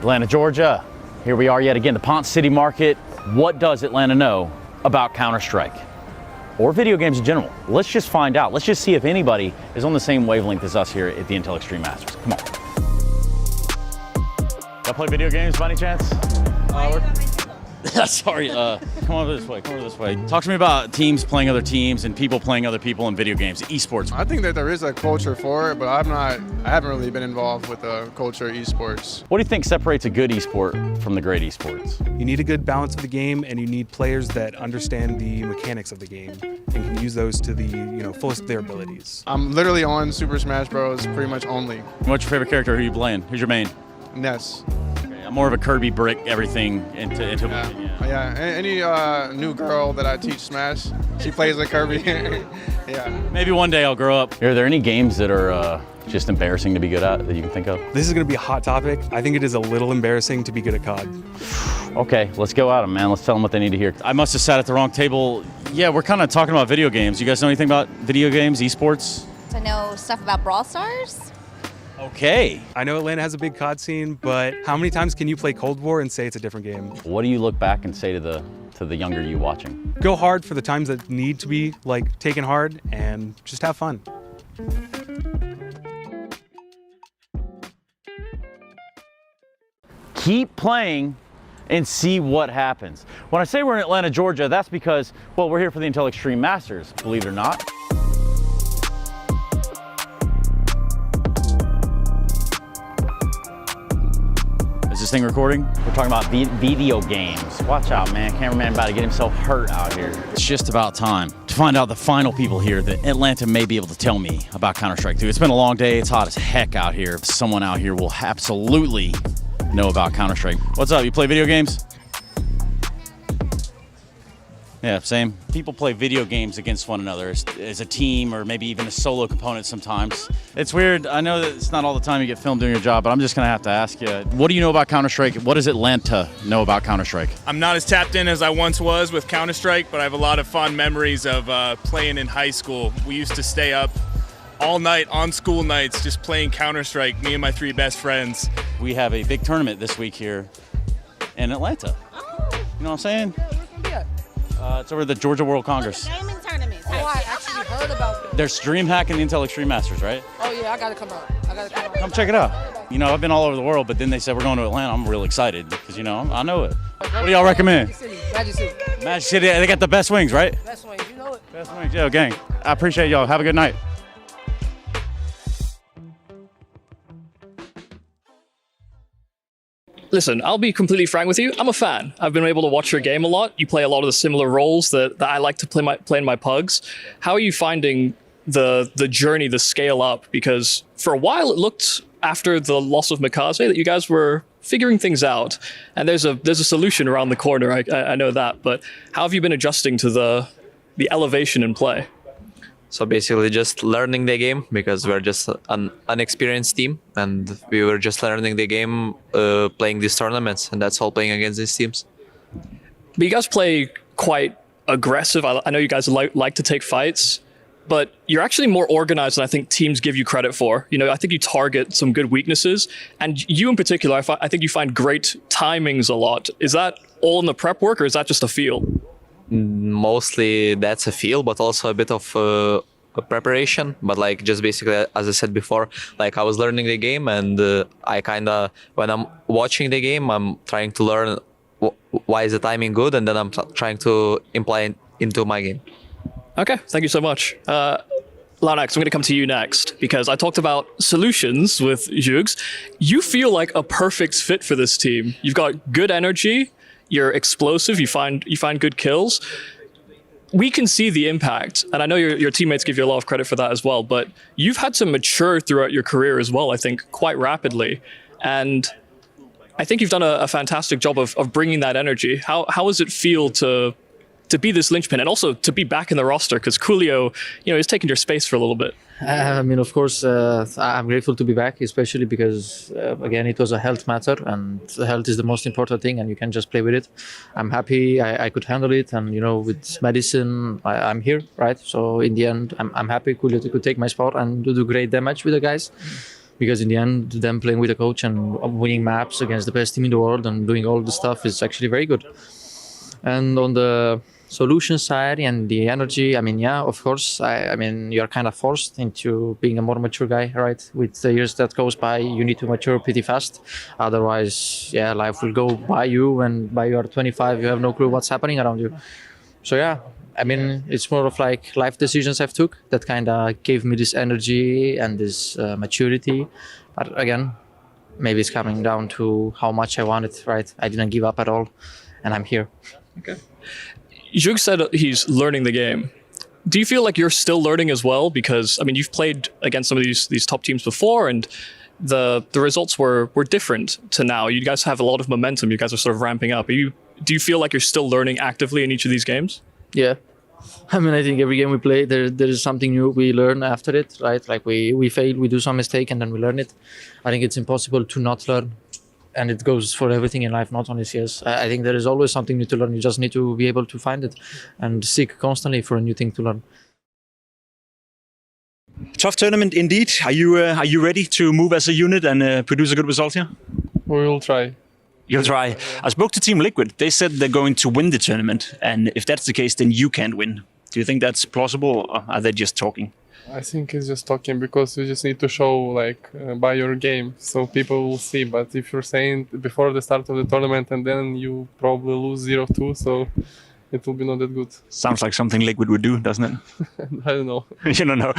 Atlanta, Georgia. Here we are yet again, the Ponce City Market. What does Atlanta know about Counter-Strike? Or video games in general? Let's just find out. Let's just see if anybody is on the same wavelength as us here at the Intel Extreme Masters. Come on. Y'all play video games by any chance? Sorry, come over this way, Talk to me about teams playing other teams and people playing other people in video games, esports. I think that there is a culture for it, but I haven't really been involved with the culture of esports. What do you think separates a good esport from the great esports? You need a good balance of the game, and you need players that understand the mechanics of the game and can use those to the fullest of their abilities. I'm literally on Super Smash Bros. Pretty much only. What's your favorite character? Who are you playing? Who's your main? Ness. I'm more of a Kirby brick everything into yeah. Any new girl that I teach Smash, she plays like Kirby. Yeah. Maybe one day I'll grow up. Are there any games that are just embarrassing to be good at that you can think of? This is going to be a hot topic. I think it is a little embarrassing to be good at COD. Okay, let's go at them, man. Let's tell them what they need to hear. I must have sat at the wrong table. Yeah, we're kind of talking about video games. You guys know anything about video games, esports? I know stuff about Brawl Stars. Okay. I know Atlanta has a big COD scene, but how many times can you play Cold War and say it's a different game? What do you look back and say to the younger you watching? Go hard for the times that need to be taken hard and just have fun. Keep playing and see what happens. When I say we're in Atlanta, Georgia, that's because, well, we're here for the Intel Extreme Masters, believe it or not. Is this thing recording? We're talking about video games. Watch out, man. Cameraman about to get himself hurt out here. It's just about time to find out the final people here that Atlanta may be able to tell me about Counter-Strike 2. It's been a long day. It's hot as heck out here. Someone out here will absolutely know about Counter-Strike. What's up? You play video games? Yeah, same. People play video games against one another as a team or maybe even a solo component sometimes. It's weird. I know that it's not all the time you get filmed doing your job, but I'm just going to have to ask you, what do you know about Counter-Strike? What does Atlanta know about Counter-Strike? I'm not as tapped in as I once was with Counter-Strike, but I have a lot of fond memories of playing in high school. We used to stay up all night on school nights just playing Counter-Strike, me and my 3 best friends. We have a big tournament this week here in Atlanta. You know what I'm saying? It's over at the Georgia World Congress. Gaming tournaments. Oh, I actually heard about them. There's DreamHack and the Intel Extreme Masters, right? Oh yeah, I gotta come out. Come check it out. You know, I've been all over the world, but then they said we're going to Atlanta. I'm real excited because, I know it. What do y'all recommend? Magic City. Magic City, they got the best wings, right? Best wings, you know it. Best wings, yeah, gang. I appreciate y'all. Have a good night. Listen, I'll be completely frank with you. I'm a fan. I've been able to watch your game a lot. You play a lot of the similar roles that I like to play in my pugs. How are you finding the journey, the scale up? Because for a while it looked, after the loss of Mikaze, that you guys were figuring things out. And there's a solution around the corner. I know that. But how have you been adjusting to the elevation in play? So basically just learning the game, because we're just an unexperienced team and we were just learning the game, playing these tournaments, and that's all, playing against these teams. But you guys play quite aggressive. I know you guys like to take fights, but you're actually more organized than I think teams give you credit for. I think you target some good weaknesses, and you in particular, I think you find great timings a lot. Is that all in the prep work, or is that just a feel? Mostly that's a feel, but also a bit of a preparation. But just basically, as I said before, I was learning the game, and I kind of, when I'm watching the game, I'm trying to learn why is the timing good, and then I'm trying to implement into my game. Okay, thank you so much. Lanax, I'm going to come to you next, because I talked about solutions with Jugs. You feel like a perfect fit for this team. You've got good energy. You're explosive. You find good kills. We can see the impact, and I know your teammates give you a lot of credit for that as well. But you've had to mature throughout your career as well, I think, quite rapidly. And I think you've done a fantastic job of bringing that energy. How does it feel to be this linchpin, and also to be back in the roster? Because Coolio, is taking your space for a little bit. Of course, I'm grateful to be back, especially because, again, it was a health matter, and health is the most important thing, and you can just play with it. I'm happy I could handle it, and, with medicine, I'm here, right? So in the end, I'm happy Coolio could take my spot and do great damage with the guys. because in the end, them playing with a coach and winning maps against the best team in the world and doing all the stuff is actually very good. And on the solution side and the energy, I mean, yeah, of course, I mean, you're kind of forced into being a more mature guy, right? With the years that goes by, you need to mature pretty fast. Otherwise, yeah, life will go by you, and by you are 25, you have no clue what's happening around you. So yeah, I mean, it's more of like life decisions I've took that kind of gave me this energy and this maturity. But again, maybe it's coming down to how much I want it, right? I didn't give up at all, and I'm here. Okay. Jug said he's learning the game. Do you feel like you're still learning as well? Because I mean, you've played against some of these top teams before, and the results were different to now. You guys have a lot of momentum. You guys are sort of ramping up. Do you feel like you're still learning actively in each of these games? Yeah. I mean, I think every game we play, there is something new we learn after it, right? Like we fail, we do some mistake, and then we learn it. I think it's impossible to not learn. And it goes for everything in life, not only CS. I think there is always something new to learn. You just need to be able to find it and seek constantly for a new thing to learn. Tough tournament indeed. Are you ready to move as a unit and produce a good result here? We will try. You'll try. I spoke to Team Liquid. They said they're going to win the tournament, and if that's the case, then you can't win. Do you think that's plausible, or are they just talking? I think it's just talking because you just need to show like by your game, so people will see. But if you're saying before the start of the tournament and then you probably lose 0-2, so it will be not that good. Sounds like something Liquid would do, doesn't it? I don't know. You don't know.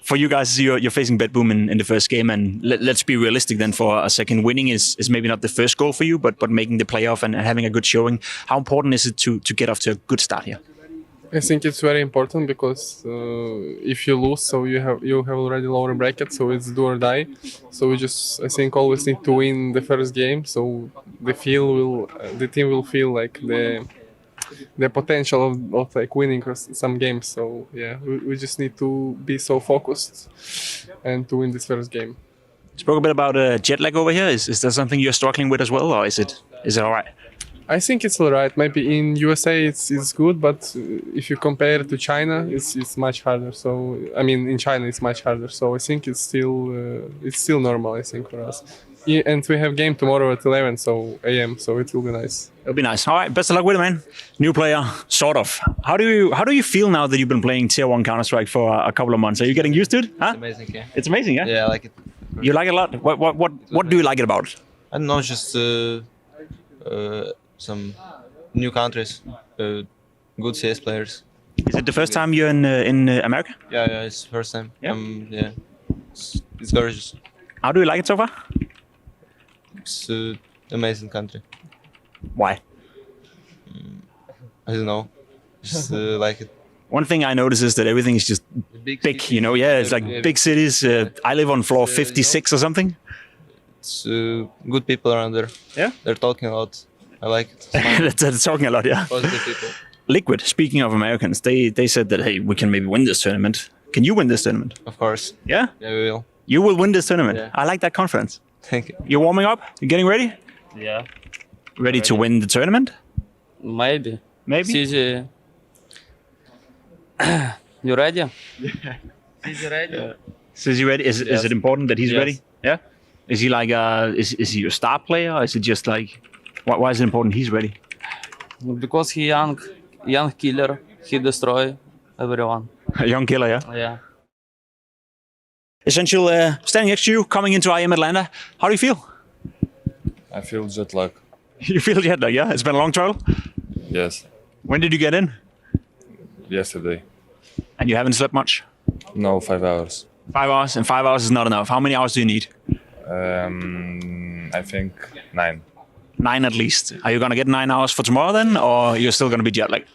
For you guys, you're facing BetBoom in the first game, and let's be realistic then. For a second, winning is maybe not the first goal for you, but making the playoff and having a good showing. How important is it to get off to a good start here? I think it's very important because if you lose, so you have already lower bracket, so it's do or die. So we just, I think, always need to win the first game, so the team will feel like the potential of like winning some games. So yeah, we just need to be so focused and to win this first game. Spoke a bit about jet lag over here. Is there something you're struggling with as well, or is it all right? I think it's all right. Maybe in USA it's good, but if you compare it to China, it's much harder. So I mean, in China it's much harder. So I think it's still normal. I think for us. Yeah, and we have game tomorrow at 11 a.m. So it will be nice. It'll be nice. All right, best of luck with it, man. New player, sort of. How do you feel now that you've been playing Tier 1 Counter-Strike for a couple of months? Are you getting used to it? Huh? It's amazing, yeah. It's amazing, yeah? Yeah, I like it. You like it a lot? What do you like it about? I don't know, just some new countries, good CS players. Is it the first time you're in America? Yeah, it's the first time. Yeah? Yeah. It's gorgeous. How do you like it so far? It's an amazing country. Why? I don't know. Just like it. One thing I notice is that everything is just big, you know? Yeah, it's like big cities. I live on floor 56 or something. It's good people around there. Yeah? They're talking a lot. I like it. They're talking a lot, yeah. Positive people. Liquid, speaking of Americans, they said that, hey, we can maybe win this tournament. Can you win this tournament? Of course. Yeah? Yeah, we will. You will win this tournament. Yeah. I like that confidence. Thank you. You're warming up? You're getting ready? Yeah. Ready to win the tournament? Maybe. Maybe? Sisi. You ready? Yeah. Sisi ready? So is he ready? Is it important that he's Yes. ready? Yeah? Is he like is he a star player? Or is it just like why is it important he's ready? Because he young killer. He destroy everyone. A young killer, yeah? Yeah. Essential, standing next to you, coming into IEM Atlanta. How do you feel? I feel jet lag. You feel jet lag, yeah? It's been a long travel? Yes. When did you get in? Yesterday. And you haven't slept much? No, 5 hours. 5 hours? And 5 hours is not enough. How many hours do you need? I think 9. 9 at least. Are you going to get 9 hours for tomorrow then? Or you're still going to be jet lagged?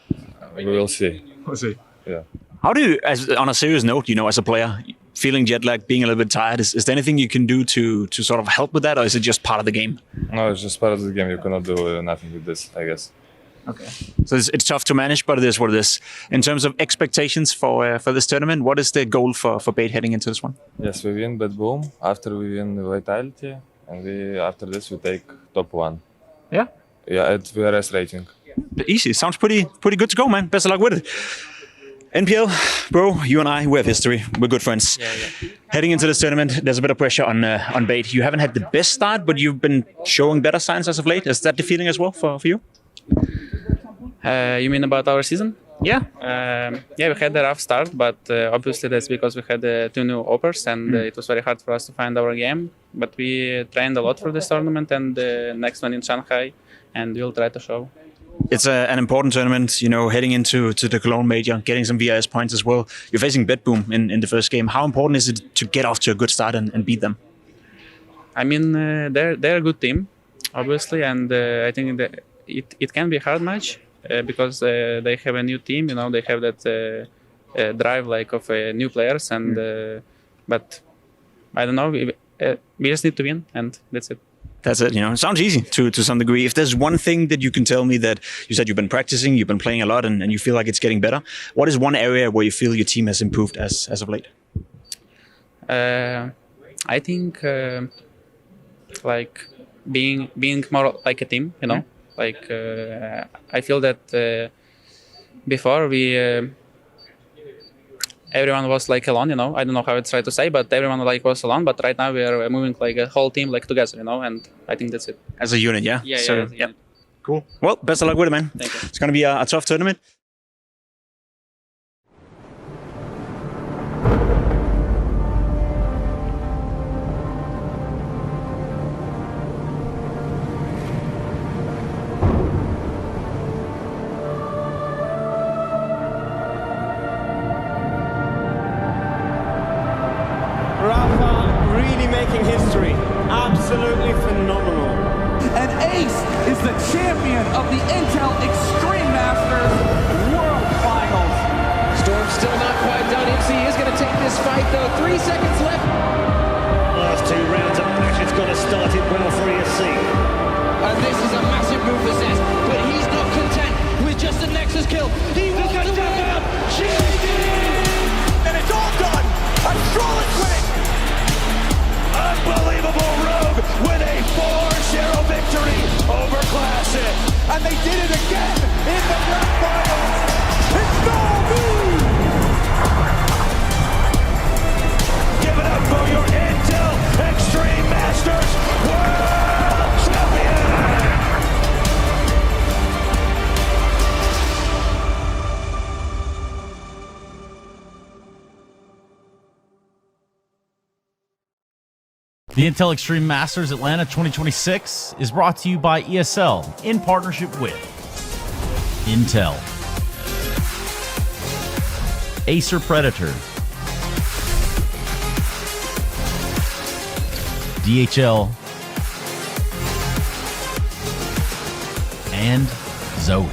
We will see. We'll see. Yeah. How do you, on a serious note, you know, as a player, feeling jet lag, being a little bit tired, is there anything you can do to sort of help with that, or is it just part of the game? No, it's just part of the game. You cannot do nothing with this, I guess. Okay. So it's tough to manage, but it is what it is. In terms of expectations for this tournament, what is the goal for Bait heading into this one? Yes, we win BetBoom. After we win Vitality, and after this we take top 1. Yeah? Yeah, at VRS rating. Easy. Sounds pretty good to go, man. Best of luck with it. NPL, bro, you and I, we have history. We're good friends. Heading into this tournament, there's a bit of pressure on Bait. You haven't had the best start, but you've been showing better signs as of late. Is that the feeling as well for you? You mean about our season? Yeah. Yeah, we had a rough start, but obviously that's because we had 2 new oppers and it was very hard for us to find our game. But we trained a lot for this tournament and the next one in Shanghai, and we'll try to show. It's an important tournament, you know, heading into the Cologne Major, getting some VRS points as well. You're facing BetBoom in the first game. How important is it to get off to a good start and beat them? I mean, they're a good team, obviously, and I think that it can be a hard match because they have a new team, you know, they have that drive like of new players, and but I don't know, we just need to win, and that's it. That's it, you know. It sounds easy to some degree. If there's one thing that you can tell me that you said you've been practicing, you've been playing a lot, and you feel like it's getting better, what is one area where you feel your team has improved as of late? I think like being more like a team, you know. Like I feel that before everyone was like alone, you know. I don't know how it's right to say, but everyone like was alone. But right now we are moving like a whole team like together, you know. And I think that's it. As a unit, yeah. Yeah, so, yeah. As a unit. Cool. Well, best of luck with it, man. Thank you. It's going to be a tough tournament. Making history. Absolutely phenomenal. And Ace is the champion of the Intel Extreme Masters World Finals. Storm's still not quite done. MC is going to take this fight, though. 3 seconds left. Last 2 rounds of action's got to start it well for ESC. And this is a massive move for Zest, but he's not content with just a Nexus kill. He wants to win. And it's all done. Astralis winning. Unbelievable Rogue with a 4-0 victory over Classic. And they did it again in the grand finals. It's no Give it up for your Intel Extreme Masters World Champion. The Intel Extreme Masters Atlanta 2026 is brought to you by ESL in partnership with Intel, Acer Predator, DHL, and Zoe.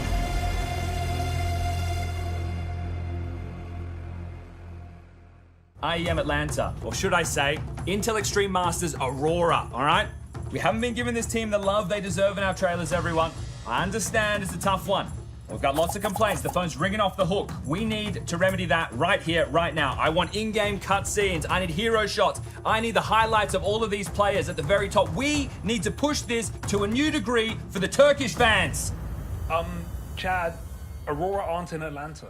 IEM Atlanta, or should I say, Intel Extreme Masters Aurora, all right? We haven't been giving this team the love they deserve in our trailers, everyone. I understand it's a tough one. We've got lots of complaints. The phone's ringing off the hook. We need to remedy that right here, right now. I want in-game cutscenes. I need hero shots. I need the highlights of all of these players at the very top. We need to push this to a new degree for the Turkish fans. Chad, Aurora aren't in Atlanta.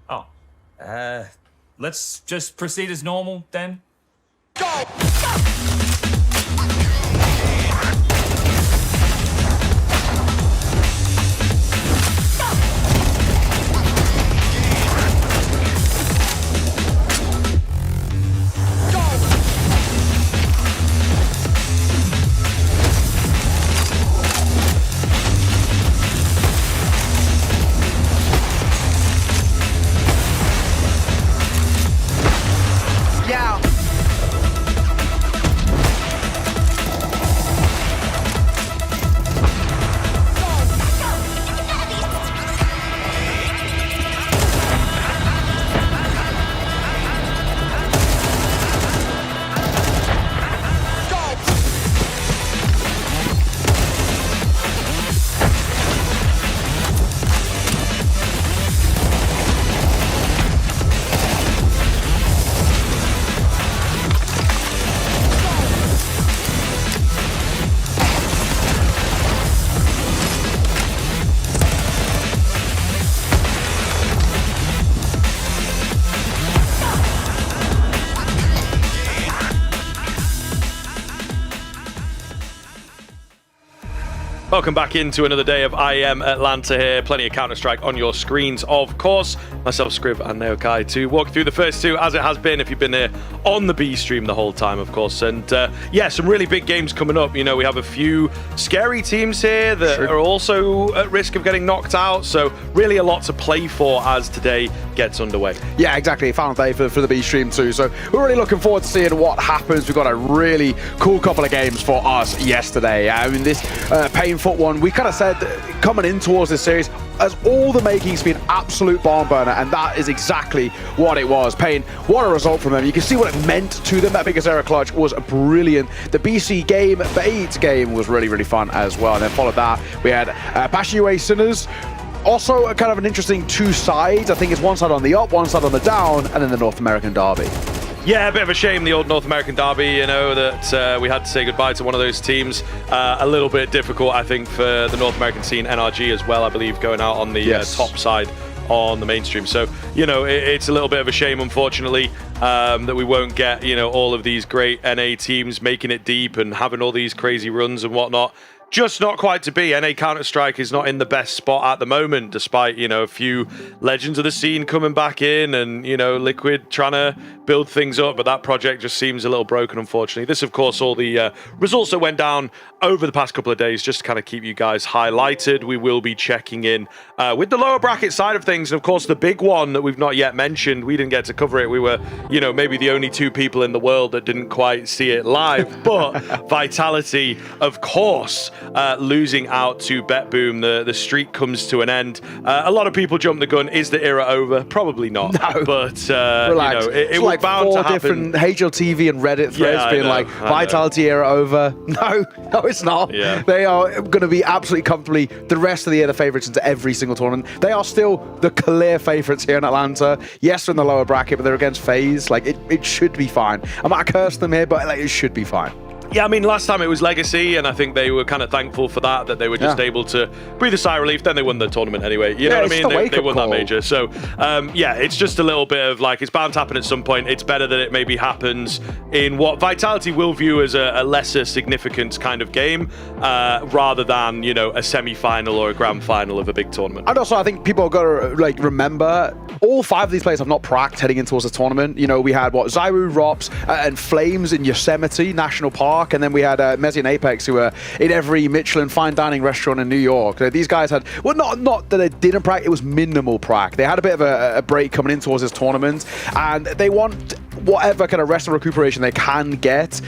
Oh. Let's just proceed as normal then. Go! Welcome back into another day of IEM Atlanta here. Plenty of Counter-Strike on your screens, of course. Myself, Scrib, and Neokai to walk through the first two, as it has been if you've been here on the B stream the whole time, of course. And yeah, some really big games coming up. You know, we have a few scary teams here that are also at risk of getting knocked out. So really a lot to play for as today gets underway. Yeah, exactly. Final day for the B stream too. So we're really looking forward to seeing what happens. We've got a really cool couple of games for us yesterday. I mean, this Pain FUT one, we kind of said coming in towards this series, as all the making's been absolute barn burner, and that is exactly what it was. Pain, what a result from them. You can see what it meant to them. That biggest error clutch was brilliant. The BC game, Bait game was really, really fun as well. And then followed that, we had Passion Sinners. Also, kind of an interesting two sides. I think it's one side on the up, one side on the down, and then the North American derby. Yeah, a bit of a shame, the old North American derby, you know, that we had to say goodbye to one of those teams. A little bit difficult, I think, for the North American scene, NRG as well, I believe, going out on the top side on the mainstream. So, you know, it's a little bit of a shame, unfortunately, that we won't get, you know, all of these great NA teams making it deep and having all these crazy runs and whatnot. Just not quite to be. NA Counter-Strike is not in the best spot at the moment, despite, you know, a few legends of the scene coming back in and, you know, Liquid trying to build things up, but that project just seems a little broken, unfortunately. This, of course, all the results that went down over the past couple of days, just to kind of keep you guys highlighted. We will be checking in with the lower bracket side of things. And, of course, the big one that we've not yet mentioned, we didn't get to cover it. We were, you know, maybe the only two people in the world that didn't quite see it live. But Vitality, of course, losing out to BetBoom. The streak comes to an end. A lot of people jump the gun. Is the era over? Probably not. No. But, relax. You know, it was was bound to happen. Different HLTV and Reddit threads being like, Vitality era over. No, it's not. Yeah. They are going to be absolutely comfortably the rest of the year the favourites into every single tournament. They are still the clear favourites here in Atlanta. Yes, they're in the lower bracket, but they're against FaZe. Like, it should be fine. I might curse them here, but like, it should be fine. Yeah, I mean, last time it was Legacy, and I think they were kind of thankful for that they were just able to breathe a sigh of relief. Then they won the tournament anyway. You know what I mean? They won that major. So, yeah, it's just a little bit of like, it's bound to happen at some point. It's better that it maybe happens in what Vitality will view as a lesser significant kind of game, rather than, you know, a semi-final or a grand final of a big tournament. And also, I think people got to like remember, all 5 of these players have not pracked heading in towards the tournament. You know, we had Zyru, Rops, and Flames in Yosemite National Park. And then we had Mezzi and Apex, who were in every Michelin fine dining restaurant in New York. These guys had, well, not that they didn't prac, it was minimal prac. They had a bit of a break coming in towards this tournament, and they want whatever kind of rest and recuperation they can get.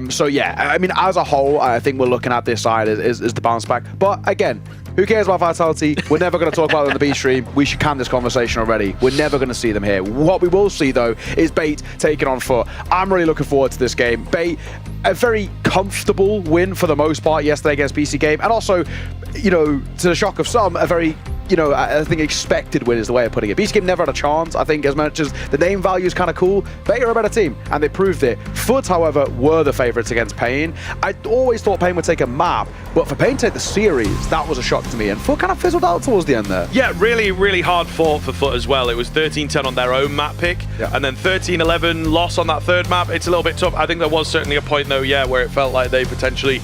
So yeah, I mean, as a whole, I think we're looking at this side as the bounce back. But again, who cares about Vitality? We're never going to talk about them on the B stream. We should can this conversation already. We're never going to see them here. What we will see, though, is Bait taking on FUT. I'm really looking forward to this game. Bait, a very comfortable win for the most part yesterday against BC Game. And also, you know, to the shock of some, a very, you know, I think expected win is the way of putting it. BC Game never had a chance. I think as much as the name value is kind of cool, Bait are a better team, and they proved it. FUT, however, were the favourites against Pain. I always thought Pain would take a map, but for Pain to take the series, that was a shock to me. And FUT kind of fizzled out towards the end there. Yeah, really, really hard fought for FUT as well. It was 13-10 on their own map pick, and then 13-11 loss on that third map. It's a little bit tough. I think there was certainly a point, though, yeah, where it felt like they potentially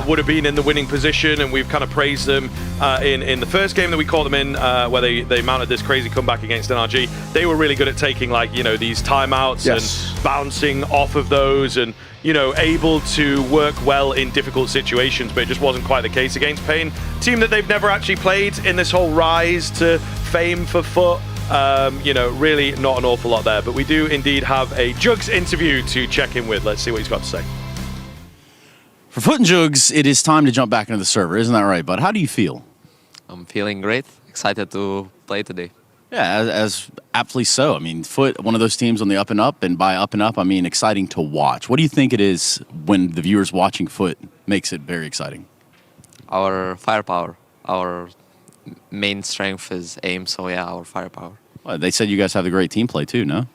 would have been in the winning position, and we've kind of praised them in the first game that we caught them in, where they mounted this crazy comeback against NRG. They were really good at taking, like, you know, these timeouts and bouncing off of those, and, you know, able to work well in difficult situations, but it just wasn't quite the case against Pain. Team that they've never actually played in this whole rise to fame for FUT. You know, really not an awful lot there, but we do indeed have a Jugs interview to check in with. Let's see what he's got to say. For FUT and Jugs, it is time to jump back into the server, isn't that right, bud? How do you feel? I'm feeling great, excited to play today. Yeah, as aptly so. I mean, FUT, one of those teams on the up and up, and by up and up, I mean exciting to watch. What do you think it is when the viewers watching FUT makes it very exciting? Our firepower. Our main strength is aim, so yeah, our firepower. Well, they said you guys have a great team play too, no?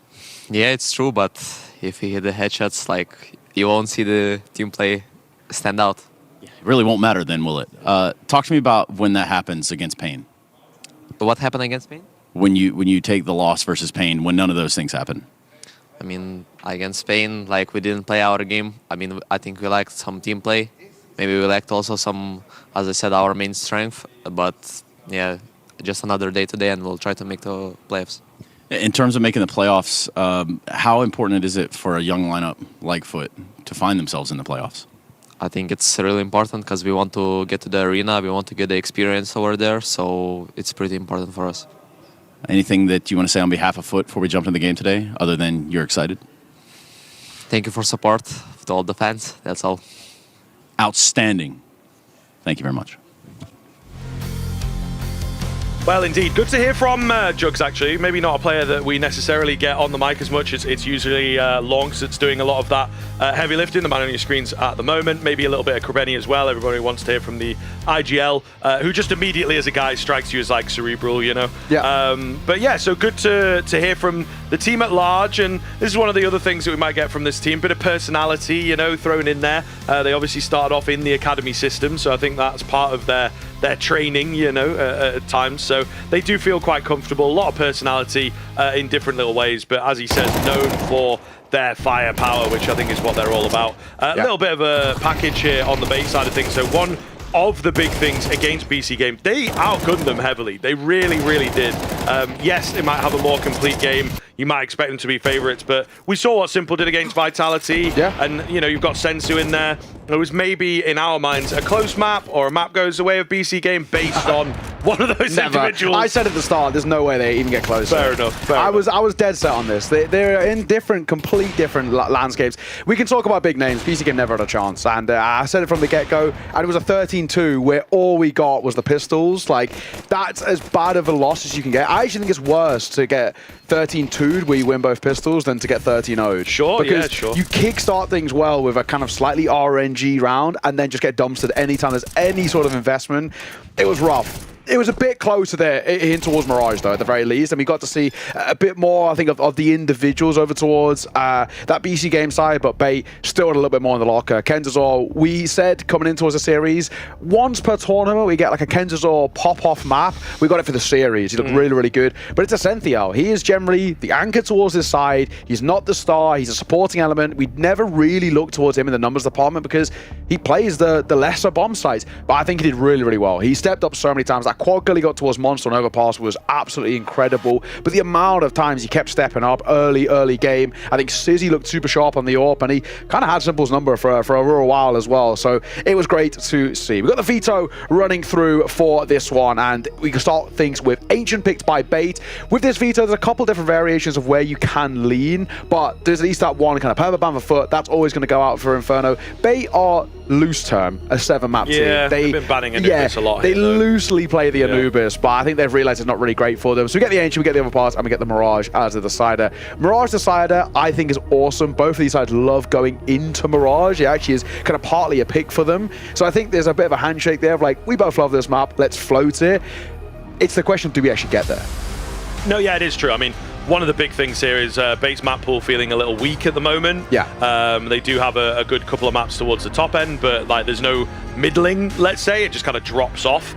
Yeah, it's true, but if you hit the headshots, like, you won't see the team play stand out. Yeah, it really won't matter then, will it? Talk to me about when that happens against Pain. What happened against Pain? When you take the loss versus Pain, when none of those things happen. I mean, against Pain, like, we didn't play our game. I mean, I think we liked some team play, maybe we lacked also some, as I said, our main strength. But yeah, just another day today, and we'll try to make the playoffs. In terms of making the playoffs, how important is it for a young lineup like FUT to find themselves in the playoffs? I think it's really important because we want to get to the arena, we want to get the experience over there, so it's pretty important for us. Anything that you want to say on behalf of FUT before we jump into the game today, other than you're excited? Thank you for support to all the fans, that's all. Outstanding. Thank you very much. Well, indeed. Good to hear from Jugs, actually. Maybe not a player that we necessarily get on the mic as much. It's usually Longs that's doing a lot of that heavy lifting, the man on your screens at the moment. Maybe a little bit of Krabeni as well. Everybody wants to hear from the IGL, who just immediately as a guy strikes you as like cerebral, you know? Yeah. But yeah, so good to hear from the team at large. And this is one of the other things that we might get from this team. Bit of personality, you know, thrown in there. They obviously started off in the academy system, so I think that's part of their training, you know, at times. So they do feel quite comfortable. A lot of personality in different little ways, but as he says, known for their firepower, which I think is what they're all about. A little bit of a package here on the base side of things. So one of the big things against BC Game, they outgunned them heavily. They really, really did. Yes, they might have a more complete game. You might expect them to be favourites, but we saw what Simple did against Vitality. Yeah. And, you know, you've got Sensu in there. It was maybe, in our minds, a close map or a map goes the way of BC Game based on one of those individuals. I said at the start, there's no way they even get close. Fair enough. I was dead set on this. They're in complete different landscapes. We can talk about big names. BC Game never had a chance. And I said it from the get-go, and it was a 13-2 where all we got was the pistols. Like, that's as bad of a loss as you can get. I actually think it's worse to get 13-2'd where you win both pistols than to get 13-0'd. Sure, because yeah, sure. You kickstart things well with a kind of slightly RNG round and then just get dumpstered anytime there's any sort of investment. It was rough. It was a bit closer there in towards Mirage, though, at the very least. And we got to see a bit more, I think, of the individuals over towards that BC Game side, but Bait still had a little bit more in the locker. Kenzazor, we said coming in towards the series, once per tournament, we get like a Kenzazor pop-off map. We got it for the series. He looked really, really good. But it's a Essential. He is generally the anchor towards his side. He's not the star. He's a supporting element. We never really looked towards him in the numbers department because he plays the lesser bomb sites. But I think he did really, really well. He stepped up so many times. That quad kill he got towards Monster on Overpass was absolutely incredible. But the amount of times he kept stepping up early game. I think Sizzy looked super sharp on the AWP, and he kind of had Simple's number for a real while as well. So it was great to see. We've got the veto running through for this one, and we can start things with Ancient picked by Bait. With this veto, there's a couple different variations of where you can lean, but there's at least that one kind of permaban for FUT. That's always going to go out for Inferno. Bait are loose term a 7-map team. They've been banning Anubis a lot. They loosely play the Anubis, but I think they've realized it's not really great for them. So we get the Ancient, we get the Overpass, and we get the Mirage as a decider. Mirage decider, I think, is awesome. Both of these sides love going into Mirage. It actually is kind of partly a pick for them. So I think there's a bit of a handshake there of like, we both love this map, let's float it. It's the question, do we actually get there? No, yeah, it is true. I mean, one of the big things here is base map pool feeling a little weak at the moment. Yeah. They do have a good couple of maps towards the top end, but like there's no middling, let's say. It just kind of drops off.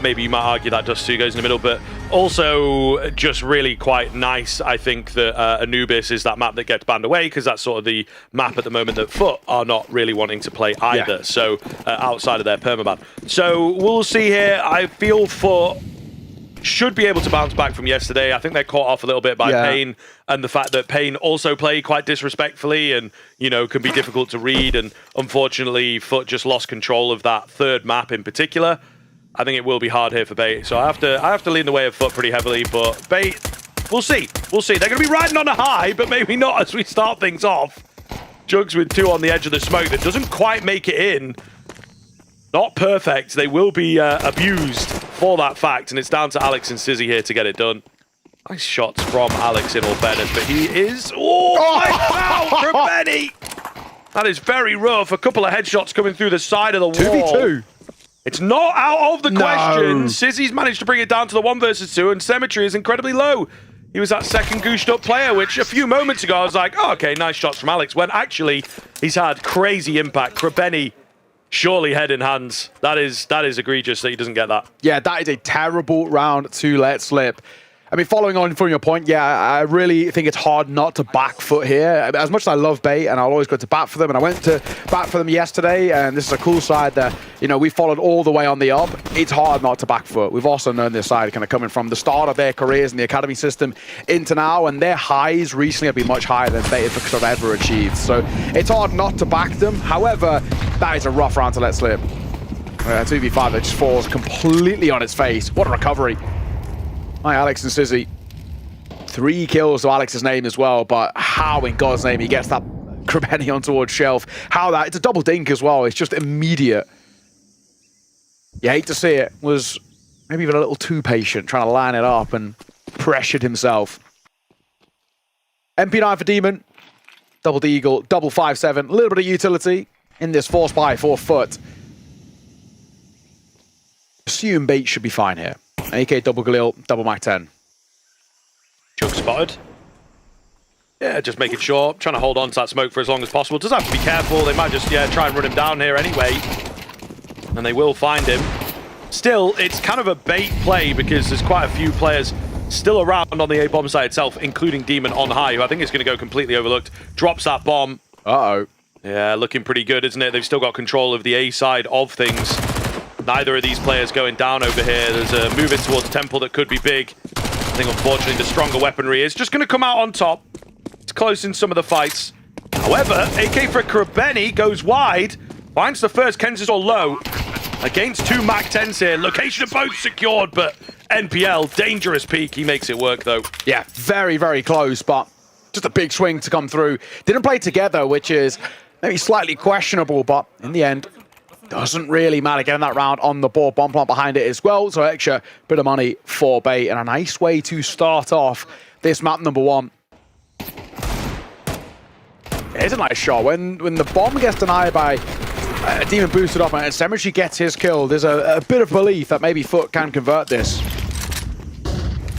Maybe you might argue that Dust 2 goes in the middle, but also just really quite nice, I think, that Anubis is that map that gets banned away, because that's sort of the map at the moment that FUT are not really wanting to play either. Yeah. So outside of their permaban. So we'll see here. I feel FUT should be able to bounce back from yesterday. I think they're caught off a little bit by Pain, and the fact that Pain also play quite disrespectfully and, you know, can be difficult to read. And unfortunately, FUT just lost control of that third map in particular. I think it will be hard here for Bait. So I have to lean the way of FUT pretty heavily, but Bait, we'll see. We'll see. They're going to be riding on a high, but maybe not as we start things off. Jugs with 2 on the edge of the smoke that doesn't quite make it in. Not perfect. They will be abused for that fact, and it's down to Alex and Sizzy here to get it done. Nice shots from Alex in all fairness, but he is... Oh, my foul from Benny! That is very rough. A couple of headshots coming through the side of the wall. 2v2. It's not out of the question. Sizzy's managed to bring it down to the 1 versus 2, and Symmetry is incredibly low. He was that second goosed up player, which a few moments ago I was like, oh, okay, nice shots from Alex, when actually he's had crazy impact. Krabeni, surely head in hands. That is egregious that he doesn't get that. Yeah, that is a terrible round to let slip. I mean, following on from your point, yeah, I really think it's hard not to back FUT here. As much as I love bait, and I'll always go to bat for them, and I went to bat for them yesterday, and this is a cool side that, you know, we followed all the way on the up. It's hard not to back FUT. We've also known this side kind of coming from the start of their careers in the academy system into now, and their highs recently have been much higher than bait have ever achieved. So it's hard not to back them. However, that is a rough round to let slip. 2v5 that just falls completely on its face. What a recovery. Hi, Alex and Sizzy. 3 kills to Alex's name as well, but how in God's name he gets that Krebeni on towards shelf. How that, it's a double dink as well. It's just immediate. You hate to see it. Was maybe even a little too patient, trying to line it up and pressured himself. MP9 for Demon. Double Deagle, double 5-7. A little bit of utility in this force buy for FUT. Assume bait should be fine here. AK double Galil, double Mac 10. Jug spotted. Yeah, just making sure, trying to hold on to that smoke for as long as possible. Does have to be careful. They might just, try and run him down here anyway. And they will find him. Still, it's kind of a bait play because there's quite a few players still around on the A bomb side itself, including Demon on high, who I think is going to go completely overlooked. Drops that bomb. Uh-oh. Yeah, looking pretty good, isn't it? They've still got control of the A side of things. Neither of these players going down over here. There's a move in towards Temple that could be big. I think, unfortunately, the stronger weaponry is just going to come out on top. It's close in some of the fights. However, AK for Krebeni goes wide. Finds the first Kensisor low. Against 2 Mac 10s here. Location of both secured, but NPL, dangerous peak. He makes it work, though. Yeah, very, very close, but just a big swing to come through. Didn't play together, which is maybe slightly questionable, but in the end, doesn't really matter getting that round on the board. Bomb plant behind it as well, so extra bit of money for bait and a nice way to start off this map number 1. It's a nice shot. When the bomb gets denied by Demon boosted up and Cemetery gets his kill, there's a bit of belief that maybe FUT can convert this.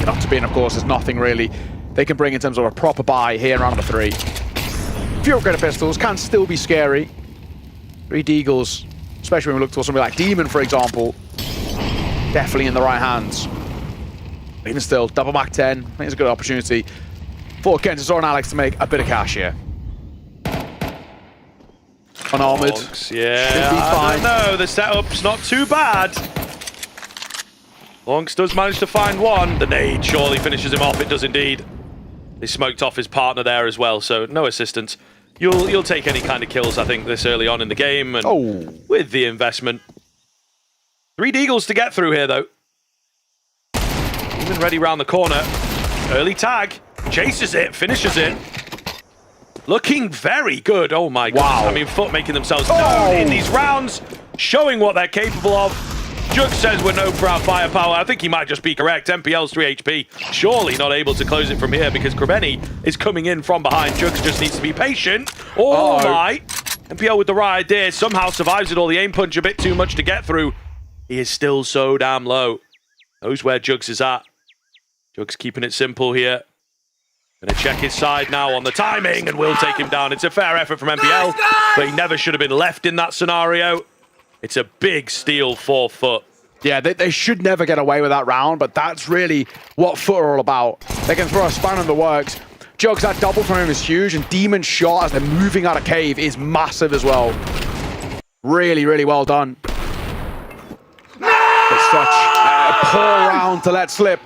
Not to be, and of course, there's nothing really they can bring in terms of a proper buy here in round number 3. Few upgraded pistols can still be scary. 3 Deagles, especially when we look towards something like Demon, for example, definitely in the right hands. Even still, double Mac 10, I think it's a good opportunity for Kensisor and Alex to make a bit of cash here. Unarmored. Yeah, I don't know, the setup's not too bad. Lonks does manage to find one. The nade surely finishes him off, it does indeed. They smoked off his partner there as well, so no assistance. You'll take any kind of kills, I think, this early on in the game, and with the investment. 3 Deagles to get through here, though. Even ready round the corner. Early tag. Chases it, finishes it. Looking very good. Oh, my God. I mean, FUT making themselves known in these rounds, showing what they're capable of. Jug says we're known for our firepower. I think he might just be correct. MPL's 3 HP. Surely not able to close it from here because Krebeni is coming in from behind. Jugs just needs to be patient. Oh my. MPL with the right idea. Somehow survives it all. The aim punch a bit too much to get through. He is still so damn low. Knows where Jugs is at. Jugs keeping it simple here. Gonna check his side now on the timing and will take him down. It's a fair effort from MPL, but he never should have been left in that scenario. It's a big steal for FUT. Yeah, they should never get away with that round, but that's really what FUT are all about. They can throw a spanner in the works. Jugs, that double from him is huge, and Demon's shot as they're moving out of cave is massive as well. Really, really well done. It's such a poor round to let slip.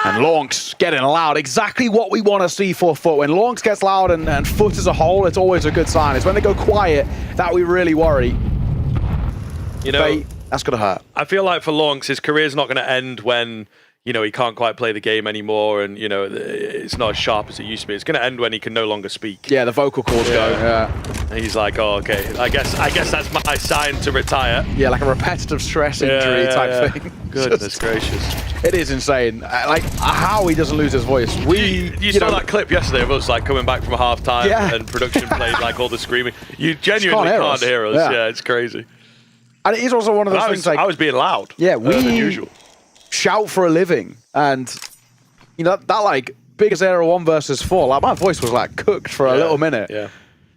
And Lonks getting loud. Exactly what we want to see for FUT. When Lonks gets loud and FUT as a whole, it's always a good sign. It's when they go quiet that we really worry. You know, that's going to hurt. I feel like for Lonks, his career's not going to end when, you know, he can't quite play the game anymore and, you know, it's not as sharp as it used to be. It's going to end when he can no longer speak. Yeah, the vocal cords go. Yeah. And he's like, oh, okay, I guess that's my sign to retire. Yeah, like a repetitive stress injury type thing. Goodness gracious. It is insane. Like, how he doesn't lose his voice. You saw that clip yesterday of us, like, coming back from half-time and production played, like, all the screaming. You genuinely can't hear us. Yeah, it's crazy. And it is also one of those things like... I was being loud. Yeah, we than usual. Shout for a living. And, you know, that like, biggest era 1 versus 4, like, my voice was, like, cooked for a little minute. Yeah.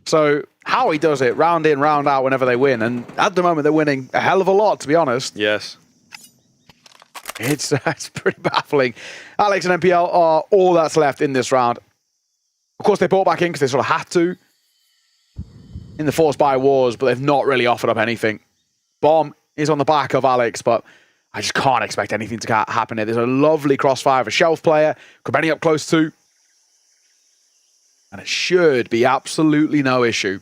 So, how he does it, round in, round out, whenever they win. And at the moment, they're winning a hell of a lot, to be honest. Yes. It's pretty baffling. Alex and MPL are all that's left in this round. Of course, they brought back in because they sort of had to in the forced buy wars, but they've not really offered up anything. Bomb is on the back of Alex, but I just can't expect anything to happen here. There's a lovely crossfire of a Shelf player. Krebeni up close too. And it should be absolutely no issue.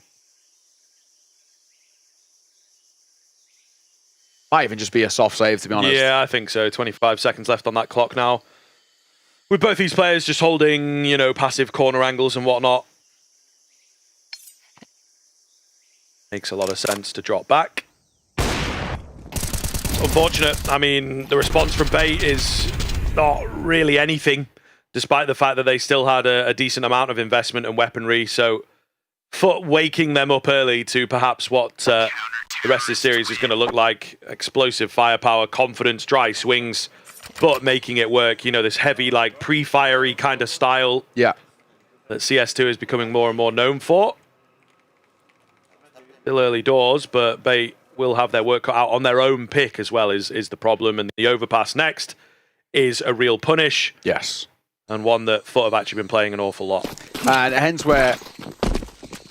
Might even just be a soft save, to be honest. Yeah, I think so. 25 seconds left on that clock now. With both these players just holding, you know, passive corner angles and whatnot. Makes a lot of sense to drop back. It's unfortunate. I mean, the response from Bait is not really anything, despite the fact that they still had a decent amount of investment and weaponry. So FUT waking them up early to perhaps what the rest of the series is going to look like. Explosive firepower, confidence, dry swings, but making it work. You know, this heavy, like, pre-fiery kind of style that CS2 is becoming more and more known for. Still early doors, but Bait will have their work cut out on their own pick as well is the problem. And the overpass next is a real punish. Yes. And one that FUT have actually been playing an awful lot. And hence where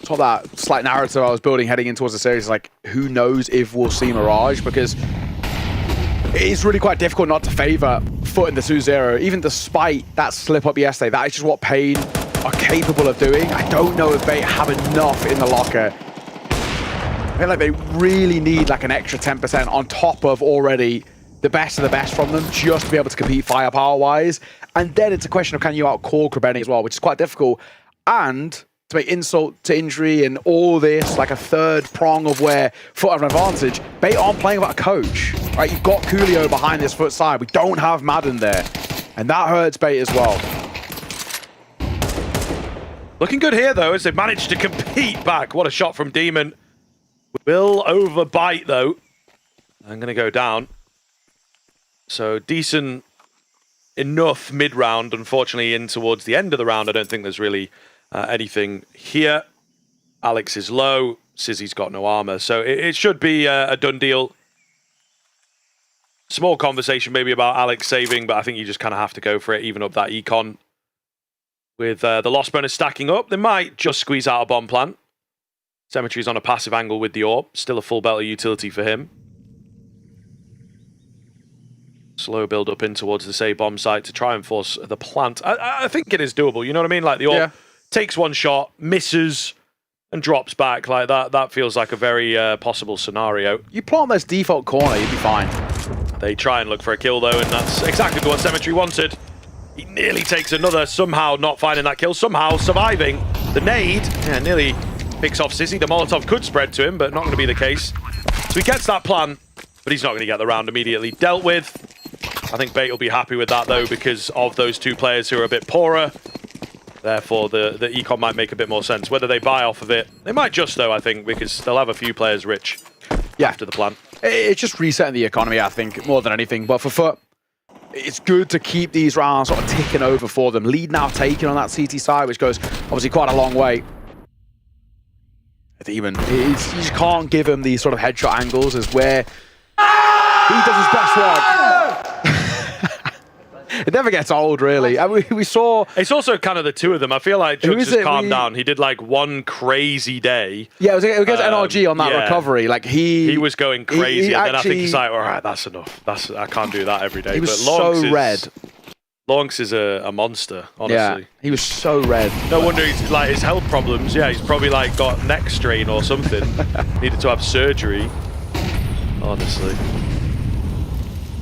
sort of that slight narrative I was building heading in towards the series is like, who knows if we'll see Mirage, because it is really quite difficult not to favour FUT in the 2-0, even despite that slip up yesterday. That is just what Pain are capable of doing. I don't know if Bait have enough in the locker. I feel like they really need like an extra 10% on top of already the best of the best from them just to be able to compete firepower-wise. And then it's a question of can you outcall Krebeni as well, which is quite difficult. And to make insult to injury and all this, like a third prong of where FUT have an advantage, Bait aren't playing without a coach. Right? You've got Coolio behind this FUT side. We don't have Madden there. And that hurts Bait as well. Looking good here, though, as they've managed to compete back. What a shot from Demon. Will overbite, though. I'm going to go down. So decent enough mid-round. Unfortunately, in towards the end of the round, I don't think there's really anything here. Alex is low. Sizzy's got no armor. So it should be a done deal. Small conversation maybe about Alex saving, but I think you just kind of have to go for it, even up that econ. With the loss bonus stacking up, they might just squeeze out a bomb plant. Cemetery's on a passive angle with the orb. Still a full belt of utility for him. Slow build up in towards the save bomb site to try and force the plant. I think it is doable, you know what I mean? Like the orb takes one shot, misses, and drops back. Like that feels like a very possible scenario. You plant this default corner, you'd be fine. They try and look for a kill though, and that's exactly what Cemetery wanted. He nearly takes another, somehow not finding that kill, somehow surviving. The nade, nearly picks off Sizzy. The Molotov could spread to him, but not going to be the case. So he gets that plant, but he's not going to get the round immediately dealt with. I think Bait will be happy with that, though, because of those two players who are a bit poorer. Therefore, the econ might make a bit more sense. Whether they buy off of it, they might just, though, I think, because they'll have a few players rich after the plant. It's just resetting the economy, I think, more than anything. But for FUT, it's good to keep these rounds sort of ticking over for them. Lead now taken on that CT side, which goes obviously quite a long way. Demon, you just can't give him these sort of headshot angles as where he does his best work. It never gets old, really. I mean, we saw... It's also kind of the two of them. I feel like Jugs has calmed down. He did like one crazy day. Yeah, it was against NRG on that recovery. Like he was going crazy, and then I think he's like, all right, that's enough. I can't do that every day. He was so red. Lonks is a monster, honestly. Yeah, he was so red. No wonder he's like his health problems. Yeah, he's probably like got neck strain or something. Needed to have surgery. Honestly.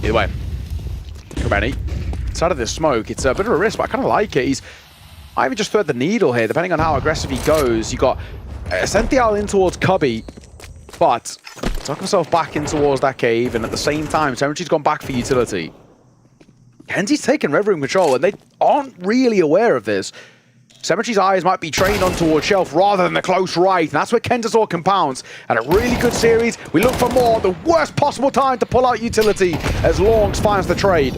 Either way, Krebeni, inside of this smoke, it's a bit of a risk, but I kind of like it. I even just thread the needle here, depending on how aggressive he goes. You got Sential in towards Cubby, but tuck himself back in towards that cave, and at the same time, Cemetery's gone back for utility. Kenzi's taken Red Room control, and they aren't really aware of this. Cemetery's eyes might be trained on towards Shelf rather than the close right, and that's where Kentasor compounds. And a really good series. We look for more. The worst possible time to pull out utility as Longs finds the trade.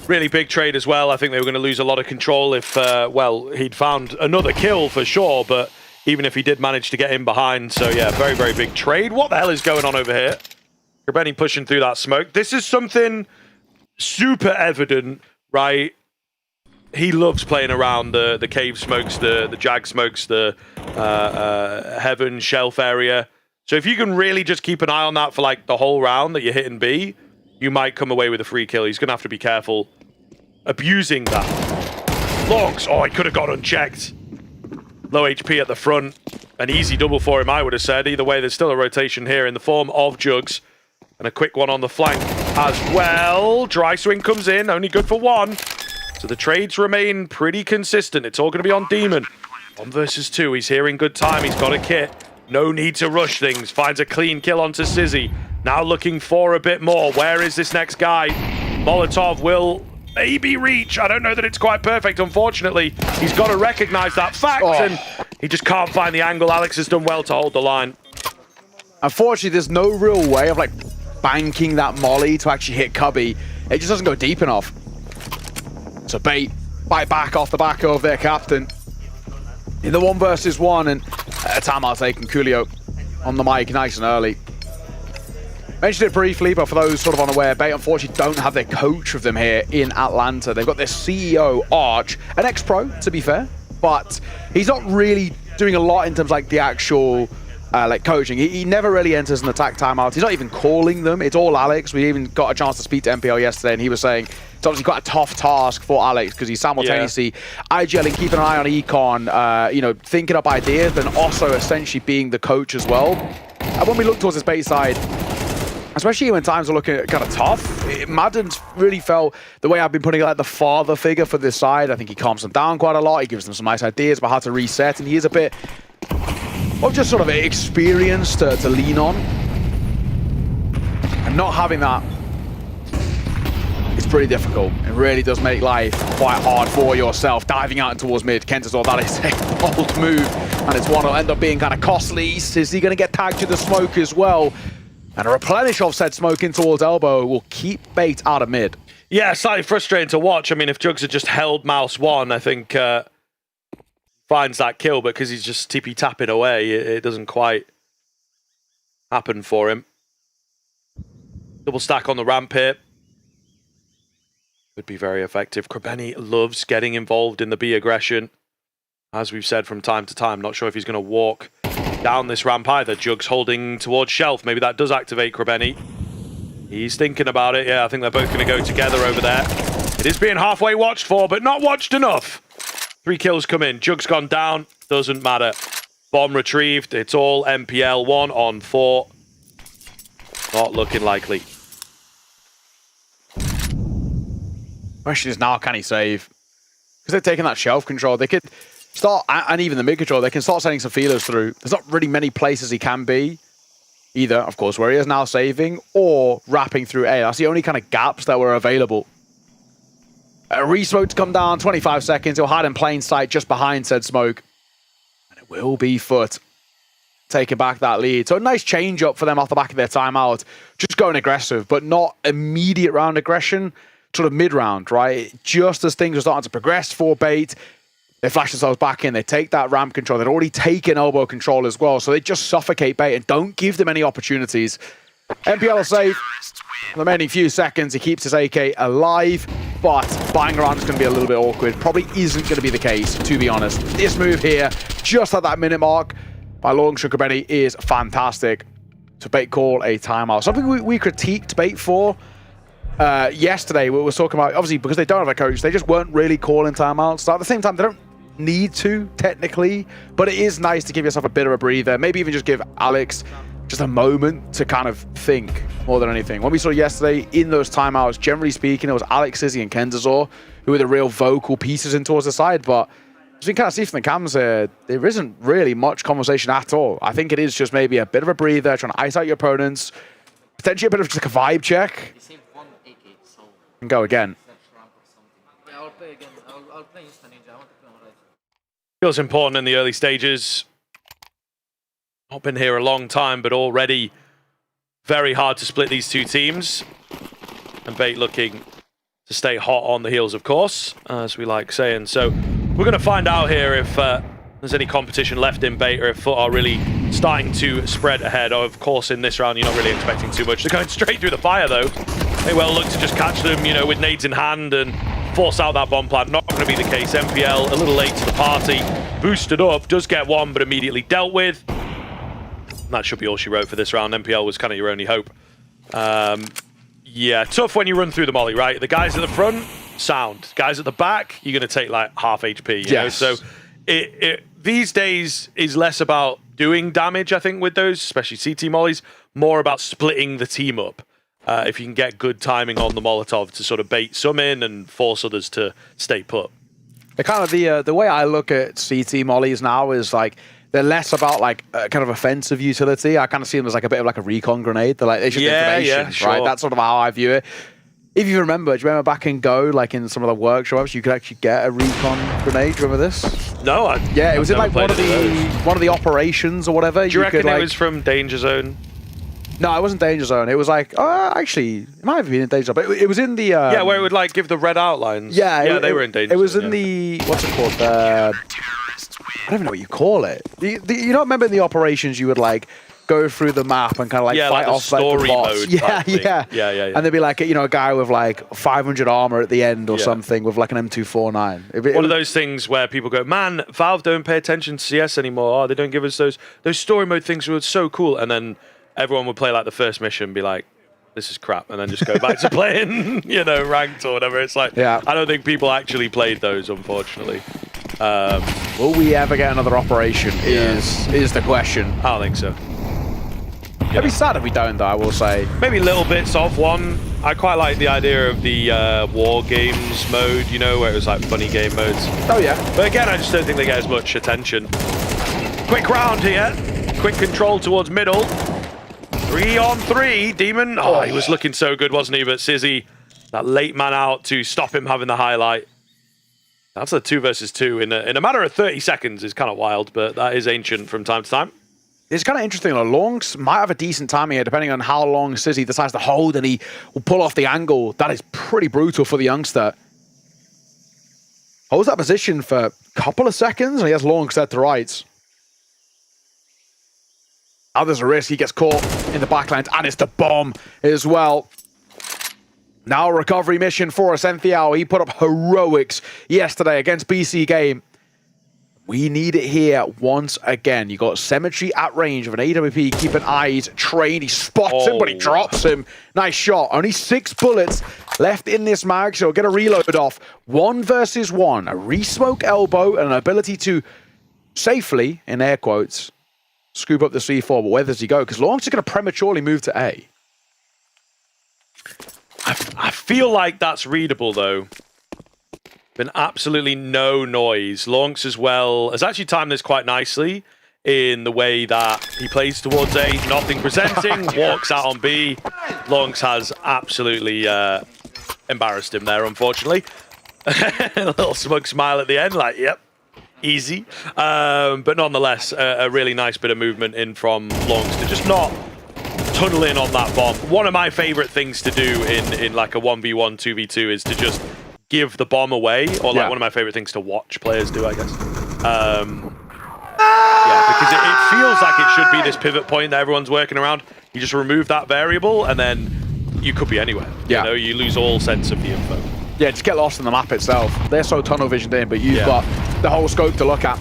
Really big trade as well. I think they were going to lose a lot of control if, well, he'd found another kill for sure, but even if he did manage to get in behind. So yeah, very, very big trade. What the hell is going on over here? Krebeni pushing through that smoke. This is something super evident, right? He loves playing around the cave smokes, the jag smokes, the heaven shelf area. So if you can really just keep an eye on that for like the whole round that you're hitting B, you might come away with a free kill. He's going to have to be careful abusing that. Logs. Oh, he could have got unchecked. Low HP at the front. An easy double for him, I would have said. Either way, there's still a rotation here in the form of Jugs. And a quick one on the flank as well. Dry swing comes in, only good for one. So the trades remain pretty consistent. It's all going to be on Demon. 1 versus 2. He's here in good time. He's got a kit. No need to rush things. Finds a clean kill onto Sizzy. Now looking for a bit more. Where is this next guy? Molotov will maybe reach. I don't know that it's quite perfect, unfortunately. He's got to recognize that fact, and he just can't find the angle. Alex has done well to hold the line. Unfortunately, there's no real way of like banking that molly to actually hit Cubby. It just doesn't go deep enough. So Bait bite back off the back of their captain in the 1 versus 1, and a timeout taken. Coolio on the mic nice and early. Mentioned it briefly, but for those sort of unaware, Bait unfortunately don't have their coach with them here in Atlanta. They've got their CEO, Arch, an ex-pro, to be fair, but he's not really doing a lot in terms of like the actual like coaching. He never really enters an attack timeout. He's not even calling them. It's all Alex. We even got a chance to speak to MPL yesterday, and he was saying it's obviously quite a tough task for Alex because he's simultaneously IGLing, keeping an eye on Econ, you know, thinking up ideas, but also essentially being the coach as well. And when we look towards this Bait side, especially when times are looking kind of tough, Madden's really felt the way I've been putting like the father figure for this side. I think he calms them down quite a lot. He gives them some nice ideas about how to reset, and he is a bit of just sort of experience to lean on. And not having that is pretty difficult. It really does make life quite hard for yourself. Diving out towards mid, Kentasor, that is a bold move, and it's one that'll end up being kind of costly. Is he going to get tagged to the smoke as well? And a replenish of said smoke in towards Elbow will keep Bait out of mid. Yeah, slightly frustrating to watch. I mean, if Jugs had just held mouse 1, I think finds that kill, but because he's just tippy-tapping away, it doesn't quite happen for him. Double stack on the ramp here. Could be very effective. Krebeni loves getting involved in the B aggression. As we've said from time to time, not sure if he's going to walk down this ramp either. Jugs holding towards Shelf. Maybe that does activate Krebeni. He's thinking about it. Yeah, I think they're both going to go together over there. It is being halfway watched for, but not watched enough. 3 kills come in. Jugs gone down. Doesn't matter. Bomb retrieved. It's all MPL. 1 on 4. Not looking likely. Question is now, can he save? Because they're taking that shelf control. They could start, and even the mid control, they can start sending some feelers through. There's not really many places he can be. Either, of course, where he is now saving, or wrapping through A. That's the only kind of gaps that were available. A re-smoke to come down, 25 seconds. He'll hide in plain sight just behind said smoke. And it will be FUT taking back that lead. So a nice change up for them off the back of their timeout. Just going aggressive, but not immediate round aggression. Sort of mid-round, right? Just as things are starting to progress for Bait, they flash themselves back in. They take that ramp control. They'd already taken elbow control as well. So they just suffocate Bait and don't give them any opportunities. MPL will save. The remaining few seconds, he keeps his AK alive, but buying around is going to be a little bit awkward. Probably isn't going to be the case, to be honest. This move here, just at that minute mark, by Longshan Krebeni is fantastic. To Bait call a timeout. Something we critiqued Bait for yesterday. We were talking about, obviously, because they don't have a coach, they just weren't really calling timeouts. So at the same time, they don't need to, technically, but it is nice to give yourself a bit of a breather. Maybe even just give Alex just a moment to kind of think more than anything. When we saw yesterday in those timeouts, generally speaking, it was Alex, Sizzy, and Kentasor who were the real vocal pieces in towards the side, but as we can kind of see from the cams here, there isn't really much conversation at all. I think it is just maybe a bit of a breather, trying to ice out your opponents, potentially a bit of just like a vibe check, and go again. Yeah, I'll play again. I'll play Insta Ninja. I want to play on right. Feels important in the early stages. Not been here a long time, but already very hard to split these two teams. And Bait looking to stay hot on the heels, of course, as we like saying. So we're going to find out here if there's any competition left in Bait, or if FUT are really starting to spread ahead. Of course, in this round, you're not really expecting too much. They're going straight through the fire, though. They well look to just catch them, you know, with nades in hand and force out that bomb plant. Not going to be the case. MPL a little late to the party. Boosted up, does get one, but immediately dealt with. That should be all she wrote for this round. MPL was kind of your only hope. Yeah, tough when you run through the molly, right? The guys at the front, sound. Guys at the back, you're going to take like half HP, you know? So it these days is less about doing damage, I think, with those, especially CT mollies, more about splitting the team up. If you can get good timing on the Molotov to sort of bait some in and force others to stay put. The way I look at CT mollies now is like they're less about like kind of offensive utility. I kind of see them as like a bit of like a recon grenade. They're like they're just information, right? That's sort of how I view it. If you remember, do you remember back in Go, like in some of the workshops, you could actually get a recon grenade? Do you remember this? No, it was in like one of the operations or whatever. Do you reckon it was from Danger Zone? No, it wasn't Danger Zone. It was like, actually, it might have been in Danger Zone, but it was in the... yeah, where it would like give the red outlines. Yeah, they were in Danger Zone. It was in the... What's it called? I don't even know what you call it. You don't remember in the operations you would like go through the map and kind of like fight off story like the bots. mode. Yeah. And there'd be like, a guy with like 500 armor at the end or something with like an M249. One of those things where people go, man, Valve don't pay attention to CS anymore. Oh, they don't give us those story mode things were so cool. And then everyone would play like the first mission and be like, this is crap, and then just go back to playing, ranked or whatever. It's like, I don't think people actually played those, unfortunately. Will we ever get another operation is the question. I don't think so. It'd be sad if we don't, though, I will say. Maybe little bits of one. I quite like the idea of the War Games mode, where it was like funny game modes. Oh, yeah. But again, I just don't think they get as much attention. Quick round here. Quick control towards middle. 3-on-3. Demon. Oh, he was looking so good, wasn't he? But Sizzy, that late man out to stop him having the highlight. That's a 2 versus 2 in a matter of 30 seconds is kind of wild, but that is ancient from time to time. It's kind of interesting. Longs might have a decent timing here, depending on how long Sizzy decides to hold, and he will pull off the angle. That is pretty brutal for the youngster. Holds that position for a couple of seconds, and he has Long set to right. Now there's a risk. He gets caught in the backlines, and it's the bomb as well. Now a recovery mission for Ascenthiao. He put up heroics yesterday against BC Game. We need it here once again. You got Symmetry at range of an AWP, keeping eyes trained. He spots him, but he drops him. Nice shot. Only 6 bullets left in this mag, so get a reload off. 1 versus 1. A re-smoke elbow and an ability to safely, in air quotes, scoop up the C4. But where does he go? Because Long's just going to prematurely move to A. I feel like that's readable, though. Been absolutely no noise. Lonks as well has actually timed this quite nicely in the way that he plays towards A, nothing presenting, walks out on B. Lonks has absolutely embarrassed him there, unfortunately. A little smug smile at the end, like, yep, easy. But nonetheless, a really nice bit of movement in from Lonks to just not tunnel in on that bomb. One of my favorite things to do in like a 1v1, 2v2 is to just give the bomb away, or like one of my favorite things to watch players do, I guess. Yeah, because it feels like it should be this pivot point that everyone's working around. You just remove that variable, and then you could be anywhere. Yeah. You lose all sense of the info. Yeah, just get lost in the map itself. They're so tunnel visioned in, but you've got the whole scope to look at.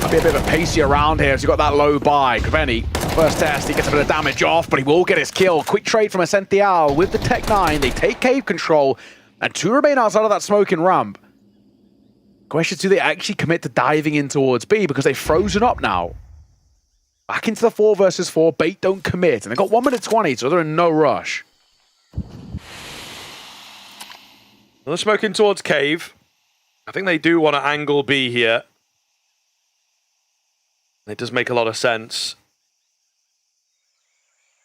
A bit of a pacey around here, so you've got that low buy. Kveni, first test, he gets a bit of damage off, but he will get his kill. Quick trade from Ascenthiao with the Tech 9. They take cave control, and 2 remain outside of that smoking ramp. Question, do they actually commit to diving in towards B? Because they've frozen up now. Back into the 4 versus 4. Bait don't commit. And they've got 1 minute 20, so they're in no rush. They're smoking towards cave. I think they do want to angle B here. It does make a lot of sense.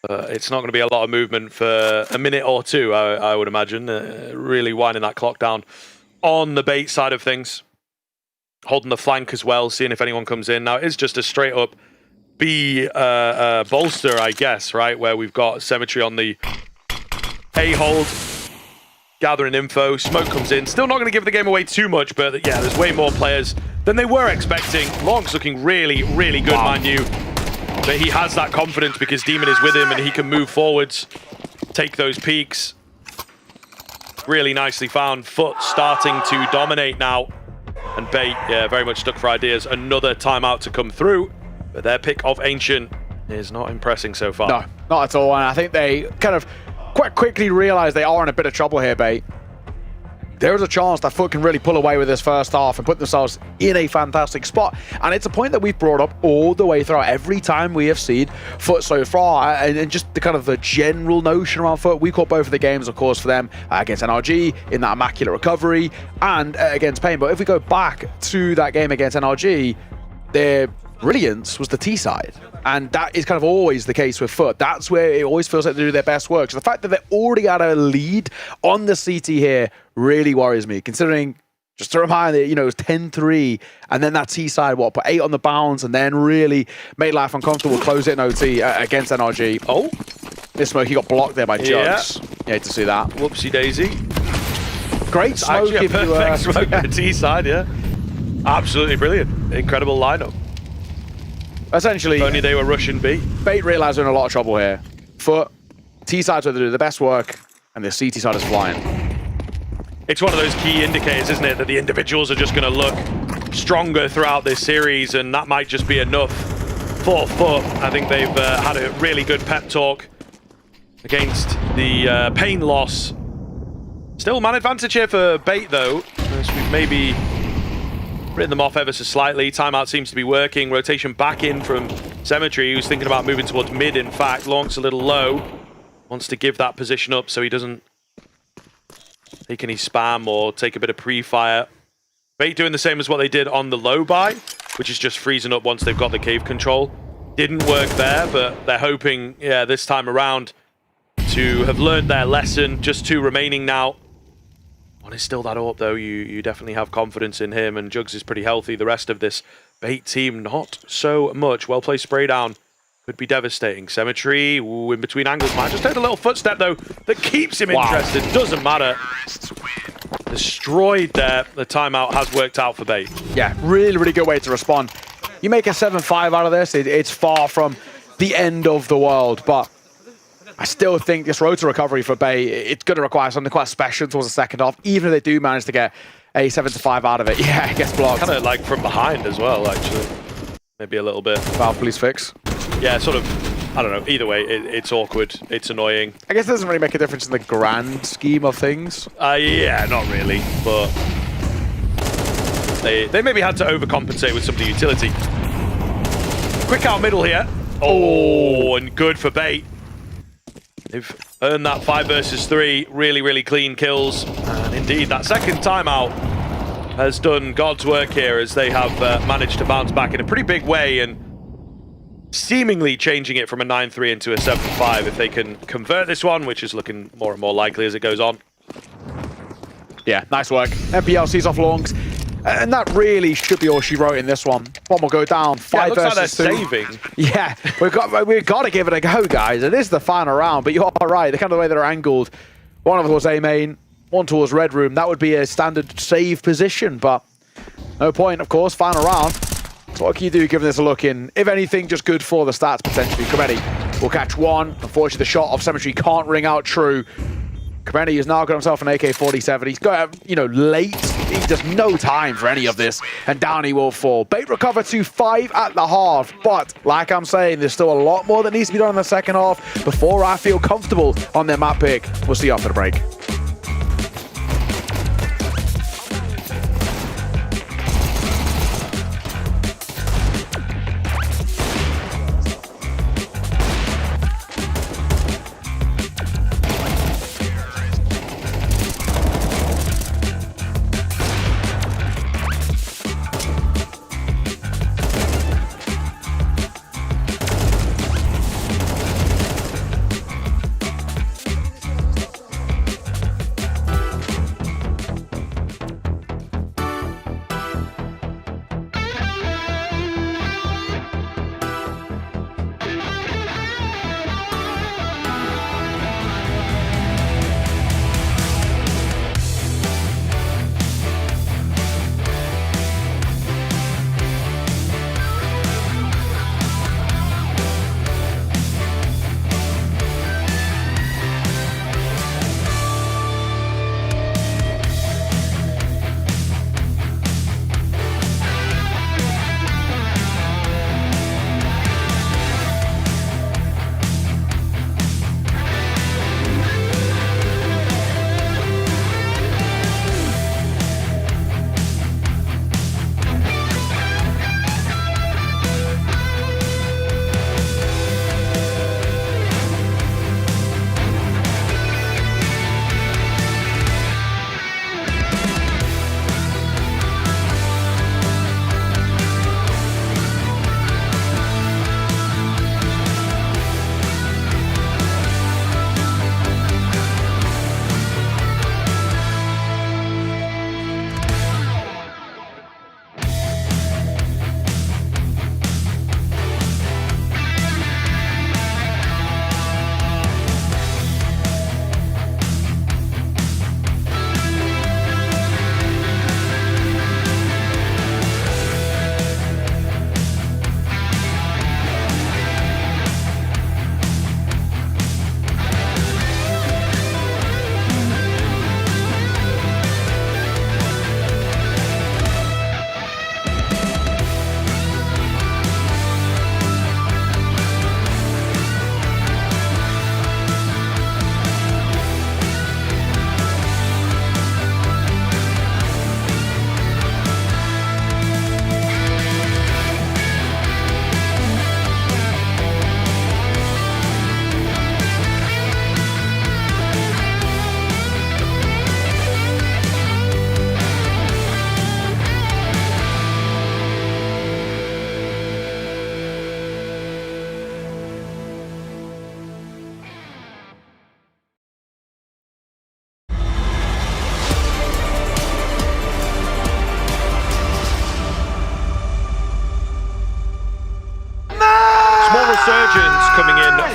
It's not going to be a lot of movement for a minute or 2, I would imagine. Really winding that clock down on the bait side of things. Holding the flank as well, seeing if anyone comes in. Now, it is just a straight up B bolster, I guess, right? Where we've got Symmetry on the A hold. Gathering info. Smoke comes in. Still not going to give the game away too much, but yeah, there's way more players than they were expecting. Long's looking really, really good, mind you. But he has that confidence because Demon is with him and he can move forwards, take those peaks. Really nicely found. FUT starting to dominate now. And Bait, yeah, very much stuck for ideas. Another timeout to come through. But their pick of Ancient is not impressing so far. No, not at all. And I think they kind of quite quickly realize they are in a bit of trouble here, Bait. There is a chance that FUT can really pull away with this first half and put themselves in a fantastic spot. And it's a point that we've brought up all the way throughout every time we have seen FUT so far. And just the kind of the general notion around FUT. We caught both of the games, of course, for them against NRG in that immaculate recovery and against Pain. But if we go back to that game against NRG, their brilliance was the T side. And that is kind of always the case with FUT. That's where it always feels like they do their best work. So the fact that they're already at a lead on the CT here really worries me, considering, just to remind you, it was 10-3, and then that T side, put 8 on the bounce, and then really made life uncomfortable, close it in OT against NRG. Oh, this smoke, he got blocked there by Jugs. You hate to see that. Whoopsie daisy. Great smoke. Actually, a perfect smoke for the T side, yeah. Absolutely brilliant. Incredible lineup. Essentially, if only they were rushing B. Bait realize they're in a lot of trouble here. FUT, T side's where they do the best work, and the CT side is flying. It's one of those key indicators, isn't it, that the individuals are just going to look stronger throughout this series, and that might just be enough for FUT. I think they've had a really good pep talk against the Pain loss. Still man advantage here for Bait, though, as we've maybe written them off ever so slightly. Timeout seems to be working. Rotation back in from Cemetery, who's thinking about moving towards mid, in fact. Long's a little low. Wants to give that position up so he doesn't take any spam or take a bit of pre-fire. Bait doing the same as what they did on the low buy, which is just freezing up once they've got the cave control. Didn't work there, but they're hoping, yeah, this time around to have learned their lesson. Just 2 remaining now. One is still that up, though. You definitely have confidence in him, and Jugs is pretty healthy. The rest of this Bait team, not so much. Well-placed spray down. Could be devastating. Cemetery, in between angles. Might just take a little footstep, though, that keeps him interested. Doesn't matter. Destroyed there. The timeout has worked out for Bait. Yeah, really, really good way to respond. You make a 7-5 out of this, it's far from the end of the world, but I still think this road to recovery for Bait, it's going to require something quite special towards the second half, even if they do manage to get a 7-5 out of it. Yeah, it gets blocked. Kind of like from behind as well, actually. Maybe a little bit. Valve police fix. Yeah, sort of, I don't know. Either way, it's awkward. It's annoying. I guess it doesn't really make a difference in the grand scheme of things. Yeah, not really, but they maybe had to overcompensate with some of the utility. Quick out middle here. Oh, and good for Bait. They've earned that 5 versus 3. Really, really clean kills. And indeed, that second timeout has done God's work here as they have managed to bounce back in a pretty big way and seemingly changing it from a 9-3 into a 7-5 if they can convert this one, which is looking more and more likely as it goes on. Yeah, nice work. MPL sees off longs. And that really should be all she wrote in this one. One will go down. 5 versus 2. Looks like they're saving. Yeah, we've got to give it a go, guys. It is the final round, but you are right. The kind of way they're angled. One of them was A main, one towards Red Room. That would be a standard save position, but no point, of course. Final round. So what can you do given this a look in? If anything, just good for the stats, potentially. Komedi will catch one. Unfortunately, the shot of Cemetery can't ring out true. Komedi has now got himself an AK-47. He's got, late. He just no time for any of this. And down he will fall. Bait recover to 5 at the half. But, like I'm saying, there's still a lot more that needs to be done in the second half before I feel comfortable on their map pick. We'll see you after the break.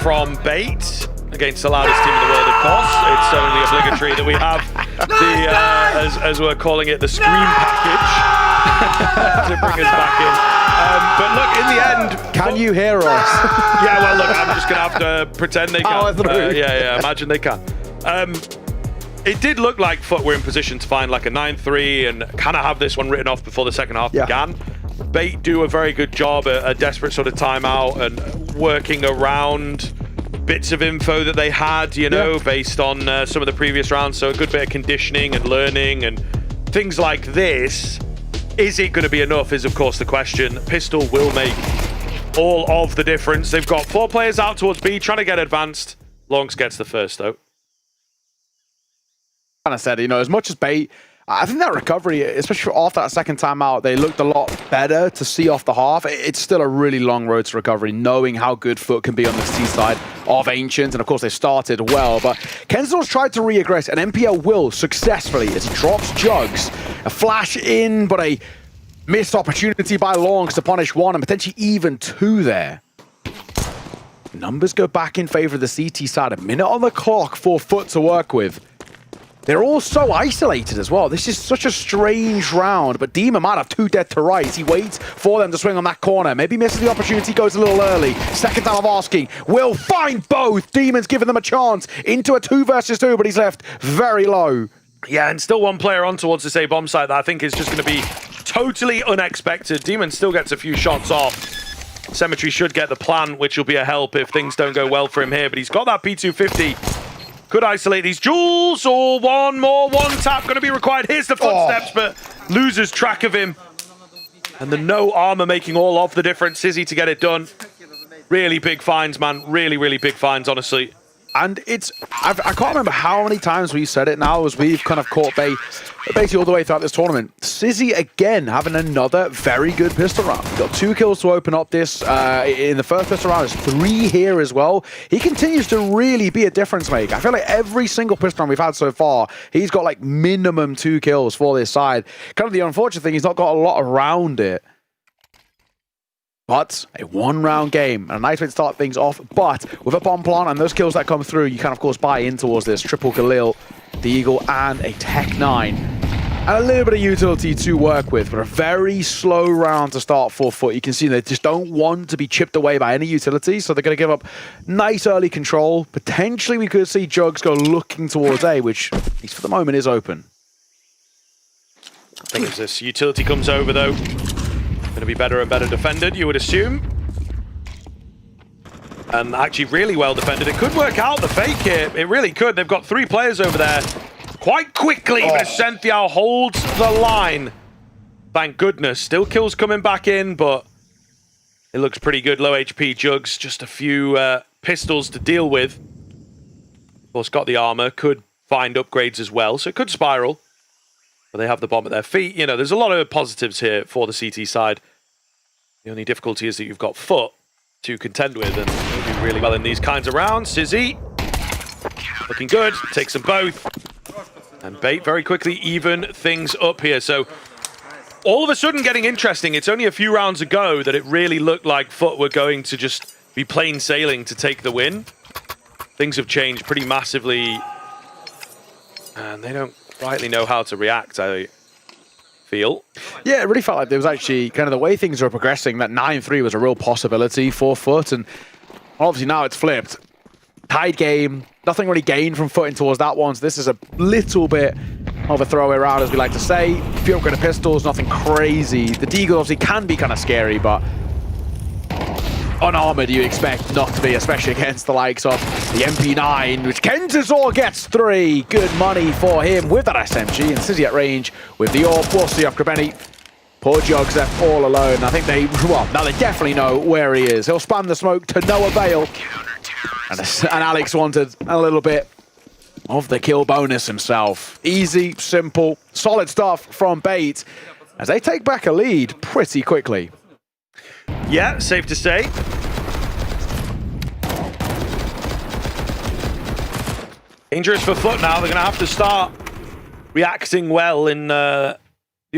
from Bait against the loudest team in the world, of course. It's only obligatory that we have the, as we're calling it, the scream package to bring us back in. But look, in the end... Can you hear us? Yeah, well, look, I'm just going to have to pretend they can. Yeah, imagine they can. It did look like FUT were in position to find like a 9-3 and kind of have this one written off before the second half began. Bait do a very good job at a desperate sort of timeout and working around bits of info that they had, you know, based on some of the previous rounds. So a good bit of conditioning and learning and things like this. Is it going to be enough is, of course, the question. Pistol will make all of the difference. They've got 4 players out towards B, trying to get advanced. Longs gets the first, though. Kind of said, you know, as much as Bait, I think that recovery, especially off that second time out, they looked a lot better to see off the half. It's still a really long road to recovery, knowing how good FUT can be on the C side of Ancient. And of course, they started well, but Kenzel's tried to re-aggress, and MPL will successfully as he drops Jugs. A flash in, but a missed opportunity by Longs to punish 1 and potentially even 2 there. Numbers go back in favor of the CT side. A minute on the clock for FUT to work with. They're all so isolated as well. This is such a strange round, but Demon might have 2 dead to rights. He waits for them to swing on that corner. Maybe misses the opportunity, goes a little early. Second time of asking, will find both. Demon's giving them a chance into a 2 versus 2, but he's left very low. Yeah, and still 1 player on towards this A bomb site that I think is just going to be totally unexpected. Demon still gets a few shots off. Cemetery should get the plant, which will be a help if things don't go well for him here, but he's got that P250. Could isolate these jewels, or one tap going to be required. Here's the footsteps, but loses track of him. And the no armor making all of the difference. Sizzy to get it done. Really big finds, man. Really, really big finds, honestly. And it's, I can't remember how many times we said it now as we've kind of caught Bait basically all the way throughout this tournament. Sizzy again having another very good pistol round. He's got 2 kills to open up this in the first pistol round. There's 3 here as well. He continues to really be a difference maker. I feel like every single pistol round we've had so far, he's got like minimum 2 kills for this side. Kind of the unfortunate thing, he's not got a lot around it. But a 1-round game, and a nice way to start things off. But with a bomb plant and those kills that come through, you can, of course, buy in towards this. Triple Galil, the Eagle, and a Tech 9. And a little bit of utility to work with, but a very slow round to start for FUT. You can see they just don't want to be chipped away by any utility, so they're going to give up nice early control. Potentially, we could see Jugs go looking towards A, which, at least for the moment, is open. I think as this utility comes over, though, going to be better and better defended, you would assume. And actually really well defended. It could work out, the fake here. It really could. They've got 3 players over there quite quickly, but Cynthia holds the line. Thank goodness. Still kills coming back in, but it looks pretty good. Low HP Jugs, just a few pistols to deal with. Of course, got the armor, could find upgrades as well, so it could spiral. But they have the bomb at their feet. You know, there's a lot of positives here for the CT side. The only difficulty is that you've got FUT to contend with, and they'll do really well in these kinds of rounds. Sizzy, looking good, takes them both. And Bait very quickly even things up here. So all of a sudden getting interesting. It's only a few rounds ago that it really looked like FUT were going to just be plain sailing to take the win. Things have changed pretty massively, and they don't rightly know how to react, I feel. Yeah, it really felt like there was actually kind of the way things were progressing, that 9-3 was a real possibility for FUT, and obviously now it's flipped. Tied game, nothing really gained from FUT in towards that one, so this is a little bit of a throwaway round, as we like to say. Few upgraded pistols, nothing crazy. The Deagle obviously can be kind of scary, but unarmored you expect not to be, especially against the likes of the MP9, which Kentazor gets 3. Good money for him with that SMG, and Sizzy at range with the AWP. We'll see off Grabeni. Poor Jugs left all alone. I think they, well, now they definitely know where he is. He'll spam the smoke to no avail. And Alex wanted a little bit of the kill bonus himself. Easy, simple, solid stuff from Bait, as they take back a lead pretty quickly. Yeah, safe to say. Dangerous for FUT now. They're going to have to start reacting well in the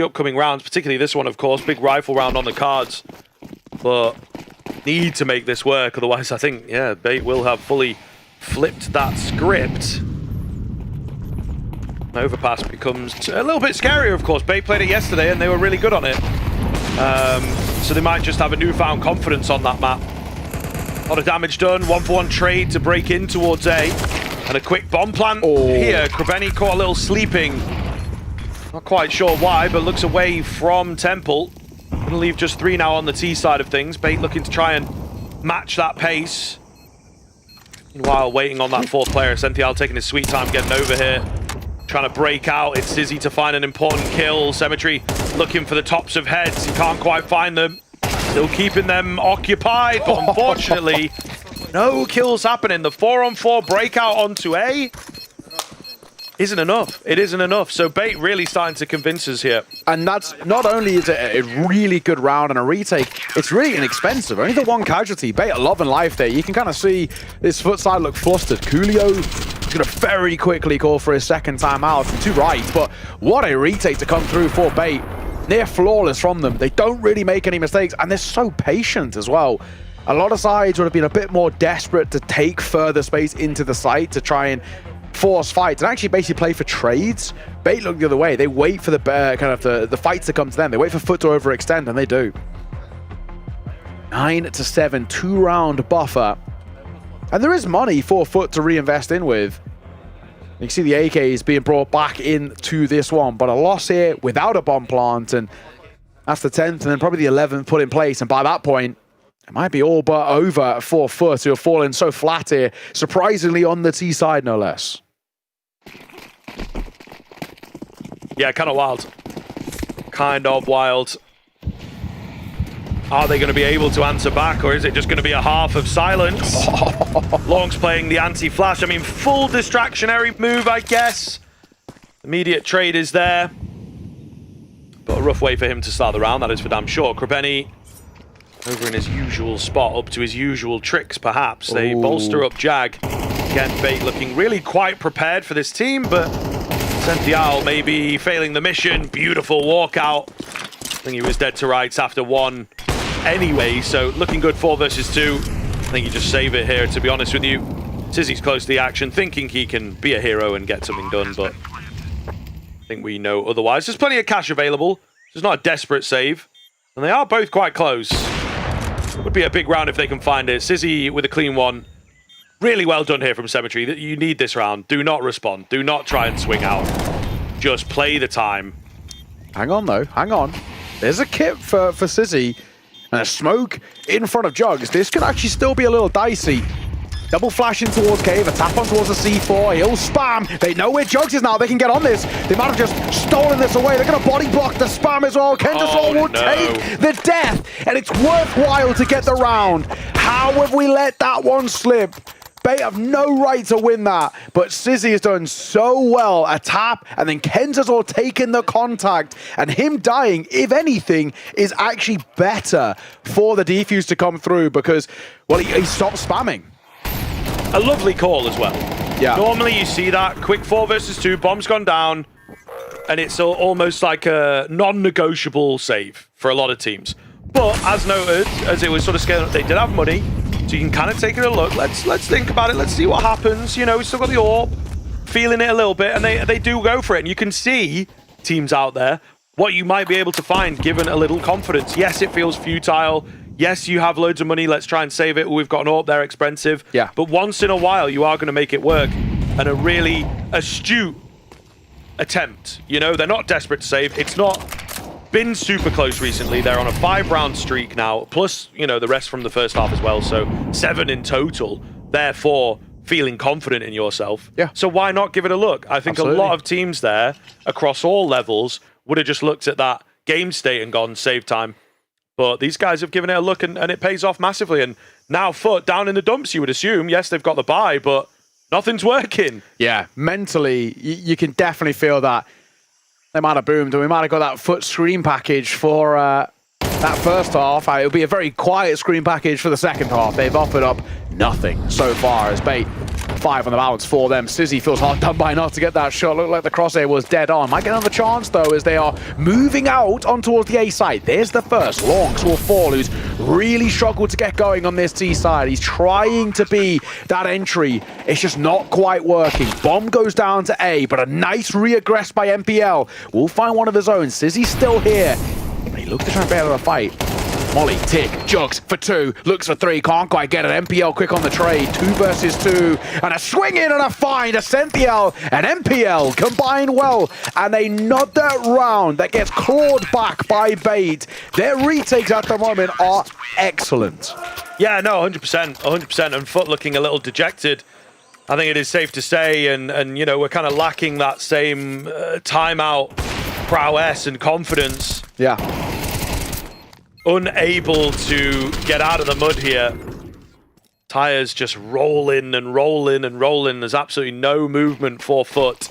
upcoming rounds, particularly this one, of course. Big rifle round on the cards. But need to make this work. Otherwise, I think, yeah, Bait will have fully flipped that script. Overpass becomes a little bit scarier, of course. Bait played it yesterday and they were really good on it. So they might just have a newfound confidence on that map. A lot of damage done. 1-for-1 trade to break in towards A. And a quick bomb plant here. Krebeni caught a little sleeping. Not quite sure why, but looks away from Temple. Gonna leave just 3 now on the T side of things. Bait looking to try and match that pace. Meanwhile, waiting on that 4th player. Senthial taking his sweet time getting over here. Trying to break out. It's Sizzy to find an important kill. Cemetery looking for the tops of heads. He can't quite find them. Still keeping them occupied, but unfortunately, no kills happening. The 4-on-4 breakout onto A isn't enough. It isn't enough. So Bait really starting to convince us here. And that's not only is it a really good round and a retake, it's really inexpensive. Only the 1 casualty. Bait are loving life there. You can kind of see this FUT side look flustered. Coolio is going to very quickly call for his 2nd time out. To right, but what a retake to come through for Bait. Near flawless from them. They don't really make any mistakes, and they're so patient as well. A lot of sides would have been a bit more desperate to take further space into the site to try and force fights and actually basically play for trades. Bait look the other way. They wait for the the fights to come to them. They wait for FUT to overextend, and they do. 9-7, 2-round buffer. And there is money for FUT to reinvest in with. You can see the AKs being brought back into this one, but a loss here without a bomb plant, and that's the 10th, and then probably the 11th put in place, and by that point, it might be all but over for FUT, who have fallen so flat here, surprisingly on the T side, no less. Yeah, kind of wild. Kind of wild. Are they going to be able to answer back, or is it just going to be a half of silence? Long's playing the anti-flash. I mean, full distractionary move, I guess. Immediate trade is there. But a rough way for him to start the round, that is for damn sure. Krebeni over in his usual spot, up to his usual tricks, perhaps. They bolster up Jag. Again, Bait looking really quite prepared for this team, but Senthial maybe failing the mission. Beautiful walkout. I think he was dead to rights after 1 anyway, so looking good 4 versus 2. I think you just save it here, to be honest with you. Sizzy's close to the action, thinking he can be a hero and get something done, but I think we know otherwise. There's plenty of cash available. It's not a desperate save, and they are both quite close. Would be a big round if they can find it. Sizzy with a clean one. Really well done here from Cemetery. You need this round. Do not respond. Do not try and swing out. Just play the time. Hang on, though. Hang on. There's a kit for Sizzy. And a smoke in front of Jugs. This could actually still be a little dicey. Double flashing towards Cave, a tap on towards the C4. He'll spam. They know where Jugs is now. They can get on this. They might have just stolen this away. They're going to body block the spam as well. Kentasol will take the death. And it's worthwhile to get the round. How have we let that one slip? Bait have no right to win that, but Sizzy has done so well. A tap, and then Kentasol taking the contact, and him dying, if anything, is actually better for the defuse to come through because, well, he stopped spamming. A lovely call as well. Yeah. Normally you see that quick 4 versus 2, bomb's gone down, and it's almost like a non-negotiable save for a lot of teams. But as noted, as it was sort of scaling up, they did have money. So you can kind of take it a look. Let's think about it. Let's see what happens. You know, we've still got the AWP, feeling it a little bit, and they do go for it. And you can see teams out there what you might be able to find given a little confidence. Yes, it feels futile. Yes, you have loads of money. Let's try and save it. We've got an AWP. They're expensive. Yeah. But once in a while, you are going to make it work. And a really astute attempt. You know, they're not desperate to save. It's not been super close recently. They're on a 5-round streak now, plus, you know, the rest from the first half as well. So 7 in total. Therefore, feeling confident in yourself. Yeah. So why not give it a look? I think Absolutely. a lot of teams there across all levels would have just looked at that game state and gone save time. But these guys have given it a look and it pays off massively. And now FUT down in the dumps, you would assume. Yes, they've got the buy, but nothing's working. Yeah, mentally, you can definitely feel that. They might have boomed, and we might have got that FUT screen package for that first half. It'll be a very quiet screen package for the second half. They've offered up nothing so far as Bait 5 on the balance for them. Sizzy feels hard done by not to get that shot. Looked like the crosshair was dead on. Might get another chance, though, as they are moving out on towards the A side. There's the first. Lonks will fall, who's really struggled to get going on this T side. He's trying to be that entry. It's just not quite working. Bomb goes down to A, but a nice re-aggress by MPL. Will find one of his own. Sizzy's still here. But he looks to try and bail out a fight. Molly, tick, jugs for 2, looks for 3, can't quite get it. MPL quick on the trade, 2 versus 2, and a swing in and a find. Ascenthiel and MPL combine well, and another round that gets clawed back by Bait. Their retakes at the moment are excellent. Yeah, no, 100%, 100%, and FUT looking a little dejected. I think it is safe to say, and you know, we're kind of lacking that same timeout prowess and confidence. Yeah. Unable to get out of the mud here. Tires just rolling and rolling and rolling. There's absolutely no movement for FUT.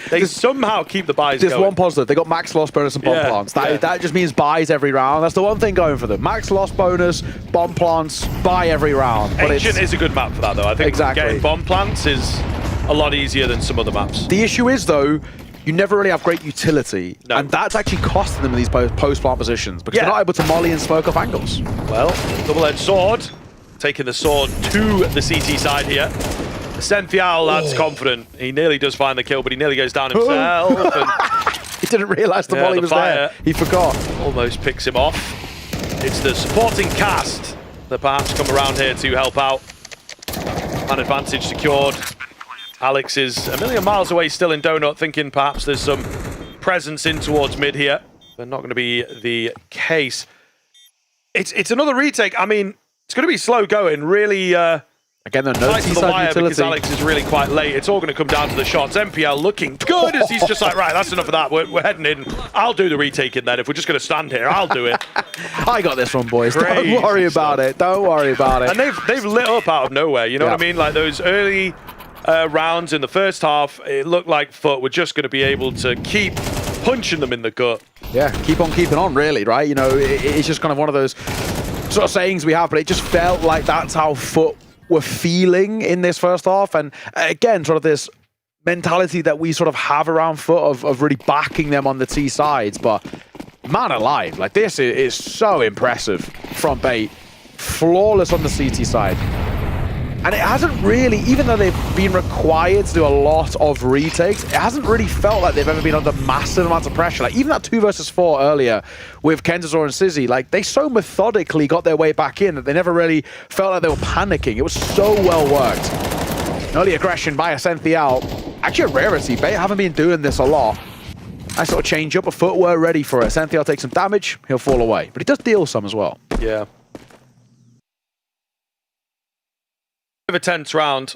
They somehow keep the buys going. There's one positive. They got max loss bonus and bomb plants. That just means buys every round. That's the one thing going for them. Max loss bonus, bomb plants, buy every round. But Ancient is a good map for that, though. I think getting bomb plants is a lot easier than some other maps. The issue is, though, you never really have great utility, and that's actually costing them in these post-plant positions because they're not able to molly and smoke off angles. Well, double-edged sword, taking the sword to the CT side here. Ascenthiel, that's confident. He nearly does find the kill, but he nearly goes down himself. And he didn't realise the molly was there. He forgot. Almost picks him off. It's the supporting cast that perhaps come around here to help out. An advantage secured. Alex is a million miles away still in Donut, thinking perhaps there's some presence in towards mid here, but not going to be the case. It's another retake. I mean, it's going to be slow going, really. Again, no tight to the wire utility. because Alex is really quite late. It's all going to come down to the shots. MPL looking good as he's just like, right, that's enough of that. We're heading in. I'll do the retaking then. If we're just going to stand here, I'll do it. I got this one, boys. Crazy Don't worry about it. Don't worry about it. And they've lit up out of nowhere. You know what I mean? Like those early rounds in the first half, it looked like FUT were just going to be able to keep punching them in the gut. Yeah, keep on keeping on, really, right? You know, it's just kind of one of those sort of sayings we have, but it just felt like that's how FUT were feeling in this first half. And again, sort of this mentality that we sort of have around FUT of really backing them on the T sides. But man alive, like this is so impressive from Bait. Flawless on the CT side. And it hasn't really, even though they've been required to do a lot of retakes, it hasn't really felt like they've ever been under massive amounts of pressure. Like even that 2 versus 4 earlier with Kentazor and Sizzy, like they so methodically got their way back in that they never really felt like they were panicking. It was so well worked. Early aggression by Ascenthiel. Actually a rarity. Bait haven't been doing this a lot. Nice sort of change up, but FUT were ready for it. Ascenthiel takes some damage, he'll fall away. But he does deal some as well. Yeah. Of a tense round.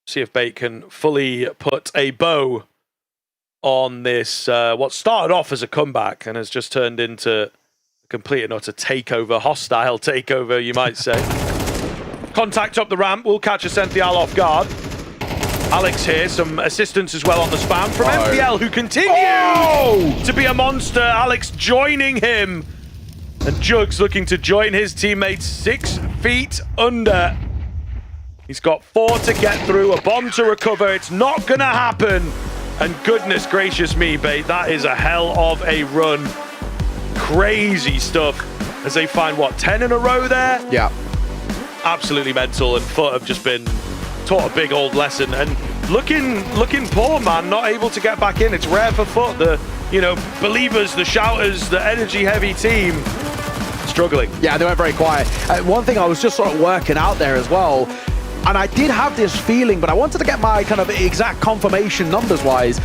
See if Bait can fully put a bow on this, what started off as a comeback and has just turned into a complete and utter takeover, hostile takeover, you might say. Contact up the ramp will catch Ascenthiel off guard. Alex here, some assistance as well on the spam from MPL, who continues to be a monster. Alex joining him. And Jugs looking to join his teammates 6 feet under. He's got 4 to get through, a bomb to recover. It's not going to happen. And goodness gracious me, Bait, that is a hell of a run. Crazy stuff as they find, what, 10 in a row there? Yeah. Absolutely mental, and FUT have just been taught a big old lesson. And looking poor, man, not able to get back in. It's rare for FUT, the, you know, believers, the shouters, the energy-heavy team. Struggling. Yeah, they went very quiet. One thing I was just sort of working out there as well, and I did have this feeling, but I wanted to get my kind of exact confirmation numbers-wise.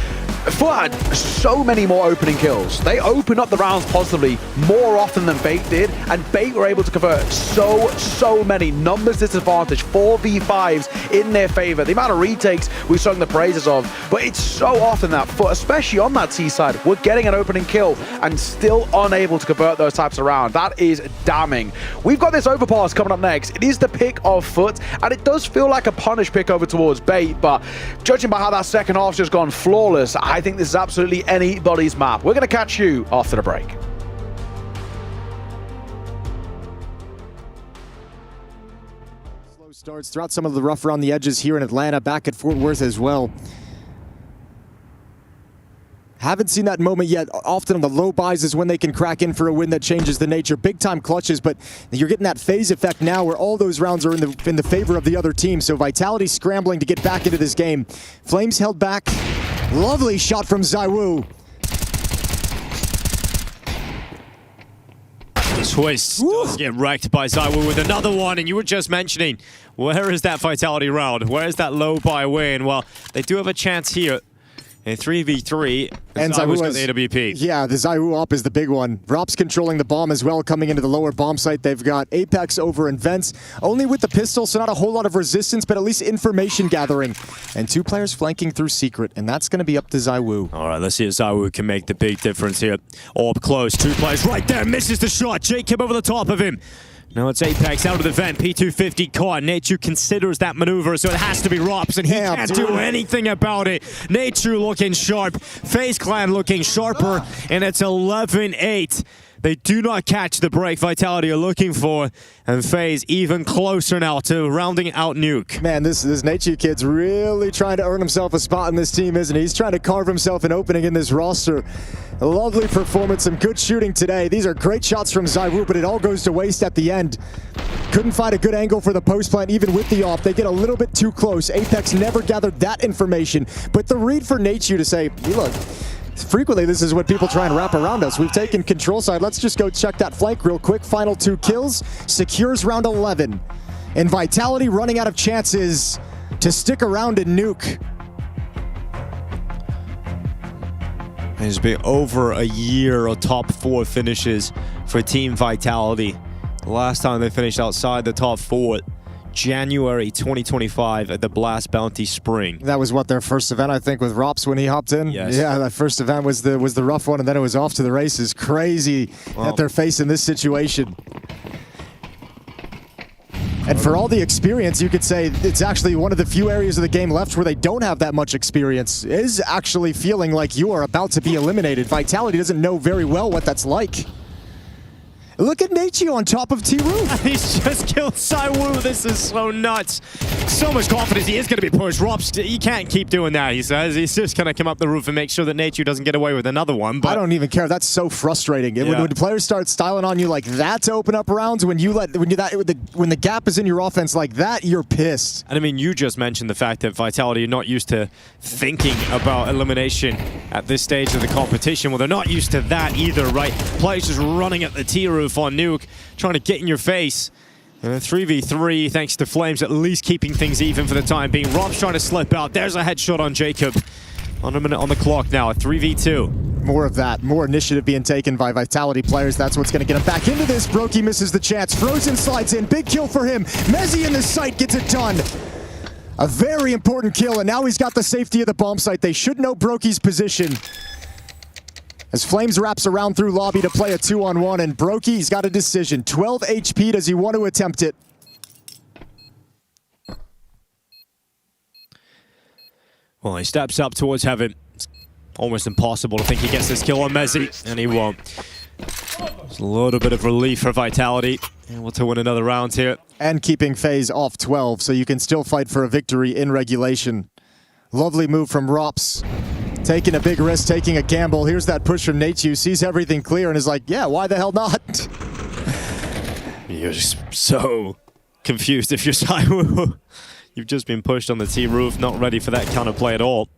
FUT had so many more opening kills. They opened up the rounds positively more often than Bait did, and Bait were able to convert so many. Numbers disadvantage, 4v5s in their favor. The amount of retakes we sung the praises of, but it's so often that FUT, especially on that T side, we're getting an opening kill and still unable to convert those types around. That is damning. We've got this Overpass coming up next. It is the pick of FUT, and it does feel like a punish pick over towards Bait, but judging by how that second half's just gone flawless, I think this is absolutely anybody's map. We're going to catch you after the break. starts throughout some of the rough around the edges here in Atlanta, back at Fort Worth as well. Haven't seen that moment yet. Often on the low buys is when they can crack in for a win that changes the nature. Big time clutches, but you're getting that phase effect now where all those rounds are in the favor of the other team. So Vitality scrambling to get back into this game. Flames held back. Lovely shot from Zywoo. Twist does get wrecked by Zywoo with another one, and you were just mentioning, where is that Vitality round? Where is that low buy win? Well, they do have a chance here. A 3v3, and Zywoo's got the AWP. Yeah, the Zywoo up is the big one. Rop's controlling the bomb as well, coming into the lower bomb site. They've got Apex over and Vents, only with the pistol, so not a whole lot of resistance, but at least information gathering. And 2 players flanking through Secret, and that's going to be up to Zywoo. All right, let's see if Zywoo can make the big difference here. Orb close, 2 players right there, misses the shot. Jacob over the top of him. Now it's Apex out of the vent, P250 caught. Natus considers that maneuver, so it has to be Rops, and he can't do anything about it. Natus looking sharp, FaZe Clan looking sharper, and it's 11-8. They do not catch the break Vitality are looking for, and FaZe even closer now to rounding out Nuke. Man, this Nature kid's really trying to earn himself a spot in this team, isn't he? He's trying to carve himself an opening in this roster. A lovely performance, some good shooting today. These are great shots from Zywoo, but it all goes to waste at the end. Couldn't find a good angle for the post plant, even with the off. They get a little bit too close. Apex never gathered that information, but the read for Nature to say, hey, look, frequently this is what people try and wrap around us. We've taken control side. Let's just go check that flank real quick. Final 2 kills, secures round 11. And Vitality running out of chances to stick around in Nuke. It's been over a year of top 4 finishes for Team Vitality. The last time they finished outside the top 4, January 2025 at the Blast Bounty Spring. That was what, their first event, I think, with Rops when he hopped in? Yes. Yeah, that first event was the rough one, and then it was off to the races. Crazy that they're facing this situation. And for all the experience, you could say it's actually one of the few areas of the game left where they don't have that much experience. It is actually feeling like you are about to be eliminated. Vitality doesn't know very well what that's like. Look at Nacho on top of T-Roof. He's just killed Zywoo. This is so nuts. So much confidence. He is going to be pushed. Rops, he can't keep doing that, he says. He's just going to come up the roof and make sure that Nacho doesn't get away with another one. But I don't even care. That's so frustrating. Yeah. When players start styling on you like that to open up rounds, when the gap is in your offense like that, you're pissed. And I mean, you just mentioned the fact that Vitality are not used to thinking about elimination at this stage of the competition. Well, they're not used to that either, right? Players just running at the T-Roof on Nuke, trying to get in your face. 3v3, thanks to Flames at least keeping things even for the time being. Rob's trying to slip out. There's a headshot on Jacob. On a minute on the clock now, a 3v2. More of that, more initiative being taken by Vitality players. That's what's going to get him back into this. Brokey misses the chance. Frozen slides in. Big kill for him. Mezzi in the site gets it done. A very important kill, and now he's got the safety of the bomb site. They should know Brokey's position. As Flames wraps around through lobby to play a 2-on-1, and Brokey's got a decision. 12 HP, does he want to attempt it? Well, he steps up towards heaven. It's almost impossible to think he gets this kill on Mezzi, and he won't. There's a little bit of relief for Vitality. Able to win another round here. And keeping FaZe off 12, so you can still fight for a victory in regulation. Lovely move from Rops. Taking a big risk, taking a gamble. Here's that push from Nachu. Sees everything clear and is like, yeah, why the hell not? You're just so confused if you're Zywoo. You've just been pushed on the T-Roof, not ready for that kind of play at all.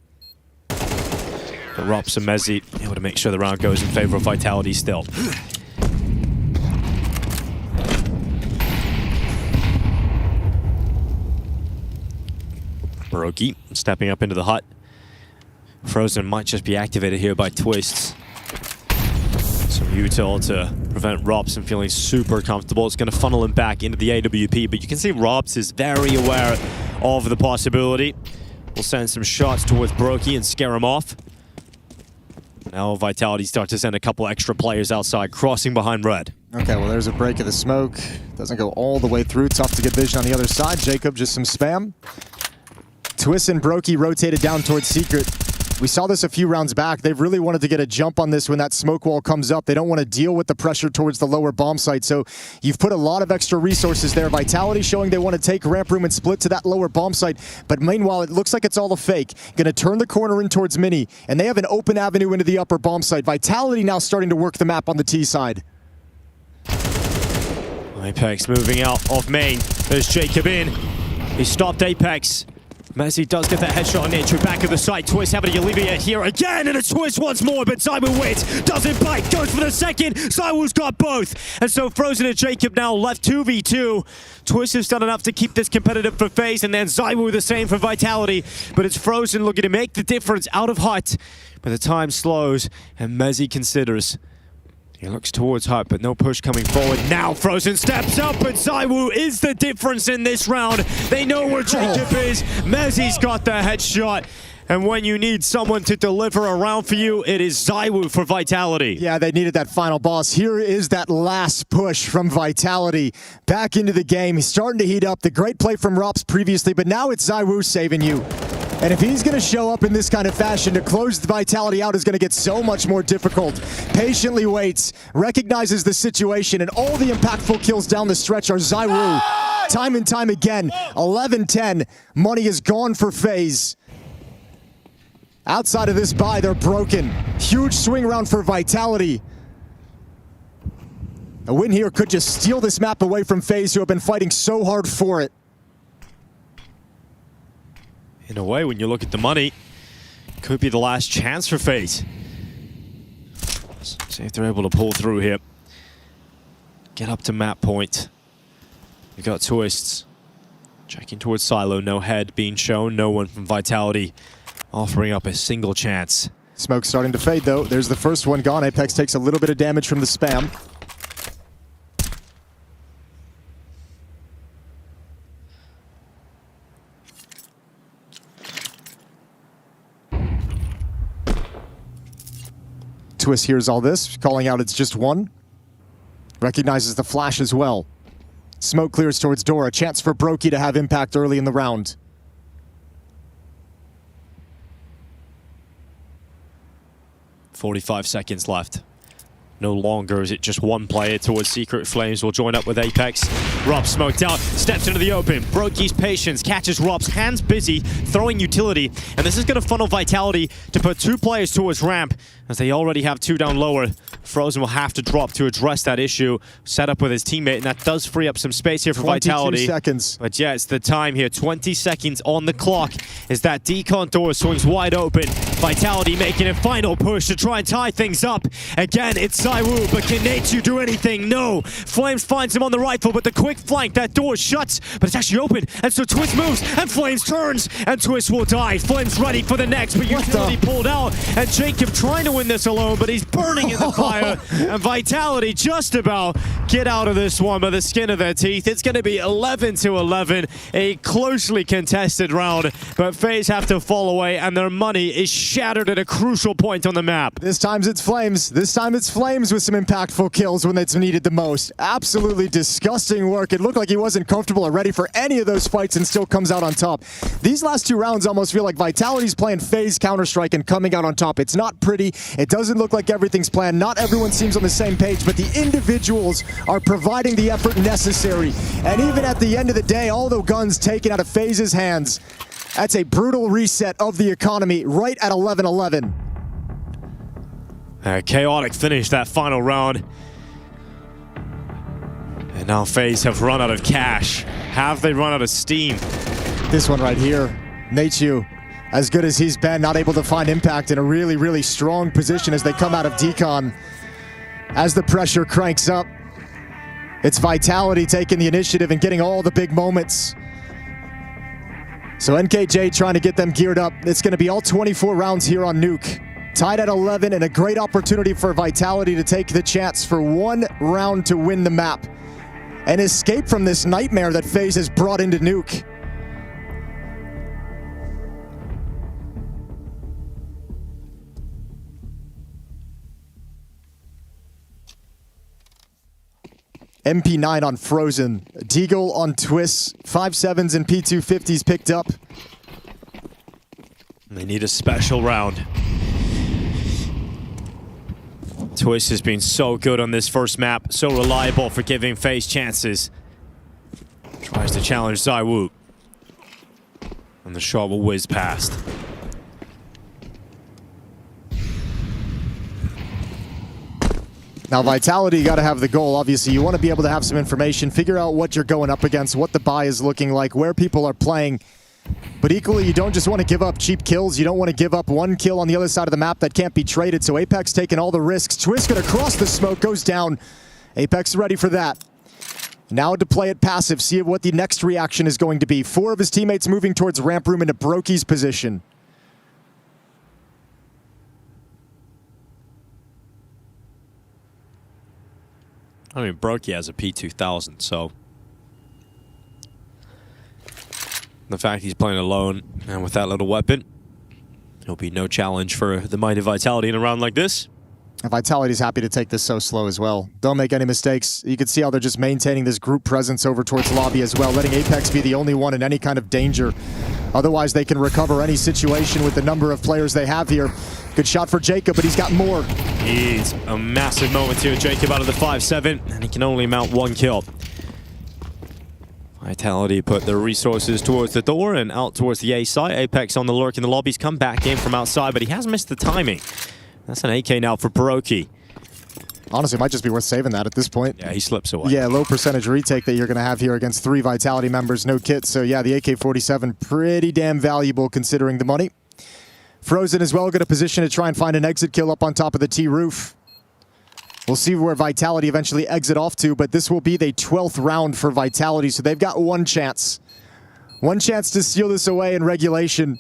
But Rops and Mezzi able to make sure the round goes in favor of Vitality still. Brokey stepping up into the hut. Frozen might just be activated here by Twists. Some util to prevent Robs from feeling super comfortable. It's going to funnel him back into the AWP, but you can see Robs is very aware of the possibility. We'll send some shots towards Brokey and scare him off. Now Vitality start to send a couple extra players outside, crossing behind red. Okay, well there's a break of the smoke. Doesn't go all the way through. Tough to get vision on the other side. Jacob, just some spam. Twist and Brokey rotated down towards Secret. We saw this a few rounds back. They've really wanted to get a jump on this when that smoke wall comes up. They don't want to deal with the pressure towards the lower bomb site. So you've put a lot of extra resources there. Vitality showing they want to take ramp room and split to that lower bomb site. But meanwhile, it looks like it's all a fake. Going to turn the corner in towards Mini. And they have an open avenue into the upper bomb site. Vitality now starting to work the map on the T side. Apex moving out of main. There's Jacob in. He stopped Apex. Messi does get that headshot on Nature. Back of the site. Twist having to alleviate here again. And a twist once more. But Zywoo wins. Doesn't bite. Goes for the second. Zywoo's got both. And so Frozen and Jacob now left 2v2. Twist has done enough to keep this competitive for FaZe. And then Zywoo the same for Vitality. But it's Frozen looking to make the difference out of HUT. But the time slows. And Messi considers. He looks towards HUT, but no push coming forward. Now Frozen steps up, but Zywoo is the difference in this round. They know where Jacob is. Mezzi's got the headshot. And when you need someone to deliver a round for you, it is Zywoo for Vitality. Yeah, they needed that final boss. Here is that last push from Vitality. Back into the game. He's starting to heat up. The great play from Rops previously, but now it's Zywoo saving you. And if he's going to show up in this kind of fashion, to close the Vitality out is going to get so much more difficult. Patiently waits, recognizes the situation, and all the impactful kills down the stretch are Zywoo. Time and time again, 11-10. Money is gone for FaZe. Outside of this buy, they're broken. Huge swing round for Vitality. A win here could just steal this map away from FaZe, who have been fighting so hard for it. In a way, when you look at the money, could be the last chance for FaZe. See if they're able to pull through here. Get up to map point. We got Twists. Checking towards Silo, no head being shown. No one from Vitality offering up a single chance. Smoke starting to fade though. There's the first one gone. Apex takes a little bit of damage from the spam. Twist hears all this, calling out it's just one. Recognizes the flash as well. Smoke clears towards door. A chance for Brokey to have impact early in the round. .45 seconds left. No longer is it just one player towards Secret Flames will join up with Apex. Rob smoked out, steps into the open. Brokey's patience, catches Rob's hands busy, throwing utility. And this is going to funnel Vitality to put two players towards ramp, as they already have two down lower. Frozen will have to drop to address that issue. Set up with his teammate, and that does free up some space here for Vitality. 22 seconds. But yeah, it's the time here. 20 seconds on the clock as that decon door swings wide open. Vitality making a final push to try and tie things up. Again, it's Zywoo, but can Natus do anything? No. Flames finds him on the rifle, but the quick flank, that door shuts, but it's actually open. And so Twist moves, and Flames turns, and Twist will die. Flames ready for the next, but utility pulled out, and Jacob trying to win this alone, but he's burning in the fire. And Vitality just about get out of this one by the skin of their teeth. It's going to be 11-11, a closely contested round, but FaZe have to fall away, and their money is shattered at a crucial point on the map. This time it's Flames. This time it's Flames with some impactful kills when it's needed the most. Absolutely disgusting work. It looked like he wasn't comfortable or ready for any of those fights and still comes out on top. These last two rounds almost feel like Vitality's playing FaZe Counter-Strike and coming out on top. It's not pretty. It doesn't look like everything's planned. Not everyone seems on the same page, but the individuals are providing the effort necessary. And even at the end of the day, all the guns taken out of FaZe's hands, that's a brutal reset of the economy right at 11-11. A chaotic finish that final round. And now FaZe have run out of cash. Have they run out of steam? This one right here, Natus, as good as he's been, not able to find impact in a really, really strong position as they come out of decon. As the pressure cranks up, it's Vitality taking the initiative and getting all the big moments. So NKJ trying to get them geared up. It's going to be all 24 rounds here on Nuke. Tied at 11 and a great opportunity for Vitality to take the chance for one round to win the map and escape from this nightmare that FaZe has brought into Nuke. MP9 on Frozen, Deagle on Twist, 5.7s and P250s picked up. They need a special round. Twist has been so good on this first map, so reliable for giving FaZe chances. Tries to challenge ZywOo. And the shot will whiz past. Now, Vitality, you got to have the goal. Obviously, you want to be able to have some information, figure out what you're going up against, what the buy is looking like, where people are playing. But equally, you don't just want to give up cheap kills. You don't want to give up one kill on the other side of the map that can't be traded. So Apex taking all the risks. Twist going to cross the smoke, goes down. Apex ready for that. Now to play it passive, see what the next reaction is going to be. 4 of his teammates moving towards ramp room into Brokey's position. I mean, Brokey has a P2000, so the fact he's playing alone and with that little weapon, there'll be no challenge for the mighty Vitality in a round like this. And Vitality's happy to take this so slow as well. Don't make any mistakes. You can see how they're just maintaining this group presence over towards lobby as well, letting Apex be the only one in any kind of danger. Otherwise, they can recover any situation with the number of players they have here. Good shot for Jacob, but he's got more. He's a massive moment here. Jacob out of the 5-7, and he can only mount 1 kill. Vitality put their resources towards the door and out towards the A side. Apex on the lurk in the lobby. He's come back in from outside, but he has missed the timing. That's an AK now for Brokey. Honestly, it might just be worth saving that at this point. Yeah, he slips away. Yeah, low percentage retake that you're going to have here against 3 Vitality members, no kit. So yeah, the AK-47, pretty damn valuable considering the money. Frozen as well, got a position to try and find an exit kill up on top of the T roof. We'll see where Vitality eventually exit off to, but this will be the 12th round for Vitality, so they've got one chance. One chance to steal this away in regulation.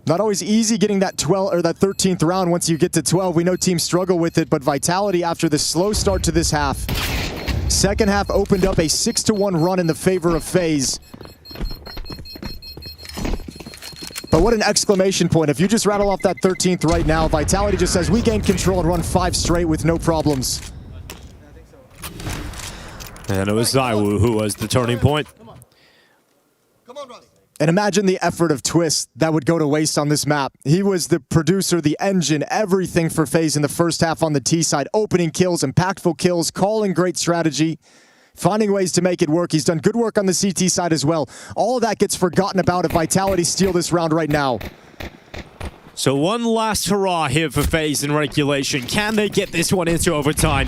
Not always easy getting that 12 or that 13th round once you get to 12. We know teams struggle with it, but Vitality, after the slow start to this half, second half opened up a 6-1 run in the favor of FaZe. But what an exclamation point. If you just rattle off that 13th right now, Vitality just says, we gained control and run 5 straight with no problems. And it was ZywOo who was the turning point. And imagine the effort of Twist that would go to waste on this map. He was the producer, the engine, everything for FaZe in the first half on the T side. Opening kills, impactful kills, calling great strategy, finding ways to make it work. He's done good work on the CT side as well. All of that gets forgotten about if Vitality steal this round right now. So one last hurrah here for FaZe in regulation. Can they get this one into overtime?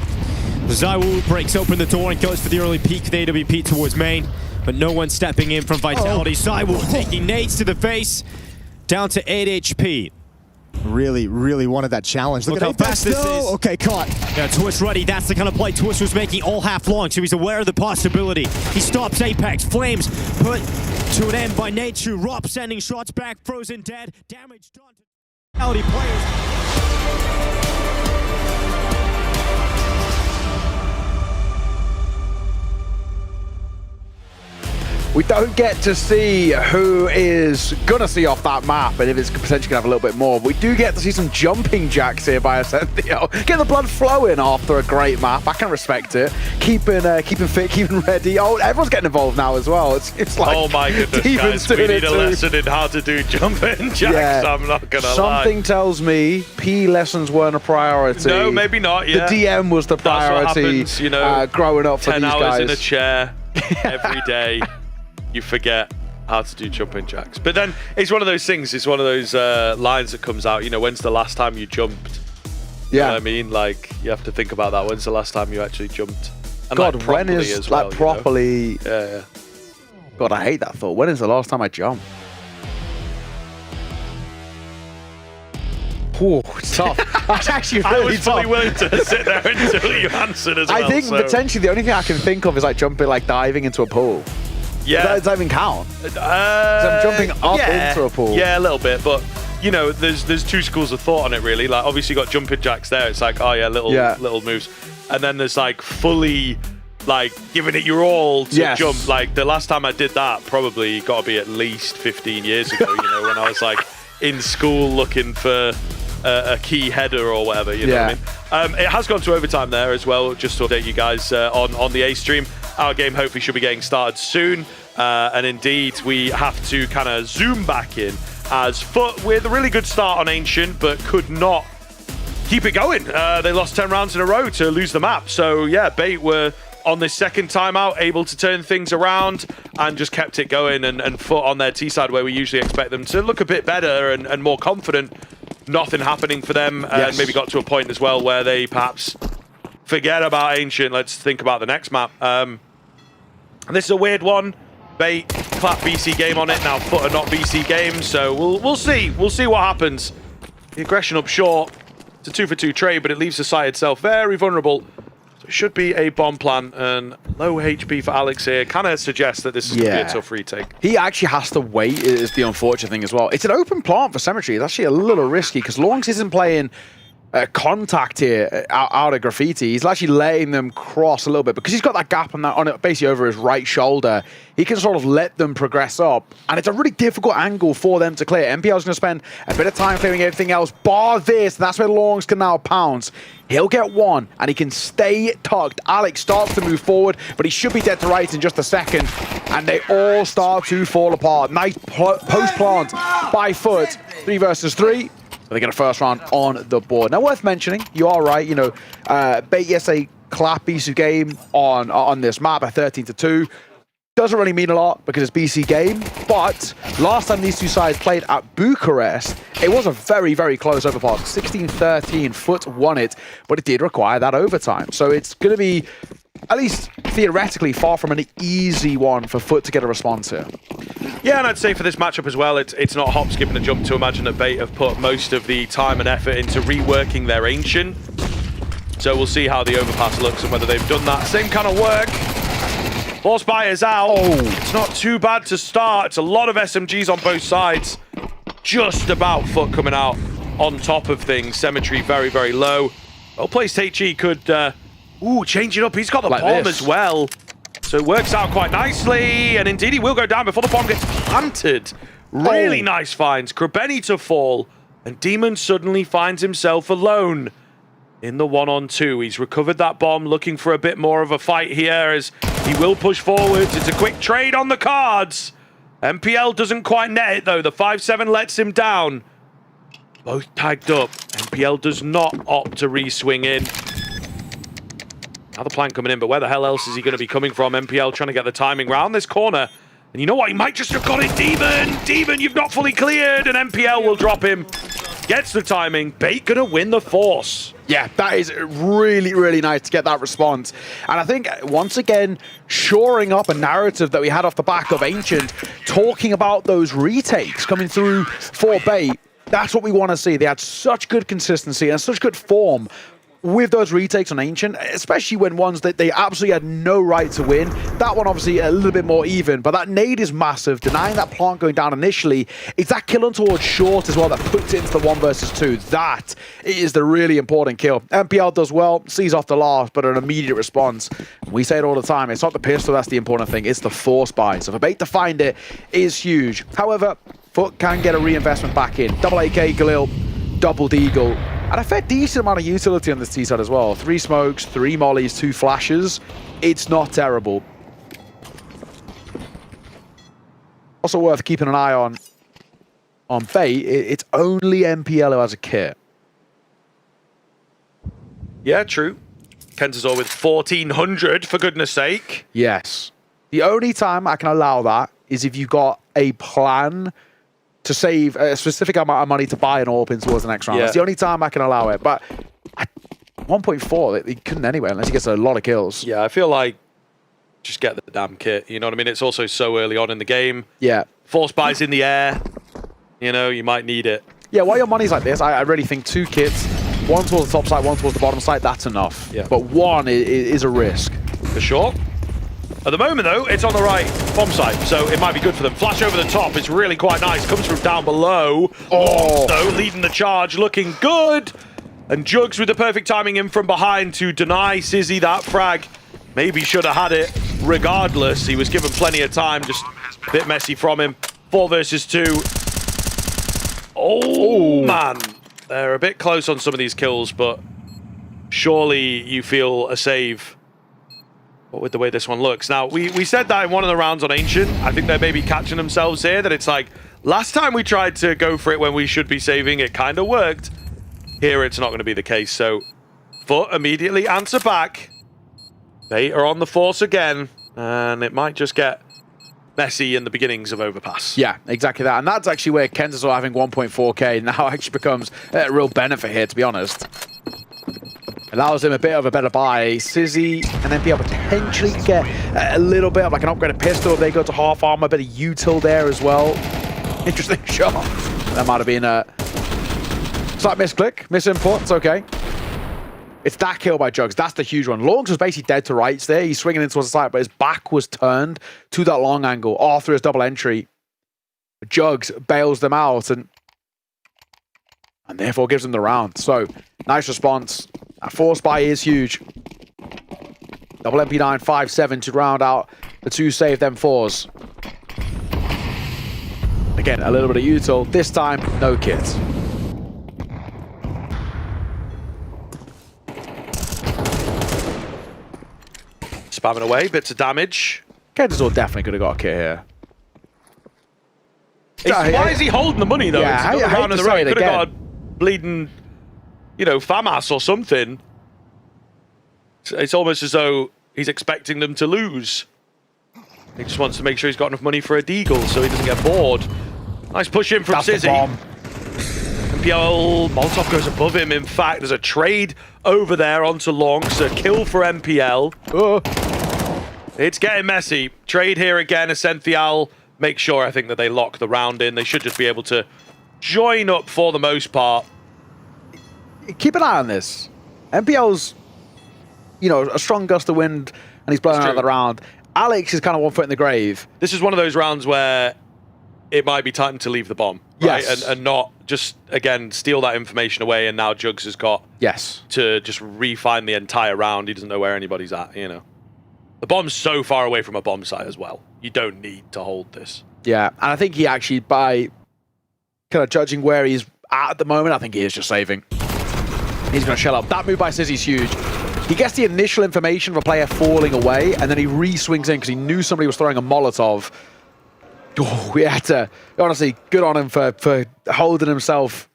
ZywOo breaks open the door and goes for the early peek with AWP towards main, but no one stepping in from Vitality. ZywOo taking nades to the face, down to 8 HP. Really, really wanted that challenge. Look how fast this is. Okay, caught. Yeah, Twist ready. That's the kind of play Twist was making all half long, so he's aware of the possibility. He stops Apex. Flames put to an end by Nature. Rop sending shots back. Frozen dead. Damage done to Vitality players. We don't get to see who is going to see off that map and if it's potentially going to have a little bit more. We do get to see some jumping jacks here by Ascentio. Get the blood flowing after a great map. I can respect it. Keeping fit, keeping ready. Oh, everyone's getting involved now as well. It's like, oh my goodness, guys, we need a lesson in how to do jumping jacks. Yeah. I'm not going to lie. Something tells me P lessons weren't a priority. No, maybe not, yeah. The DM was the priority. That's what happens, you know, growing up for these guys. 10 hours in a chair every day. You forget how to do jumping jacks. But then it's one of those things, it's one of those lines that comes out, you know, when's the last time you jumped? You know what I mean? Like, you have to think about that. When's the last time you actually jumped? And God, like, when is, as well, like, properly... You know? Yeah. God, I hate that thought. When is the last time I jumped? Oh, it's tough. That's actually really I was fully tough. willing to sit there until you answered as well. I think potentially the only thing I can think of is like jumping, like diving into a pool. Yeah. Does that even count? I'm jumping up into a pool. Yeah, a little bit, but you know, there's two schools of thought on it really. Like, obviously you got jumping jacks there. It's like, oh yeah, little moves, and then there's like fully like giving it your all to jump. Like the last time I did that probably got to be at least 15 years ago. You know, when I was like in school looking for a key header or whatever. You know what I mean? It has gone to overtime there as well. Just to update you guys on the A stream. Our game hopefully should be getting started soon. And indeed, we have to kind of zoom back in as FUT with a really good start on Ancient, but could not keep it going. They lost 10 rounds in a row to lose the map. So yeah, Bait were on this second timeout able to turn things around and just kept it going, and FUT on their T side where we usually expect them to look a bit better and more confident. Nothing happening for them, and maybe got to a point as well where they perhaps forget about Ancient. Let's think about the next map. This is a weird one. Bait clap BC game on it. Now FUT are not BC games, so we'll see. We'll see what happens. The aggression up short. It's a 2-for-2 trade, but it leaves the site itself very vulnerable. So it should be a bomb plant, and low HP for Alex here kind of suggests that this is going to be a tough retake. He actually has to wait, is the unfortunate thing as well. It's an open plant for Cemetery. It's actually a little risky because Longs isn't playing contact here out of Graffiti. He's actually letting them cross a little bit because he's got that gap on it basically over his right shoulder. He can sort of let them progress up, and it's a really difficult angle for them to clear. MPL's going to spend a bit of time clearing everything else, bar this, and that's where Longs can now pounce. He'll get one, and he can stay tucked. Alex starts to move forward, but he should be dead to rights in just a second, and they all start to fall apart. Nice post-plant by FUT. 3 versus 3. They get a first round on the board. Now, worth mentioning, you are right, you know, Bait, yes, a clap BC game on this map, a 13-2. Doesn't really mean a lot because it's BC game, but last time these two sides played at Bucharest, it was a very, very close Overpass. 16-13, FUT won it, but it did require that overtime. So it's going to be, at least theoretically, far from an easy one for FUT to get a response here. Yeah, and I'd say for this matchup as well, it's not hop, skip, and a jump to imagine that Bait have put most of the time and effort into reworking their Ancient. So we'll see how the Overpass looks and whether they've done that same kind of work. Force buy is out. Oh, it's not too bad to start. It's a lot of SMGs on both sides. Just about FUT coming out on top of things. Cemetery very, very low. Well placed HE could change it up. He's got the bomb as well. So it works out quite nicely, and indeed he will go down before the bomb gets planted. Really nice finds. Krabeni to fall, and Demon suddenly finds himself alone in the 1-on-2. He's recovered that bomb, looking for a bit more of a fight here as he will push forwards. It's a quick trade on the cards. MPL doesn't quite net it though. The 5-7 lets him down. Both tagged up. MPL does not opt to re-swing in. Another plank coming in, but where the hell else is he going to be coming from? MPL trying to get the timing round this corner. And you know what? He might just have got it, Demon! Demon, you've not fully cleared, and MPL will drop him. Gets the timing. Bait going to win the Force. Yeah, that is really, really nice to get that response. And I think, once again, shoring up a narrative that we had off the back of Ancient, talking about those retakes coming through for Bait. That's what we want to see. They had such good consistency and such good form with those retakes on Ancient, especially when ones that they absolutely had no right to win. That one obviously a little bit more even, but that nade is massive. Denying that plant going down initially, it's that kill on towards short as well that puts it into the 1 versus 2. That is the really important kill. MPL does well, sees off the last, but an immediate response. We say it all the time, it's not the pistol that's the important thing, it's the force buy. So for Bait to find it is huge. However, FUT can get a reinvestment back in. Double AK, Galil, double Deagle, and a fair decent amount of utility on this T side as well. 3 smokes, 3 mollies, 2 flashes. It's not terrible. Also worth keeping an eye on Bait, it's only MPL who has a kit. Yeah, true. Kentazor with 1,400, for goodness sake. Yes. The only time I can allow that is if you've got a plan to save a specific amount of money to buy an AWP in towards the next round. That's the only time I can allow it. But 1.4, he couldn't anyway, unless he gets a lot of kills. Yeah, I feel like just get the damn kit. You know what I mean? It's also so early on in the game. Yeah. Force buys in the air. You know, you might need it. Yeah, while your money's like this, I really think 2 kits, 1 towards the top side, 1 towards the bottom side, that's enough. Yeah. But 1 is a risk. For sure. At the moment, though, it's on the right bomb site, so it might be good for them. Flash over the top is really quite nice. Comes from down below. Oh, though, leading the charge, looking good. And Jugs with the perfect timing in from behind to deny Sizzy that frag. Maybe should have had it. Regardless, he was given plenty of time. Just a bit messy from him. 4 versus 2. Oh, man. They're a bit close on some of these kills, but surely you feel a save. But with the way this one looks. Now, we said that in one of the rounds on Ancient. I think they're maybe catching themselves here, that it's like, last time we tried to go for it when we should be saving, it kind of worked. Here it's not going to be the case, so FUT immediately answer back. They are on the force again, and it might just get messy in the beginnings of Overpass. Yeah, exactly that. And that's actually where Kenzasaw having 1.4k now actually becomes a real benefit here, to be honest. Allows him a bit of a better buy. Sizzy and NPL potentially get a little bit of like an upgraded pistol if they go to half armor, a bit of util there as well. Interesting shot. That might have been a slight misclick, misinput. It's okay. It's that kill by Jugs. That's the huge one. Longs was basically dead to rights there. He's swinging in towards the side, but his back was turned to that long angle after his double entry. Jugs bails them out and therefore gives them the round. So, nice response. That force buy is huge. Double MP9, 5-7 to round out the 2 save them 4s. Again, a little bit of util. This time, no kit. Spamming away, bits of damage. Kenzasaw definitely could have got a kit here. Why is he holding the money, though? Yeah, it's I hate the to road. say it Could have got again. a bleeding, you know, FAMAS or something. It's almost as though he's expecting them to lose. He just wants to make sure he's got enough money for a deagle so he doesn't get bored. Nice push in from Sizzy. MPL, Molotov goes above him. In fact, there's a trade over there onto Longs. A kill for MPL. It's getting messy. Trade here again. Ascenthial make sure, I think, that they lock the round in. They should just be able to join up for the most part. Keep an eye on this. MPL's, you know, a strong gust of wind and he's blowing out the round. Alex is kind of 1 foot in the grave. This is one of those rounds where it might be time to leave the bomb. Right? Yes. And not just, again, steal that information away, and now Jugs has got to just refine the entire round. He doesn't know where anybody's at, you know. The bomb's so far away from a bomb site as well. You don't need to hold this. Yeah, and I think he actually, by kind of judging where he's at the moment, I think he is just saving. He's going to shell up. That move by Sizzy's huge. He gets the initial information of a player falling away, and then he re-swings in because he knew somebody was throwing a Molotov. Oh, we had to, honestly, good on him for holding himself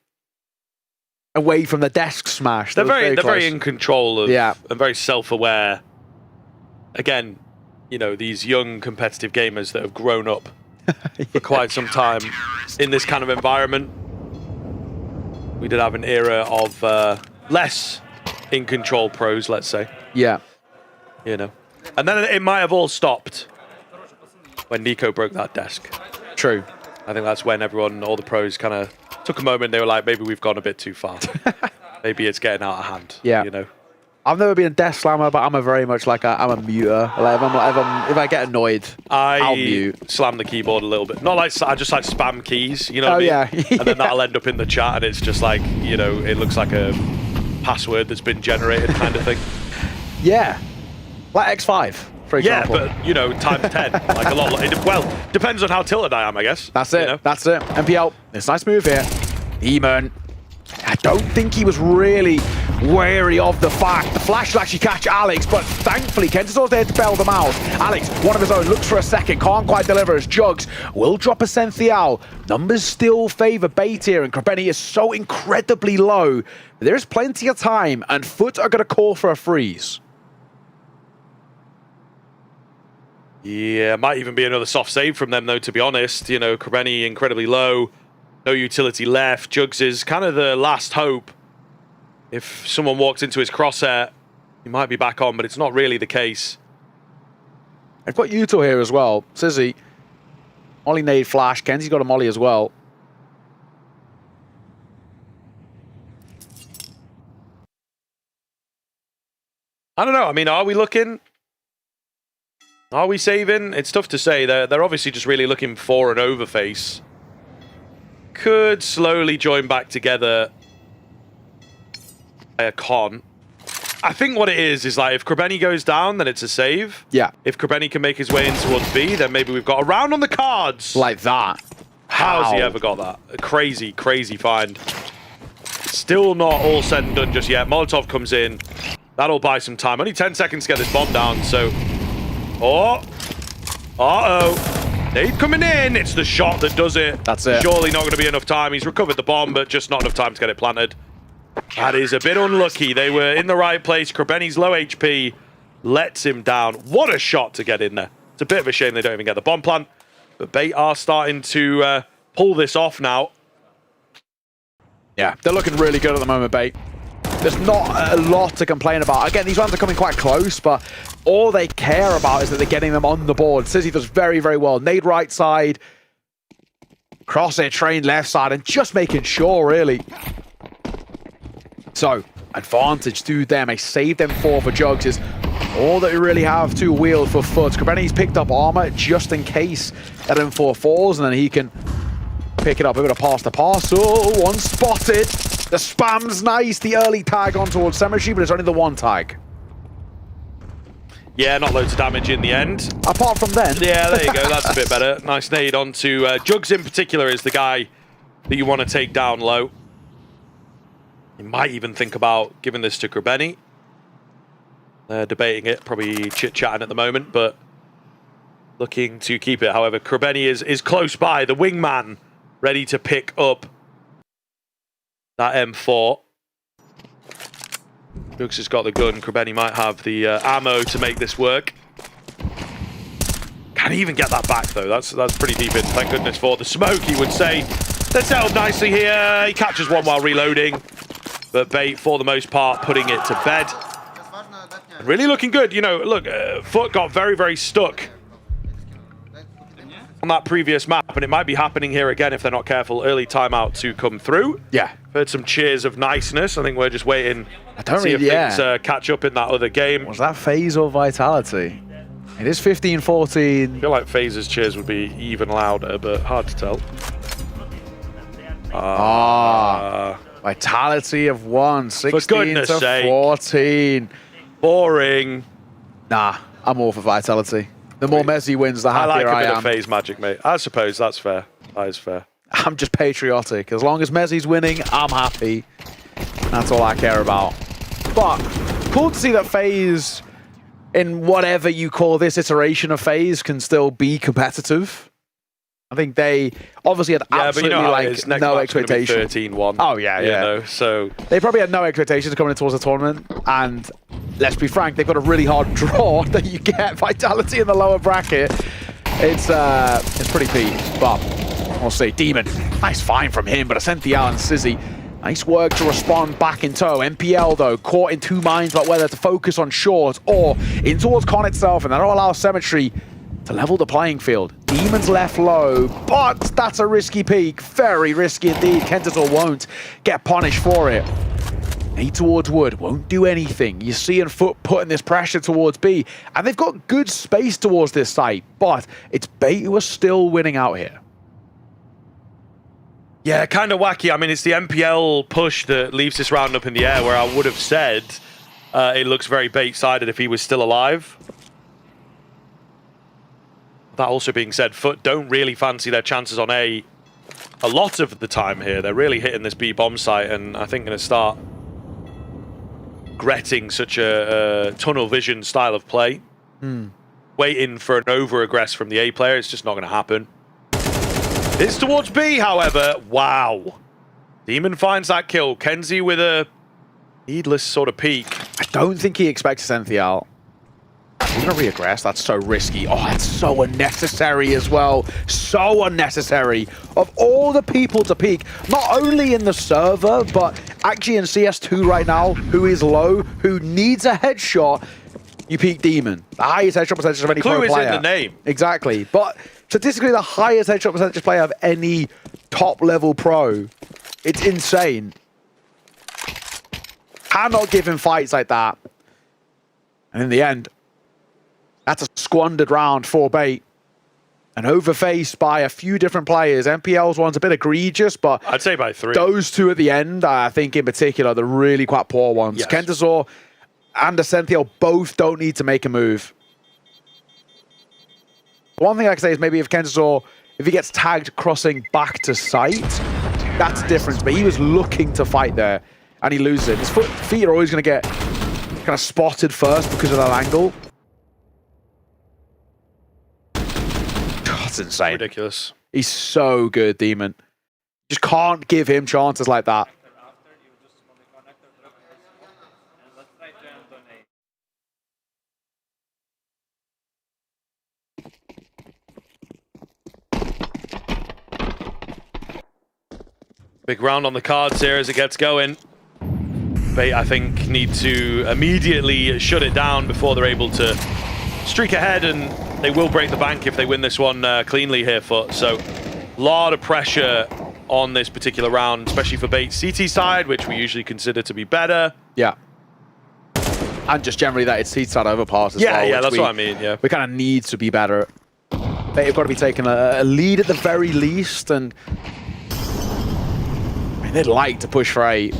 away from the desk smash. They're very in control of, and very self-aware. Again, you know, these young competitive gamers that have grown up for quite some time in this kind of environment. We did have an era of less in control pros, let's say. Yeah. You know. And then it might have all stopped when Nico broke that desk. True. I think that's when everyone, all the pros kind of took a moment. They were like, maybe we've gone a bit too far. Maybe it's getting out of hand. Yeah. You know. I've never been a desk slammer, but I'm a very much like I'm a muter. Like if I get annoyed, I'll mute. Slam the keyboard a little bit. Not like I just like spam keys, you know what I mean? And then that'll end up in the chat, and it's just like, you know, it looks like a password that's been generated kind of thing. Yeah, like X5, for example. Yeah, but you know, times 10, like a lot. Well, depends on how tilted I am, I guess. That's it. You know? That's it. MPL. It's a nice move here. Eamon. I don't think he was really wary of the fact the flash will actually catch Alex, but thankfully Kenzasaw's there to bail them out. Alex, one of his own, looks for a second, can't quite deliver as Jugs will drop Ascenthial. Numbers still favor Bait here, and Krabeni is so incredibly low. There is plenty of time, and FUT are going to call for a freeze. Yeah, might even be another soft save from them, though, to be honest. You know, Krabeni incredibly low. No utility left. Jugs is kind of the last hope. If someone walks into his crosshair, he might be back on, but it's not really the case. I've got Util here as well. Sizzy. Molly nade flash. Kenzie's got a molly as well. I don't know. I mean, are we looking? Are we saving? It's tough to say. They're obviously just really looking for an overface. Could slowly join back together a con. I think what it is like if Krabeni goes down, then it's a save. Yeah. If Krabeni can make his way in towards B, then maybe we've got a round on the cards. Like that. How's he ever got that? A crazy, crazy find. Still not all said and done just yet. Molotov comes in. That'll buy some time. Only 10 seconds to get this bomb down, so... Oh! Uh-oh! Nade coming in. It's the shot that does it. That's it. Surely not going to be enough time. He's recovered the bomb, but just not enough time to get it planted. That is a bit unlucky. They were in the right place. Krebeni's low HP lets him down. What a shot to get in there. It's a bit of a shame they don't even get the bomb plant. But Bait are starting to pull this off now. Yeah, they're looking really good at the moment, Bait. There's not a lot to complain about. Again, these rounds are coming quite close, but all they care about is that they're getting them on the board. Sizzy does very, very well. Nade right side, crosshair train left side, and just making sure, really. So, advantage to them. A save them 4 for Jugs is all that we really have to wield for FUT. Krebeni's picked up armor just in case that M4 falls, and then he can pick it up. We're going to pass the parcel. One spotted. The spam's nice. The early tag on towards Cemetery, but it's only the one tag. Yeah, not loads of damage in the end. Apart from then. Yeah, there you go. That's a bit better. Nice nade onto Jugs in particular is the guy that you want to take down low. You might even think about giving this to Krebeni. They're debating it, probably chit-chatting at the moment, but looking to keep it. However, Krebeni is close by, the wingman, ready to pick up that M4. Jugs has got the gun. Krebeni might have the ammo to make this work. Can he even get that back, though? That's pretty deep in. Thank goodness for the smoke, he would say. They're settled nicely here. He catches one while reloading. But Bait, for the most part, putting it to bed. Really looking good. You know, look, FUT got very, very stuck on that previous map, and it might be happening here again if they're not careful. Early timeout to come through. Yeah. Heard some cheers of niceness. I think we're just waiting to see if things catch up in that other game. Was that FaZe or Vitality? It is 15-14. I feel like FaZe's cheers would be even louder, but hard to tell. Vitality have won 16 For goodness to sake. 14. Boring. Nah, I'm all for Vitality. The more Messi wins, the I like happier a I bit am. of FaZe magic, mate. I suppose that's fair. That is fair. I'm just patriotic. As long as Messi's winning, I'm happy. That's all I care about. But cool to see that FaZe, in whatever you call this iteration of FaZe, can still be competitive. I think they obviously had absolutely no expectations. 13-1. Oh yeah, you know, so they probably had no expectations coming in towards the tournament. And let's be frank, they've got a really hard draw that you get Vitality in the lower bracket. It's pretty peak, but we'll see. Demon, nice find from him, but Ascential and Sizzy, nice work to respond back in tow. MPL though, caught in two minds about whether to focus on short or in towards Con itself, and that'll allow Cemetery to level the playing field. Demon's left low, but that's a risky peak. Very risky indeed. Kentator won't get punished for it. A towards Wood won't do anything. You see in FUT putting this pressure towards B, and they've got good space towards this site, but it's Bait who are still winning out here. Yeah, kind of wacky. I mean, it's the MPL push that leaves this round up in the air, where I would have said it looks very Bait-sided if he was still alive. That also being said, FUT don't really fancy their chances on A lot of the time here. They're really hitting this B bomb site, and I think going to start regretting such a tunnel vision style of play. Waiting for an over-aggress from the A player, it's just not going to happen. It's towards B, however. Wow. Demon finds that kill. Kenzie with a needless sort of peek. I don't think he expects Cynthia out. He's going to re-aggress. That's so risky. Oh, that's so unnecessary as well. So unnecessary. Of all the people to peek, not only in the server, but actually in CS2 right now, who is low, who needs a headshot, you peek Demon. The highest headshot percentage of any pro player. Clue is in the name. Exactly. But statistically, the highest headshot percentage player of any top-level pro. It's insane. Cannot give him fights like that. And in the end, that's a squandered round for Bait. And overfaced by a few different players. MPL's one's a bit egregious, but I'd say by 3. Those two at the end, I think in particular, the really quite poor ones. Yes. Kentasaur and Ascential both don't need to make a move. One thing I can say is maybe if Kentasaur, if he gets tagged crossing back to site, that's different. But he was looking to fight there, and he loses it. His feet are always going to get kind of spotted first because of that angle. That's insane. Ridiculous. He's so good, Demon. Just can't give him chances like that. Big round on the cards here as it gets going. Bait, I think, need to immediately shut it down before they're able to streak ahead, and they will break the bank if they win this one cleanly here, FUT. So, a lot of pressure on this particular round, especially for Bait's CT side, which we usually consider to be better. Yeah. And just generally that it's CT side overpass as well. Yeah, that's what I mean, yeah. We kind of need to be better. They've got to be taking a lead at the very least, and I mean, they'd like to push for 8.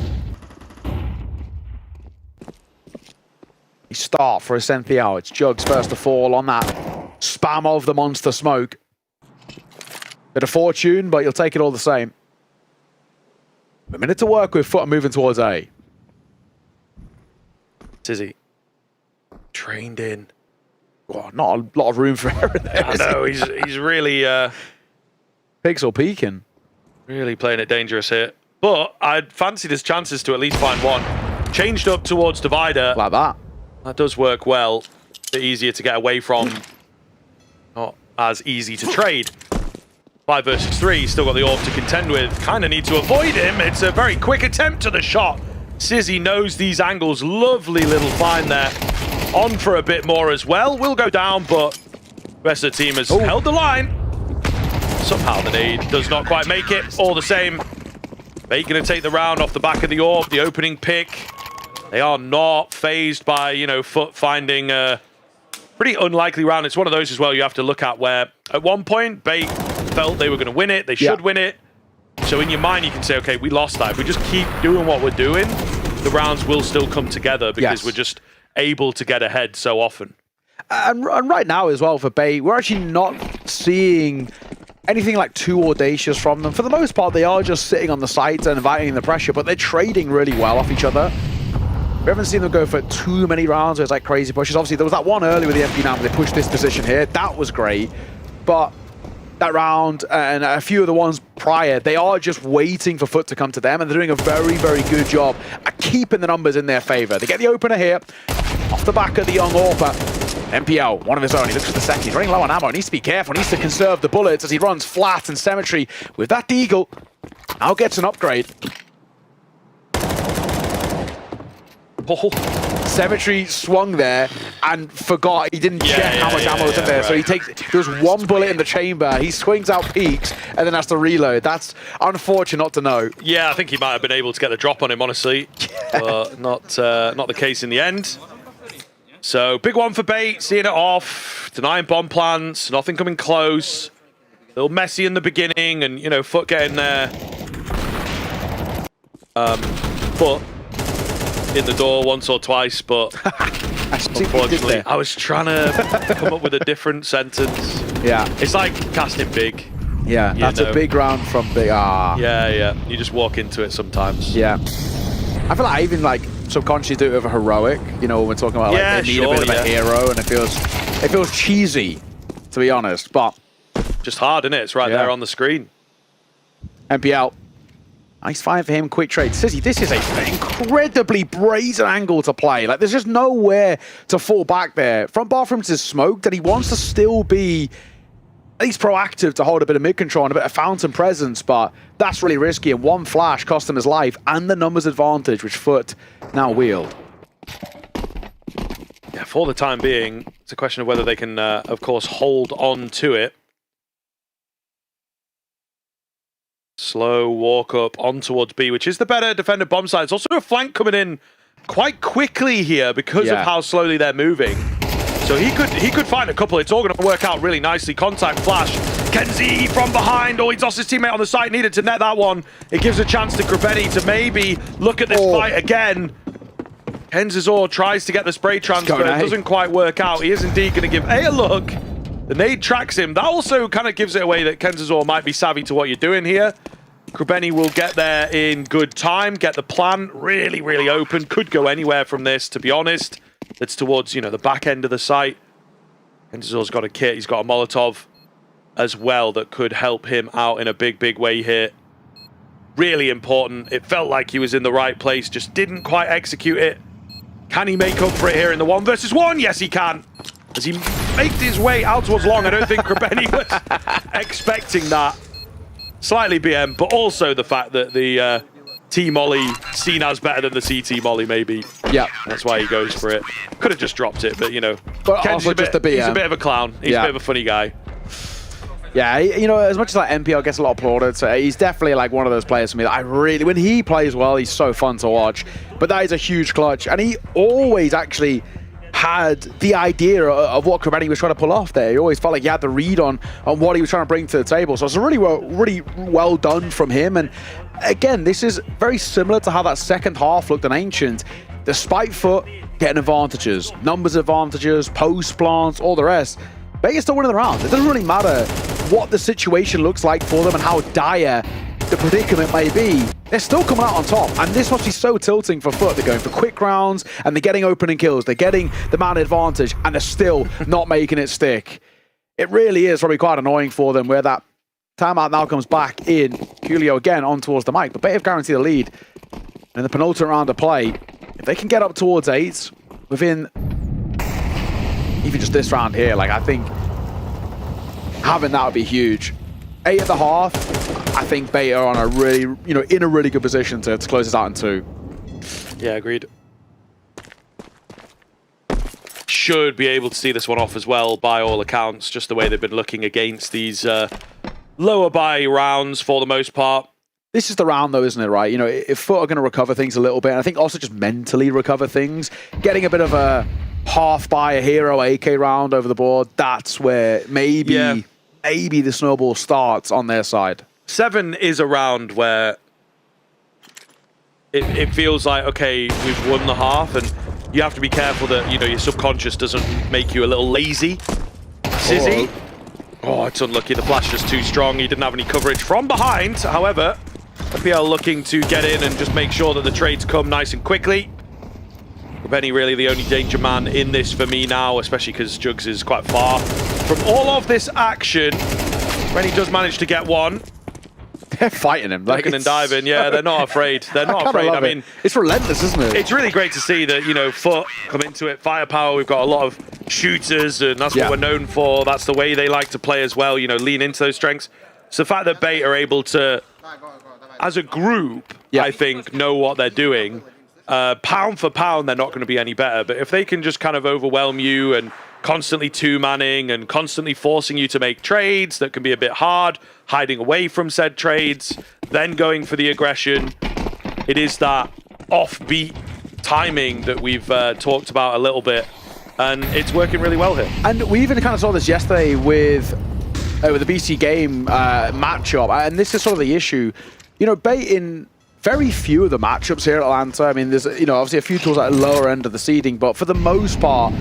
Start for Ascenthia. It's Jugs first to fall on that spam of the monster smoke. Bit of fortune, but you'll take it all the same. A minute to work with. FUT moving towards A. Tizzy. Trained in. Oh, not a lot of room for error there. I know, he's really... Pixel peeking. Really playing it dangerous here. But I'd fancied his chances to at least find one. Changed up towards Divider. Like that. That does work well. A bit easier to get away from. Not as easy to trade. 5 versus 3, still got the orb to contend with. Kind of need to avoid him. It's a very quick attempt to the shot. Sizzy knows these angles. Lovely little find there. On for a bit more as well. Will go down, but the rest of the team has held the line. Somehow the nade does not quite make it. All the same, Bait going to take the round off the back of the orb. The opening pick. They are not phased by, you know, FUT finding a pretty unlikely round. It's one of those as well you have to look at where at one point Bait felt they were going to win it. They should win it. So in your mind you can say, okay, we lost that. If we just keep doing what we're doing, the rounds will still come together because we're just able to get ahead so often. And right now as well for Bait, we're actually not seeing anything like too audacious from them. For the most part, they are just sitting on the sides and inviting the pressure, but they're trading really well off each other. We haven't seen them go for too many rounds where it's like crazy pushes. Obviously, there was that one early with the MP now, but they pushed this position here. That was great. But that round and a few of the ones prior, they are just waiting for FUT to come to them, and they're doing a very, very good job at keeping the numbers in their favor. They get the opener here, off the back of the young Orpa. MPL, one of his own. He looks for the second. He's running low on ammo. He needs to be careful. He needs to conserve the bullets as he runs flat and Symmetry with that Deagle. Now gets an upgrade. Oh, Symmetry swung there and forgot. He didn't check how much ammo was in there. So he takes, there's one bullet in the chamber. He swings out, peaks, and then has to reload. That's unfortunate not to know. Yeah, I think he might have been able to get the drop on him, honestly. But not the case in the end. So, big one for Bait, seeing it off, denying bomb plants, nothing coming close. A little messy in the beginning, and, you know, FUT getting there. FUT in the door once or twice, but unfortunately, I was trying to come up with a different sentence. Yeah. It's like casting big. Yeah, that's a big round from Big. Yeah. You just walk into it sometimes. Yeah. I feel like I even like subconsciously do it with a heroic, you know, when we're talking about like they need a bit of a hero, and it feels cheesy, to be honest, but just hard, isn't it? It's right there on the screen. MPL. Nice find for him, quick trade. Sizzy, this is an incredibly brazen angle to play. Like, there's just nowhere to fall back there. Front bathrooms is smoked, and he wants to still be at least proactive to hold a bit of mid-control and a bit of fountain presence, but that's really risky, and one flash cost him his life and the numbers advantage, which FUT now wield. Yeah, for the time being, it's a question of whether they can, of course, hold on to it. Slow walk up on towards B, which is the better defended bomb side. It's also a flank coming in quite quickly here because of how slowly they're moving. So he could find a couple. It's all going to work out really nicely. Contact flash. Kenzie from behind. Oh, he's lost his teammate on the site. Needed to net that one. It gives a chance to Krabeni to maybe look at this fight again. Kenzazor tries to get the spray transfer. It doesn't quite work out. He is indeed going to give A a look. The nade tracks him. That also kind of gives it away that Kenzazor might be savvy to what you're doing here. Krabeni will get there in good time. Get the plan really, really open. Could go anywhere from this, to be honest. It's towards, you know, the back end of the site. Kenzazor's got a kit. He's got a Molotov as well that could help him out in a big, big way here. Really important. It felt like he was in the right place. Just didn't quite execute it. Can he make up for it here in the 1 versus 1? Yes, he can. As he makes his way out towards long, I don't think Krabeni was expecting that. slightly BM, but also the fact that the T Molly seen as better than the CT Molly, maybe. Yeah. That's why he goes for it. Could have just dropped it, but, you know. But Ken's also just a BM. He's a bit of a clown. He's a bit of a funny guy. Yeah, you know, as much as like MPL gets a lot of plaudits, he's definitely like one of those players for me that I really, when he plays well, he's so fun to watch. But that is a huge clutch, and he always actually had the idea of what Krabeni was trying to pull off there. He always felt like he had the read on what he was trying to bring to the table. So it's really well done from him. And again, this is very similar to how that second half looked in Ancient. Despite FUT getting advantages, numbers advantages, post plants, all the rest, Vegas still winning the round. It doesn't really matter what the situation looks like for them and how dire the predicament may be. They're still coming out on top, and this must be so tilting for FUT. They're going for quick rounds, and they're getting opening kills. They're getting the man advantage, and they're still not making it stick. It really is probably quite annoying for them, where that timeout now comes back in. Julio again on towards the mic, but Beta have guaranteed the lead. In the penultimate round of play, if they can get up towards 8 within even just this round here, like I think having that would be huge. 8 at the half, I think Beta are on a really, you know, in a really good position to close this out in 2. Yeah, agreed. Should be able to see this one off as well, by all accounts, just the way they've been looking against these lower buy rounds for the most part. This is the round though, isn't it, right? You know, if FUT are going to recover things a little bit, and I think also just mentally recover things, getting a bit of a half buy a hero AK round over the board, that's where maybe the snowball starts on their side. 7 is a round where it feels like, okay, we've won the half, and you have to be careful that, you know, your subconscious doesn't make you a little lazy. Sizzy. Oh, it's unlucky. The flash is too strong. He didn't have any coverage from behind. However, FPL looking to get in and just make sure that the trades come nice and quickly. Benny really the only danger man in this for me now, especially because Jugs is quite far from all of this action. Benny does manage to get one. They're fighting him. Ducking and diving. Yeah, they're not afraid. They're not afraid. I mean, it's relentless, isn't it? It's really great to see that, you know, FUT come into it. Firepower, we've got a lot of shooters, and that's what we're known for. That's the way they like to play as well, you know, lean into those strengths. So the fact that Beta are able to, as a group, I think, know what they're doing. Pound for pound, they're not going to be any better. But if they can just kind of overwhelm you and constantly two-manning and constantly forcing you to make trades that can be a bit hard, hiding away from said trades, then going for the aggression, it is that offbeat timing that we've talked about a little bit, and it's working really well here. And we even kind of saw this yesterday with the BC game matchup, and this is sort of the issue. You know, baiting very few of the matchups here at Atlanta. I mean, there's, you know, obviously a few tools at the lower end of the seeding, but for the most part,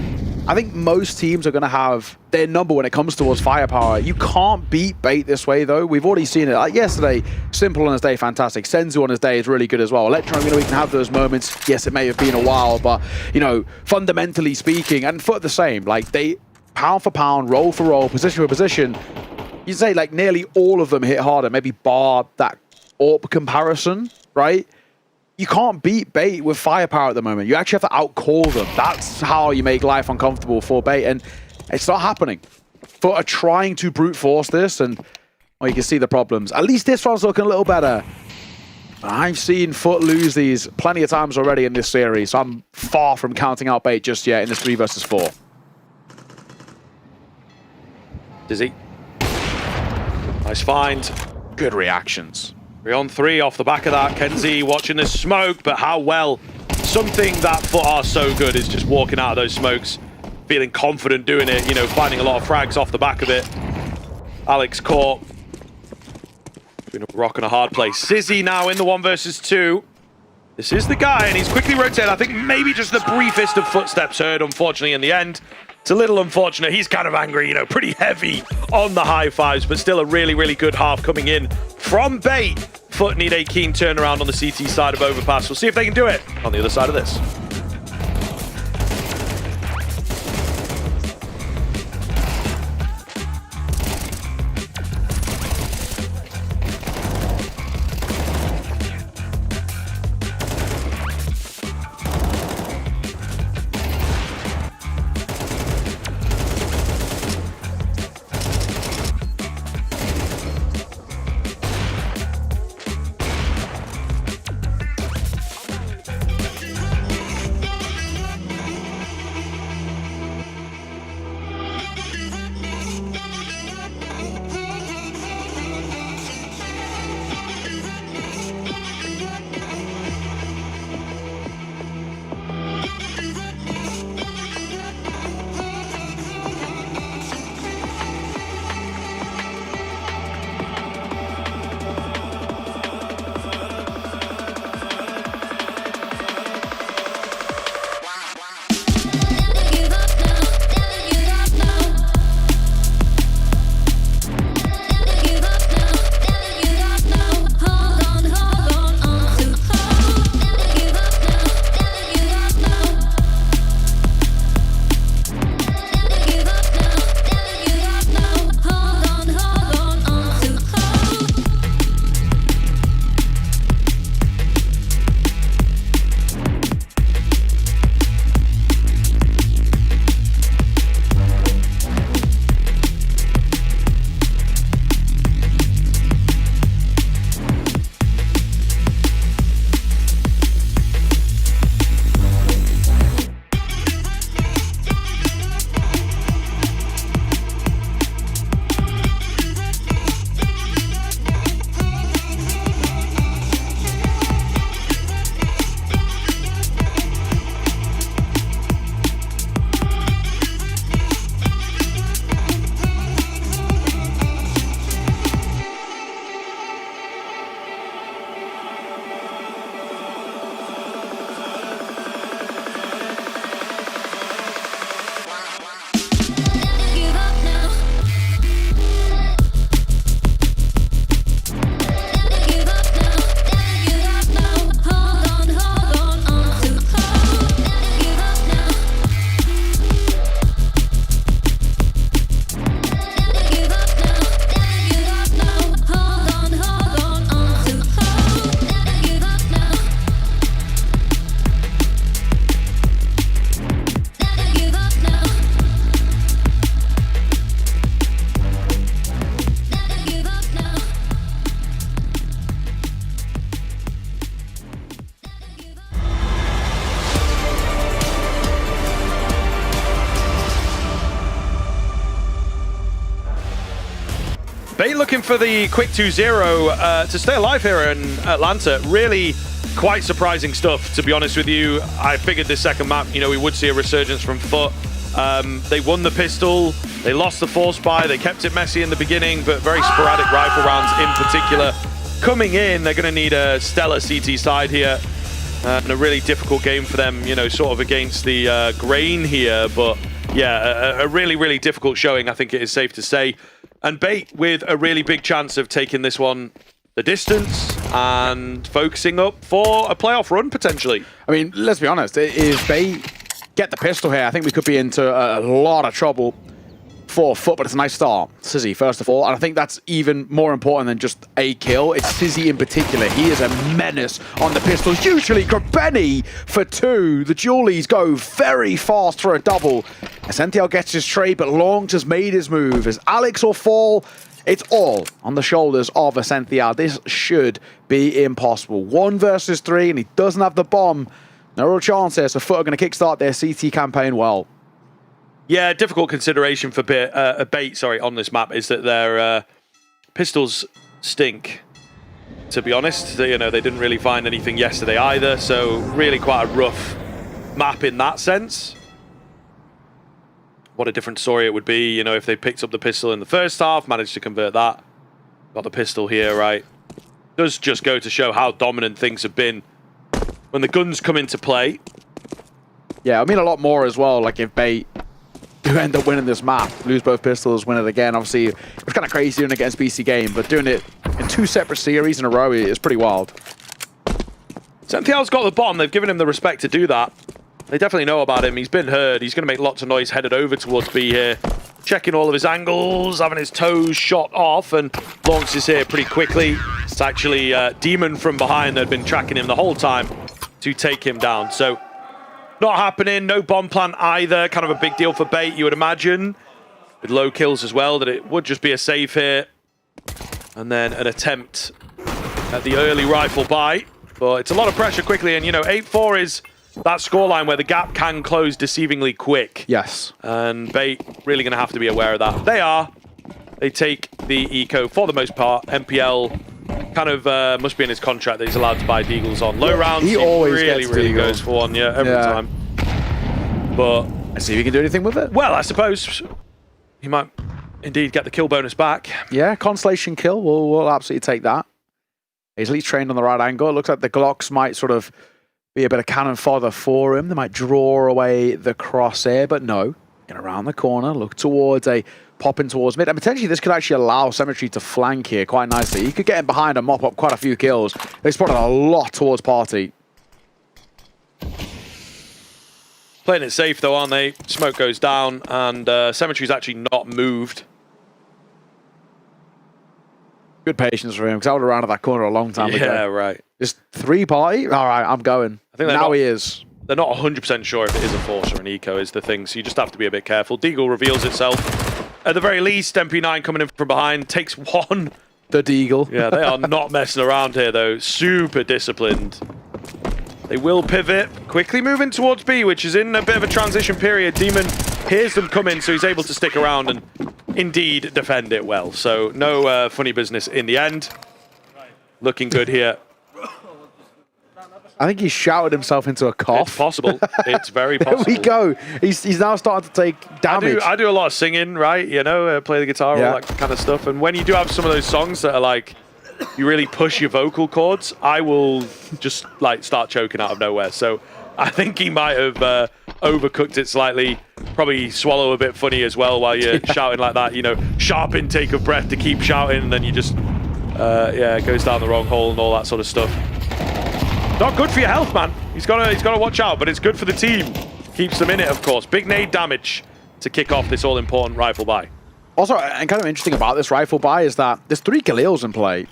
I think most teams are going to have their number when it comes towards firepower. You can't beat Bait this way, though. We've already seen it. Like yesterday, Simple on his day, fantastic. Senzu on his day is really good as well. Electron, you know, we can have those moments. Yes, it may have been a while, but, you know, fundamentally speaking, and FUT the same. Like, they, pound for pound, roll for roll, position for position, you'd say, like, nearly all of them hit harder, maybe bar that AWP comparison, right? You can't beat Bait with firepower at the moment. You actually have to outcall them. That's how you make life uncomfortable for Bait, and it's not happening. FUT are trying to brute force this, and well, you can see the problems. At least this one's looking a little better. I've seen FUT lose these plenty of times already in this series, so I'm far from counting out Bait just yet in this 3 versus 4. Dizzy. Nice find. Good reactions. 3-on-3 off the back of that. Kenzie watching the smoke, but how well. Something that FUT are so good is just walking out of those smokes, feeling confident doing it, you know, finding a lot of frags off the back of it. Alex caught between a rock and a hard place. Sizzy now in the 1 versus 2. This is the guy, and he's quickly rotated. I think maybe just the briefest of footsteps heard, unfortunately, in the end. It's a little unfortunate. He's kind of angry, you know, pretty heavy on the high fives, but still a really, really good half coming in from Bait. FUT need a keen turnaround on the CT side of Overpass. We'll see if they can do it on the other side of this. looking for the quick 2-0 to stay alive here in Atlanta. Really quite surprising stuff, to be honest with you. I figured this second map, you know, we would see a resurgence from FUT. They won the pistol, they lost the force buy, they kept it messy in the beginning, but very sporadic rifle rounds in particular. Coming in, they're going to need a stellar CT side here. And a really difficult game for them, you know, sort of against the grain here. But yeah, a really, really difficult showing, I think it is safe to say. And Bait with a really big chance of taking this one the distance and focusing up for a playoff run, potentially. I mean, let's be honest, if Bait get the pistol here, I think we could be into a lot of trouble for FUT, but it's a nice start. Sizzy, first of all, and I think that's even more important than just a kill. It's Sizzy in particular. He is a menace on the pistols. Usually Grabeni for 2. The Julies go very fast for a double. Essential gets his trade, but Long just made his move. As Alex will fall, it's all on the shoulders of Essential. This should be impossible. 1 versus 3, and he doesn't have the bomb. No real chance here, so FUT are going to kickstart their CT campaign well. Yeah, difficult consideration for Bait, on this map is that their pistols stink, to be honest. You know, they didn't really find anything yesterday either, so really quite a rough map in that sense. What a different story it would be, you know, if they picked up the pistol in the first half, managed to convert that. Got the pistol here, right? Does just go to show how dominant things have been when the guns come into play. Yeah, I mean a lot more as well, like if Bait do end up winning this map, lose both pistols, win it again. Obviously, it was kind of crazy doing it against BC Game, but doing it in 2 separate series in a row is pretty wild. Sentiel's got the bomb. They've given him the respect to do that. They definitely know about him. He's been heard. He's going to make lots of noise headed over towards B here. Checking all of his angles, having his toes shot off, and launches here pretty quickly. It's actually Demon from behind that had been tracking him the whole time to take him down. So not happening. No bomb plant either. Kind of a big deal for Bait, you would imagine. With low kills as well, that it would just be a save here. And then an attempt at the early rifle buy. But it's a lot of pressure quickly. And, you know, 8-4 is that scoreline where the gap can close deceivingly quick. Yes. And Bait really going to have to be aware of that. They are. They take the eco for the most part. MPL kind of must be in his contract that he's allowed to buy deagles on low rounds. He always really goes for one, every time. But let's see if he can do anything with it. Well, I suppose he might indeed get the kill bonus back. Yeah, Constellation kill. We'll absolutely take that. He's at least trained on the right angle. It looks like the Glocks might sort of be a bit of cannon fodder for him. They might draw away the crosshair, but no. Get around the corner, look towards a popping towards mid, and potentially this could actually allow Cemetery to flank here quite nicely. He could get in behind and mop up quite a few kills. They spotted a lot towards Party. Playing it safe though, aren't they? Smoke goes down, and Cemetery's actually not moved. Good patience for him, because I would have rounded that corner a long time ago. Yeah, right. Just 3 Party? All right, I'm going. I think now he is. They're not 100% sure if it is a force or an eco is the thing, so you just have to be a bit careful. Deagle reveals itself. At the very least, MP9 coming in from behind, takes 1. The Deagle. Yeah, they are not messing around here, though. Super disciplined. They will pivot, quickly moving towards B, which is in a bit of a transition period. Demon hears them coming, so he's able to stick around and indeed defend it well. So no funny business in the end. Looking good here. I think he shouted himself into a cough. It's possible. It's very possible. There we go. He's now starting to take damage. I do a lot of singing, right? You know, play the guitar, all that kind of stuff. And when you do have some of those songs that are like, you really push your vocal cords, I will just like start choking out of nowhere. So I think he might have overcooked it slightly. Probably swallow a bit funny as well while you're shouting like that. You know, sharp intake of breath to keep shouting, and then you just, it goes down the wrong hole and all that sort of stuff. Not good for your health, man. He's got to watch out, but it's good for the team. Keeps them in it, of course. Big nade damage to kick off this all-important rifle buy. Also, and kind of interesting about this rifle buy is that there's 3 Galils in play.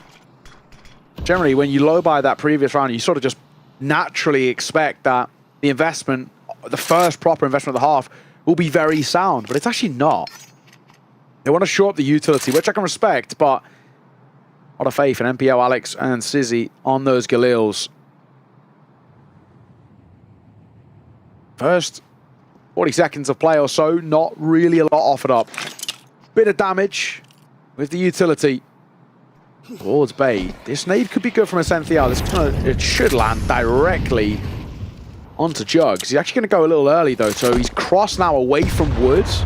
Generally, when you low buy that previous round, you sort of just naturally expect that the investment, the first proper investment of the half, will be very sound, but it's actually not. They want to shore up the utility, which I can respect, but a lot of faith in MPO, Alex, and Sizzy on those Galils. First 40 seconds of play or so, not really a lot offered up. Bit of damage with the utility. towards bait. This nade could be good from Ascencio. It should land directly onto Jugs. He's actually going to go a little early though, so he's crossed now away from Woods.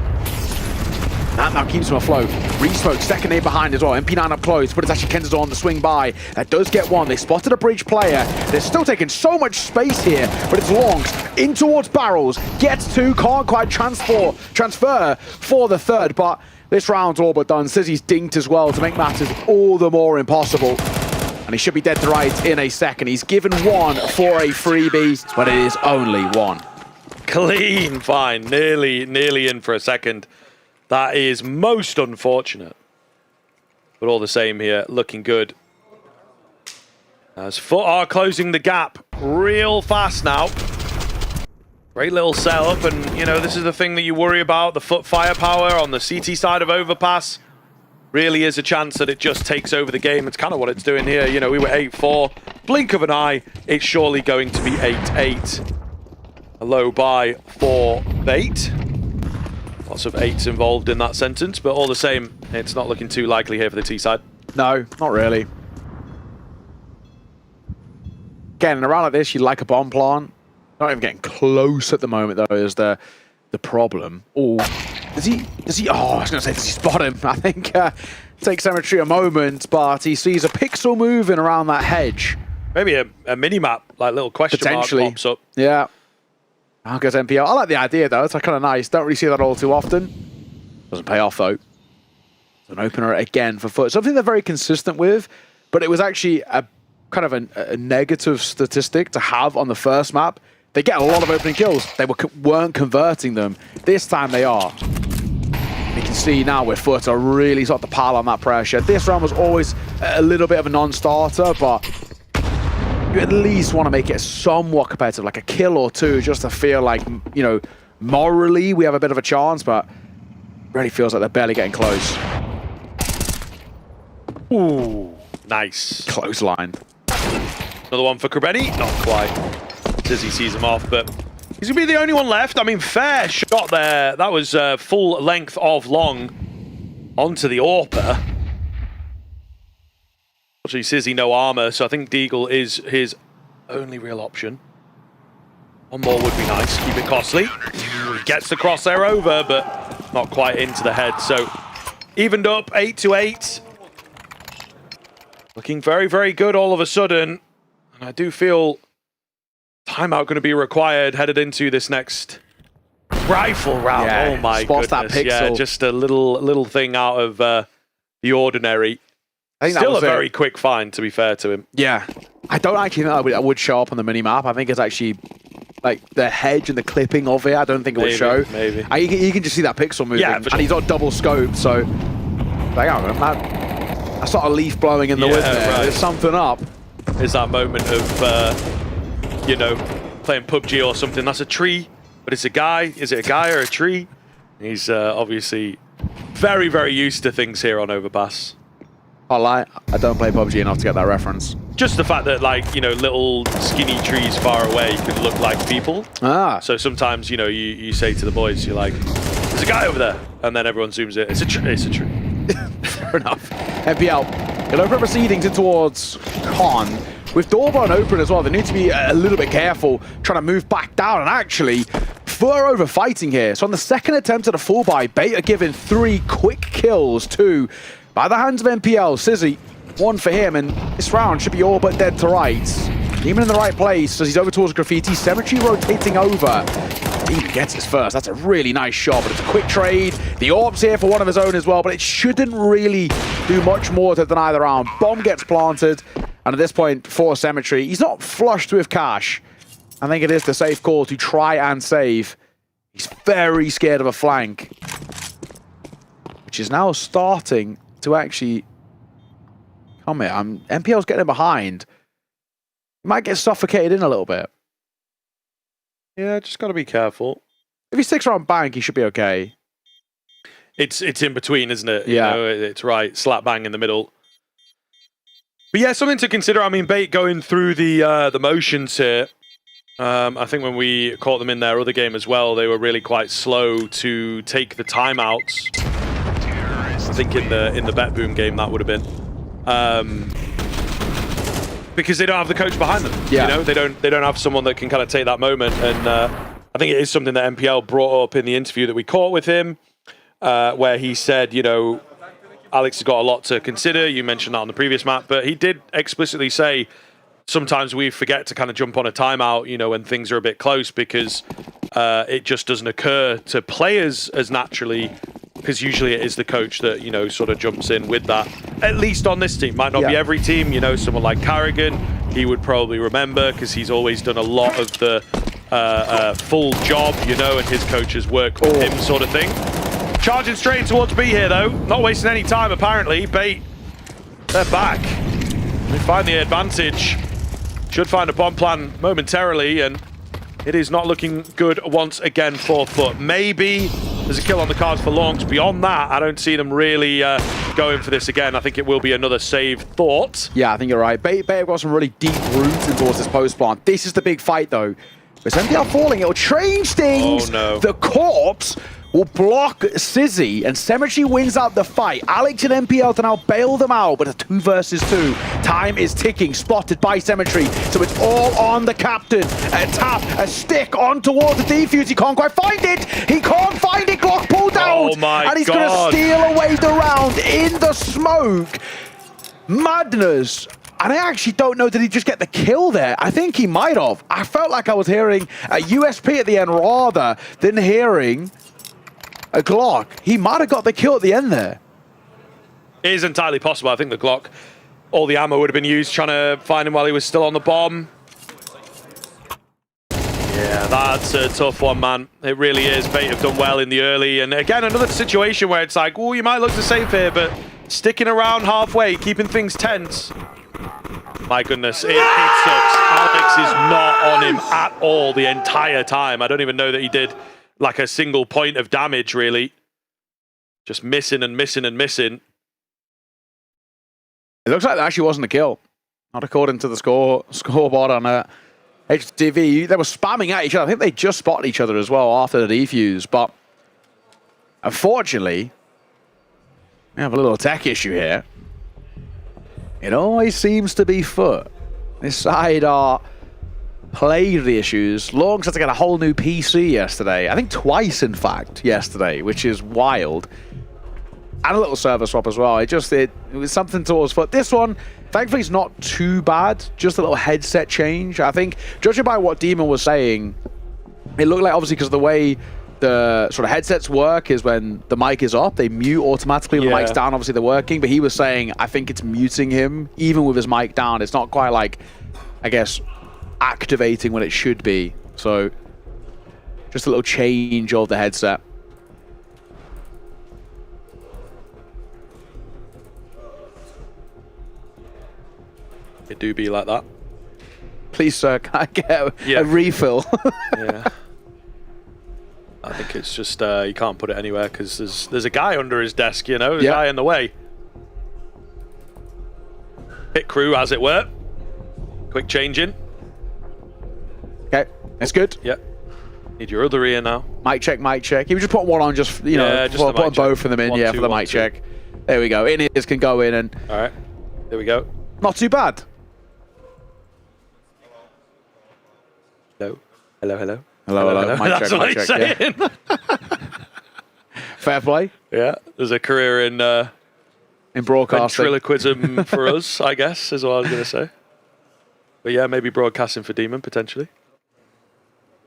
That now keeps him afloat. Resmoke, second nade behind as well. MP9 up close, but it's actually Kenz's on the swing by. That does get one. They spotted a bridge player. They're still taking so much space here, but it's Longs in towards Barrels. Gets two, can't quite transfer for the third, but this round's all but done. Sizzy's dinked as well to make matters all the more impossible. And he should be dead to rights in a second. He's given one for a freebie, but it is only one. Clean, fine. Nearly in for a second. That is most unfortunate. But all the same here, looking good. As FUT are closing the gap real fast now. Great little setup, and you know, this is the thing that you worry about, the FUT firepower on the CT side of Overpass. Really is a chance that it just takes over the game. It's kind of what it's doing here. You know, we were 8-4. Blink of an eye, it's surely going to be 8-8. A low buy for Bait. Lots of 8s involved in that sentence, but all the same, it's not looking too likely here for the T side. No, not really. Again, in a round like this, you'd like a bomb plant. Not even getting close at the moment, though, is the problem. Oh, does he? Oh, I was going to say, does he spot him? I think takes Cemetery a moment, but he sees a pixel moving around that hedge. Maybe a mini-map, like little question mark pops up. Yeah. How goes MPL? I like the idea, though. It's kind of nice. Don't really see that all too often. Doesn't pay off, though. It's an opener again for FUT. Something they're very consistent with, but it was actually a kind of a negative statistic to have on the first map. They get a lot of opening kills. They weren't converting them. This time they are. You can see now where FUT are really sort of the pile on that pressure. This round was always a little bit of a non-starter, but you at least want to make it somewhat competitive, like a kill or two, just to feel like, you know, morally we have a bit of a chance, but it really feels like they're barely getting close. Ooh, nice. Close line. Another one for Krebeni, not quite. Dizzy sees him off, but he's going to be the only one left. I mean, fair shot there. That was full length of long onto the AWPer. Unfortunately, Sizzy no armor, so I think Deagle is his only real option. One more would be nice. Keep it costly. He gets the crosshair over, but not quite into the head. So evened up 8-8. Looking very, very good all of a sudden. And I do feel timeout going to be required headed into this next rifle round. Yeah, oh my goodness. That pixel. Yeah, just a little thing out of the ordinary. I think still that was a very quick find, to be fair to him. Yeah. I don't actually think that would show up on the mini-map. I think it's actually like the hedge and the clipping of it. I don't think it would show. Maybe. You can just see that pixel moving. Yeah, for sure. And he's on double scope, so like, I saw a leaf blowing in the wind there. Right. There's something up. Is that moment of, you know, playing PUBG or something. That's a tree, but it's a guy. Is it a guy or a tree? He's obviously very, very used to things here on Overpass. I lie. I don't play PUBG enough to get that reference. Just the fact that, like, you know, little skinny trees far away can look like people. Ah. So sometimes, you know, you say to the boys, you're like, there's a guy over there. And then everyone zooms in. It's a tree. It's a tree. Fair enough. MPL. Yellow proceedings in towards Khan. With Doorbell open as well, they need to be a little bit careful, trying to move back down. And actually, FUT over fighting here. So on the second attempt at a full buy, Bait are given 3 quick kills, 2 by the hands of MPL. Sizzy, 1 for him, and this round should be all but dead to rights. Even in the right place as he's over towards Graffiti. Cemetery rotating over. He gets his first. That's a really nice shot, but it's a quick trade. The Orb's here for one of his own as well, but it shouldn't really do much more to deny the round. Bomb gets planted, and at this point, for Cemetery, he's not flushed with cash. I think it is the safe call to try and save. He's very scared of a flank, which is now starting to actually come here. MPL's getting behind. He might get suffocated in a little bit. Yeah, just got to be careful. If he sticks around bank, he should be okay. It's in between, isn't it? Yeah. You know, it's right, slap bang in the middle. But yeah, something to consider. I mean, Bait going through the motions here. I think when we caught them in their other game as well, they were really quite slow to take the timeouts. I think in the BetBoom game that would have been. because they don't have the coach behind them. Yeah. You know, they don't have someone that can kind of take that moment. And I think it is something that MPL brought up in the interview that we caught with him, where he said, you know, Alex has got a lot to consider. You mentioned that on the previous map, but he did explicitly say sometimes we forget to kind of jump on a timeout, you know, when things are a bit close, because it just doesn't occur to players as naturally, because usually it is the coach that, you know, sort of jumps in with that. At least on this team. Might not be every team, you know, someone like Carrigan, he would probably remember because he's always done a lot of the full job, you know, and his coaches work with him sort of thing. Charging straight towards B here, though. Not wasting any time, apparently. Bait, they're back. They find the advantage. Should find a bomb plan momentarily, and it is not looking good once again for FUT. Maybe there's a kill on the cards for Longs. Beyond that, I don't see them really going for this again. I think it will be another save thought. Yeah, I think you're right. Bait have got some really deep roots in towards this post plant. This is the big fight, though. With MPL falling, it'll change things. Oh, no. The corpse will block Sizzy, and Cemetery wins out the fight. Alex and MPL to now bail them out, but a 2 versus 2. Time is ticking, spotted by Cemetery, so it's all on the captain. A tap, a stick on towards the defuse. He can't quite find it. He can't find it. Glock pulled out. Oh my and he's God. going to steal away the round in the smoke. Madness. And I actually don't know, did he just get the kill there? I think he might have. I felt like I was hearing a USP at the end rather than hearing a Glock. He might have got the kill at the end there. It is entirely possible. I think the Glock, all the ammo would have been used trying to find him while he was still on the bomb. Yeah, that's a tough one, man. It really is. Bait have done well in the early. And again, another situation where it's like, oh, you might look to save here, but sticking around halfway, keeping things tense. My goodness, it sucks. Alex is not on him at all the entire time. I don't even know that he did like a single point of damage, really. Just missing and missing and missing. It looks like that actually wasn't a kill. Not according to the scoreboard on HTV. They were spamming at each other. I think they just spotted each other as well after the defuse. But unfortunately, we have a little tech issue here. It always seems to be FUT. This side are plagued the issues. Longs had to get a whole new PC yesterday. I think twice, in fact, yesterday, which is wild. And a little server swap as well. It was something towards FUT. This one, thankfully, it's not too bad. Just a little headset change. I think, judging by what Demon was saying, it looked like, obviously, because of the way the sort of headsets work is when the mic is up, they mute automatically. When the mic's down, obviously they're working. But he was saying, I think it's muting him, even with his mic down. It's not quite like, I guess, activating when it should be. So, just a little change of the headset. It do be like that. Please, sir, can I get a refill? Yeah. I think it's just you can't put it anywhere because there's a guy under his desk, you know, there's a guy in the way. Pit crew, as it were. Quick change in. Okay, that's good. Yep. Need your other ear now. Mic check, mic check. You just put one on, just, you know, just put both of them in, for the mic check. There we go. In-ears can go in and... All right, there we go. Not too bad. Hello. Hello, hello. Hello. Mic check, mic check. Yeah. Fair play. Yeah, there's a career in broadcasting. Ventriloquism for us, I guess, is what I was going to say. But yeah, maybe broadcasting for Demon, potentially.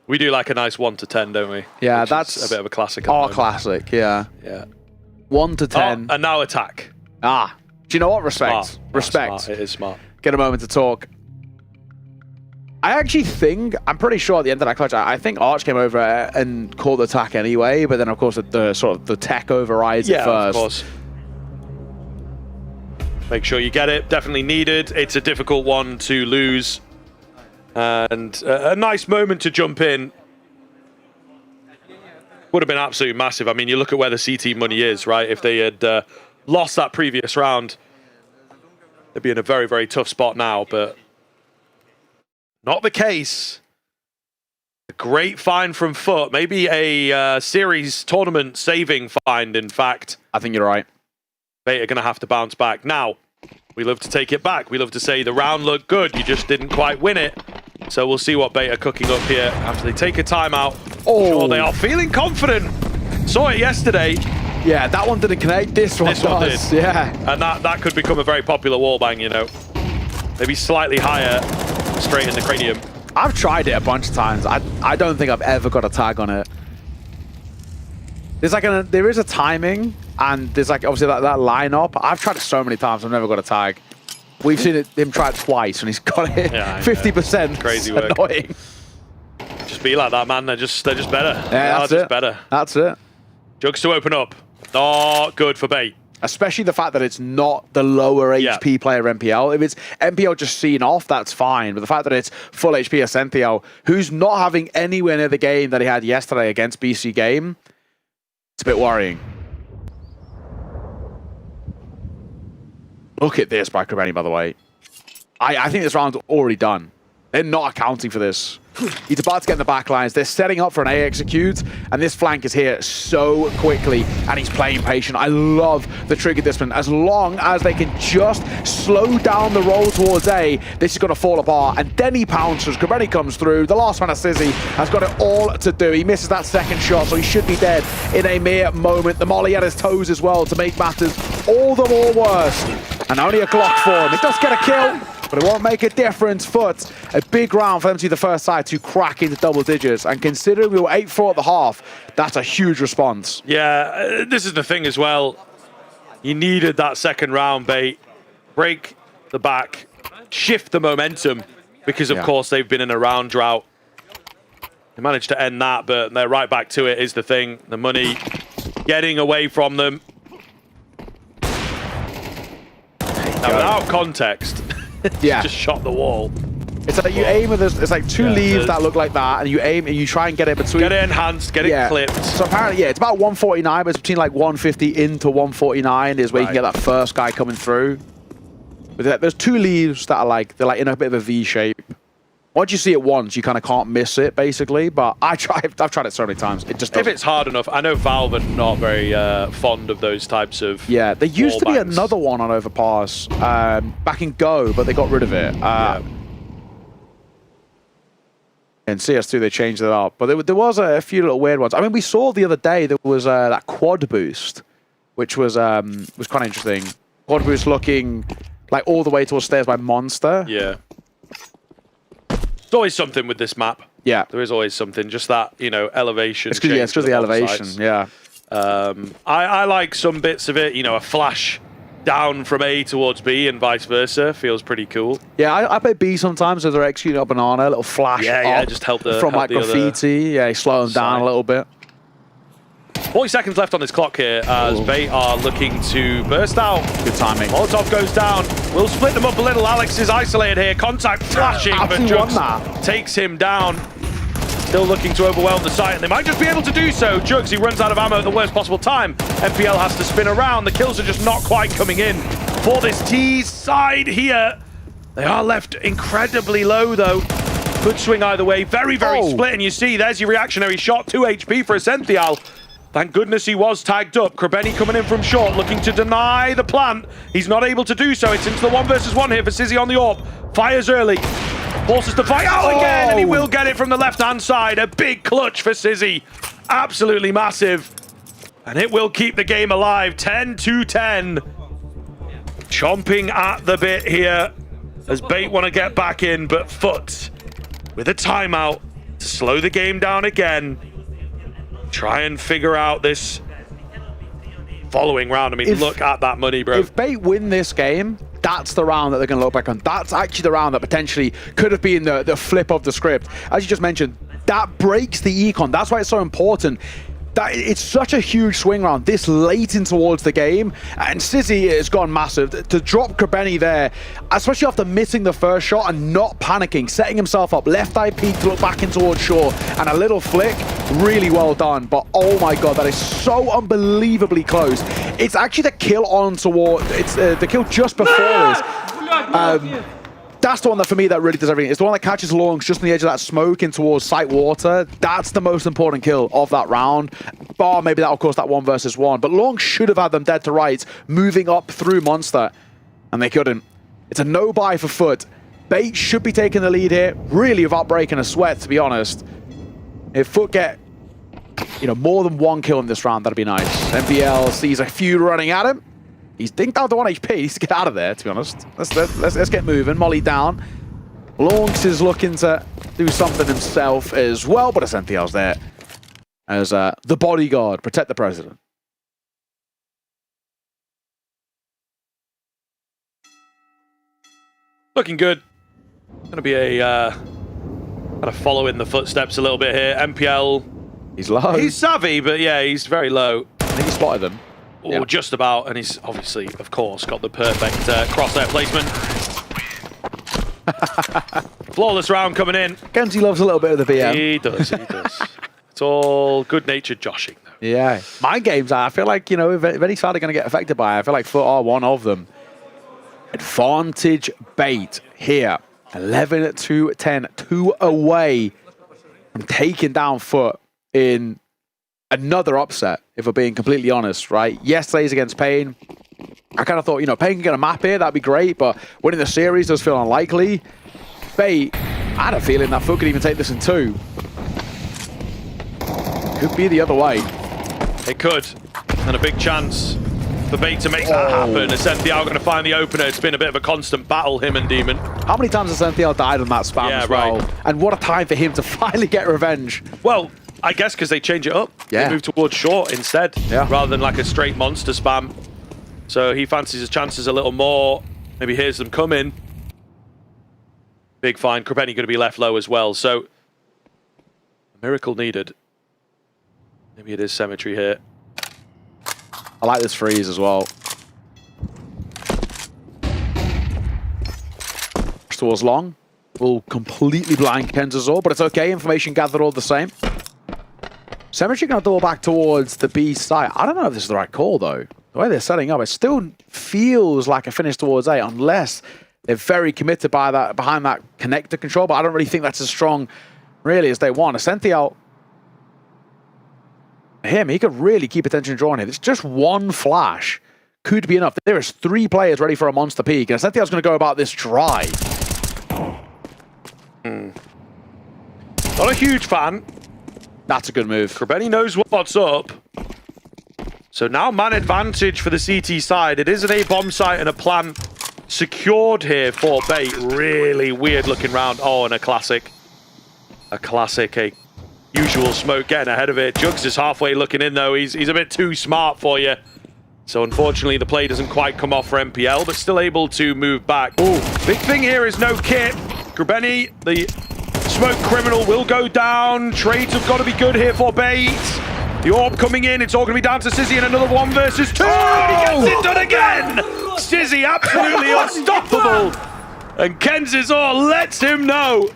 We do like a nice 1 to 10, don't we? Yeah, which that's is a bit of a classic. Our classic, yeah. Yeah. 1 to 10. Oh, and now attack. Ah. Do you know what? Respect. Smart. Respect. Smart. It is smart. Get a moment to talk. I actually think, I'm pretty sure at the end of that clutch, I think Arch came over and called the attack anyway, but then of course the sort of the tech overrides it first. Yeah, of course. Make sure you get it. Definitely needed. It's a difficult one to lose. And a nice moment to jump in. Would have been absolutely massive. I mean, you look at where the CT money is, right? If they had lost that previous round, they'd be in a very, very tough spot now, but not the case. A great find from FUT. Maybe a series tournament saving find, in fact. I think you're right. Bait are going to have to bounce back. Now, We love to take it back. We love to say the round looked good, you just didn't quite win it. So we'll see what Bait are cooking up here after they take a timeout. Oh, sure, they are feeling confident. Saw it yesterday. Yeah, that one didn't connect. This one does. Did. Yeah. And that could become a very popular wallbang, you know. Maybe slightly higher, straight in the cranium. I've tried it a bunch of times. I don't think I've ever got a tag on it. There's like there is a timing, and there's like obviously that lineup. I've tried it so many times. I've never got a tag. We've seen him try it twice, and he's got it 50%. Crazy work. Annoying. Just be like that, man. They're just better. Yeah, that's just it. better. That's it. Jugs to open up. Not good for Bait. Especially the fact that it's not the lower HP player MPL. If it's MPL just seen off, that's fine. But the fact that it's full HP Ascenthiel, who's not having anywhere near the game that he had yesterday against BC Game, it's a bit worrying. Look at this by Krebeni, by the way. I think this round's already done. They're not accounting for this. He's about to get in the back lines. They're setting up for an A execute, and this flank is here so quickly, and he's playing patient. I love the trigger discipline. As long as they can just slow down the roll towards A, this is going to fall apart, and then he pounces. Krebeni comes through. The last man of Sizzy has got it all to do. He misses that second shot, so he should be dead in a mere moment. The molly at his toes as well to make matters all the more worse. And only a Glock for him. It does get a kill, but it won't make a difference. FUT, a big round for them to be the first side to crack into double digits. And considering we were 8-4 at the half, that's a huge response. Yeah, this is the thing as well. You needed that second round, Bait. Break the back, shift the momentum, because of course they've been in a round drought. They managed to end that, but they're right back to it is the thing. The money getting away from them. Now, without context, just shot the wall. It's like you aim with this, it's like two leaves that look like that, and you aim and you try and get it between. Get it enhanced, get it clipped. So apparently, it's about 149, but it's between like 150 into 149 is where you can get that first guy coming through. But there's two leaves that are they're like in a bit of a V shape. Once you see it once, you kind of can't miss it, basically. But I've tried it so many times. It just doesn't. If it's hard enough, I know Valve are not very fond of those types of. Yeah, there used to be another one on Overpass back in Go, but they got rid of it. In CS2, they changed it up. But there was a few little weird ones. I mean, we saw the other day there was that quad boost, which was kind of interesting. Quad boost looking like all the way towards stairs by Monster. Yeah. There's always something with this map. Yeah. There is always something. Just that, elevation. It's because the elevation, yeah. I like some bits of it, a flash down from A towards B and vice versa. Feels pretty cool. Yeah, I play B sometimes as they're executing a banana, a little flash up just help the from like graffiti. Yeah, you slow them down a little bit. 40 seconds left on this clock here as Bait are looking to burst out. Good timing. Molotov goes down. We'll split them up a little. Alex is isolated here. Contact flashing, but Jugs takes him down. Still looking to overwhelm the site, and they might just be able to do so. Jugs, he runs out of ammo at the worst possible time. MPL has to spin around. The kills are just not quite coming in for this T side here. They are left incredibly low, though. Could swing either way. Very, very split, and you see, there's your reactionary shot. 2 HP for Ascenthiel. Thank goodness he was tagged up. Krebeni coming in from short, looking to deny the plant. He's not able to do so. It's into the 1 versus 1 here for Sizzy on the AWP. Fires early. Forces to fight out again, and he will get it from the left-hand side. A big clutch for Sizzy. Absolutely massive. And it will keep the game alive. 10-10. Chomping at the bit here as Bait want to get back in, but FUT with a timeout to slow the game down again. Try and figure out this following round. I mean, look at that money, bro. If Bait win this game, that's the round that they're going to look back on. That's actually the round that potentially could have been the flip of the script. As you just mentioned, that breaks the econ. That's why it's so important. That it's such a huge swing round this late in towards the game, and Sizzy has gone massive. To drop Krebeni there, especially after missing the first shot and not panicking, setting himself up, left eye peek to look back in towards shore, and a little flick, really well done. But oh my god, that is so unbelievably close. It's actually the kill on toward, it's the kill just before this. That's the one that, for me, that really does everything. It's the one that catches Longs just on the edge of that smoke in towards sight water. That's the most important kill of that round. Bar maybe that, of course, that 1 versus 1. But Long should have had them dead to rights, moving up through Monster. and they couldn't. It's a no-buy for FUT. Bait should be taking the lead here, really without breaking a sweat, to be honest. If FUT get, more than one kill in this round, that'd be nice. MPL sees a few running at him. He's dinked down to 1 HP. He needs to get out of there, to be honest. Let's get moving. Molly down. Launx is looking to do something himself as well, but SNPL's there as the bodyguard, protect the president. Looking good. Going to be a kind of follow in the footsteps a little bit here. MPL. He's low. He's savvy, but yeah, he's very low. I think he spotted them. Or just about, and he's obviously, of course, got the perfect crosshair placement. Flawless round coming in. Kenzie loves a little bit of the BM. He does, he does. It's all good-natured joshing, though. Yeah. Mind games, I feel like, if any side are going to get affected by it, I feel like FUT are one of them. Advantage Bait here. 11-10, 2 away from taking down FUT in another upset, if we're being completely honest, right? Yesterday's against Pain. I kind of thought, Pain can get a map here, that'd be great, but winning the series does feel unlikely. Bait, I had a feeling that FUT could even take this in 2. Could be the other way. It could. And a big chance for Bait to make that happen. Ascential going to find the opener. It's been a bit of a constant battle, him and Demon. How many times has Ascential died on that spam as well? Right. And what a time for him to finally get revenge. Well, I guess because they change it up. Yeah. They move towards short instead, rather than like a straight monster spam. So he fancies his chances a little more. Maybe hears them coming. Big find. Krabeni going to be left low as well. So a miracle needed. Maybe it is Symmetry here. I like this freeze as well. Towards long. Will completely blind Kenzazor, but it's okay. Information gathered all the same. Symmetry going to double back towards the B side. I don't know if this is the right call, though. The way they're setting up, it still feels like a finish towards A, unless they're very committed behind that connector control, but I don't really think that's as strong, really, as they want. Ascential, he could really keep attention drawn here. It's just one flash could be enough. There is 3 players ready for a monster peak, and Ascential's going to go about this dry. Not a huge fan. That's a good move. Krabeni knows what's up. So now man advantage for the CT side. It is an A-bomb site and a plant secured here for Bait. Really weird looking round. Oh, and a classic. A usual smoke getting ahead of it. Jugs is halfway looking in though. He's a bit too smart for you. So unfortunately the play doesn't quite come off for MPL, but still able to move back. Ooh, big thing here is no kit. Krabeni, the smoke criminal, will go down. Trades have got to be good here for Bait. The orb coming in. It's all going to be down to Sizzy in another 1 versus 2. And he gets it done again. Sizzy absolutely unstoppable. And Kenzazor lets him know.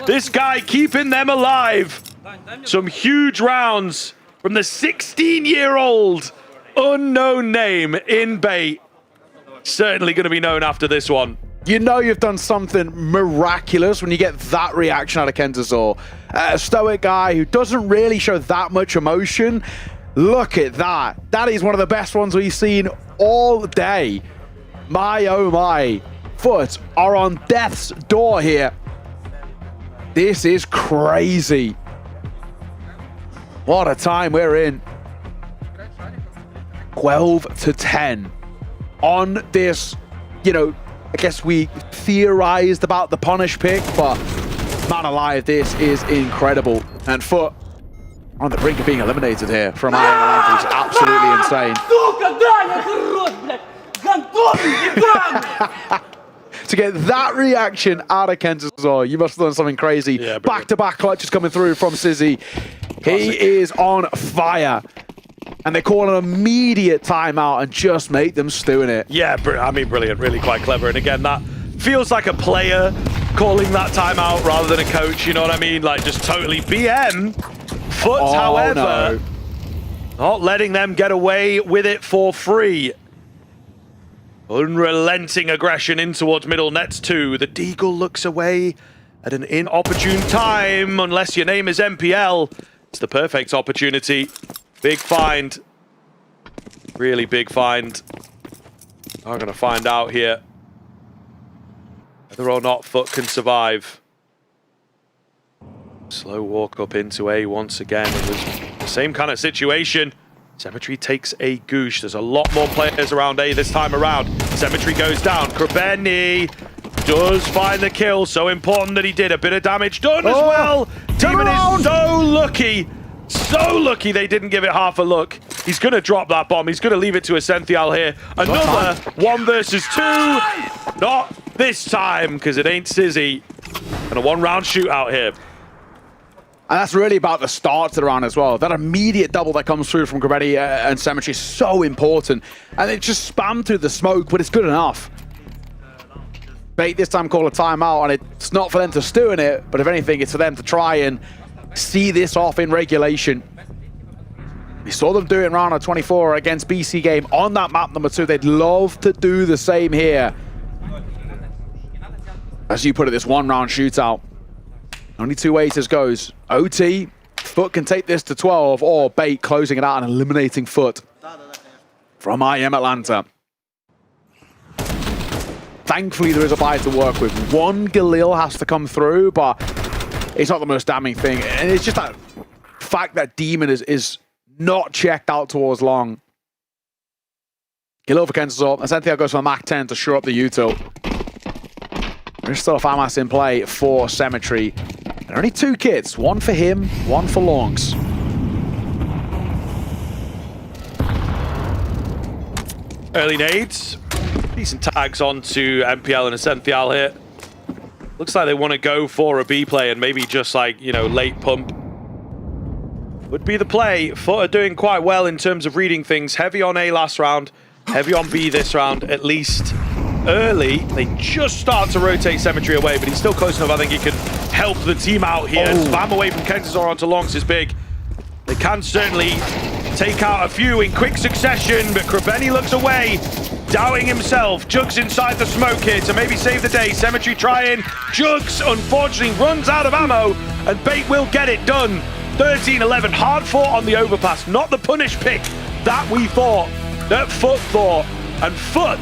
This guy keeping them alive. Some huge rounds from the 16-year-old unknown name in Bait. Certainly going to be known after this one. You know you've done something miraculous when you get that reaction out of Kenzazor. A stoic guy who doesn't really show that much emotion. Look at that. That is one of the best ones we've seen all day. My, oh my. FUT are on death's door here. This is crazy. What a time we're in. 12-10 on this, I guess we theorized about the punish pick, but man alive, this is incredible. And FUT on the brink of being eliminated here from IEM Atlanta is absolutely insane. To get that reaction out of Kenzazor, you must have done something crazy. Yeah, back-to-back clutches coming through from Sizzy. He is on fire. And they call an immediate timeout and just make them stew in it. Yeah, I mean, brilliant. Really quite clever. And again, that feels like a player calling that timeout rather than a coach. You know what I mean? Like, just totally BM. FUT, however, not letting them get away with it for free. Unrelenting aggression in towards middle nets 2. The Deagle looks away at an inopportune time. Unless your name is MPL, it's the perfect opportunity. Big find. Really big find. I'm going to find out here. whether or not FUT can survive. Slow walk up into A once again. It was the same kind of situation. Cemetery takes a goosh. There's a lot more players around A this time around. Cemetery goes down. Krabeni does find the kill. So important that he did. A bit of damage done as well. Demon is so lucky. So lucky they didn't give it half a look. He's going to drop that bomb. He's going to leave it to Ascenthial here. Another 1 versus 2. Not this time, because it ain't Sizzy. And a 1-round shootout here. And that's really about the start to the round as well. That immediate double that comes through from Krabeni and Cemetery is so important. And they just spam through the smoke, but it's good enough. Bait this time call a timeout, and it's not for them to stew in it, but if anything, it's for them to try and see this off in regulation. We saw them do it in round 24 against BC Game on that map number 2. They'd love to do the same here. As you put it, this 1-round shootout. Only 2 ways as goes. OT, FUT can take this to 12, or Bait closing it out and eliminating FUT from IEM Atlanta. Thankfully, there is a buy to work with. 1 Galil has to come through, but it's not the most damning thing. And it's just that fact that Demon is not checked out towards long. Galil for Kensal. Ascenthial goes for the Mach 10 to shore up the util. There's still a FAMAS in play for Cemetery. There are only 2 kits, 1 for him, 1 for Longs. Early nades. Decent tags onto MPL and Ascenthial here. Looks like they want to go for a B play and maybe just like, you know, late pump. Would be the play. FUT are doing quite well in terms of reading things. Heavy on A last round, heavy on B this round, at least early. They just start to rotate Cemetery away, but he's still close enough. I think he can help the team out here. Spam away from Kensazor onto Longs is big. They can certainly take out a few in quick succession, but Krabeni looks away, doubting himself. Jugs inside the smoke here to maybe save the day. Cemetery trying. Jugs, unfortunately, runs out of ammo, and Bait will get it done. 13-11, hard fought on the overpass. Not the punish pick that we thought, that FUT thought. And FUT,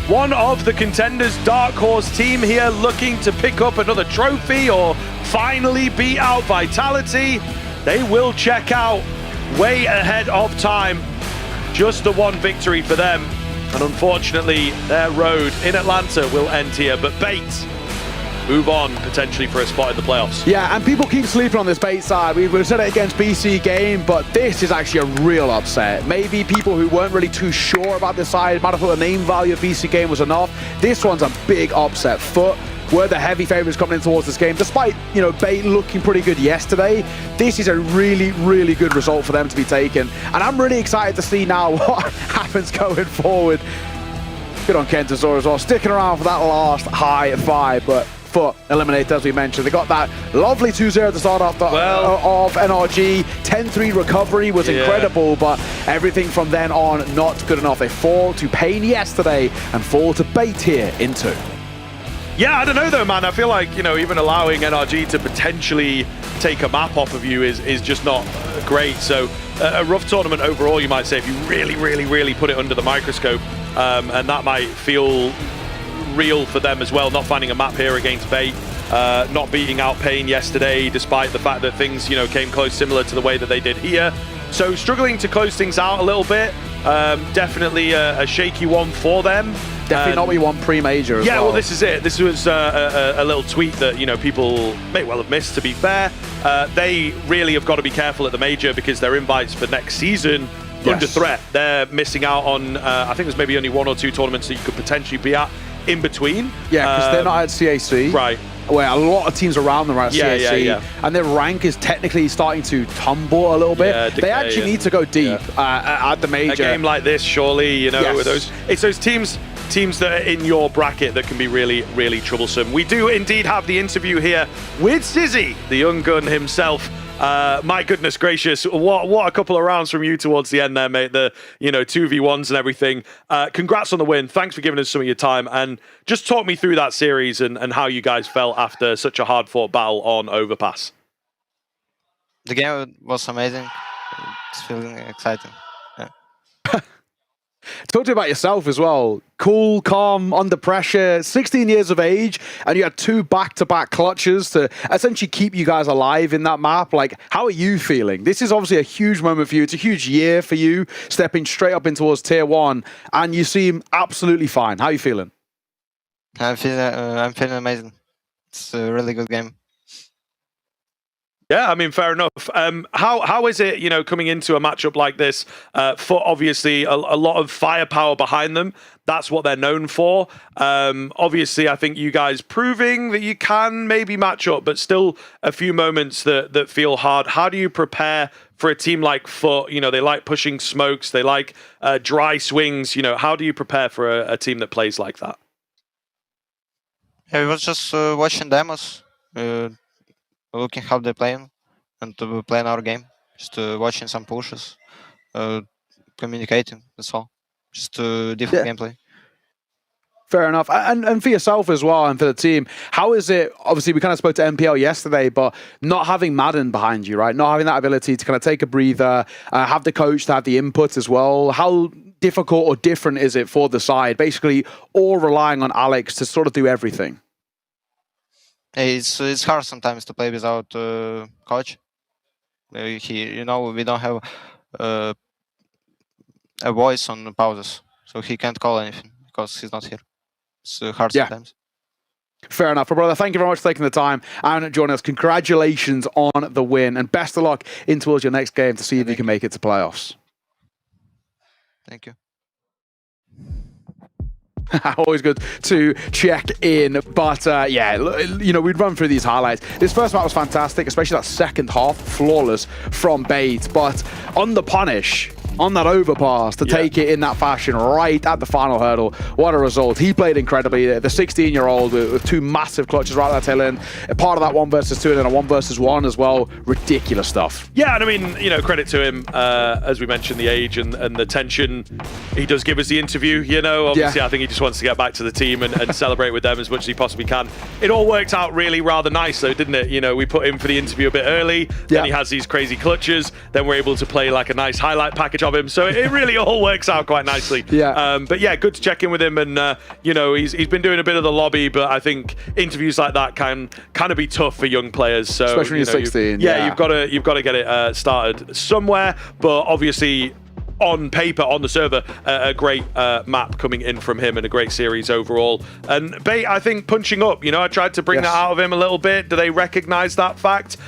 one of the contenders' dark horse team here, looking to pick up another trophy or finally beat out Vitality. They will check out way ahead of time. Just the 1 victory for them. And unfortunately, their road in Atlanta will end here. But Bait move on potentially for a spot in the playoffs. Yeah, and people keep sleeping on this Bait side. We've said it against BC Game, but this is actually a real upset. Maybe people who weren't really too sure about this side might have thought the name value of BC Game was enough. This one's a big upset. FUT were the heavy favorites coming in towards this game. Despite, you know, Bait looking pretty good yesterday, this is a really, really good result for them to be taken. And I'm really excited to see now what happens going forward. Good on Kentazor as well, sticking around for that last high 5, but FUT eliminated, as we mentioned. They got that lovely 2-0 to start off of NRG. 10-3 recovery was incredible, but everything from then on, not good enough. They fall to Pain yesterday and fall to Bait here in 2. Yeah, I don't know though, man. I feel like, you know, even allowing NRG to potentially take a map off of you is just not great. So a rough tournament overall, you might say, if you really, really, really put it under the microscope. And that might feel real for them as well, not finding a map here against Bait, not beating out Pain yesterday, despite the fact that things, you know, came close similar to the way that they did here. So struggling to close things out a little bit. Definitely a shaky one for them. Definitely not what you want pre-major as well, this is it. This was a little tweet that, you know, people may well have missed, to be fair. They really have got to be careful at the major because their invites for next season under threat. They're missing out on, I think there's maybe only 1 or 2 tournaments that you could potentially be at in between. Yeah, because they're not at CAC. Right. Where a lot of teams around them are at CAC. And their rank is technically starting to tumble a little bit. They actually need to go deep at the major. A game like this, surely, you know, with it's those teams that are in your bracket that can be really, really troublesome. We do indeed have the interview here with Sizzy, the young gun himself. My goodness gracious, what a couple of rounds from you towards the end there, mate. The, you know, 2v1s and everything. Congrats on the win. Thanks for giving us some of your time. And just talk me through that series and how you guys felt after such a hard-fought battle on Overpass. The game was amazing. It's feeling exciting. Yeah. Talk to me about yourself as well. Cool, calm, under pressure, 16 years of age, and you had 2 back-to-back clutches to essentially keep you guys alive in that map. Like, how are you feeling? This is obviously a huge moment for you. It's a huge year for you, stepping straight up in towards Tier 1, and you seem absolutely fine. How are you feeling? I'm feeling amazing. It's a really good game. Yeah, I mean, fair enough. How is it, coming into a matchup like this? FUT, obviously, a lot of firepower behind them. That's what they're known for. Obviously, I think you guys proving that you can maybe match up, but still a few moments that feel hard. How do you prepare for a team like FUT? They like pushing smokes. They like dry swings. How do you prepare for a team that plays like that? Yeah, we was just watching demos. Looking how they're playing and to playing our game. Just watching some pushes, communicating. That's all. Just different gameplay. Fair enough. And for yourself as well, and for the team, how is it? Obviously, we kind of spoke to MPL yesterday, but not having Madden behind you, right? Not having that ability to kind of take a breather, have the coach to have the input as well. How difficult or different is it for the side? Basically, all relying on Alex to sort of do everything. It's hard sometimes to play without coach. We don't have a voice on pauses, so he can't call anything because he's not here. It's hard sometimes. Fair enough, brother. Thank you very much for taking the time and joining us. Congratulations on the win, and best of luck in towards your next game to see if you can make it to playoffs. Thank you. Always good to check in, but we'd run through these highlights. This first match was fantastic, especially that second half, flawless from Bait, but on the punish, on that overpass to take it in that fashion right at the final hurdle. What a result. He played incredibly. The 16-year-old with 2 massive clutches right at that tail end. Part of that 1 versus 2 and then a 1 versus 1 as well. Ridiculous stuff. Yeah, and I mean, credit to him, as we mentioned, the age and the tension. He does give us the interview, obviously I think he just wants to get back to the team and celebrate with them as much as he possibly can. It all worked out really rather nice though, didn't it? We put him for the interview a bit early, then he has these crazy clutches, then we're able to play like a nice highlight package of him, so it really all works out quite nicely. But yeah, good to check in with him, and he's been doing a bit of the lobby, but I think interviews like that can kind of be tough for young players, so especially when you're 16. You've got to get it started somewhere, but obviously on paper, on the server, a great map coming in from him and a great series overall. And Bait, I think, punching up, I tried to bring that out of him a little bit. Do they recognize that fact?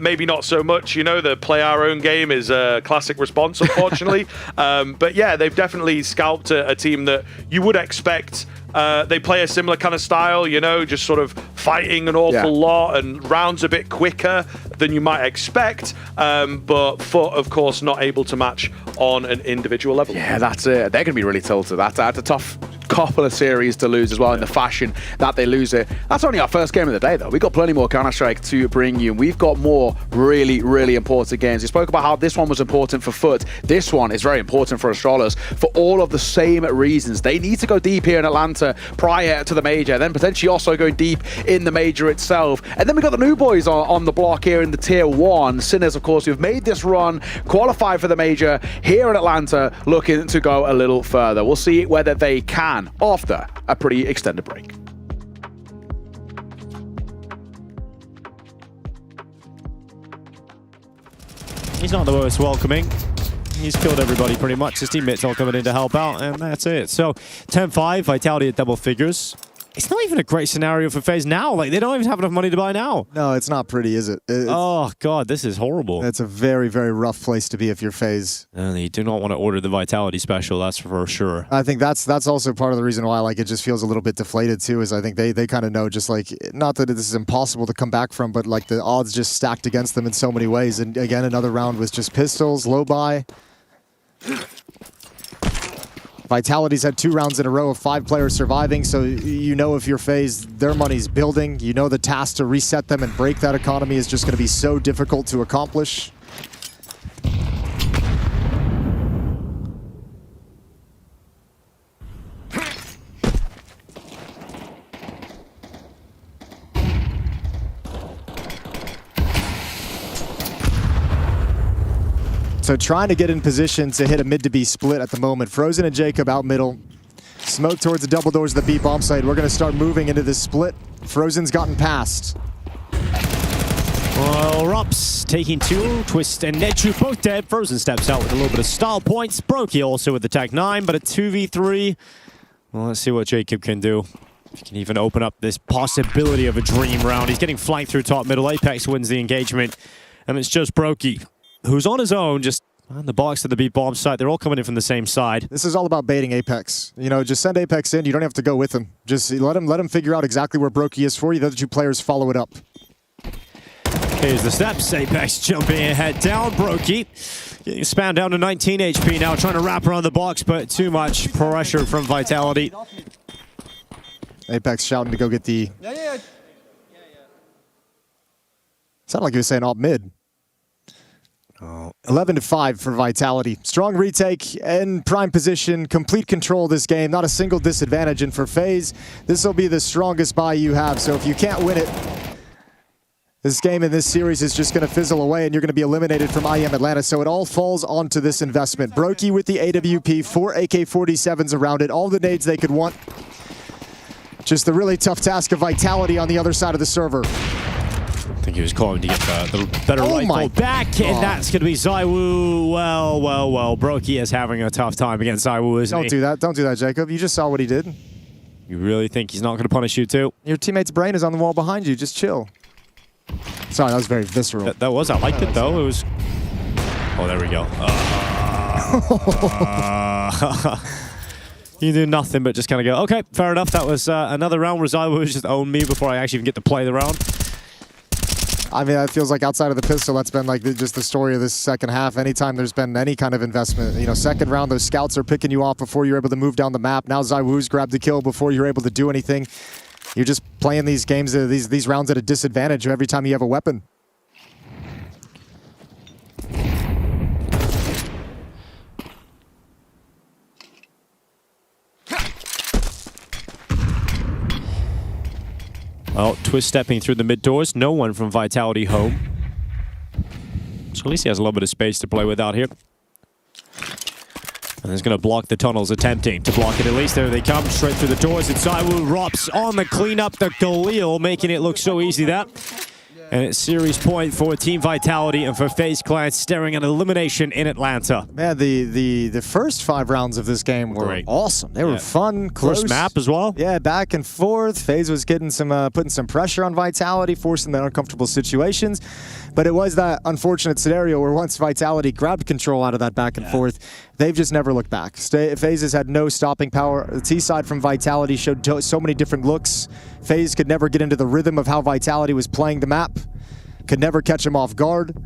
Maybe not so much, the play our own game is a classic response, unfortunately. But yeah, they've definitely scalped a team that you would expect. They play a similar kind of style, just sort of fighting an awful lot and rounds a bit quicker than you might expect. But FUT, of course, not able to match on an individual level. Yeah, that's it. They're going to be really tilted. That's a tough couple of series to lose as well in the fashion that they lose it. That's only our first game of the day, though. We've got plenty more Counter-Strike to bring you. We've got more really, really important games. We spoke about how this one was important for FUT. This one is very important for Astralis for all of the same reasons. They need to go deep here in Atlanta prior to the major, then potentially also going deep in the major itself. And then we got the new boys on the block here in the Tier 1. Sinners, of course, who've made this run, qualified for the major here in Atlanta, looking to go a little further. We'll see whether they can after a pretty extended break. He's not the most welcoming. He's killed everybody pretty much. His teammates all coming in to help out, and that's it. So 10-5, Vitality at double figures. It's not even a great scenario for FaZe now. Like, they don't even have enough money to buy now. No, it's not pretty, is it? Oh, God, this is horrible. It's a very, very rough place to be if you're FaZe. You do not want to order the Vitality special, that's for sure. I think that's also part of the reason why it just feels a little bit deflated, too, is I think they kind of know just not that this is impossible to come back from, but the odds just stacked against them in so many ways. And again, another round was just pistols, low buy. Vitality's had 2 rounds in a row of 5 players surviving, so if you're FaZe, their money's building. The task to reset them and break that economy is just going to be so difficult to accomplish. So trying to get in position to hit a mid to B split at the moment. Frozen and Jacob out middle. Smoke towards the double doors of the B bomb site. We're going to start moving into this split. Frozen's gotten past. Well, Rups taking 2. Twist and Nechu both dead. Frozen steps out with a little bit of style points. Brokey also with the Tech 9, but a 2v3. Well, let's see what Jacob can do. If he can even open up this possibility of a dream round. He's getting flanked through top middle. Apex wins the engagement. And it's just Brokey, who's on his own, just on the box to the B bomb site. They're all coming in from the same side. This is all about baiting Apex. You know, just send Apex in. You don't have to go with him. Just let him figure out exactly where Brokey is for you. The other 2 players follow it up. Here's the steps. Apex jumping ahead down. Brokey getting spammed down to 19 HP now, trying to wrap around the box, but too much pressure from Vitality. Apex shouting to go get the... Sounded like he was saying op mid. 11-5 for Vitality. Strong retake and prime position, complete control of this game, not a single disadvantage. And for FaZe, this will be the strongest buy you have. So if you can't win it, this game in this series is just going to fizzle away and you're going to be eliminated from IEM Atlanta. So it all falls onto this investment. Brokey with the AWP, 4 AK-47s around it, all the nades they could want. Just the really tough task of Vitality on the other side of the server. I think he was calling to get the better rifle back, and that's going to be ZywOo. Well. Brokey is having a tough time against ZywOo, isn't he? Don't do that. Don't do that, Jacob. You just saw what he did. You really think he's not going to punish you, too? Your teammate's brain is on the wall behind you. Just chill. Sorry, that was very visceral. That was. I liked it, though. It was... Oh, there we go. You do nothing but just kind of go, okay, fair enough. That was another round where ZywOo just owned me before I actually even get to play the round. I mean, that feels like outside of the pistol, that's been like just the story of this second half. Anytime there's been any kind of investment, you know, second round, those scouts are picking you off before you're able to move down the map. Now ZywOo's grabbed the kill before you're able to do anything. You're just playing these games, these rounds at a disadvantage every time you have a weapon. Well, Twist stepping through the mid doors. No one from Vitality home. So at least he has a little bit of space to play with out here. And he's going to block the tunnels, attempting to block it. At least there they come, straight through the doors. And ZywOo Rops on the cleanup. The Galil making it look so easy, that. And it's series point for Team Vitality and for FaZe Clan, staring at elimination in Atlanta. Man, the first 5 rounds of this game were awesome. They were fun, close. First map as well. Yeah, back and forth. FaZe was getting some, putting some pressure on Vitality, forcing them uncomfortable situations. But it was that unfortunate scenario where once Vitality grabbed control out of that back and forth, they've just never looked back. FaZe has had no stopping power. The T-side from Vitality showed so many different looks. FaZe could never get into the rhythm of how Vitality was playing the map. Could never catch him off guard.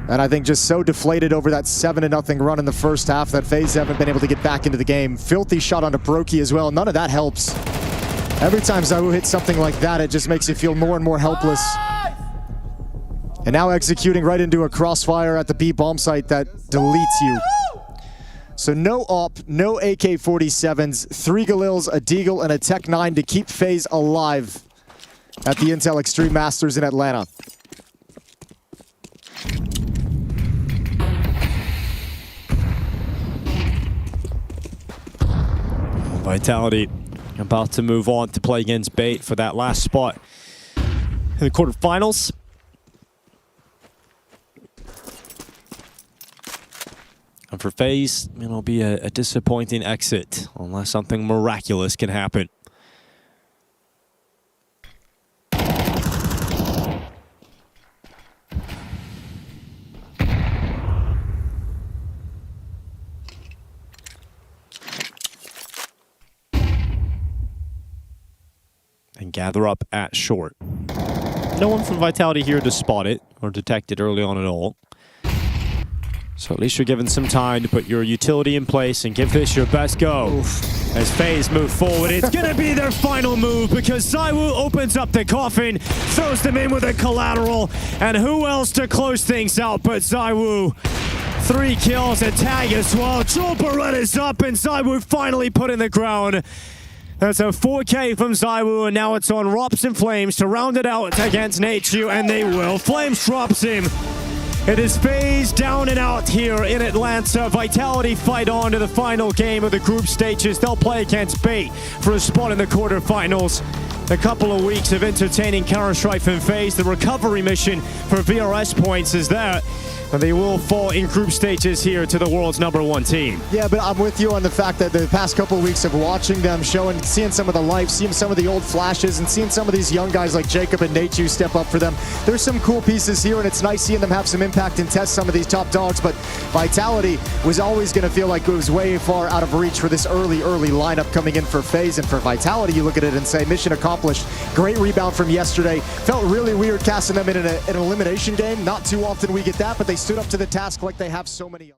And I think just so deflated over that 7-0 run in the first half that FaZe haven't been able to get back into the game. Filthy shot onto Brokey as well. None of that helps. Every time ZywOo hits something like that, it just makes you feel more and more helpless. And now executing right into a crossfire at the B bomb site that deletes you. So no AWP, no AK-47s, 3 Galils, a Deagle, and a Tech 9 to keep FaZe alive at the Intel Extreme Masters in Atlanta. Vitality about to move on to play against Bait for that last spot in the quarterfinals. And for FaZe, it'll be a disappointing exit unless something miraculous can happen. And gather up at short. No one from Vitality here to spot it or detect it early on at all. So at least you're given some time to put your utility in place and give this your best go. Oof. As FaZe move forward, it's going to be their final move because ZywOo opens up the coffin, throws them in with a collateral, and who else to close things out but ZywOo? 3 kills and tag as well. Joel Beretta's up and ZywOo finally put in the ground. That's a 4K from ZywOo, and now it's on Rops and Flames to round it out against Natus, and they will. Flames drops him. It is FaZe down and out here in Atlanta. Vitality fight on to the final game of the group stages. They'll play against Bait for a spot in the quarterfinals. A couple of weeks of entertaining Counter-Strike and FaZe. The recovery mission for VRS points is there. And they will fall in group stages here to the world's #1 team. Yeah, but I'm with you on the fact that the past couple of weeks of watching them, seeing some of the life, seeing some of the old flashes, and seeing some of these young guys like Jacob and Natus step up for them. There's some cool pieces here, and it's nice seeing them have some impact and test some of these top dogs. But Vitality was always going to feel like it was way far out of reach for this early lineup coming in for FaZe. And for Vitality, you look at it and say, mission accomplished. Great rebound from yesterday. Felt really weird casting them in an elimination game. Not too often we get that, but they stood up to the task like they have so many.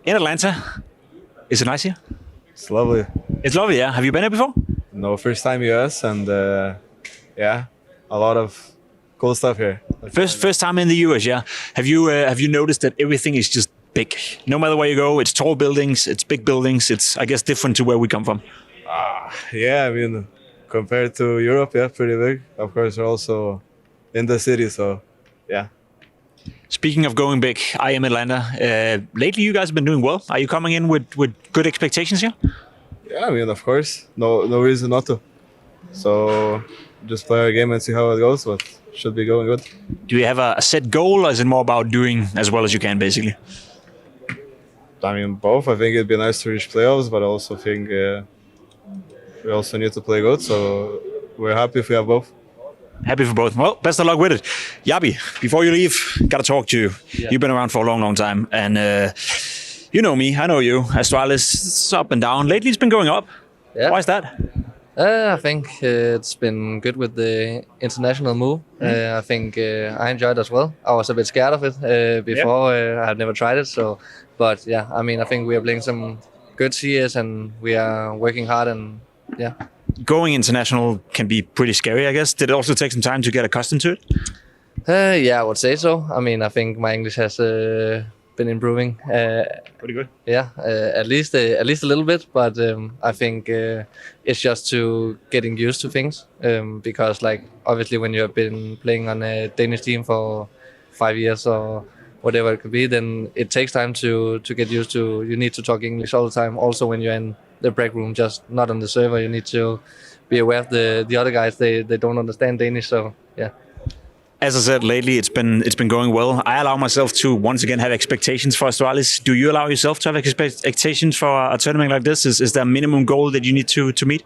In Atlanta, is it nice here? It's lovely. It's lovely, yeah. Have you been here before? No, first time US, and yeah, a lot of cool stuff here. First time in the US, yeah. Have you noticed that everything is just big? No matter where you go, it's tall buildings, it's big buildings. It's, I guess, different to where we come from. Yeah, I mean, compared to Europe, yeah, pretty big. Of course, we're also in the city, so yeah. Speaking of going big, IEM Atlanta. Lately, you guys have been doing well. Are you coming in with good expectations here? Yeah, I mean, of course, no reason not to. So just play our game and see how it goes. But should be going good. Do you have a set goal, or is it more about doing as well as you can, basically? I mean, both. I think it'd be nice to reach playoffs, but I also think we also need to play good. So we're happy if we have both. Happy for both. Well, best of luck with it. Yabi, before you leave, gotta talk to you. Yeah. You've been around for a long time, and you know me, I know you. Astralis, it's up and down. Lately, it's been going up. Yeah. Why is that? I think it's been good with the international move. I think I enjoyed it as well. I was a bit scared of it before. I had never tried it, so. But yeah, I mean, I think we are playing some good CS and we are working hard, and yeah. Going international can be pretty scary, I guess. Did it also take some time to get accustomed to it? Yeah, I would say so. I mean, I think my English has been improving. Pretty good. Yeah, at least a little bit. But I think it's just to getting used to things. Because, like, obviously, when you have been playing on a Danish team for 5 years or whatever it could be, then it takes time to get used to. You need to talk English all the time. Also, when you're in the break room, just not on the server, you need to be aware of the other guys. They don't understand Danish, so yeah. As I said, lately it's been going well. I allow myself to once again have expectations for Astralis. Do you allow yourself to have expectations for a tournament like this? Is there a minimum goal that you need to meet?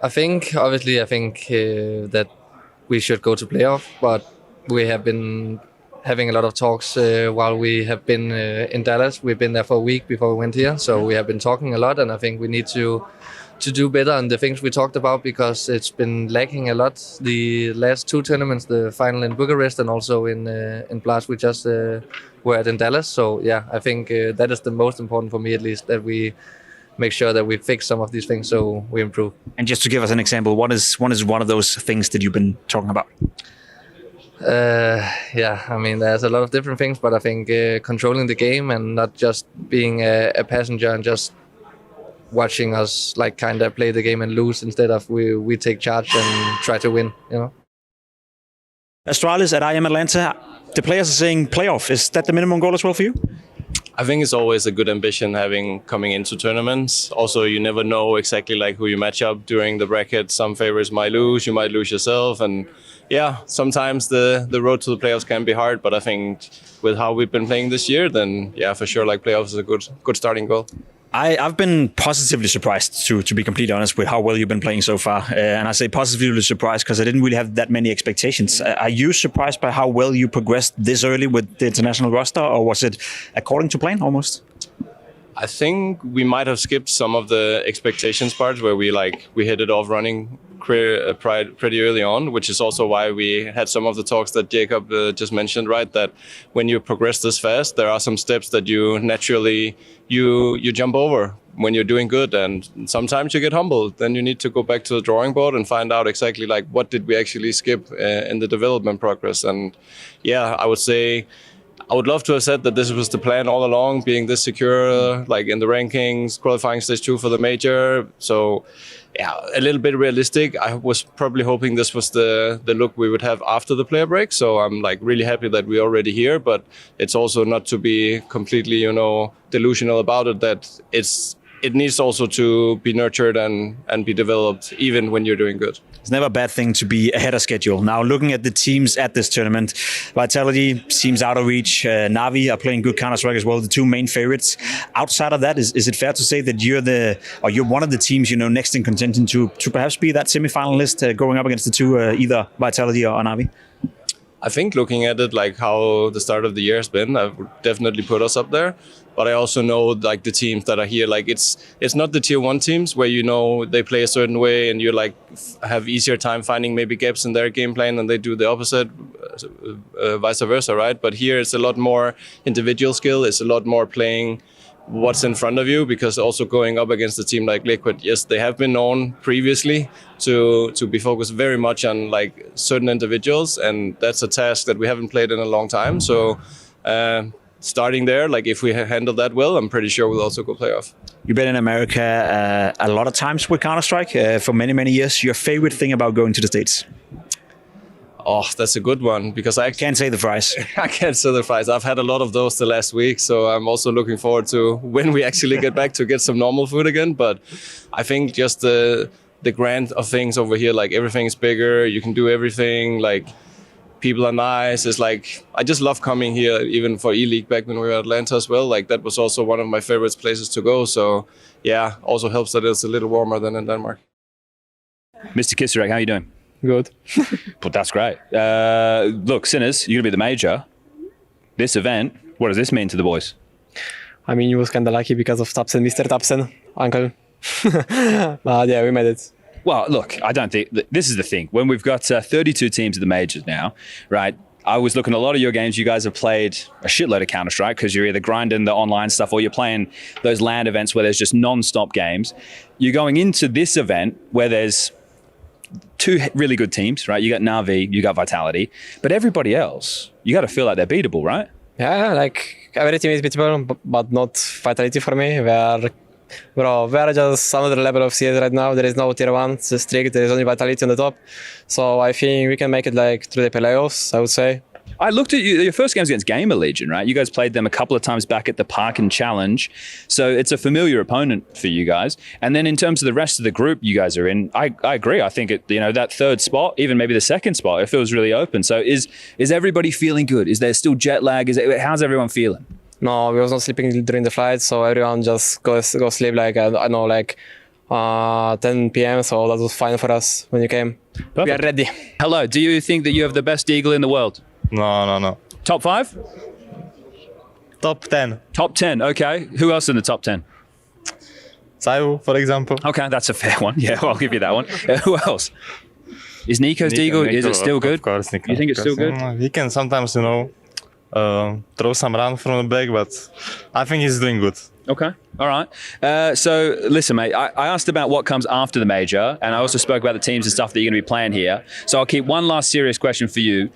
I think that we should go to playoff, but we have been having a lot of talks while we have been in Dallas. We've been there for a week before we went here, so we have been talking a lot, and I think we need to do better on the things we talked about, because it's been lacking a lot the last two tournaments, the final in Bucharest and also in Blast we just were at in Dallas. So yeah, I think that is the most important for me, at least, that we make sure that we fix some of these things so we improve. And just to give us an example, what is one of those things that you've been talking about? Yeah, I mean, there's a lot of different things, but I think controlling the game and not just being a passenger and just watching us like kind of play the game and lose, instead of we take charge and try to win, you know. Astralis at IEM Atlanta, the players are saying playoff. Is that the minimum goal as well for you? I think it's always a good ambition coming into tournaments. Also, you never know exactly like who you match up during the bracket. Some favorites might lose, you might lose yourself, and yeah, sometimes the road to the playoffs can be hard. But I think with how we've been playing this year, then yeah, for sure, like playoffs is a good starting goal. I've been positively surprised, to be completely honest, with how well you've been playing so far. And I say positively surprised because I didn't really have that many expectations. Are you surprised by how well you progressed this early with the international roster, or was it according to plan almost? I think we might have skipped some of the expectations parts where we hit it off running pretty early on, which is also why we had some of the talks that Jacob just mentioned, right? That when you progress this fast, there are some steps that you naturally you jump over when you're doing good, and sometimes you get humbled. Then you need to go back to the drawing board and find out exactly like what did we actually skip in the development progress. And yeah, I would say I would love to have said that this was the plan all along, being this secure, like in the rankings, qualifying stage 2 for the major. So yeah, a little bit realistic. I was probably hoping this was the look we would have after the player break. So I'm like really happy that we're already here, but it's also not to be completely, delusional about it, that it needs also to be nurtured and be developed even when you're doing good. It's never a bad thing to be ahead of schedule. Now, looking at the teams at this tournament, Vitality seems out of reach. Navi are playing good Counter-Strike as well, the two main favorites. Outside of that, is it fair to say that you're one of the teams next in contention to perhaps be that semi-finalist going up against the two, either Vitality or Navi? I think looking at it like how the start of the year has been, I would definitely put us up there. But I also know like the teams that are here, like it's not the tier 1 teams where they play a certain way and you like have easier time finding maybe gaps in their game plan and they do the opposite, vice versa, right? But here it's a lot more individual skill. It's a lot more playing what's in front of you, because also going up against a team like Liquid, yes, they have been known previously to be focused very much on like certain individuals, and that's a task that we haven't played in a long time. So starting there, like if we handle that well, I'm pretty sure we'll also go playoff. You've been in America a lot of times with Counter-Strike for many, many years. Your favorite thing about going to the States? Oh, that's a good one, because I can't say the fries. I can't say the fries. I've had a lot of those the last week, so I'm also looking forward to when we actually get back to get some normal food again. But I think just the grand of things over here, like everything is bigger, you can do everything, like people are nice. It's like, I just love coming here, even for E-League back when we were at Atlanta as well. Like that was also one of my favorite places to go. So yeah, also helps that it's a little warmer than in Denmark. Mr. Kisarek, how are you doing? Good. Well, that's great. Look, Sinners, you're going to be the major. This event, what does this mean to the boys? I mean, you was kind of lucky because of Tapsen, Mr. Tapsen, uncle. But yeah, we made it. Well, look, I don't think... This is the thing. When we've got 32 teams at the majors now, right, I was looking at a lot of your games. You guys have played a shitload of Counter-Strike because you're either grinding the online stuff or you're playing those LAN events where there's just non-stop games. You're going into this event where there's two really good teams, right? You got Navi, you got Vitality, but everybody else, you got to feel like they're beatable, right? Yeah, like every team is beatable, but not Vitality for me. We are just another level of CS right now. There is no tier 1, it's strict, there is only Vitality on the top. So I think we can make it like through the playoffs, I would say. I looked at your first game's against Gamer Legion, right? You guys played them a couple of times back at the Parkin Challenge. So it's a familiar opponent for you guys. And then in terms of the rest of the group you guys are in, I agree. I think that third spot, even maybe the second spot, it feels really open. So is everybody feeling good? Is there still jet lag? How's everyone feeling? No, we was not sleeping during the flight, so everyone just go sleep like, I don't know, like 10 p.m. So that was fine for us when you came. Perfect. We are ready. Hello, do you think that you have the best Deagle in the world? No. Top 5? Top 10. Top 10, okay. Who else in the top 10? Saiu, for example. Okay, that's a fair one. Yeah, I'll give you that one. Who else? Is Nico's Deagle, is it still good? Of course, Nico. You think it's still good? He can sometimes, throw some run from the back, but I think he's doing good. Okay, all right. So listen, mate, I asked about what comes after the major, and I also spoke about the teams and stuff that you're going to be playing here. So I'll keep one last serious question for you.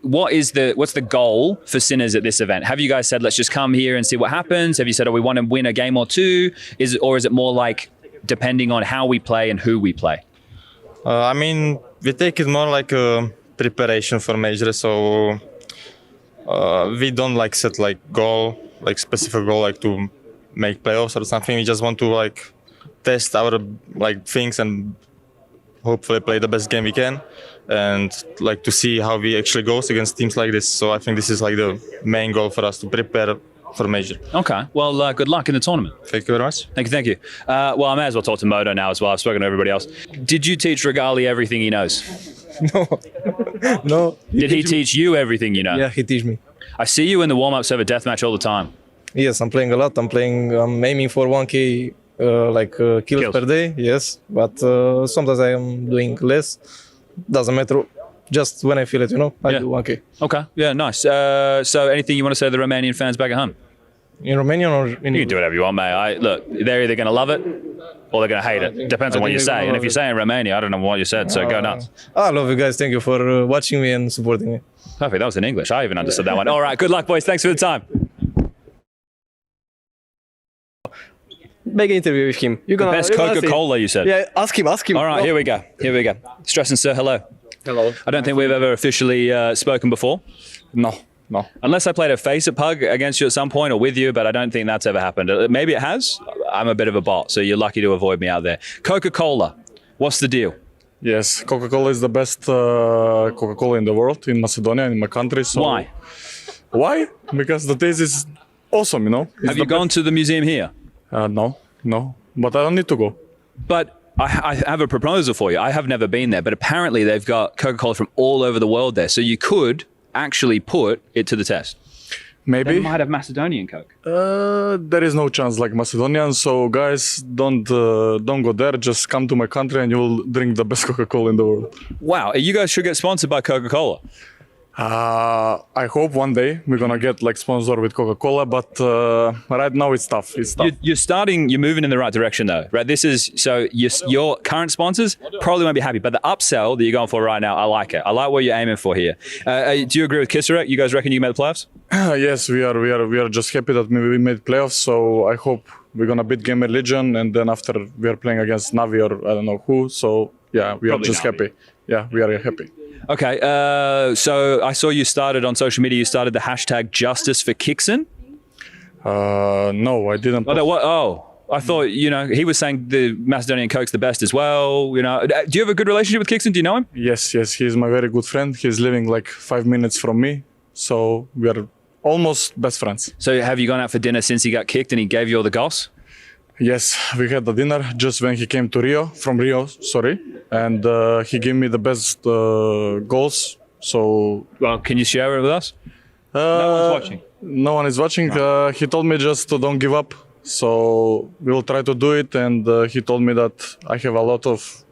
What's the goal for Sinners at this event? Have you guys said, let's just come here and see what happens? Have you said, we want to win a game or two? Or is it more like depending on how we play and who we play? I mean, we take it more like a preparation for major, so we don't like set like specific goal to make playoffs or something. We just want to test our things and hopefully play the best game we can, and to see how we actually goes against teams like this. So I think this is the main goal for us, to prepare for major. Okay, well, good luck in the tournament. Thank you very much. Thank you. Well, I may as well talk to Modo now as well. I've spoken to everybody else. Did you teach Regali everything he knows? No. Did he teach you everything you know? Yeah, he teach me. I see you in the warm-up server deathmatch all the time. Yes, I'm playing a lot. I'm aiming for 1k kills per day. Yes, but sometimes I am doing less. Doesn't matter. Just when I feel it, I do 1k. Okay, yeah, nice. So anything you want to say to the Romanian fans back at home? In Romanian or in... You can do whatever you want, mate. Look, they're either going to love it or they're going to hate it. Depends on what you say. And if you say in Romania, I don't know what you said, so go nuts. I love you guys. Thank you for watching me and supporting me. Perfect. That was in English. I even understood that one. All right, good luck, boys. Thanks for the time. Make an interview with him. Best Coca-Cola, you said? Yeah, ask him. All right, here we go. Stress and Sir, hello. Hello. I don't think we've ever officially spoken before. No. Unless I played a face at Pug against you at some point or with you, but I don't think that's ever happened. Maybe it has. I'm a bit of a bot, so you're lucky to avoid me out there. Coca-Cola, what's the deal? Yes, Coca-Cola is the best Coca-Cola in the world, in Macedonia, in my country. So Why? Why? Because the taste is awesome, Have you gone to the museum here? No, but I don't need to go. But I have a proposal for you. I have never been there, but apparently they've got Coca-Cola from all over the world there. So you could actually put it to the test. Maybe. They might have Macedonian Coke. There is no chance like Macedonian. So guys, don't go there. Just come to my country and you will drink the best Coca-Cola in the world. Wow, you guys should get sponsored by Coca-Cola. I hope one day we're gonna get sponsor with Coca-Cola, but right now it's tough. You're moving in the right direction though, right? Your current sponsors probably won't be happy, but the upsell that you're going for right now, I like it. I like what you're aiming for here. Do you agree with Kisarek? You guys reckon you can make the playoffs? Yes, we are just happy that we made playoffs. So I hope we're gonna beat Gamer Legion, and then after we are playing against Navi or I don't know who. So yeah, we are just happy. Yeah, we are happy. Okay, so I saw you started on social media. You started the hashtag Justice for Kixon. No, I didn't. I thought he was saying the Macedonian Coke's the best as well. Do you have a good relationship with Kixon? Do you know him? Yes, he's my very good friend. He's living 5 minutes from me, so we are almost best friends. So have you gone out for dinner since he got kicked and he gave you all the goss? Yes, we had the dinner just when he came to Rio, and he gave me the best goals. So, well, can you share it with us? No one's watching. No one is watching. No. He told me just to don't give up. So we will try to do it. And he told me that I have a lot of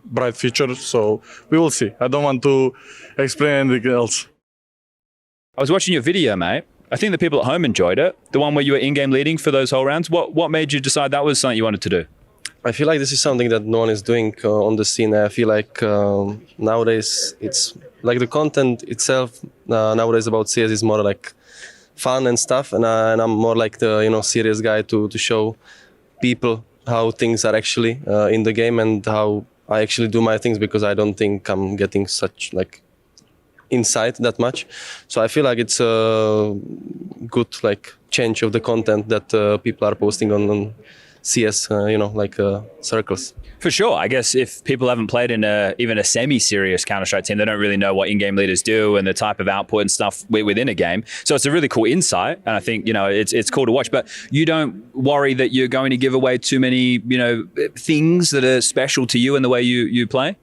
bright futures. So we will see. I don't want to explain anything else. I was watching your video, mate. I think the people at home enjoyed it. The one where you were in-game leading for those whole rounds. What made you decide that was something you wanted to do? I feel like this is something that no one is doing on the scene. I feel like nowadays it's like the content itself nowadays about CS is more like fun and stuff, and I'm more like the serious guy to show people how things are actually in the game and how I actually do my things, because I don't think I'm getting such inside that much. So I feel like it's a good like change of the content that people are posting on CS, circles. For sure. I guess if people haven't played in even a semi-serious Counter-Strike team, they don't really know what in-game leaders do and the type of output and stuff within a game. So it's a really cool insight, and I think it's cool to watch. But you don't worry that you're going to give away too many things that are special to you in the way you play?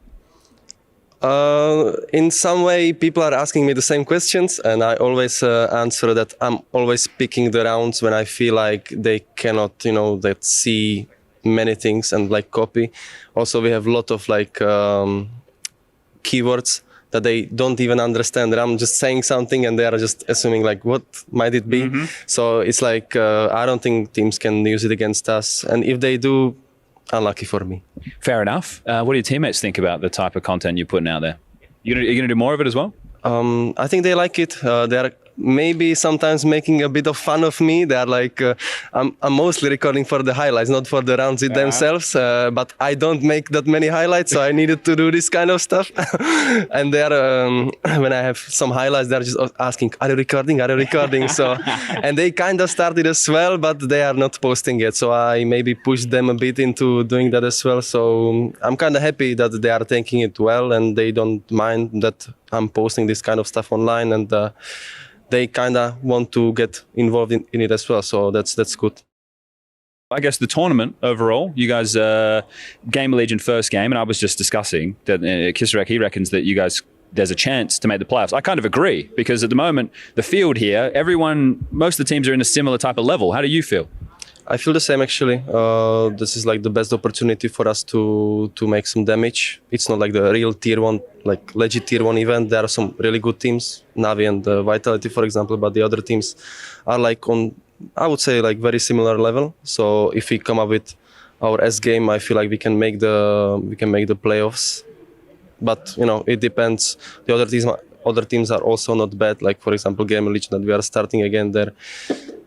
In some way, people are asking me the same questions, and I always answer that I'm always picking the rounds when I feel like they cannot, that see many things and like copy. Also, we have a lot of like keywords that they don't even understand. And I'm just saying something and they are just assuming like, what might it be? Mm-hmm. So it's like, I don't think teams can use it against us. And if they do, unlucky for me. Fair enough. What do your teammates think about the type of content you're putting out there? You're going to do more of it as well? I think they like it. They are maybe sometimes making a bit of fun of me. They are like, I'm mostly recording for the highlights, not for the rounds themselves. But I don't make that many highlights, so I needed to do this kind of stuff. And they are, when I have some highlights, they're just asking, "Are you recording? Are you recording?" So, and they kind of started as well, but they are not posting yet. So I maybe pushed them a bit into doing that as well. So I'm kind of happy that they are taking it well and they don't mind that I'm posting this kind of stuff online, and they kind of want to get involved in it as well. So that's good. I guess the tournament overall, you guys game Legion first game, and I was just discussing that Kisarek, he reckons that you guys, there's a chance to make the playoffs. I kind of agree, because at the moment, the field here, most of the teams are in a similar type of level. How do you feel? I feel the same actually. This is like the best opportunity for us to make some damage. It's not like the real tier 1, like legit tier 1 event. There are some really good teams, Navi and Vitality for example, but the other teams are like on, I would say, like very similar level. So if we come up with our S game, I feel like we can make the playoffs. But it depends. The other teams are also not bad. Like for example, Game Legion that we are starting again there.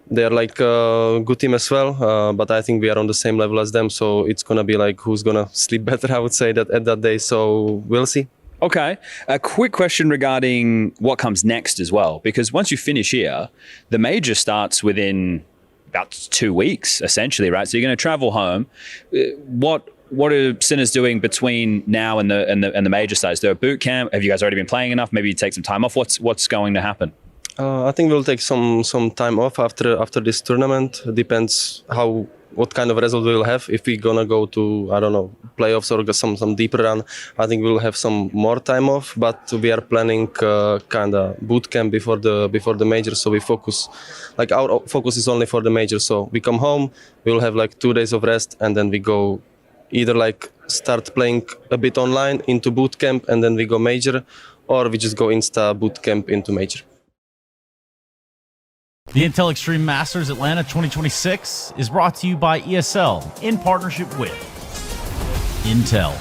They're like a good team as well, but I think we are on the same level as them. So it's going to be like who's going to sleep better, I would say, that at that day. So we'll see. Okay. A quick question regarding what comes next as well, because once you finish here, the major starts within about 2 weeks, essentially, right? So you're going to travel home. What are Sinners doing between now and the major starts? Is there a boot camp? Have you guys already been playing enough? Maybe you take some time off. What's going to happen? I think we'll take some time off after this tournament. Depends what kind of result we'll have. If we're gonna go to, I don't know, playoffs or some deeper run, I think we'll have some more time off. But we are planning kind of boot camp before the major. So we focus, like our focus is only for the major. So we come home, we'll have like 2 days of rest, and then we go either like start playing a bit online into boot camp, and then we go major, or we just go insta boot camp into major. The Intel Extreme Masters Atlanta 2026 is brought to you by ESL in partnership with Intel,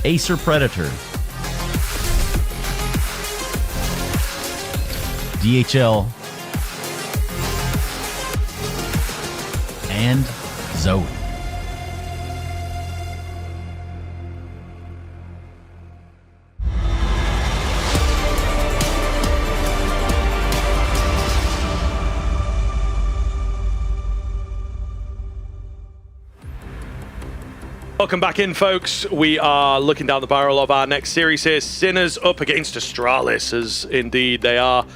Acer Predator, DHL, and Zoe. Welcome back in, folks. We are looking down the barrel of our next series here. Sinners up against Astralis, as indeed they are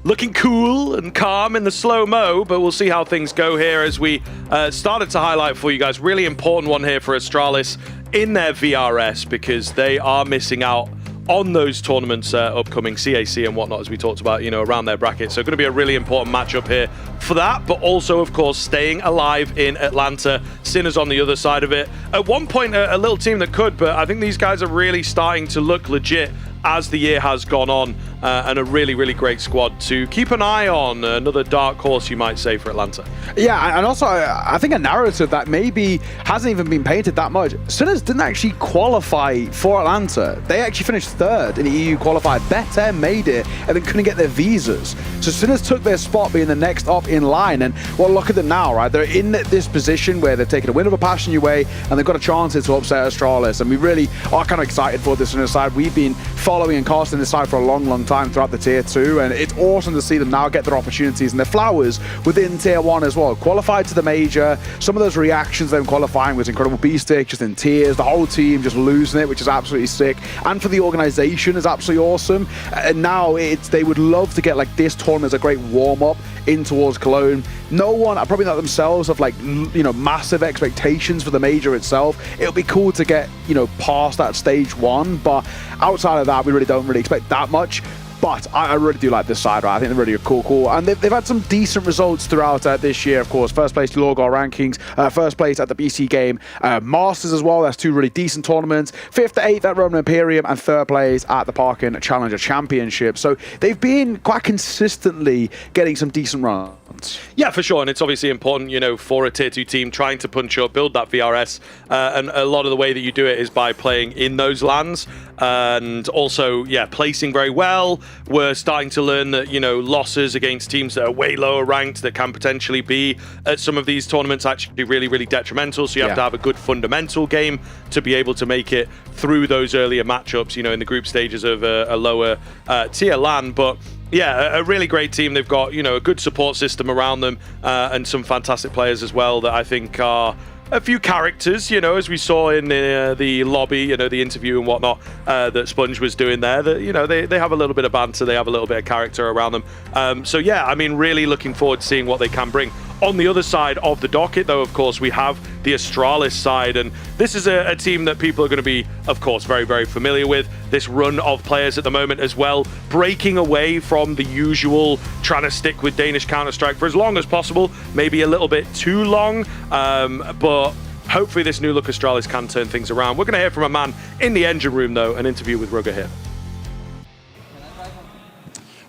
looking cool and calm in the slow-mo, but we'll see how things go here as we started to highlight for you guys. Really important one here for Astralis in their VRS, because they are missing out on those tournaments upcoming, CAC and whatnot, as we talked about, around their bracket. So going to be a really important matchup here for that, but also, of course, staying alive in Atlanta. Sinners on the other side of it. At one point, a little team that could, but I think these guys are really starting to look legit as the year has gone on. and a really, really great squad to keep an eye on. Another dark horse, you might say, for Atlanta. Yeah, and also I think a narrative that maybe hasn't even been painted that much. Sinners didn't actually qualify for Atlanta. They actually finished third in the EU qualified. BetBoom made it and then couldn't get their visas. So Sinners took their spot being the next up in line. And well, look at them now, right? They're in this position where they've taken a win of a passion away and they've got a chance to upset Astralis. And we really are kind of excited for this Sinners side. We've been following and casting this side for a long, long time throughout the Tier 2. And it's awesome to see them now get their opportunities and their flowers within Tier 1 as well. Qualified to the major. Some of those reactions them qualifying was incredible. B-Stick just in tears. The whole team just losing it, which is absolutely sick. And for the organization is absolutely awesome. And now they would love to get like this tournament as a great warm-up in towards Cologne. No one, probably not themselves, have like, you know, massive expectations for the major itself. It'll be cool to get, you know, past that stage 1, but outside of that, we really don't really expect that much. But I really do like this side, right? I think they're really cool. And they've had some decent results throughout this year, of course. First place to Lorgar rankings, first place at the BC Game Masters as well. That's 2 really decent tournaments. 5th to 8th at Roman Imperium, and 3rd place at the Parkin Challenger Championship. So they've been quite consistently getting some decent runs. Yeah, for sure. And it's obviously important, you know, for a Tier 2 team trying to punch up, build that VRS. And a lot of the way that you do it is by playing in those lands. And also, yeah, placing very well. We're starting to learn that, you know, losses against teams that are way lower ranked that can potentially be at some of these tournaments actually really, really detrimental. So you have to have a good fundamental game to be able to make it through those earlier matchups, you know, in the group stages of a lower tier LAN. But yeah, a really great team. They've got, you know, a good support system around them and some fantastic players as well that I think are a few characters, you know, as we saw in the lobby, you know, the interview and whatnot that Sponge was doing there, that, you know, they have a little bit of banter, they have a little bit of character around them. So yeah, I mean, really looking forward to seeing what they can bring. On the other side of the docket, though, of course, we have the Astralis side, and this is a team that people are going to be, of course, very, very familiar with. This run of players at the moment as well, breaking away from the usual, trying to stick with Danish Counter-Strike for as long as possible, maybe a little bit too long, but hopefully this new look Astralis can turn things around. We're going to hear from a man in the engine room, though, an interview with Rugger here.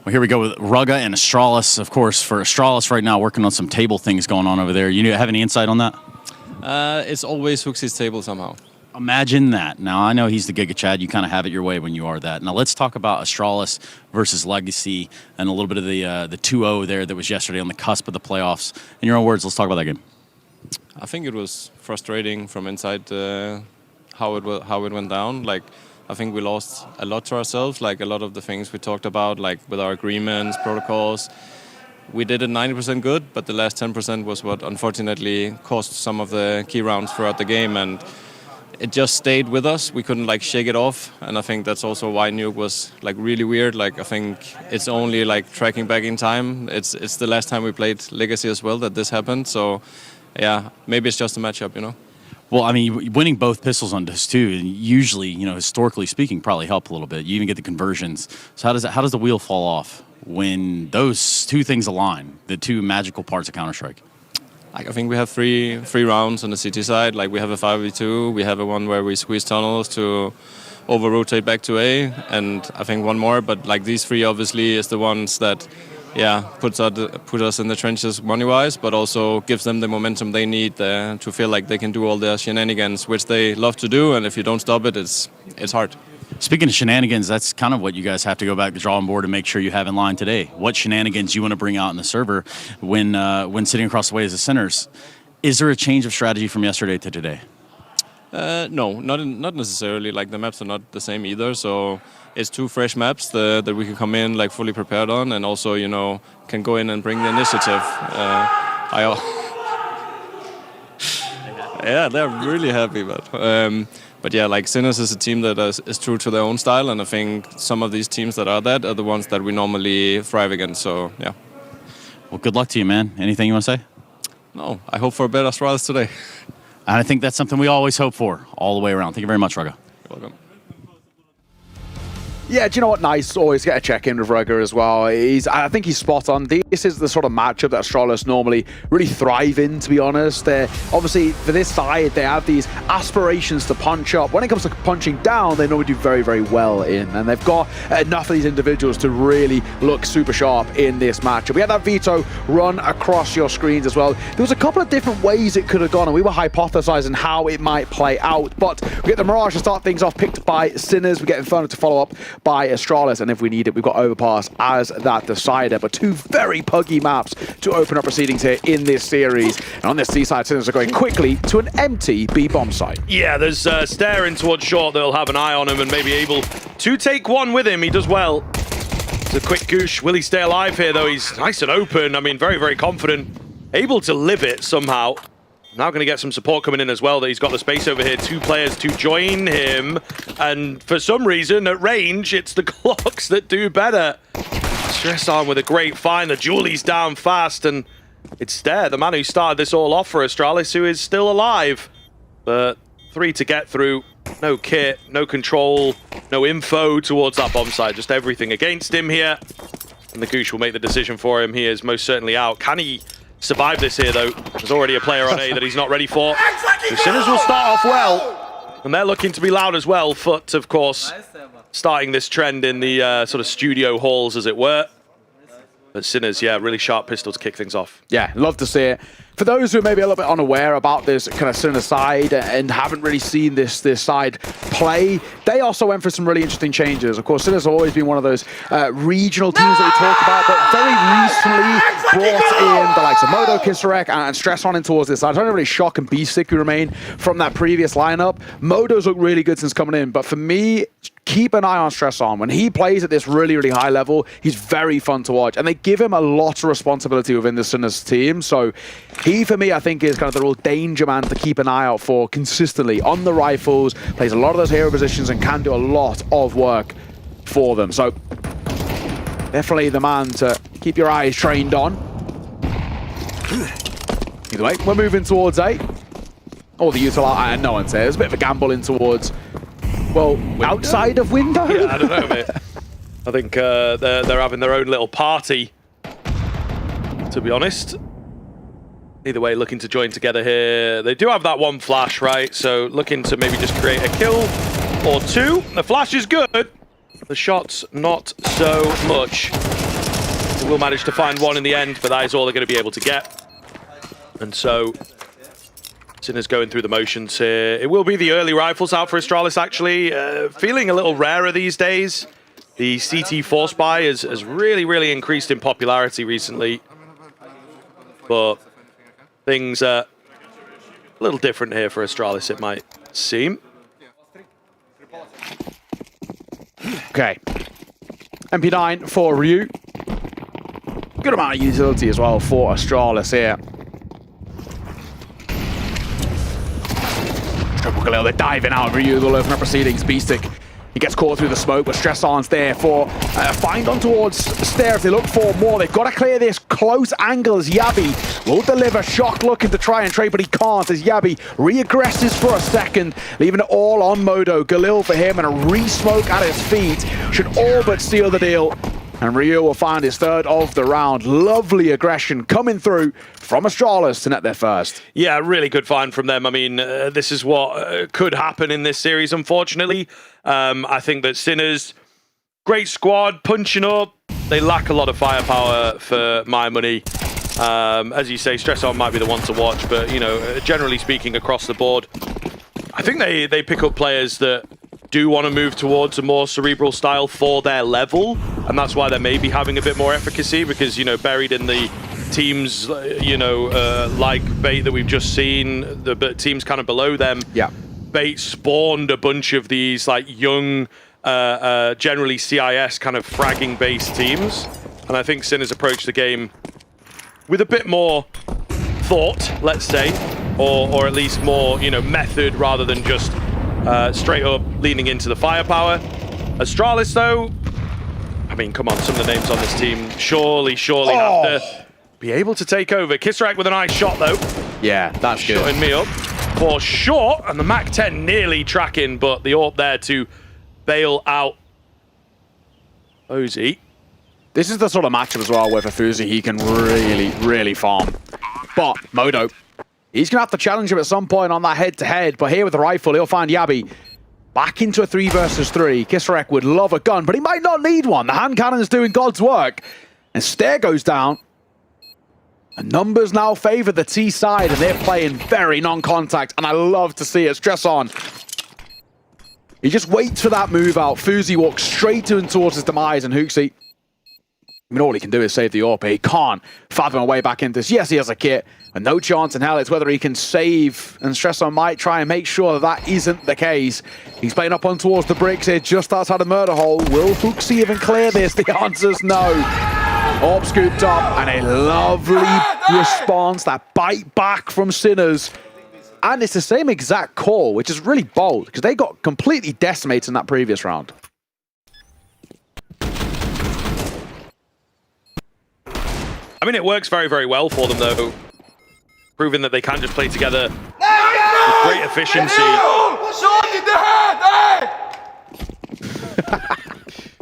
Well, here we go with Rugga and Astralis. Of course, for Astralis right now, working on some table things going on over there. You have any insight on that? It's always Hux's table somehow. Imagine that. Now, I know he's the Giga Chad. You kind of have it your way when you are that. Now, let's talk about Astralis versus Legacy and a little bit of the 2-0 there that was yesterday on the cusp of the playoffs. In your own words, let's talk about that game. I think it was frustrating from inside how it went down. Like, I think we lost a lot to ourselves, like a lot of the things we talked about, like with our agreements, protocols. We did it 90% good, but the last 10% was what unfortunately cost some of the key rounds throughout the game, and it just stayed with us. We couldn't like shake it off, and I think that's also why Nuke was like really weird. Like, I think it's only like tracking back in time. It's the last time we played Legacy as well that this happened. So yeah, maybe it's just a matchup, you know. Well, I mean, winning both pistols on this too, usually, you know, historically speaking, probably help a little bit. You even get the conversions. So how does the wheel fall off when those two things align, the two magical parts of Counter-Strike? Like, I think we have three rounds on the CT side. Like, we have a 5v2, we have a one where we squeeze tunnels to over-rotate back to A, and I think one more. But like, these three obviously is the ones that, yeah, put us in the trenches money-wise, but also gives them the momentum they need to feel like they can do all their shenanigans, which they love to do, and if you don't stop it, it's hard. Speaking of shenanigans, that's kind of what you guys have to go back to the drawing board and make sure you have in line today. What shenanigans you want to bring out in the server when sitting across the way as the Sinners. Is there a change of strategy from yesterday to today? No, not necessarily. Like, the maps are not the same either, so it's two fresh maps that we can come in like fully prepared on, and also, you know, can go in and bring the initiative. Yeah, they're really happy, but yeah, like, Sinners is a team that is true to their own style, and I think some of these teams that are the ones that we normally thrive against. So yeah. Well, good luck to you, man. Anything you want to say? No, I hope for a better Astralis today. And I think that's something we always hope for all the way around. Thank you very much, Rugga. You're welcome. Yeah, do you know what? Nice. Always get a check-in with Rugger as well. I think he's spot on. This is the sort of matchup that Astralis normally really thrive in, to be honest. Obviously, for this side, they have these aspirations to punch up. When it comes to punching down, they normally do very, very well in. And they've got enough of these individuals to really look super sharp in this matchup. We had that veto run across your screens as well. There was a couple of different ways it could have gone, and we were hypothesizing how it might play out. But we get the Mirage to start things off, picked by Sinners. We get Inferno to follow up by Astralis, and if we need it, we've got Overpass as that decider. But two very puggy maps to open up proceedings here in this series. And on this C-side, Sinners are going quickly to an empty B-bomb site. Yeah, there's staring towards short that'll have an eye on him and maybe able to take one with him. He does well. It's a quick goosh. Will he stay alive here, though? He's nice and open. I mean, very, very confident. Able to live it somehow. Now going to get some support coming in as well, that he's got the space over here. Two players to join him. And for some reason, at range, it's the Glocks that do better. Stress on with a great find. The Julie's down fast. And it's Stare, the man who started this all off for Astralis, who is still alive. But 3 to get through. No kit, no control, no info towards that bomb site. Just everything against him here. And the Goosh will make the decision for him. He is most certainly out. Can he survive this here, though? There's already a player on A that he's not ready for. So Sinners will start off well. And they're looking to be loud as well. FUT, of course, starting this trend in the sort of studio halls, as it were. But Sinners, yeah, really sharp pistol to kick things off. Yeah, love to see it. For those who are maybe a little bit unaware about this kind of Sinners side and haven't really seen this side play, they also went for some really interesting changes. Of course, Sinners have always been one of those regional teams that we talk about, but very recently brought in the likes of Modo, Kisarek, and Stress on in towards this side. It's only really Shock and Beastic who remain from that previous lineup. Modo's looked really good since coming in, but for me, keep an eye on Stress on. When he plays at this really, really high level, he's very fun to watch. And they give him a lot of responsibility within the Sinners team. So he, for me, I think is kind of the real danger man to keep an eye out for consistently on the rifles, plays a lot of those hero positions and can do a lot of work for them. So definitely the man to keep your eyes trained on. Either way, we're moving towards A. Or the util, no one's here. There's a bit of a gamble in towards, well, window? Outside of window? Yeah, I don't know, mate. I think they're having their own little party, to be honest. Either way, looking to join together here. They do have that one flash, right? So looking to maybe just create a kill or two. The flash is good. The shot's not so much. They will manage to find one in the end, but that is all they're going to be able to get. And so Sinners going through the motions here. It will be the early rifles out for Astralis, actually. Feeling a little rarer these days. The CT Force Buy has really, really increased in popularity recently. But things are a little different here for Astralis, it might seem. Okay. MP9 for Ryu. Good amount of utility as well for Astralis here. Triple Galil, they're diving out. Ryu will open up proceedings. Beastic, he gets caught through the smoke, but Stress On's there for find on towards Stare if they look for more. They've got to clear this close angle as Yabi will deliver. Shock looking to try and trade, but he can't as Yabi re-aggresses for a second, leaving it all on Modo. Galil for him and a re-smoke at his feet should all but seal the deal. And Ryu will find his third of the round. Lovely aggression coming through from Astralis to net their first. Yeah, really good find from them. I mean, this is what could happen in this series, unfortunately. I think that Sinners, great squad, punching up. They lack a lot of firepower for my money. As you say, Stress On might be the one to watch, but, you know, generally speaking, across the board, I think they pick up players that do want to move towards a more cerebral style for their level, and that's why they're maybe having a bit more efficacy, because, you know, buried in the teams, you know, like Bait that we've just seen, the teams kind of below them, yeah, Bait spawned a bunch of these like young, generally CIS kind of fragging based teams, and I think Sinners approached the game with a bit more thought, let's say, or at least more, you know, method rather than just straight up leaning into the firepower. Astralis, though, I mean, come on, some of the names on this team surely have to be able to take over. Kisarek with a nice shot, though. Yeah, that's good. Shutting me up for sure, and the Mac 10 nearly tracking, but the AWP there to bail out Ozzy. This is the sort of matchup as well where for Fuzi he can really farm. But Modo, he's going to have to challenge him at some point on that head-to-head. But here with the rifle, he'll find Yabi back into a 3 versus 3. Kisarek would love a gun, but he might not need one. The hand cannon's doing God's work. And Stair goes down. And numbers now favor the T side, and they're playing very non-contact. And I love to see it. Stress on. He just waits for that move out. Fuzi walks straight to and towards his demise, and Hooksy, I mean, all he can do is save the AWP. He can't fathom a way back into this. Yes, he has a kit, and no chance in hell. It's whether he can save, and Stresson might try and make sure that isn't the case. He's playing up on towards the bricks here, just outside the murder hole. Will Hooksy even clear this? The answer's no. AWP scooped up, and a lovely response, that bite back from Sinners. And it's the same exact call, which is really bold, because they got completely decimated in that previous round. I mean, it works very, very well for them, though. Proving that they can just play together with great efficiency.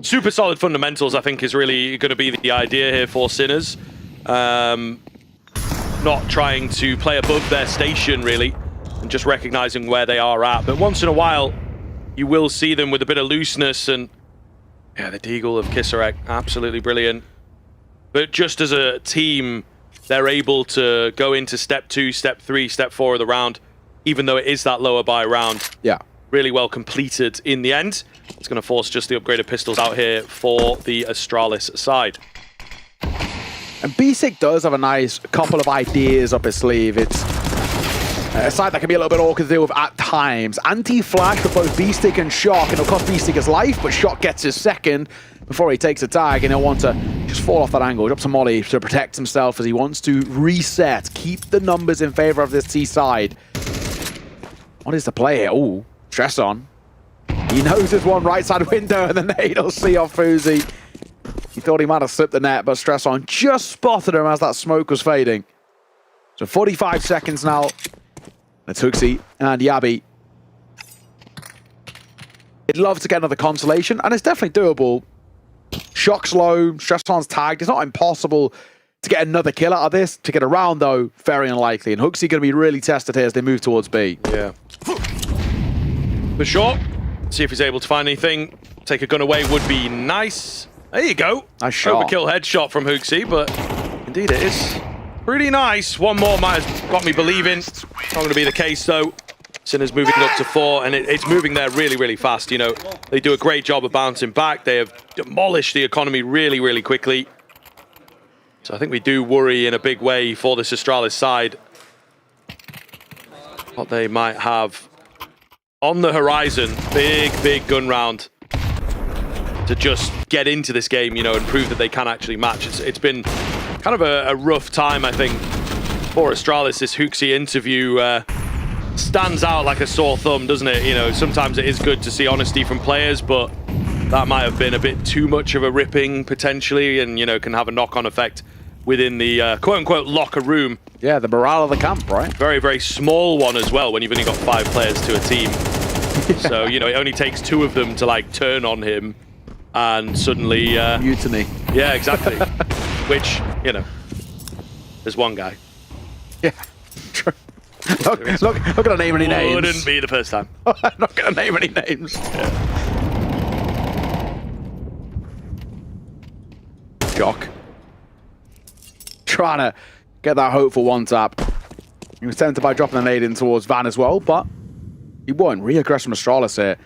Super solid fundamentals, I think, is really going to be the idea here for Sinners. Not trying to play above their station, really, and just recognizing where they are at. But once in a while, you will see them with a bit of looseness. And yeah, the Deagle of Kisarek, absolutely brilliant. But just as a team, they're able to go into step 2, step 3, step 4 of the round, even though it is that lower buy round. Yeah. Really well completed in the end. It's going to force just the upgraded pistols out here for the Astralis side. And B-Sick does have a nice couple of ideas up his sleeve. It's a side that can be a little bit awkward to deal with at times. Anti-flash for both B-Stick and Shock, and it'll cost B-Stick his life, but Shock gets his second before he takes a tag, and he'll want to just fall off that angle. Drops a molly to protect himself as he wants to reset, keep the numbers in favor of this T side. What is the play here? Ooh, stress on. He knows there's one right side window, and the nade will see off Fuzi. He thought he might have slipped the net, but stress on just spotted him as that smoke was fading. So 45 seconds now. It's Hooksy and Yabi. He'd love to get another consolation, and it's definitely doable. Shock's low, Stresson's tagged. It's not impossible to get another kill out of this. To get around, though, very unlikely. And Hooksy going to be really tested here as they move towards B. Yeah. For sure. See if he's able to find anything. Take a gun away would be nice. There you go. Nice shot. Overkill headshot from Hooksy, but indeed it is pretty nice. One more might have got me believing. Not going to be the case, though. Sinners moving up to 4, and it's moving there really, really fast. You know, they do a great job of bouncing back. They have demolished the economy really, really quickly. So I think we do worry in a big way for this Astralis side what they might have on the horizon. Big gun round to just get into this game, you know, and prove that they can actually match. It's been kind of a rough time, I think, for Astralis. This Hooksy interview stands out like a sore thumb, doesn't it? You know, sometimes it is good to see honesty from players, but that might have been a bit too much of a ripping potentially, and, you know, can have a knock-on effect within the quote-unquote locker room. Yeah, the morale of the camp, right? Very, very small one as well when you've only got 5 players to a team. So, you know, it only takes 2 of them to, like, turn on him and suddenly... mutiny. Yeah, exactly. Which, you know, there's one guy. Yeah, true. Not gonna name any names. Wouldn't be the first time. I'm not gonna name any names. Yeah. Shock. Trying to get that hopeful one tap. He was tempted by dropping a nade in towards Van as well, but he won. Reaggress from Astralis here.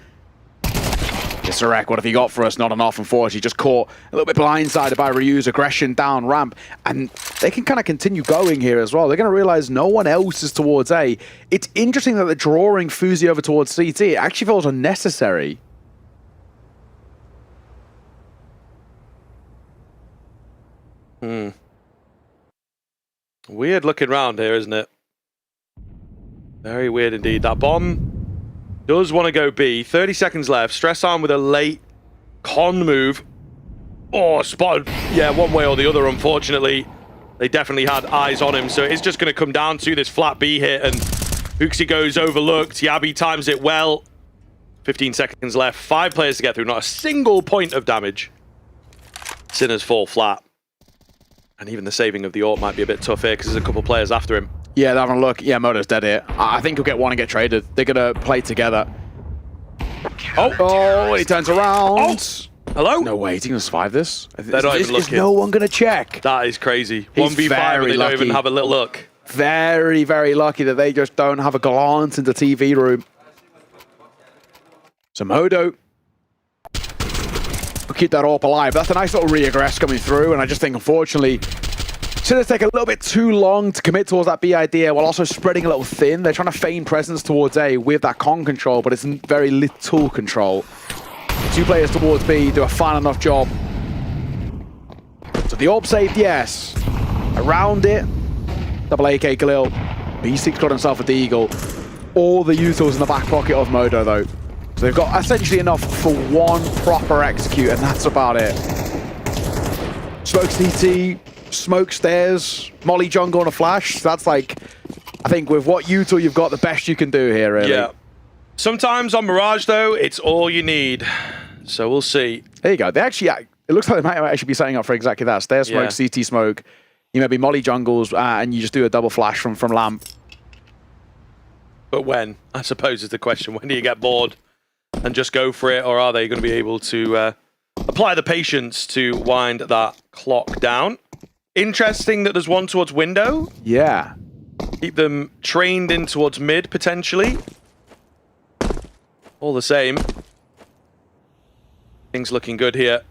Kisarek, what have you got for us? Not enough, unfortunately. Just caught a little bit blindsided by Ryu's aggression down ramp. And they can kind of continue going here as well. They're going to realize no one else is towards A. It's interesting that they're drawing Fuzi over towards CT. It actually feels unnecessary. Weird looking round here, isn't it? Very weird indeed. That bomb does want to go B. 30 seconds left. Stress on with a late con move. Oh, spotted. Yeah, one way or the other, unfortunately. They definitely had eyes on him. So it's just going to come down to this flat B hit. And Hooksy goes overlooked. Yabi times it well. 15 seconds left. 5 players to get through. Not a single point of damage. Sinners fall flat. And even the saving of the AWP might be a bit tough here because there's a couple players after him. Yeah, they're having a look. Yeah, Moto's dead here. I think he'll get one and get traded. They're going to play together. Oh, he turns around. Hello? No way, is he going to survive this? They're not even looking. Is no one going to check? That is crazy. He's 1v5 and they don't even have a little look. Very, very lucky that they just don't have a glance in the TV room. So Modo will keep that AWP alive. That's a nice little re-aggress coming through, and I just think, unfortunately, Sinners take a little bit too long to commit towards that B idea while also spreading a little thin. They're trying to feign presence towards A with that con control, but it's very little control. 2 players towards B do a fine enough job. So the AWP saved, yes. Around it, double AK Galil. B6 got himself a Deagle. All the utils in the back pocket of Modo, though. So they've got essentially enough for one proper execute, and that's about it. Smoke CT, smoke stairs, molly jungle and a flash. So that's like, I think with what util you've got, the best you can do here, really. Yeah. Sometimes on Mirage, though, it's all you need. So we'll see. There you go. They actually, it looks like they might actually be setting up for exactly that. Stair smoke, CT smoke. You maybe molly jungles, and you just do a double flash from lamp. But when? I suppose is the question. When do you get bored and just go for it? Or are they going to be able to apply the patience to wind that clock down? Interesting that there's one towards window. Yeah. Keep them trained in towards mid, potentially. All the same. Things looking good here.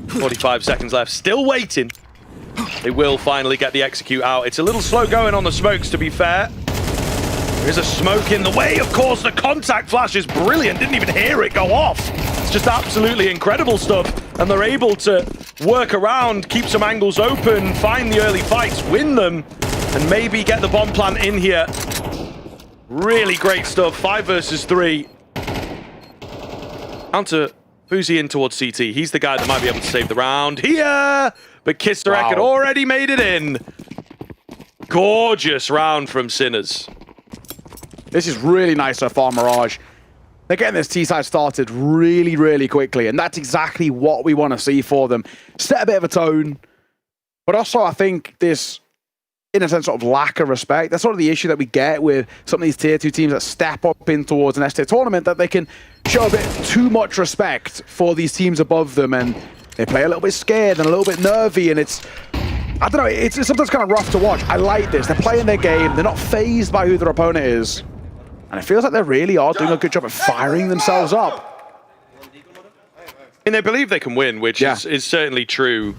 45 seconds left. Still waiting. They will finally get the execute out. It's a little slow going on the smokes, to be fair. There's a smoke in the way. Of course, the contact flash is brilliant. Didn't even hear it go off. It's just absolutely incredible stuff. And they're able to work around, keep some angles open, find the early fights, win them, and maybe get the bomb plant in here. Really great stuff. 5 versus 3. Counter Fuzi in towards CT. He's the guy that might be able to save the round here. But Kistarek had already made it in. Gorgeous round from Sinners. This is really nice so far, Mirage. They're getting this T-side started really, really quickly, and that's exactly what we want to see for them. Set a bit of a tone, but also I think this, in a sense, sort of lack of respect. That's sort of the issue that we get with some of these tier 2 teams that step up in towards an S-tier tournament, that they can show a bit too much respect for these teams above them, and they play a little bit scared and a little bit nervy, and it's, I don't know, it's sometimes kind of rough to watch. I like this. They're playing their game. They're not fazed by who their opponent is. And it feels like they really are doing a good job of firing themselves up. And they believe they can win, which is certainly true.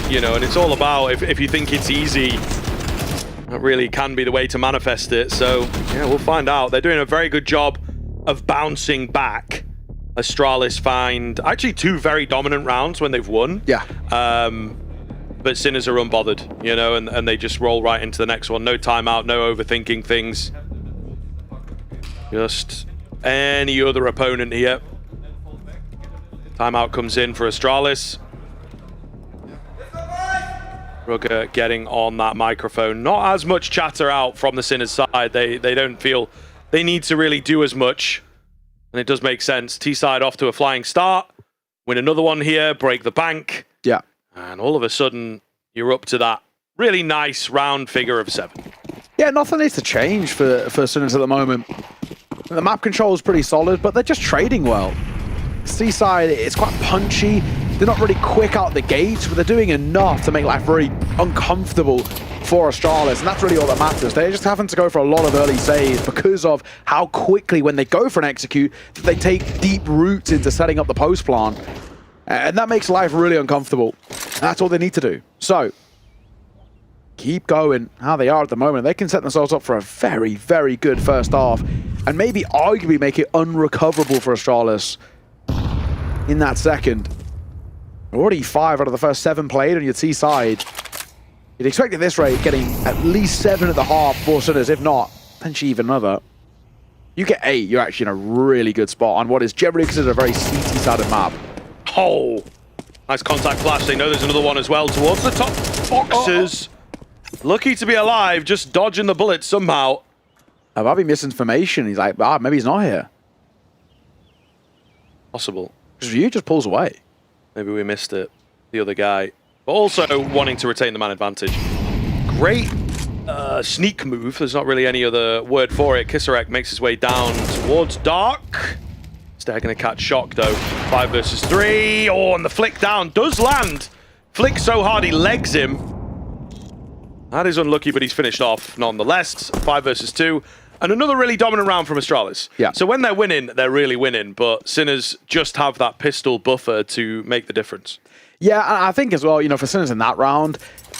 You know, and it's all about if you think it's easy, that really can be the way to manifest it. So, yeah, we'll find out. They're doing a very good job of bouncing back. Astralis find actually 2 very dominant rounds when they've won. Yeah. But Sinners are unbothered, you know, and they just roll right into the next one. No timeout, no overthinking things. Just any other opponent here. Timeout comes in for Astralis. Rugger getting on that microphone. Not as much chatter out from the Sinners side. They don't feel they need to really do as much. And it does make sense. T-side off to a flying start. Win another one here, break the bank. Yeah. And all of a sudden, you're up to that really nice round figure of 7. Yeah, nothing needs to change for Sinners at the moment. The map control is pretty solid, but they're just trading well. Seaside, it's quite punchy. They're not really quick out the gates, but they're doing enough to make life very uncomfortable for Astralis, and that's really all that matters. They're just having to go for a lot of early saves because of how quickly, when they go for an execute, that they take deep roots into setting up the post plant. And that makes life really uncomfortable. That's all they need to do. So, keep going how they are at the moment. They can set themselves up for a very, very good first half, and maybe arguably make it unrecoverable for Astralis in that second. Already 5 out of the first 7 played on your T side. You'd expect at this rate getting at least 7 at the half for Sinners, if not, potentially even another. You get 8, you're actually in a really good spot on what is generally considered a very CT-sided map. Oh, nice contact flash. They know there's another one as well towards the top boxes. Lucky to be alive, just dodging the bullets somehow. Might be misinformation. He's like, maybe he's not here. Possible. Because Ryu just pulls away. Maybe we missed it. The other guy. But also wanting to retain the man advantage. Great sneak move. There's not really any other word for it. Kisarek makes his way down towards Dark. They're going to catch Shock though. 5 versus 3. Oh, and the flick down does land. Flick so hard he legs him. That is unlucky, but he's finished off nonetheless. 5 versus 2. And another really dominant round from Astralis. Yeah. So when they're winning, they're really winning. But Sinners just have that pistol buffer to make the difference. Yeah, and I think as well, you know, for Sinners in that round,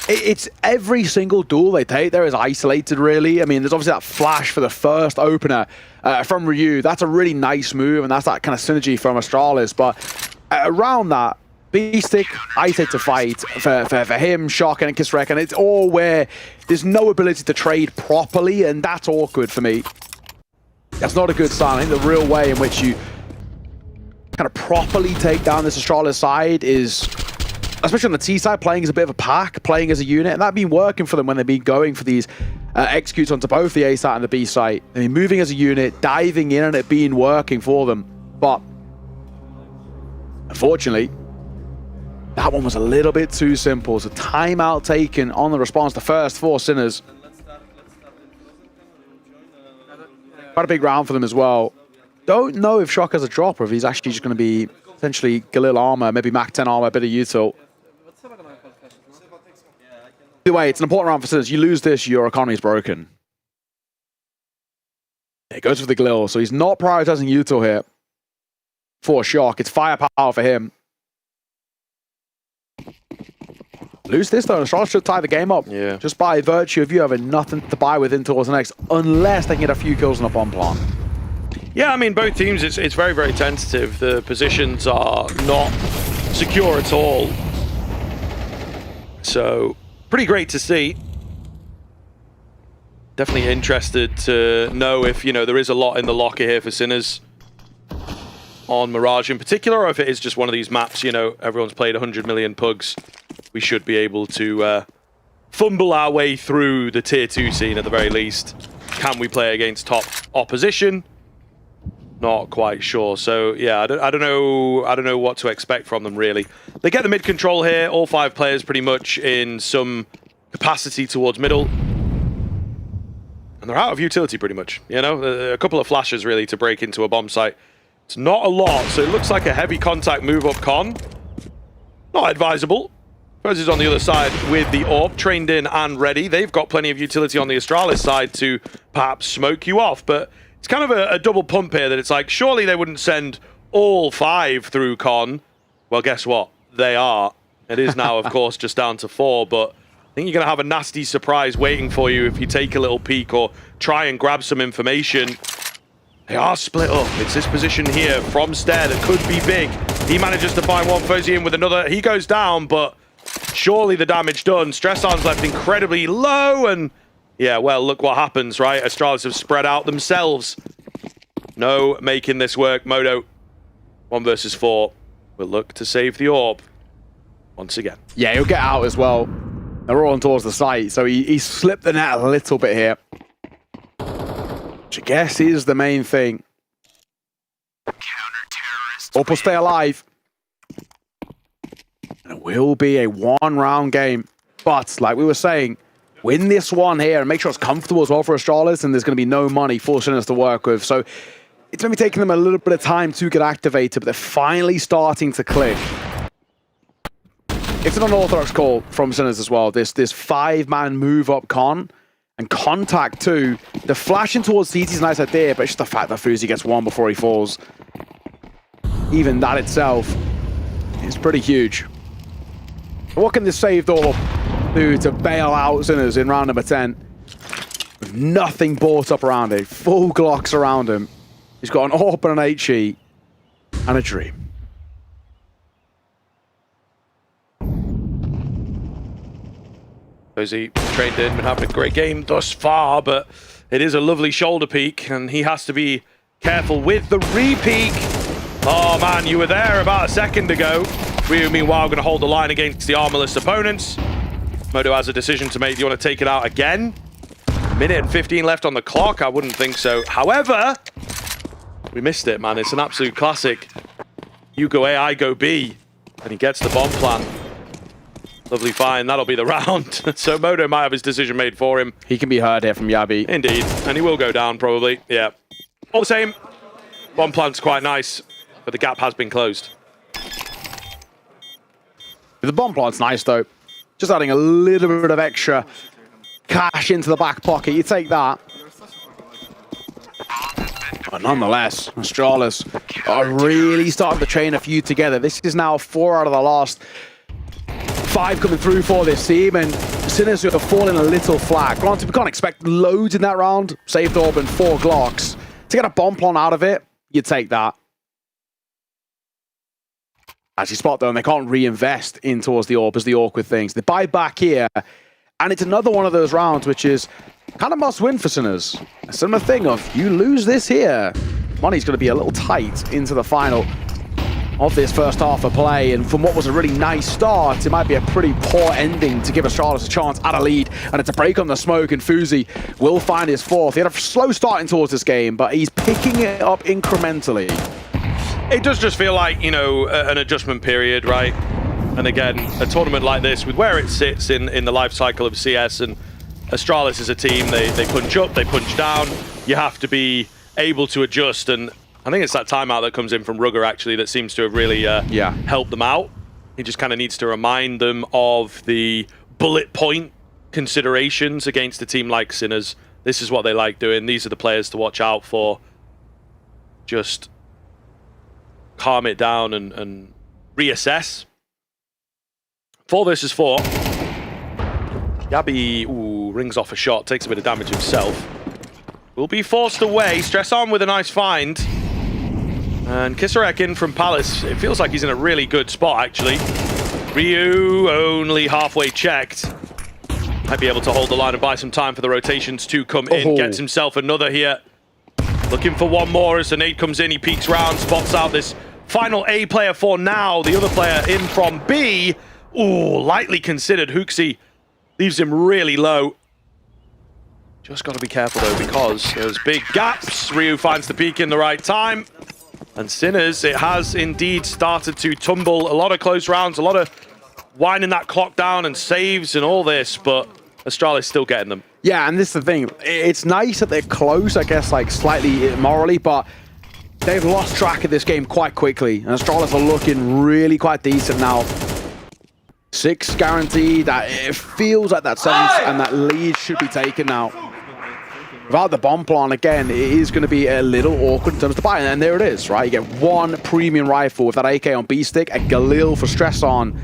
it's every single duel they take there is isolated, really. I mean, there's obviously that flash for the first opener from Ryu. That's a really nice move, and that's that kind of synergy from Astralis. But around that, Beastic, isolated to fight for him, Shock, and Kisarek, and it's all where there's no ability to trade properly, and that's awkward for me. That's not a good sign. I think the real way in which you kind of properly take down this Astralis side is, especially on the T side, playing as a bit of a pack, playing as a unit, and that's been working for them when they've been going for these executes onto both the A site and the B site. I mean, moving as a unit, diving in, and it being working for them. But unfortunately, that one was a little bit too simple. So timeout taken on the response, the first for Sinners. Quite a big round for them as well. Don't know if Shock has a drop or if he's actually just going to be essentially Galil armor, maybe Mac 10 armor, a bit of util. Either way, it's an important round for Sinners. You lose this, your economy's broken. It goes for the Galil, so he's not prioritizing util here for Shock. It's firepower for him. Lose this though, and Astralis should tie the game up. Yeah. Just by virtue of you having nothing to buy within towards the next, unless they can get a few kills on a bomb plant. Yeah, I mean, both teams, it's very, very tentative. The positions are not secure at all. So, pretty great to see. Definitely interested to know if, you know, there is a lot in the locker here for Sinners on Mirage in particular, or if it is just one of these maps, you know, everyone's played 100 million pugs. We should be able to fumble our way through the tier 2 scene at the very least. Can we play against top opposition? Not quite sure. So yeah, I don't know what to expect from them really. They get the mid control here. All 5 players pretty much in some capacity towards middle, and they're out of utility pretty much. You know, a couple of flashes really to break into a bomb site. It's not a lot, so it looks like a heavy contact move up con. Not advisable. Fuzz is on the other side with the AWP trained in and ready. They've got plenty of utility on the Astralis side to perhaps smoke you off, but it's kind of a double pump here that it's like, surely they wouldn't send all 5 through con. Well, guess what? They are. It is now, of course, just down to 4, but I think you're going to have a nasty surprise waiting for you if you take a little peek or try and grab some information. They are split up. It's this position here from Stair that could be big. He manages to find one, Fuzzy in with another. He goes down, but surely the damage done. Stress arms left incredibly low, and yeah, well, look what happens, right? Astralis have spread out themselves. No making this work. Modo, 1 versus 4, will look to save the orb once again. Yeah, he'll get out as well. They're all on towards the site, so he slipped the net a little bit here. Which I guess is the main thing. Orb will stay alive. And it will be a 1-round game. But, like we were saying, win this one here and make sure it's comfortable as well for Astralis, and there's going to be no money for Sinners to work with. So it's maybe taking them a little bit of time to get activated, but they're finally starting to click. It's an unorthodox call from Sinners as well. This 5-man move up con and contact too. The flashing towards CT is a nice idea, but it's just the fact that Fuzi gets 1 before he falls. Even that itself is pretty huge. What can this saved orb do to bail out Sinners in round number 10? With nothing bought up around it. Full Glocks around him. He's got an AWP and an HE and a dream. He trained in, been having a great game thus far, but it is a lovely shoulder peek, and he has to be careful with the re-peek. Oh man, you were there about a second ago. We, meanwhile, going to hold the line against the armorless opponents. Modo has a decision to make. Do you want to take it out again? Minute and 15 left on the clock? I wouldn't think so. However, we missed it, man. It's an absolute classic. You go A, I go B. And he gets the bomb plant. Lovely find. That'll be the round. So Modo might have his decision made for him. He can be heard here from Yabi. Indeed. And he will go down, probably. Yeah. All the same, bomb plant's quite nice, but the gap has been closed. The bomb plant's nice, though. Just adding a little bit of extra cash into the back pocket. You take that. But nonetheless, Astralis are really starting to chain a few together. This is now 4 out of the last 5 coming through for this team, and Sinners have fallen a little flat. Granted, we can't expect loads in that round. Saved Orb and 4 Glocks. To get a bomb plant out of it, you take that. As you spot, though, and they can't reinvest in towards the Orb as the awkward things. They buy back here, and it's another one of those rounds which is kind of must win for Sinners. A similar thing of, you lose this here, money's going to be a little tight into the final of this first half of play, and from what was a really nice start, it might be a pretty poor ending to give Astralis a chance at a lead, and it's a break on the smoke, and Fuzi will find his 4th. He had a slow starting towards this game, but he's picking it up incrementally. It does just feel like, you know, an adjustment period, right? And again, a tournament like this, with where it sits in the life cycle of CS, and Astralis is a team, they punch up, they punch down. You have to be able to adjust, and I think it's that timeout that comes in from Rugger, actually, that seems to have really helped them out. He just kind of needs to remind them of the bullet point considerations against a team like Sinners. This is what they like doing. These are the players to watch out for. Just calm it down and reassess. 4 versus 4. Yabi rings off a shot, takes a bit of damage himself. Will be forced away. Stress on with a nice find. And Kisarek in from Palace. It feels like he's in a really good spot, actually. Ryu only halfway checked. Might be able to hold the line and buy some time for the rotations to come in. Gets himself another here. Looking for one more as the nade comes in. He peeks round, spots out this final A player for now. The other player in from B. Ooh, lightly considered. Hooksy leaves him really low. Just got to be careful, though, because there's big gaps. Ryu finds the peak in the right time. And Sinners, it has indeed started to tumble. A lot of close rounds, a lot of winding that clock down and saves and all this, but Astralis still getting them. Yeah, and this is the thing. It's nice that they're close, I guess, like slightly morally, but they've lost track of this game quite quickly. And Astralis are looking really quite decent now. 6 guaranteed. It feels like that 7th and that lead should be taken now. Without the bomb plant, again, it is going to be a little awkward in terms of the buy. And there it is, right? You get 1 premium rifle with that AK on B stick, a Galil for stress on,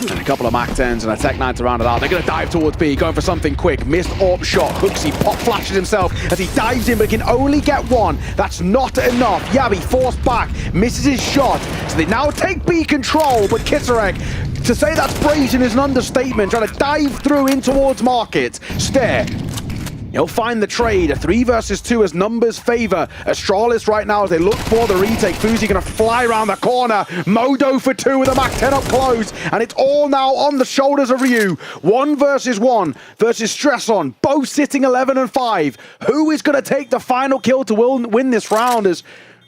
and a couple of MAC-10s and a Tech 9 to round it out. They're going to dive towards B, going for something quick. Missed AWP shot. Hooksy pop flashes himself as he dives in, but he can only get 1. That's not enough. Yabi forced back, misses his shot. So they now take B control, but Kisarek, to say that's brazen is an understatement, trying to dive through in towards market. Stare. He'll find the trade. A 3 versus 2 as numbers favor Astralis right now as they look for the retake. Fuzi gonna fly around the corner. Modo for 2 with a MAC-10 up close. And it's all now on the shoulders of Ryu. 1 versus 1 versus Stress on. Both sitting 11 and 5. Who is gonna take the final kill to win this round as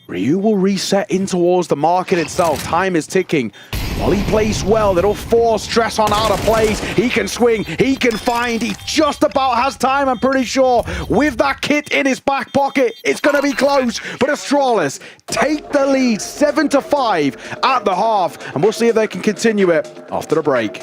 Ryu will reset in towards the market itself. Time is ticking. While he plays well, that'll force Stress on out of place. He can swing, he can find, he just about has time, I'm pretty sure. With that kit in his back pocket, it's going to be close. But Astralis take the lead 7-5 at the half. And we'll see if they can continue it after the break.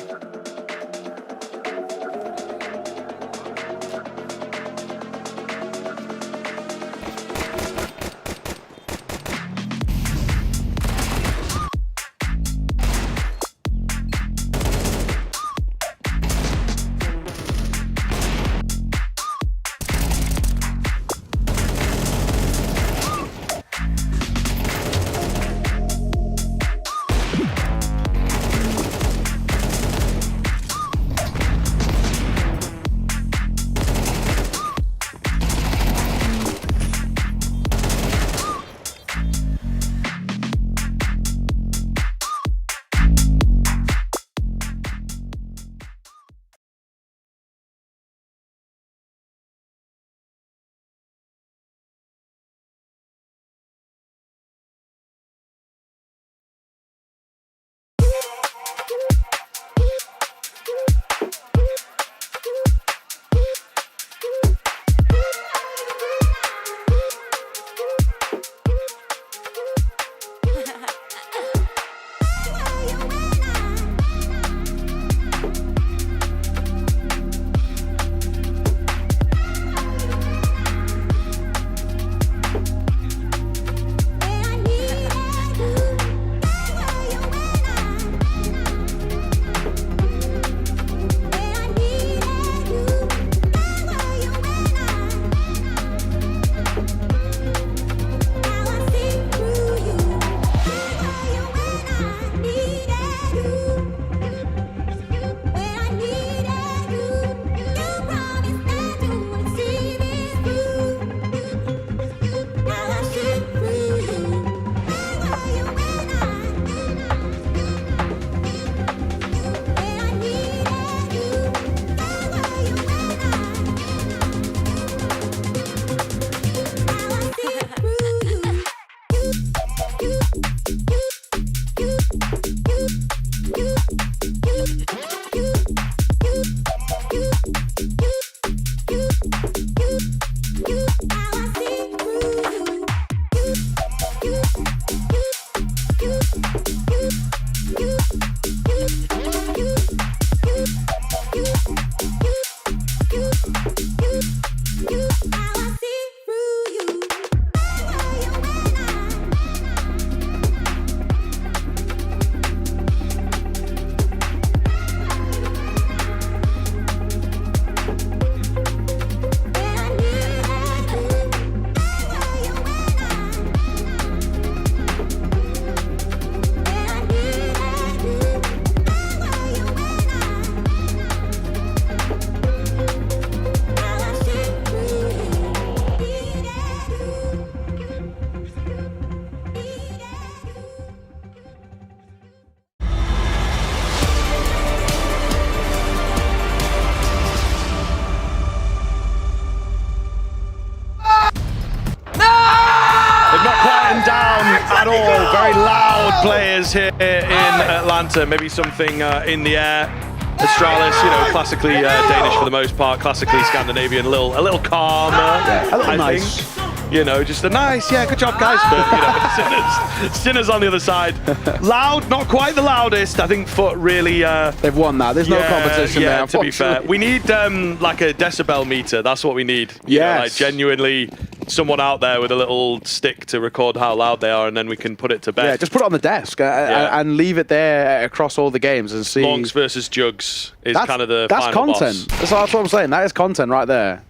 players here in Atlanta. Maybe something in the air. Astralis, classically Danish for the most part, classically Scandinavian, a little calmer, I think. Just a nice, good job, guys. But Sinners on the other side. Loud, not quite the loudest. I think FUT really. They've won that. There's no competition there. To be fair, we need like a decibel meter. That's what we need. Like genuinely, someone out there with a little stick to record how loud they are, and then we can put it to bed. Yeah, just put it on the desk and leave it there across all the games and see. Longs versus Jugs is kind of the that's final content. boss. That's what I'm saying. That is content right there.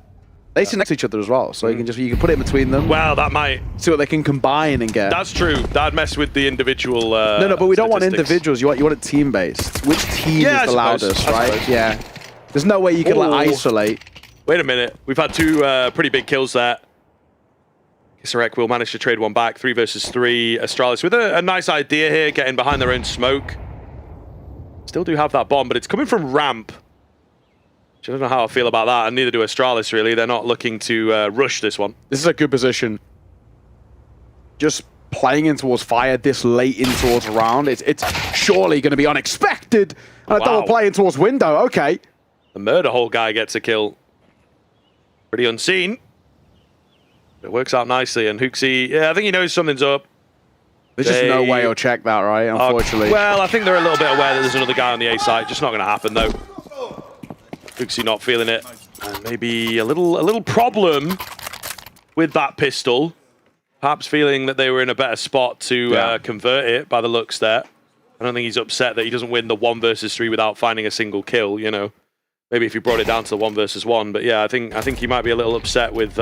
They sit next to each other as well, so you can put it in between them. Well, that might see what they can combine and get. That's true. That'd mess with the individual. No, but we don't want individuals. You want it team based. Which team is the loudest, right? Yeah. There's no way you can isolate. Wait a minute. We've had two pretty big kills there. Vincere will manage to trade one back. 3 versus 3. Astralis with a nice idea here, getting behind their own smoke. Still do have that bomb, but it's coming from ramp. I don't know how I feel about that, and neither do Astralis, really. They're not looking to rush this one. This is a good position. Just playing in towards fire this late in towards a round, it's surely going to be unexpected. And a double play in towards window, okay. The murder hole guy gets a kill. Pretty unseen. It works out nicely, and Hooksy, I think he knows something's up. There's just no way he'll check that, right, unfortunately. Well, I think they're a little bit aware that there's another guy on the A side. Just not going to happen, though. Hooksy not feeling it. And maybe a little problem with that pistol. Perhaps feeling that they were in a better spot to convert it by the looks there. I don't think he's upset that he doesn't win the 1 versus 3 without finding a single kill, Maybe if he brought it down to the 1 versus 1. But yeah, I think he might be a little upset with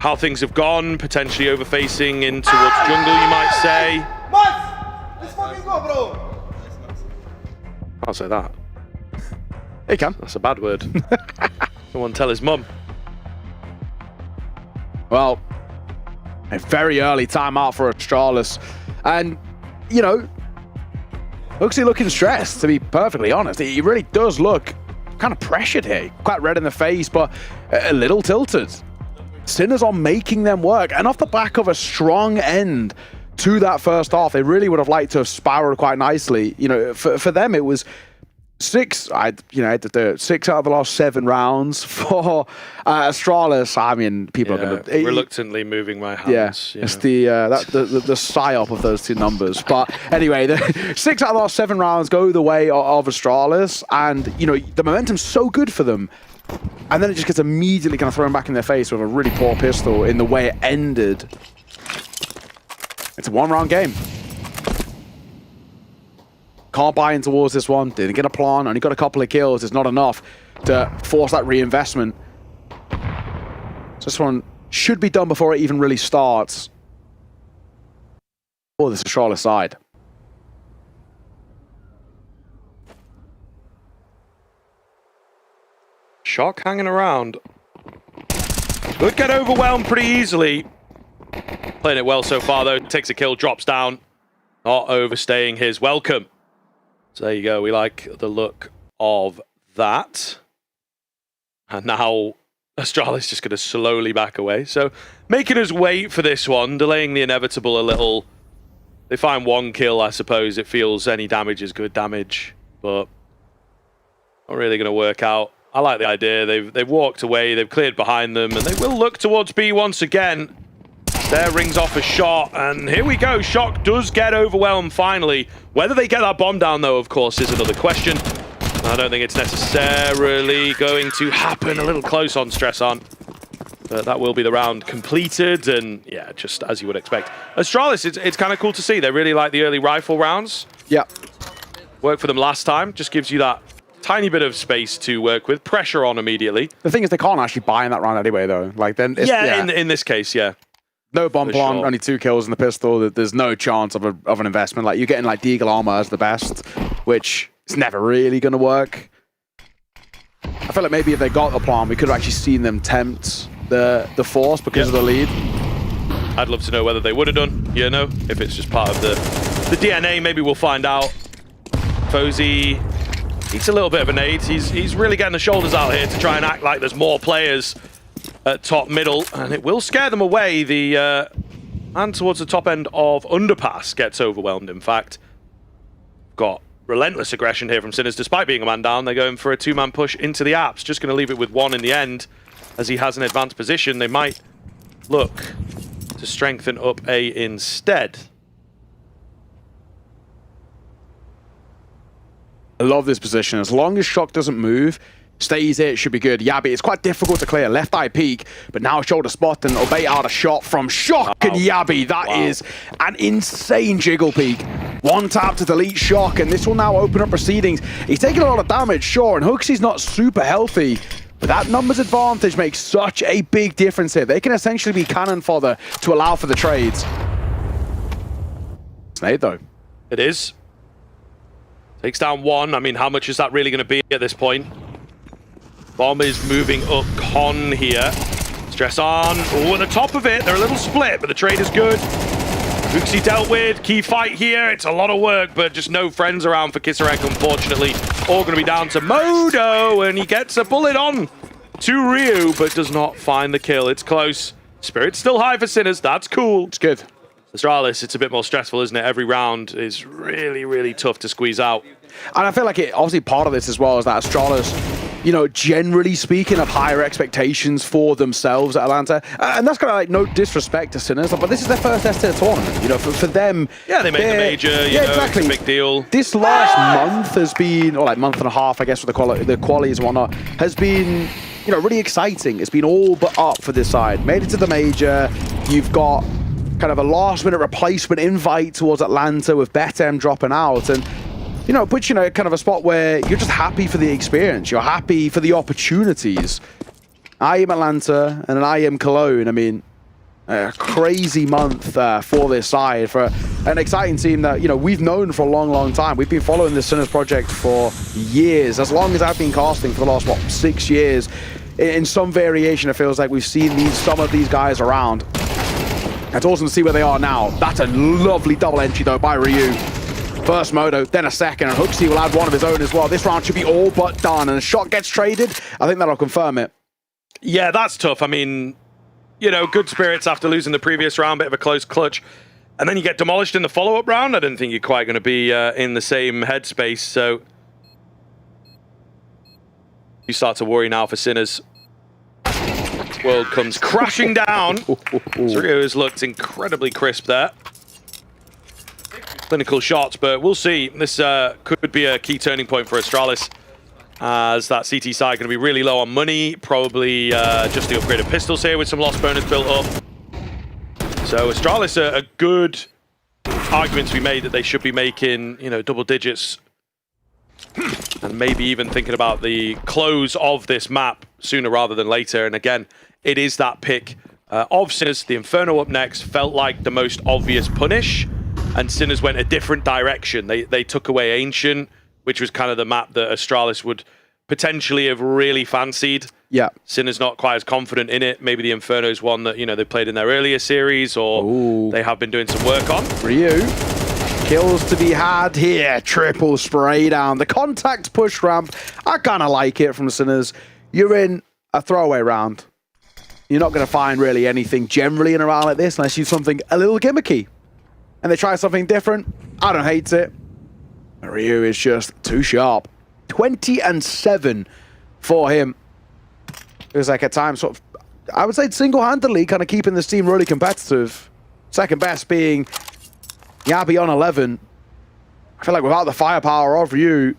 how things have gone. Potentially overfacing in towards jungle, you might say. Let's fucking go, bro! I'll say that. He can. That's a bad word. Someone tell his mum. Well, a very early timeout for Astralis. And, Hooksy looking stressed, to be perfectly honest. He really does look kind of pressured here. Quite red in the face, but a little tilted. Sinners are making them work. And off the back of a strong end to that first half, they really would have liked to have spiraled quite nicely. For them, it was 6 out of the last 7 rounds for Astralis. I mean, people are going to reluctantly moving my hands. Yeah, it's the psyop of those 2 numbers. But anyway, the 6 out of the last 7 rounds go the way of Astralis, and the momentum's so good for them. And then it just gets immediately kind of thrown back in their face with a really poor pistol in the way it ended. It's a 1-round game. Can't buy in towards this one. Didn't get a plan. Only got a couple of kills. It's not enough to force that reinvestment. So this one should be done before it even really starts. Oh, this is Astralis side. Shock hanging around. Could get overwhelmed pretty easily. Playing it well so far, though. Takes a kill, drops down. Not overstaying his welcome. So there you go. We like the look of that. And now Astralis just going to slowly back away. So making us wait for this one, delaying the inevitable a little. They find 1 kill, I suppose. It feels any damage is good damage, but not really going to work out. I like the idea. They've walked away. They've cleared behind them, and they will look towards B once again. There rings off a shot, and here we go. Shock does get overwhelmed finally. Whether they get that bomb down, though, of course, is another question. I don't think it's necessarily going to happen. A little close on Stress on. But that will be the round completed, and yeah, just as you would expect. Astralis, it's kind of cool to see. They really like the early rifle rounds. Yeah. Worked for them last time. Just gives you that tiny bit of space to work with. Pressure on immediately. The thing is, they can't actually buy in that round anyway, though. Like then, in this case, yeah. No bomb plan, only 2 kills in the pistol. There's no chance of an investment. Like you're getting like Deagle armor as the best, which is never really going to work. I feel like maybe if they got the plan, we could have actually seen them tempt the force because of the lead. I'd love to know whether they would have done. If it's just part of the DNA, maybe we'll find out. Fozy needs a little bit of a nade. He's really getting the shoulders out here to try and act like there's more players at top middle, and it will scare them away. The and towards the top end of Underpass gets overwhelmed, in fact. Got relentless aggression here from Sinners. Despite being a man down, they're going for a two-man push into the apps. Just going to leave it with one in the end, as he has an advanced position. They might look to strengthen up A instead. I love this position. As long as Shock doesn't move, stays here, it should be good. Yabi, it's quite difficult to clear. Left eye peek, but now shoulder spot and Obey out a shot from Shock and Yabi. That is an insane jiggle peek. One tap to delete Shock, and this will now open up proceedings. He's taking a lot of damage, sure, and Hooksy's not super healthy, but that numbers advantage makes such a big difference here. They can essentially be cannon fodder to allow for the trades. Snade, though. It is. Takes down one. I mean, how much is that really going to be at this point? Bomb is moving up Con here. Stress on. Oh, at the top of it. They're a little split, but the trade is good. Uxie dealt with. Key fight here. It's a lot of work, but just no friends around for Kisarek, unfortunately. All going to be down to Modo, and he gets a bullet on to Ryu, but does not find the kill. It's close. Spirit's still high for Sinners. That's cool. It's good. Astralis, it's a bit more stressful, isn't it? Every round is really, really tough to squeeze out. And I feel like obviously part of this as well is that Astralis, you know, generally speaking, have higher expectations for themselves at Atlanta. And that's kind of like no disrespect to Sinners, but this is their first S-tier tournament. You know, for them... Yeah, they made the major, you know, exactly. It's a big deal. This last month has been, or like month and a half, I guess, with the qualities and whatnot, has been, you know, really exciting. It's been all but up for this side. Made it to the major. You've got kind of a last-minute replacement invite towards Atlanta with BetBoom dropping out, and you know, puts you in kind of a spot where you're just happy for the experience. You're happy for the opportunities. IEM Atlanta and an IEM Cologne. I mean, a crazy month for this side, for an exciting team that, you know, we've known for a long, long time. We've been following the Sinners project for years, as long as I've been casting for the last, what, 6 years. In some variation, it feels like we've seen some of these guys around. It's awesome to see where they are now. That's a lovely double entry, though, by Ryu. First Modo, then a second, and Hooksy will add one of his own as well. This round should be all but done, and a shot gets traded. I think that'll confirm it. Yeah, that's tough. I mean, you know, good spirits after losing the previous round, bit of a close clutch. And then you get demolished in the follow-up round. I didn't think you're quite going to be in the same headspace, so you start to worry now for Sinners. World comes crashing down. Ryu has looked incredibly crisp there. Clinical shots, but we'll see. This could be a key turning point for Astralis, as that CT side going to be really low on money. Probably just the upgraded pistols here with some loss bonus built up. So Astralis, a good argument to be made that they should be making, you know, double digits, and maybe even thinking about the close of this map sooner rather than later. And again, it is that pick of Sinners. The Inferno up next felt like the most obvious punish, and Sinners went a different direction. They took away Ancient, which was kind of the map that Astralis would potentially have really fancied. Yeah. Sinners not quite as confident in it. Maybe the Inferno is one that, you know, they played in their earlier series, or they have been doing some work on. Ryu. Kills to be had here. Triple spray down. The contact push ramp. I kind of like it from Sinners. You're in a throwaway round. You're not going to find really anything generally in a round like this unless you do something a little gimmicky. And they try something different. I don't hate it. Ryu is just too sharp. 20-7 for him. It was like at times sort of, I would say single-handedly kind of keeping this team really competitive. Second best being Yabi on 11. I feel like without the firepower of Ryu,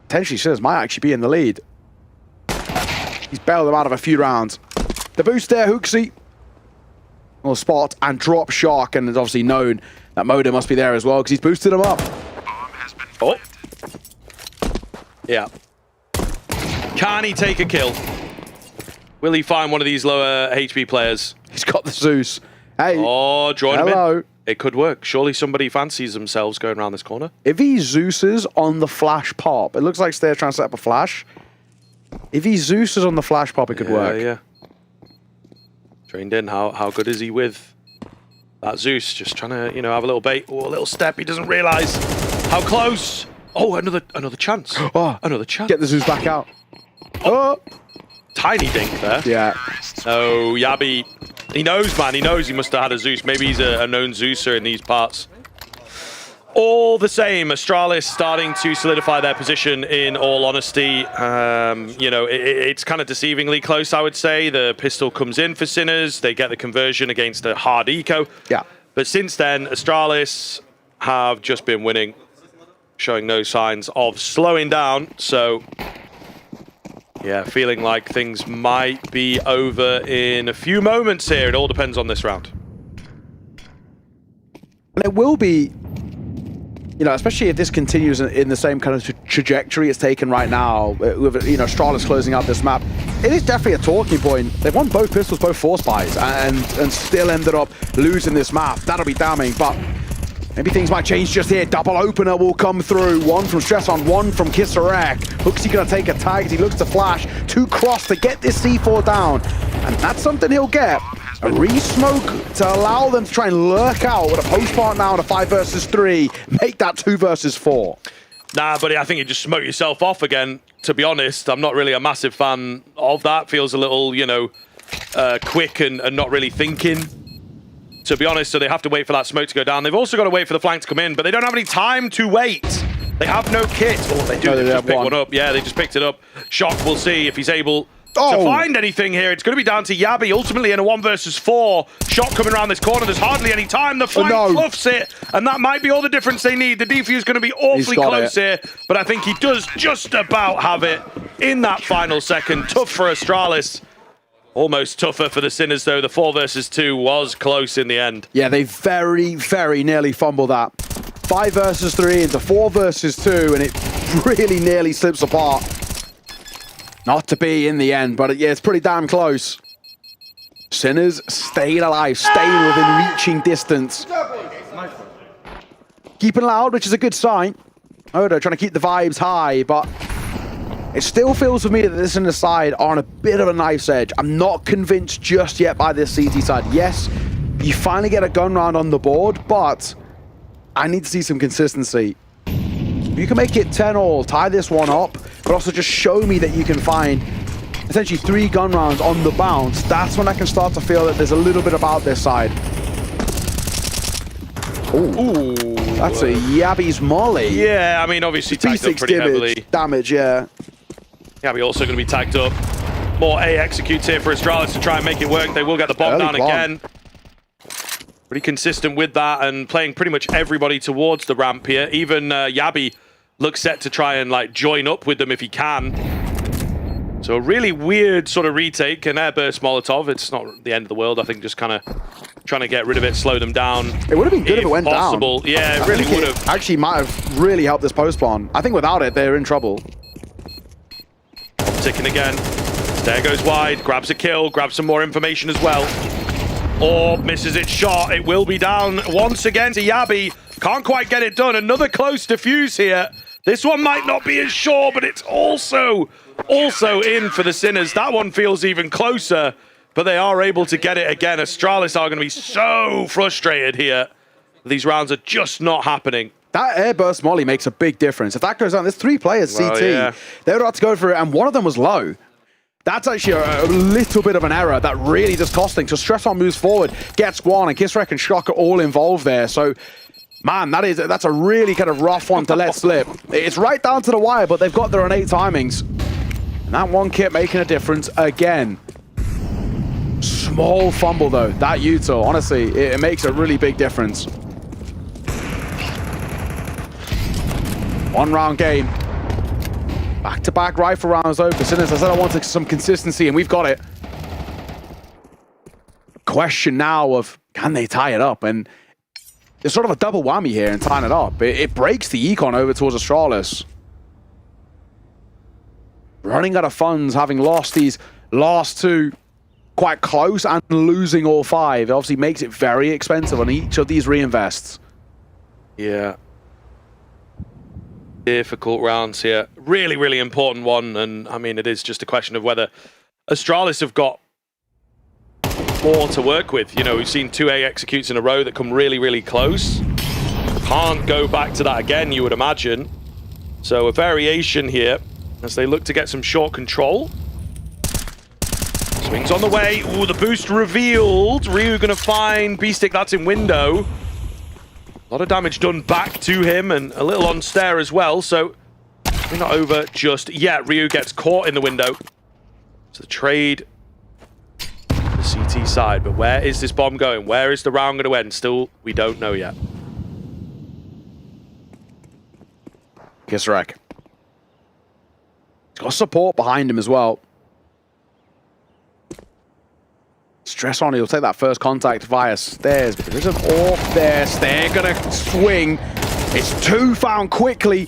potentially Sinners might actually be in the lead. He's bailed them out of a few rounds. The boost there, Hooksy. Will spot and drop Shark, and it's obviously known that Moda must be there as well because he's boosted him up. Oh. Yeah. Can he take a kill? Will he find one of these lower HP players? He's got the Zeus. Hey. Oh, join him Hello. in. It could work. Surely somebody fancies themselves going around this corner. If he Zeus's on the flash pop, it looks like they're trying to set up a flash. If he Zeus's on the flash pop, it could work. Yeah. Trained in. How good is he with that Zeus? Just trying to, you know, have a little bait or a little step. He doesn't realize how close. Oh, another chance. Oh, another chance. Get the Zeus back out. Oh. Tiny dink there. Yeah. So Yabi He knows, man. He knows he must have had a Zeus. Maybe he's a known Zeuser in these parts. All the same, Astralis starting to solidify their position, in all honesty. You know, it's kind of deceivingly close, I would say. The pistol comes in for Sinners. They get the conversion against a hard eco. Yeah. But since then, Astralis have just been winning, showing no signs of slowing down. So, yeah, feeling like things might be over in a few moments here. It all depends on this round. And it will be, you know, especially if this continues in the same kind of trajectory it's taken right now, with, you know, Astralis closing out this map. It is definitely a talking point. They've won both pistols, both force buys, and still ended up losing this map. That'll be damning, but maybe things might change just here. Double opener will come through. One from Stresson, one from Kisarek. Hooksy gonna take a tag as he looks to flash. 2 cross to get this C4 down. And that's something he'll get. A re-smoke to allow them to try and lurk out with a post-part now to 5 versus 3. Make that 2 versus 4. Nah, buddy, I think you just smoke yourself off again. To be honest, I'm not really a massive fan of that. Feels a little, you know, quick and not really thinking. To be honest, so they have to wait for that smoke to go down. They've also got to wait for the flank to come in, but they don't have any time to wait. They have no kit. Oh, they do. No, they just pick one. one up. Yeah, they just picked it up. Shock, we'll see if he's able to find anything here. It's going to be down to Yabi, ultimately in a 1 versus 4. Shock coming around this corner. There's hardly any time. The flank fluffs it, and that might be all the difference they need. The defuse is going to be awfully close here, but I think he does just about have it in that final second. Tough for Astralis. Almost tougher for the Sinners, though. The 4 versus 2 was close in the end. Yeah, they very, very nearly fumbled that. 5 versus 3 into 4 versus 2, and it really nearly slips apart. Not to be in the end, but yeah, it's pretty damn close. Sinners staying alive, staying within reaching distance. Keeping loud, which is a good sign. Odo trying to keep the vibes high, but it still feels for me that this Sinners side are on a bit of a knife's edge. I'm not convinced just yet by this CT side. Yes, you finally get a gun round on the board, but I need to see some consistency. You can make it 10-all, tie this one up, but also just show me that you can find essentially 3 gun rounds on the bounce. That's when I can start to feel that there's a little bit about this side. Ooh, that's a Yabi's molly. Yeah, I mean, obviously tagged up pretty heavily. Damage, yeah. Yabi also going to be tagged up. More A executes here for Astralis to try and make it work. They will get the bomb down again. Pretty consistent with that and playing pretty much everybody towards the ramp here. Even Yabi looks set to try and like join up with them if he can. So a really weird sort of retake, an airburst Molotov. It's not the end of the world. I think just kind of trying to get rid of it, slow them down. It would have been good if it went possible. down. Yeah, it really would have. Actually might have really helped this post spawn. I think without it, they're in trouble. Ticking again. There goes wide, grabs a kill, grabs some more information as well. Orb misses its shot. It will be down once again to Yabi. Can't quite get it done. Another close defuse here. This one might not be as sure, but it's also in for the Sinners. That one feels even closer, but they are able to get it again. Astralis are going to be so frustrated here. These rounds are just not happening. That airburst molly makes a big difference. If that goes on, there's 3 players CT. Yeah. They were about to go for it, and one of them was low. That's actually a little bit of an error that really does cost things. So Stresson moves forward, gets one, and Kisarek and Shock are all involved there. So, man, that's a really kind of rough one to let slip. It's right down to the wire, but they've got their innate timings. And that one kit making a difference again. Small fumble, though. That util, honestly, it makes a really big difference. 1-round game. Back-to-back rifle rounds though for Sinners. I said I wanted some consistency, and we've got it. Question now of, can they tie it up? And there's sort of a double whammy here in tying it up. It breaks the econ over towards Astralis. Running out of funds, having lost these last 2 quite close and losing all 5. It obviously makes it very expensive on each of these reinvests. Yeah. Difficult rounds here. Really, really important one. And I mean, it is just a question of whether Astralis have got more to work with. You know, we've seen 2A executes in a row that come really, really close. Can't go back to that again, you would imagine. So a variation here as they look to get some short control. Swings on the way. Ooh, the boost revealed. Ryu gonna find B-Stick. That's in window. A lot of damage done back to him and a little on stair as well. So we're not over just yet. Ryu gets caught in the window. So the trade the CT side. But where is this bomb going? Where is the round going to end? Still, we don't know yet. Kisrek. He's got support behind him as well. Stress on, he'll take that first contact via stairs, but there is an AWP there. Stair gonna swing. It's two found quickly.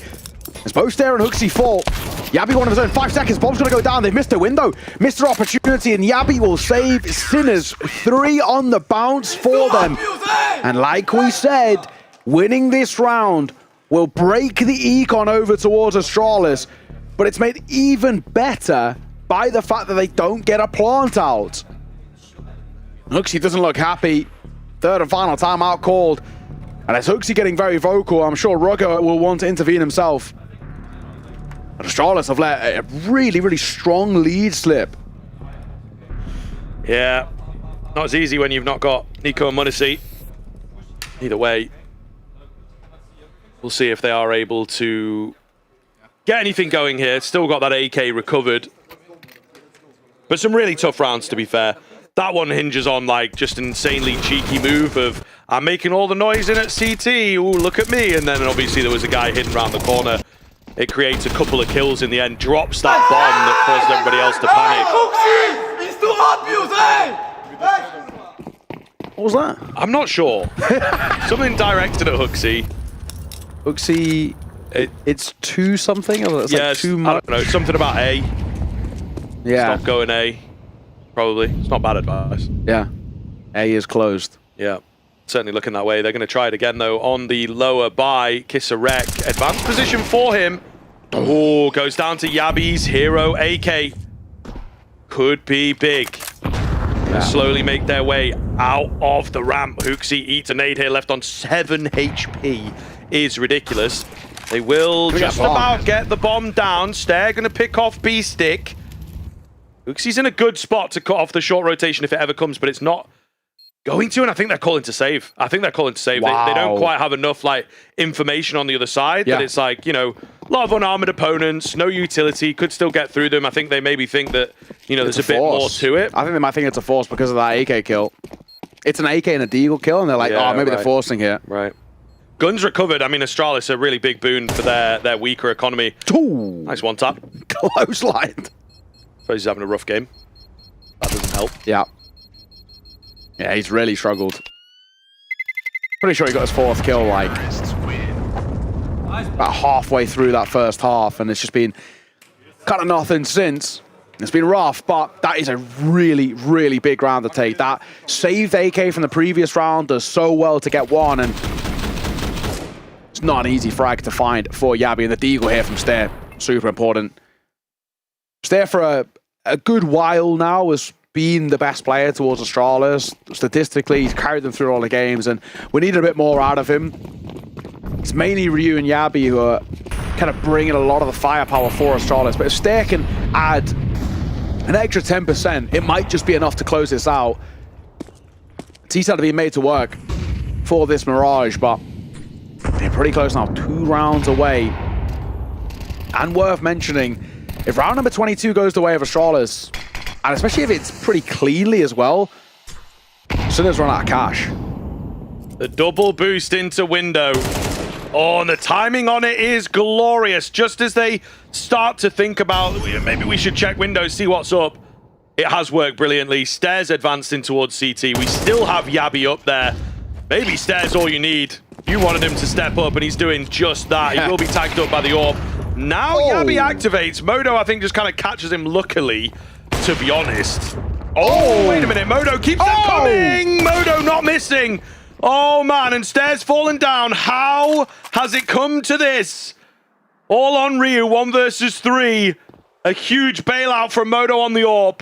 As both Stair and Hooksy fall. Yabi one of his own. 5 seconds. Bomb's gonna go down. They've missed a window. Missed their opportunity, and Yabi will save Sinners. 3 on the bounce for them. And like we said, winning this round will break the econ over towards Astralis, but it's made even better by the fact that they don't get a plant out. Hooksy doesn't look happy. Third and final timeout called. And as Hooksy getting very vocal, I'm sure Rugger will want to intervene himself. But Astralis have let a really, really strong lead slip. Yeah, not as easy when you've not got Nico and Munacy. Either way, we'll see if they are able to get anything going here. Still got that AK recovered. But some really tough rounds, to be fair. That one hinges on like just an insanely cheeky move of I'm making all the noise in at CT, ooh, look at me. And then obviously there was a guy hidden around the corner. It creates a couple of kills in the end, drops that bomb that caused everybody else to panic. What was that? I'm not sure. Something directed at Hooksy. Hooksy, it's 2 something? Or it's like 2 I don't know, something about A. Yeah. Stop going A. Probably. It's not bad advice. Yeah. A is closed. Yeah. Certainly looking that way. They're going to try it again, though, on the lower by Kisarek. Advanced position for him. Oh, goes down to Yabi's hero AK. Could be big. Slowly make their way out of the ramp. Hooksy eats a nade here, left on 7 HP. Is ridiculous. They will just about get the bomb down. Stair going to pick off B-Stick. Hooksy's in a good spot to cut off the short rotation if it ever comes, but it's not going to, and I think they're calling to save. I think they're calling to save. Wow. They don't quite have enough like information on the other side that it's like, you know, a lot of unarmored opponents, no utility, could still get through them. I think they maybe think that, you know, there's a bit more to it. I think they might think it's a force because of that AK kill. It's an AK and a Deagle kill, and they're like, oh, maybe they're forcing here. Right. Guns recovered. I mean, Astralis a really big boon for their weaker economy. Ooh. Nice one tap. Close line. Suppose he's having a rough game. That doesn't help. Yeah. Yeah, he's really struggled. Pretty sure he got his 4th kill, like, about halfway through that first half, and it's just been kind of nothing since. It's been rough, but that is a really, really big round to take. That saved AK from the previous round does so well to get one, and it's not an easy frag to find for Yabi, and the Deagle here from Stair, super important. Stair for a good while now has been the best player towards Astralis. Statistically, he's carried them through all the games, and we needed a bit more out of him. It's mainly Ryu and Yabi who are kind of bringing a lot of the firepower for Astralis, but if Stair can add an extra 10%, it might just be enough to close this out. T-Side being made to work for this Mirage, but they're pretty close now, 2 rounds away. And worth mentioning, if round number 22 goes the way of Astralis, and especially if it's pretty cleanly as well, Sinners run out of cash. The double boost into window. Oh, and the timing on it is glorious. Just as they start to think about, maybe we should check windows, see what's up. It has worked brilliantly. Stairs advanced in towards CT. We still have Yabi up there. Maybe Stairs all you need. You wanted him to step up, and he's doing just that. He will be tagged up by the AWP. Now Yabi activates. Modo, I think, just kind of catches him luckily, to be honest. Oh, wait a minute. Modo keeps them coming. Modo not missing. Oh, man. And Stairs falling down. How has it come to this? All on Ryu, 1 versus 3. A huge bailout from Modo on the AWP.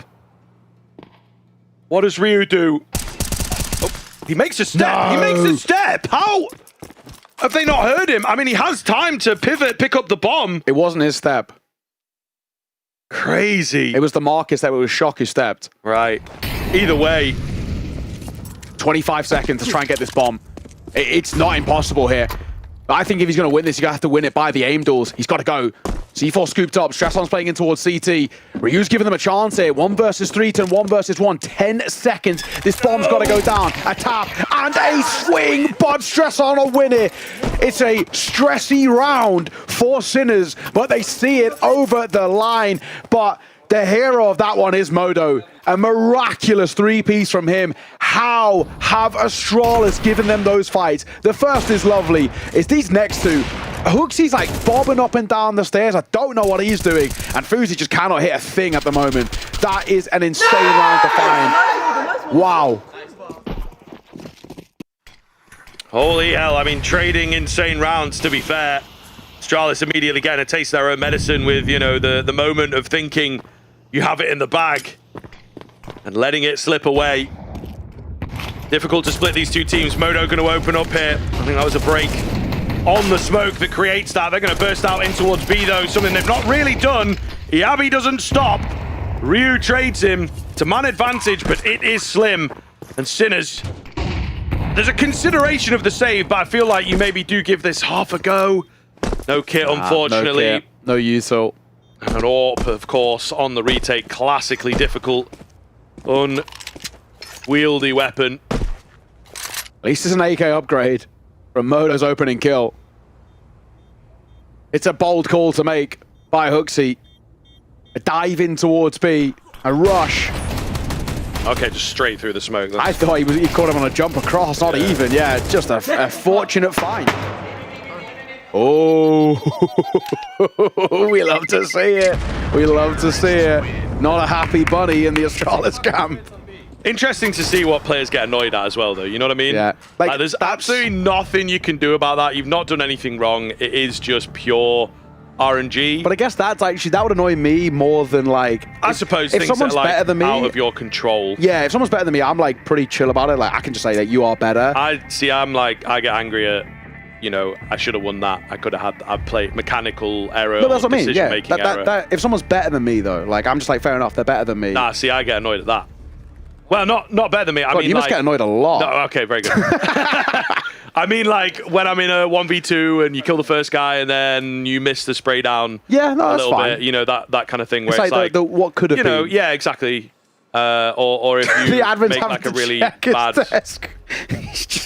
What does Ryu do? Oh, he makes a step. No. He makes a step. How? Have they not heard him? I mean, he has time to pivot, pick up the bomb. It wasn't his step. Crazy. It was the Marcus that was shock who stepped. Right. Either way. 25 seconds to try and get this bomb. It's not impossible here. But I think if he's going to win this, he's going to have to win it by the aim duels. He's got to go. C4 scooped up. Stresson's playing in towards CT. Ryu's giving them a chance here. 1 versus 3 to 1 versus 1. 10 seconds. This bomb's got to go down. A tap and a swing, but Stresson will win it. It's a stressy round for Sinners, but they see it over the line. But the hero of that one is Modo. A miraculous 3-piece from him. How have Astralis given them those fights? The first is lovely. It's these next two. Hooksy's like bobbing up and down the stairs. I don't know what he's doing. And Fuzi just cannot hit a thing at the moment. That is an insane round to find. Wow. Holy hell, I mean, trading insane rounds, to be fair. Astralis immediately getting a taste of their own medicine with, you know, the moment of thinking you have it in the bag and letting it slip away. Difficult to split these two teams. Modo going to open up here. I think that was a break on the smoke that creates that. They're going to burst out in towards B, though, something they've not really done. Iabi doesn't stop. Ryu trades him to man advantage, but it is slim. And Sinners, there's a consideration of the save, but I feel like you maybe do give this half a go. No kit, unfortunately. No kit, no Yuso. And an AWP, of course, on the retake. Classically difficult, unwieldy weapon. At least it's an AK upgrade from Modo's opening kill. It's a bold call to make by Hooksy. A dive in towards B, a rush. Okay, just straight through the smoke. I thought he caught him on a jump across, not even. Yeah, just a fortunate find. Oh, we love to see it. We love to see it. Not a happy bunny in the Astralis camp. Interesting to see what players get annoyed at as well, though. You know what I mean? Yeah. Like there's absolutely nothing you can do about that. You've not done anything wrong. It is just pure RNG. But I guess that's actually, that would annoy me more than like... I suppose if things someone's that are like better than me, out of your control. Yeah, if someone's better than me, I'm like pretty chill about it. Like I can just say that you are better. I'm like, I get angry at, you know, I should have won that. I could have had, I've played mechanical error. No, that's what I mean. Yeah, decision-making error. if someome's better than me though, like I'm just like, fair enough, they're better than me. Nah, see, I get annoyed at that. Well, not better than me. I God, mean, you must get annoyed a lot. No, okay, very good. I mean, like when I'm in a 1v2 and you kill the first guy and then you miss the spray down. Yeah, no, a that's little fine. bit. You know, that kind of thing where It's like the what could have you been. know, yeah, exactly. Or if you the admin's make having like a to really check his bad desk.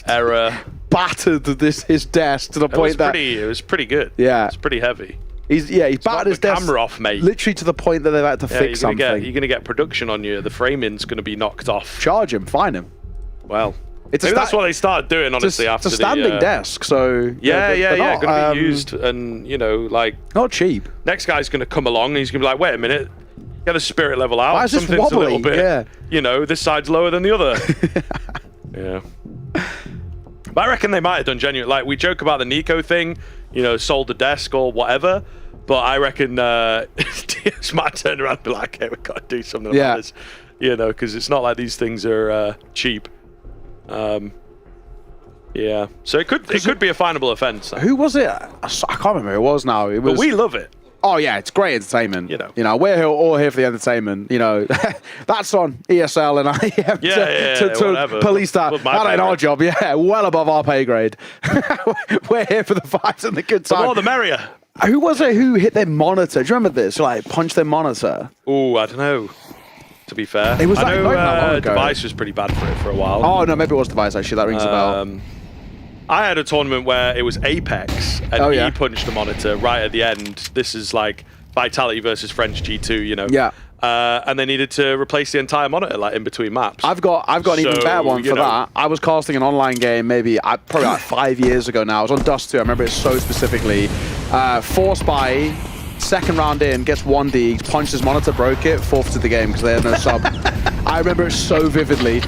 error. Battered his desk to the point that it was pretty good. Yeah, it's pretty heavy. He's battered his desk camera off, mate. Literally to the point that they've had to fix something. You're gonna get production on you. The framing's gonna be knocked off. Charge him, fine him. Well, maybe that's what they started doing. Honestly, after it's a standing desk, so yeah, gonna be used, and you know, like not cheap. Next guy's gonna come along, and he's gonna be like, wait a minute, get the spirit level out. Why is this Something's wobbly? a little bit, Yeah. you know, this side's lower than the other. Yeah. But I reckon they might have done genuine. Like we joke about the Nico thing, you know, sold the desk or whatever. But I reckon DS might turn around and be like, okay, we've got to do something about this. You know, because it's not like these things are cheap. Yeah. So it could be a finable offence. Who was it? I can't remember who it was now. It was, but we love it. Oh yeah, it's great entertainment. You know, we're all here for the entertainment. You know, that's on ESL and IEM to police that. That ain't our job. Yeah, well above our pay grade. We're here for the fights and the good time. The more the merrier. Who was it who hit their monitor? Do you remember this? Like punched their monitor. Oh, I don't know. To be fair, It was like I know not that long ago. Device was pretty bad for it for a while. Oh no, maybe it was Device actually. That rings a bell. I had a tournament where it was Apex, and he punched the monitor right at the end. This is like Vitality versus French G2, you know. Yeah. And they needed to replace the entire monitor, like in between maps. I've got an even better one for that. I was casting an online game maybe probably like 5 years ago now. I was on Dust 2. I remember it so specifically. Force by second round in, gets 1D, punched his monitor, broke it, forfeited the game because they had no sub. I remember it so vividly.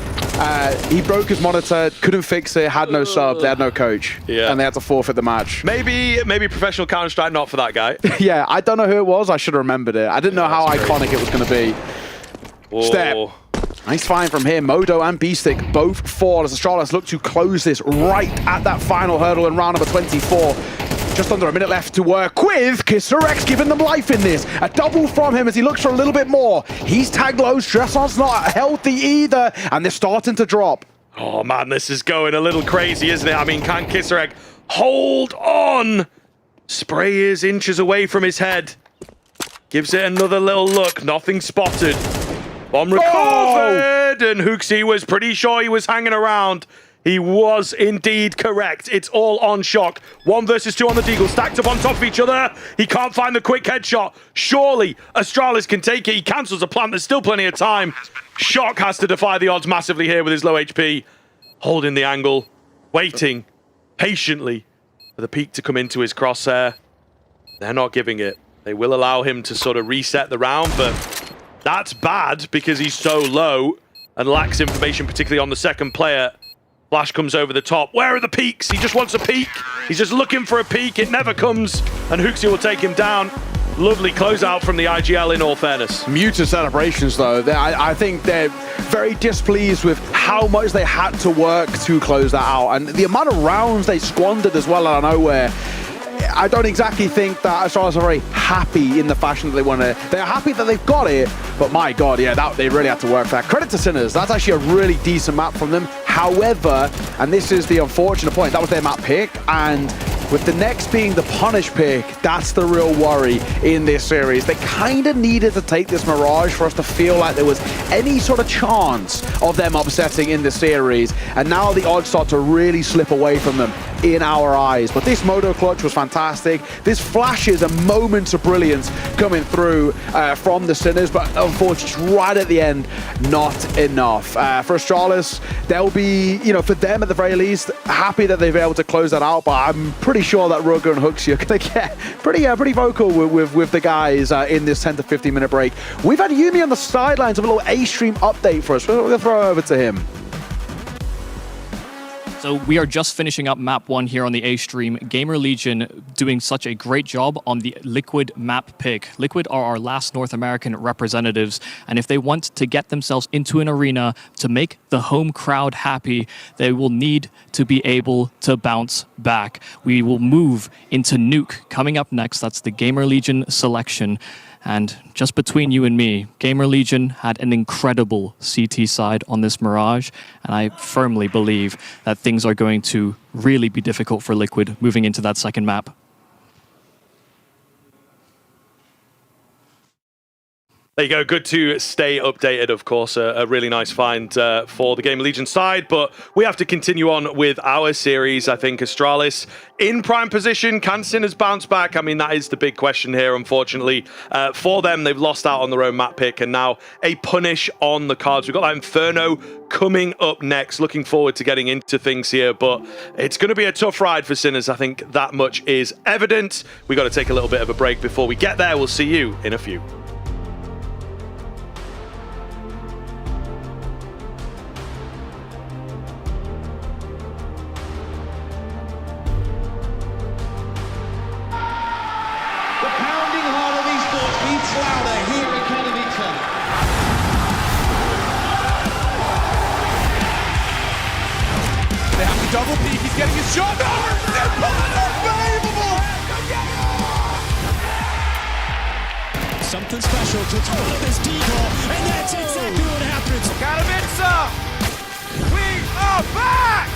He broke his monitor, couldn't fix it, had no sub, they had no coach, and they had to forfeit the match. Maybe professional Counter-Strike, not for that guy. Yeah, I don't know who it was. I should have remembered it. I didn't know how iconic it was going to be. Whoa. Step. Nice find from here. Modo and B-Stick both fall as Astralis look to close this right at that final hurdle in round number 24. Just under a minute left to work with. Kiserex giving them life in this. A double from him as he looks for a little bit more. He's tagged low. Stresson's not healthy either, and they're starting to drop. Oh man, this is going a little crazy, isn't it? I mean, can Kisereg hold on? Spray is inches away from his head. Gives it another little look. Nothing spotted. Bomb recovered, and Hooksy was pretty sure he was hanging around. He was indeed correct. It's all on Shock. 1 versus 2 on the Deagle, stacked up on top of each other. He can't find the quick headshot. Surely Astralis can take it. He cancels a plant. There's still plenty of time. Shock has to defy the odds massively here with his low HP. Holding the angle, waiting patiently for the peak to come into his crosshair. They're not giving it. They will allow him to sort of reset the round, but that's bad because he's so low and lacks information, particularly on the second player. Flash comes over the top. Where are the peaks? He just wants a peak. He's just looking for a peak. It never comes, and Hooksy will take him down. Lovely closeout from the IGL, in all fairness. Muted celebrations, though. I think they're very displeased with how much they had to work to close that out, and the amount of rounds they squandered as well out of nowhere. I don't exactly think that Astralis are very happy in the fashion that they want to. They're happy that they've got it, but my God, yeah, they really had to work for that. Credit to Sinners. That's actually a really decent map from them. However, and this is the unfortunate point, that was their map pick, and with the next being the punish pick, that's the real worry in this series. They kind of needed to take this Mirage for us to feel like there was any sort of chance of them upsetting in the series, and now the odds start to really slip away from them in our eyes. But this Moto clutch was fantastic. This flashes and moments of brilliance coming through from the Sinners, but unfortunately right at the end, not enough. For Astralis, they'll be, for them at the very least, happy that they've been able to close that out, but I'm pretty sure that Rugger and Hooksy are going to get pretty vocal with the guys in this 10 to 15 minute break. We've had Yumi on the sidelines of a little A-stream update for us. We're going to throw it over to him. So we are just finishing up map 1 here on the A stream. Gamer Legion doing such a great job on the Liquid map pick. Liquid are our last North American representatives, and if they want to get themselves into an arena to make the home crowd happy, they will need to be able to bounce back. We will move into Nuke coming up next. That's the Gamer Legion selection. And just between you and me, Gamer Legion had an incredible CT side on this Mirage, and I firmly believe that things are going to really be difficult for Liquid moving into that second map. There you go. Good to stay updated, of course. A really nice find for the Gamer Legion side, but we have to continue on with our series. I think Astralis in prime position. Can Sinners bounce back? I mean, that is the big question here, unfortunately. For them, they've lost out on their own map pick, and now a punish on the cards. We've got that Inferno coming up next. Looking forward to getting into things here, but it's going to be a tough ride for Sinners. I think that much is evident. We got to take a little bit of a break before we get there. We'll see you in a few. Double peek, he's getting his shot. Unbelievable! Something special to throw this decoy, and that's exactly what happens. Katowice! We are back!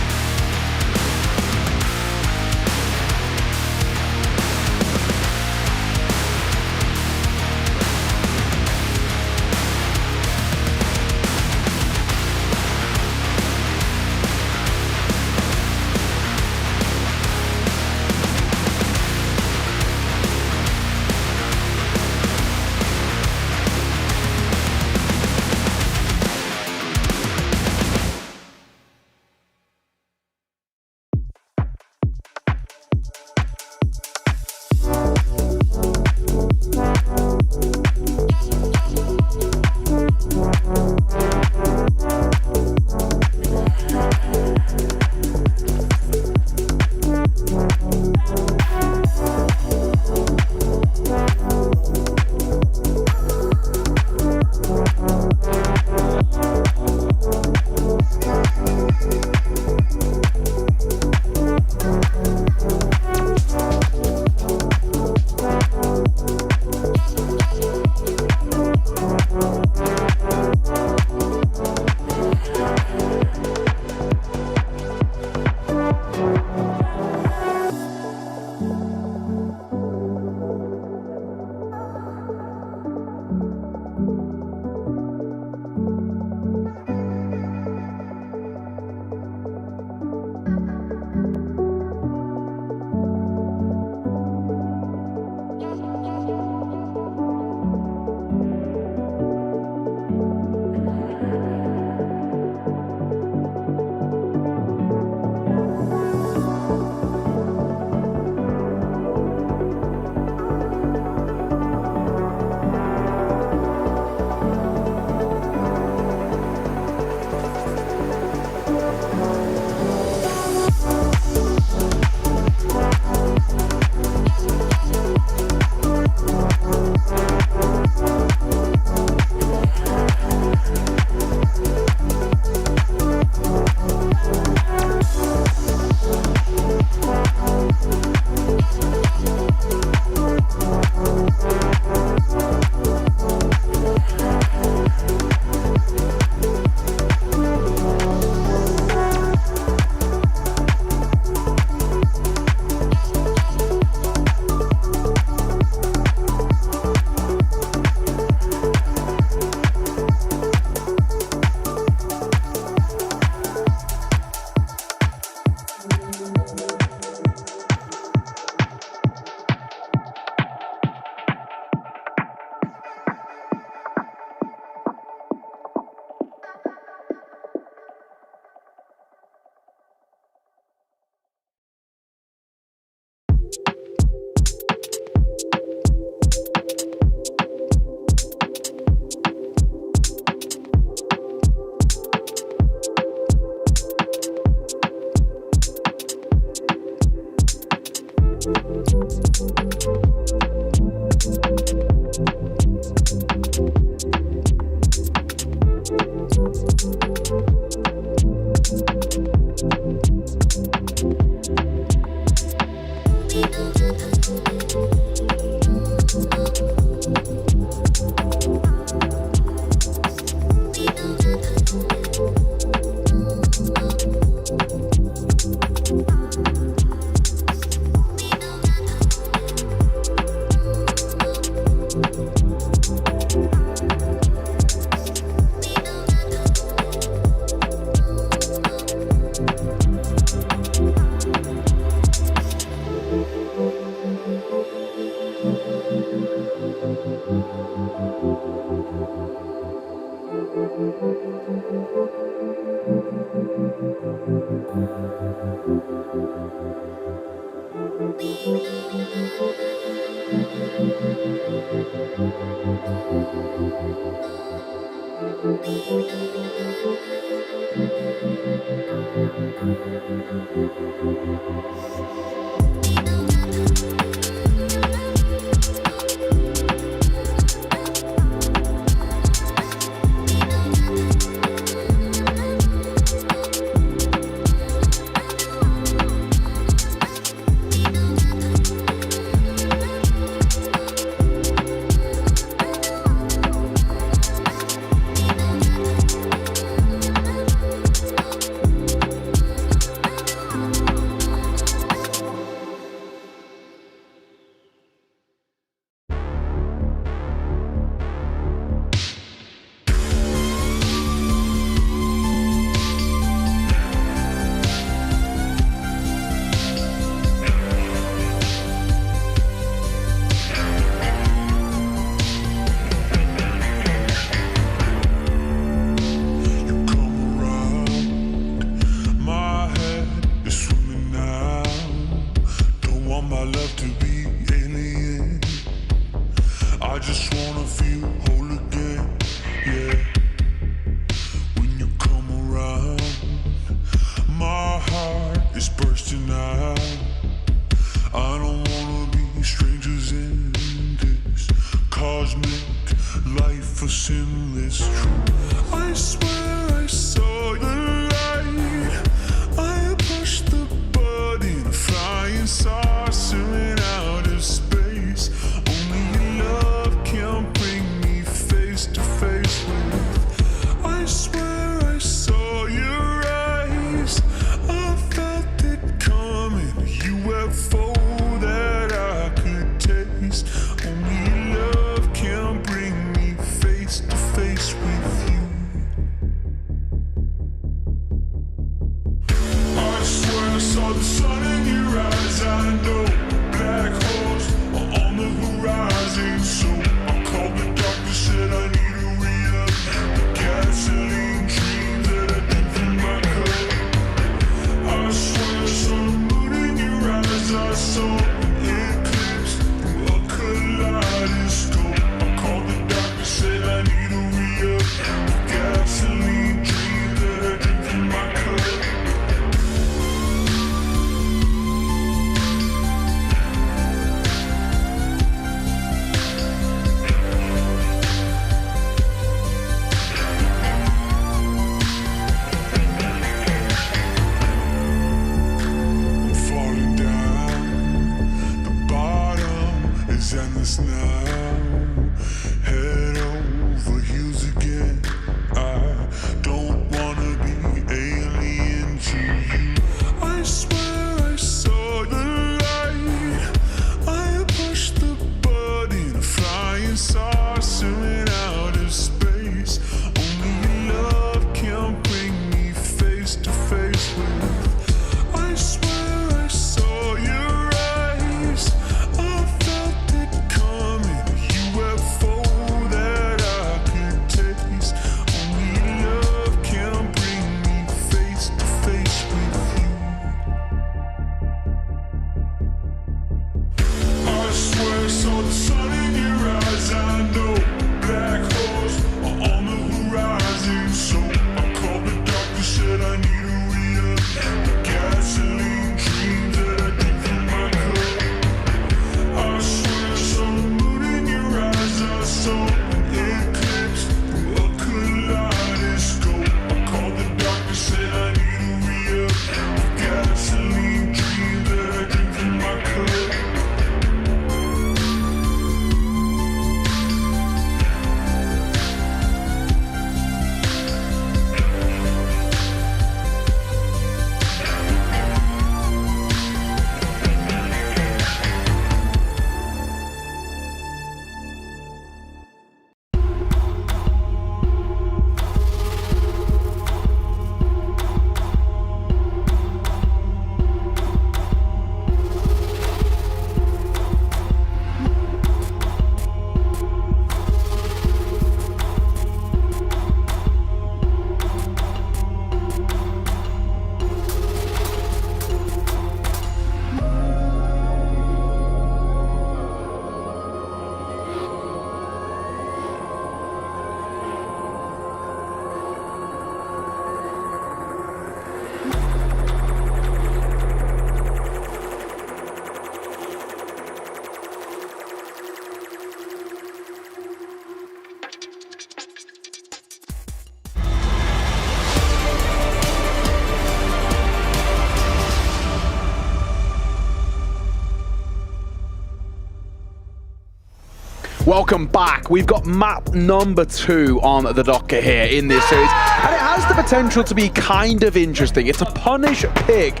Welcome back. We've got map number 2 on the docket here in this series, and it has the potential to be kind of interesting. It's a punish pick,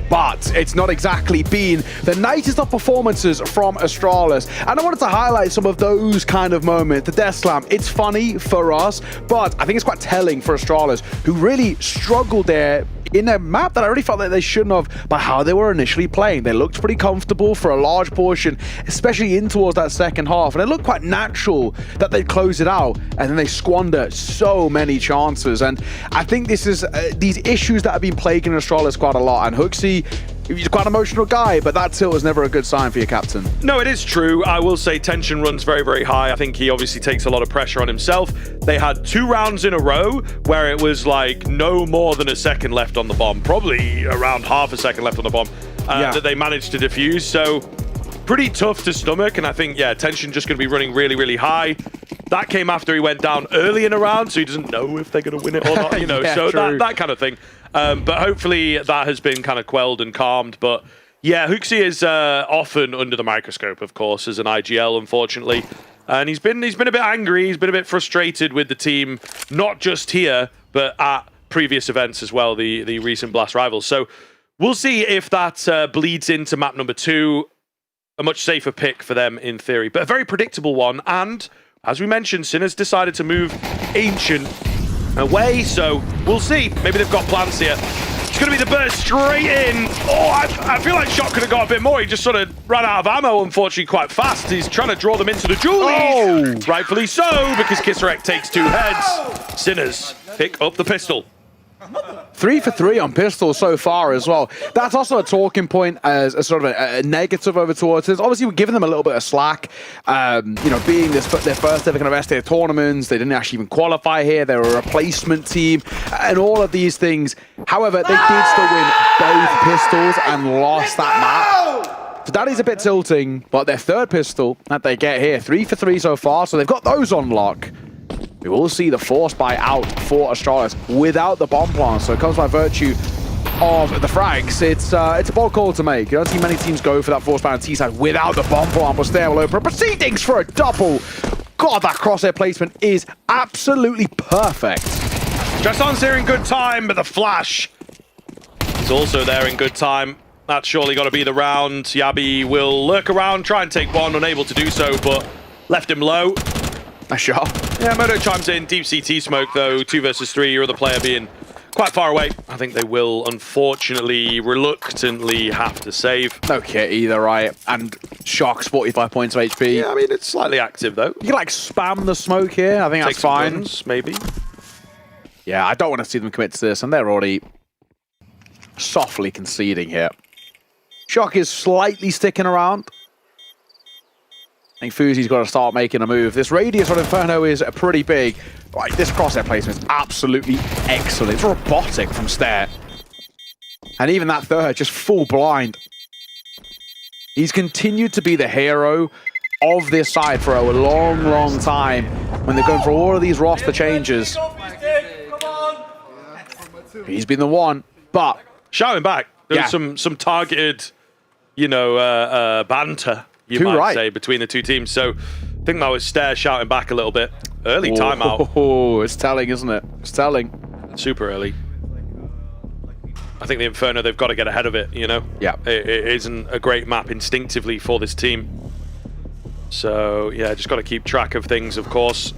but it's not exactly been the nicest of performances from Astralis. And I wanted to highlight some of those kind of moments. The Death Slam, it's funny for us, but I think it's quite telling for Astralis, who really struggled there in a map that I really felt that they shouldn't have by how they were initially playing. They looked pretty comfortable for a large portion, especially in towards that second half. And it looked quite natural that they'd close it out, and then they squander so many chances. And I think this is these issues that have been plaguing Astralis quite a lot. And Hooksy, he's quite an emotional guy, but that tilt is never a good sign for your captain. No, it is true. I will say tension runs very, very high. I think he obviously takes a lot of pressure on himself. They had 2 rounds in a row where it was like no more than a second left on the bomb, probably around half a second left on the bomb, that they managed to defuse. So pretty tough to stomach. And I think, yeah, tension just going to be running really, really high. That came after he went down early in a round, so he doesn't know if they're going to win it or not, you know, Yeah, so true. that kind of thing. But hopefully that has been kind of quelled and calmed. But yeah, Hooksy is often under the microscope, of course, as an IGL, unfortunately. And he's been a bit angry. He's been a bit frustrated with the team, not just here, but at previous events as well, the recent Blast Rivals. So we'll see if that bleeds into map number 2. A much safer pick for them in theory, but a very predictable one. And as we mentioned, Sinner's decided to move Ancient away, so we'll see. Maybe they've got plans here. It's going to be the burst straight in. Oh, I feel like Shot could have got a bit more. He just sort of ran out of ammo, unfortunately, quite fast. He's trying to draw them into the duel. Oh. Rightfully so, because Kisarek takes 2 heads. Sinners pick up the pistol. 3 for 3 on pistol so far as well. That's also a talking point as a sort of a negative over towards this. Obviously, we're giving them a little bit of slack. You know, being their first ever kind of STA tournaments, they didn't actually even qualify here. They were a replacement team and all of these things. However, they did still win both pistols and lost that map. So that is a bit tilting, but their 3rd pistol that they get here, 3 for 3 so far, so they've got those on lock. We will see the force buy out for Astralis without the bomb plant, so it comes by virtue of the frags. It's a bold call to make. You don't see many teams go for that force buy on T-side without the bomb plant, but Stair will open proceedings for a double. God, that crosshair placement is absolutely perfect. Dressan's here in good time, but the flash is also there in good time. That's surely got to be the round. Yabi will lurk around, try and take one, unable to do so, but left him low. A shot. Yeah, Moto chimes in. Deep CT smoke, though. 2 versus 3. Your other player being quite far away. I think they will, unfortunately, reluctantly have to save. No kit either, right? And Shock's 45 points of HP. Yeah, I mean, it's slightly active, though. You can, like, spam the smoke here. I think Take that's fine. Guns, maybe. Yeah, I don't want to see them commit to this, and they're already softly conceding here. Shock is slightly sticking around. I think Fuzi's got to start making a move. This radius on Inferno is pretty big. Right, this crosshair placement is absolutely excellent. It's robotic from Stair. And even that 3rd, just full blind. He's continued to be the hero of this side for a long, long time when they're going for all of these roster changes. He's been the one, but... Shouting back. There's some targeted, you know, banter. You might say, between the 2 teams. So I think that was Stair shouting back a little bit. Early timeout. Oh, it's telling, isn't it? It's telling. Super early. I think the Inferno, they've got to get ahead of it, you know? Yeah. It isn't a great map instinctively for this team. So, yeah, just got to keep track of things, of course.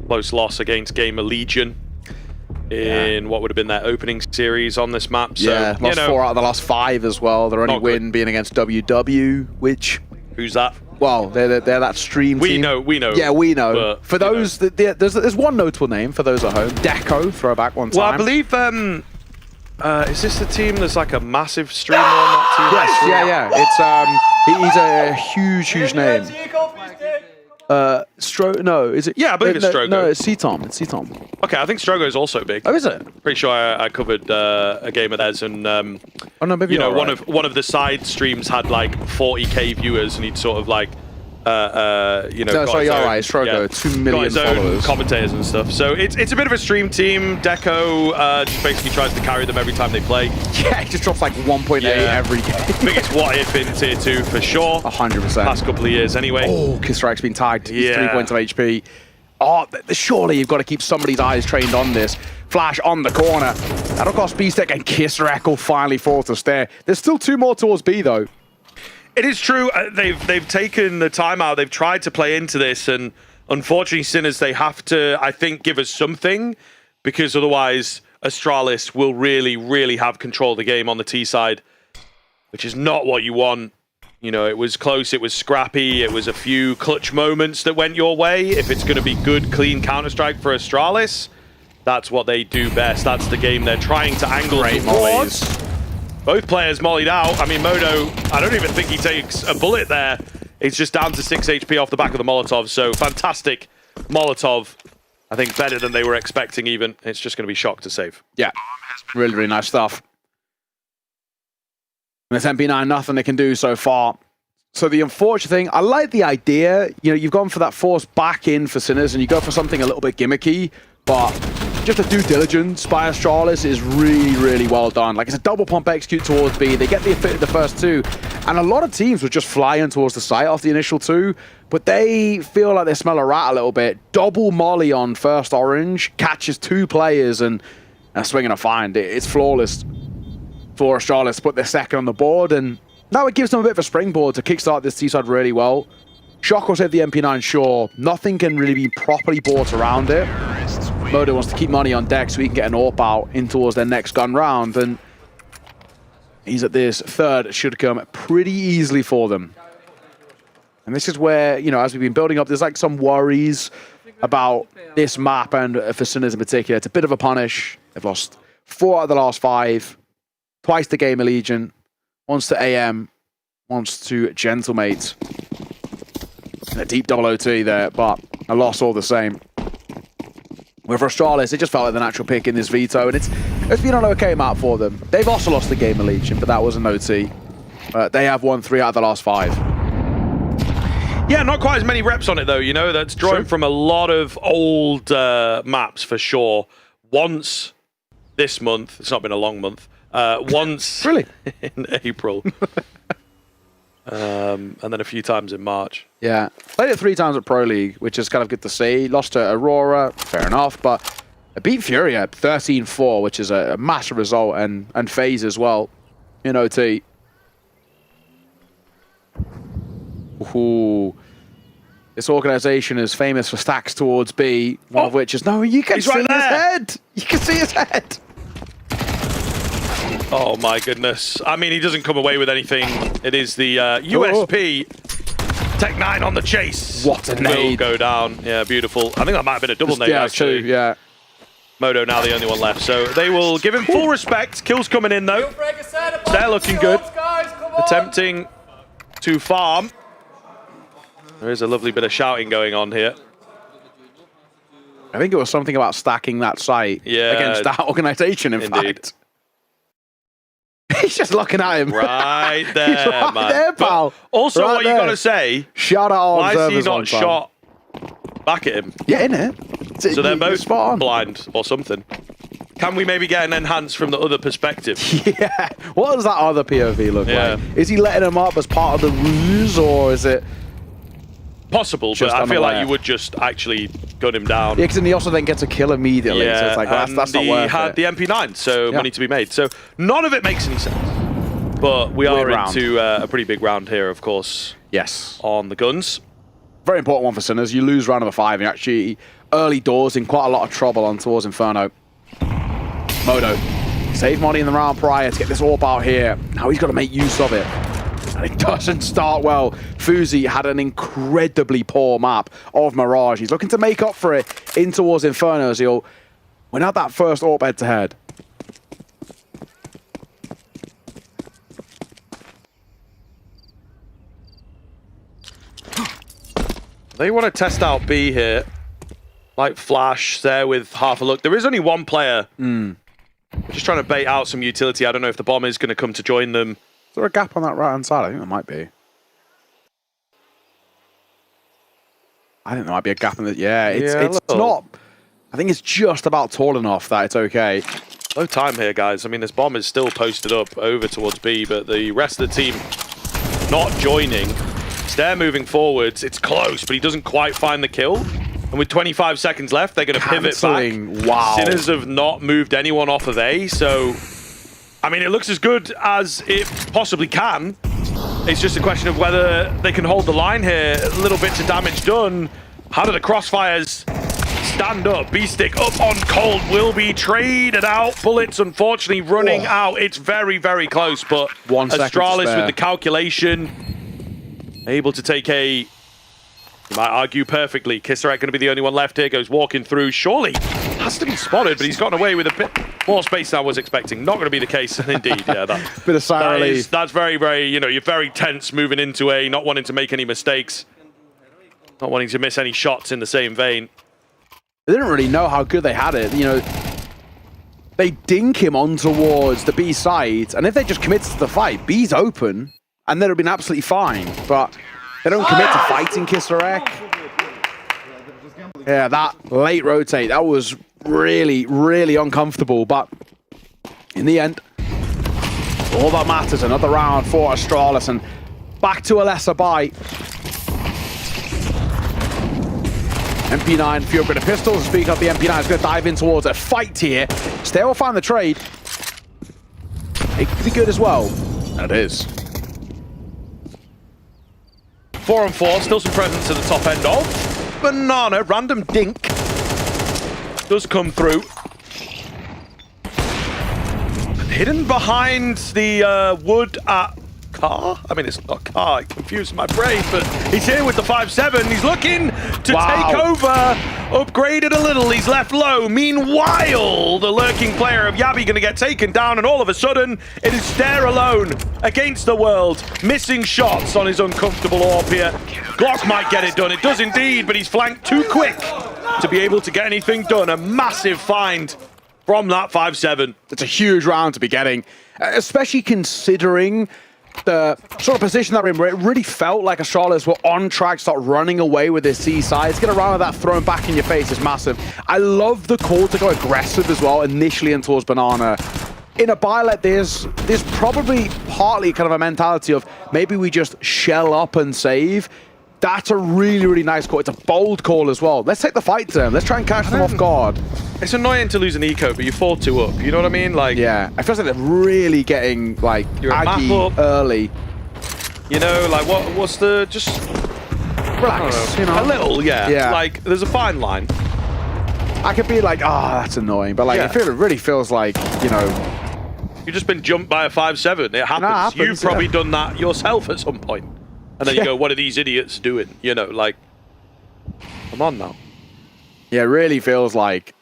Close loss against Gamer Legion in what would have been their opening series on this map. So, yeah, lost 4 out of the last 5 as well. Their only win being against WW, which... Who's that? Well, they're that stream team. We know. Yeah, we know. For those, there's one notable name for those at home. Deco, throwback one time. Well, I believe, is this the team that's like a massive streamer on that team? Yes, he's a huge name. No, is it? Yeah, I believe it's Strogo. No, it's C-Tom. It's C-Tom. Okay, I think Strogo is also big. Oh, is it? Pretty sure I covered a game of theirs, and maybe you know, right. one of the side streams had like 40k viewers, and he'd sort of like No, sorry, you're right. Strogo, 2 million got his own followers. commentators and stuff. So it's a bit of a stream team. Deco just basically tries to carry them every time they play. Yeah, he just drops like 1.8 every game. Biggest what if in tier 2 for sure. 100%. Past couple of years anyway. Oh, Kisstrike's been tagged. He's 3 points of HP. Oh, surely you've got to keep somebody's eyes trained on this. Flash on the corner. That'll cost B-Stack, and Kisstrike will finally fall to stare. There's still 2 more towards B, though. It is true. They've taken the time out. They've tried to play into this, and unfortunately, Sinners, they have to, I think, give us something, because otherwise Astralis will really, really have control of the game on the T side, which is not what you want. You know, it was close, it was scrappy, it was a few clutch moments that went your way. If it's going to be good, clean Counter-Strike for Astralis, that's what they do best. That's the game they're trying to angle towards. Both players mollied out. I mean, Modo, I don't even think he takes a bullet there. It's just down to 6 HP off the back of the Molotov. So fantastic Molotov. I think better than they were expecting even. It's just going to be shock to save. Yeah, really, really nice stuff. And it's MP9, nothing they can do so far. So the unfortunate thing, I like the idea. You know, you've gone for that force back in for Sinners, and you go for something a little bit gimmicky, but just the due diligence by Astralis is really, really well done. Like, it's a double pump execute towards B. They get the first 2, and a lot of teams were just flying towards the site off the initial 2, but they feel like they smell a rat a little bit. Double molly on first orange, catches 2 players, and a swing and a find. It's flawless for Astralis to put their second on the board, and now it gives them a bit of a springboard to kickstart this T-side really well. Shock will save the MP9, sure. Nothing can really be properly bought around it. Modo wants to keep money on deck so he can get an AWP out in towards their next gun round, and he's at this third. Should come pretty easily for them. And this is where, you know, as we've been building up, there's like some worries about this map and for Sinners in particular. It's a bit of a punish. They've lost 4 out of the last 5. Twice to Game Allegiant. Once to AM. Once to Gentlemate. And a deep double OT there, but a loss all the same. Where for Astralis, it just felt like the natural pick in this veto, and it's been an okay map for them. They've also lost the Game Allegiant, but that was an OT. They have won 3 out of the last 5. Yeah, not quite as many reps on it, though. You know, that's drawing from a lot of old maps, for sure. Once this month, it's not been a long month, once really? In April. And then a few times in March. Yeah. Played it 3 times at Pro League, which is kind of good to see. Lost to Aurora, fair enough, but beat Furia 13-4, which is a massive result, and FaZe as well in OT. Ooh. This organization is famous for stacks towards B, one of which is... No, you can see his head! You can see his head! Oh my goodness. I mean, he doesn't come away with anything. It is the USP Tech 9 on the chase. What a nade. Will go down. Yeah, beautiful. I think that might have been a double nade, actually. 2, yeah. Modo now the only one left. So they will give him full respect. Kills coming in, though. They're looking good. Attempting to farm. There is a lovely bit of shouting going on here. I think it was something about stacking that site against that organization, in fact. He's just looking at him. Right there, He's right man. there, pal. But also, right what there. you got to say, shout out why is he observers not on shot back at him? Yeah, innit? So they're both blind or something. Can we maybe get an enhance from the other perspective? Yeah. What does that other POV look like? Is he letting him up as part of the ruse, or is it... Possible, but I feel like you would just actually gun him down. Yeah, because he also then gets a kill immediately. Yeah, so it's like, well, that's not worth it. He had the MP9, so money to be made. So none of it makes any sense. But we are into a pretty big round here, of course. Yes. On the guns. Very important one for Sinners. You lose round number 5, and you're actually early doors in quite a lot of trouble on towards Inferno. Modo. Save money in the round prior to get this AWP out here. Now he's got to make use of it. And it doesn't start well. Fuzi had an incredibly poor map of Mirage. He's looking to make up for it in towards Inferno as he'll win out that first AWP head-to-head. They want to test out B here. Like Flash there with half a look. There is only one player. Just trying to bait out some utility. I don't know if the bomb is going to come to join them. Is there a gap on that right-hand side? I think there might be. I think there might be a gap in the... Yeah, it's little. not... I think it's just about tall enough that it's okay. No time here, guys. I mean, this bomb is still posted up over towards B, but the rest of the team not joining. They're moving forwards. It's close, but he doesn't quite find the kill. And with 25 seconds left, they're going to pivot back. Wow. Sinners have not moved anyone off of A, so... I mean, it looks as good as it possibly can. It's just a question of whether they can hold the line here. Little bits of damage done. How do the crossfires stand up? B-Stick up on Cold will be traded out. Bullets, unfortunately, running out. It's very, very close, but 1 second to Astralis spare. with the calculation, able to take a, you might argue perfectly. Kissarak going to be the only one left here, goes walking through. Surely has to be spotted, but he's gotten away with a bit more space than I was expecting. Not going to be the case, indeed. Yeah, Bit of sigh relief. that's very, very, you're very tense moving into A, not wanting to make any mistakes, not wanting to miss any shots in the same vein. They didn't really know how good they had it. They dink him on towards the B side, and if they just commit to the fight, B's open, and they'd have been absolutely fine. But they don't commit to fighting Kissarak. Yeah, that late rotate, that was really, really uncomfortable. But in the end, all that matters, another round for Astralis, and back to a lesser bite. MP9, few upgraded pistols. Speaking of the MP9, is going to dive in towards a fight here. Stay will find the trade. It could be good as well. And it is. 4 and 4, still some presence at the top end of. Banana, random dink. Does come through. Hidden behind the wood at car? I mean, it's not car, it confused my brain, but he's here with the 5-7. He's looking to take over. Upgraded a little, he's left low. Meanwhile, the lurking player of Yabi going to get taken down, and all of a sudden, it is Stare alone against the world. Missing shots on his uncomfortable AWP here. Glock might get it done. It does indeed, but he's flanked too quick to be able to get anything done. A massive find from that 5-7. It's a huge round to be getting, especially considering the sort of position that we're in, where it really felt like Astralis were on track to start running away with this C side. Get a round of that thrown back in your face is massive. I love the call to go aggressive as well, initially and towards Banana. In a buy like this, there's probably partly kind of a mentality of maybe we just shell up and save. That's a really, really nice call. It's a bold call as well. Let's take the fight to them. Let's try and catch them off guard. It's annoying to lose an eco, but you're 4-2 up. You know what I mean? Like, yeah, I feel like they're really getting like aggy early. You know, like what's the just relax? You know, a little, yeah. Like there's a fine line. I could be like, that's annoying, but like it really feels like you've just been jumped by a 5-7. It happens. You've probably done that yourself at some point. And then you go, what are these idiots doing? You know, like, come on now. Yeah, it really feels like,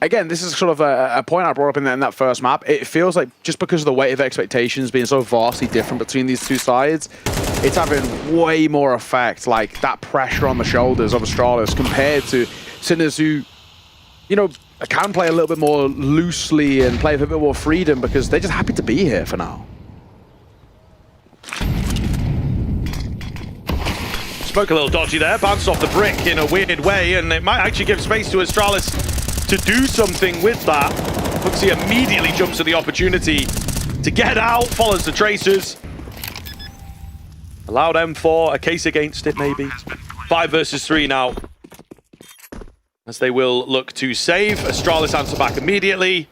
again, this is sort of a point I brought up in that first map. It feels like just because of the weight of expectations being so vastly different between these two sides, it's having way more effect, like that pressure on the shoulders of Astralis compared to Sinners who, can play a little bit more loosely and play with a bit more freedom because they're just happy to be here for now. Spoke a little dodgy there, bounced off the brick in a weird way, and it might actually give space to Astralis to do something with that. Fuxi immediately jumps at the opportunity to get out, follows the tracers. Allowed M4, a case against it maybe. 5 versus 3 now. As they will look to save. Astralis answer back immediately.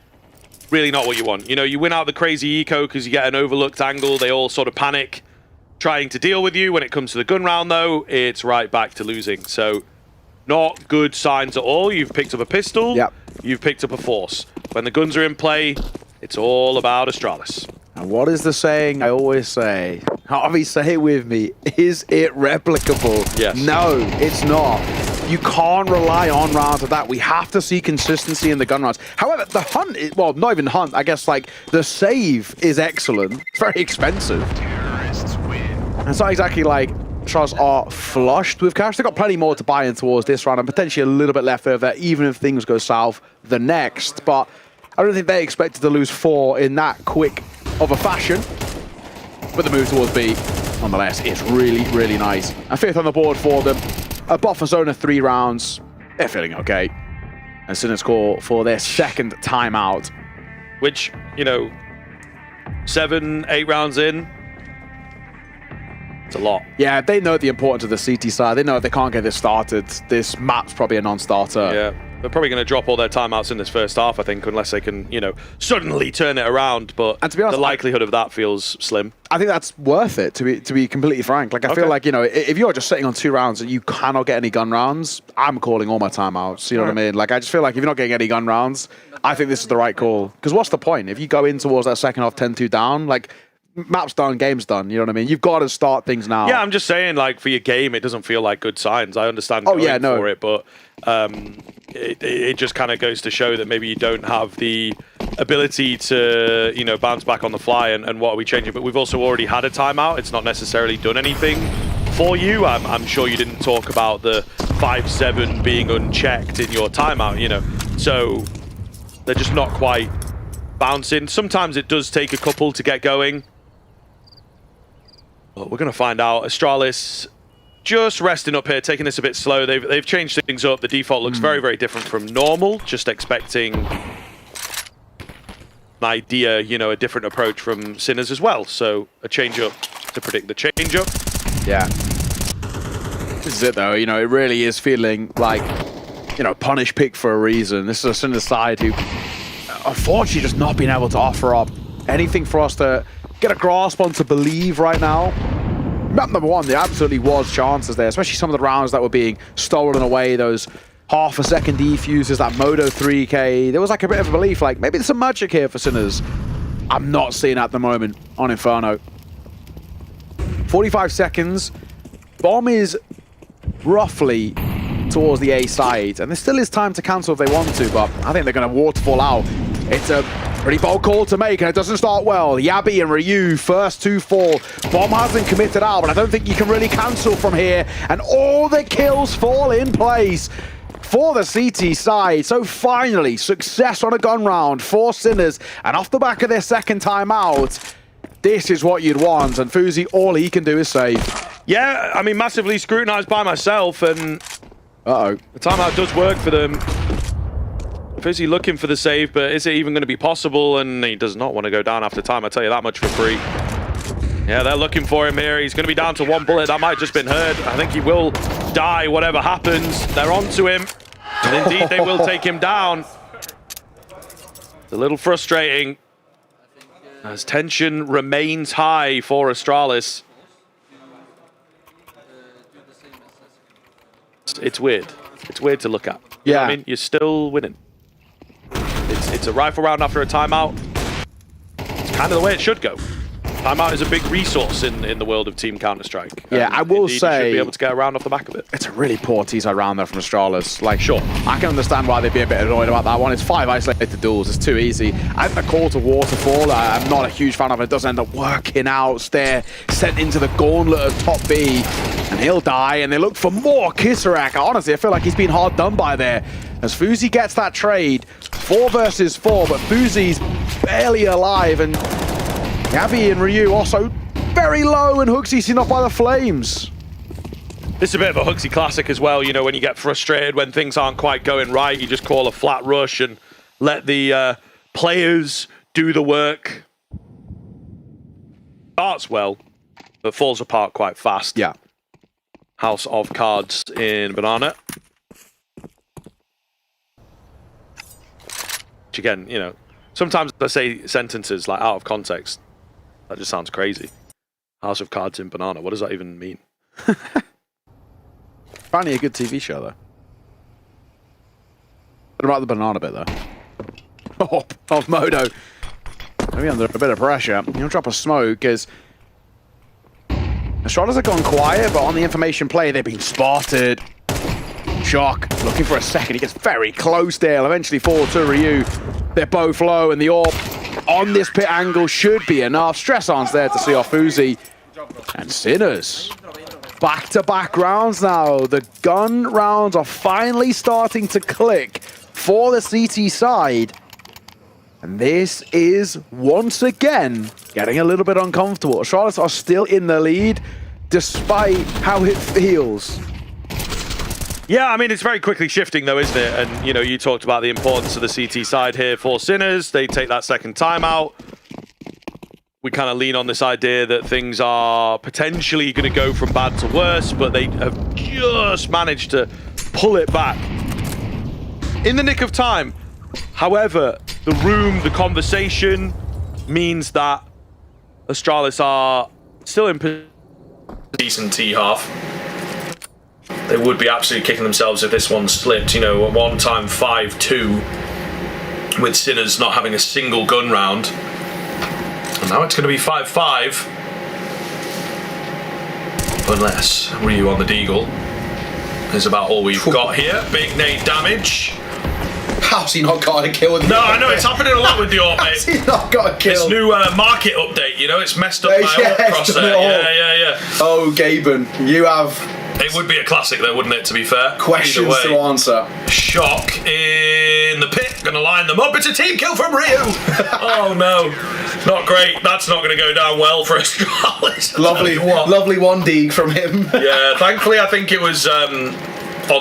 Really not what you want. You win out the crazy eco because you get an overlooked angle. They all sort of panic, trying to deal with you. When it comes to the gun round, though, it's right back to losing. So, not good signs at all. You've picked up a pistol. Yep. You've picked up a force. When the guns are in play, it's all about Astralis. And what is the saying I always say? Harvey, say it with me. Is it replicable? Yes. No, it's not. You can't rely on rounds of that. We have to see consistency in the gun rounds. However, the hunt, well, not even hunt, I guess, like, the save is excellent. It's very expensive. It's not exactly like Astralis are flushed with cash. They've got plenty more to buy in towards this round and potentially a little bit left over, even if things go south the next. But I don't think they expected to lose 4 in that quick of a fashion. But the move towards B, nonetheless, is really, really nice. And 5th on the board for them. a buffer zone of 3 rounds. They're feeling okay. And Sinners call for their second timeout. Which, 7, 8 rounds in, it's a lot. Yeah, they know the importance of the CT side. They know if they can't get this started, this map's probably a non-starter. Yeah, they're probably going to drop all their timeouts in this first half, I think, unless they can, suddenly turn it around. But and to be honest, the likelihood of that feels slim. I think that's worth it, to be completely frank. Like, I feel like, if you're just sitting on 2 rounds and you cannot get any gun rounds, I'm calling all my timeouts. You know what I mean? Like, I just feel like if you're not getting any gun rounds, I think this is the right call. Because what's the point? If you go in towards that second half 10-2 down, like, map's done, game's done. You know what I mean? You've got to start things now. Yeah, I'm just saying, like, for your game, it doesn't feel like good signs. I understand for it, but it just kind of goes to show that maybe you don't have the ability to, bounce back on the fly and what are we changing? But we've also already had a timeout. It's not necessarily done anything for you. I'm sure you didn't talk about the 5-7 being unchecked in your timeout, So they're just not quite bouncing. Sometimes it does take a couple to get going. But we're going to find out. Astralis just resting up here, taking this a bit slow. They've changed things up. The default looks very, very different from normal. Just expecting an idea, a different approach from Sinners as well. So a change up to predict the change up. Yeah. This is it though. It really is feeling like, punish pick for a reason. This is a Sinners side who, unfortunately, just not being able to offer up anything for us to get a grasp on, to believe right now. Map number 1, there absolutely was chances there, especially some of the rounds that were being stolen away, those half-a-second defuses, that Moto 3K. There was like a bit of a belief, like, maybe there's some magic here for Sinners. I'm not seeing at the moment on Inferno. 45 seconds. Bomb is roughly towards the A side, and there still is time to cancel if they want to, but I think they're going to waterfall out. It's a pretty bold call to make, and it doesn't start well. Yabi and Ryu, first 2 fall. Bomb hasn't committed out, but I don't think you can really cancel from here, and all the kills fall in place for the CT side. So finally, success on a gun round for Sinners, and off the back of their second time out, this is what you'd want, and Fuzi, all he can do is save. Yeah, I mean, massively scrutinized by myself, and the timeout does work for them. Fuzi looking for the save, but is it even going to be possible? And he does not want to go down after time, I tell you that much for free. Yeah, they're looking for him here. He's going to be down to 1 bullet. That might have just been heard. I think he will die, whatever happens. They're onto him. And indeed, they will take him down. It's a little frustrating, as tension remains high for Astralis. It's weird. It's weird to look at. You know what I mean, you're still winning. It's a rifle round after a timeout. It's kind of the way it should go. Timeout is a big resource in the world of Team Counter-Strike. Yeah, I will say, you should be able to get around off the back of it. It's a really poor T-side round there from Astralis. Like, sure, I can understand why they'd be a bit annoyed about that one. It's 5 isolated duels. It's too easy. I think the call to Waterfall, I'm not a huge fan of it. It does end up working out. They're sent into the gauntlet of top B, and he'll die, and they look for more Kissarak. Honestly, I feel like he's been hard done by there. As Fuzi gets that trade, 4 versus 4, but Fuzi's barely alive, and Yavi and Ryu also very low, and Huxley seen off by the flames. This is a bit of a Huxley classic as well, when you get frustrated when things aren't quite going right, you just call a flat rush and let the players do the work. Starts well, but falls apart quite fast. Yeah. House of Cards in Banana. Which again, sometimes I say sentences like out of context. That just sounds crazy. House of Cards in Banana. What does that even mean? Apparently a good TV show, though. What about the banana bit, though? Oh, Modo. Maybe under a bit of pressure. He'll drop a smoke, because Astralis have gone quiet, but on the information play, they've been spotted. Shock, looking for a second. He gets very close there. Eventually forward to Ryu. They're both low, and the AWP on this pit angle should be enough. Stress on's there to see off Fuzi. And Sinners. Back-to-back rounds now. The gun rounds are finally starting to click for the CT side. And this is, once again, getting a little bit uncomfortable. Astralis are still in the lead, despite how it feels. Yeah, I mean, it's very quickly shifting though, isn't it? And, you talked about the importance of the CT side here for Sinners. They take that second timeout. We kind of lean on this idea that things are potentially going to go from bad to worse, but they have just managed to pull it back in the nick of time. However, the conversation means that Astralis are still in decent T half. They would be absolutely kicking themselves if this one slipped. At one time 5-2 with Sinners not having a single gun round. And now it's going to be 5-5. Unless Ryu on the Deagle is about all we've got here. Big nade damage. How's he not got a kill? No, I know, it's happening a lot with the AWP, mate. How's he not got a kill? This new market update, it's messed up my AWP crosshair. Yeah. Oh, Gaben, you have... It would be a classic though, wouldn't it, to be fair? Questions to answer. Shock in the pit, gonna line them up. It's a team kill from Ryu. Oh no, not great. That's not gonna go down well for Astralis. Lovely 1D from him. Yeah, thankfully I think it was on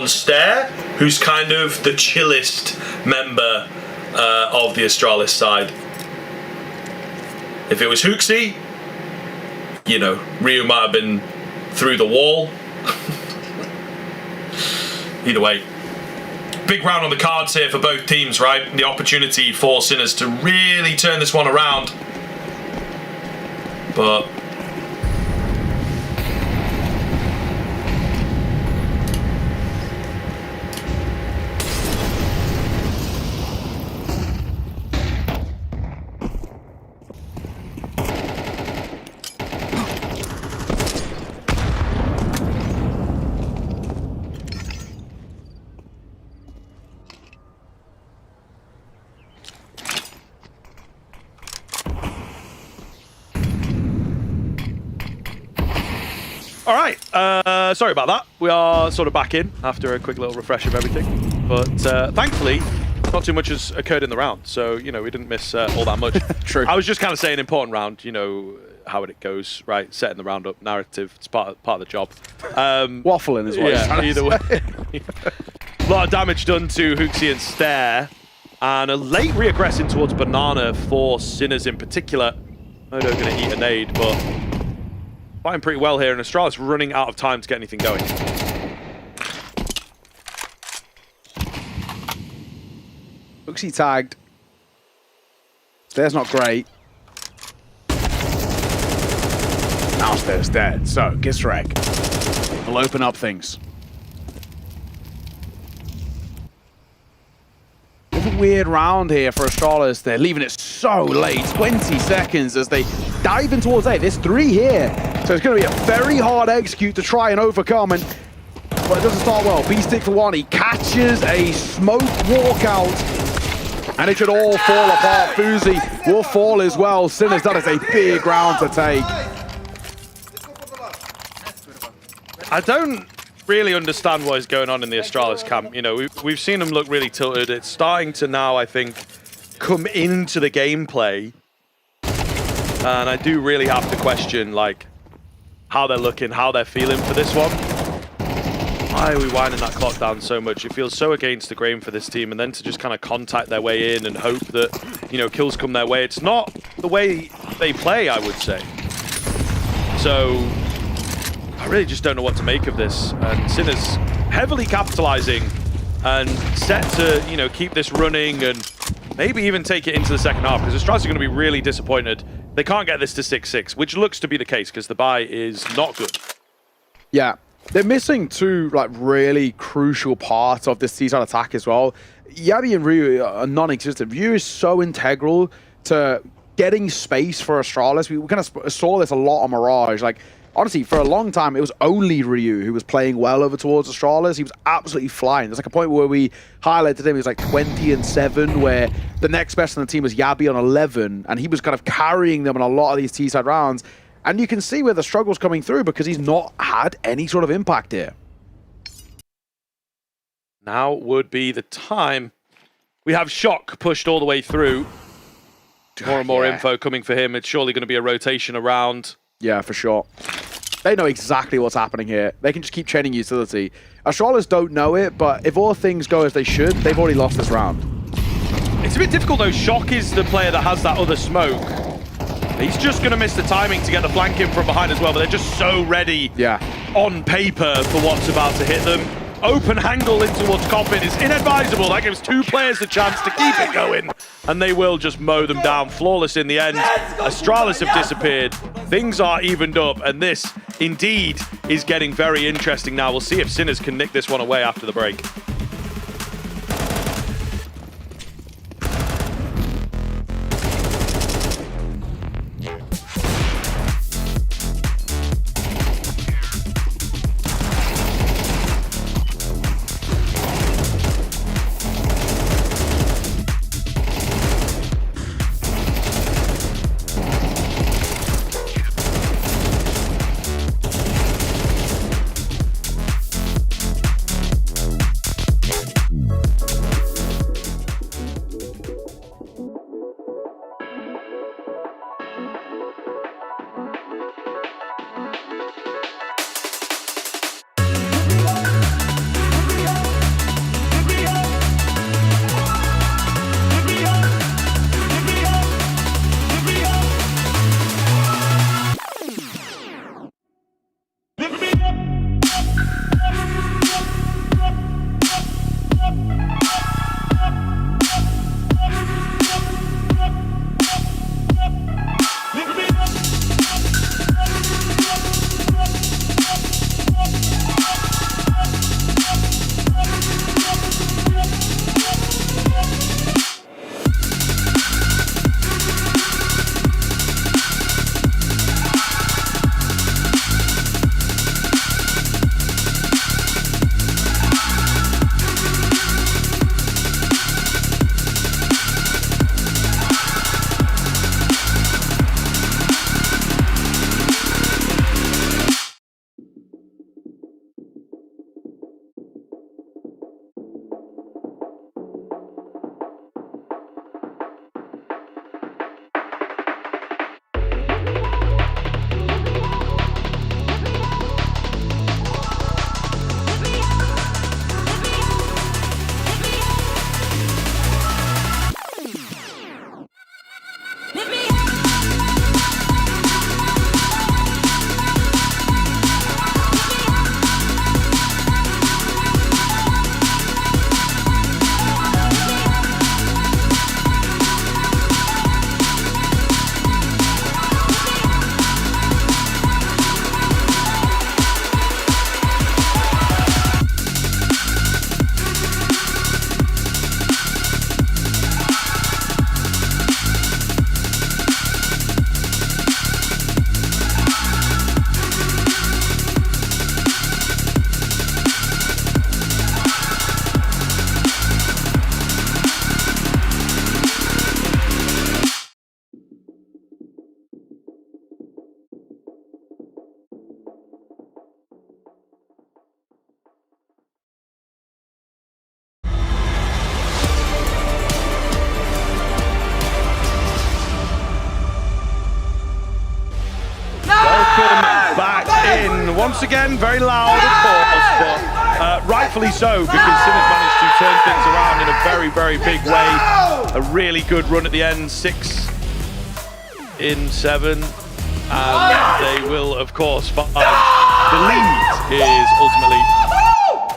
Stare, who's kind of the chillest member of the Astralis side. If it was Hooksy, Ryu might have been through the wall. Either way, big round on the cards here for both teams, right? The opportunity for Sinners to really turn this one around. But all right, sorry about that. We are sort of back in after a quick little refresh of everything. But thankfully, not too much has occurred in the round. So, we didn't miss all that much. True. I was just kind of saying important round, how it goes, right? Setting the round up, narrative, it's part of the job. Waffling as well. Yeah, either way. A lot of damage done to Hooksy and Stare. And a late reaggressing towards Banana for Sinners in particular. Modo going to eat a nade, but fighting pretty well here, and Astralis running out of time to get anything going. Hooksy tagged. Stare's not great. Now Stare's dead, so Gisrek will open up things. It's a weird round here for Astralis. They're leaving it so late, 20 seconds as they dive in towards A. There's 3 here, so it's going to be a very hard execute to try and overcome. But it doesn't start well. B-stick for one. He catches a smoke walkout, and it should all fall apart. Fuzi will fall as well. Sinners, that is a big round to take. I don't really understand what is going on in the Astralis camp. We've seen them look really tilted. It's starting to now, I think, come into the gameplay. And I do really have to question, how they're looking, how they're feeling for this one. Why are we winding that clock down so much? It feels so against the grain for this team, and then to just kind of contact their way in and hope that, kills come their way. It's not the way they play, I would say. So I really just don't know what to make of this. And Sinners heavily capitalizing and set to, keep this running and maybe even take it into the second half, because Astralis are going to be really disappointed. They can't get this to 6-6, which looks to be the case because the buy is not good. Yeah, they're missing 2 really crucial parts of this T-side attack as well. Yabi and Ryu are non-existent. Ryu is so integral to getting space for Astralis. We kind of saw this a lot on Mirage. Honestly, for a long time, it was only Ryu who was playing well over towards Astralis. He was absolutely flying. There's a point where we highlighted him. He was 20-7, where the next best on the team was Yabi on 11, and he was kind of carrying them in a lot of these T-side rounds. And you can see where the struggle's coming through because he's not had any sort of impact here. Now would be the time. We have Shock pushed all the way through. More and more info coming for him. It's surely going to be a rotation around. Yeah, for sure. They know exactly what's happening here. They can just keep chaining utility. Astralis don't know it, but if all things go as they should, they've already lost this round. It's a bit difficult though. Shock is the player that has that other smoke. He's just going to miss the timing to get the flank in from behind as well, but they're just so ready on paper for what's about to hit them. Open angle in towards Coffin is inadvisable. That gives 2 players the chance to keep it going, and they will just mow them down. Flawless in the end. Astralis have disappeared. Things are evened up, and this indeed is getting very interesting now. We'll see if Sinners can nick this one away after the break. Once again, very loud, of course, but rightfully so, because Sinners managed to turn things around in a very, very big way. A really good run at the end, 6 in 7, and they will, of course, find the lead is ultimately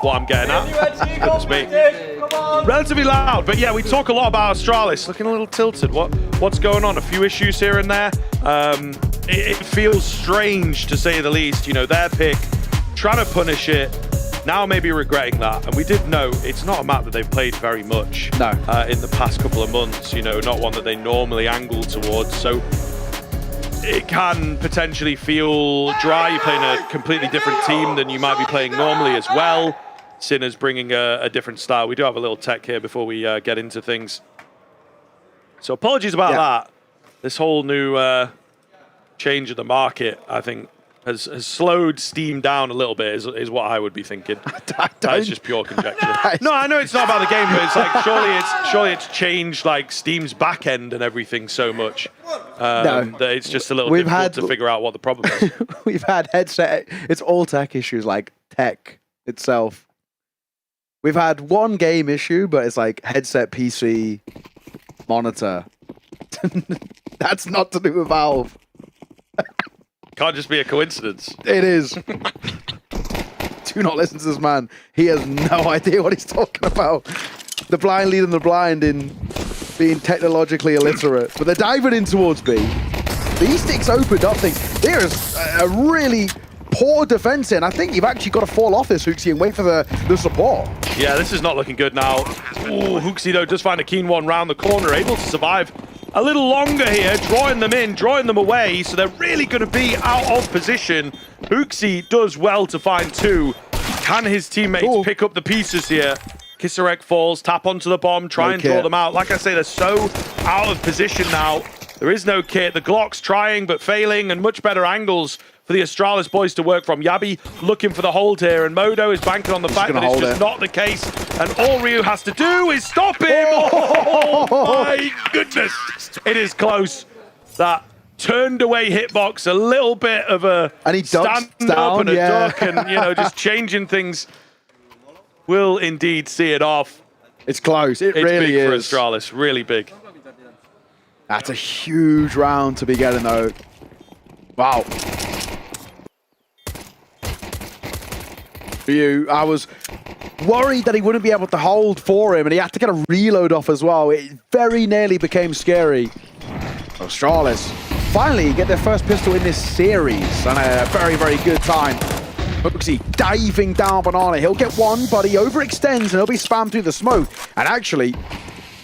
what I'm getting at. Goodness me. Relatively loud, but yeah, we talk a lot about Astralis, looking a little tilted. What's going on? A few issues here and there. It feels strange, to say the least. You know, their pick, trying to punish it, now maybe regretting that. And we did know it's not a map that they've played very much in the past couple of months, you know, not one that they normally angle towards. So it can potentially feel dry. You're playing a completely different team than you might be playing normally as well. Sinners bringing a different style. We do have a little tech here before we get into things. So apologies about that. This whole new change of the market, I think, has slowed Steam down a little bit, is what I would be thinking. That's just pure conjecture. No, I know it's not about the game, but it's like surely it's changed like Steam's back end and everything so much that it's just a little difficult to figure out what the problem is. We've had headset. It's all tech issues, like tech itself. We've had one game issue, but it's like headset, PC, monitor. That's not to do with Valve. Can't just be a coincidence. It is. Do not listen to this man. He has no idea what he's talking about. The blind leading the blind in being technologically illiterate. But they're diving in towards B. These sticks opened up things. There is a really poor defense in. I think you've actually got to fall off this, Hooksy, and wait for the support. Yeah, this is not looking good now. Ooh, Hooksy, though, does find a keen one round the corner, able to survive a little longer here, drawing them in, drawing them away, so they're really going to be out of position. Hooksy does well to find two. Can his teammates pick up the pieces here? Kisarek falls, tap onto the bomb, try and draw them out. Like I say, they're so out of position now. There is no kit. The Glock's trying but failing, and much better angles for the Astralis boys to work from. Yabi looking for the hold here, and Modo is banking on the fact that it's just not the case. And all Ryu has to do is stop him. Oh my goodness. It is close. That turned away hitbox, a little bit of a stand up and a duck, and just changing things will indeed see it off. It's close. It's really big is. for Astralis. Really big. That's a huge round to be getting, though. Wow. I was worried that he wouldn't be able to hold for him, and he had to get a reload off as well. It very nearly became scary. Astralis finally get their first pistol in this series, and a very, very good time. Hooksy diving down Banana. He'll get one, but he overextends, and he'll be spammed through the smoke. And actually,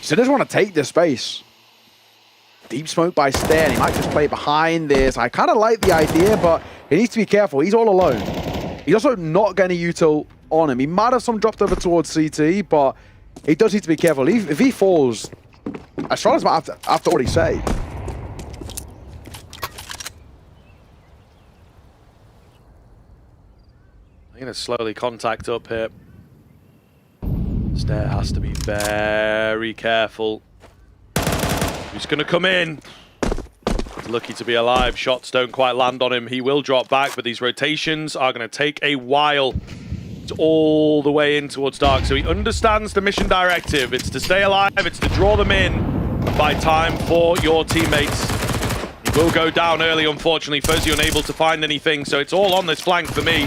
Sinners want to take this space. Deep smoke by Stan. He might just play behind this. I kind of like the idea, but he needs to be careful. He's all alone. He's also not getting a util on him. He might have some dropped over towards CT, but he does need to be careful. If he falls, Astralis might have to already say. I'm going to slowly contact up here. Stair has to be very careful. Who's going to come in? He's lucky to be alive. Shots don't quite land on him. He will drop back, but these rotations are going to take a while. It's all the way in towards Dark, so he understands the mission directive. It's to stay alive, it's to draw them in and buy time for your teammates. He will go down early, unfortunately. Fuzzy unable to find anything, so it's all on this flank for me.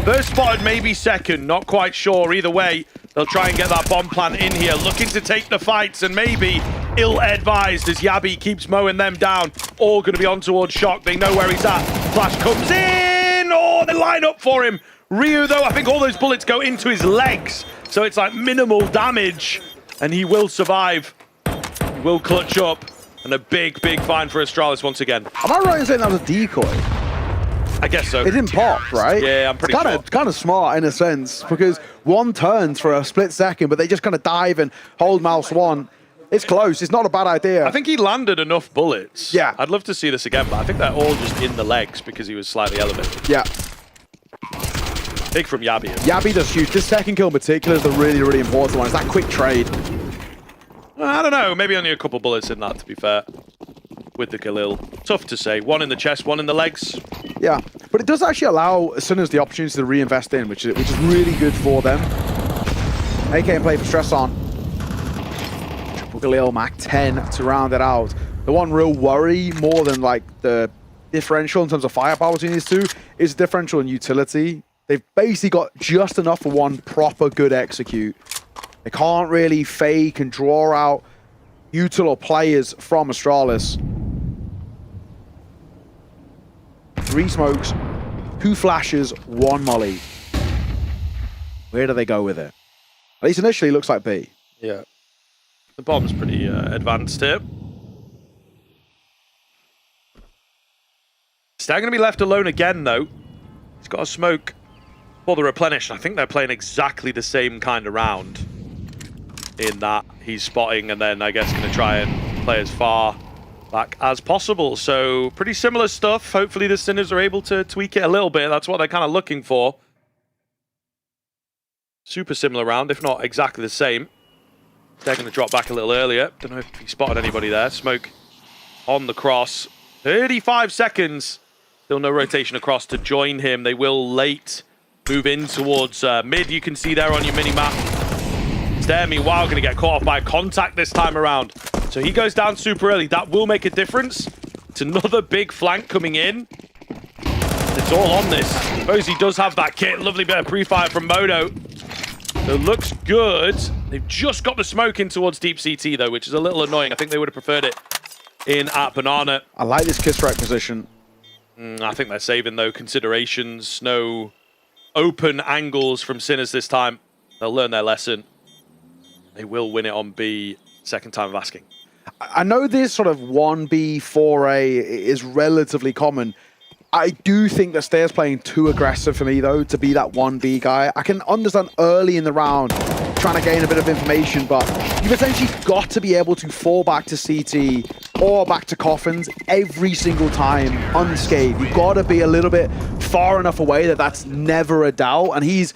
First spotted, maybe second, not quite sure. Either way, they'll try and get that bomb plant in here, looking to take the fights, and maybe ill-advised as Yabi keeps mowing them down. All going to be on towards Shock. They know where he's at. Flash comes in! Oh, they line up for him. Ryu, though, I think all those bullets go into his legs, so it's like minimal damage, and he will survive. He will clutch up, and a big, big find for Astralis once again. Am I right in saying that was a decoy? I guess so. It didn't pop, right? Yeah, I'm pretty sure. It's kind of smart in a sense, because one turns for a split second, but they just kind of dive and hold mouse one. It's close. It's not a bad idea. I think he landed enough bullets. Yeah. I'd love to see this again, but I think they're all just in the legs because he was slightly elevated. Yeah. Big from Yabi. Yabi does huge. This second kill in particular is the really, really important one. It's that quick trade. I don't know. Maybe only a couple bullets in that, to be fair. With the Khalil. Tough to say. One in the chest, one in the legs. Yeah, but it does actually allow Sinners the opportunity to reinvest in, which is really good for them. AK and play for Stress on. Triple Khalil, Mac 10 to round it out. The one real worry, more than like the differential in terms of firepower between these two, is differential in utility. They've basically got just enough for one proper good execute. They can't really fake and draw out util or players from Astralis. 3 smokes, 2 flashes, 1 molly. Where do they go with it? At least initially, it looks like B. Yeah. The bomb's pretty advanced here. Stag going to be left alone again, though. He's got a smoke for the replenish. I think they're playing exactly the same kind of round in that he's spotting and then I guess going to try and play as far back as possible. So pretty similar stuff. Hopefully the Sinners are able to tweak it a little bit. That's what they're kind of looking for. Super similar round, if not exactly the same. They're going to drop back a little earlier. Don't know if he spotted anybody there. Smoke on the cross. 35 seconds. Still no rotation across to join him. They will late move in towards mid. You can see there on your mini-map. There, meanwhile, going to get caught off by contact this time around. So he goes down super early. That will make a difference. It's another big flank coming in. It's all on this. Bozy does have that kit. Lovely bit of pre-fire from Modo. So it looks good. They've just got the smoke in towards Deep CT, though, which is a little annoying. I think they would have preferred it in at Banana. I like this Kisrak position. I think they're saving, though, considerations. No open angles from Sinners this time. They'll learn their lesson. They will win it on B, second time of asking. I know this sort of 1B, 4A is relatively common. I do think that Stayer's playing too aggressive for me, though, to be that 1B guy. I can understand early in the round trying to gain a bit of information, but you've essentially got to be able to fall back to CT or back to Coffins every single time unscathed. You've got to be a little bit far enough away that that's never a doubt. And he's,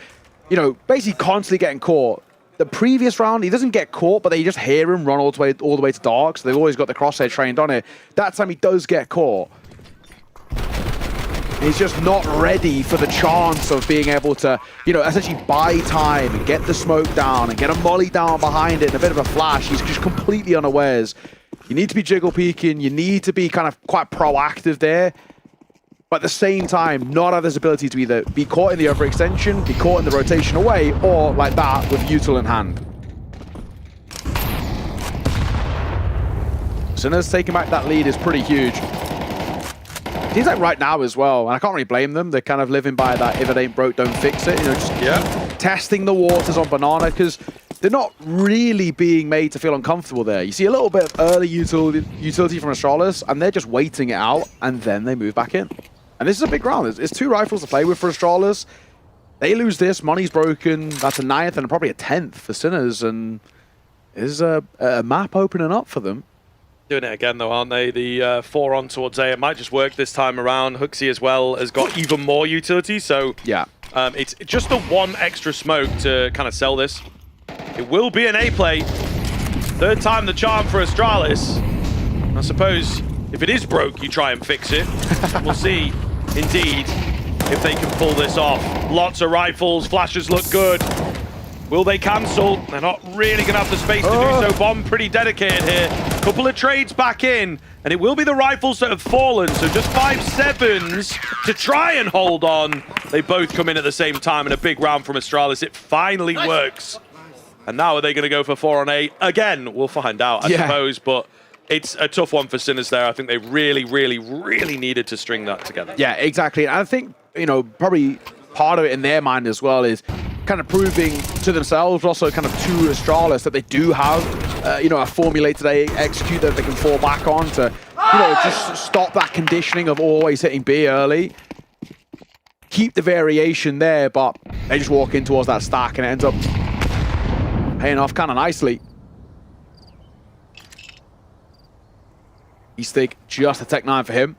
you know, basically constantly getting caught. The previous round, he doesn't get caught, but they just hear him run all the way to dark, so they've always got the crosshair trained on it. That time he does get caught. He's just not ready for the chance of being able to, you know, essentially buy time and get the smoke down and get a molly down behind it and a bit of a flash. He's just completely unawares. You need to be jiggle peeking. You need to be kind of quite proactive there. But at the same time, not have this ability to either be caught in the overextension, be caught in the rotation away, or like that with util in hand. Sinners taking back that lead is pretty huge. Seems like right now as well, and I can't really blame them. They're kind of living by that if it ain't broke, don't fix it. You know, just testing the waters on Banana because they're not really being made to feel uncomfortable there. You see a little bit of early utility from Astralis, and they're just waiting it out, and then they move back in. And this is a big round. It's 2 rifles to play with for Astralis. They lose this, money's broken. That's a 9th and probably a 10th for Sinners, and there's a map opening up for them. Doing it again, though, aren't they? The 4 on towards A. It might just work this time around. Hooksy as well has got even more utility, so yeah, it's just the 1 extra smoke to kind of sell this. It will be an A play. 3rd time the charm for Astralis. I suppose if it is broke, you try and fix it. We'll see, indeed, if they can pull this off. Lots of rifles. Flashes look good. Will they cancel? They're not really going to have the space to do so. Bomb pretty dedicated here. Couple of trades back in, and it will be the rifles that have fallen. So just 5-7s to try and hold on. They both come in at the same time, and a big round from Astralis. It finally works. And now are they going to go for 4 on A? Again, we'll find out, I suppose. But it's a tough one for Sinners there. I think they really, really, really needed to string that together. Yeah, exactly. And I think, you know, probably part of it in their mind as well is kind of proving to themselves, also kind of to Astralis, that they do have, you know, a formulated execute that they can fall back on to, you know, just stop that conditioning of always hitting B early. Keep the variation there, but they just walk in towards that stack and it ends up paying off kind of nicely. E-Stick, just a Tech 9 for him.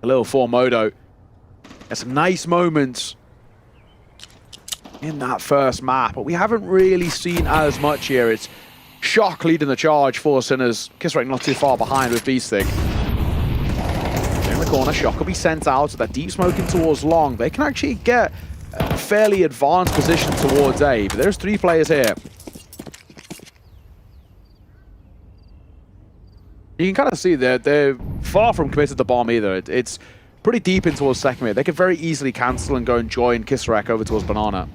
A little 4 Modo. There's some nice moments in that first map, but we haven't really seen as much here. It's Shock leading the charge for Sinners. Kisrak not too far behind with B-Stick. In the corner, Shock will be sent out to that deep smoking towards long. They can actually get a fairly advanced position towards A, but there's 3 players here. You can kind of see they're far from committed to bomb either. It's pretty deep in towards second mid. They could very easily cancel and go and join Kisrak over towards Banana.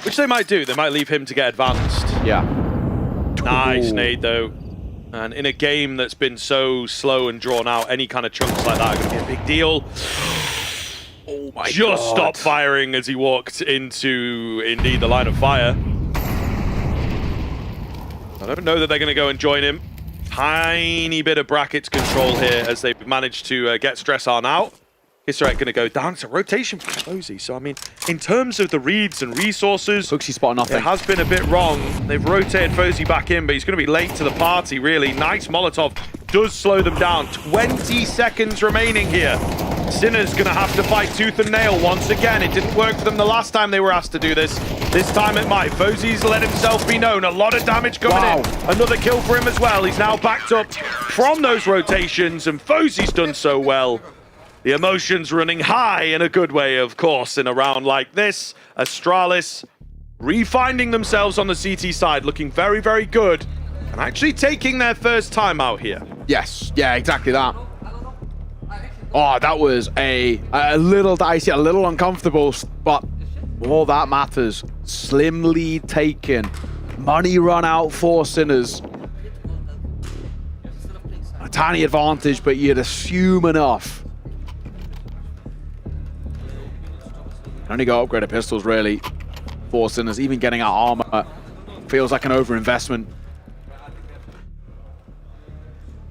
Which they might do. They might leave him to get advanced. Yeah. Nice nade, though. And in a game that's been so slow and drawn out, any kind of chunks like that are going to be a big deal. Oh my God. Just stopped firing as he walked into, indeed, the line of fire. I don't know that they're going to go and join him. Tiny bit of brackets control here as they've managed to get Stress on out. Vincere going to go down. It's a rotation for Fozy. So, I mean, in terms of the reads and resources, Hooksy spot nothing. It has been a bit wrong. They've rotated Fozy back in, but he's going to be late to the party, really. Nice Molotov does slow them down. 20 seconds remaining here. Sinner's going to have to fight tooth and nail once again. It didn't work for them the last time they were asked to do this. This time it might. Fozy's let himself be known. A lot of damage coming in. Another kill for him as well. He's now backed up from those rotations, and Fozy's done so well. The emotions running high in a good way, of course, in a round like this. Astralis refinding themselves on the CT side, looking very, very good, and actually taking their first time out here. Yes, yeah, exactly that. Oh, that was a little dicey, a little uncomfortable, but all that matters. Slim lead taken. Money run out for Sinners. A tiny advantage, but you'd assume enough. Only got upgraded pistols, really, for Sinners. Even getting out armor feels like an overinvestment.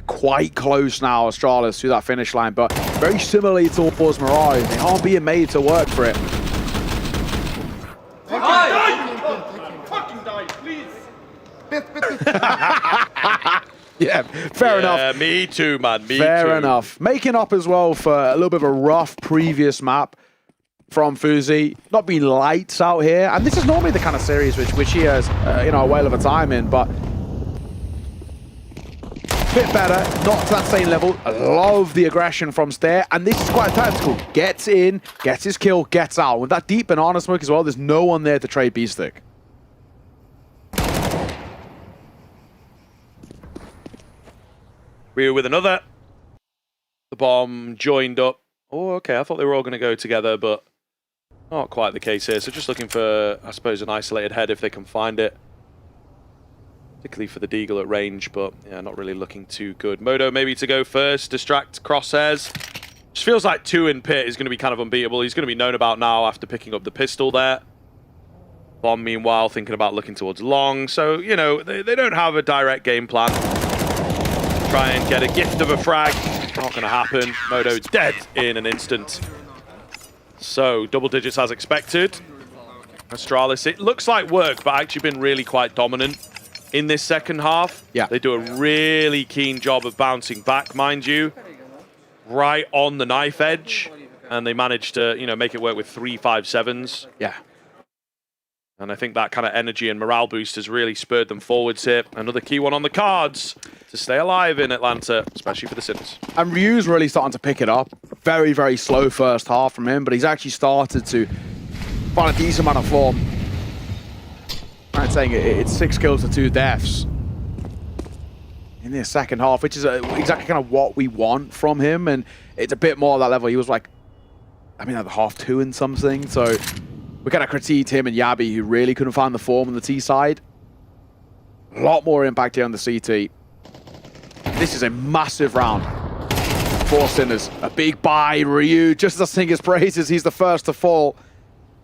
Quite close now, Astralis, to that finish line, but very similarly towards Mirage. They aren't being made to work for it. Fucking die, please. Yeah, fair enough. Yeah, me too, man. Me fair too. enough. Making up as well for a little bit of a rough previous map from Fuzi. Not being lights out here, and this is normally the kind of series which he has, a whale of a time in, but bit better, not to that same level. I love the aggression from Stair, and this is quite tactical. Gets in, gets his kill, gets out. With that deep banana smoke as well, there's no one there to trade B-Stick. We're with another. The bomb joined up. Oh, okay, I thought they were all going to go together, but not quite the case here. So just looking for, I suppose, an isolated head if they can find it. Particularly for the Deagle at range, but yeah, not really looking too good. Modo maybe to go first, distract Crosshairs. Just feels like 2 in pit is going to be kind of unbeatable. He's going to be known about now after picking up the pistol there. Bomb, meanwhile, thinking about looking towards long. So, you know, they don't have a direct game plan. Try and get a gift of a frag. Not going to happen. Modo's dead in an instant. So, double digits as expected. Astralis, it looks like work, but actually been really quite dominant in this second half. Yeah. They do a really keen job of bouncing back, mind you. Right on the knife edge. And they managed to, make it work with 3-5-7s. Yeah. And I think that kind of energy and morale boost has really spurred them forwards here. Another key one on the cards to stay alive in Atlanta, especially for the Sinners. And Ryu's really starting to pick it up. Very, very slow first half from him, but he's actually started to find a decent amount of form. I'm saying it's 6 kills to 2 deaths in this second half, which is exactly kind of what we want from him. And it's a bit more of that level. He was like, at half 2 and something. So we kind of critiqued him and Yabi, who really couldn't find the form on the T side. A lot more impact here on the CT. This is a massive round for Sinners. A big buy, Ryu, just as I sing his praises, he's the first to fall.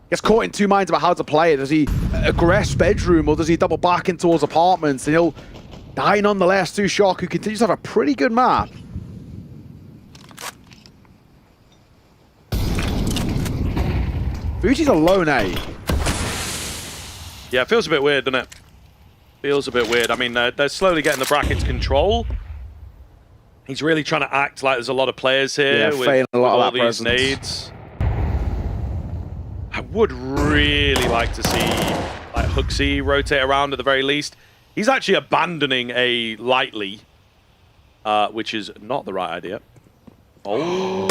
Gets caught in 2 minds about how to play it. Does he aggress bedroom or does he double back in towards apartments? And he'll die nonetheless to Shock, who continues to have a pretty good map. Fuji's a lone A. Yeah, it feels a bit weird, doesn't it? Feels a bit weird. I mean, they're slowly getting the brackets control. He's really trying to act like there's a lot of players here with a lot all of that these nades. I would really like to see like Hooksy rotate around at the very least. He's actually abandoning A lightly, which is not the right idea. Oh,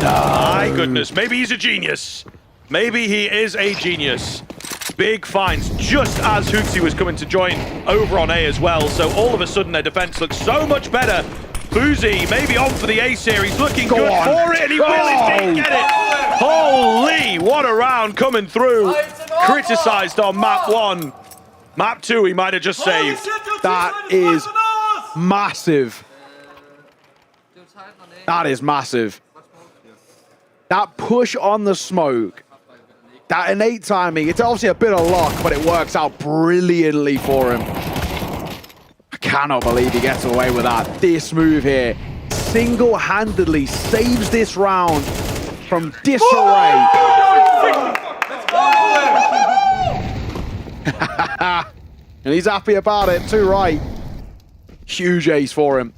my goodness. Maybe he's a genius. Maybe he is a genius. Big finds just as Hooksy was coming to join over on A as well. So all of a sudden their defense looks so much better. Fuzi maybe on for the A series, looking good for it, and he will indeed get it. Holy, what a round coming through. Criticized on map 1. Map 2 he might have just saved. That is massive. That is massive. That push on the smoke, that innate timing, it's obviously a bit of luck, but it works out brilliantly for him. I cannot believe he gets away with that. This move here single-handedly saves this round from Disarray. And he's happy about it, too right. Huge ace for him.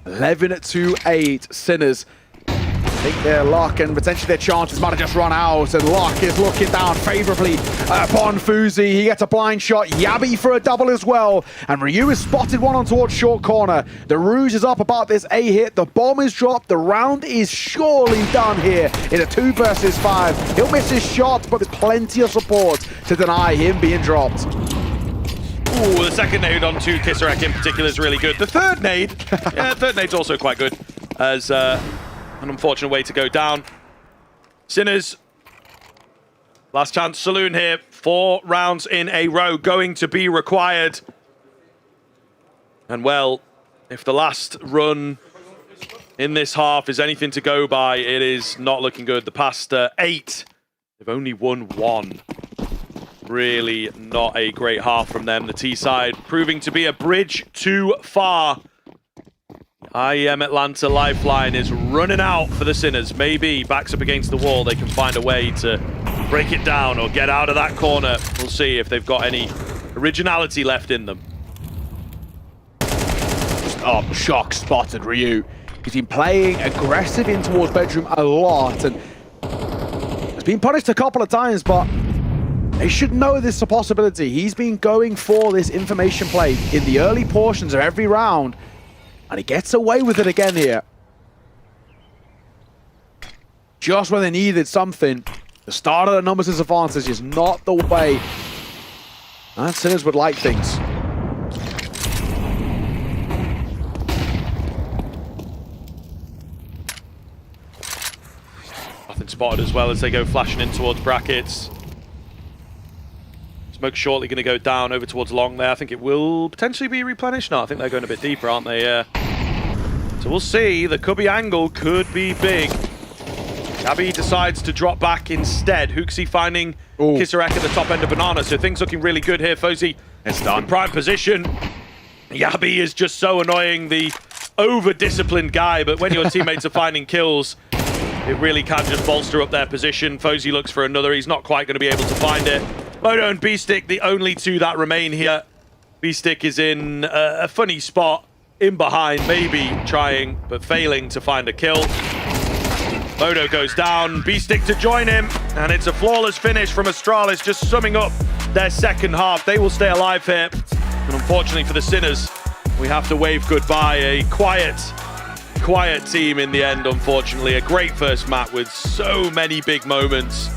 11-8, Sinners. I think their luck and potentially their chances might have just run out, and luck is looking down favorably upon Fuzi. He gets a blind shot. Yabi for a double as well, and Ryu is spotted one on towards short corner. The Rouge is up about this A hit. The bomb is dropped. The round is surely done here in a 2 versus 5. He'll miss his shot, but there's plenty of support to deny him being dropped. Ooh, the second nade on to Kisarek in particular is really good. The third nade, yeah, third nade's also quite good as an unfortunate way to go down. Sinners, last chance saloon here. 4 rounds in a row going to be required. And well, if the last run in this half is anything to go by, it is not looking good. The past 8, they've only won 1. Really not a great half from them. The T side proving to be a bridge too far. IEM Atlanta lifeline is running out for the Sinners. Maybe backs up against the wall, they can find a way to break it down or get out of that corner. We'll see if they've got any originality left in them. Just shock spotted Ryu. He's been playing aggressive in towards bedroom a lot and has been punished a couple of times, but they should know this is a possibility. He's been going for this information play in the early portions of every round, and he gets away with it again here. Just when they needed something, the start of the numbers disadvantage is not the way that Sinners would like things. Nothing spotted as well as they go flashing in towards brackets. Smoke shortly going to go down over towards long there. I think it will potentially be replenished. No, I think they're going a bit deeper, aren't they? So we'll see. The Cubby angle could be big. Gabby decides to drop back instead. Hooksy finding Kisarek at the top end of Banana. So things looking really good here. Fozy is in prime position. Yabi is just so annoying. The over-disciplined guy. But when your teammates are finding kills, it really can just bolster up their position. Fozy looks for another. He's not quite going to be able to find it. Modo and B-Stick, the only 2 that remain here. B-Stick is in a funny spot, in behind, maybe trying, but failing to find a kill. Modo goes down, B-Stick to join him, and it's a flawless finish from Astralis, just summing up their second half. They will stay alive here, and unfortunately for the Sinners, we have to wave goodbye. A quiet team in the end, unfortunately. A great first map with so many big moments.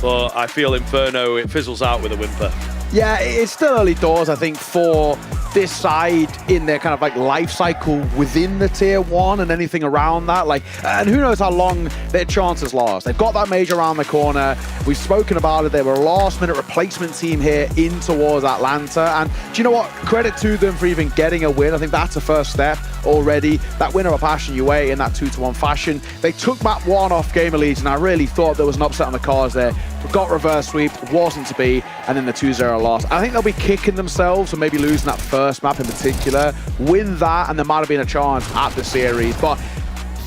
But I feel Inferno, it fizzles out with a whimper. Yeah, it's still early doors, I think, for this side in their kind of like life cycle within the tier 1 and anything around that. Like, and who knows how long their chances last. They've got that major around the corner. We've spoken about it. They were a last-minute replacement team here in towards Atlanta. And do you know what? Credit to them for even getting a win. I think that's a first step already. That win of a Passion UA in that 2-1 fashion. They took map 1 off Gamer Leads, and I really thought there was an upset on the cards there. Got reverse sweep, wasn't to be, and then the 2-0 loss. I think they'll be kicking themselves for maybe losing that first map in particular. Win that, and there might have been a chance at the series. But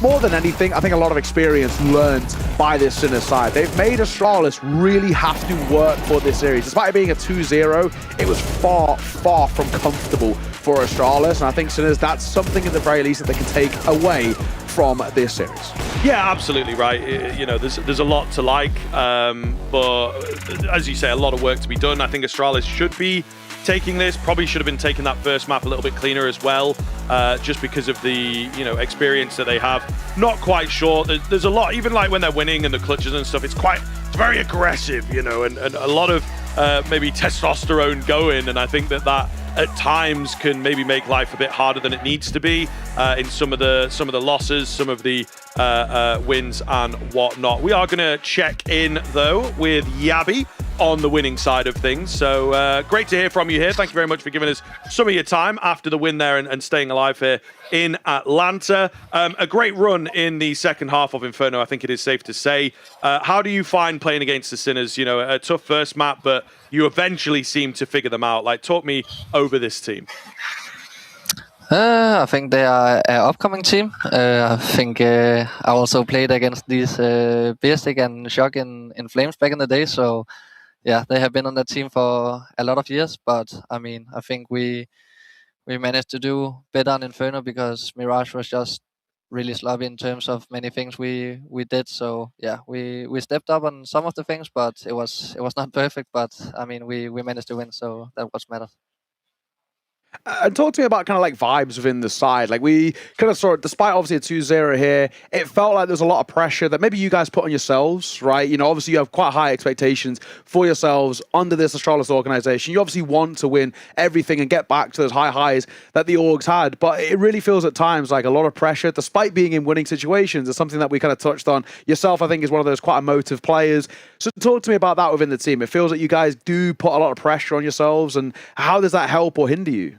more than anything, I think a lot of experience learned by this Sinners side. They've made Astralis really have to work for this series. Despite it being a 2-0, it was far, far from comfortable for Astralis, and I think Sinners, that's something at the very least that they can take away from this series. Yeah, absolutely right. You know, there's a lot to like, but as you say, a lot of work to be done. I think Astralis should be taking this, probably should have been taking that first map a little bit cleaner as well, just because of the experience that they have. Not quite sure. There's a lot, even like when they're winning and the clutches and stuff, it's very aggressive, and a lot of maybe testosterone going, and I think that at times can maybe make life a bit harder than it needs to be in some of the losses, some of the wins and whatnot. We are going to check in though with Yabi on the winning side of things. So great to hear from you here. Thank you very much for giving us some of your time after the win there and staying alive here in Atlanta. A great run in the second half of Inferno, I think it is safe to say. How do you find playing against the Sinners? A tough first map, but you eventually seem to figure them out. Like, talk me over this team. I think they are an upcoming team. I think I also played against these Beerstic and Shock in Flames back in the day. So yeah, they have been on that team for a lot of years. But I mean, I think we managed to do better on Inferno because Mirage was just really sloppy in terms of many things we did. So yeah, we stepped up on some of the things, but it was not perfect. But I mean, we managed to win, so that was matters. And talk to me about kind of like vibes within the side. Like we kind of saw it, despite obviously a 2-0 here, it felt like there was a lot of pressure that maybe you guys put on yourselves, right? You know, obviously you have quite high expectations for yourselves under this Astralis organization. You obviously want to win everything and get back to those high highs that the orgs had, but it really feels at times like a lot of pressure, despite being in winning situations. It's something that we kind of touched on. Yourself, I think, is one of those quite emotive players. So talk to me about that within the team. It feels like you guys do put a lot of pressure on yourselves, and how does that help or hinder you?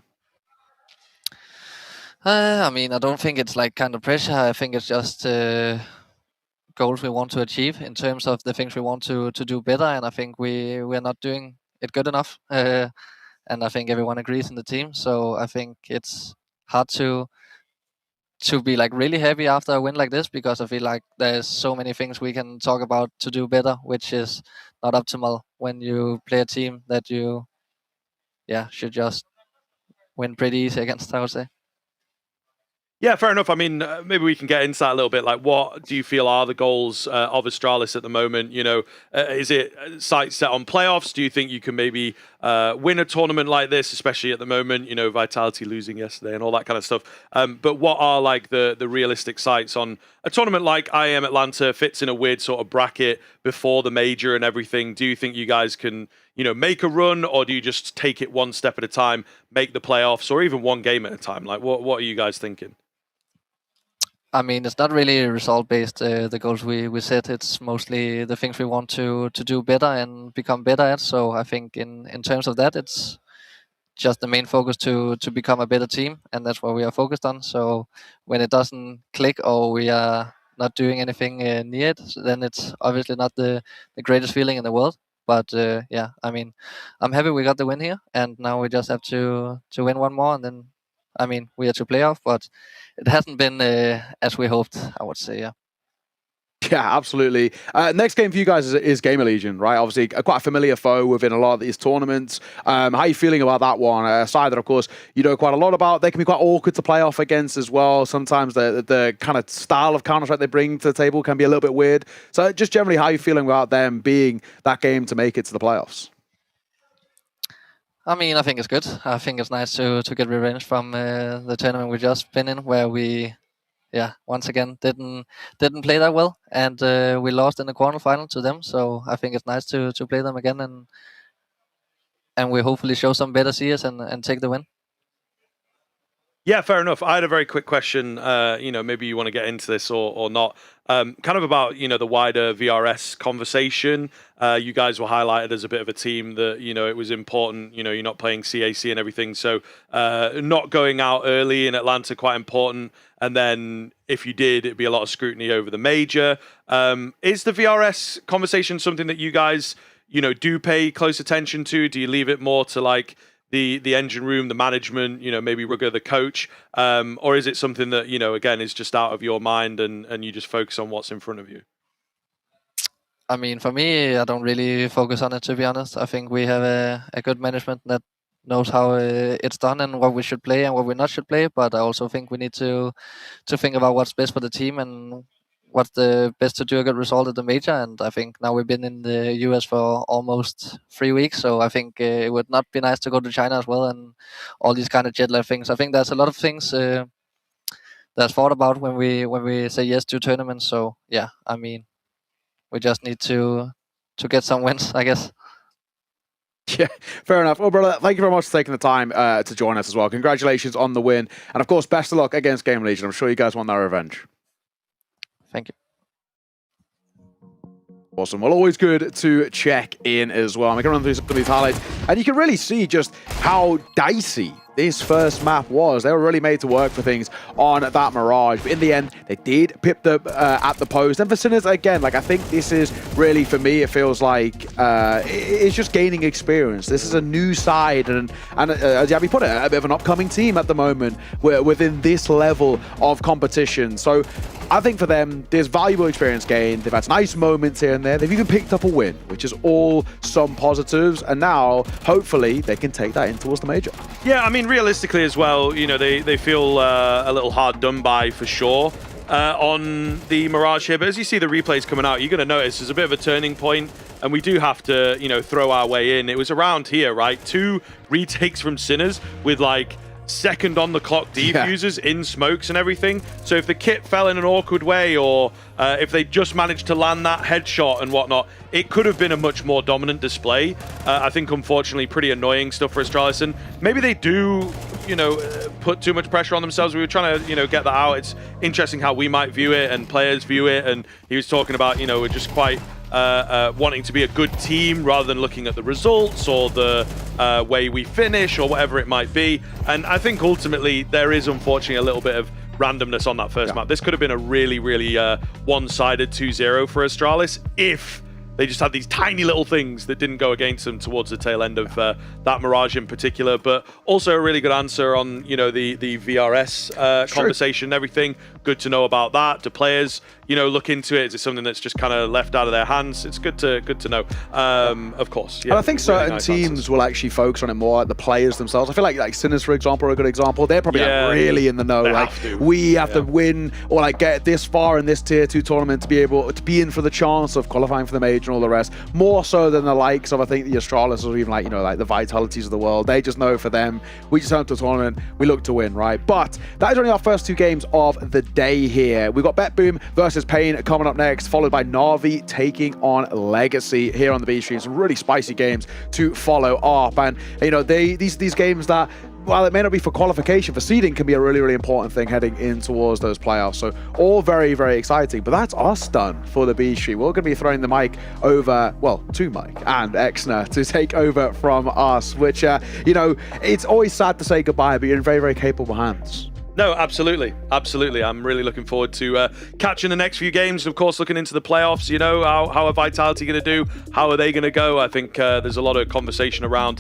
I mean, I don't think it's like kind of pressure. I think it's just goals we want to achieve in terms of the things we want to do better. And I think we're not doing it good enough. And I think everyone agrees in the team. So I think it's hard to be like really happy after a win like this, because I feel like there's so many things we can talk about to do better, which is not optimal when you play a team that you should just win pretty easy against, I would say. Yeah, fair enough. I mean, maybe we can get into that a little bit. Like, what do you feel are the goals of Astralis at the moment? You know, is it sights set on playoffs? Do you think you can maybe win a tournament like this, especially at the moment? You know, Vitality losing yesterday and all that kind of stuff. But what are like the realistic sights on a tournament like IEM Atlanta? Fits in a weird sort of bracket before the major and everything. Do you think you guys can, you know, make a run, or do you just take it one step at a time, make the playoffs, or even one game at a time? Like, what are you guys thinking? I mean, it's not really result-based, the goals we set. It's mostly the things we want to do better and become better at. So I think in terms of that, it's just the main focus to become a better team, and that's what we are focused on. So when it doesn't click or we are not doing anything near it, then it's obviously not the greatest feeling in the world. But yeah, I mean, I'm happy we got the win here, and now we just have to win one more, and then, I mean, we are to playoff, but it hasn't been as we hoped, I would say, yeah. Yeah, absolutely. Next game for you guys is Gamer Legion, right? Obviously, quite a familiar foe within a lot of these tournaments. How are you feeling about that one? A side that, of course, you know quite a lot about. They can be quite awkward to play off against as well. Sometimes the kind of style of Counter-Strike they bring to the table can be a little bit weird. So just generally, how are you feeling about them being that game to make it to the playoffs? I mean, I think it's good. I think it's nice to get revenge from the tournament we just been in, where we, once again didn't play that well, and we lost in the quarterfinal to them. So I think it's nice to play them again, and we hopefully show some better CS and take the win. Yeah, fair enough. I had a very quick question. You know, maybe you want to get into this or not. Kind of about, you know, the wider VRS conversation. You guys were highlighted as a bit of a team that, you know, it was important. You know, you're not playing CAC and everything, so not going out early in Atlanta quite important. And then if you did, it'd be a lot of scrutiny over the major. Is the VRS conversation something that you guys, you know, do pay close attention to? Do you leave it more to like the engine room, the management, you know, maybe Rugger, the coach, or is it something that, you know, again, is just out of your mind and you just focus on what's in front of you? I mean, for me, I don't really focus on it, to be honest. I think we have a good management that knows how it's done and what we should play and what we not should play. But I also think we need to think about what's best for the team and what's the best to do a good result at the major. And I think now we've been in the US for almost 3 weeks, so I think it would not be nice to go to China as well and all these kind of jet lag things. I think there's a lot of things that's thought about when we say yes to tournaments. So yeah, I mean, we just need to get some wins, I guess. Yeah, fair enough. Well, brother, thank you very much for taking the time to join us as well. Congratulations on the win. And of course, best of luck against Gamer Legion. I'm sure you guys want that revenge. Thank you. Awesome. Well, always good to check in as well. I'm going to run through some of these highlights, and you can really see just how dicey this first map was. They were really made to work for things on that Mirage. But in the end, they did pip the at the post. And for Sinners, again, like I think this is really, for me, it feels like it's just gaining experience. This is a new side, and as Yabby put it, a bit of an upcoming team at the moment. We're within this level of competition. So I think for them, there's valuable experience gained. They've had nice moments here and there. They've even picked up a win, which is all some positives. And now, hopefully, they can take that in towards the major. Yeah, I mean, realistically as well, you know, they feel a little hard done by for sure on the Mirage here. But as you see the replays coming out, you're going to notice there's a bit of a turning point, and we do have to, you know, throw our way in. It was around here, right? 2 retakes from Sinners with like second on the clock defusers in smokes and everything. So if the kit fell in an awkward way, or if they just managed to land that headshot and whatnot, it could have been a much more dominant display. I think, unfortunately, pretty annoying stuff for Astralis. And maybe they do, you know, put too much pressure on themselves. We were trying to, you know, get that out. It's interesting how we might view it and players view it. And he was talking about, you know, we're just quite wanting to be a good team rather than looking at the results or the way we finish or whatever it might be. And I think ultimately there is unfortunately a little bit of randomness on that first map. This could have been a really, really one-sided 2-0 for Astralis if they just had these tiny little things that didn't go against them towards the tail end of that Mirage in particular. But also a really good answer on, you know, the VRS conversation and everything. Good to know about that. Do players, you know, look into it? Is it something that's just kind of left out of their hands? It's good to know. Of course. Yeah, and I think certain really nice teams answers. will actually focus on it more, like the players themselves. I feel like Sinners, for example, are a good example. They're probably like really in the know. They Like have to. we have to win or like get this far in this tier 2 tournament to be able to be in for the chance of qualifying for the major and all the rest. More so than the likes of, I think, the Astralis or even like, you know, like the Vitalities of the world. They just know for them, we just turn to a tournament, we look to win, right? But that is only our first 2 games of the day here. We've got BetBoom versus Pain coming up next, followed by Na'Vi taking on Legacy here on the B stream. Some really spicy games to follow up. And, you know, these games that, while it may not be for qualification, for seeding can be a really, really important thing heading in towards those playoffs. So all very, very exciting. But that's us done for the B stream. We're going to be throwing the mic over, well, to Mike and Exner to take over from us, which, you know, it's always sad to say goodbye, but you're in very, very capable hands. No, absolutely. Absolutely. I'm really looking forward to catching the next few games. Of course, looking into the playoffs, you know, how are Vitality going to do? How are they going to go? I think there's a lot of conversation around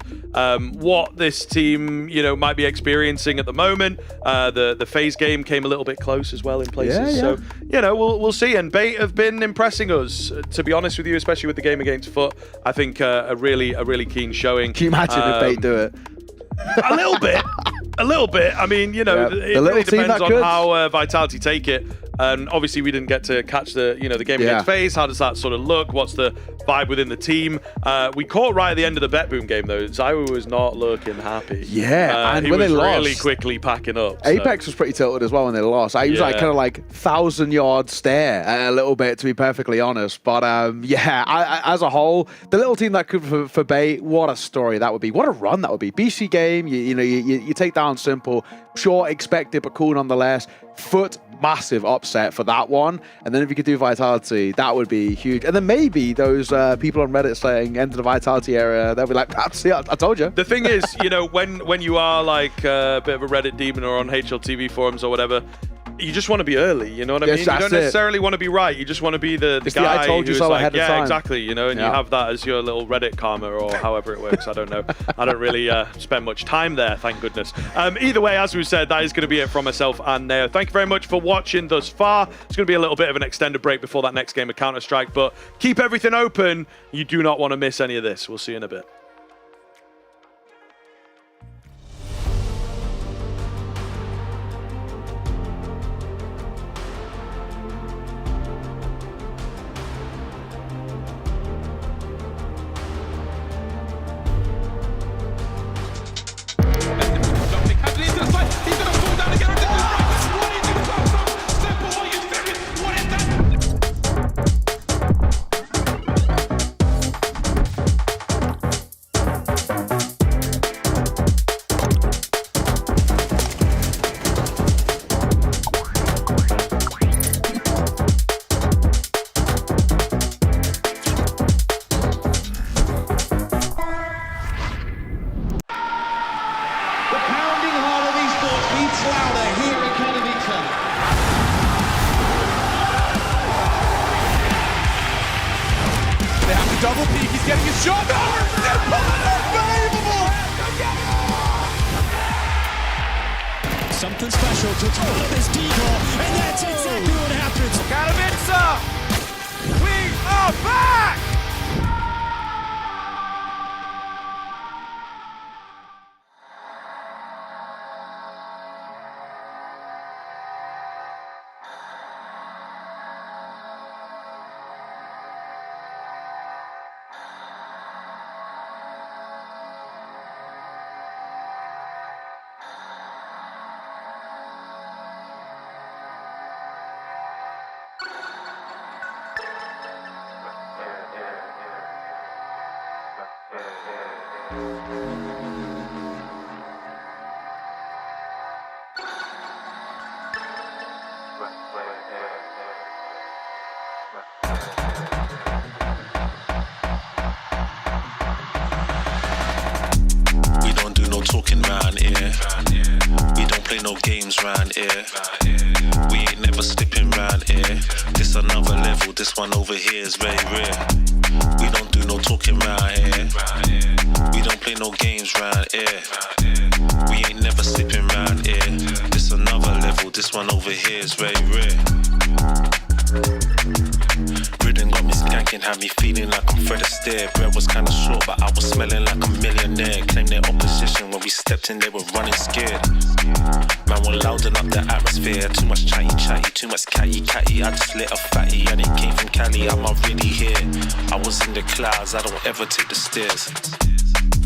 what this team, you know, might be experiencing at the moment. The phase game came a little bit close as well in places. So, you know, we'll see. And Bait have been impressing us, to be honest with you, especially with the game against FUT. I think a really keen showing. Can you imagine if Bait do it? A little bit. A little bit. I mean, you know, it really depends on how Vitality take it. And obviously, we didn't get to catch the, you know, the game against FaZe. How does that sort of look? What's the vibe within the team? We caught right at the end of the BetBoom game, though. Zywu was not looking happy. Yeah, and he when was they lost, really quickly packing up. Apex was pretty tilted as well when they lost. He was like kind of like 1,000-yard stare a little bit, to be perfectly honest. But yeah, as a whole, the little team that could for Bait, what a story that would be. What a run that would be. BC game, you know, you take down Simple. Sure, expected, but cool nonetheless. FUT, massive upset for that one. And then if you could do Vitality, that would be huge. And then maybe those people on Reddit saying enter the Vitality area, they'll be like, see, I told you. The thing is, you know, when you are like a bit of a Reddit demon or on HLTV forums or whatever, you just want to be early, you know what I mean? You don't necessarily want to be right. You just want to be the guy I told you who's so like, ahead of yeah, time. Exactly, you know, and you have that as your little Reddit karma or however it works. I don't know. I don't really spend much time there, thank goodness. Either way, as we said, that is going to be it from myself and Neo. Thank you very much for watching thus far. It's going to be a little bit of an extended break before that next game of Counter-Strike, but keep everything open. You do not want to miss any of this. We'll see you in a bit. double peek. He's getting his shot. Unbelievable! Something special to throw up this decoy, and that's exactly what happens. Katowice! We are back! We don't do no talking round here. We don't play no games round here. We ain't never slipping round here. This another level, this one over here is very rare. We don't do no talking round here. We don't play no games round here. We ain't never slipping round here. This another level, this one over here is very rare. Ridden got me skanking, had me feeling like I'm Fred Astaire. Bread was kinda short, but I was smelling like a millionaire. Claimed their opposition when we stepped in, they were running scared. Man, we're louding up the atmosphere. Too much chatty, too much catty. I just lit a fatty, and it came from Cali. I'm not really here. I was in the clouds, I don't ever take the stairs.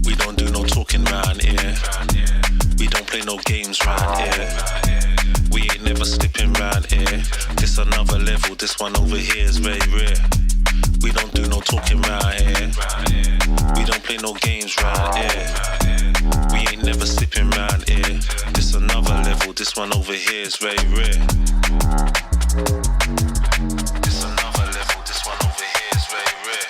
We don't do no talking round here. We don't play no games round here. We ain't never slipping round here. This another level, this one over here is very rare. We don't do no talking round here. We don't play no games round here. We ain't never slipping round here. This another level, this one over here is very rare. This another level, this one over here is very rare.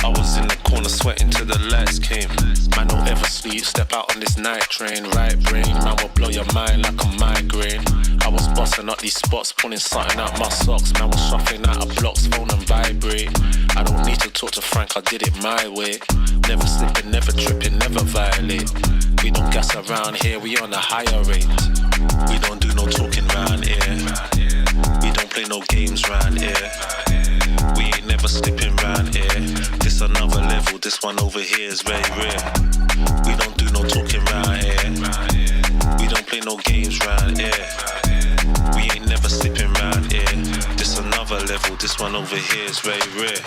I was in the corner sweating till the lights came. Man, don't ever sleep, step out on this night train. Right brain, man will blow your mind like a migraine. I was busting up these spots, pulling something out my socks. Man was shuffling out of blocks, phone and vibrate. I don't need to talk to Frank, I did it my way. Never slipping, never tripping, never violate. We don't gas around here, we on a higher rate. We don't do no talking round here. We don't play no games round here. We ain't never slipping round here. This another level, this one over here is very rare. We don't do no talking round here. We don't play no games round here. We ain't never slipping round here. This another level, this one over here is very rare.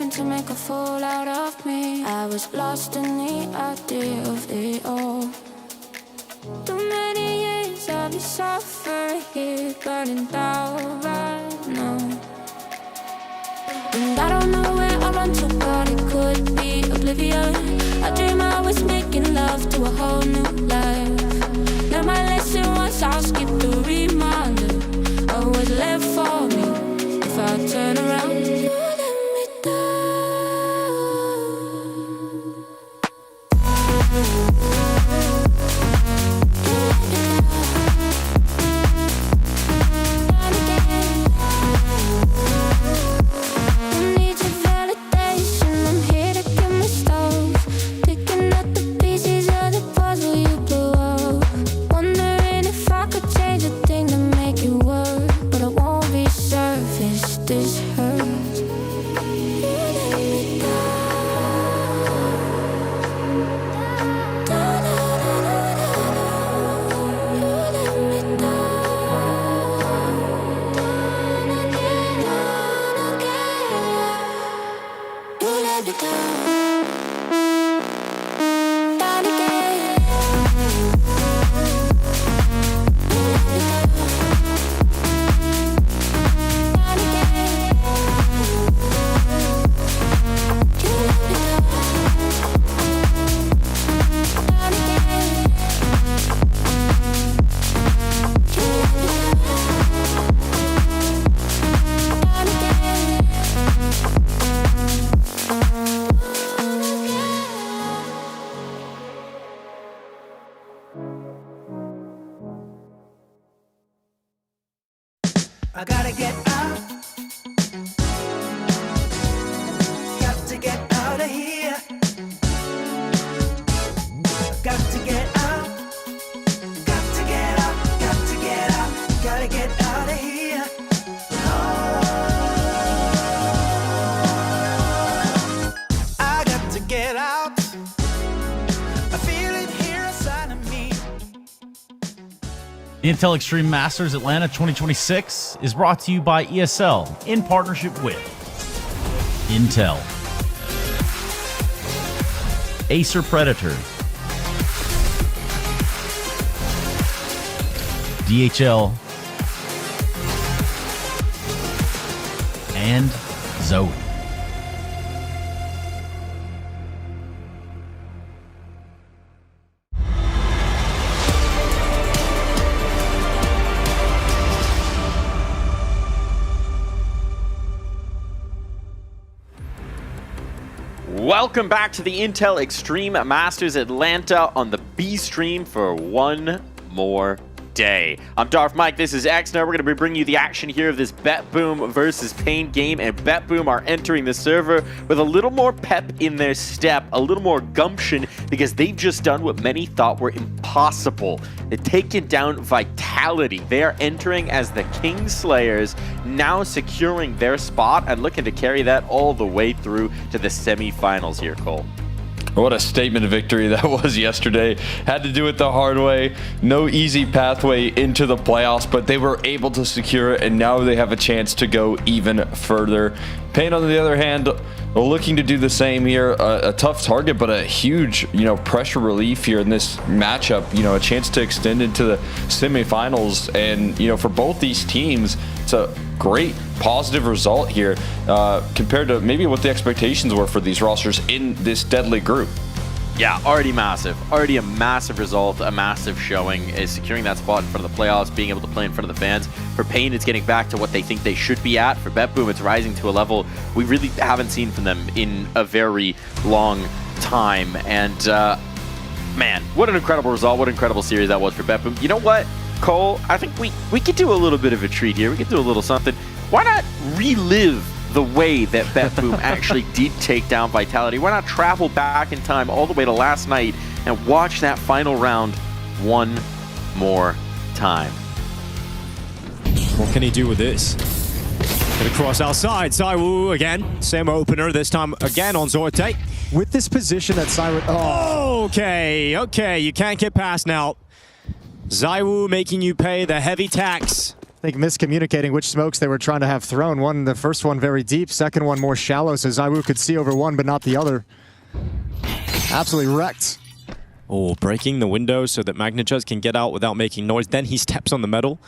trying to make a fool out of me. I was lost in the idea of it all. Too many years I've been suffering here, burning down right now. And I don't know where I run to, but it could be oblivion. I dream I was making love to a whole new life. Learn my lesson once, I'll skip the reminder of what's left for me. If I turn around, you let me I gotta get out. Got to get out of here. Got to get out. Got to get out. Got to get out. Gotta get out of here. I got to get out. I feel it here inside of me. The Intel Extreme Masters Atlanta 2026 is brought to you by ESL in partnership with Intel, Acer Predator, DHL, and Zoe. Welcome back to the Intel Extreme Masters Atlanta on the B stream for one more day. I'm Darth Mike, this is Xner. We're going to be bringing you the action here of this BetBoom versus Pain game, and BetBoom are entering the server with a little more pep in their step, a little more gumption, because they've just done what many thought were impossible. They've taken down Vitality. They are entering as the Kingslayers, now securing their spot and looking to carry that all the way through to the semifinals here, Cole. What a statement of victory that was yesterday. Had to do it the hard way. No easy pathway into the playoffs, but they were able to secure it, and now they have a chance to go even further. Pain, on the other hand, looking to do the same here. A tough target, but a huge, pressure relief here in this matchup. A chance to extend into the semifinals, and for both these teams, it's a great positive result here compared to maybe what the expectations were for these rosters in this deadly group. Yeah, already massive. Already a massive result, a massive showing, is securing that spot in front of the playoffs, being able to play in front of the fans. For Pain, it's getting back to what they think they should be at. For BetBoom, it's rising to a level we really haven't seen from them in a very long time. And man, what an incredible result, what an incredible series that was for BetBoom. You know what, Cole? I think we could do a little bit of a treat here. We could do a little something. Why not relive the way that BetBoom actually did take down Vitality? Why not travel back in time all the way to last night and watch that final round one more time? What can he do with this? Gonna cross outside. Zywoo again. Same opener, this time again on Zorte. With this position that Siren... Oh, okay. You can't get past now. Zywoo making you pay the heavy tax I think miscommunicating which smokes they were trying to have thrown. The first one very deep, second one more shallow, so ZywOo could see over one but not the other. Absolutely wrecked. Oh, breaking the window so that Magnajez can get out without making noise. Then he steps on the metal.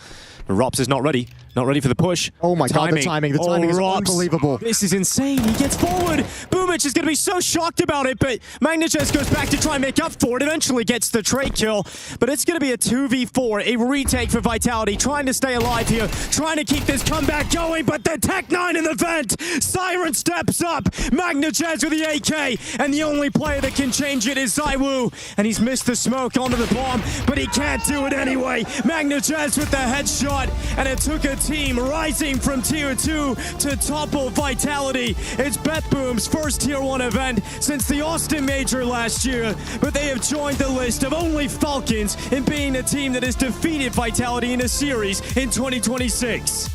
But Rops is not ready. Not ready for the push. Oh my god, the timing. The timing is unbelievable. This is insane. He gets forward. Boomich is going to be so shocked about it, but Magnajez goes back to try and make up for it. Eventually gets the trade kill, but it's going to be a 2v4, a retake for Vitality, trying to stay alive here, trying to keep this comeback going, but the Tech-9 in the vent. Siren steps up. Magnajez with the AK, and the only player that can change it is ZywOo, and he's missed the smoke onto the bomb, but he can't do it anyway. Magnajez with the headshot, and it took a team rising from Tier 2 to topple Vitality. It's BetBoom's first Tier 1 event since the Austin Major last year, but they have joined the list of only Falcons in being the team that has defeated Vitality in a series in 2026.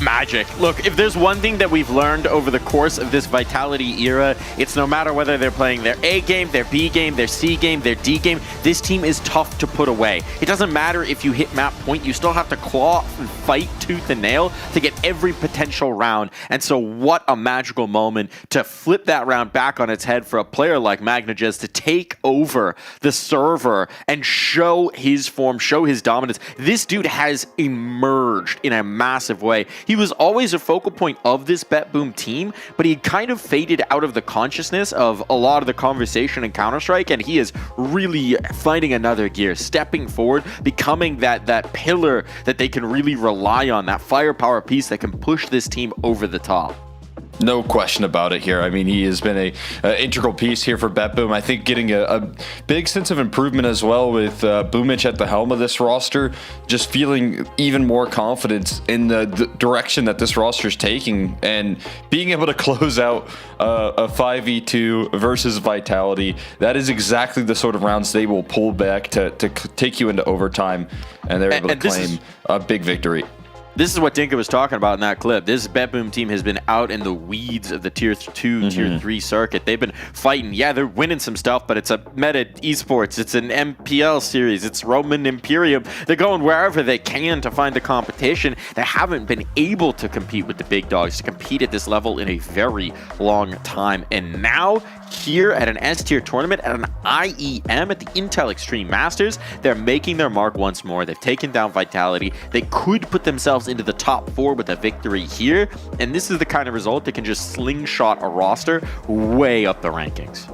Magic. Look, if there's one thing that we've learned over the course of this Vitality era, it's no matter whether they're playing their A game, their B game, their C game, their D game, this team is tough to put away. It doesn't matter if you hit map point, you still have to claw and fight tooth and nail to get every potential round. And so what a magical moment to flip that round back on its head for a player like Magnajez to take over the server and show his form, show his dominance. This dude has emerged in a massive way. He was always a focal point of this BetBoom team, but he kind of faded out of the consciousness of a lot of the conversation in Counter-Strike, and he is really finding another gear, stepping forward, becoming that pillar that they can really rely on, that firepower piece that can push this team over the top. No question about it here. I mean, he has been a integral piece here for BetBoom. I think getting a big sense of improvement as well with Boomich at the helm of this roster, just feeling even more confidence in the direction that this roster is taking, and being able to close out a 5v2 versus Vitality. That is exactly the sort of rounds they will pull back to take you into overtime, and they're able to claim a big victory. This is what Dinka was talking about in that clip. This BetBoom team has been out in the weeds of the Tier 2, Tier 3 circuit. They've been fighting. Yeah, they're winning some stuff, but it's a meta esports. It's an MPL series. It's Roman Imperium. They're going wherever they can to find the competition. They haven't been able to compete with the big dogs, to compete at this level in a very long time. And now, here at an S-tier tournament, at an IEM, at the Intel Extreme Masters, they're making their mark once more. They've taken down Vitality. They could put themselves into the top 4 with a victory here, and this is the kind of result that can just slingshot a roster way up the rankings.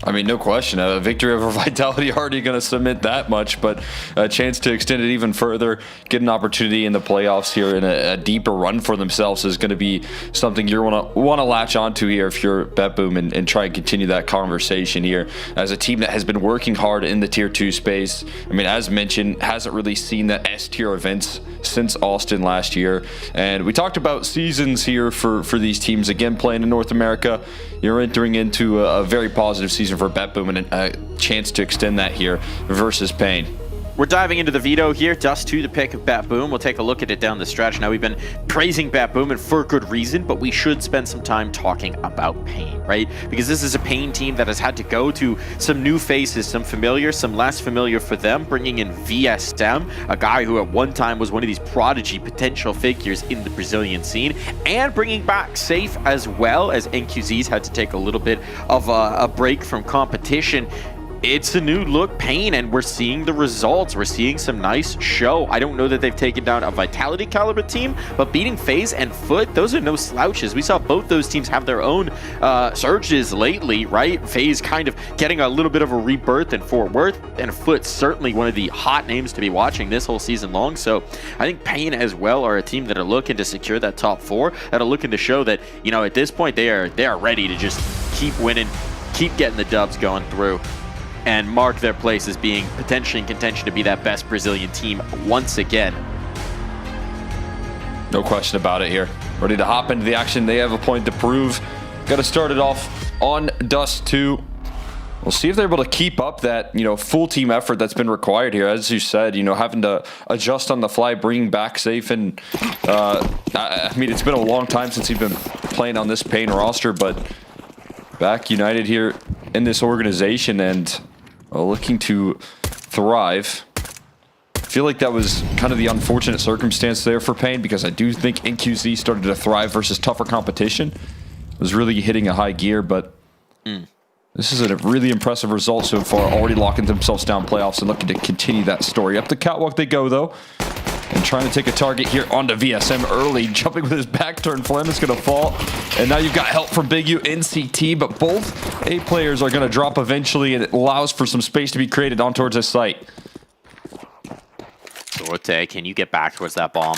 I mean, no question. A victory over Vitality already going to submit that much, but a chance to extend it even further, get an opportunity in the playoffs here, and a deeper run for themselves is going to be something you want to latch onto here if you're BetBoom, and try and continue that conversation here as a team that has been working hard in the Tier 2 space. I mean, as mentioned, hasn't really seen the S-tier events since Austin last year, and we talked about seasons here for these teams. Again, playing in North America, you're entering into a very positive season for BetBoom, and a chance to extend that here versus Pain. We're diving into the veto here. Dust to the pick of BetBoom. We'll take a look at it down the stretch. Now, we've been praising BetBoom, and for good reason, but we should spend some time talking about Pain, right? Because this is a Pain team that has had to go to some new faces, some familiar, some less familiar for them, bringing in VSM, a guy who at one time was one of these prodigy potential figures in the Brazilian scene, and bringing back Safe as well, as NQZ's had to take a little bit of a break from competition. It's a new look Pain, and we're seeing the results. We're seeing some nice show. I don't know that they've taken down a Vitality caliber team, but beating FaZe and FUT, those are no slouches. We saw both those teams have their own surges lately, right? FaZe kind of getting a little bit of a rebirth in Fort Worth, and FUT certainly one of the hot names to be watching this whole season long. So I think Pain as well are a team that are looking to secure that top 4, that are looking to show that, you know, at this point they are ready to just keep winning, keep getting the dubs going through, and mark their place as being potentially in contention to be that best Brazilian team once again. No question about it here. Ready to hop into the action. They have a point to prove. Got to start it off on Dust 2. We'll see if they're able to keep up that, you know, full team effort that's been required here. As you said, you know, having to adjust on the fly, bringing back Safe, and I mean, it's been a long time since he's been playing on this Pain roster, but back united here in this organization, and looking to thrive. feel like that was kind of the unfortunate circumstance there for Pain, because I do think NQZ started to thrive versus tougher competition. It was really hitting a high gear, but this is a really impressive result so far, already locking themselves down playoffs and looking to continue that story. Up the catwalk they go, though, and trying to take a target here onto VSM early, jumping with his back turn. Flem is going to fall, and now you've got help from Big U in CT, but both A players are going to drop eventually, and it allows for some space to be created on towards this site. Sorte, can you get back towards that bomb?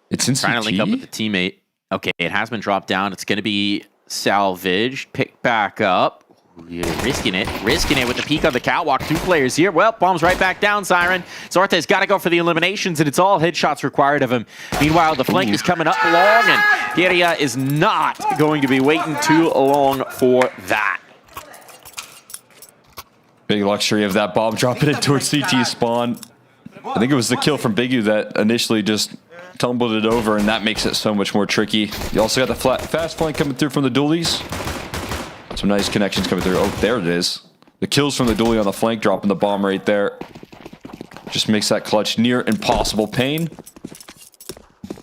It's in Trying to link up with the teammate. Okay, it has been dropped down. It's going to be salvaged. Pick back up. Yeah, risking it with the peek on the catwalk. 2 players here. Well, bomb's right back down, Siren. Sorte's got to go for the eliminations, and it's all headshots required of him. Meanwhile, the flank is coming up long, and Geria is not going to be waiting too long for that. Big luxury of that bomb dropping it towards CT spawn. I think it was the kill from Big U that initially just tumbled it over, and that makes it so much more tricky. You also got the fast flank coming through from the dualies. Some nice connections coming through. Oh, there it is. The kills from the dually on the flank, dropping the bomb right there. Just makes that clutch near impossible. Pain.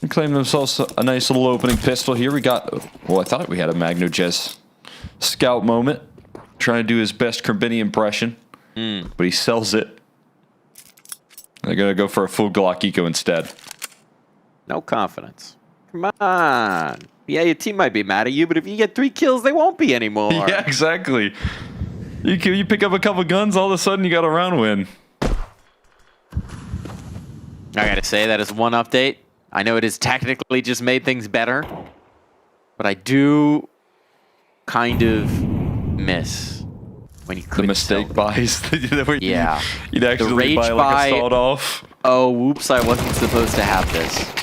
They claim themselves a nice little opening pistol here. We got, well, I thought we had a Magno Jez scout moment. Trying to do his best Kerbini impression. But he sells it. They're going to go for a full Glock Eco instead. No confidence. Come on. Yeah, your team might be mad at you, but if you get 3 kills, they won't be anymore. Yeah, exactly. You pick up a couple guns, all of a sudden you got a round win. I gotta say, that is one update. I know it has technically just made things better, but I do kind of miss when you could. The mistake buys. Yeah. You'd actually buy like a sawed off. Oh, whoops, I wasn't supposed to have this.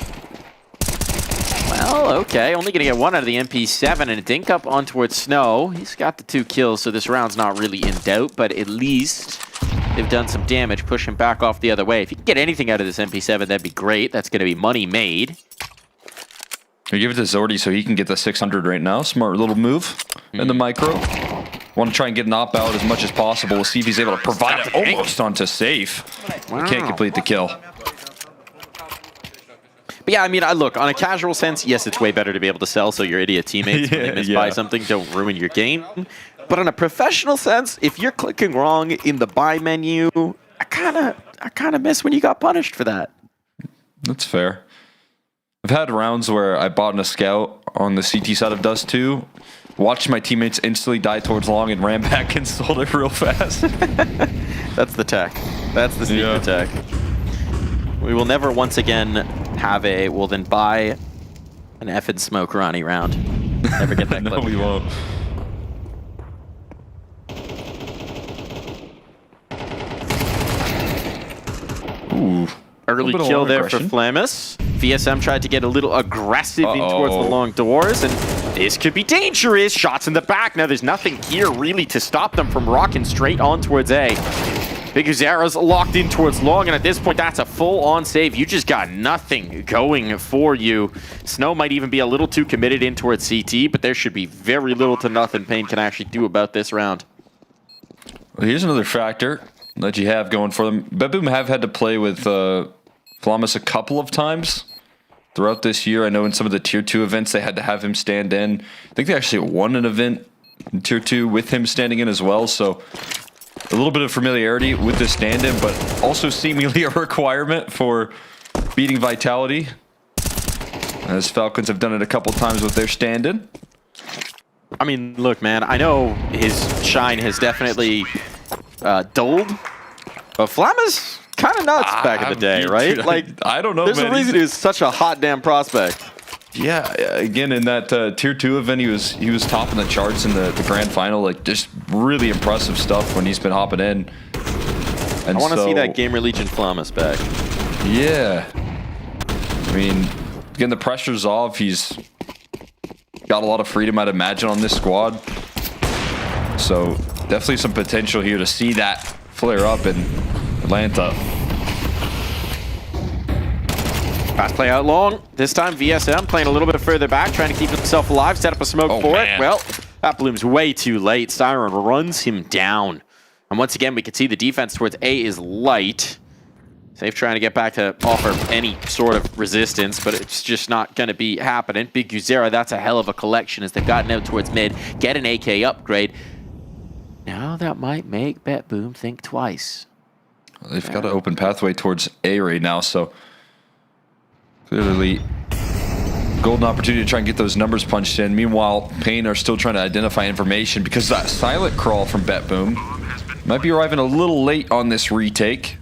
Well, okay, only going to get 1 out of the MP7 and a dink up on towards Snow. He's got the 2 kills, so this round's not really in doubt, but at least they've done some damage, push him back off the other way. If you can get anything out of this MP7, that'd be great. That's going to be money made. We give it to Zordy so he can get the 600 right now. Smart little move in the micro. Want to try and get an op out as much as possible. We'll see if he's able to provide it almost onto safe. Wow. He can't complete the kill. But yeah, I mean, look, on a casual sense, yes, it's way better to be able to sell so your idiot teammates, when they misbuy something, don't ruin your game. But on a professional sense, if you're clicking wrong in the buy menu, I kind of miss when you got punished for that. That's fair. I've had rounds where I bought in a scout on the CT side of Dust 2, watched my teammates instantly die towards long, and ran back and sold it real fast. That's the tech. That's the secret tech. We will never once again have a, well then buy an effing smoke Ronnie round. Never get that clip. No, we won't. Ooh. Early kill there for Flamus. VSM tried to get a little aggressive in towards the long doors, and this could be dangerous. Shots in the back. Now there's nothing here really to stop them from rocking straight on towards A. Big Uzaro's locked in towards long, and at this point, that's a full-on save. You just got nothing going for you. Snow might even be a little too committed in towards CT, but there should be very little to nothing Pain can actually do about this round. Well, here's another factor that you have going for them. BetBoom have had to play with Flamus a couple of times throughout this year. I know in some of the Tier 2 events, they had to have him stand in. I think they actually won an event in Tier 2 with him standing in as well, so a little bit of familiarity with the stand-in, but also seemingly a requirement for beating Vitality, as Falcons have done it a couple times with their stand-in. I mean, look, man, I know his shine has definitely dulled, but Flamus kind of nuts back in the day, right? Like, I don't know, there's a reason he was such a hot damn prospect. Yeah, again, in that Tier 2 event, he was topping the charts in the grand final. Like, just really impressive stuff when he's been hopping in. And I want to see that Gamer Legion Flamus back. Yeah. I mean, getting the pressure's off. He's got a lot of freedom, I'd imagine, on this squad. So, definitely some potential here to see that flare up in Atlanta. Fast play out long. This time VSM playing a little bit further back, trying to keep himself alive, set up a smoke for it. Well, that bloom's way too late. Siren runs him down. And once again, we can see the defense towards A is light. Safe trying to get back to offer any sort of resistance, but it's just not going to be happening. Big Vincere, that's a hell of a collection as they've gotten out towards mid, get an AK upgrade. Now that might make BetBoom think twice. Well, they've got an open pathway towards A right now, so clearly golden opportunity to try and get those numbers punched in. Meanwhile, Pain are still trying to identify information because that silent crawl from BetBoom might be arriving a little late on this retake.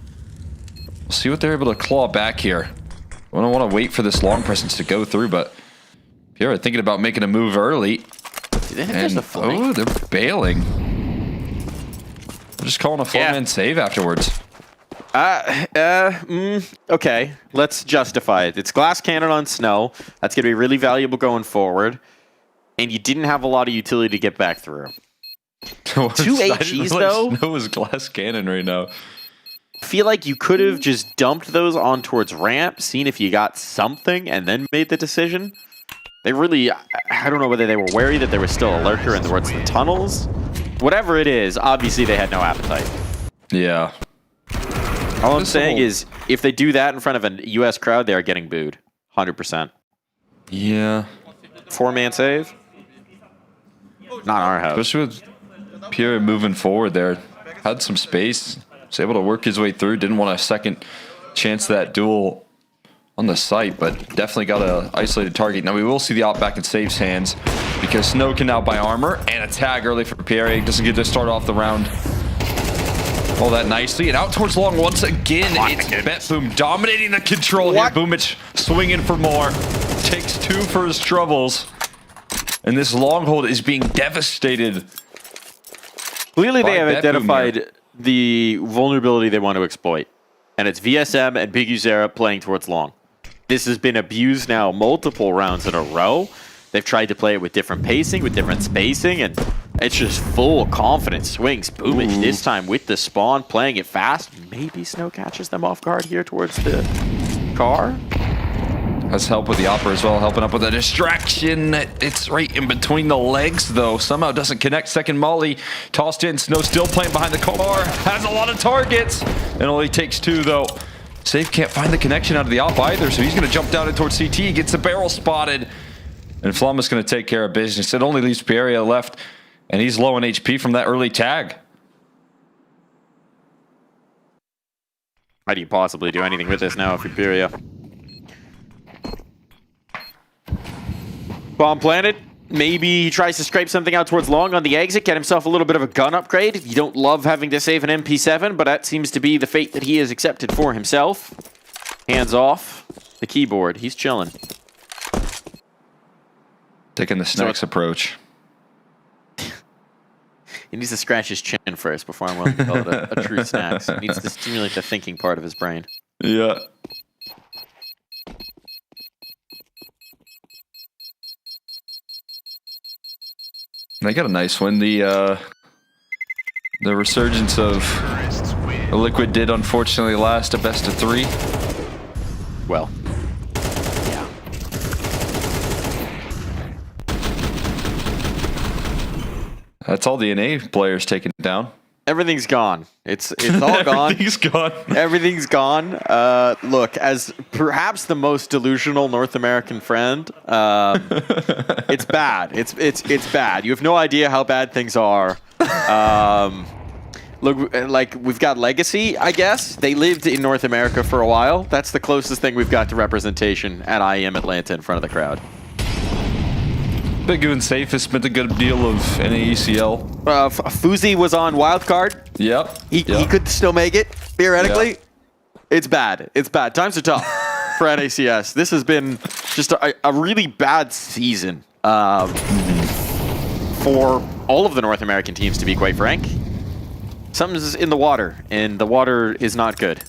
We'll see what they're able to claw back here. I don't want to wait for this long presence to go through, but Pierre thinking about making a move early. And, oh, they're bailing. They're just calling a four-man save afterwards. Okay, let's justify it. It's glass cannon on snow. That's going to be really valuable going forward. And you didn't have a lot of utility to get back through. 2 HEs, though? Snow is glass cannon right now. I feel like you could have just dumped those on towards ramp, seen if you got something, and then made the decision. They really, I don't know whether they were wary that there was still a lurker in towards the tunnels. Whatever it is, obviously they had no appetite. Yeah. All I'm saying is, if they do that in front of a US crowd, they are getting booed. 100%. Yeah. 4-man save? Not our house. Especially with Pierre moving forward there. Had some space. Was able to work his way through. Didn't want a second chance that duel on the site, but definitely got an isolated target. Now we will see the op back in Safe's hands because Snow can now buy armor and a tag early for Pierre. Doesn't get to start off the round all that nicely. And out towards long once again. It's BetBoom dominating the control here. Boomich swinging for more. Takes 2 for his troubles. And this long hold is being devastated. Clearly they have identified the vulnerability they want to exploit. And it's VSM and Big Vincere playing towards long. This has been abused now multiple rounds in a row. They've tried to play it with different pacing, with different spacing, and it's just full confidence swings. Boomage this time with the spawn, playing it fast. Maybe Snow catches them off guard here towards the car. Has help with the opera as well, helping up with a distraction. It's right in between the legs, though. Somehow doesn't connect. Second molly tossed in. Snow still playing behind the car. Has a lot of targets. And only takes 2, though. Safe can't find the connection out of the op either, so he's going to jump down in towards CT. He gets the barrel spotted. And Flama's going to take care of business. It only leaves Pierre left, and he's low on HP from that early tag. How do you possibly do anything with this now if you're Pierre? Bomb planted. Maybe he tries to scrape something out towards long on the exit, get himself a little bit of a gun upgrade. You don't love having to save an MP7, but that seems to be the fate that he has accepted for himself. Hands off the keyboard. He's chilling. Taking the snacks approach. He needs to scratch his chin first before I'm willing to call it a true snacks. He needs to stimulate the thinking part of his brain. Yeah. They got a nice one. The resurgence of the Liquid did unfortunately last a best of 3. Well, yeah. That's all the NA players taken down. Everything's gone. It's all gone. Everything's gone. Everything's gone. Look, as perhaps the most delusional North American friend, it's bad. It's bad. You have no idea how bad things are. Look, like, we've got Legacy, I guess. They lived in North America for a while. That's the closest thing we've got to representation at IEM Atlanta in front of the crowd. BetBoom and Safe has spent a good deal of NAECL. Fuzi was on wildcard. Yep. He could still make it, theoretically. Yep. It's bad. It's bad. Times are tough for NACS. This has been just a really bad season for all of the North American teams, to be quite frank. Something's in the water, and the water is not good.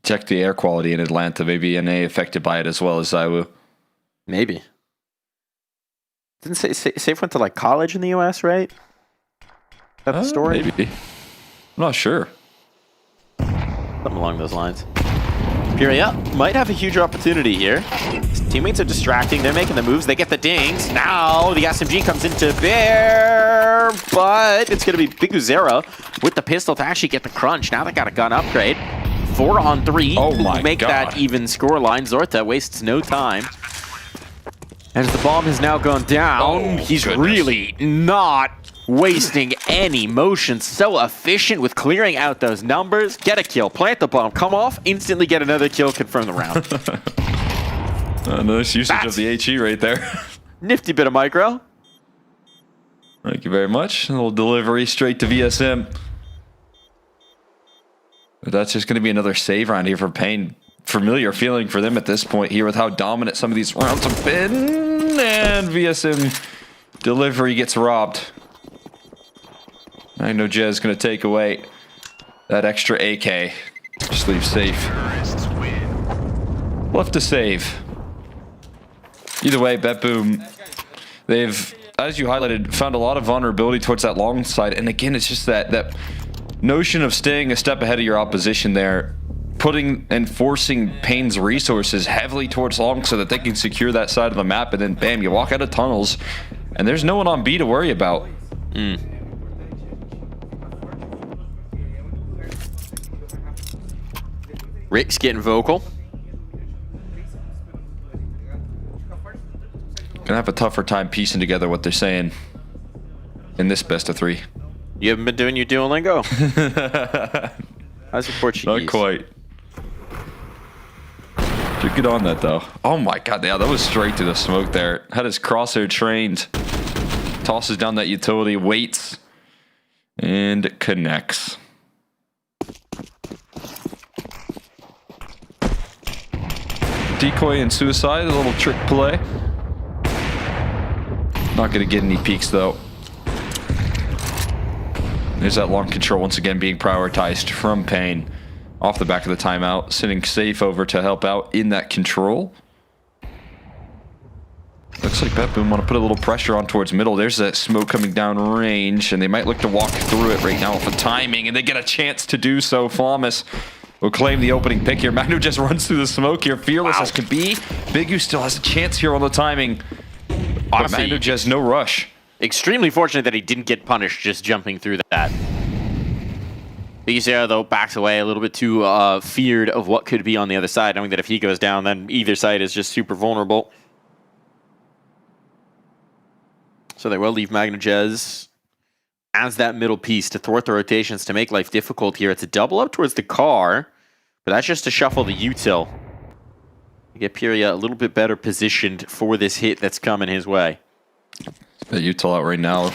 Check the air quality in Atlanta. Maybe NA affected by it as well as Zaiwu. Maybe. Didn't Safe went to like college in the US, right? That's the story? Maybe. I'm not sure. Something along those lines. Pierre might have a huge opportunity here. He's teammates are distracting. They're making the moves. They get the dings. Now the SMG comes into bear, but it's going to be Biguzera with the pistol to actually get the crunch. Now they got a gun upgrade. 4 on 3. Oh my Make God. that even score line. Zorta wastes no time. As the bomb has now gone down, Oh, he's goodness. really not wasting any motion. So efficient with clearing out those numbers. Get a kill, plant the bomb, come off, instantly get another kill, confirm the round. Nice usage of the HE right there. Nifty bit of micro. Thank you very much. A little delivery straight to VSM. But that's just going to be another save round here for Pain. Familiar feeling for them at this point here with how dominant some of these rounds have been. And VSM delivery gets robbed. I know Jez going to take away that extra AK. Just leave safe. Left to save. Either way, BetBoom, they've, as you highlighted, found a lot of vulnerability towards that long side. And again, it's just that notion of staying a step ahead of your opposition there, putting and forcing Pain's resources heavily towards long so that they can secure that side of the map, and then bam, you walk out of tunnels, and there's no one on B to worry about. Rick's getting vocal. Gonna have a tougher time piecing together what they're saying in this best of 3. You haven't been doing your Duolingo? How's your Portuguese? Not quite. Should get on that though. Oh my God, yeah, that was straight to the smoke there. Had his crosshair trained. Tosses down that utility, waits, and connects. Decoy and suicide, a little trick play. Not gonna get any peeks though. There's that long control once again being prioritized from Pain. Off the back of the timeout, sending Safe over to help out in that control. Looks like BetBoom want to put a little pressure on towards middle. There's that smoke coming down range, and they might look to walk through it right now with the timing, and they get a chance to do so. Flawless will claim the opening pick here. Manu just runs through the smoke here, fearless as can be. Bigu still has a chance here on the timing. Honestly, Manu just no rush. Extremely fortunate that he didn't get punished just jumping through that. Vincere, though, backs away a little bit too feared of what could be on the other side, knowing that if he goes down, then either side is just super vulnerable. So they will leave Magnajez as that middle piece to thwart the rotations to make life difficult here. It's a double up towards the car, but that's just to shuffle the util. Get Pyria a little bit better positioned for this hit that's coming his way. The util out right now.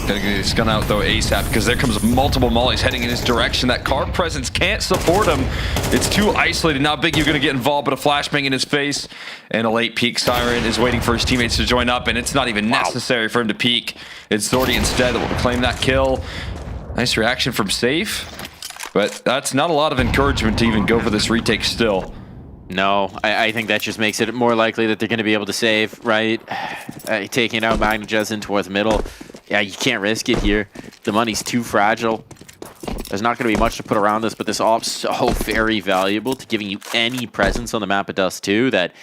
Gotta get his gun out though ASAP, because there comes multiple mollies heading in his direction. That car presence can't support him. It's too isolated. Now Big U gonna get involved, but a flashbang in his face. And a late peek siren is waiting for his teammates to join up, and it's not even necessary for him to peek. It's Zordy instead that will claim that kill. Nice reaction from Safe, but that's not a lot of encouragement to even go for this retake still. No, I think that just makes it more likely that they're going to be able to save, right? Taking out Magnajez in towards middle. Yeah, you can't risk it here. The money's too fragile. There's not going to be much to put around this, but this op's so very valuable to giving you any presence on the map. It does too. That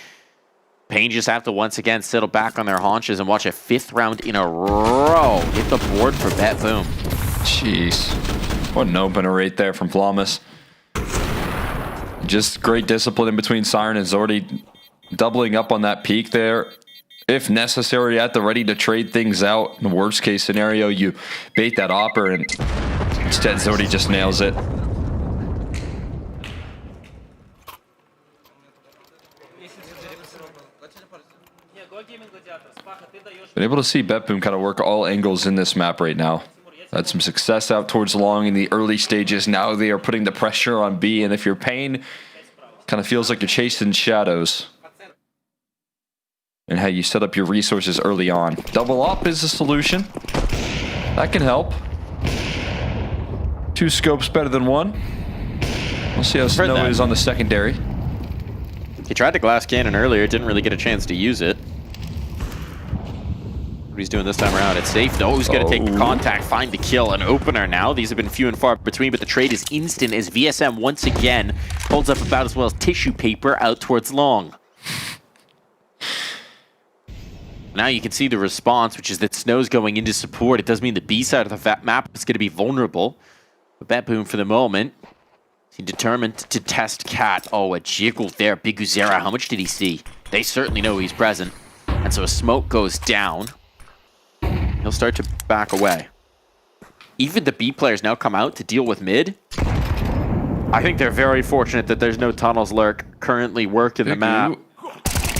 Pain just have to once again settle back on their haunches and watch a 5th round in a row hit the board for BetBoom. Jeez. What an opener right there from Flawless. Just great discipline in between Siren and Zordy, doubling up on that peak there. If necessary, at the ready to trade things out. In the worst case scenario, you bait that opper, and instead Zordy just nails it. Been able to see BetBoom kind of work all angles in this map right now. Had some success out towards long in the early stages. Now they are putting the pressure on B, and if you're Pain, kind of feels like you're chasing shadows. And how you set up your resources early on. Double up is the solution. That can help. 2 scopes better than 1. We'll see how Snow is on the secondary. He tried to glass cannon earlier, didn't really get a chance to use it. What he's doing this time around, it's Safe though. He's going to take the contact, find the kill, an opener now. These have been few and far between, but the trade is instant as VSM once again holds up about as well as tissue paper out towards long. Now you can see the response, which is that Snow's going into support. It does mean the B side of the map is going to be vulnerable. But BetBoom, for the moment, he's determined to test Cat. Oh, a jiggle there. Big Vincere, how much did he see? They certainly know he's present. And so a smoke goes down. He'll start to back away. Even the B players now come out to deal with mid. I think they're very fortunate that there's no tunnels lurk currently worked in the map.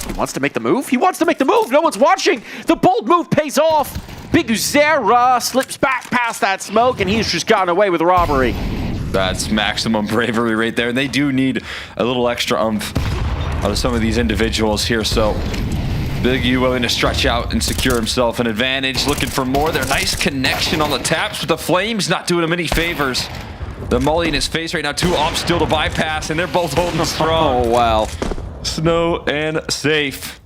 He wants to make the move. He wants to make the move. No one's watching. The bold move pays off. Big Vincere slips back past that smoke, and he's just gotten away with robbery. That's maximum bravery right there. And they do need a little extra oomph out of some of these individuals here. So Big U willing to stretch out and secure himself an advantage. Looking for more. Their nice connection on the taps, but the Flames not doing him any favors. The molly in his face right now. 2 ops still to bypass, and they're both holding strong. Oh, wow. Snow and Safe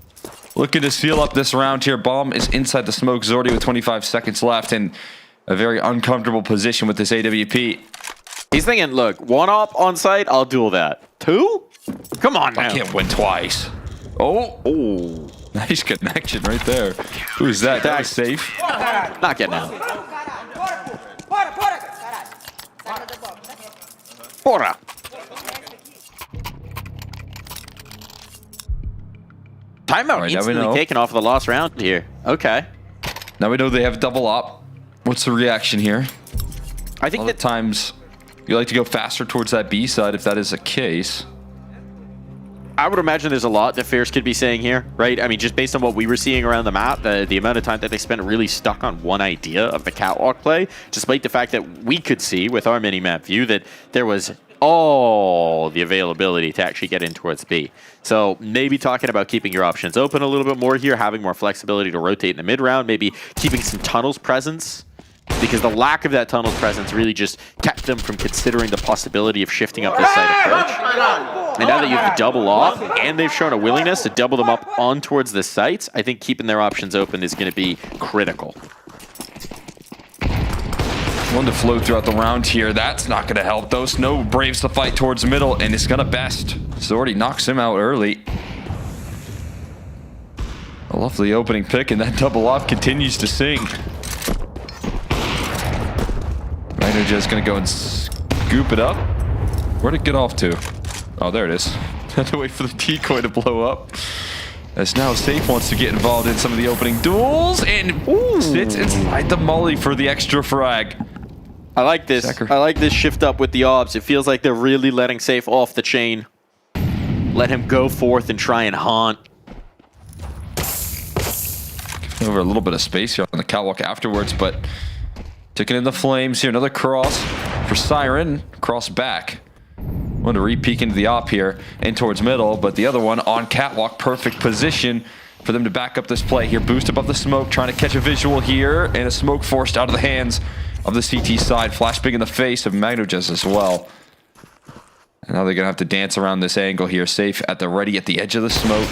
looking to seal up this round here. Bomb is inside the smoke. Zordy with 25 seconds left in a very uncomfortable position with this AWP. He's thinking, look, 1 op on site, I'll duel that. 2? Come on now. I can't win twice. Oh, nice connection right there. Who's that? That was Safe. Not getting out. Bora. Timeout instantly taken off of the last round here. Okay. Now we know they have double op. What's the reaction here? I think that times you like to go faster towards that B side if that is the case. I would imagine there's a lot that Fierce could be saying here, right? I mean, just based on what we were seeing around the map, the amount of time that they spent really stuck on one idea of the catwalk play, despite the fact that we could see with our mini-map view that there was all the availability to actually get in towards B. So maybe talking about keeping your options open a little bit more here, having more flexibility to rotate in the mid-round, maybe keeping some tunnels presence, because the lack of that tunnels presence really just kept them from considering the possibility of shifting up this side approach. And now that you have the double off, and they've shown a willingness to double them up on towards the sites, I think keeping their options open is going to be critical. One to float throughout the round here. That's not going to help, though. Snow braves the fight towards middle, and it's going to best. Zordy knocks him out early. A lovely opening pick, and that double off continues to sing. Mirage is going to go and scoop it up. Where'd it get off to? Oh, there it is. Had to wait for the decoy to blow up. As now Safe wants to get involved in some of the opening duels and sits inside the molly for the extra frag. I like this. I like this shift up with the ops. It feels like they're really letting Safe off the chain. Let him go forth and try and haunt. Giving over a little bit of space here on the catwalk afterwards, but taking in the Flames here. Another cross for Siren. Cross back. One to re-peek into the op here and towards middle, but the other one on catwalk. Perfect position for them to back up this play here. Boost above the smoke, trying to catch a visual here, and a smoke forced out of the hands of the CT side. Flash big in the face of Mirage as well. And now they're going to have to dance around this angle here. Safe at the ready at the edge of the smoke.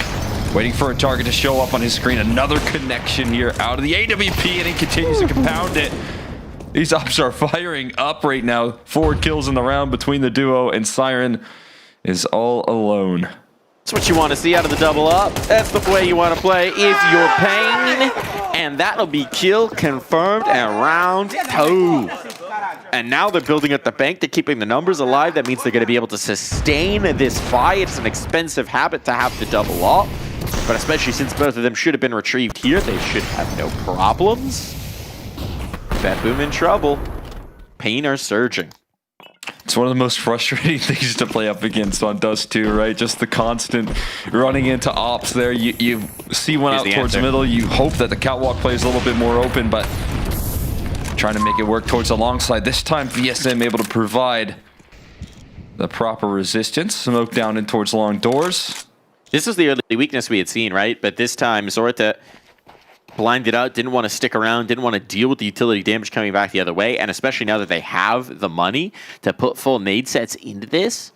Waiting for a target to show up on his screen. Another connection here out of the AWP, and he continues to compound it. These ops are firing up right now. 4 kills in the round between the duo, and Siren is all alone. That's what you want to see out of the double up. That's the way you want to play if you're Pain. And that'll be kill confirmed and round 2. And now they're building up the bank. They're keeping the numbers alive. That means they're going to be able to sustain this fight. It's an expensive habit to have the double up. But especially since both of them should have been retrieved here, they should have no problems. BetBoom in trouble. Pain are surging. It's one of the most frustrating things to play up against on Dust 2, right? Just the constant running into ops there. You see one out towards the middle. You hope that the catwalk play is a little bit more open, but trying to make it work towards the long side. This time, VSM able to provide the proper resistance. Smoke down in towards long doors. This is the early weakness we had seen, right? But this time, Zorta blinded out, didn't want to stick around, didn't want to deal with the utility damage coming back the other way, and especially now that they have the money to put full nade sets into this,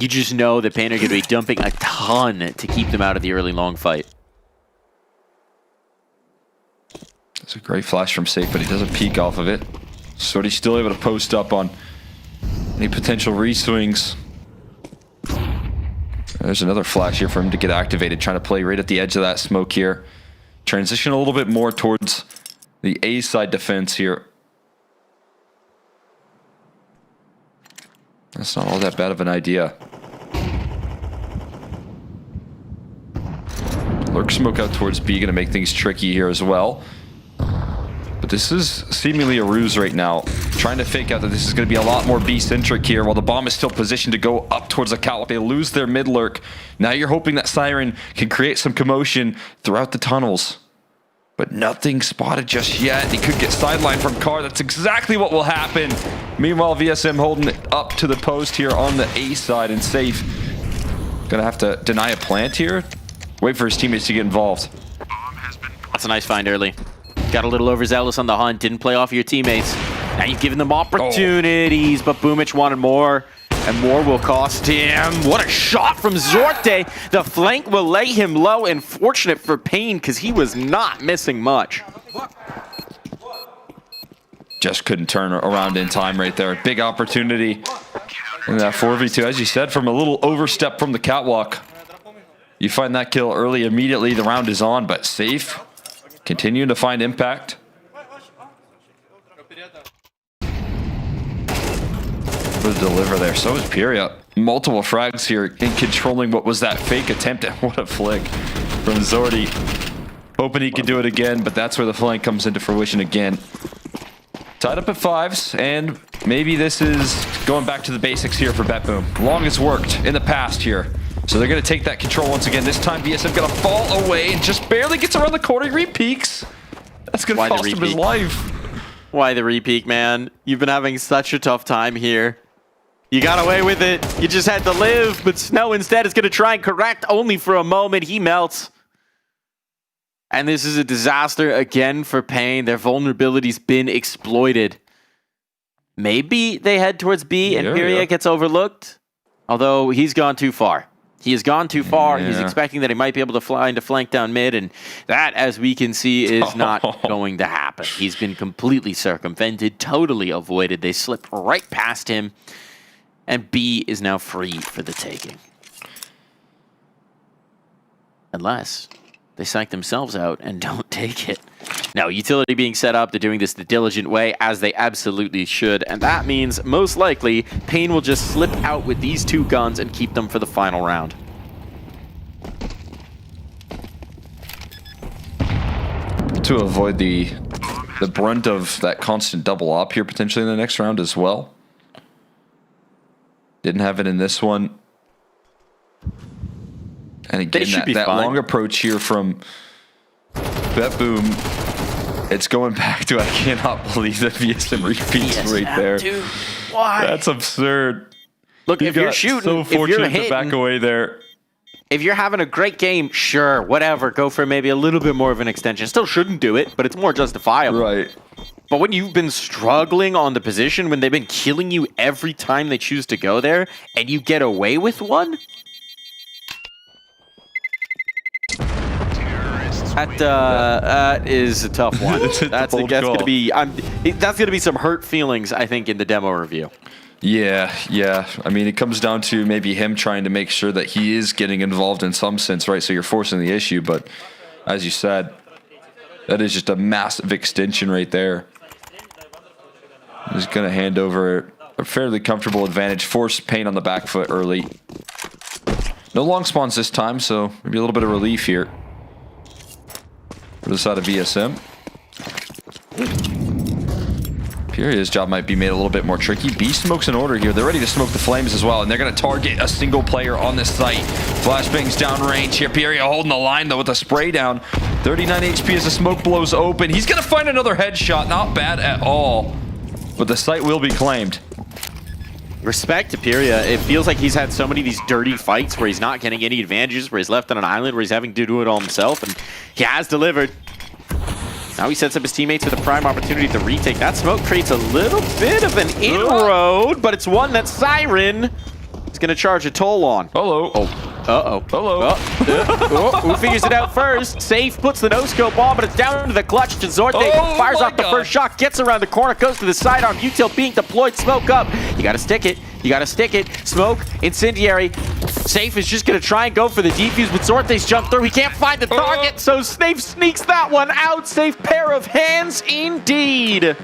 you just know that Pain are going to be dumping a ton to keep them out of the early long fight. It's a great flash from Safe, but he doesn't peek off of it. So he's still able to post up on any potential re-swings. There's another flash here for him to get activated, trying to play right at the edge of that smoke here. transition a little bit more towards the A side defense here. That's not all that bad of an idea. Lurk smoke out towards B, gonna make things tricky here as well. But this is seemingly a ruse right now. Trying to fake out that this is gonna be a lot more B-centric here while the bomb is still positioned to go up towards the catwalk. They lose their mid lurk. Now you're hoping that Siren can create some commotion throughout the tunnels. But nothing spotted just yet. He could get sidelined from Car. That's exactly what will happen. Meanwhile, VSM holding it up to the post here on the A side and safe. Gonna have to deny a plant here. Wait for his teammates to get involved. That's a nice find early. Got a little overzealous on the hunt. Didn't play off your teammates. Now you've given them opportunities, but Boomich wanted more. And more will cost him. What a shot from Zorte. The flank will lay him low, and fortunate for Payne because he was not missing much. Just couldn't turn around in time right there. Big opportunity. And that 4v2, as you said, from a little overstep from the catwalk. You find that kill early, immediately the round is on, but safe. Continuing to find impact. To deliver there. So is Pyria. Multiple frags here in controlling what was that fake attempt, and what a flick from Zordy. Hoping he could do it again, but that's where the flank comes into fruition again. Tied up at 5s, and maybe this is going back to the basics here for BetBoom. Long as worked in the past here. So they're going to take that control once again. This time VSM going to fall away and just barely gets around the corner. He repeaks. That's going to cost him his life. Why the repeak, man? You've been having such a tough time here. You got away with it. You just had to live, but Snow instead is going to try and correct only for a moment. He melts. And this is a disaster again for Payne. Their vulnerability's been exploited. Maybe they head towards B and Pyria gets overlooked. Although he's gone too far. He has gone too far. He's expecting that he might be able to fly into flank down mid, and that, as we can see, is not going to happen. He's been completely circumvented, totally avoided. They slipped right past him. And B is now free for the taking. Unless they psych themselves out and don't take it. Now, utility being set up, they're doing this the diligent way, as they absolutely should. And that means, most likely, Payne will just slip out with these two guns and keep them for the final round. To avoid the brunt of that constant double op here potentially in the next round as well. Didn't have it in this one. And again, that long approach here from BetBoom. It's going back to, I cannot believe that VSM repeats right there. Why? That's absurd. Look, if you're shooting, so fortunate if you're hitting, to back away there. If you're having a great game, sure, whatever. Go for maybe a little bit more of an extension. Still shouldn't do it, but it's more justifiable. Right. But when you've been struggling on the position, when they've been killing you every time they choose to go there, and you get away with one? That is a tough one. That's gonna be some hurt feelings, I think, in the demo review. Yeah. I mean, it comes down to maybe him trying to make sure that he is getting involved in some sense, right? So you're forcing the issue, but as you said, that is just a massive extension right there. He's going to hand over a fairly comfortable advantage, force Payne on the back foot early. No long spawns this time, so maybe a little bit of relief here for the side of VSM. Pyria's job might be made a little bit more tricky. B smokes in order here. They're ready to smoke the flames as well, and they're going to target a single player on this site. Flashbang's downrange here. Pyria holding the line, though, with a spray down. 39 HP as the smoke blows open. He's going to find another headshot. Not bad at all. But the site will be claimed. Respect to Pyria. It feels like he's had so many of these dirty fights where he's not getting any advantages, where he's left on an island, where he's having to do it all himself, and he has delivered. Now he sets up his teammates with a prime opportunity to retake. That smoke creates a little bit of an inroad, but it's one that Siren is going to charge a toll on. Hello. Hello. Who figures it out first? Safe puts the no-scope on, but it's down to the clutch. Jazorte fires off the first shot, gets around the corner, goes to the sidearm. Util being deployed, smoke up. You got to stick it. Smoke, incendiary, Safe is just going to try and go for the defuse, but Zorte's jump through. He can't find the target, so Safe sneaks that one out. Safe pair of hands indeed.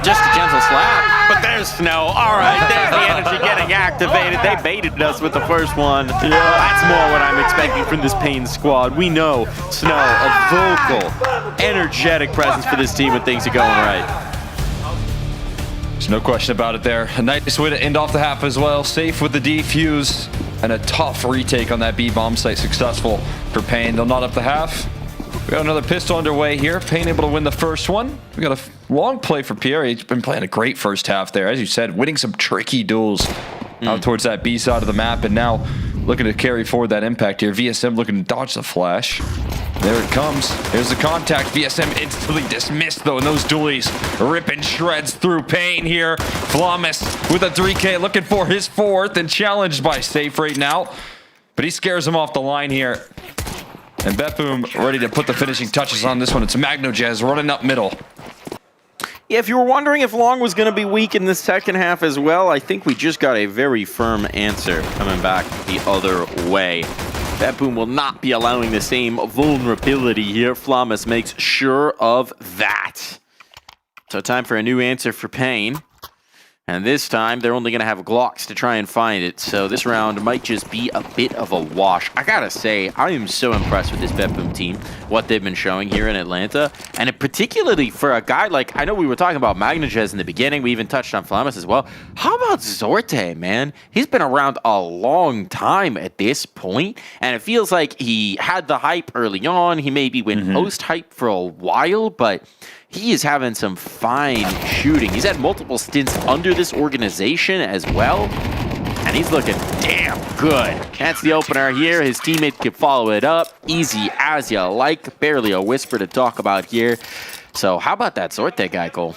Just a gentle slap, but there's Snow. All right, there's the energy getting activated. They baited us with the first one. Yeah. That's more what I'm expecting from this Pain squad. We know Snow, a vocal, energetic presence for this team when things are going right. There's no question about it there. A nice way to end off the half as well. Safe with the defuse and a tough retake on that B-bomb site. Successful for Pain. They'll knot up the half. We got another pistol underway here. Pain able to win the first one. We got a long play for Pierre. He's been playing a great first half there. As you said, winning some tricky duels out towards that B side of the map. And now looking to carry forward that impact here. VSM looking to dodge the flash. There it comes. There's the contact. VSM instantly dismissed though. And those dualies ripping shreds through Pain here. Flamus with a 3K looking for his fourth and challenged by Safe right now. But he scares him off the line here. And BetBoom ready to put the finishing touches on this one. It's MagnoJazz running up middle. Yeah, if you were wondering if Long was going to be weak in the second half as well, I think we just got a very firm answer coming back the other way. BetBoom will not be allowing the same vulnerability here. Flamus makes sure of that. So time for a new answer for Pain. And this time, they're only going to have Glocks to try and find it. So this round might just be a bit of a wash. I gotta say, I am so impressed with this BetBoom team, what they've been showing here in Atlanta. And particularly for a guy like, I know we were talking about Magnagez in the beginning. We even touched on Flamus as well. How about Zorte, man? He's been around a long time at this point, and it feels like he had the hype early on. He maybe went post-hype for a while, but he is having some fine shooting. He's had multiple stints under this organization as well, and he's looking damn good. That's the opener here. His teammate can follow it up. Easy as you like. Barely a whisper to talk about here. So how about that Zorte guy, Cole?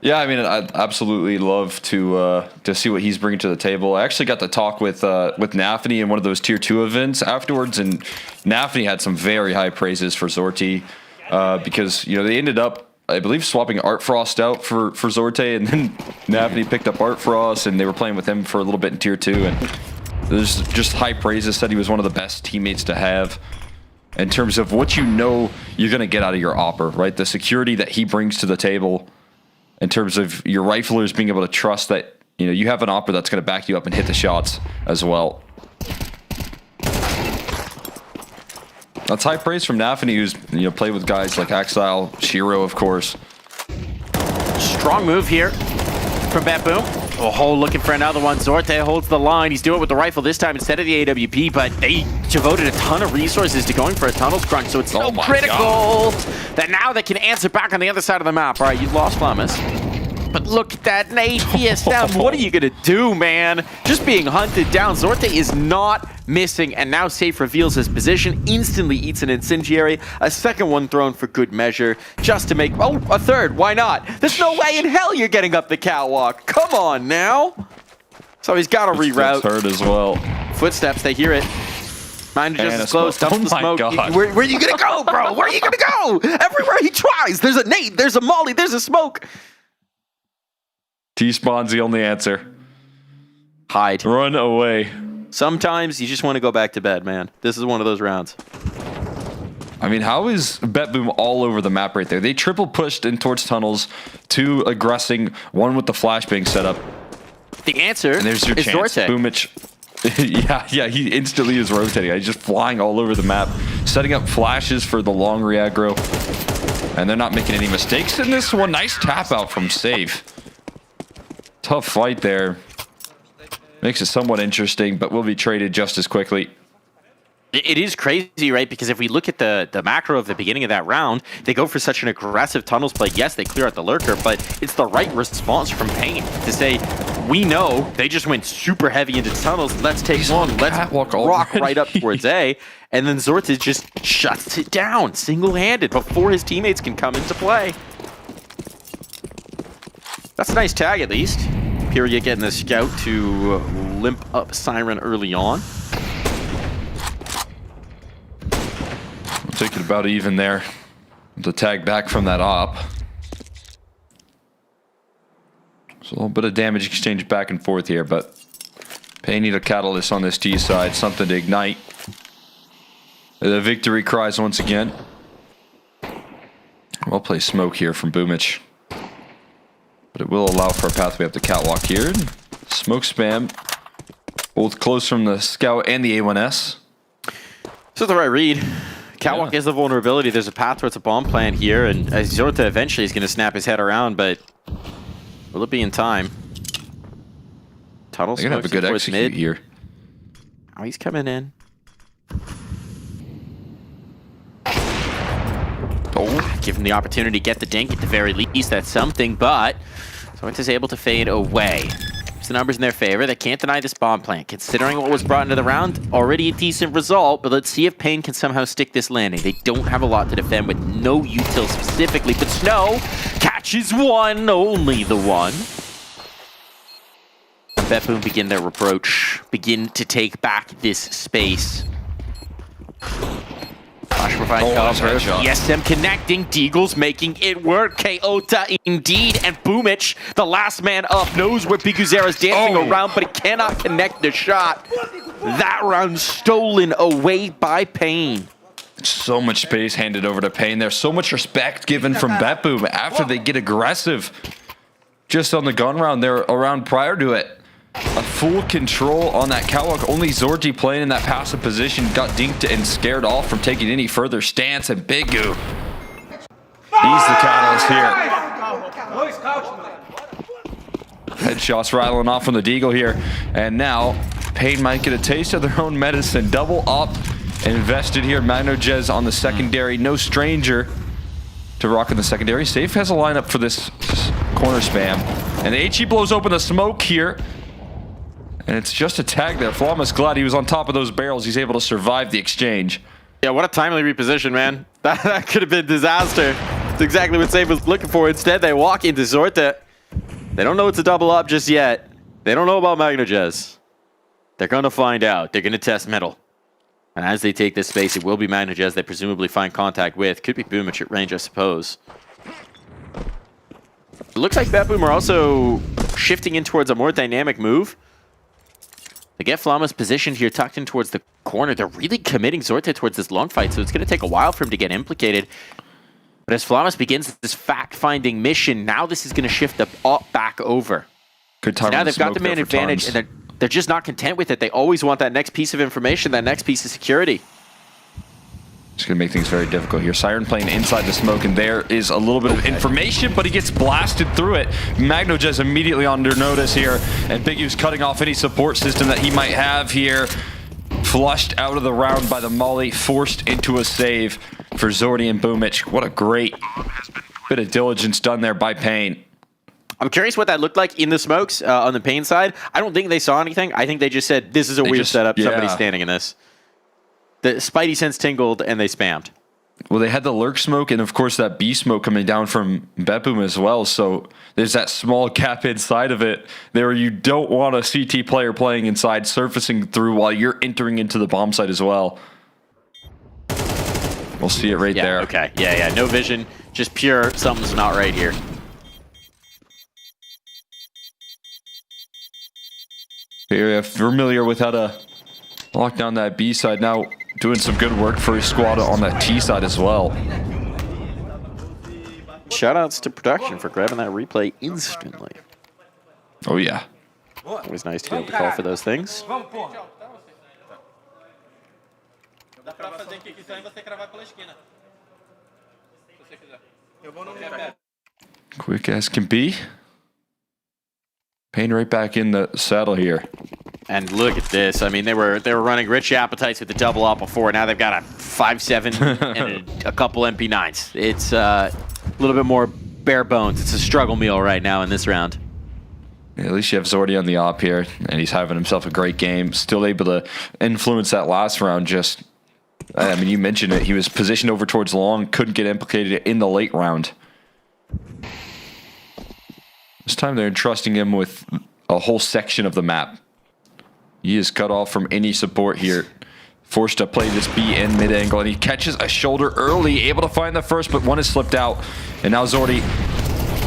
Yeah, I mean, I'd absolutely love to see what he's bringing to the table. I actually got to talk with Nafany in one of those Tier 2 events afterwards, and Nafany had some very high praises for Zorte. Because, you know, they ended up, I believe, swapping Art Frost out for Zorte, and then Nafany picked up Art Frost, and they were playing with him for a little bit in Tier 2, and there's just high praises, said he was one of the best teammates to have in terms of what you know you're going to get out of your Opper, right? The security that he brings to the table in terms of your riflers being able to trust that, you know, you have an Opper that's going to back you up and hit the shots as well. That's high praise from Nafany, who's, you know, played with guys like Exile, Shiro, of course. Strong move here from BetBoom. Oh, looking for another one. Zorte holds the line. He's doing it with the rifle this time instead of the AWP, but they devoted a ton of resources to going for a tunnel crunch, so it's so critical that now they can answer back on the other side of the map. All right, you lost Flamus. But look at that nade PSM. What are you going to do, man? Just being hunted down. Zorte is not missing, and now Safe reveals his position, instantly eats an incendiary, a second one thrown for good measure, just to make, oh, a third, why not? There's no way in hell you're getting up the catwalk. Come on now. So he's got to reroute. Hurt as well. Footsteps, they hear it. Mind just as close, dumps the smoke. God. Where are you going to go, bro? Where are you going to go? Everywhere he tries, there's a nade, there's a molly, there's a smoke. T-spawn's the only answer. Hide. Run away. Sometimes you just want to go back to bed, man. This is one of those rounds. I mean, how is BetBoom all over the map right there? They triple pushed in towards tunnels, 2 aggressing, 1 with the flashbang set up. The answer and there's your is chance. Zorte. Boomich. yeah, he instantly is rotating. He's just flying all over the map, setting up flashes for the long re-aggro. And they're not making any mistakes in this one. Nice tap out from Safe. Tough fight there. Makes it somewhat interesting, but will be traded just as quickly. It is crazy, right? Because if we look at the macro of the beginning of that round, they go for such an aggressive tunnels play. Yes, they clear out the lurker, but it's the right response from Pain to say, we know they just went super heavy into tunnels. Let's take one. Let's rock right up towards A. And then Zorte just shuts it down single-handed before his teammates can come into play. That's a nice tag, at least. Pyria getting the scout to limp up Siren early on. We'll take it about even there. The tag back from that op. So a little bit of damage exchange back and forth here, but Pain need a catalyst on this T side, something to ignite. The victory cries once again. Well played smoke here from Boomich. But it will allow for a pathway up the catwalk here. Smoke spam, both close from the scout and the A1S. This is the right read. Catwalk is the vulnerability. There's a path towards a bomb plant here, and Zorte eventually is going to snap his head around, but will it be in time? Tunnel They're going to have a good execute here. Oh, he's coming in. Oh, give him the opportunity to get the dink at the very least. That's something, but Zorte's able to fade away. It's the numbers in their favor. They can't deny this bomb plant. Considering what was brought into the round, already a decent result, but let's see if Pain can somehow stick this landing. They don't have a lot to defend with no util specifically, but Snow catches one, only the one. BetBoom begin their approach, begin to take back this space. Flash provides cover. ESM connecting. Deagle's making it work. Keota indeed. And Boomich, the last man up, knows where Biguzera's dancing around, but he cannot connect the shot. That round stolen away by Pain. So much space handed over to Pain. There's so much respect given from BetBoom after they get aggressive. just on the gun round there around prior to it. A full control on that catwalk. Only Zorji playing in that passive position got dinked and scared off from taking any further stance. And Bigu, he's the catalyst here. Headshots rattling off from the Deagle here. And now Pain might get a taste of their own medicine. Double up invested here. Magnojez on the secondary. No stranger to rocking the secondary. Safe has a lineup for this corner spam. And the HE blows open the smoke here. And it's just a tag there. Flama's glad he was on top of those barrels. He's able to survive the exchange. Yeah, what a timely reposition, man. That could have been disaster. That's exactly what Safe was looking for. Instead, they walk into Zorta. They don't know it's a double up just yet. They don't know about Magnojez. They're going to find out. They're going to test metal. And as they take this space, it will be Magnojez they presumably find contact with. Could be Boom at range, I suppose. It looks like BetBoom are also shifting in towards a more dynamic move. They get Flama's positioned here, tucked in towards the corner. They're really committing Zorta towards this long fight, so it's going to take a while for him to get implicated. But as Flamas begins this fact-finding mission, now this is going to shift back over. Good time. So now they've got the man advantage, and they're just not content with it. They always want that next piece of information, that next piece of security. It's going to make things very difficult here. Siren playing inside the smoke, and there is a little bit of information, but he gets blasted through it. Magnojez immediately under notice here, and Bigu's cutting off any support system that he might have here. Flushed out of the round by the molly, forced into a save for Zordi and Boomich. What a great bit of diligence done there by Pain. I'm curious what that looked like in the smokes on the Pain side. I don't think they saw anything. I think they just said, this is a weird setup. Yeah. Somebody's standing in this. The Spidey sense tingled and they spammed. Well, they had the lurk smoke and, of course, that B smoke coming down from BetBoom as well. So there's that small gap inside of it there you don't want a CT player playing inside, surfacing through while you're entering into the bomb site as well. We'll see it right there. Okay. Yeah. No vision. Just pure something's not right here. Very familiar with how to lock down that B side. Now doing some good work for his squad on that T side as well. Shoutouts to production for grabbing that replay instantly. Oh yeah. Always nice to be able to call for those things. Quick as can be. Pain right back in the saddle here. And look at this. I mean, they were running rich appetites with the double up before. Now they've got a 5-7 and a couple MP9s. It's a little bit more bare bones. It's a struggle meal right now in this round. Yeah, at least you have Zordi on the op here, and he's having himself a great game. Still able to influence that last round. Just, I mean, you mentioned it. He was positioned over towards long, couldn't get implicated in the late round. This time they're entrusting him with a whole section of the map. He is cut off from any support here. Forced to play this B in mid-angle, and he catches a shoulder early, able to find the first, but one has slipped out. And now Zordi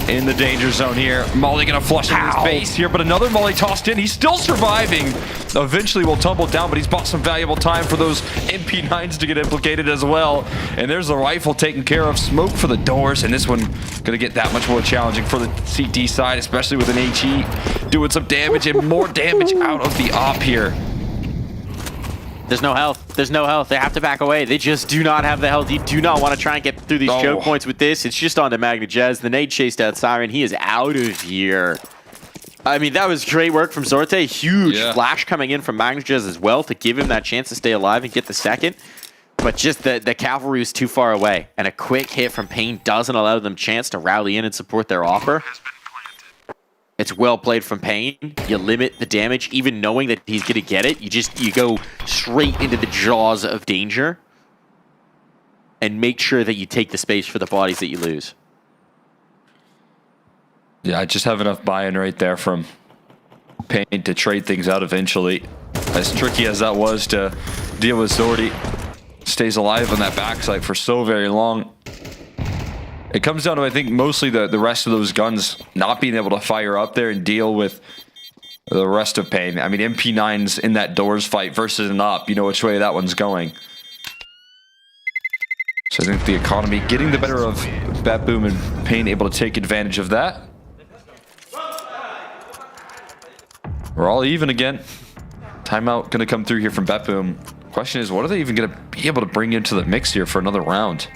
in the danger zone here. Molly gonna flush in his face here, but another Molly tossed in. He's still surviving. Eventually will tumble down, but he's bought some valuable time for those MP9s to get implicated as well. And there's the rifle taken care of. Smoke for the doors, and this one gonna get that much more challenging for the CT side, especially with an HE doing some damage and more damage out of the op here. There's no health. There's no health. They have to back away. They just do not have the health. You do not want to try and get through these choke points with this. It's just on to Magnojez. The nade chased out Siren. He is out of here. I mean, that was great work from Zorte. Huge flash coming in from Magnojez as well to give him that chance to stay alive and get the second. But just the cavalry was too far away. And a quick hit from Pain doesn't allow them a chance to rally in and support their offer. It's well played from Pain. You limit the damage, even knowing that he's going to get it. You go straight into the jaws of danger and make sure that you take the space for the bodies that you lose. Yeah, I just have enough buy-in right there from Pain to trade things out eventually. As tricky as that was to deal with Zordi, stays alive on that backside for so very long. It comes down to, I think, mostly the rest of those guns not being able to fire up there and deal with the rest of Pain. I mean, MP9's in that doors fight versus an op. You know which way that one's going. So I think the economy getting the better of BetBoom and Pain able to take advantage of that. We're all even again. Timeout going to come through here from BetBoom. Question is, what are they even going to be able to bring into the mix here for another round?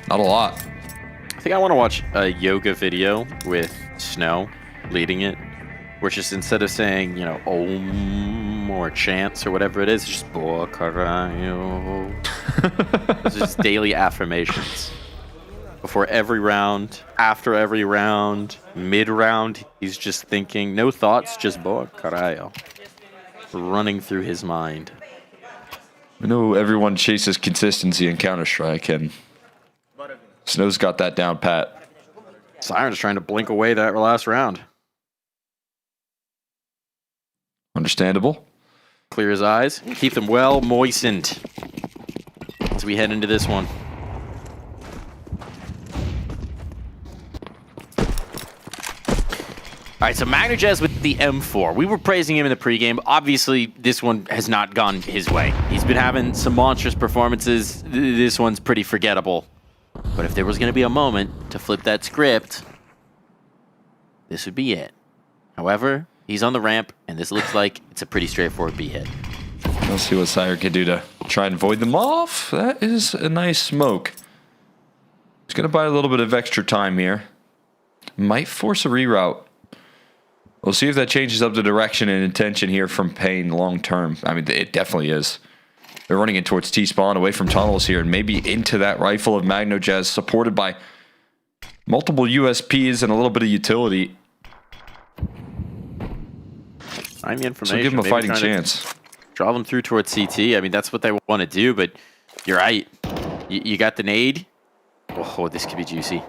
Not a lot. I think I want to watch a yoga video with Snow leading it, where it's just instead of saying, you know, Om or chants or whatever it is, it's just Boa Caralho. It's just daily affirmations. Before every round, after every round, mid-round, he's just thinking, no thoughts, just Boa Caralho. Running through his mind. I know everyone chases consistency in Counter-Strike, and Snow's got that down pat. Siren's trying to blink away that last round. Understandable. Clear his eyes. Keep them well moistened as we head into this one. All right, so Magnajez with the M4. We were praising him in the pregame. Obviously, this one has not gone his way. He's been having some monstrous performances. This one's pretty forgettable. But if there was going to be a moment to flip that script, this would be it. However, he's on the ramp, and this looks like it's a pretty straightforward B hit. Let's see what Siren can do to try and void them off. That is a nice smoke. He's going to buy a little bit of extra time here. Might force a reroute. We'll see if that changes up the direction and intention here from Pain long term. I mean, it definitely is. They're running in towards T-spawn, away from tunnels here, and maybe into that rifle of Magnajez, supported by multiple USPs and a little bit of utility. Find the information. So give him a fighting chance. Draw them through towards CT. I mean, that's what they want to do, but you're right. You got the nade. Oh, this could be juicy.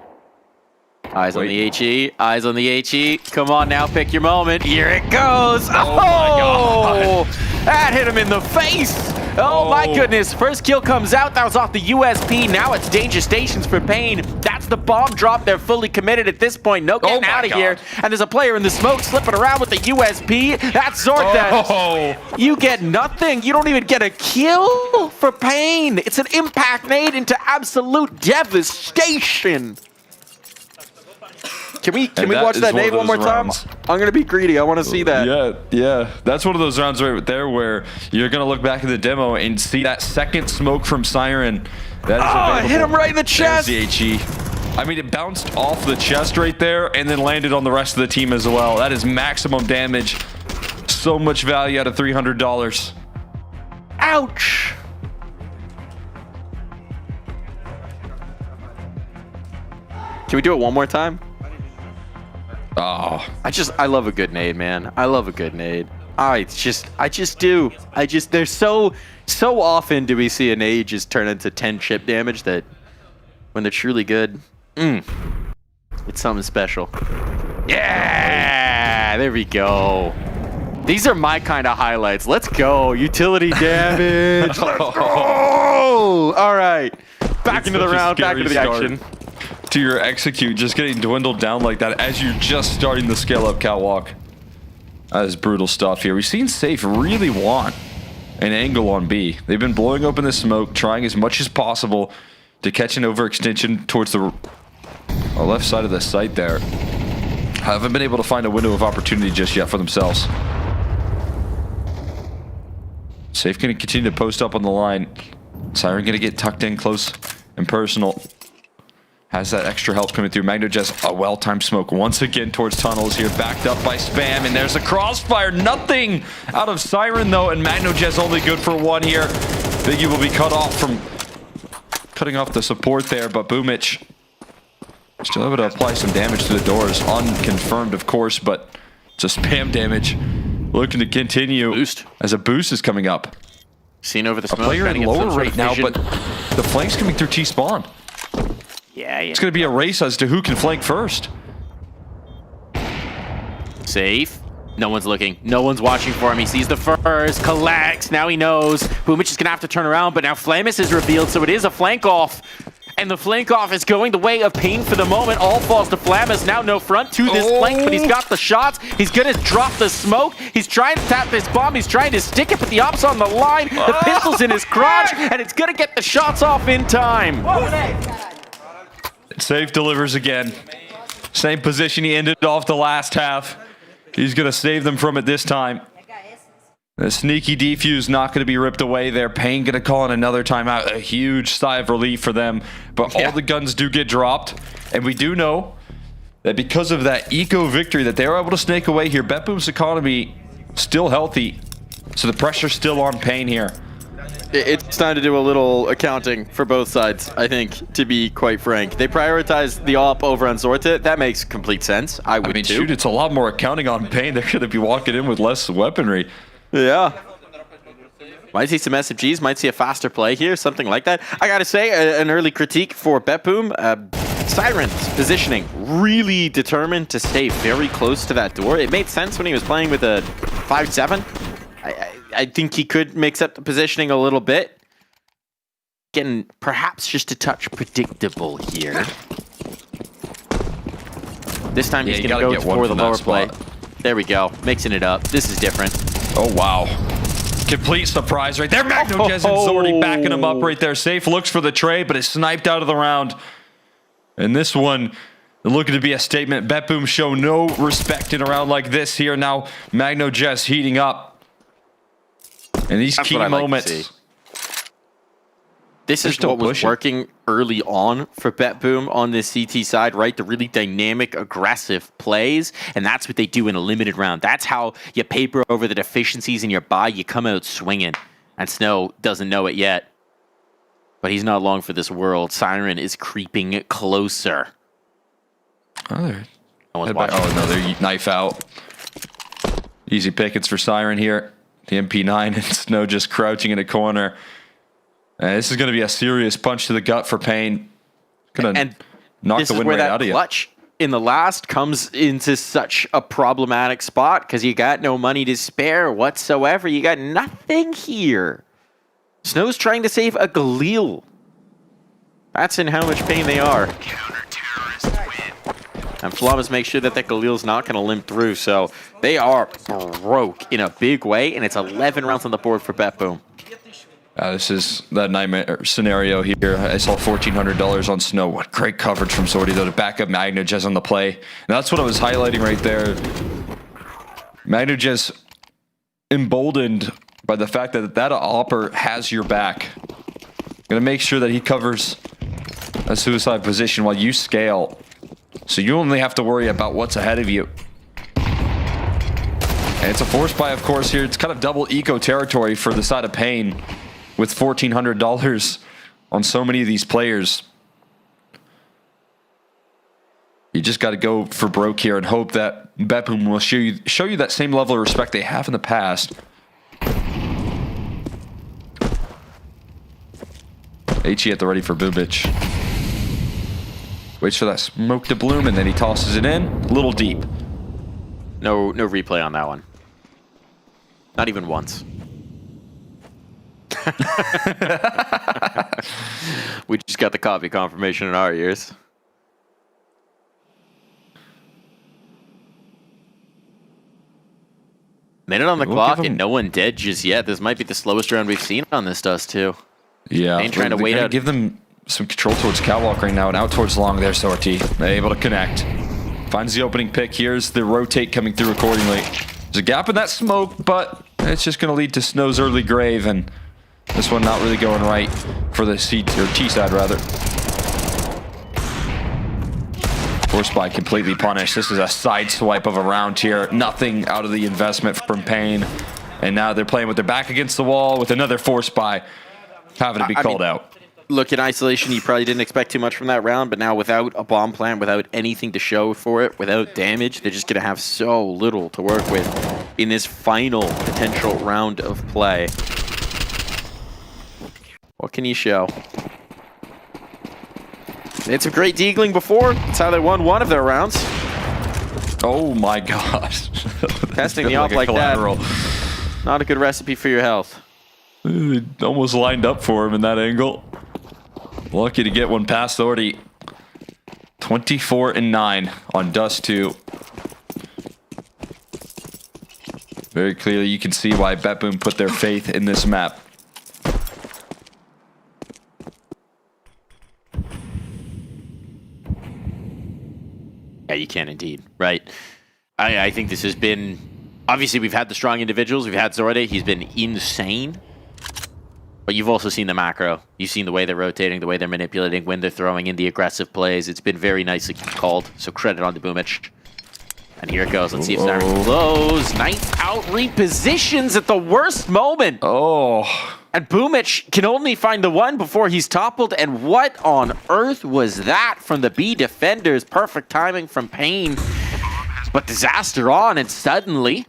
Eyes on the HE. Eyes on the HE. Come on now, pick your moment. Here it goes. Oh my God. That hit him in the face. Oh my goodness. First kill comes out. That was off the USP. Now it's danger stations for Pain. That's the bomb drop. They're fully committed at this point. No getting out of here. And there's a player in the smoke slipping around with the USP. That's Zork. You get nothing. You don't even get a kill for Pain. It's an impact nade into absolute devastation. Can we watch that nade one more time? I'm going to be greedy. I want to see that. Yeah. That's one of those rounds right there where you're going to look back at the demo and see that second smoke from Siren. That is available. Hit him right in the chest. There's the HE. I mean, it bounced off the chest right there and then landed on the rest of the team as well. That is maximum damage. So much value out of $300. Ouch. Can we do it one more time? Oh, I love a good nade, man. I love a good nade. I just do. There's so often do we see a nade just turn into 10 chip damage that when they're truly good, it's something special. Yeah, there we go. These are my kind of highlights. Let's go. Utility damage. Let's go. All right. Back into the round, back into the action. To your execute, just getting dwindled down like that as you're just starting the scale up catwalk. That is brutal stuff here. We've seen Safe really want an angle on B. They've been blowing open the smoke, trying as much as possible to catch an overextension towards the left side of the site there. Haven't been able to find a window of opportunity just yet for themselves. Safe going to continue to post up on the line. Siren going to get tucked in close and personal. Has that extra help coming through. Magnajez, a well-timed smoke once again towards tunnels here, backed up by Spam, and there's a crossfire. Nothing out of Siren, though, and Magnajez only good for one here. Biggie will be cut off from cutting off the support there, but Boomich still able to apply some damage to the doors. Unconfirmed, of course, but it's a Spam damage. Looking to continue as a boost is coming up. Seen over the smoke. A player in lower right now, but the flank's coming through T-spawn. Yeah. It's going to be a race as to who can flank first. Safe. No one's looking. No one's watching for him. He sees the first, collects. Now he knows. Boomich is going to have to turn around, but now Flamus is revealed, so it is a flank off. And the flank off is going the way of Pain for the moment. All falls to Flamus. Now no front to this flank, but he's got the shots. He's going to drop the smoke. He's trying to tap this bomb. He's trying to stick it, but the op's on the line. The pistol's in his crotch, and it's going to get the shots off in time. Safe delivers again. Same position he ended off the last half. He's going to save them from it this time. The sneaky defuse not going to be ripped away there. Payne going to call in another timeout. A huge sigh of relief for them. But all the guns do get dropped. And we do know that because of that eco victory that they were able to snake away here, BetBoom's economy still healthy. So the pressure's still on Payne here. It's time to do a little accounting for both sides, I think, to be quite frank. They prioritize the op over Unsorted. That makes complete sense. I would too. Shoot, it's a lot more accounting on Payne. They're going to be walking in with less weaponry. Yeah. Might see some SMGs, might see a faster play here, something like that. I gotta say, an early critique for BetBoom. Siren's positioning, really determined to stay very close to that door. It made sense when he was playing with a 5-7. I think he could mix up the positioning a little bit. Getting perhaps just a touch predictable here. This time he's going to go for the lower play. There we go. Mixing it up. This is different. Oh, wow. Complete surprise right there. MagnoJez and Zordy backing him up right there. Safe looks for the trade, but it's sniped out of the round. And this one looking to be a statement. BetBoom show no respect in a round like this here. Now MagnoJez heating up. And these key moments. This is what was working early on for BetBoom on this CT side, right? The really dynamic, aggressive plays. And that's what they do in a limited round. That's how you paper over the deficiencies in your buy. You come out swinging. And Snow doesn't know it yet. But he's not long for this world. Siren is creeping closer. Oh, they're knife out. Easy pickings for Siren here. The MP9 and Snow just crouching in a corner. This is going to be a serious punch to the gut for Payne. Going to knock the win rate out of you. Clutch in the last comes into such a problematic spot because you got no money to spare whatsoever. You got nothing here. Snow's trying to save a Galil. That's in how much pain they are. And Flawless makes sure that Galil's not going to limp through, so they are broke in a big way, and it's 11 rounds on the board for BetBoom. This is that nightmare scenario here. I saw $1,400 on Snow. What great coverage from Zordy, though, to back up MagnoJez on the play. And that's what I was highlighting right there. MagnoJez emboldened by the fact that that Opper has your back. Gonna make sure that he covers a suicide position while you scale. So you only have to worry about what's ahead of you. And it's a force buy, of course, here. It's kind of double eco territory for the side of Payne with $1,400 on so many of these players. You just got to go for broke here and hope that BetBoom will show you that same level of respect they have in the past. HE at the ready for Boobich. Waits for that smoke to bloom, and then he tosses it in. A little deep. No replay on that one. Not even once. We just got the copy confirmation in our ears. Minute on the clock and no one dead just yet. This might be the slowest round we've seen on this Dust too. Yeah, Payne trying to wait out. Give them some control towards Catwalk right now and out towards Long there, Sortie. Able to connect. Finds the opening pick. Here's the rotate coming through accordingly. There's a gap in that smoke, but it's just going to lead to Snow's early grave, and this one not really going right for the C or T side rather. Force buy completely punished. This is a side swipe of a round here. Nothing out of the investment from Payne, and now they're playing with their back against the wall with another force buy having to be called out. Look, in isolation, you probably didn't expect too much from that round, but now without a bomb plant, without anything to show for it, without damage, they're just going to have so little to work with in this final potential round of play. What can you show? They had some great deagling before. That's how they won one of their rounds. Oh my gosh. Testing the op like that. Not a good recipe for your health. Almost lined up for him in that angle. Lucky to get one past Orty. 24-9 on Dust 2. Very clearly you can see why BetBoom put their faith in this map. Yeah, you can indeed, right? I think this has been... Obviously, we've had the strong individuals. We've had Zorde. He's been insane. But you've also seen the macro. You've seen the way they're rotating, the way they're manipulating, when they're throwing in the aggressive plays. It's been very nicely called, so credit on to Boomich. And here it goes. Let's see if Siren blows. Ninth out repositions at the worst moment. Oh. And Boomich can only find the one before he's toppled. And what on earth was that from the B defenders? Perfect timing from Pain. But disaster on, and suddenly,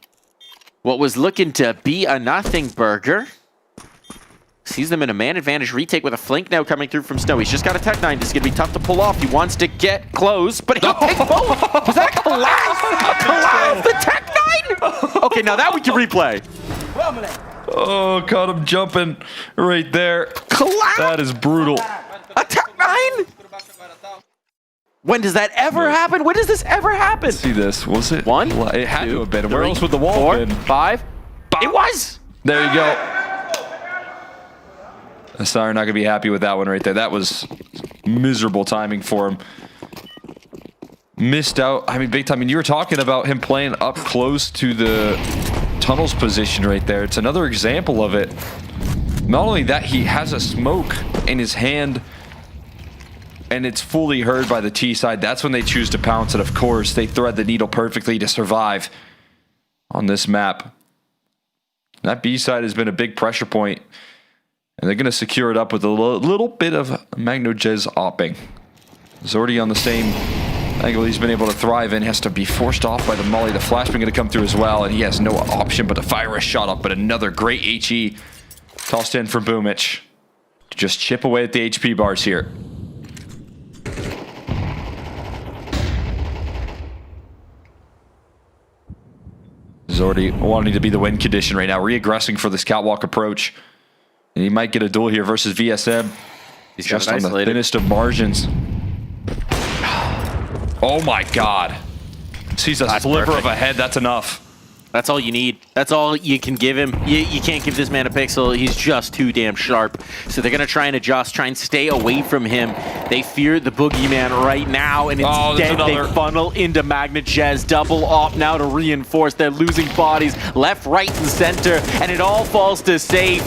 what was looking to be a nothing burger sees them in a man advantage retake with a flank now coming through from Snow. He's just got a Tech 9. This is going to be tough to pull off. He wants to get close, but he'll take both. Was that a collapse? A collapse? The Tech 9? Okay, now that we can replay. Oh, caught him jumping right there. Collapse? That is brutal. A Tech 9? When does that ever happen? When does this ever happen? Let's see this. Was it? One? It had to have been. Where three, else would the wall 4, been? 5. It was. There you go. Sorry, not going to be happy with that one right there. That was miserable timing for him. Missed out. I mean, big time. I mean, you were talking about him playing up close to the tunnels position right there. It's another example of it. Not only that, he has a smoke in his hand, and it's fully heard by the T side. That's when they choose to pounce, and of course, they thread the needle perfectly to survive on this map. That B side has been a big pressure point. And they're going to secure it up with a little bit of MagnoJez opping. Zordy on the same angle he's been able to thrive in. Has to be forced off by the molly. The flashbang going to come through as well. And he has no option but to fire a shot up. But another great HE tossed in from Boomich. To just chip away at the HP bars here. Zordy wanting to be the win condition right now. Re-aggressing for this catwalk approach. And he might get a duel here versus VSM. He's just on the thinnest of margins. Oh my god. Sees a sliver of a head, that's enough. That's all you need. That's all you can give him. You can't give this man a pixel. He's just too damn sharp. So they're going to try and adjust, try and stay away from him. They fear the boogeyman right now, and instead they funnel into MagnoJez. Double op now to reinforce. They're losing bodies left, right, and center, and it all falls to Safe.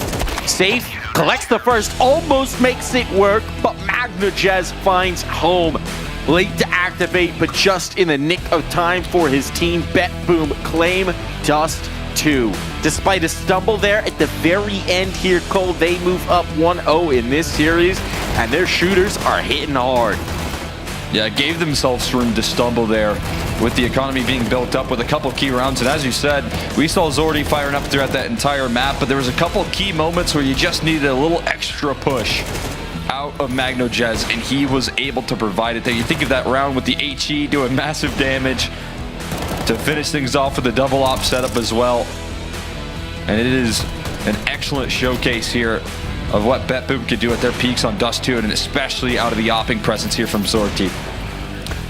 Safe collects the first, almost makes it work, but MagnoJez finds home. Late to activate, but just in the nick of time for his team. BetBoom claim Dust 2. Despite a stumble there at the very end here, Cole, they move up 1-0 in this series, and their shooters are hitting hard. Yeah, gave themselves room to stumble there with the economy being built up with a couple key rounds. And as you said, we saw Zordy firing up throughout that entire map, but there was a couple key moments where you just needed a little extra push out of MagnoJez, and he was able to provide it there. You think of that round with the HE doing massive damage to finish things off with a double op setup as well. And it is an excellent showcase here of what BetBoom could do at their peaks on Dust 2, and especially out of the opping presence here from Zordy.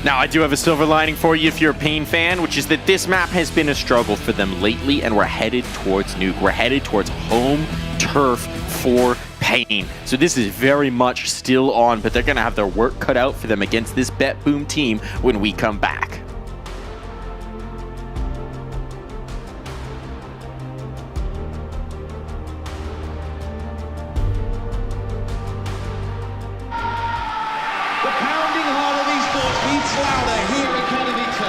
Now, I do have a silver lining for you if you're a Pain fan, which is that this map has been a struggle for them lately, and we're headed towards Nuke. We're headed towards home turf for Pain. So this is very much still on, but they're going to have their work cut out for them against this BetBoom team when we come back. The pounding heart of esports beats louder here at Katowice.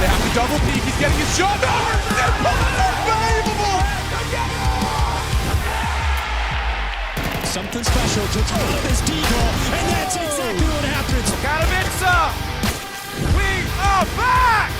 They have to double peek. He's getting his shot. Unbelievable! Something special to throw this decoy, and that's exactly what happens. Katowice, we are back!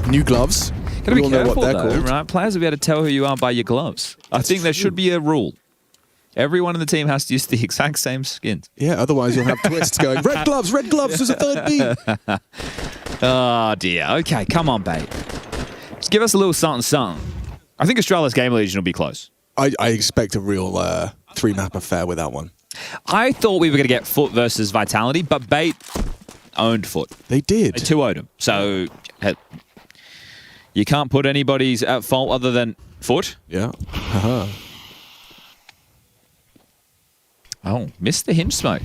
New gloves. Gotta be We all know careful what they're though, called. right? Players will be able to tell who you are by your gloves. I think there should be a rule. Everyone in the team has to use the exact same skins. Yeah, otherwise you'll have twists going, red gloves, there's a third B. Oh dear. Okay, come on, Bait. Just give us a little something, something. I think Astralis Game Legion will be close. I expect a real 3-map affair with that one. I thought we were going to get FUT versus Vitality, but Bait owned FUT. They did. They 2-0'd him. So you can't put anybody's at fault other than FUT. Yeah. Oh, missed the hinge smoke.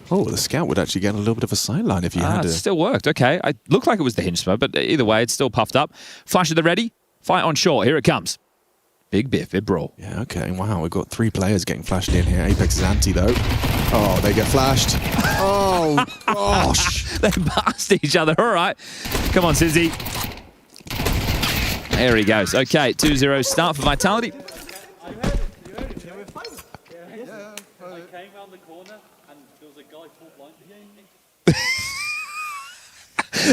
Oh, the scout would actually get a little bit of a sideline if you had It to. still worked. Okay. I looked like it was the hinge smoke, but either way, it's still puffed up. Flash at the ready. Fight on short. Here it comes. Big biff, big brawl. Yeah, okay. Wow, we've got 3 players getting flashed in here. Apex is anti, though. Oh, they get flashed. Oh, gosh. They passed each other. All right. Come on, Sizzy. There he goes. Okay, 2-0 start for Vitality.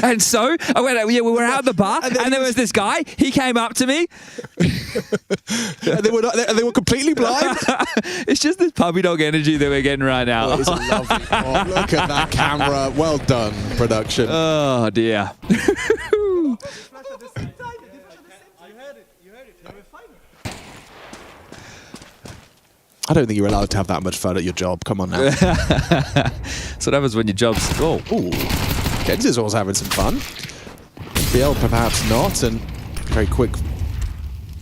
And so I went, yeah, we were out at the bar, and there was this guy. He came up to me. And they were completely blind. It's just this puppy dog energy that we're getting right now. Oh, it's a lovely pop. Look at that camera. Well done, production. Oh, dear. I don't think you're allowed to have that much fun at your job. Come on now. That's what happens when your job's... Oh. Ooh. Ken's always having some fun. BL perhaps not, and very quick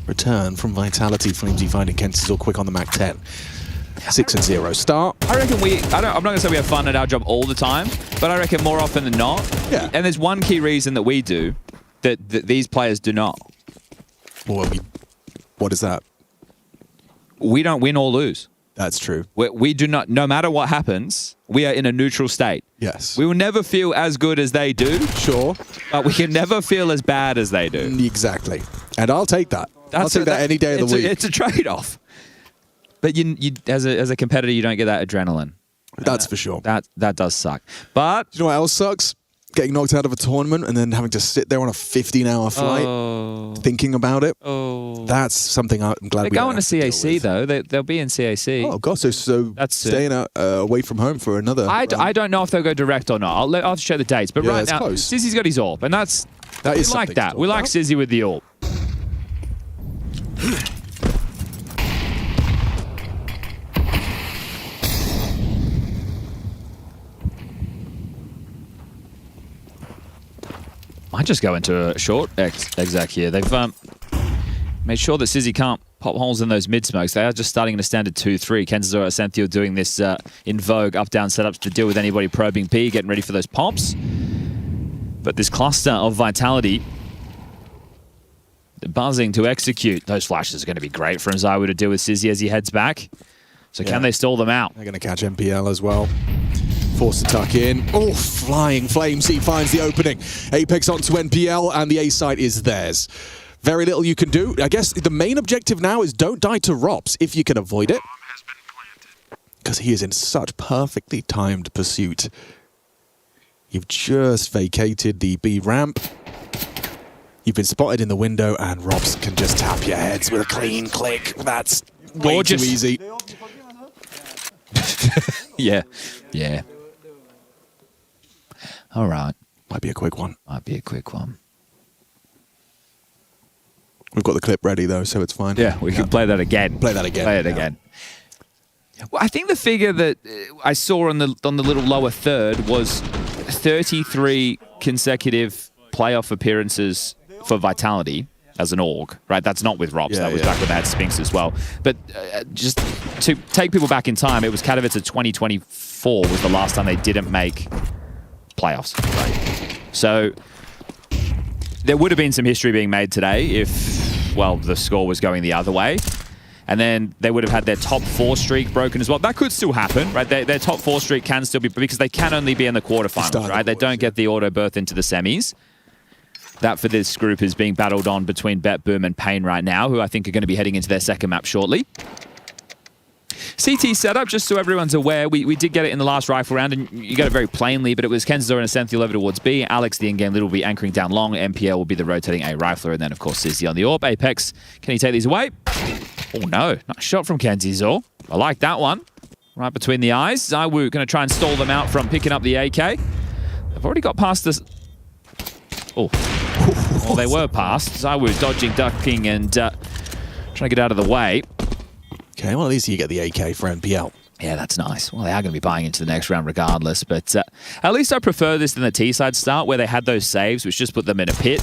return from Vitality. Flamesy finding Kent all quick on the Mac 10. 6-0 start. I reckon I'm not going to say we have fun at our job all the time, but I reckon more often than not. Yeah. And there's one key reason that we do that these players do not. Well, what is that? We don't win or lose. That's true. We do not, no matter what happens, we are in a neutral state. Yes. We will never feel as good as they do. Sure. But we can never feel as bad as they do. Exactly. And I'll take that. I'll take that any day of the week. It's a trade-off. But you as a competitor, you don't get that adrenaline. That's for sure. That does suck. But do you know what else sucks? Getting knocked out of a tournament and then having to sit there on a 15-hour flight thinking about it. Oh. That's something I'm glad they're we don't going to have CAC, though. They'll be in CAC. Oh, God. So that's staying away from home for another I don't know if they'll go direct or not. I'll have to show the dates. But Yeah, right it's now, close. Sizzy's got his AWP. And that is we like something that. to We talk like about. Sizzy with the AWP. Might just go into a short exec here. They've made sure that Sizzy can't pop holes in those mid smokes. They are just starting in a standard 2-3. Kenzor Ascencio doing this in Vogue up-down setups to deal with anybody probing B, getting ready for those pops. But this cluster of Vitality, buzzing to execute. Those flashes are going to be great for Zaiwu to deal with Sizzy as he heads back. So can they stall them out? They're going to catch MPL as well. Forced to tuck in. Oh, flying flames. He finds the opening. Apex onto NPL, and the A site is theirs. Very little you can do. I guess the main objective now is don't die to Rops if you can avoid it. Because he is in such perfectly timed pursuit. You've just vacated the B ramp. You've been spotted in the window, and Robs can just tap your heads with a clean click. That's gorgeous. Way too easy. Yeah. All right. Might be a quick one. We've got the clip ready, though, so it's fine. Yeah, we can play that again. Play that again. Play it again. Well, I think the figure that I saw on the little lower third was 33 consecutive playoff appearances for Vitality as an org, right? That's not with Robs. That was back when they had Spinks as well. But just to take people back in time, it was Katowice 2024 was the last time they didn't make playoffs. Right? So there would have been some history being made today if, well, the score was going the other way. And then they would have had their top 4 streak broken as well. That could still happen, right? Their top 4 streak can still be, because they can only be in the quarterfinals, right? They don't get the auto berth into the semis. That for this group is being battled on between BetBoom and Pain right now, who I think are going to be heading into their second map shortly. CT setup, just so everyone's aware, we did get it in the last rifle round, and you got it very plainly, but it was Kenzor and Ascencio over towards B. Alex, the in-game lead, will be anchoring down long. MPL will be the rotating A rifler, and then, of course, Sizzy on the AWP. Apex, can he take these away? Oh, no. Nice shot from Kenzor. I like that one. Right between the eyes. Zaiwu going to try and stall them out from picking up the AK. They've already got past this. Oh. Well, they were past. Zaiwu dodging, ducking, and trying to get out of the way. Okay, well, at least you get the AK for NPL. Yeah, that's nice. Well, they are going to be buying into the next round regardless, but at least I prefer this than the T-side start where they had those saves, which just put them in a pit.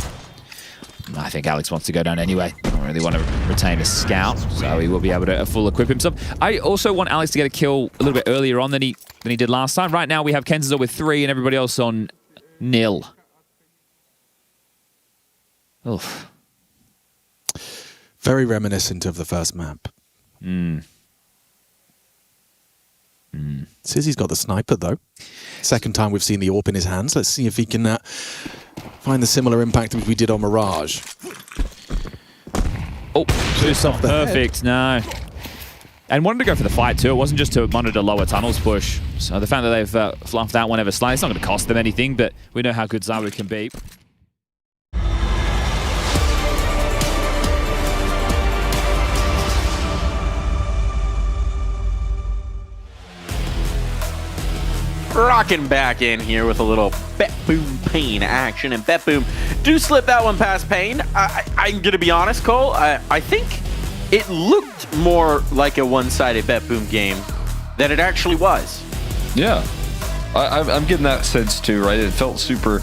I think Alex wants to go down anyway. I don't really want to retain a scout, so he will be able to full equip himself. I also want Alex to get a kill a little bit earlier on than he did last time. Right now, we have Kenzor with 3 and everybody else on 0. Oof. Very reminiscent of the first map. Sizzy's got the sniper, though. Second time we've seen the AWP in his hands. Let's see if he can find the similar impact as we did on Mirage. Oh, just off perfect. No. And wanted to go for the fight, too. It wasn't just to monitor lower tunnels push. So the fact that they've fluffed that one ever slightly, it's not going to cost them anything, but we know how good Zaiwu can be. Rocking back in here with a little BetBoom Pain action, and BetBoom do slip that one past Pain. I'm going to be honest, Cole, I think it looked more like a one-sided BetBoom game than it actually was. Yeah, I'm getting that sense too, right? It felt super,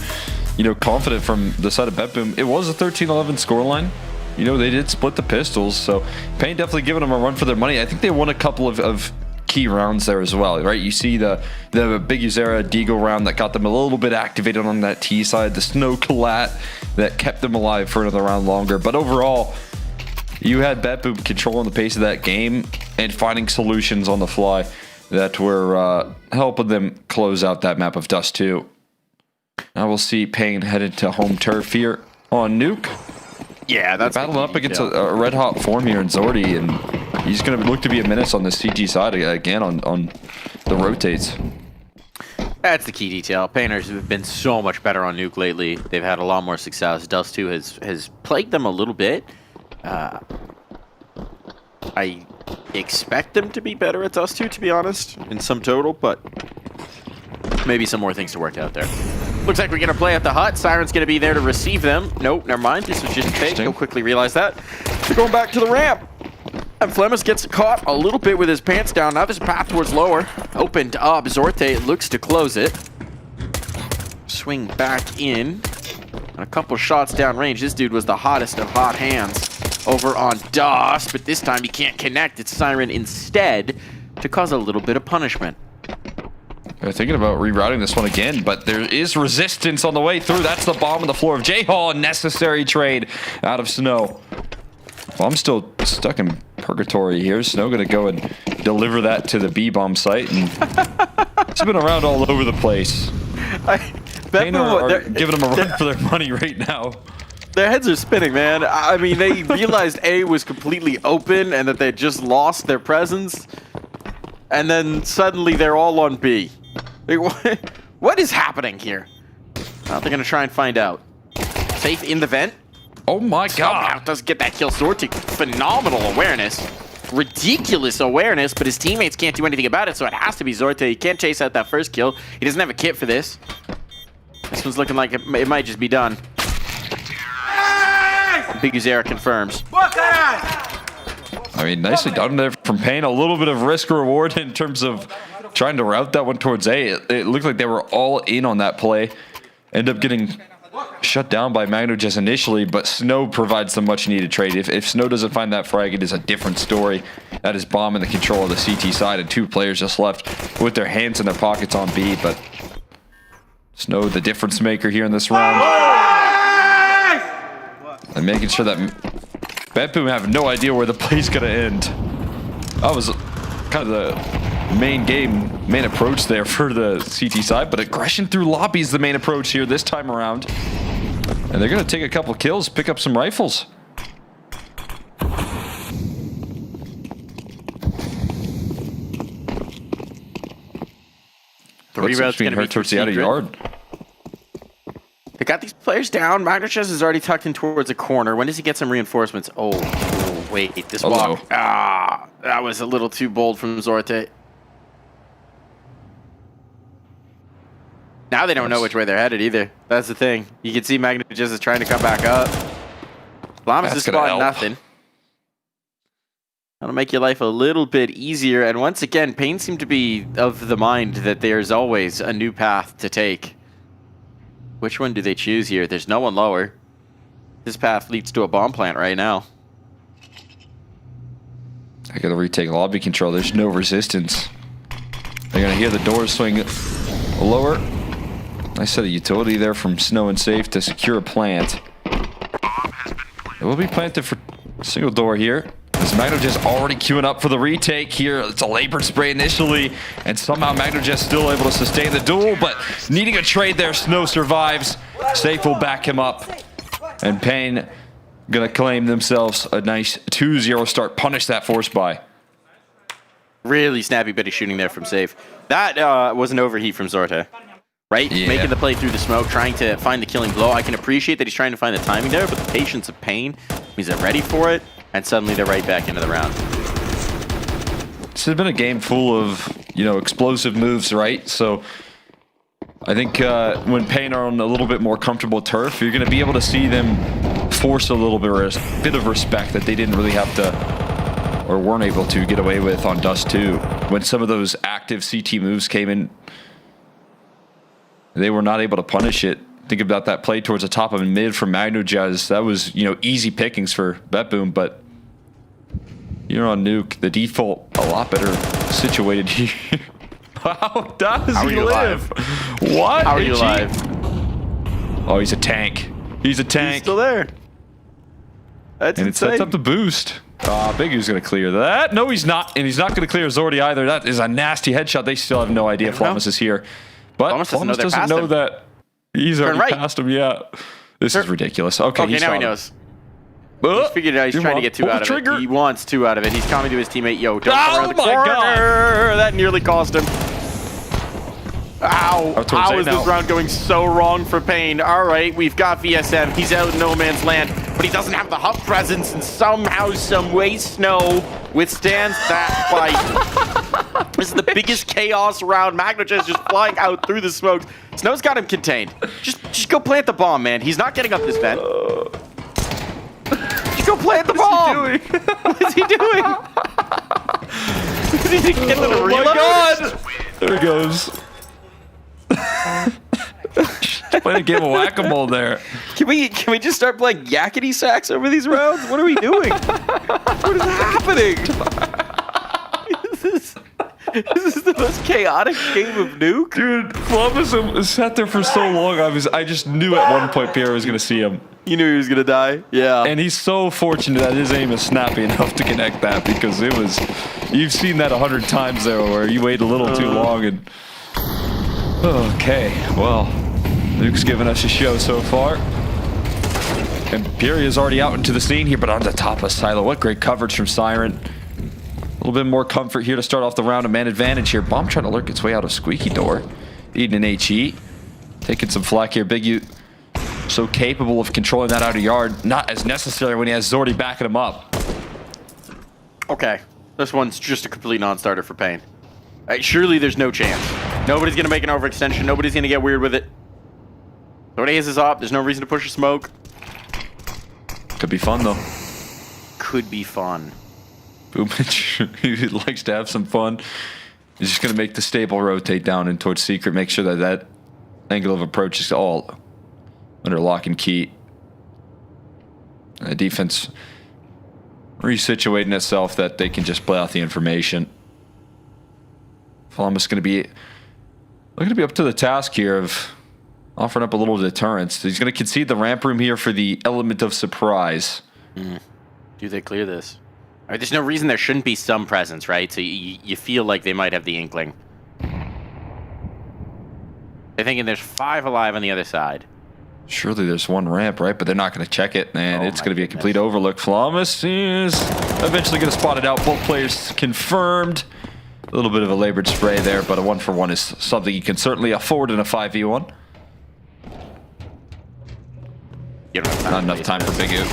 confident from the side of BetBoom. It was a 13-11 scoreline. They did split the pistols, so Pain definitely giving them a run for their money. I think they won a couple of key rounds there as well, right? You see the big Vincere Deagle round that got them a little bit activated on that T side, the Snow Collat that kept them alive for another round longer. But overall, you had BetBoom controlling the pace of that game and finding solutions on the fly that were helping them close out that map of Dust 2. Now we'll see Pain headed to home turf here on Nuke. Yeah, that's battling up against a red hot form here in Zordi, and he's going to look to be a menace on the CG side again on the rotates. That's the key detail. Painters have been so much better on Nuke lately. They've had a lot more success. Dust 2 has plagued them a little bit. I expect them to be better at Dust 2, to be honest, in some total, but maybe some more things to work out there. Looks like we're going to play at the hut. Siren's going to be there to receive them. Nope, never mind. This was just a fake. He'll quickly realize that. They're going back to the ramp. And Flemis gets caught a little bit with his pants down. Now there's a path towards lower. Opened up. Zorte looks to close it. Swing back in. And a couple shots downrange. This dude was the hottest of hot hands. over on Dust, but this time he can't connect. It's Siren instead to cause a little bit of punishment. They're thinking about rerouting this one again, but there is resistance on the way through. That's the bomb on the floor of J-Hall. Necessary trade out of Snow. Well, I'm still stuck in purgatory here. Snow going to go and deliver that to the B-bomb site. And it's been around all over the place. Pain are giving them a run for their money right now. Their heads are spinning, man. I mean, they realized A was completely open and that they just lost their presence. And then suddenly they're all on B. What is happening here? Well, they're going to try and find out. Safe in the vent. Oh my god. Somehow does get that kill. Zortic, phenomenal awareness. Ridiculous awareness, but his teammates can't do anything about it, so it has to be Zorte. He can't chase out that first kill. He doesn't have a kit for this. This one's looking like it might just be done. Big Vincere confirms. I mean, nicely done there from Pain. A little bit of risk reward in terms of trying to route that one towards A. It looked like they were all in on that play. End up getting shut down by Magno just initially, but Snow provides the much needed trade. If Snow doesn't find that frag, it is a different story. That is Bomb in the control of the CT side, and 2 players just left with their hands in their pockets on B, but Snow, the difference maker here in this round. And making sure that BetBoom have no idea where the play's gonna end. That was kind of the main approach there for the CT side, but aggression through lobby is the main approach here this time around. And they're gonna take a couple kills, pick up some rifles. The reroute's gonna be towards the outer yard. They got these players down. Magnachez is already tucked in towards a corner. When does he get some reinforcements? Oh wait, this walk. Ah, that was a little too bold from Zorte. Now they don't know which way they're headed either. That's the thing. You can see Magnachez is trying to come back up. Lamas is spotting nothing. That'll make your life a little bit easier. And once again, Pain seemed to be of the mind that there's always a new path to take. Which one do they choose here? There's no one lower. This path leads to a bomb plant right now. I gotta retake lobby control. There's no resistance. They're gonna hear the doors swing lower. Nice set of utility there from Snow and Safe to secure a plant. It will be planted for single door here. As Magno just already queuing up for the retake here. It's a labored spray initially, and somehow Magno just still able to sustain the duel, but needing a trade there, Snow survives. Safe will back him up, and Pain gonna claim themselves a nice 2-0 start. Punish that force buy. Really snappy bit of shooting there from Safe. That was an overheat from Zorte. Right? Yeah. Making the play through the smoke, trying to find the killing blow. I can appreciate that he's trying to find the timing there, but the patience of Pain means they're ready for it, and suddenly they're right back into the round. This has been a game full of, explosive moves, right? So I think when Pain are on a little bit more comfortable turf, you're going to be able to see them force a little bit of respect that they didn't really have to, or weren't able to get away with on Dust 2. When some of those active CT moves came in, they were not able to punish it. Think about that play towards the top of mid from Magnachez. That was, easy pickings for BetBoom, but you're on Nuke. The default a lot better situated here. How does he live? What? How are you alive? Oh, he's a tank. He's a tank. He's still there. That's and insane. it sets up the boost. Big U's going to clear that. No, he's not. And he's not going to clear Zordy either. That is a nasty headshot. They still have no idea Flamus is here. But Flamus doesn't know that he's already past him. Yeah. This is ridiculous. Okay, now he knows. He's figured it out. He's trying to get 2 out of it. He wants 2 out of it. He's coming to his teammate. Yo, don't go around the corner. God. That nearly cost him. Ow. How is this round going so wrong for Pain? All right, we've got VSM. He's out in no man's land, but he doesn't have the hub presence, and somehow, some way, Snow withstands that fight. This is the biggest chaos round. Magnachez just flying out through the smokes. Snow's got him contained. Just go plant the bomb, man. He's not getting up this vent. Just go plant the bomb. What is he doing? Is he getting a reload? Oh my god! There he goes. Playing a game of whack-a-mole there. Can Can we just start playing yakety sax over these rounds? What are we doing? What is happening? This is the most chaotic game of Nuke. Dude, Columbus sat there for so long. I just knew at one point Pierre was going to see him. You knew he was going to die? Yeah. And he's so fortunate that his aim is snappy enough to connect that, because it was... You've seen that 100 times there where you wait a little too long and... Okay, well, Nuke's given us a show so far. And Pierre is already out into the scene here, but on the top of Silo. What great coverage from Siren. A little bit more comfort here to start off the round. A man advantage here. Bomb trying to lurk its way out of Squeaky Door. Eating an HE. Taking some flak here. Big U so capable of controlling that outer yard. Not as necessary when he has Zordy backing him up. Okay. This one's just a complete non-starter for Pain. Surely there's no chance. Nobody's going to make an overextension. Nobody's going to get weird with it. Zordy is up. There's no reason to push a smoke. Could be fun, though. Could be fun. Boomich, he likes to have some fun. He's just going to make the stable rotate down and towards Secret. Make sure that that angle of approach is all under lock and key. Defense resituating itself that they can just play out the information. Columbus going to be looking to be up to the task here of offering up a little deterrence. He's going to concede the ramp room here for the element of surprise. Do they clear this? I mean, there's no reason there shouldn't be some presence, right? So you feel like they might have the inkling. They're thinking there's 5 alive on the other side. Surely there's one ramp, right? But they're not going to check it, and it's going to be a complete overlook. Flawless is eventually going to spot it out. Both players confirmed. A little bit of a labored spray there, but a 1-for-1 is something you can certainly afford in a 5v1. Not enough time for Big U.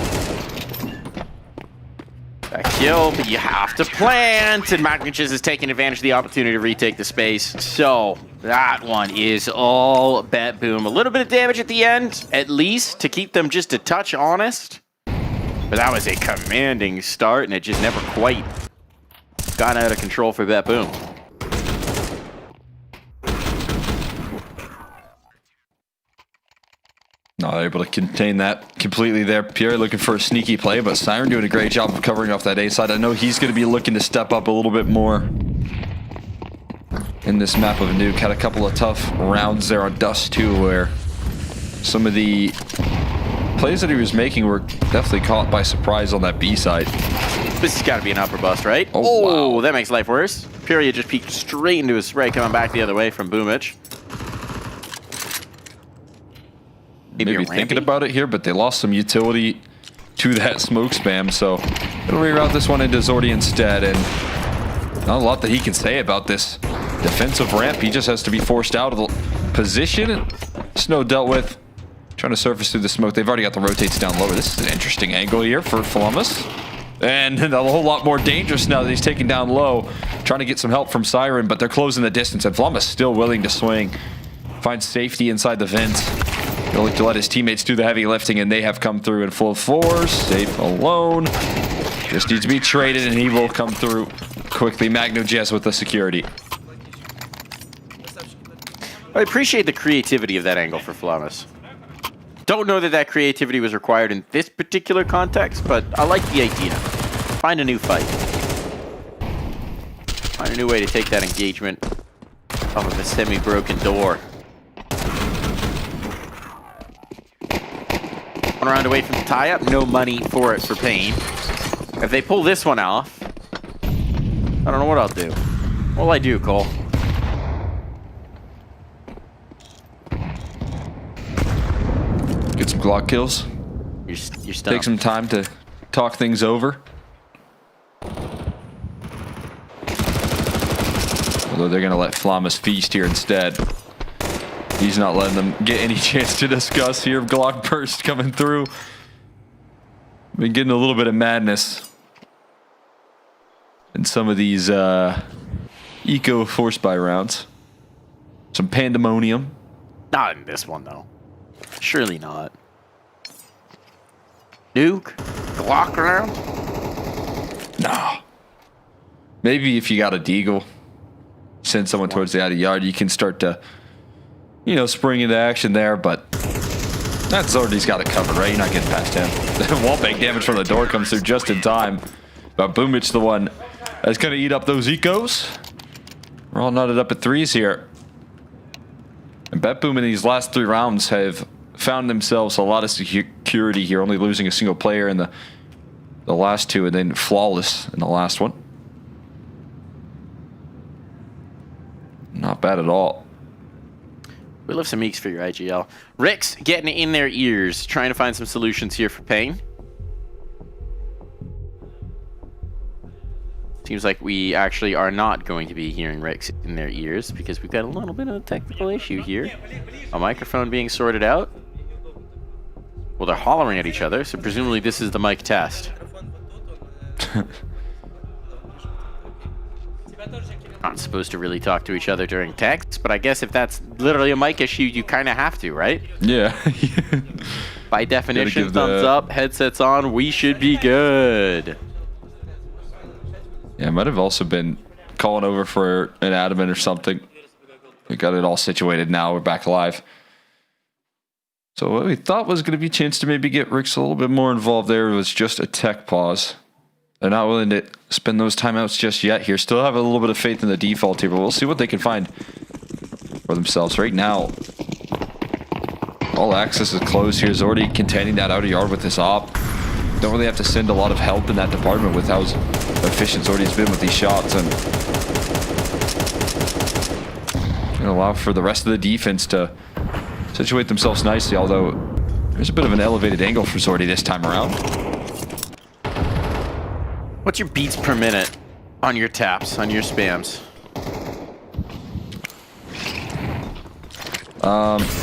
A kill, but you have to plant, and Magnitches is taking advantage of the opportunity to retake the space. So that one is all BetBoom. A little bit of damage at the end, at least, to keep them just a touch honest. But that was a commanding start, and it just never quite got out of control for BetBoom. Not able to contain that completely there. Pierre looking for a sneaky play, but Siren doing a great job of covering off that A side. I know he's going to be looking to step up a little bit more in this map of Nuke. Had a couple of tough rounds there on Dust too, where some of the plays that he was making were definitely caught by surprise on that B side. This has got to be an upper bust, right? Oh, wow. That makes life worse. Pierre just peeked straight into his spray, coming back the other way from Boomich. Maybe thinking about it here, but they lost some utility to that smoke spam, so it'll reroute this one into Zordy instead, and not a lot that he can say about this defensive ramp. He just has to be forced out of the position. Snow dealt with, trying to surface through the smoke. They've already got the rotates down lower. This is an interesting angle here for Columbus, and a whole lot more dangerous now that he's taken down low, trying to get some help from Siren, but they're closing the distance, and Columbus still willing to swing, find safety inside the vent. He'll look to let his teammates do the heavy lifting, and they have come through in full force. Safe alone. Just needs to be traded, and he will come through quickly. Magno with the security. I appreciate the creativity of that angle for Flamus. Don't know that that creativity was required in this particular context, but I like the idea. Find a new fight. Find a new way to take that engagement off of a semi-broken door. One round away from the tie-up, no money for it for Pain. If they pull this one off, I don't know what I'll do. What'll I do, Cole? Get some Glock kills. You're stumped. Take some time to talk things over. Although they're going to let Flamus feast here instead. He's not letting them get any chance to discuss here. Glock burst coming through. Been getting a little bit of madness in some of these eco force buy rounds. Some pandemonium. Not in this one, though. Surely not. Nuke? Glock round? No. Maybe if you got a deagle, send someone towards the outer yard, you can start to, you know, spring into action there, but That Zordy's got it covered, right? You're not getting past him. Wallbang damage from the door comes through just in time. But Boomich the one that's going to eat up those ecos. We're all knotted up at 3s here. And BetBoom in these last 3 rounds have found themselves a lot of security here, only losing a single player in the last 2 and then flawless in the last one. Not bad at all. We love some meeks for your IGL. Rick's getting in their ears, trying to find some solutions here for Pain. Seems like we actually are not going to be hearing Rick's in their ears because we've got a little bit of a technical issue here. A microphone being sorted out. Well, they're hollering at each other, so presumably this is the mic test. Not supposed to really talk to each other during text, but I guess if that's literally a mic issue, you kind of have to, right? Yeah. By definition, thumbs up, headsets on, we should be good. Yeah, might have also been calling over for an admin or something. We got it all situated now. We're back live. So what we thought was going to be a chance to maybe get Ricks a little bit more involved there was just a tech pause. They're not willing to spend those timeouts just yet here. Still have a little bit of faith in the default here, but we'll see what they can find for themselves. Right now, all access is closed here. Zordy containing that outer yard with this op. Don't really have to send a lot of help in that department with how efficient Zordy's been with these shots, and gonna allow for the rest of the defense to situate themselves nicely, although there's a bit of an elevated angle for Zordy this time around. What's your beats per minute on your taps, on your spams?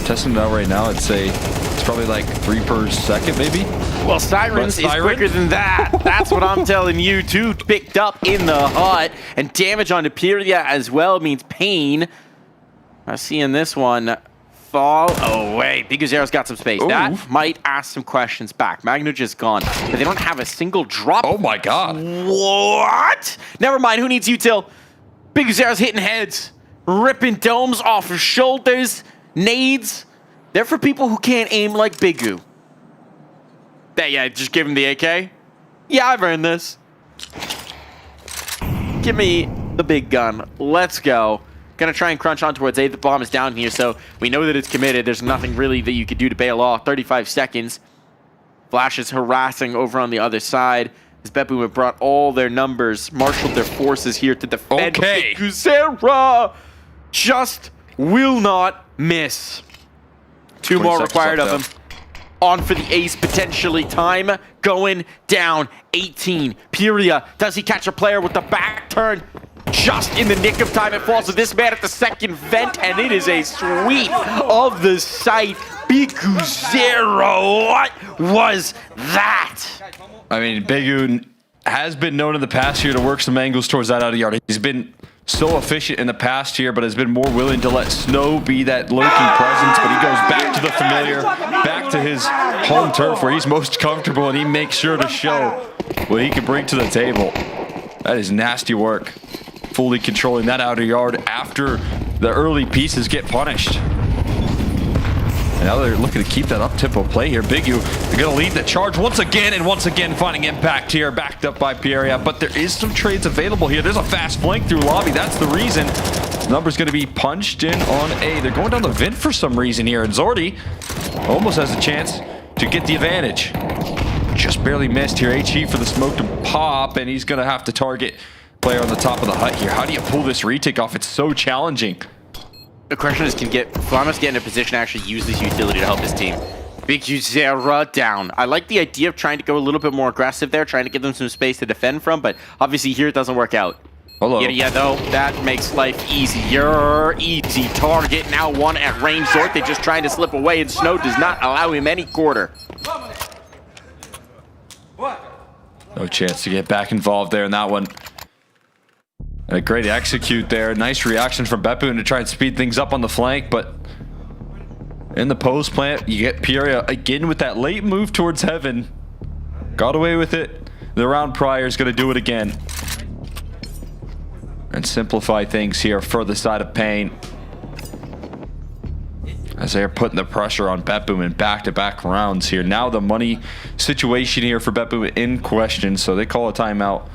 Testing it out right now, I'd say it's probably like 3 per second, maybe. Well, Sirens is quicker than that. That's what I'm telling you. 2 picked up in the hut, and damage on Pyria as well means Pain. I'm seeing this one fall away. Biguzero's got some space. Ooh. That might ask some questions back. Magna just gone, but they don't have a single drop. Oh my god. What? Never mind. Who needs util? Biguzero's hitting heads, ripping domes off of shoulders, nades. They're for people who can't aim like Bigu. Yeah, just give him the AK. Yeah, I've earned this. Give me the big gun. Let's go. Gonna try and crunch on towards A. The bomb is down here, so we know that it's committed. There's nothing really that you could do to bail off. 35 seconds. Flash is harassing over on the other side. As BetBoom have brought all their numbers, marshaled their forces here to defend. Okay. Guzera just will not miss. 2 more required of him. On for the ace, potentially. Time going down. 18. Pyria, does he catch a player with the back turn? Just in the nick of time, it falls to this man at the second vent, and it is a sweep of the site. Biguzero, what was that? I mean, Bigu has been known in the past here to work some angles towards that out of yard. He's been so efficient in the past here, but has been more willing to let Snow be that lurking presence, but he goes back to the familiar, back to his home turf where he's most comfortable, and he makes sure to show what he can bring to the table. That is nasty work. Fully controlling that outer yard after the early pieces get punished. And now they're looking to keep that up-tempo play here. Bigu, they're going to lead the charge once again, and once again finding impact here, backed up by Pyria. But there is some trades available here. There's a fast flank through lobby. That's the reason. Number's going to be punched in on A. They're going down the vent for some reason here, and Zordy almost has a chance to get the advantage. Just barely missed here. HE for the smoke to pop, and he's going to have to target player on the top of the hut here. How do you pull this retake off? It's so challenging. The question is, can Flamus get in a position to actually use this utility to help his team? Biguzera down. I like the idea of trying to go a little bit more aggressive there, trying to give them some space to defend from, but obviously here it doesn't work out. Hello. Yeah, though, that makes life easier. Easy target. Now 1 at range. Zort, they just trying to slip away, and Snow does not allow him any quarter. No chance to get back involved there in that one. A great execute there. Nice reaction from BetBoom to try and speed things up on the flank, but in the post plant, you get Pyria again with that late move towards heaven. Got away with it. The round prior is going to do it again. And simplify things here for the side of Pain. as they're putting the pressure on BetBoom in back-to-back rounds here. Now the money situation here for BetBoom in question, so they call a timeout.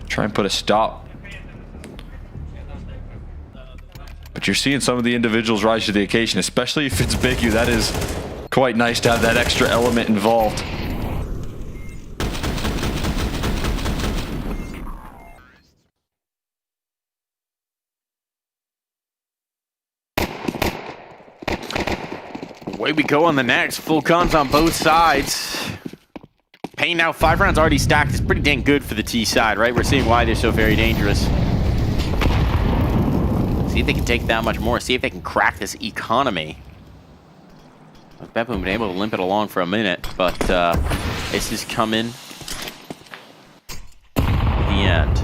Try and put a stop. But you're seeing some of the individuals rise to the occasion, especially if it's Big U. That is quite nice to have that extra element involved. Away we go on the next. Full guns on both sides. Pain now 5 rounds already stacked. It's pretty dang good for the T side, right? We're seeing why they're so very dangerous. See if they can take that much more. See if they can crack this economy. BetBoom been able to limp it along for a minute, but this is coming to the end.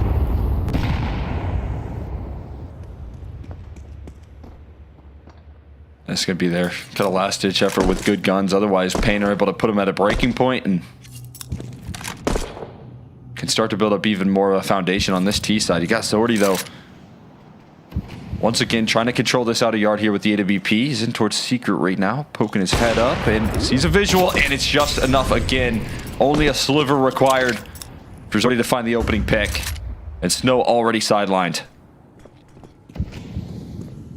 That's going to be their kind of last-ditch effort with good guns. Otherwise, Pain are able to put them at a breaking point and can start to build up even more of a foundation on this T side. You got Zordy, though. Once again, trying to control this out of yard here with the AWP. He's in towards Secret right now, poking his head up and sees a visual, and it's just enough again. Only a sliver required for Zordy to find the opening pick. And Snow already sidelined.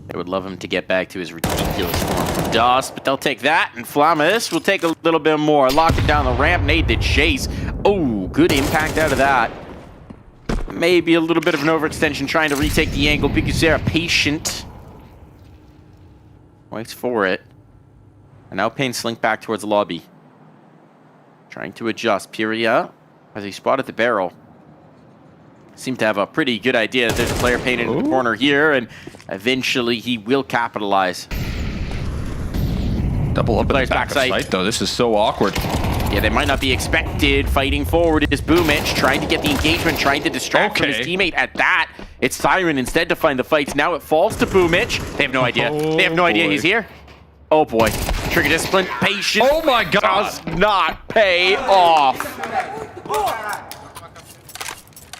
They would love him to get back to his ridiculous form of Dust, but they'll take that, and Flamis will take a little bit more. Lock it down the ramp, nade the chase. Oh, good impact out of that. Maybe a little bit of an overextension trying to retake the angle. Vincere patient. Waits for it. And now Pain slink back towards the lobby. Trying to adjust. Pyria, as he spotted the barrel, seemed to have a pretty good idea that there's a player painted in the corner here, and eventually he will capitalize. Double up at the back of sight, though. This is so awkward. Yeah, they might not be expected. Fighting forward is Boomich, trying to get the engagement, trying to distract from his teammate. At that, it's Siren instead to find the fights. Now it falls to Boomich. They have no idea. They have no idea he's here. Oh boy. Trigger discipline, patience. Oh my God. Does not pay off.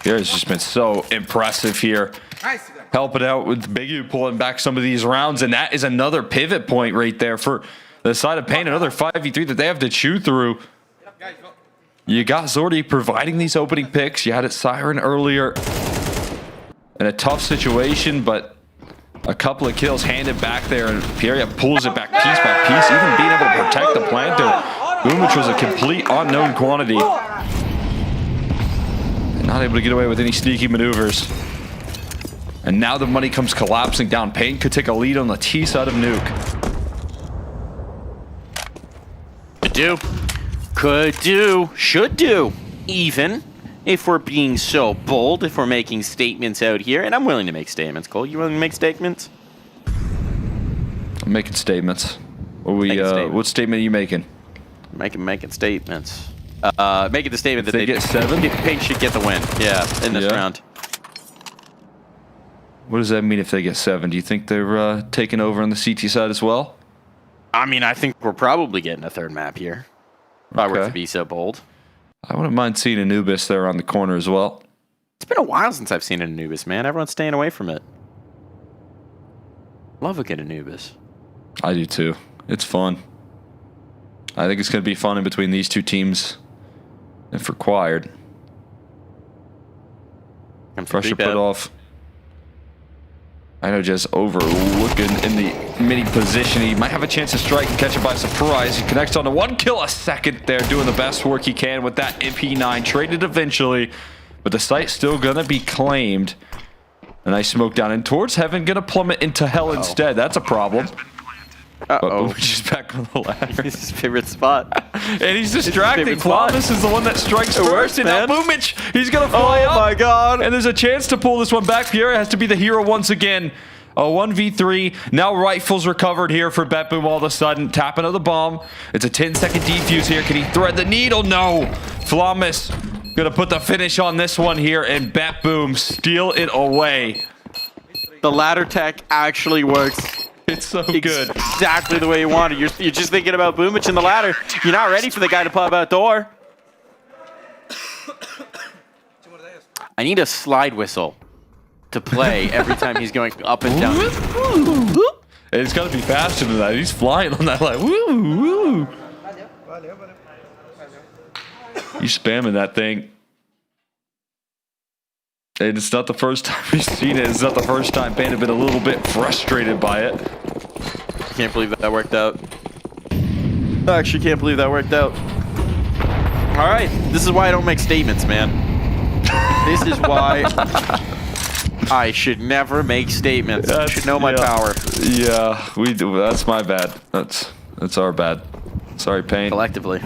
Here's just been so impressive here. Helping out with Big U pulling back some of these rounds, and that is another pivot point right there for the side of Pain. Another 5v3 that they have to chew through. You got Zordy providing these opening picks. You had it Siren earlier in a tough situation, but a couple of kills handed back there, and Pierre pulls it back piece by piece, even being able to protect the planter, which was a complete unknown quantity. And not able to get away with any sneaky maneuvers. And now the money comes collapsing down. Pain could take a lead on the T side of Nuke. Could do, should do, even if we're being so bold, if we're making statements out here. And I'm willing to make statements. Cole, you willing to make statements? I'm making statements. What statement are you making? Making statements. Making the statement that they get 7? Pain should get the win. Yeah, in this round. What does that mean if they get 7? Do you think they're taking over on the CT side as well? I mean, I think we're probably getting a third map here. If I were to be so bold. I wouldn't mind seeing Anubis there on the corner as well. It's been a while since I've seen an Anubis, man. Everyone's staying away from it. Love a good Anubis. I do too. It's fun. I think it's going to be fun in between these two teams if required. Pressure put off. I know just overlooking in the mini position. He might have a chance to strike and catch it by surprise. He connects on to 1 kill a second there, doing the best work he can with that MP9. Traded eventually, but the site's still going to be claimed. A nice smoke down in towards heaven, going to plummet into hell instead. That's a problem. But just back on the ladder. This is his favorite spot. And he's distracting. Flamis is the one that strikes first. And now Boomich, he's going to fly up. Oh my God. And there's a chance to pull this one back. Pierre has to be the hero once again. A 1v3. Now rifles recovered here for BetBoom all of a sudden. Tapping of the bomb. It's a 10-second defuse here. Can he thread the needle? No. Flamis going to put the finish on this one here. And BetBoom steal it away. The ladder tech actually works. It's so good. Exactly the way you want it. You're just thinking about Boomich in the ladder. You're not ready for the guy to pop out door. I need a slide whistle to play every time he's going up and down. It's got to be faster than that. He's flying on that, like, woo, woo. He's spamming that thing. And it's not the first time we've seen it. It's not the first time Pain have been a little bit frustrated by it. Can't believe that worked out. I actually can't believe that worked out. All right, this is why I don't make statements, man. This is why I should never make statements. I should know my power. Yeah, we do. That's my bad. That's our bad. Sorry, Pain. Collectively.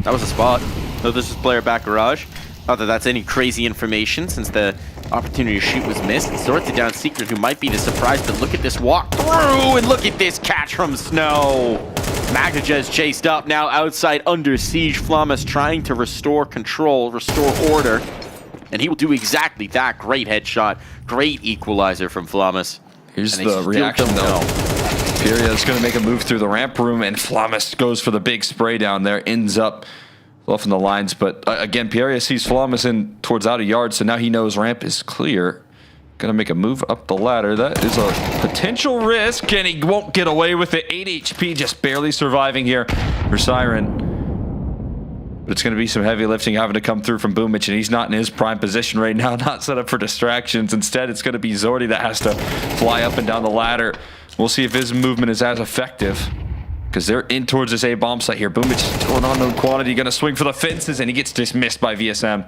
That was a spot. No, this is player back garage. Not that that's any crazy information since the opportunity to shoot was missed. And sorted down Secret, who might be the surprise, but look at this walk through and look at this catch from Snow. Magnajez chased up, now outside under siege. Flamus trying to restore control, restore order. And he will do exactly that. Great headshot, great equalizer from Flamus. Here's the reaction though. Pyria is going to make a move through the ramp room, and Flamus goes for the big spray down there, ends up off in the lines. But again, Pyria sees Flamus in towards out a yard, so now he knows ramp is clear. Gonna make a move up the ladder. That is a potential risk, and he won't get away with it. 8 HP, just barely surviving here for Siren. But it's gonna be some heavy lifting having to come through from Boomich, and he's not in his prime position right now, not set up for distractions. Instead, it's gonna be Zordy that has to fly up and down the ladder. We'll see if his movement is as effective, because they're in towards this A-bomb site here. Boomich going on no quantity, gonna swing for the fences, and he gets dismissed by VSM.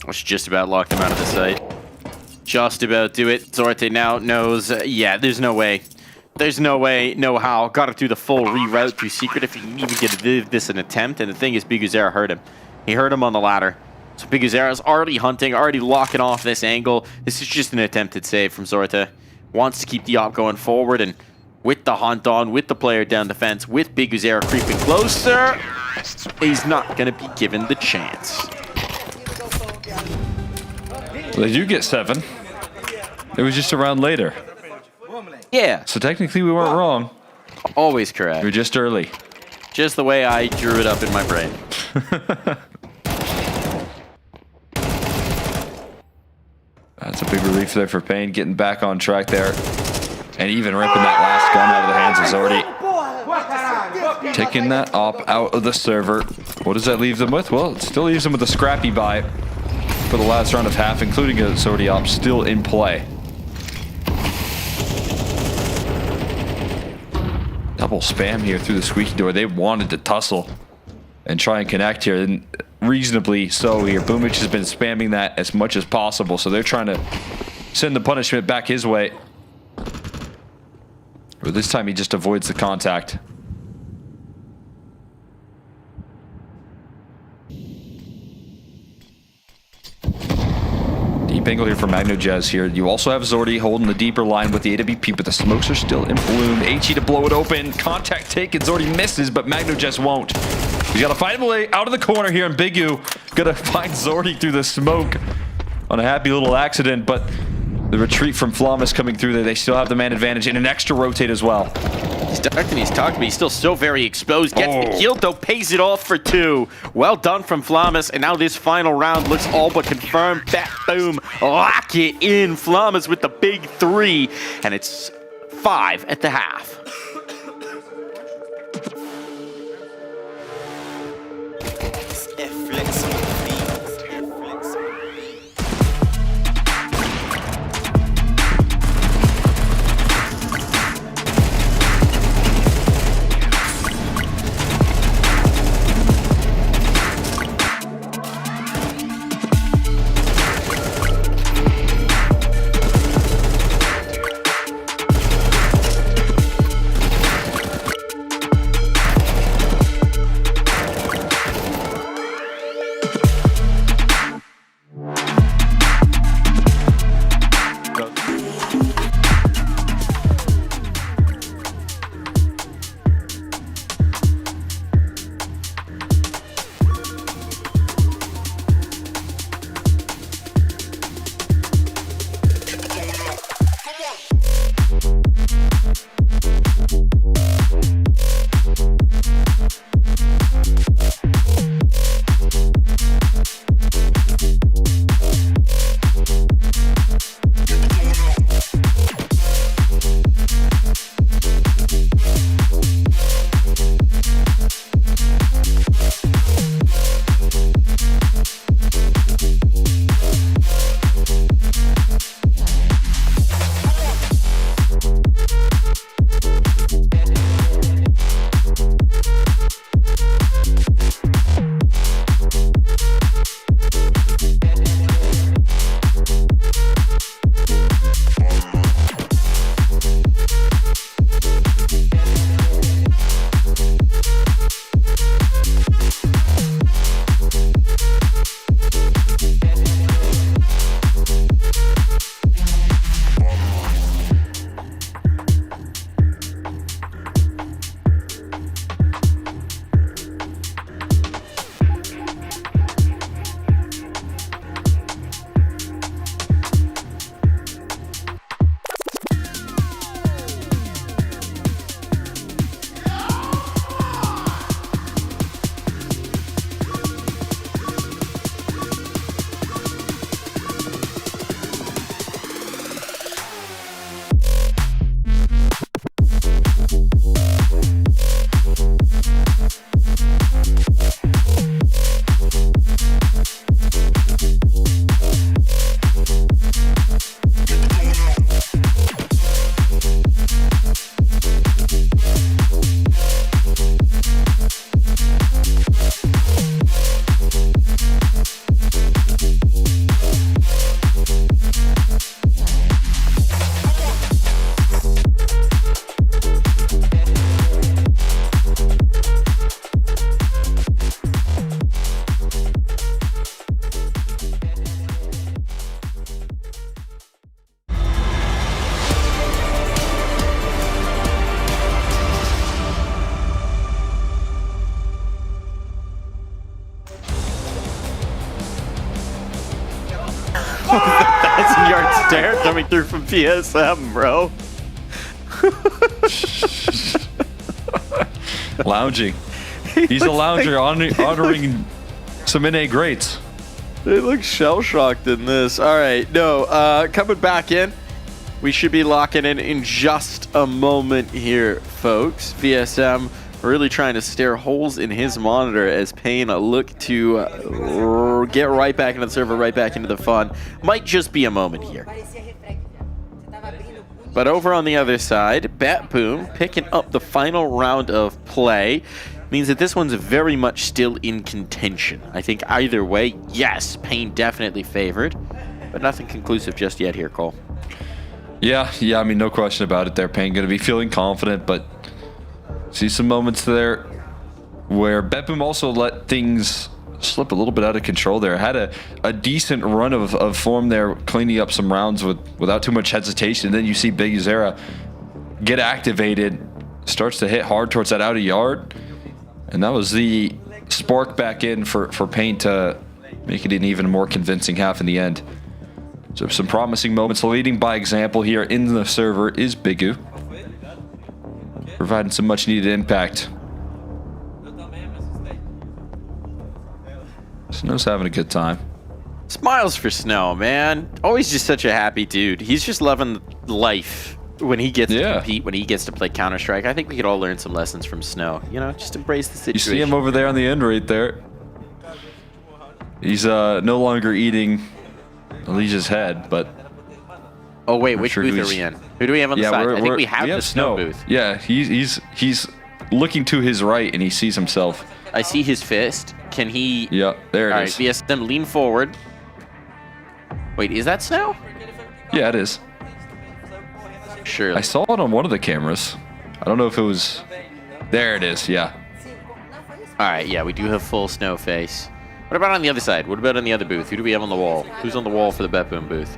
Let's just about lock him out of the site. Just about do it. Zorte now knows, yeah, there's no way. There's no way, no how. Got to do the full reroute through Secret if he can even give this an attempt. And the thing is, Biguzera heard him. He heard him on the ladder. So Biguzera's already hunting, already locking off this angle. This is just an attempted save from Zorte. Wants to keep the op going forward, and with the hunt on, with the player down the fence, with Biguzera creeping closer, he's not going to be given the chance. They do get 7. It was just a round later. Yeah. So technically we weren't wrong. Always correct. We're just early. Just the way I drew it up in my brain. That's a big relief there for Pain, getting back on track there. And even ripping that last gun out of the hands of Zordy. Taking that op out of the server. What does that leave them with? Well, it still leaves them with a scrappy buy for the last round of half, including a Zordy op still in play. Double spam here through the squeaky door. They wanted to tussle and try and connect here, and reasonably so here. Boomich has been spamming that as much as possible, so they're trying to send the punishment back his way. But this time he just avoids the contact. Deep angle here for Magnajez here. You also have Zordy holding the deeper line with the AWP, but the smokes are still in bloom. HE to blow it open. Contact taken. Zordy misses, but Magnajez won't. He's got to find a way out of the corner here, and Bigu gonna find Zordy through the smoke on a happy little accident, but the retreat from Flamus coming through there. They still have the man advantage and an extra rotate as well. He's ducking, he's talking, but he's still so very exposed. Gets the kill, though, pays it off for 2. Well done from Flamus, and now this final round looks all but confirmed. BetBoom, lock it in. Flamus with the big 3, and it's 5 at the half. 1,000-yard stare coming through from PSM, bro. Lounging. He's a lounger honoring some NA greats. They look shell-shocked in this. All right, no, coming back in. We should be locking in just a moment here, folks. VSM really trying to stare holes in his monitor as Payne look to get right back into the server, right back into the fun. Might just be a moment here. But over on the other side, BetBoom picking up the final round of play. Means that this one's very much still in contention. I think either way, yes, Payne definitely favored, but nothing conclusive just yet here, Cole. Yeah, I mean, no question about it there. Payne going to be feeling confident, but see some moments there where BetBoom also let things slip a little bit out of control there. Had a decent run of form there, cleaning up some rounds without too much hesitation. And then you see Vincere get activated, starts to hit hard towards that outer yard. And that was the spark back in for Payne to make it an even more convincing half in the end. So some promising moments. Leading by example here in the server is Bigu, providing some much needed impact. Snow's having a good time. Smiles for Snow, man. Always just such a happy dude. He's just loving life when he gets to compete, when he gets to play Counter-Strike. I think we could all learn some lessons from Snow. You know, just embrace the situation. You see him over there on the end right there. He's no longer eating Alicia's head, but... Oh, wait, which booth are we in? Who do we have on the side? I think we have the Snow booth. Yeah, he's looking to his right, and he sees himself. I see his fist. Can he... Yeah, there it is. All right, VSM, lean forward. Wait, is that Snow? Yeah, it is. Sure. I saw it on one of the cameras. I don't know if it was... There it is, yeah. All right, yeah, we do have full Snow face. What about on the other side? What about on the other booth? Who do we have on the wall? Who's on the wall for the BetBoom booth?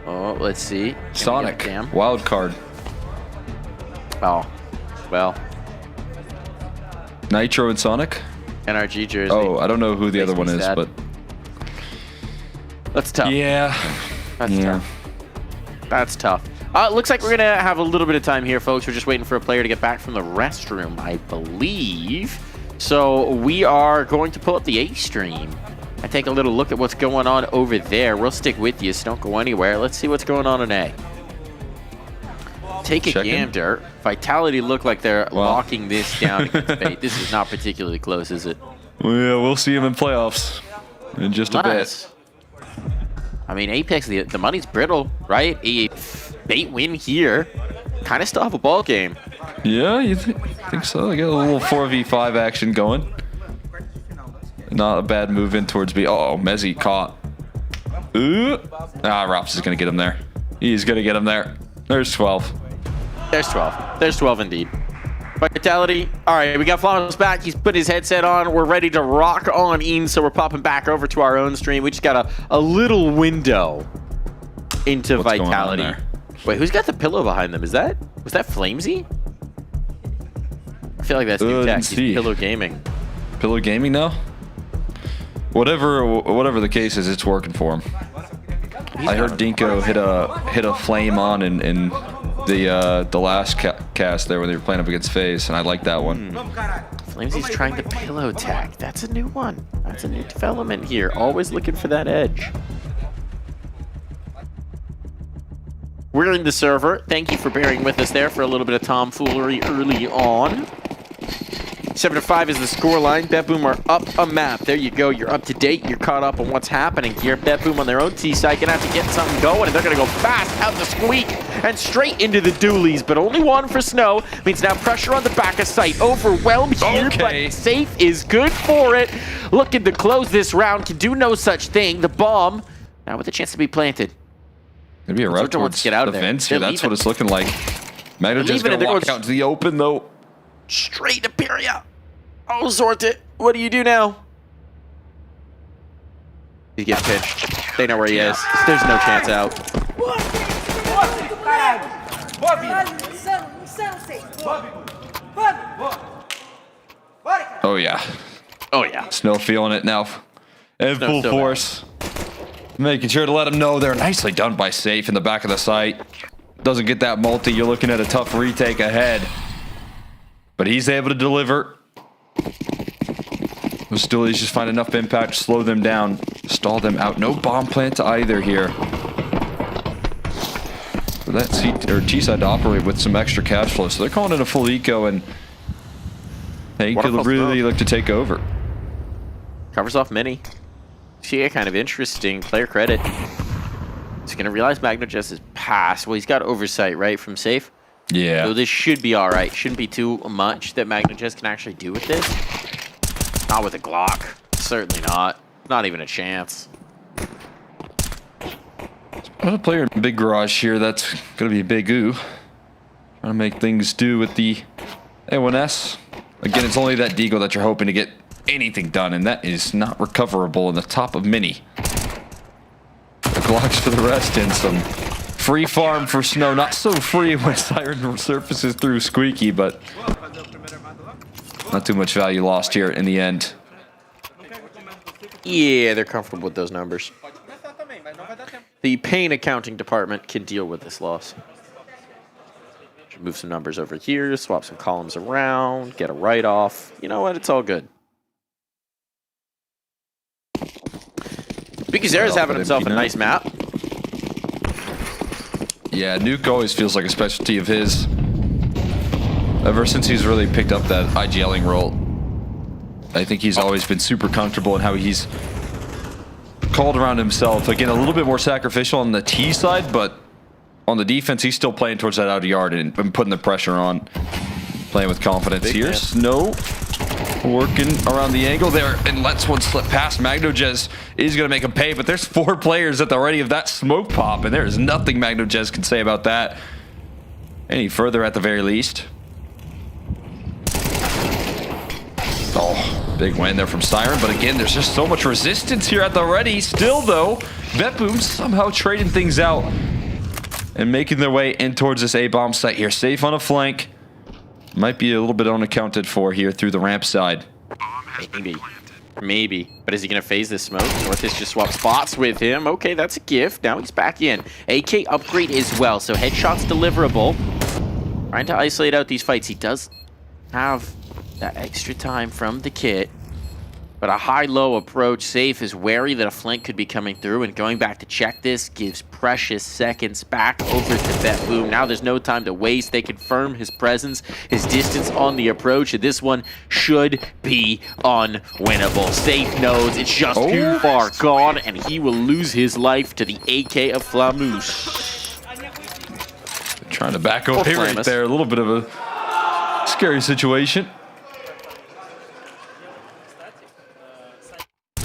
Oh, let's see. Sonic, wild card. Oh, well. Nitro and Sonic? NRG jersey. Oh, I don't know who the other one is, but... That's tough. Yeah. That's tough. That's tough. Looks like we're going to have a little bit of time here, folks. We're just waiting for a player to get back from the restroom, I believe. So we are going to pull up the A stream and take a little look at what's going on over there. We'll stick with you, so don't go anywhere. Let's see what's going on in A. Take a gander. Vitality look like they're locking this down against Fate. This is not particularly close, is it? Well, yeah, we'll see him in playoffs in just a bit. I mean, Apex, the money's brittle, right? A Fate win here. Kind of still have a ball game. Yeah, you think so? They got a little 4v5 action going. Not a bad move in towards B. Uh-oh, Mezzy caught. Ooh. Rops is going to get him there. He's going to get him there. There's 12. There's 12. There's 12 indeed. Vitality. All right, we got Flamos back. He's put his headset on. We're ready to rock on in, so we're popping back over to our own stream. We just got a little window into Vitality. Wait, who's got the pillow behind them? Was that Flamesy? I feel like that's new tech. He's Pillow Gaming. Pillow Gaming now? Whatever the case is, it's working for him. I heard Dinko hit a flame on in the last cast there when they were playing up against FaZe, and I like that one. Flamesy's trying the pillow tech. That's a new one. That's a new development here. Always looking for that edge. We're in the server. Thank you for bearing with us there for a little bit of tomfoolery early on. 7-5 is the scoreline. BetBoom are up a map. There you go. You're up to date. You're caught up on what's happening here. BetBoom on their own T side gonna have to get something going, and they're gonna go fast out the squeak and straight into the dualies. But only one for Snow means now pressure on the back of sight. Overwhelmed here, but safe is good for it. Looking to close this round. Can do no such thing. The bomb now with a chance to be planted. Gonna be a route towards the Vincere. That's what it's looking like. Magno just gonna walk out into the open though. Straight to Pyria. Oh, Zorta, what do you do now? He gets pinched. They know where he is. There's no chance out. Oh yeah. Oh yeah. Snow feeling it now. In full force. Making sure to let him know they're nicely done by Safe in the back of the site. Doesn't get that multi. You're looking at a tough retake ahead. But he's able to deliver. Still, he's just find enough impact to slow them down, stall them out. No bomb plant either here. For that T side to operate with some extra cash flow. So they're calling it a full eco, and they could really look to take over. Covers off mini. See, a kind of interesting player credit. He's going to realize MagnoJest is passed. Well, he's got oversight, right, from Safe? Yeah. So this should be all right. Shouldn't be too much that MagnoJest can actually do with this. Not with a Glock. Certainly not. Not even a chance. What a player in big garage here. That's going to be a big ooh. Trying to make things do with the A1S. Again, it's only that Deagle that you're hoping to get anything done, and that is not recoverable in the top of mini. The Glocks for the rest, and some free farm for Snow. Not so free when Siren surfaces through Squeaky, but not too much value lost here in the end. Yeah, they're comfortable with those numbers. The pain accounting department can deal with this loss. Should move some numbers over here, swap some columns around, get a write-off. You know what? It's all good. Vincere is having himself a nice map. Yeah, Nuke always feels like a specialty of his. Ever since he's really picked up that IGLing role, I think he's always been super comfortable in how he's called around himself. Again, a little bit more sacrificial on the T side, but on the defense, he's still playing towards that outer yard and putting the pressure on. Playing with confidence Big here. man. Snow working around the angle there and lets one slip past. MagnoJest is going to make him pay, but there's 4 players at the ready of that smoke pop, and there is nothing MagnoJest can say about that any further at the very least. Oh, big win there from Siren, but again, there's just so much resistance here at the ready. Still, though, BetBoom somehow trading things out and making their way in towards this A-bomb site here. Safe on a flank. Might be a little bit unaccounted for here through the ramp side. Maybe. But is he going to phase this smoke? Northis just swapped spots with him. Okay, that's a gift. Now he's back in. AK upgrade as well, so headshots deliverable. Trying to isolate out these fights. He does have that extra time from the kit. But a high-low approach. Safe is wary that a flank could be coming through, and going back to check this gives precious seconds back over to BetBoom. Now there's no time to waste. They confirm his presence, his distance on the approach, and this one should be unwinnable. Safe knows it's just too far gone, and he will lose his life to the AK of Flamouche. Trying to back away right there. A little bit of a scary situation.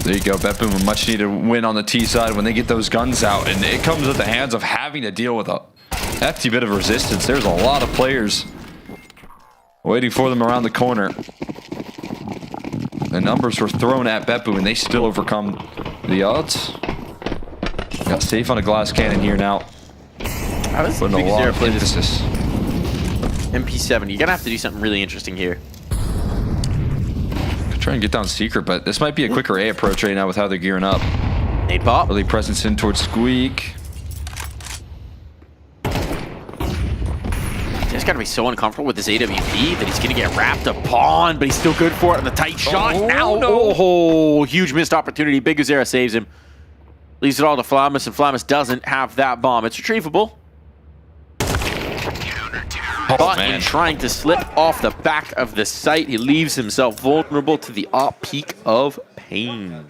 There you go, BetBoom, a much needed win on the T side when they get those guns out, and it comes at the hands of having to deal with a hefty bit of resistance. There's a lot of players waiting for them around the corner. The numbers were thrown at BetBoom, and they still overcome the odds. Got Safe on a glass cannon here now. How does putting a lot of emphasis. MP7, you're gonna have to do something really interesting here. Try and get down Secret, but this might be a quicker A approach right now with how they're gearing up. Nade pop. Early presence in towards Squeak. Just gotta be so uncomfortable with this AWP that he's gonna get wrapped upon, but he's still good for it on the tight shot. Now, oh, huge missed opportunity. Vincere saves him. Leaves it all to Flamus, and Flamus doesn't have that bomb. It's retrievable. But in trying to slip off the back of the site, he leaves himself vulnerable to the op peak of pain.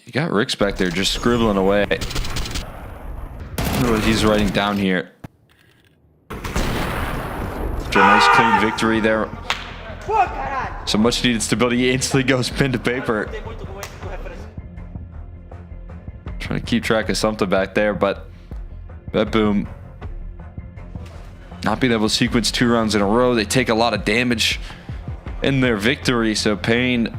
You got Rick's back there just scribbling away. I wonder what he's writing down here. After a nice clean victory there. Some much needed stability instantly goes pen to paper. Trying to keep track of something back there, but BetBoom not being able to sequence 2 rounds in a row. They take a lot of damage in their victory, so Pain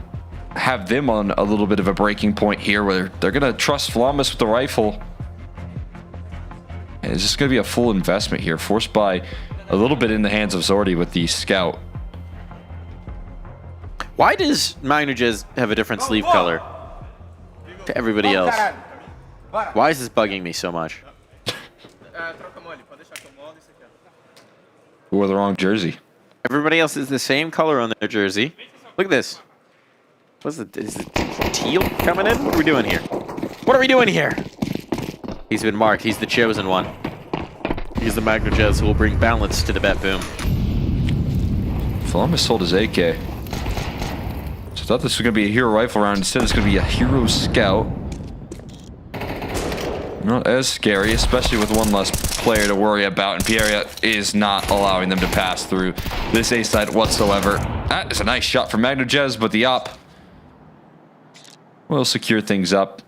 have them on a little bit of a breaking point here where they're going to trust Flamus with the rifle. And it's just going to be a full investment here, forced by a little bit in the hands of Zordy with the scout. Why does Magnujez have a different sleeve color to everybody else? Why is this bugging me so much? Who wore the wrong jersey? Everybody else is the same color on their jersey. Look at this. Is it teal coming in? What are we doing here? What are we doing here? He's been marked. He's the chosen one. He's the Magnujez who will bring balance to the BetBoom. Flamus sold his AK. So I thought this was going to be a hero rifle round. Instead, it's going to be a hero scout. Not as scary, especially with one less player to worry about. And Pierre is not allowing them to pass through this A side whatsoever. That is a nice shot from Magnujez, but the op will secure things up.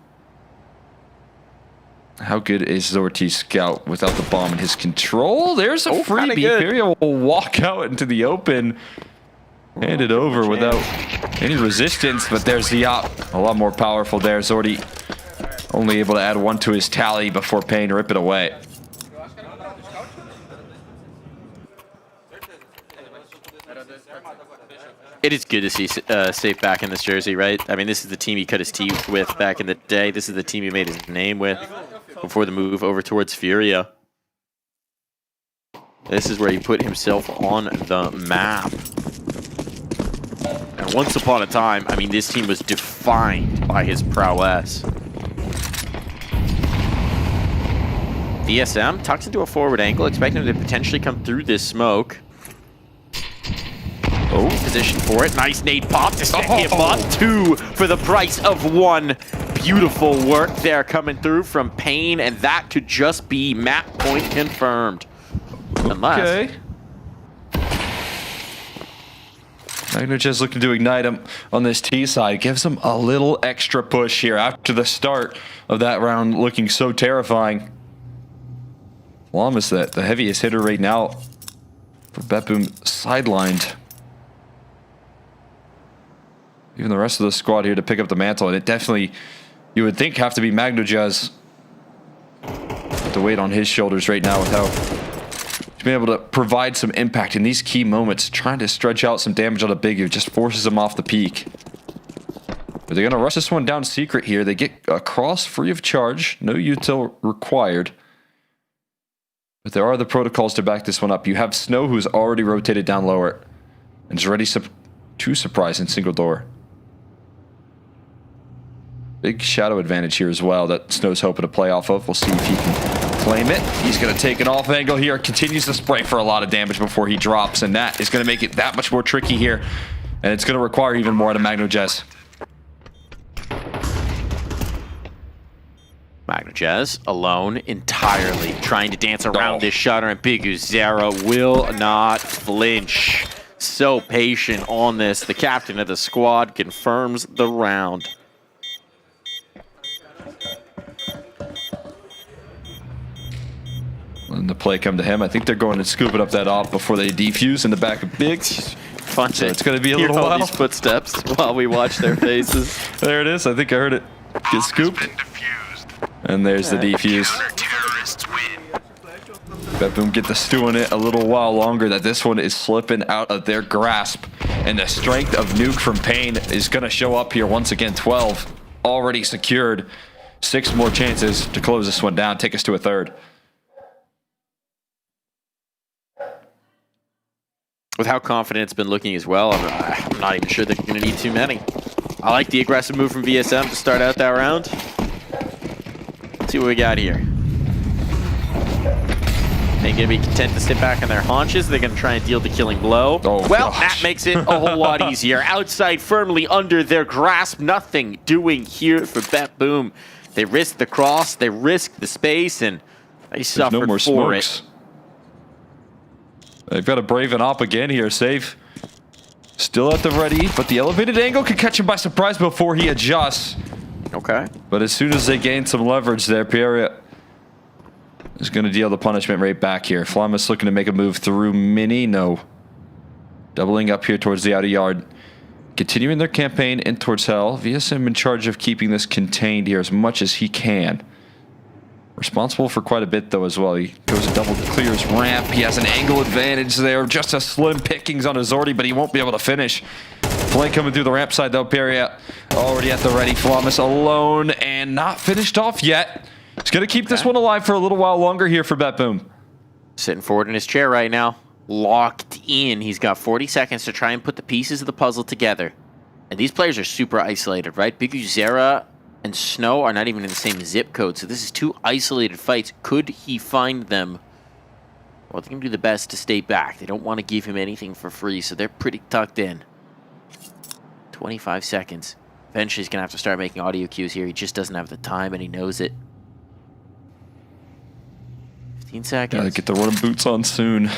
How good is Zorti's scout without the bomb in his control? There's a freebie. Pierre will walk out into the open. Hand it over without any resistance, but there's the op. A lot more powerful there. Zorti only able to add 1 to his tally before paying to rip it away. It is good to see Safe back in this jersey, right? I mean, this is the team he cut his teeth with back in the day. This is the team he made his name with before the move over towards Furia. This is where he put himself on the map. And once upon a time, I mean, this team was defined by his prowess. VSM tucks into a forward angle, expecting him to potentially come through this smoke. Oh, position for it. Nice nade pop to set him up. 2 for the price of 1. Beautiful work there coming through from Payne, and that could just be map point confirmed. Unless... Okay. Magnujez looking to ignite him on this T side. Gives him a little extra push here after the start of that round looking so terrifying. Flamus, the heaviest hitter right now for BetBoom, sidelined. Even the rest of the squad here to pick up the mantle, and it definitely, you would think, have to be Magnujez. The weight on his shoulders right now with how he's been able to provide some impact in these key moments, trying to stretch out some damage on a big who just forces him off the peak. But they're going to rush this one down secret here. They get across free of charge, no util required. But there are the protocols to back this one up. You have Snow, who's already rotated down lower and is ready to surprise in single door. Big shadow advantage here as well that Snow's hoping to play off of. We'll see if he can claim it. He's going to take an off angle here. Continues to spray for a lot of damage before he drops, and that is going to make it that much more tricky here. And it's going to require even more out of Magnujez. Magnujez alone entirely trying to dance around this shutter, and Biguzera will not flinch. So patient on this. The captain of the squad confirms the round. And the play come to him. I think they're going to scoop it up that off before they defuse in the back of Biggs. Fun so it's going to be a little while. These footsteps while we watch their faces. There it is. I think I heard it get scooped. And there's the defuse. BetBoom get the stew in it a little while longer. That this one is slipping out of their grasp. And the strength of Nuke from Payne is going to show up here once again. 12 already secured. 6 more chances to close this one down. Take us to a third. With how confident it's been looking as well, I'm not even sure they're going to need too many. I like the aggressive move from VSM to start out that round. Let's see what we got here. They're going to be content to sit back on their haunches. They're going to try and deal the killing blow. That makes it a whole lot easier. Outside firmly under their grasp. Nothing doing here for BetBoom. They risk the cross, they risk the space, and they suffered for smokes. it. They've got to brave it up again here. Safe. Still at the ready, but the elevated angle could catch him by surprise before he adjusts. Okay. But as soon as they gain some leverage there, Pierre is going to deal the punishment right back here. Flamus looking to make a move through Mini. No. Doubling up here towards the outer yard. Continuing their campaign in towards Hell. VSM in charge of keeping this contained here as much as he can. Responsible for quite a bit, though, as well. He goes and double clears ramp. He has an angle advantage there. Just a slim pickings on his Zordi, but he won't be able to finish. Flank coming through the ramp side though. Peria already at the ready. Flamus alone and not finished off yet. He's going to keep this one alive for a little while longer here for BetBoom. Sitting forward in his chair right now. Locked in. He's got 40 seconds to try and put the pieces of the puzzle together. And these players are super isolated, right? Vincere and Snow are not even in the same zip code. So this is two isolated fights. Could he find them? Well, they're going to do the best to stay back. They don't want to give him anything for free, so they're pretty tucked in. 25 seconds. Eventually, he's going to have to start making audio cues here. He just doesn't have the time, and he knows it. 15 seconds. Gotta get the run boots on soon.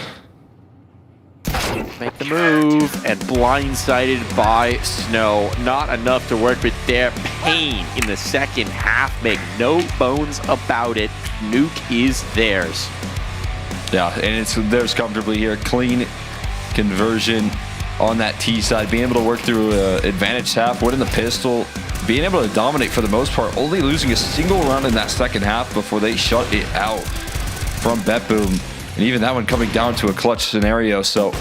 Make the move, and blindsided by Snow. Not enough to work with their pain in the second half. Make no bones about it. Nuke is theirs. Yeah, and it's theirs comfortably here. Clean conversion on that T side. Being able to work through advantage half, winning the pistol, being able to dominate for the most part, only losing a single round in that second half before they shut it out from BetBoom. And even that one coming down to a clutch scenario. So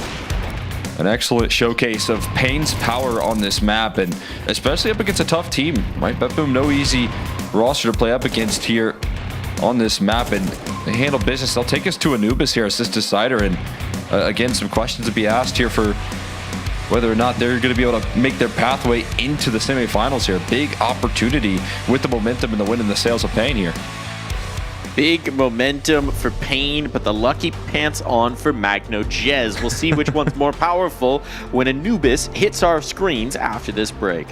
an excellent showcase of Pain's power on this map, and especially up against a tough team, right? BetBoom, no easy roster to play up against here on this map, and they handle business. They'll take us to Anubis here as this decider, and again, some questions to be asked here for whether or not they're going to be able to make their pathway into the semifinals here. Big opportunity with the momentum and the win and the sales of Pain here. Big momentum for Pain, but the lucky pants on for Magno Jez. We'll see which one's more powerful when Anubis hits our screens after this break.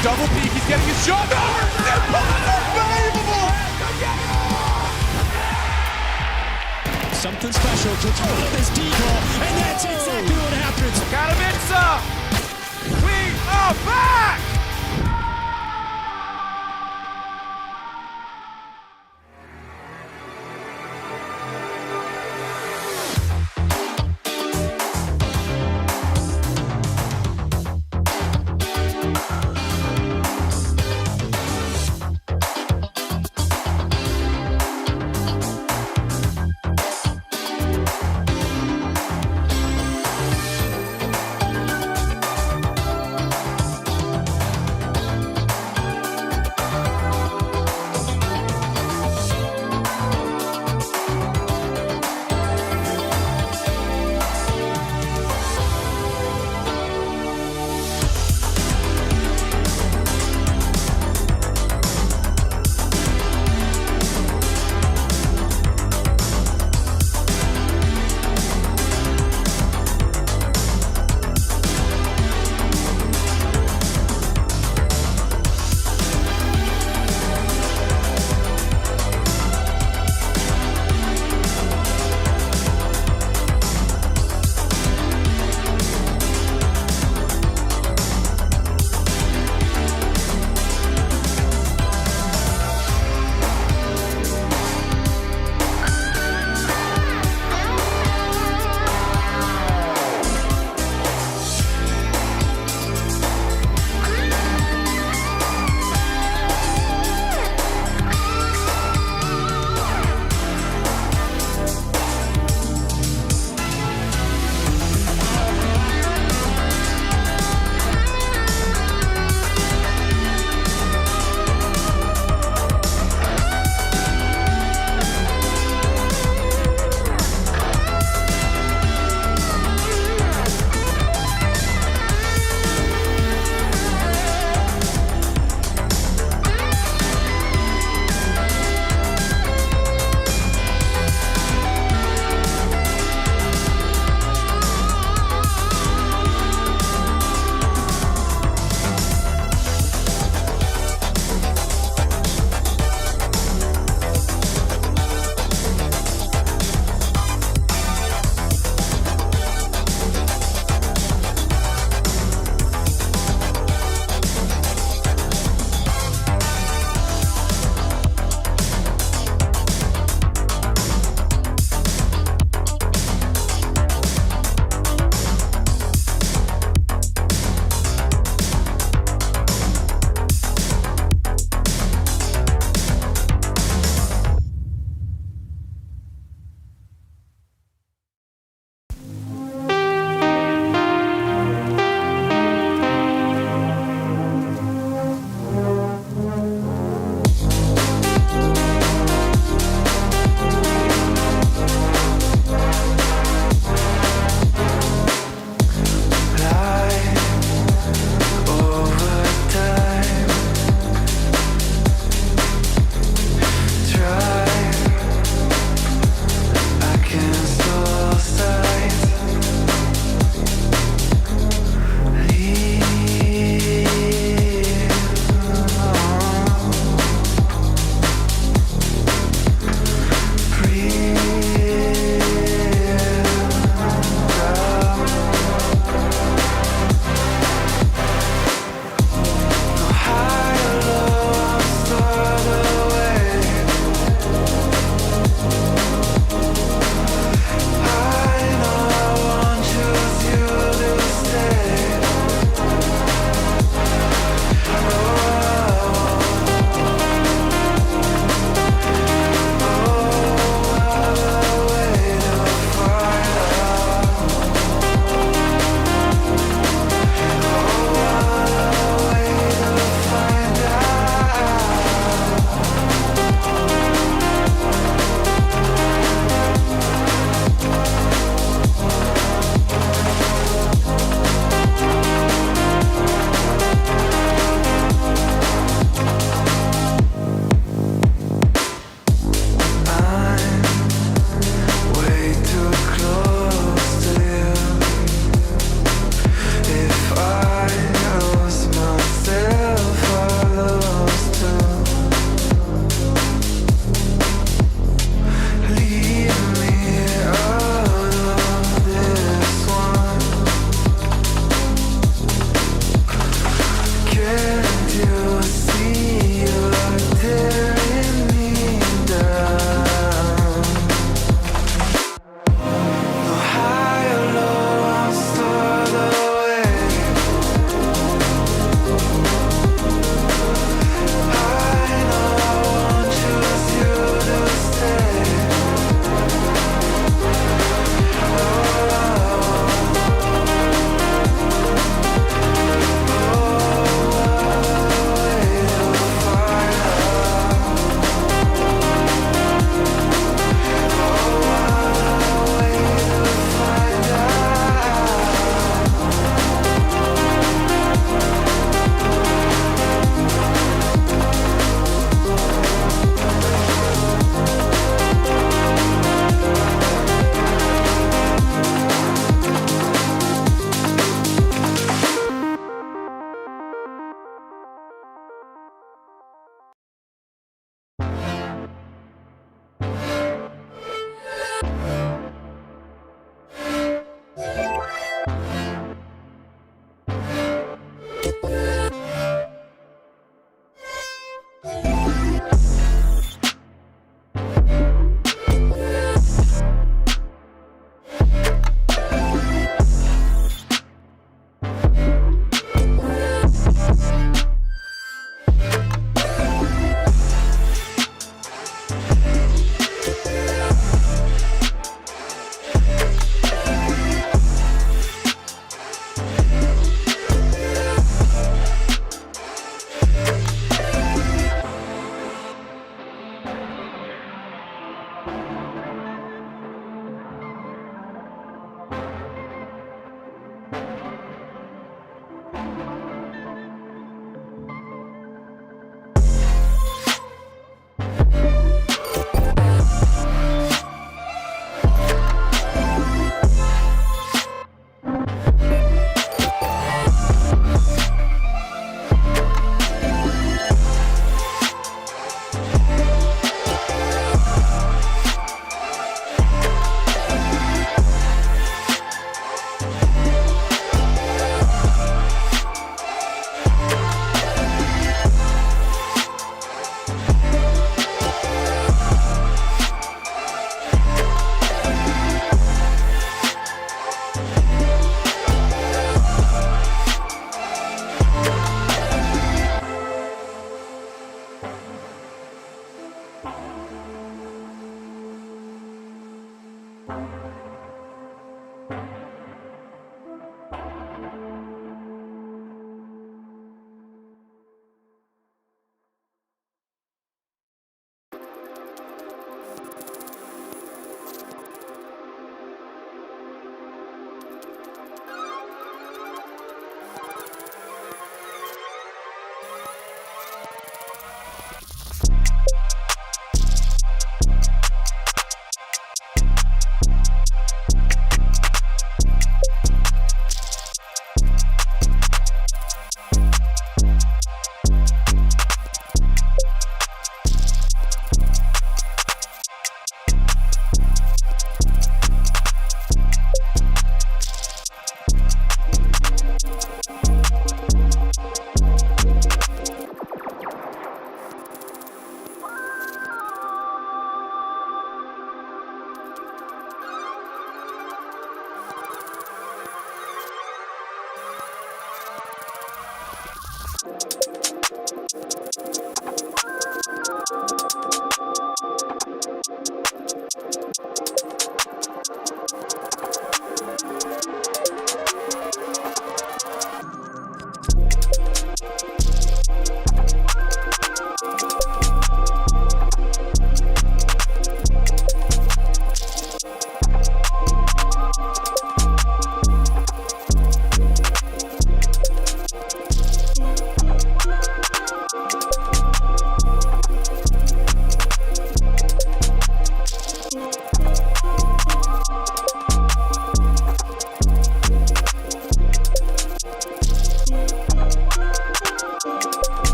Double peek, he's getting his shot. Unbelievable! Something special to throw up this decoy, and that's exactly what happens. Katowice! We are back!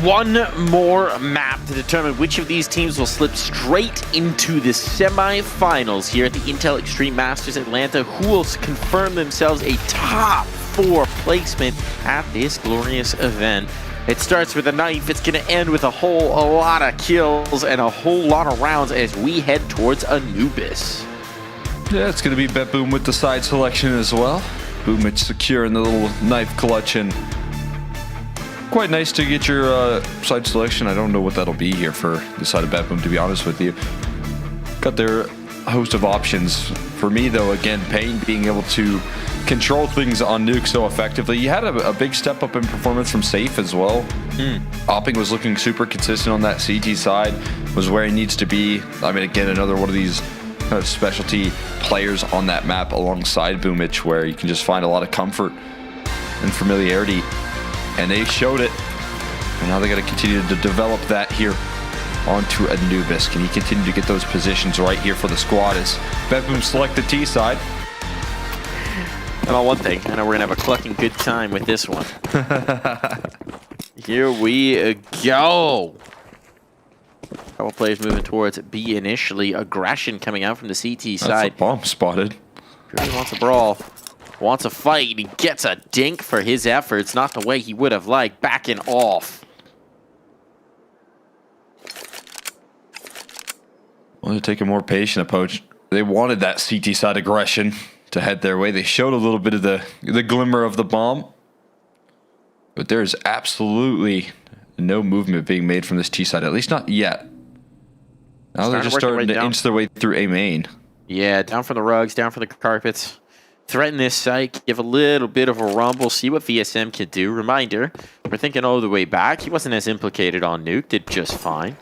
one more map to determine which of these teams will slip straight into the semi-finals here at the Intel Extreme Masters Atlanta, who will confirm themselves a top 4 placement at this glorious event. It starts with a knife. It's going to end with a lot of kills and a whole lot of rounds as we head towards Anubis. Yeah, it's going to be BetBoom with the side selection as well. Boomich secure in the little knife clutch, and quite nice to get your side selection. I don't know what that'll be here for the side of BetBoom, to be honest with you. Got their host of options. For me, though, again, Payne being able to control things on Nuke so effectively. You had a big step up in performance from Safe as well. Opping was looking super consistent on that CT side, was where he needs to be. I mean, again, another one of these kind of specialty players on that map alongside Boomich, where you can just find a lot of comfort and familiarity. And they showed it. And now they got to continue to develop that here onto Anubis. Can he continue to get those positions right here for the squad as BetBoom select the T side? And on one thing, I know we're going to have a clucking good time with this one. Here we go. Couple players moving towards B initially. Aggression coming out from the CT side. That's a bomb spotted. Fury wants a brawl. Wants a fight. He gets a dink for his efforts. Not the way he would have liked. Backing off. Well, they're taking a more patient approach. They wanted that CT side aggression to head their way. They showed a little bit of the glimmer of the bomb. But there is absolutely no movement being made from this T side, at least not yet. Now they're just starting to inch their way through A main. Yeah, down from the rugs, down from the carpets. Threaten this site, give a little bit of a rumble, see what VSM can do. Reminder, we're thinking all the way back. He wasn't as implicated on Nuke, did just fine.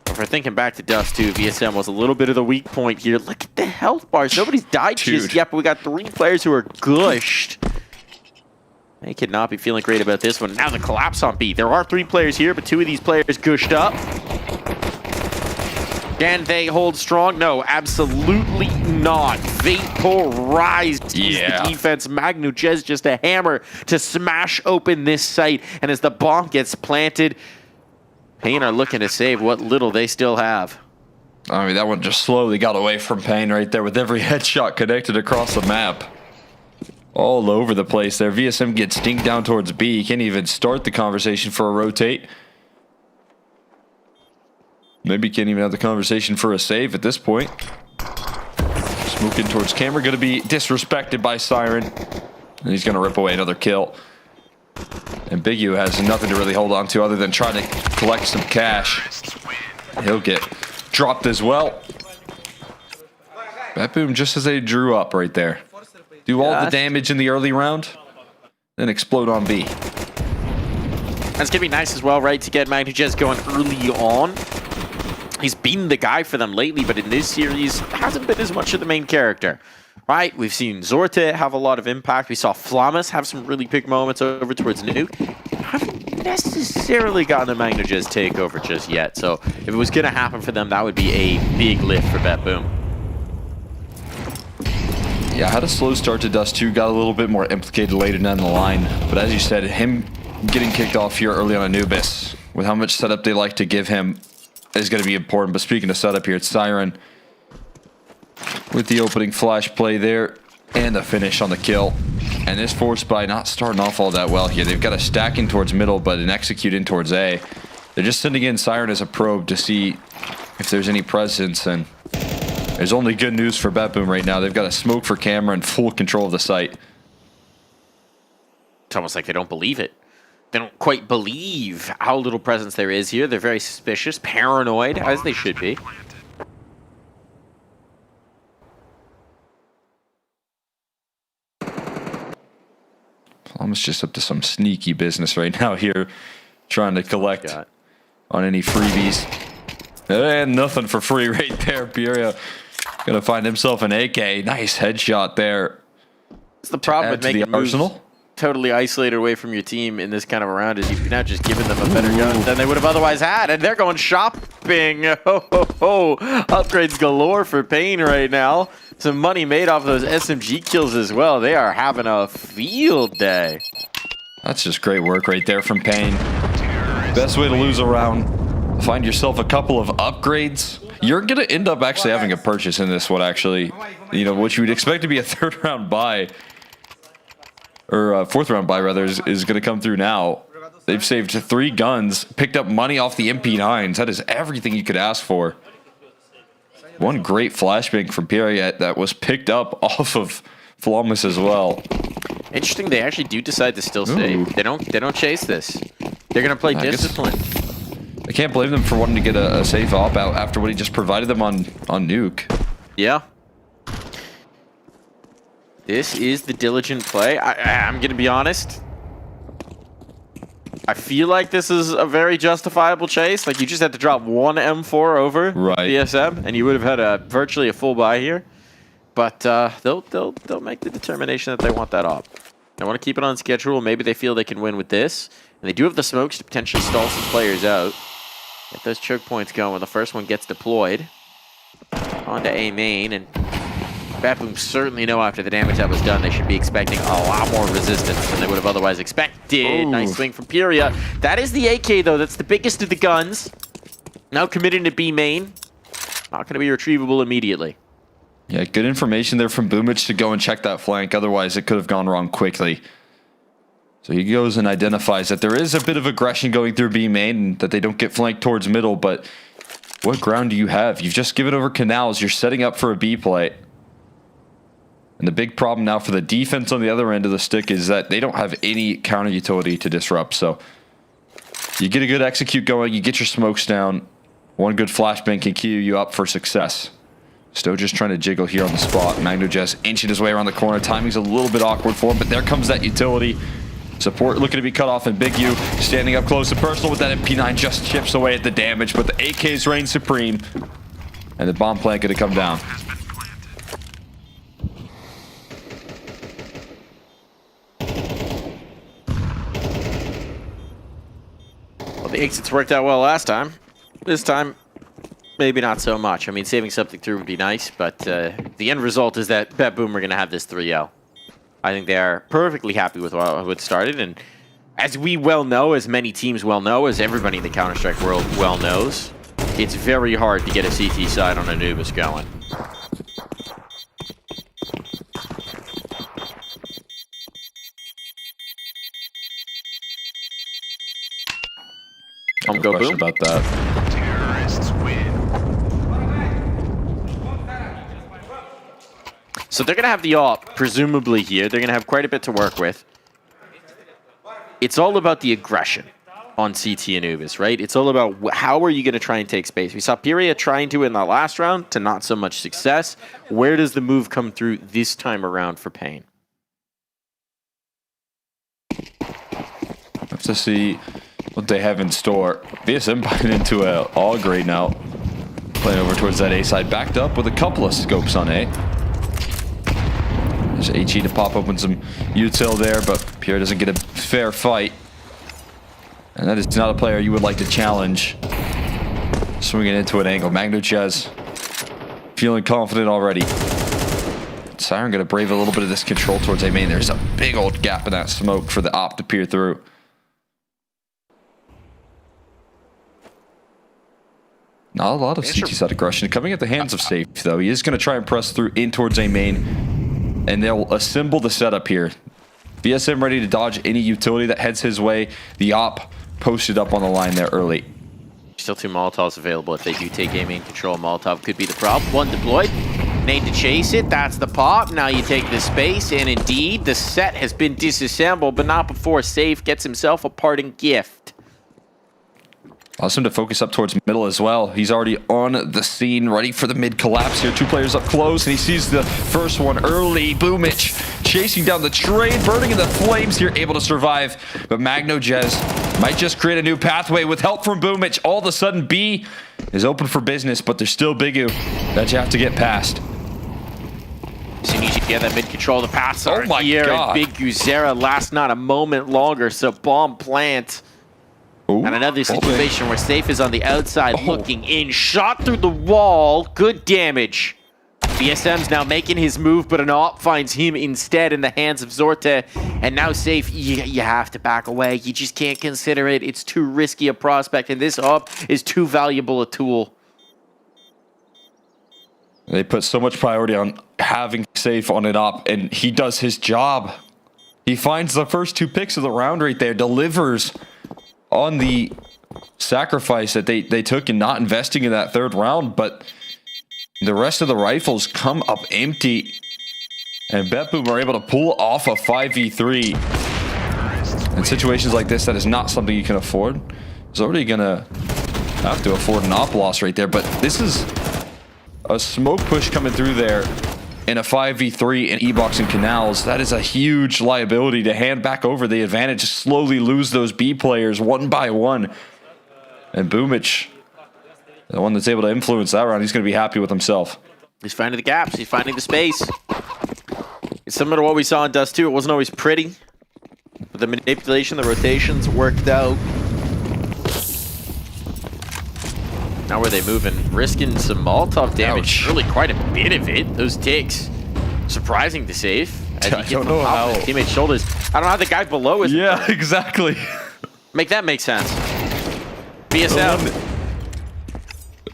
If we're thinking back to Dust 2, VSM was a little bit of the weak point here. Look at the health bars. Nobody's died just yet, but we got 3 players who are gushed. They could not be feeling great about this one. Now the collapse on B. There are 3 players here, but 2 of these players gushed up. Can they hold strong? No, absolutely not. Vaporized is the defense. Magnujez just a hammer to smash open this site. And as the bomb gets planted, Payne are looking to save what little they still have. I mean, that one just slowly got away from Payne right there with every headshot connected across the map. All over the place there. VSM gets stinked down towards B. He can't even start the conversation for a rotate. Maybe can't even have the conversation for a save at this point. Smoking towards camera. Going to be disrespected by Siren. And he's going to rip away another kill. And Big U has nothing to really hold on to other than trying to collect some cash. He'll get dropped as well. BetBoom just as they drew up right there. Do all the damage in the early round, then explode on B. That's going to be nice as well, right, to get Magnujez going early on. He's been the guy for them lately, but in this series, hasn't been as much of the main character, right? We've seen Zorte have a lot of impact. We saw Flamus have some really big moments over towards Nuke. Haven't necessarily gotten a Magnujez takeover just yet, so if it was going to happen for them, that would be a big lift for BetBoom. Yeah, had a slow start to Dust 2, got a little bit more implicated later down the line. But as you said, him getting kicked off here early on Anubis, with how much setup they like to give him, is going to be important. But speaking of setup here, it's Siren with the opening flash play there and the finish on the kill. And this Force by not starting off all that well here. They've got a stacking towards middle, but an execute in towards A. They're just sending in Siren as a probe to see if there's any presence, and there's only good news for BetBoom right now. They've got a smoke for camera and full control of the site. It's almost like they don't believe it. They don't quite believe how little presence there is here. They're very suspicious, paranoid, as they should be. Almost just up to some sneaky business right now here, trying to collect on any freebies. And nothing for free right there. Pierre gonna find himself an AK. Nice headshot there. It's the problem with making moves totally isolated away from your team in this kind of a round, is you've now just given them a better gun than they would have otherwise had, and they're going shopping. Ho, ho, ho. Upgrades galore for Payne right now. Some money made off those SMG kills as well. They are having a field day. That's just great work right there from Payne. Best way to lose a round. Find yourself a couple of upgrades. You're going to end up actually having a purchase in this one, actually. You know, what you would expect to be a third round buy, or fourth round buy, rather, is going to come through now. They've saved 3 guns, picked up money off the MP9s. That is everything you could ask for. One great flashbang from Pierre that was picked up off of Flawless as well. Interesting, they actually do decide to still save. They don't chase this. They're going to play discipline. I can't blame them for wanting to get a safe op out after what he just provided them on Nuke. Yeah. This is the diligent play. I'm going to be honest. I feel like this is a very justifiable chase. Like, you just had to drop 1 M4 over BSM, and you would have had virtually a full buy here. But they'll make the determination that they want that op. They want to keep it on schedule. Maybe they feel they can win with this. And they do have the smokes to potentially stall some players out. Get those choke points going. The first one gets deployed. On to A main, and BetBoom certainly know after the damage that was done, they should be expecting a lot more resistance than they would have otherwise expected. Ooh. Nice swing from Pyria. That is the AK, though. That's the biggest of the guns. Now committing to B main. Not going to be retrievable immediately. Yeah, good information there from Boomich to go and check that flank. Otherwise, it could have gone wrong quickly. So he goes and identifies that there is a bit of aggression going through B main and that they don't get flanked towards middle, but what ground do you have? You've just given over canals. You're setting up for a B play. And the big problem now for the defense on the other end of the stick is that they don't have any counter utility to disrupt. So you get a good execute going, you get your smokes down. One good flashbang can queue you up for success. Stowe just trying to jiggle here on the spot. MagnoJez inching his way around the corner. Timing's a little bit awkward for him, but there comes that utility. Support looking to be cut off, and Big U standing up close and personal with that MP9 just chips away at the damage, but the AKs reign supreme, and the bomb plant going to come down. Well, the exits worked out well last time. This time, maybe not so much. I mean, saving something through would be nice, but the end result is that BetBoom are going to have this 3-0. I think they are perfectly happy with how it started, and as we well know, as many teams well know, as everybody in the Counter-Strike world well knows, it's very hard to get a CT side on Anubis going. Go boom about that. Terrorists win. So they're going to have the AWP, presumably here. They're going to have quite a bit to work with. It's all about the aggression on CT Anubis, right? It's all about how are you going to try and take space. We saw Pyria trying to in the last round to not so much success. Where does the move come through this time around for Pain? Have to see what they have in store. VSM buying into a AUG right now. Playing over towards that A side. Backed up with a couple of scopes on A. There's HE to pop open some util there, but Pierre doesn't get a fair fight. And that is not a player you would like to challenge. Swinging into an angle. MagnoJez feeling confident already. Siren gonna brave a little bit of this control towards A main. There's a big old gap in that smoke for the op to peer through. Not a lot of CT side aggression coming at the hands of Safe, though. He is going to try and press through in towards A main, and they'll assemble the setup here. VSM ready to dodge any utility that heads his way. The op posted up on the line there early. Still 2 Molotovs available. If they do take A main control, Molotov could be the problem. 1 deployed. Need to chase it. That's the pop. Now you take the space, and indeed, the set has been disassembled, but not before Safe gets himself a parting gift. Allows him to focus up towards middle as well. He's already on the scene, ready for the mid collapse here. 2 players up close, and he sees the first one early. Boomich chasing down the trade, burning in the flames here, able to survive. But MagnoJez might just create a new pathway with help from Boomich. All of a sudden, B is open for business, but there's still Big U that you have to get past. So you need to get that mid control. The pass oh my here, God. and Big Vincere lasts not a moment longer, so bomb plant. Ooh, and another situation where Safe is on the outside looking in. Shot through the wall. Good damage. BSM's now making his move, but an AWP finds him instead in the hands of Zorte. And now Safe, you have to back away. You just can't consider it. It's too risky a prospect, and this AWP is too valuable a tool. They put so much priority on having Safe on an AWP, and he does his job. He finds the first 2 picks of the round right there, delivers on the sacrifice that they took in not investing in that 3rd round, but the rest of the rifles come up empty. And BetBoom are able to pull off a 5v3. In situations like this, that is not something you can afford. It's already going to have to afford an AWP loss right there, but this is a smoke push coming through there in a 5v3 in E-Box and Canals. That is a huge liability to hand back over the advantage, slowly lose those B players one by one. And Boomich, the one that's able to influence that round, he's going to be happy with himself. He's finding the gaps. He's finding the space. It's similar to what we saw in Dust 2. It wasn't always pretty, but the manipulation, the rotations worked out. Now where are they moving? Risking some Molotov damage. Really quite a bit of it. Those ticks. Surprising to Safe. I don't know how. Teammate's shoulders. I don't know how the guy below is. Yeah, exactly. Make that make sense. BSL.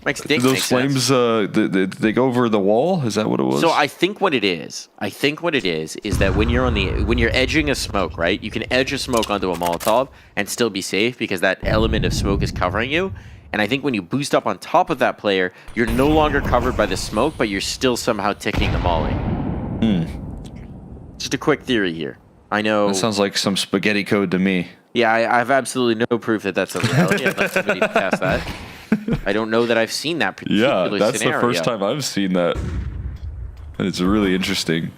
Makes Dick Those make flames, sense. they go over the wall? Is that what it was? So I think what it is that when you're edging a smoke, right? You can edge a smoke onto a Molotov and still be safe because that element of smoke is covering you. And I think when you boost up on top of that player, you're no longer covered by the smoke, but you're still somehow ticking the molly. Just a quick theory here. I know. That sounds like some spaghetti code to me. Yeah, I have absolutely no proof that that's a reality. I'd like somebody to test that. I don't know that I've seen that particular scenario. Yeah, that's the first time I've seen that. And it's really interesting.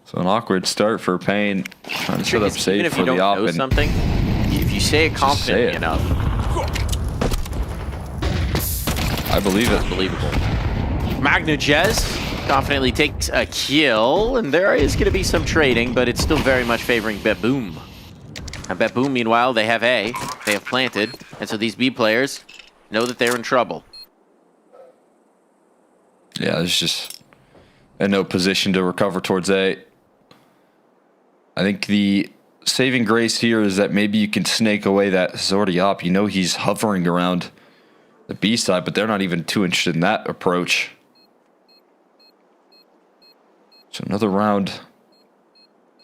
So an awkward start for Payne. Trying to set up Safe for the op. Know something, if you say it confidently enough, I believe it. Believable. Magnujez confidently takes a kill, and there is going to be some trading, but it's still very much favoring BetBoom. And BetBoom, meanwhile, they have A, they have planted, and so these B players know that they're in trouble. Yeah, there's just in no position to recover towards A. I think the saving grace here is that maybe you can snake away that Zordi op. You know he's hovering around the B side, but they're not even too interested in that approach. So another round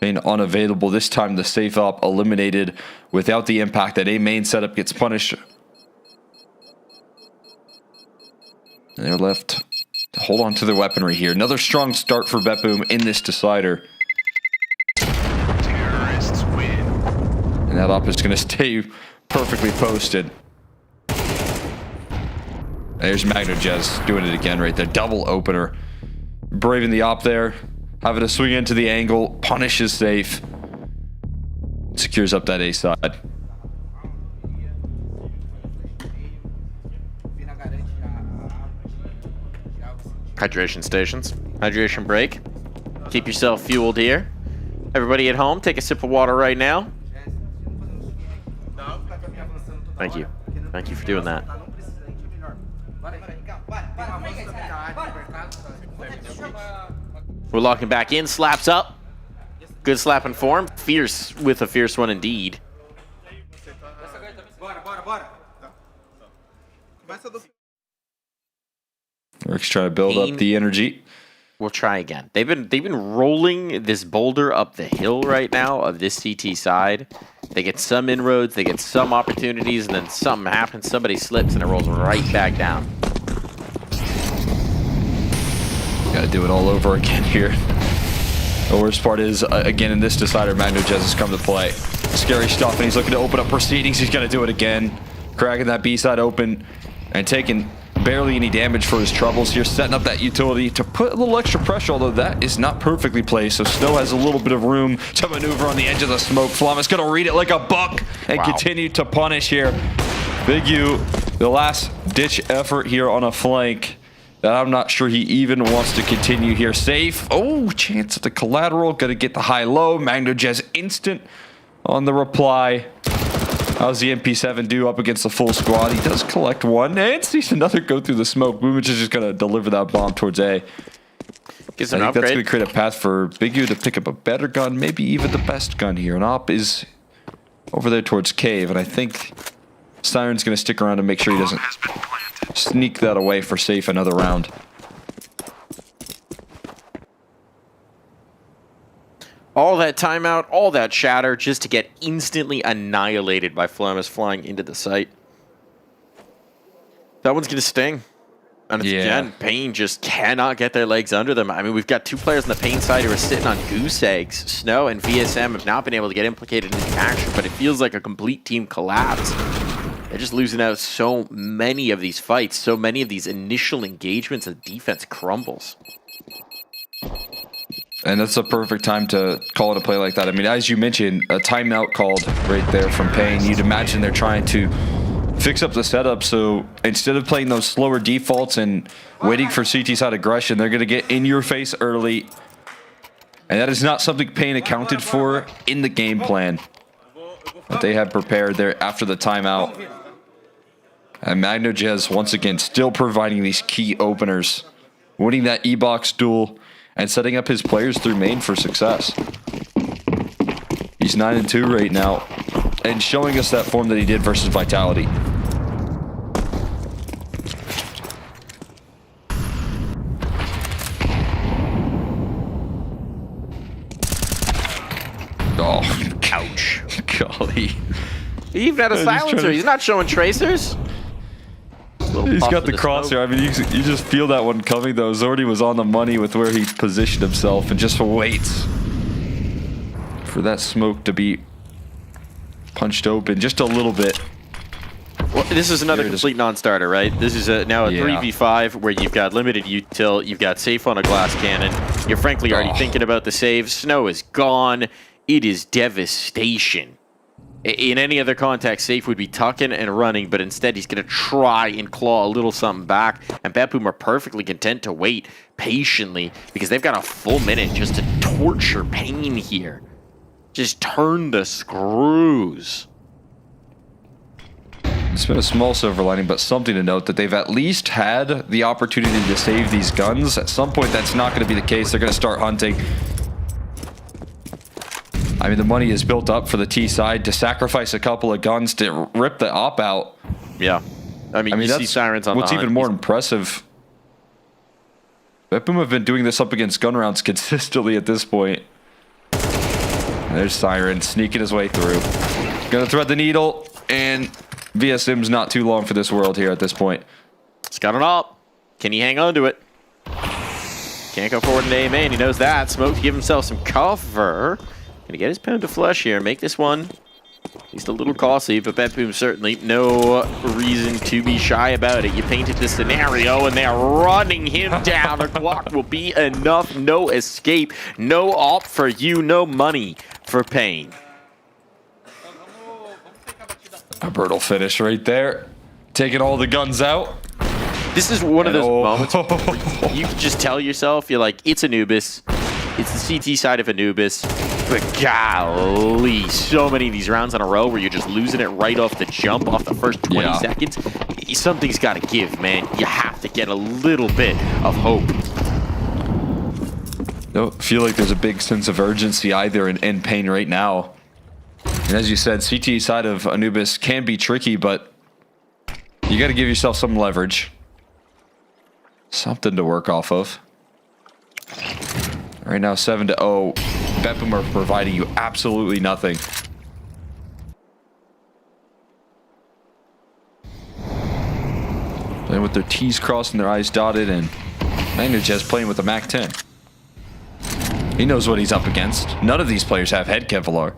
being unavailable. This time the safe op eliminated without the impact. That A main setup gets punished. And they're left to hold on to their weaponry here. Another strong start for BetBoom in this decider. Terrorists win. And that op is going to stay perfectly posted. There's Magnujez doing it again right there. Double opener. Braving the op there. Having to swing into the angle. Punishes Safe. Secures up that A side. Hydration stations. Hydration break. Keep yourself fueled here. Everybody at home, take a sip of water right now. Thank you. Thank you for doing that. We're locking back in. Slaps up. Good slap in form. Fierce with a fierce one indeed. Rick's trying to build up the energy. We'll try again. They've been rolling this boulder up the hill right now of this CT side. They get some inroads, they get some opportunities, and then something happens. Somebody slips and it rolls right back down. Got to do it all over again here. The worst part is, again, in this decider, Magnujez has come to play. Scary stuff, and he's looking to open up proceedings. He's going to do it again. Cracking that B side open and taking barely any damage for his troubles here, setting up that utility to put a little extra pressure, although that is not perfectly placed, so Snow has a little bit of room to maneuver on the edge of the smoke. Flom is going to read it like a buck and continue to punish here. Big U, the last ditch effort here on a flank that I'm not sure he even wants to continue here. Safe. Oh, chance at the collateral. Going to get the high-low. Magnujez instant on the reply. How's the MP7 do up against the full squad? He does collect one and sees another go through the smoke. Boomich is just going to deliver that bomb towards A. Gets I an think that's upgrade. going to create a path for Big U to pick up a better gun, maybe even the best gun here. And Op is over there towards Cave, and I think Siren's going to stick around to make sure he doesn't sneak that away for safe another round. All that timeout, all that shatter, just to get instantly annihilated by Flamus flying into the site. That one's going to sting. And it's, again, Pain just cannot get their legs under them. I mean, we've got two players on the Pain side who are sitting on goose eggs. Snow and VSM have not been able to get implicated in the action, but it feels like a complete team collapse. They're just losing out so many of these fights, so many of these initial engagements, the defense crumbles. And that's a perfect time to call it a play like that. I mean, as you mentioned, a timeout called right there from Pain. You'd imagine they're trying to fix up the setup, so instead of playing those slower defaults and waiting for CT side aggression, they're going to get in your face early. And that is not something Pain accounted for in the game plan that they had prepared there after the timeout. And MagnoJez, once again, still providing these key openers, winning that E-box duel, and setting up his players through main for success. He's 9-2 right now, and showing us that form that he did versus Vitality. Oh, ouch. Golly. He even had a silencer. He's not showing tracers. He's got the crosshair. I mean, you just feel that one coming, though. Zordy was on the money with where he positioned himself and just waits for that smoke to be punched open just a little bit. Well, this is another complete non-starter, right? This is now a 3v5 where you've got limited util, you've got safe on a glass cannon. You're frankly already thinking about the save. Snow is gone. It is devastation. In any other context, Safe would be tucking and running, but instead he's going to try and claw a little something back. And BetBoom are perfectly content to wait patiently because they've got a full minute just to torture Pain here. Just turn the screws. It's been a small silver lining, but something to note that they've at least had the opportunity to save these guns. At some point, that's not going to be the case. They're going to start hunting. I mean, the money is built up for the T side to sacrifice a couple of guns to rip the op out. Yeah. I mean you see Sirens on what's the hunt. even more impressive. BetBoom have been doing this up against gun rounds consistently at this point. There's Siren sneaking his way through. Gonna thread the needle, and VSM's not too long for this world here at this point. It's got an op. Can he hang on to it? Can't go forward into A main. He knows that. Smoke to give himself some cover. Gonna get his pound of flesh here. Make this one at least a little costly, but BetBoom certainly no reason to be shy about it. You painted the scenario, and they're running him down. The clock will be enough. No escape. No op for you. No money for Pain. A brutal finish right there. Taking all the guns out. This is one of those moments where you can just tell yourself, you're like, it's Anubis. It's the CT side of Anubis. But golly, so many of these rounds in a row where you're just losing it right off the jump, off the first 20 seconds. Something's got to give, man. You have to get a little bit of hope. Don't feel like there's a big sense of urgency either in Pain right now. And as you said, CT side of Anubis can be tricky, but you got to give yourself some leverage. Something to work off of. Right now, 7-0. BetBoom are providing you absolutely nothing. Playing with their T's crossed and their I's dotted, and MagnoJez playing with the MAC-10. He knows what he's up against. None of these players have head Kevlar.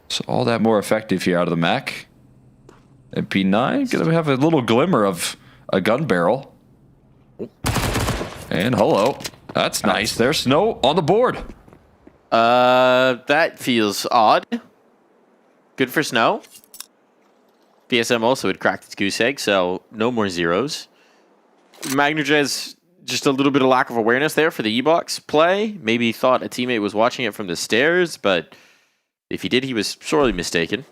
So all that more effective here out of the Mac. And P9 gonna have a little glimmer of a gun barrel. And hello. That's nice. There's Snow on the board. That feels odd. Good for Snow. VSM also had cracked its goose egg, so no more zeros. MagnoJez, just a little bit of lack of awareness there for the E-box play. Maybe thought a teammate was watching it from the stairs, but If he did, he was sorely mistaken.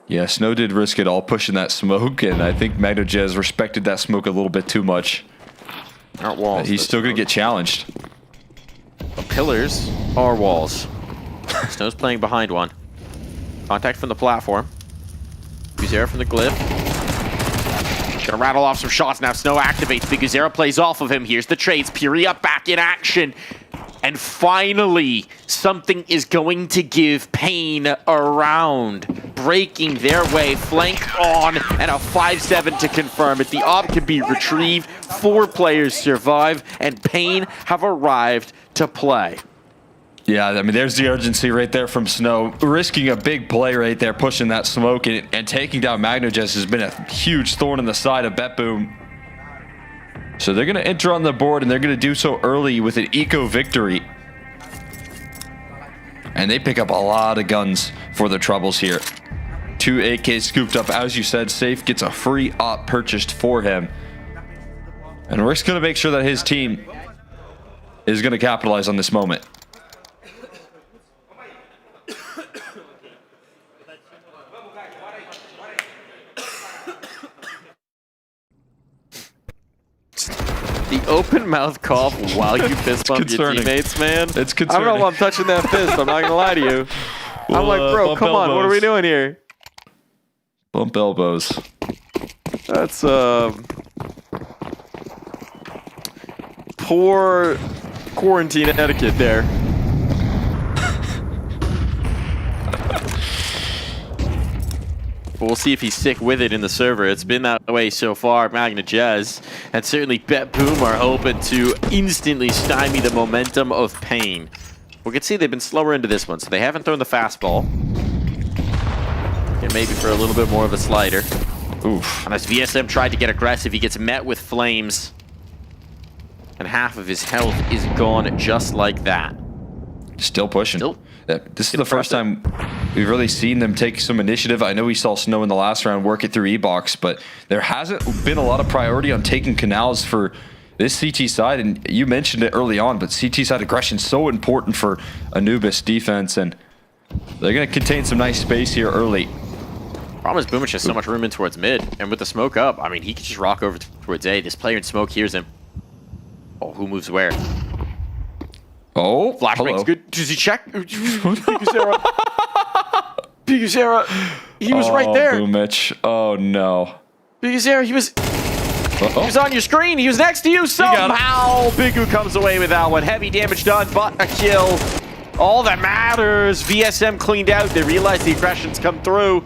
Yeah, Snow did risk it all pushing that smoke, and I think MagnaJez respected that smoke a little bit too much. Not walls. He's still going to get challenged. But pillars are walls. Snow's playing behind one. Contact from the platform. Vincere from the glyph. Gonna rattle off some shots now. Snow activates. Vincere plays off of him. Here's the trades. Pyria back in action. And finally, something is going to give Pain a round. Breaking their way, flank on, and a 5-7 to confirm it. The op can be retrieved. 4 players survive, and Pain have arrived to play. Yeah, I mean, there's the urgency right there from Snow. Risking a big play right there, pushing that smoke, and taking down MagnaJez has been a huge thorn in the side of BetBoom. So they're going to enter on the board, and they're going to do so early with an eco victory. And they pick up a lot of guns for their troubles here. 2 AKs scooped up, as you said. Safe gets a free op purchased for him. And Rick's going to make sure that his team is going to capitalize on this moment. The open mouth cough while you fist bump your teammates, man. It's concerning. I don't know if I'm touching that fist. I'm not gonna lie to you. I'm like, bro, come on. What are we doing here? Bump elbows. That's poor quarantine etiquette there. But we'll see if he's sick with it in the server. It's been that way so far. MagnaJez and certainly BetBoom are hoping to instantly stymie the momentum of Pain. We can see they've been slower into this one, so they haven't thrown the fastball. And maybe for a little bit more of a slider. Oof. And as VSM tried to get aggressive, he gets met with flames. And half of his health is gone just like that. Still pushing. This is the first time we've really seen them take some initiative. I know we saw Snow in the last round work it through E-Box, but there hasn't been a lot of priority on taking canals for this CT side. And you mentioned it early on, but CT side aggression is so important for Anubis defense, and they're going to contain some nice space here early. Problem is Boomich has so much room in towards mid, and with the smoke up, I mean, he could just rock over towards A. This player in smoke hears him. Oh, who moves where? Oh, flashbang's good. Does he check? Vincere. He was right there. Boomich. Oh no. Vincere, he was on your screen. He was next to you somehow. Bigu comes away with that one. Heavy damage done, but a kill. All that matters. VSM cleaned out. They realize the aggression's come through.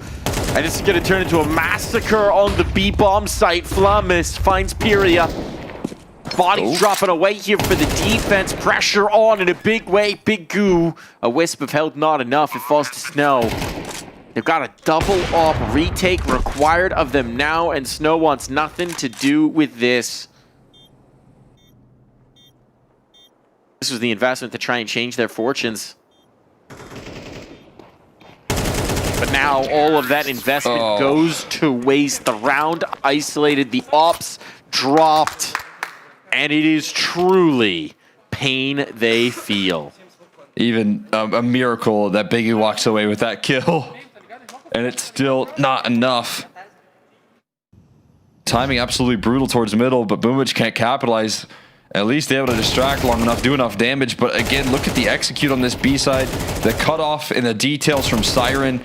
And this is going to turn into a massacre on the B-bomb site. Flamis finds Pyria. Body dropping away here for the defense. Pressure on in a big way. Big goo. A wisp of health, not enough. It falls to Snow. They've got a double up retake required of them now, and Snow wants nothing to do with this. This was the investment to try and change their fortunes. But now all of that investment goes to waste. The round isolated. The ops dropped. And it is truly pain they feel. Even a miracle that Biggie walks away with that kill. And it's still not enough. Timing absolutely brutal towards middle, but Boomich can't capitalize. At least they're able to distract long enough, do enough damage. But again, look at the execute on this B side. The cutoff and the details from Siren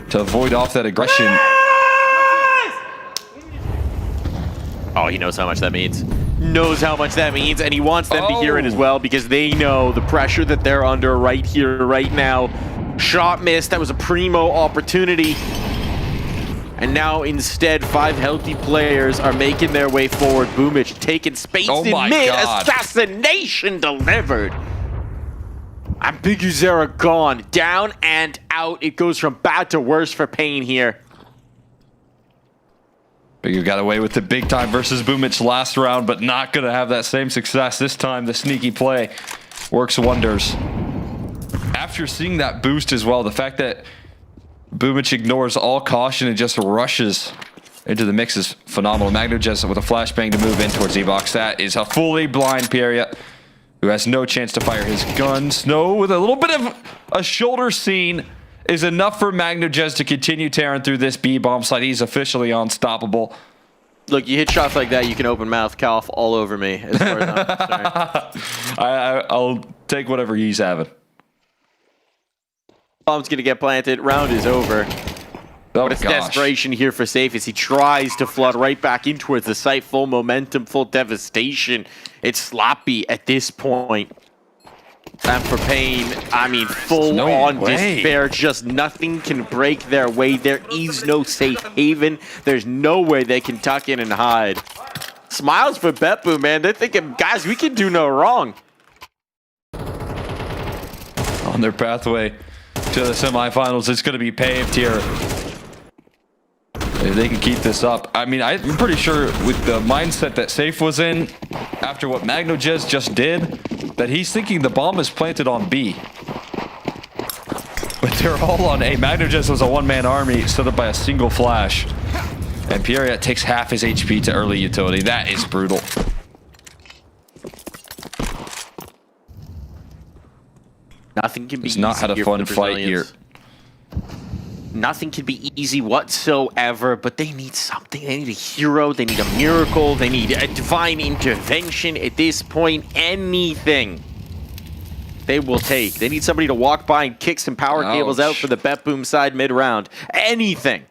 to avoid off that aggression. Oh, he knows how much that means. Knows how much that means, and he wants them to hear it as well, because they know the pressure that they're under right here, right now. Shot missed. That was a primo opportunity. And now instead, 5 healthy players are making their way forward. Boomich taking space in mid. God. Assassination delivered. And Vincere gone. Down and out. It goes from bad to worse for Pain here. Biggie got away with the big time versus Boomich last round, but not going to have that same success this time. The sneaky play works wonders. After seeing that boost as well, the fact that Boomich ignores all caution and just rushes into the mix is phenomenal. MagnaJez with a flashbang to move in towards E-Box. That is a fully blind Pyria. who has no chance to fire his gun. Snow with a little bit of a shoulder scene is enough for MagnoJez to continue tearing through this B-bomb site. He's officially unstoppable. Look, you hit shots like that, you can open mouth cough all over me, as far as I'm concerned. I'll take whatever he's having. Bomb's going to get planted. Round is over. Oh, but it's desperation here for Safe as he tries to flood right back in towards the site. Full momentum, full devastation. It's sloppy at this point. And for Pain, I mean, full on despair. Just nothing can break their way. There is no safe haven. There's no way they can tuck in and hide. Smiles for BetBoom, man. They're thinking, guys, we can do no wrong. On their pathway to the semifinals, it's going to be paved here. If they can keep this up. I mean, I'm pretty sure with the mindset that Safe was in after what MagnoJez just did, that he's thinking the bomb is planted on B. But they're all on A. MagnoJez was a one-man army set up by a single flash. And Pierre takes half his HP to early utility. That is brutal. Nothing can be easy. He's not had a fun fight here. Nothing can be easy whatsoever, but they need something. They need a hero. They need a miracle. They need a divine intervention at this point. Anything they will take. They need somebody to walk by and kick some power cables out for the BetBoom side mid-round. Anything.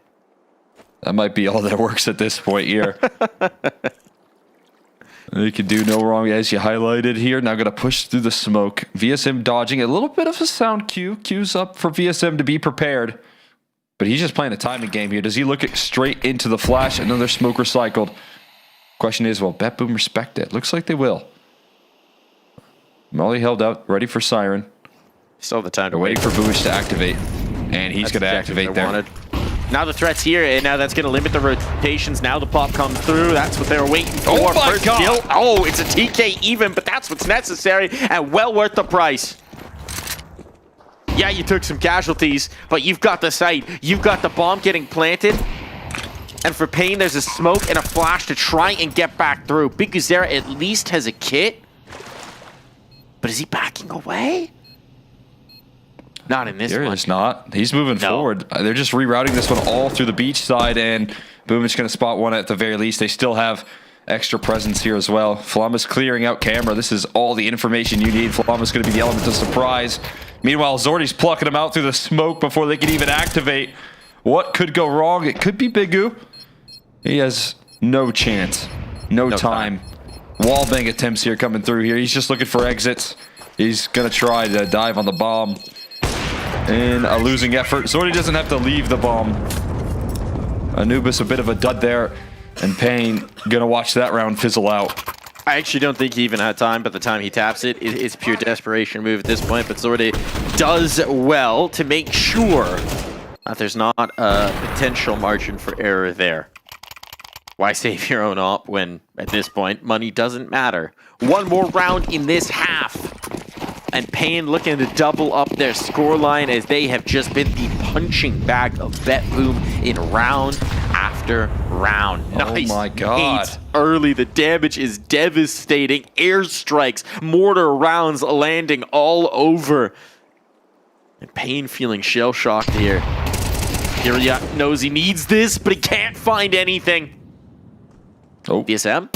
That might be all that works at this point here. They can do no wrong, as you highlighted here. Now going to push through the smoke. VSM dodging. A little bit of a sound cue. Cues up for VSM to be prepared. But he's just playing a timing game here. Does he look straight into the flash? Another smoke recycled. Question is, will BetBoom respect it? Looks like they will. Molly held out, ready for Siren. Still have the time to wait. Waiting for Boosh to activate. And he's going to activate there. Wanted. Now the threat's here, and now that's going to limit the rotations. Now the pop comes through. That's what they were waiting for. Oh my First God. Kill. Oh, it's a TK even, but that's what's necessary and well worth the price. Yeah, you took some casualties, but you've got the site. You've got the bomb getting planted. And for Pain, there's a smoke and a flash to try and get back through. Big Vincere at least has a kit. But is he backing away? Not in this one. There is not. He's moving forward. They're just rerouting this one all through the beach side, and Boom is going to spot one at the very least. They still have extra presence here as well. Flama's clearing out camera. This is all the information you need. Flama's going to be the element of surprise. Meanwhile, Zordy's plucking them out through the smoke before they can even activate. What could go wrong? It could be Bigu. He has no chance. No time. Wallbang attempts here coming through here. He's just looking for exits. He's going to try to dive on the bomb. In a losing effort. Zordy doesn't have to leave the bomb. Anubis a bit of a dud there. And Pain going to watch that round fizzle out. I actually don't think he even had time. By the time he taps it, it's pure desperation move at this point. But Zordy does well to make sure that there's not a potential margin for error there. Why save your own op when, at this point, money doesn't matter? One more round in this half. And Pain looking to double up their scoreline as they have just been the punching bag of BetBoom in round after round. Nice. Oh my God. Hits early. The damage is devastating. Airstrikes, mortar rounds landing all over. And Pain feeling shell-shocked here. Kiria knows he needs this, but he can't find anything. Oh. VSM.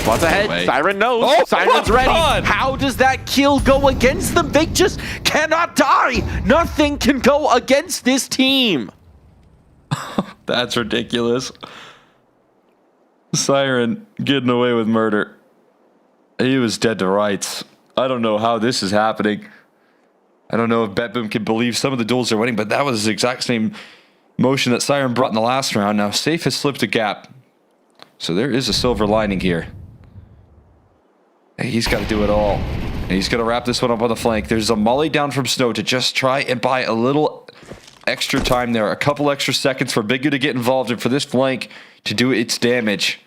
What's ahead? No Siren knows. Oh, Siren's ready. God. How does that kill go against them? They just cannot die. Nothing can go against this team. That's ridiculous. Siren getting away with murder. He was dead to rights. I don't know how this is happening. I don't know if BetBoom can believe some of the duels they're winning, but that was the exact same motion that Siren brought in the last round. Now, Safe has slipped a gap. So there is a silver lining here. He's got to do it all. And he's going to wrap this one up on the flank. There's a molly down from Snow to just try and buy a little extra time there. A couple extra seconds for Bigu to get involved and for this flank to do its damage.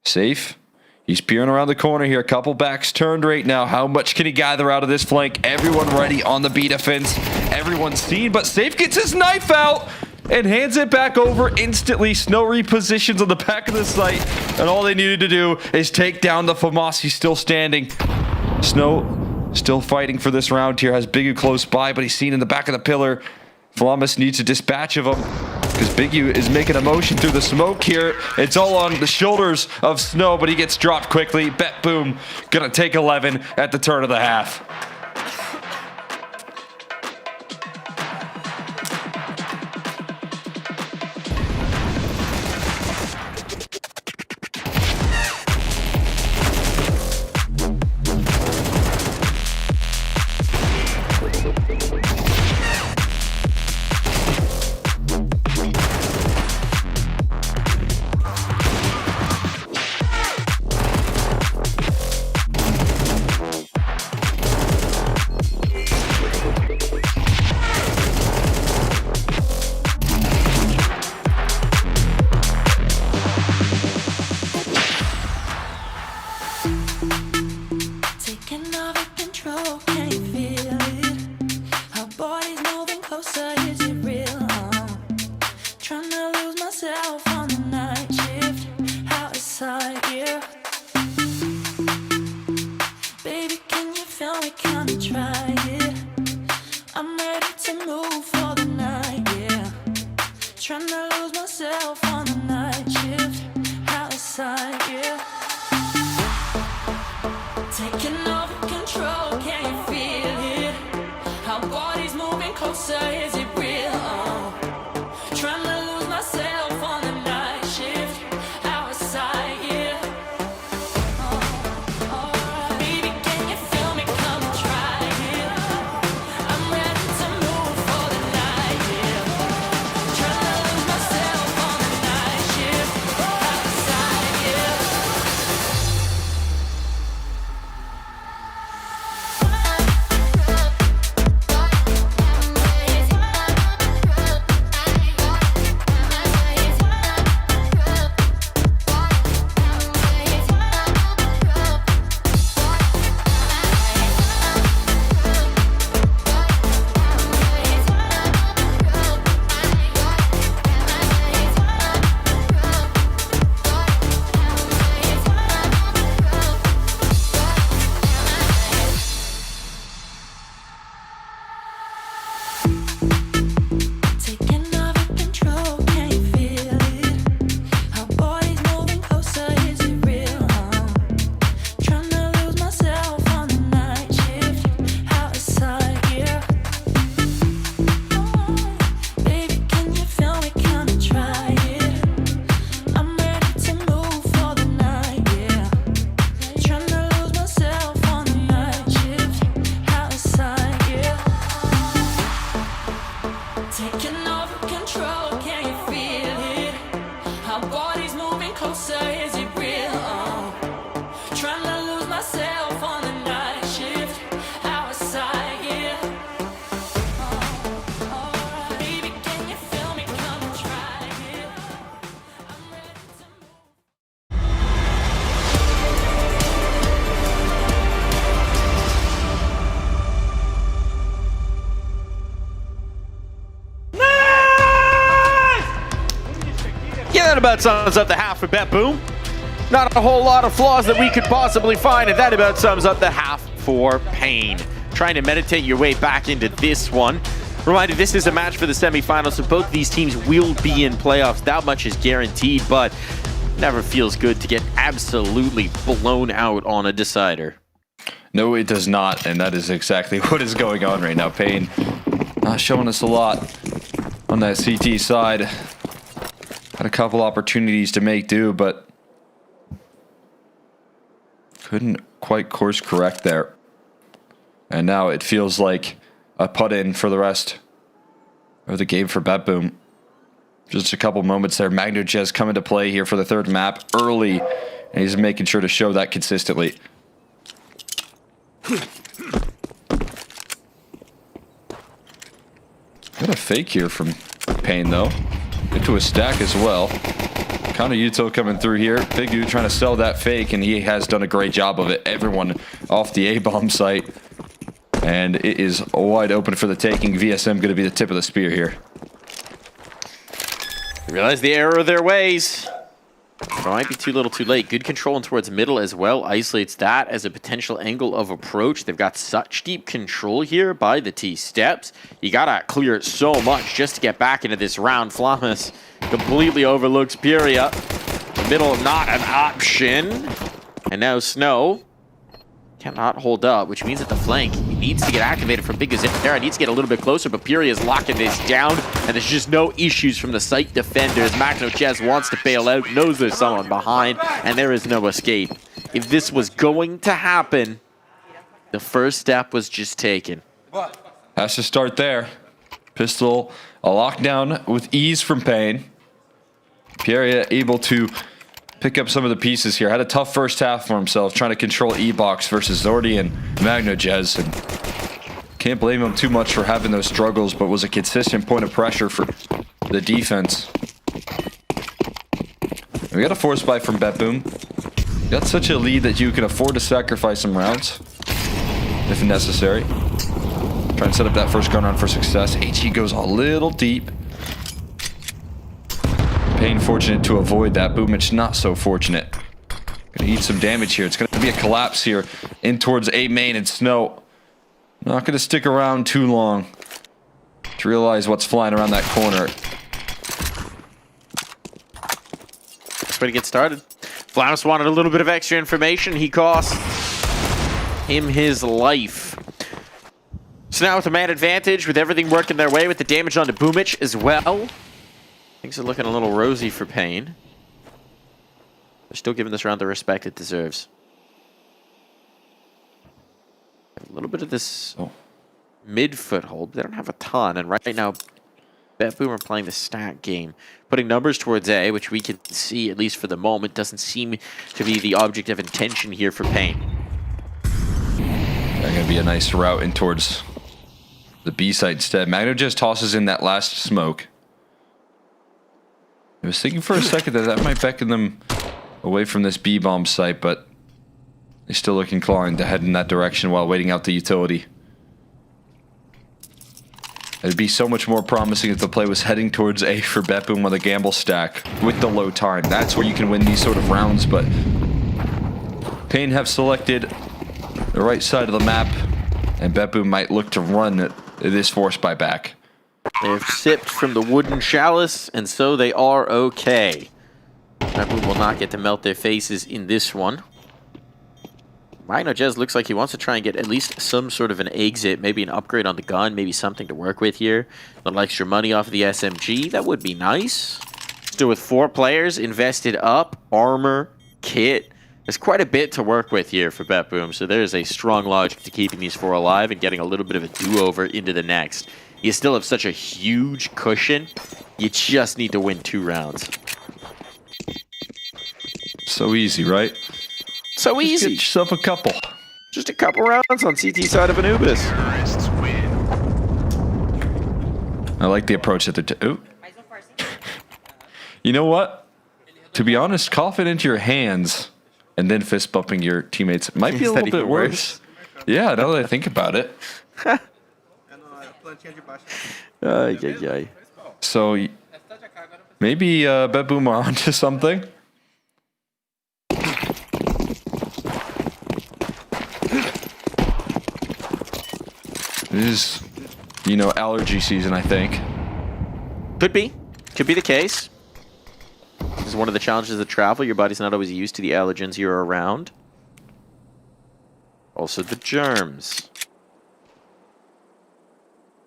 Safe. He's peering around the corner here. A couple backs turned right now. How much can he gather out of this flank? Everyone ready on the B defense. Everyone's seen, but Safe gets his knife out and hands it back over instantly. Snow repositions on the back of the site, and all they needed to do is take down the FAMAS. He's still standing. Snow Still fighting for this round here. Has Bigu close by, but he's seen in the back of the pillar. Vlamis needs a dispatch of him because Bigu is making a motion through the smoke here. It's all on the shoulders of Snow, but he gets dropped quickly. BetBoom gonna take 11 at the turn of the half. That about sums up the half for BetBoom. Not a whole lot of flaws that we could possibly find, and that about sums up the half for Pain. Trying to meditate your way back into this one. Reminder, this is a match for the semifinals, so both these teams will be in playoffs. That much is guaranteed, but never feels good to get absolutely blown out on a decider. No, it does not, and that is exactly what is going on right now. Pain not showing us a lot on that CT side. Had a couple opportunities to make do, but couldn't quite course correct there. And now it feels like a put in for the rest of the game for BetBoom. Just a couple moments there. MagnoJez coming to play here for the third map early, and he's making sure to show that consistently. Got a fake here from Pain though. Into a stack as well. Counter Util coming through here. Big U trying to sell that fake, and he has done a great job of it. Everyone off the A-bomb site. And it is wide open for the taking. VSM going to be the tip of the spear here. Realize the error of their ways. It might be too little too late. Good control in towards middle as well. Isolates that as a potential angle of approach. They've got such deep control here by the T-steps. You gotta clear so much just to get back into this round. Flamus completely overlooks Puria. The middle not an option. And now Snow cannot hold up, which means that the flank needs to get activated from Big Vincere. Needs to get a little bit closer, but Puria is locking this down, and there's just no issues from the site defenders. Magnochez wants to bail out, knows there's someone behind, and there is no escape. If this was going to happen, the first step was just taken. Has to start there. Pistol, a lockdown with ease from Pain. Puria able to pick up some of the pieces here. Had a tough first half for himself, trying to control E-Box versus Zordy and Magnochez. And can't blame him too much for having those struggles, but was a consistent point of pressure for the defense. And we got a force buy from BetBoom. Got such a lead that you can afford to sacrifice some rounds, if necessary. Try and set up that first gun round for success. HE goes a little deep. Pain fortunate to avoid that. Boomich not so fortunate. Gonna eat some damage here. It's gonna be a collapse here in towards A main, and Snow not gonna stick around too long to realize what's flying around that corner. That's where to get started. Flamus wanted a little bit of extra information. He cost him his life. So now with the man advantage, with everything working their way, with the damage onto Boomich as well, things are looking a little rosy for Pain. They're still giving this round the respect it deserves. A little bit of this mid foothold. They don't have a ton, and right now, BetBoom are playing the stack game. Putting numbers towards A, which we can see, at least for the moment, doesn't seem to be the object of intention here for Pain. They're going to be a nice route in towards the B side instead. Magno just tosses in that last smoke. I was thinking for a second that that might beckon them away from this B-bomb site, but they still look inclined to head in that direction while waiting out the utility. It'd be so much more promising if the play was heading towards A for BetBoom on the gamble stack with the low time. That's where you can win these sort of rounds, but Pain have selected the right side of the map, and BetBoom might look to run this force buy back. They've sipped from the wooden chalice, and so they are okay. BetBoom will not get to melt their faces in this one. Magnochez looks like he wants to try and get at least some sort of an exit, maybe an upgrade on the gun, maybe something to work with here. A little extra money off of the SMG, that would be nice. Still with 4 players invested up, armor, kit. There's quite a bit to work with here for BetBoom, so there's a strong logic to keeping these 4 alive and getting a little bit of a do-over into the next. You still have such a huge cushion. You just need to win 2 rounds. So easy, right? So easy. Get yourself a couple. Just a couple rounds on CT side of Anubis. I like the approach that they're You know what? To be honest, cough it into your hands and then fist bumping your teammates might be a little bit worse. Yeah, now that I think about it. So maybe BetBoom are onto something. This is, you know, allergy season, I think. Could be. Could be the case. This is one of the challenges of travel. Your body's not always used to the allergens you're around. Also the germs.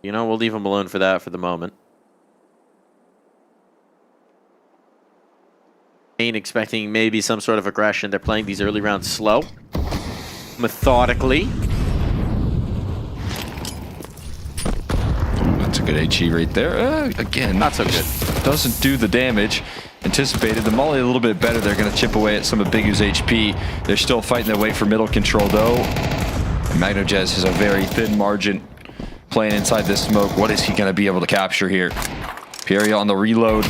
You know, we'll leave them alone for that for the moment. Ain't expecting maybe some sort of aggression. They're playing these early rounds slow. Methodically. That's a good HE right there. Again, not so good. Doesn't do the damage anticipated. The Molly a little bit better. They're going to chip away at some of Bigu's HP. They're still fighting their way for middle control, though. And Magnochez has a very thin margin playing inside this smoke. What is he going to be able to capture here? Puria on the reload.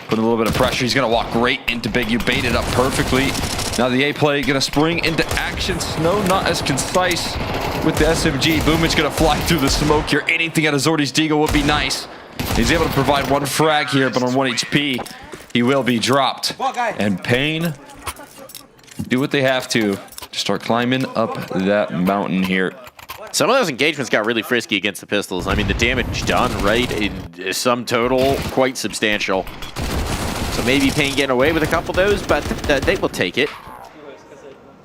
Putting a little bit of pressure. He's going to walk right into Bigu. Baited up perfectly. Now the A play going to spring into action. Snow not as concise with the SMG. Boomich going to fly through the smoke here. Anything out of Zordy's Deagle would be nice. He's able to provide 1 frag here, but on 1 HP. He will be dropped. And Pain do what they have to start climbing up that mountain here. Some of those engagements got really frisky against the Pistols. I mean, the damage done, right, in sum total, quite substantial. So maybe Pain getting away with a couple of those, but they will take it.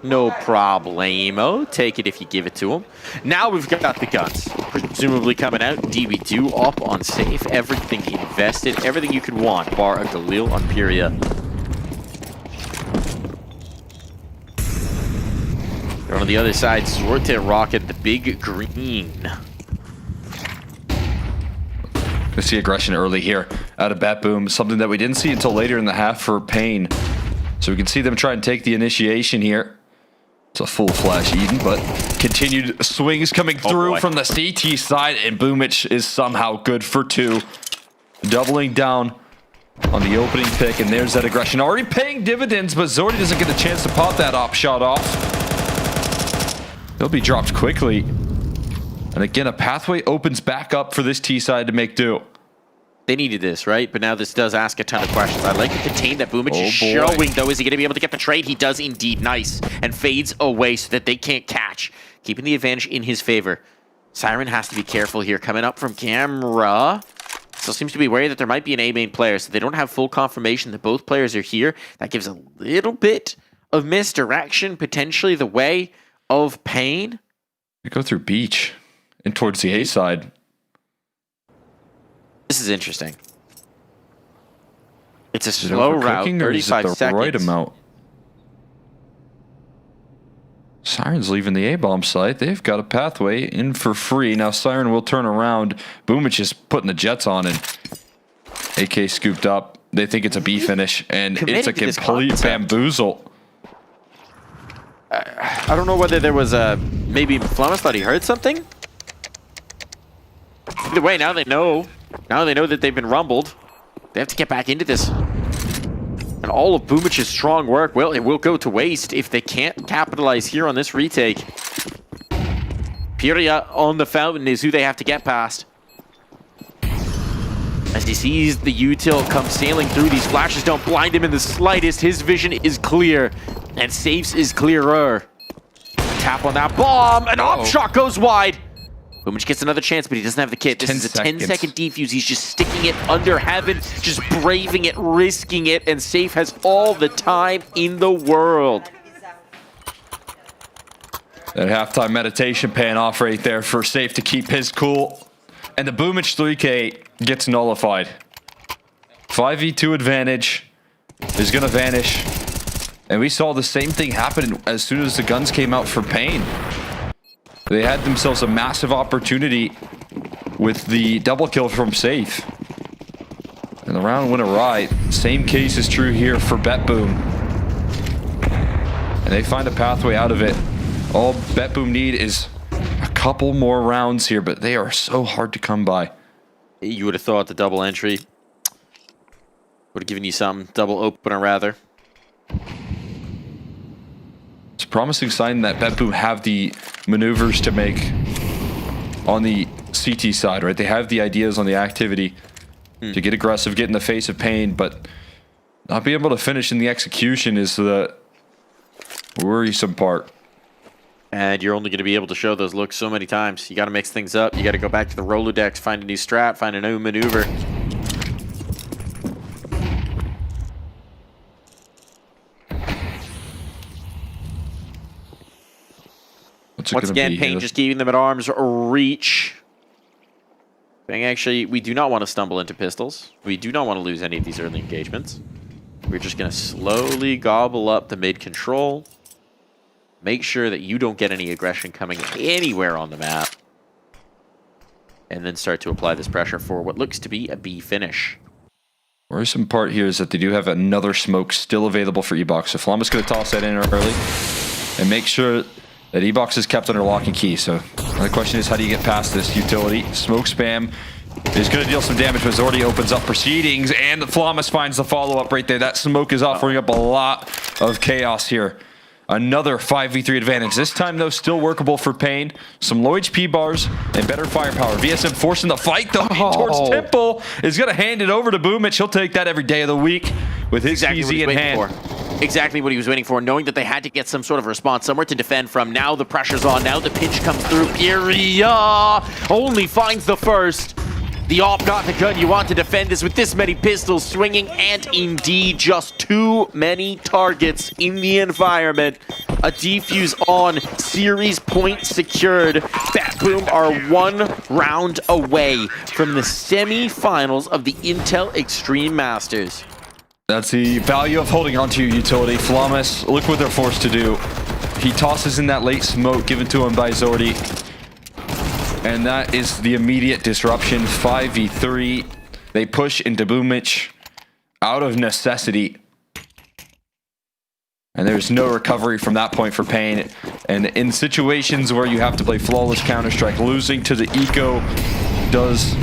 No problemo. Take it if you give it to them. Now we've got the guns. Presumably coming out. DB2 up on safe. Everything invested. Everything you could want, bar a Galil on Pyria. On the other side, Sorte rocking the big green. We see aggression early here out of BetBoom. Something that we didn't see until later in the half for Pain. So we can see them try and take the initiation here. It's a full flash Eden, but continued swings coming through from the CT side, and Boomich is somehow good for 2. Doubling down on the opening pick, and there's that aggression already paying dividends, but Zordy doesn't get a chance to pop that op shot off. He'll be dropped quickly. And again, a pathway opens back up for this T side to make do. They needed this, right? But now this does ask a ton of questions. I like the contain that Boomich is showing, though. Is he going to be able to get the trade? He does indeed. Nice. And fades away so that they can't catch. Keeping the advantage in his favor. Siren has to be careful here. Coming up from camera. Still seems to be worried that there might be an A-main player, so they don't have full confirmation that both players are here. That gives a little bit of misdirection, potentially the way of Pain. We go through Beach and towards the A side. This is interesting. It's a slow route, 35 seconds. Right amount. Siren's leaving the A-bomb site. They've got a pathway in for free. Now Siren will turn around. Boomich is putting the jets on, and AK scooped up. They think it's a B finish, and it's a complete bamboozle. I don't know whether there was a... Maybe Flamus thought he heard something? Either way, now they know. Now they know that they've been rumbled. They have to get back into this. And all of Boomich's strong work, well, it will go to waste if they can't capitalize here on this retake. Pyria on the fountain is who they have to get past. As he sees the util come sailing through, these flashes don't blind him in the slightest. His vision is clear, and Safe's is clearer. Tap on that bomb, an op shot goes wide. Boomich gets another chance, but he doesn't have the kit. This is a 10-second defuse. He's just sticking it under heaven, just braving it, risking it, and Safe has all the time in the world. That halftime meditation paying off right there for Safe to keep his cool. And the Boomich 3K gets nullified. 5v2 advantage is going to vanish. And we saw the same thing happen as soon as the guns came out for Pain. They had themselves a massive opportunity with the double kill from Safe. And the round went awry. Same case is true here for BetBoom. And they find a pathway out of it. All BetBoom need is a couple more rounds here, but they are so hard to come by. You would have thought the double entry would have given you some double opener, rather. It's a promising sign that BetBoom have the maneuvers to make on the CT side, right? They have the ideas on the activity to get aggressive, get in the face of Pain, but not being able to finish in the execution is the worrisome part. And you're only going to be able to show those looks so many times. You got to mix things up. You got to go back to the Rolodex, find a new strat, find a new maneuver. Once again, Pain just keeping them at arm's reach. Saying, actually, we do not want to stumble into pistols. We do not want to lose any of these early engagements. We're just going to slowly gobble up the mid control. Make sure that you don't get any aggression coming anywhere on the map. And then start to apply this pressure for what looks to be a B finish. Worrisome part here is that they do have another smoke still available for E-Box. So Flamus going to toss that in early and make sure that E-Box is kept under lock and key. So the question is, how do you get past this utility? Smoke spam is going to deal some damage, but Zordy opens up proceedings, and the Flamus finds the follow-up right there. That smoke is offering up a lot of chaos here Another 5v3 advantage. This time, though, still workable for Pain. Some low HP bars and better firepower. VSM forcing the fight, though, towards Temple. Is going to hand it over to Boomich. He'll take that every day of the week with his easy in hand. Exactly what he was waiting for, knowing that they had to get some sort of response somewhere to defend from. Now the pressure's on. Now the pinch comes through. Iria only finds the first. The op, not the gun you want to defend this with this many pistols swinging, and indeed just too many targets in the environment. A defuse on, series point secured. BetBoom are 1 round away from the semi-finals of the Intel Extreme Masters. That's the value of holding onto your utility. Flamus, look what they're forced to do. He tosses in that late smoke given to him by Zordi. And that is the immediate disruption. 5v3. They push into Boomich out of necessity. And there's no recovery from that point for Pain. And in situations where you have to play flawless Counter-Strike, losing to the Eco does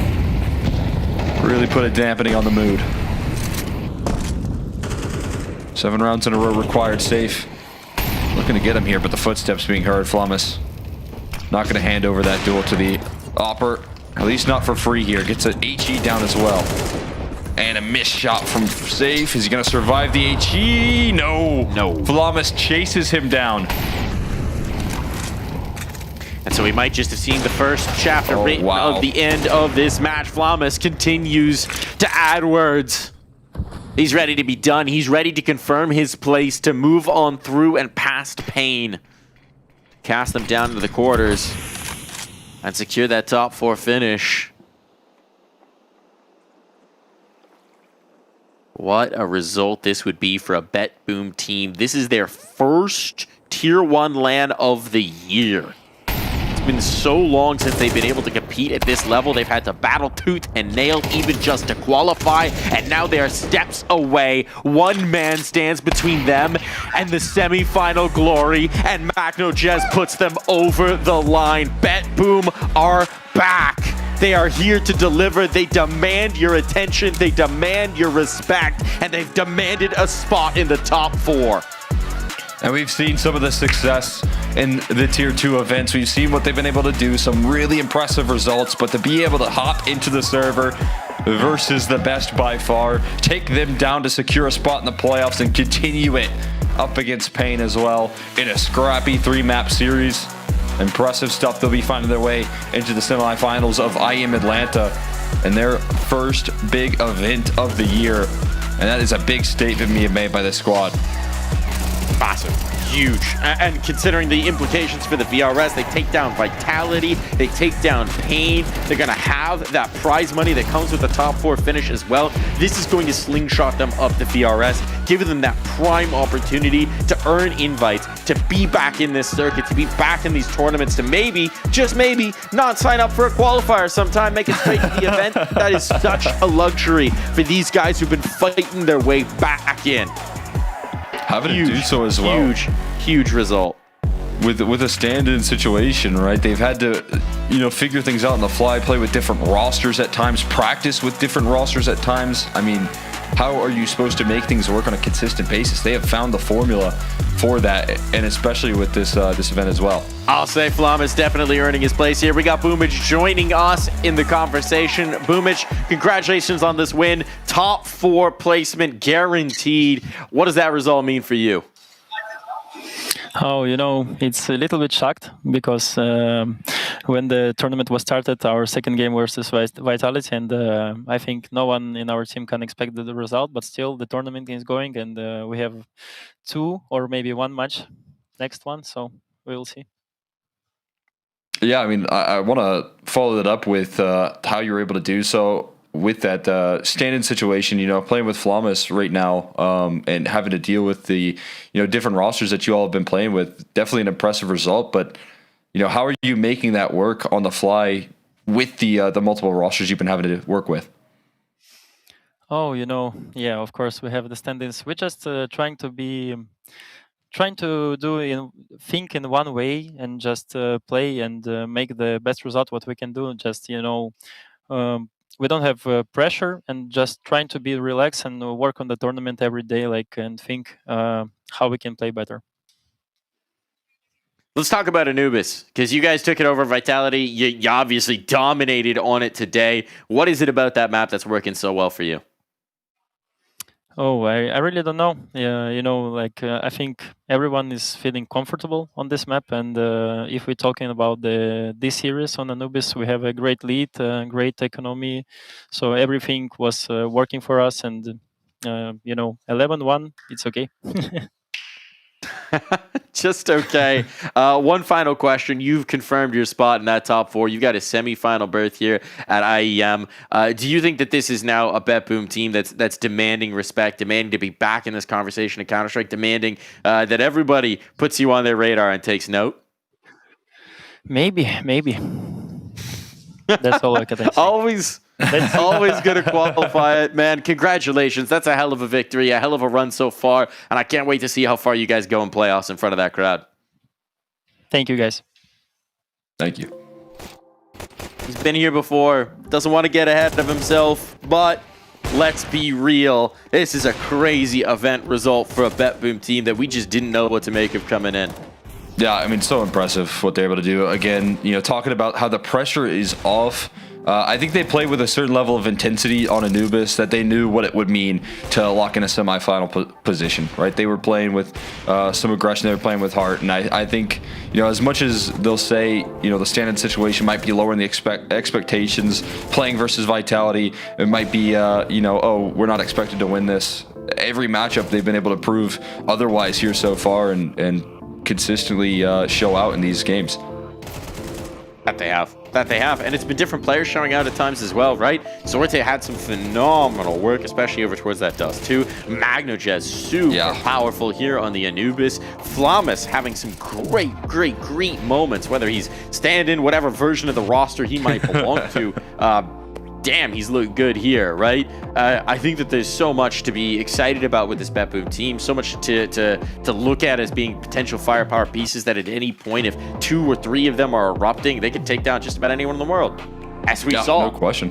really put a dampening on the mood. 7 rounds in a row required. Safe. Looking to get him here, but the footsteps being heard. Flamus not going to hand over that duel to the Opper. At least not for free here. Gets an HE down as well. And a missed shot from Safe. Is he going to survive the HE? No. Flamus chases him down. And so we might just have seen the first chapter of the end of this match. Flamus continues to add words. He's ready to be done. He's ready to confirm his place, to move on through and past Pain. Cast them down into the quarters and secure that top 4 finish. What a result this would be for a BetBoom team. This is their first Tier 1 LAN of the year. It's been so long since they've been able to compete at this level. They've had to battle tooth and nail even just to qualify, and now they are steps away. One man stands between them and the semi-final glory, and MacnoJez puts them over the line. BetBoom are back. They are here to deliver. They demand your attention, they demand your respect, and they've demanded a spot in the top 4. And we've seen some of the success in the Tier 2 events. We've seen what they've been able to do, some really impressive results, but to be able to hop into the server versus the best by far, take them down to secure a spot in the playoffs and continue it up against Pain as well in a scrappy 3-map series. Impressive stuff. They'll be finding their way into the semifinals of IEM Atlanta and their first big event of the year. And that is a big statement being made by this squad. Massive, huge, and considering the implications for the VRS, they take down Vitality, they take down Pain, they're going to have that prize money that comes with the top 4 finish as well. This is going to slingshot them up the VRS, giving them that prime opportunity to earn invites, to be back in this circuit, to be back in these tournaments, to maybe, just maybe, not sign up for a qualifier sometime, make it straight to the event. That is such a luxury for these guys who've been fighting their way back in. Having to do so as well. Huge result. With a stand-in situation, right? They've had to, figure things out on the fly, play with different rosters at times, practice with different rosters at times. I mean, how are you supposed to make things work on a consistent basis? They have found the formula for that, and especially with this event as well. I'll say Flam is definitely earning his place here. We got Boomich joining us in the conversation. Boomich, congratulations on this win. Top 4 placement guaranteed. What does that result mean for you? Oh, it's a little bit shocked because when the tournament was started, our second game versus Vitality, and I think no one in our team can expect the result, but still the tournament is going, and we have 2 or maybe 1 match next one, so we will see. Yeah, I mean, I want to follow that up with how you were able to do so with that stand-in situation, playing with Flamus right now and having to deal with the, different rosters that you all have been playing with. Definitely an impressive result, but, how are you making that work on the fly with the multiple rosters you've been having to work with? Oh, yeah, of course we have the stand-ins. We're just trying to think in one way and just play and make the best result what we can do. Just, we don't have pressure and just trying to be relaxed and work on the tournament every day, and think how we can play better. Let's talk about Anubis, because you guys took it over Vitality. You obviously dominated on it today. What is it about that map that's working so well for you? Oh, I really don't know. Yeah, I think everyone is feeling comfortable on this map. And if we're talking about this series on Anubis, we have a great lead, great economy. So everything was working for us. And, 11-1, it's okay. Just okay. One final question. You've confirmed your spot in that top 4. You've got a semi-final berth here at IEM. Do you think that this is now a BetBoom team that's demanding respect, demanding to be back in this conversation of Counter-Strike, demanding that everybody puts you on their radar and takes note? Maybe. That's all I can say. Always going to qualify it, man. Congratulations. That's a hell of a victory, a hell of a run so far, and I can't wait to see how far you guys go in playoffs in front of that crowd. Thank you, guys. Thank you. He's been here before, doesn't want to get ahead of himself, but let's be real. This is a crazy event result for a BetBoom team that we just didn't know what to make of coming in. Yeah, I mean, so impressive what they're able to do. Again, talking about how the pressure is off. I think they played with a certain level of intensity on Anubis that they knew what it would mean to lock in a semifinal position, right? They were playing with some aggression. They were playing with heart. And I think, as much as they'll say, the standard situation might be lower in the expectations, playing versus Vitality, it might be, oh, we're not expected to win this. Every matchup they've been able to prove otherwise here so far and consistently show out in these games. That they have. And it's been different players showing out at times as well, right? Zorte had some phenomenal work, especially over towards that Dust 2. Magnojez, super powerful here on the Anubis. Flamus having some great moments, whether he's stand-in, whatever version of the roster he might belong to. Damn, he's looked good here, right? I think that there's so much to be excited about with this BetBoom team, so much to look at as being potential firepower pieces that at any point, if 2 or 3 of them are erupting, they can take down just about anyone in the world, as we saw. No question.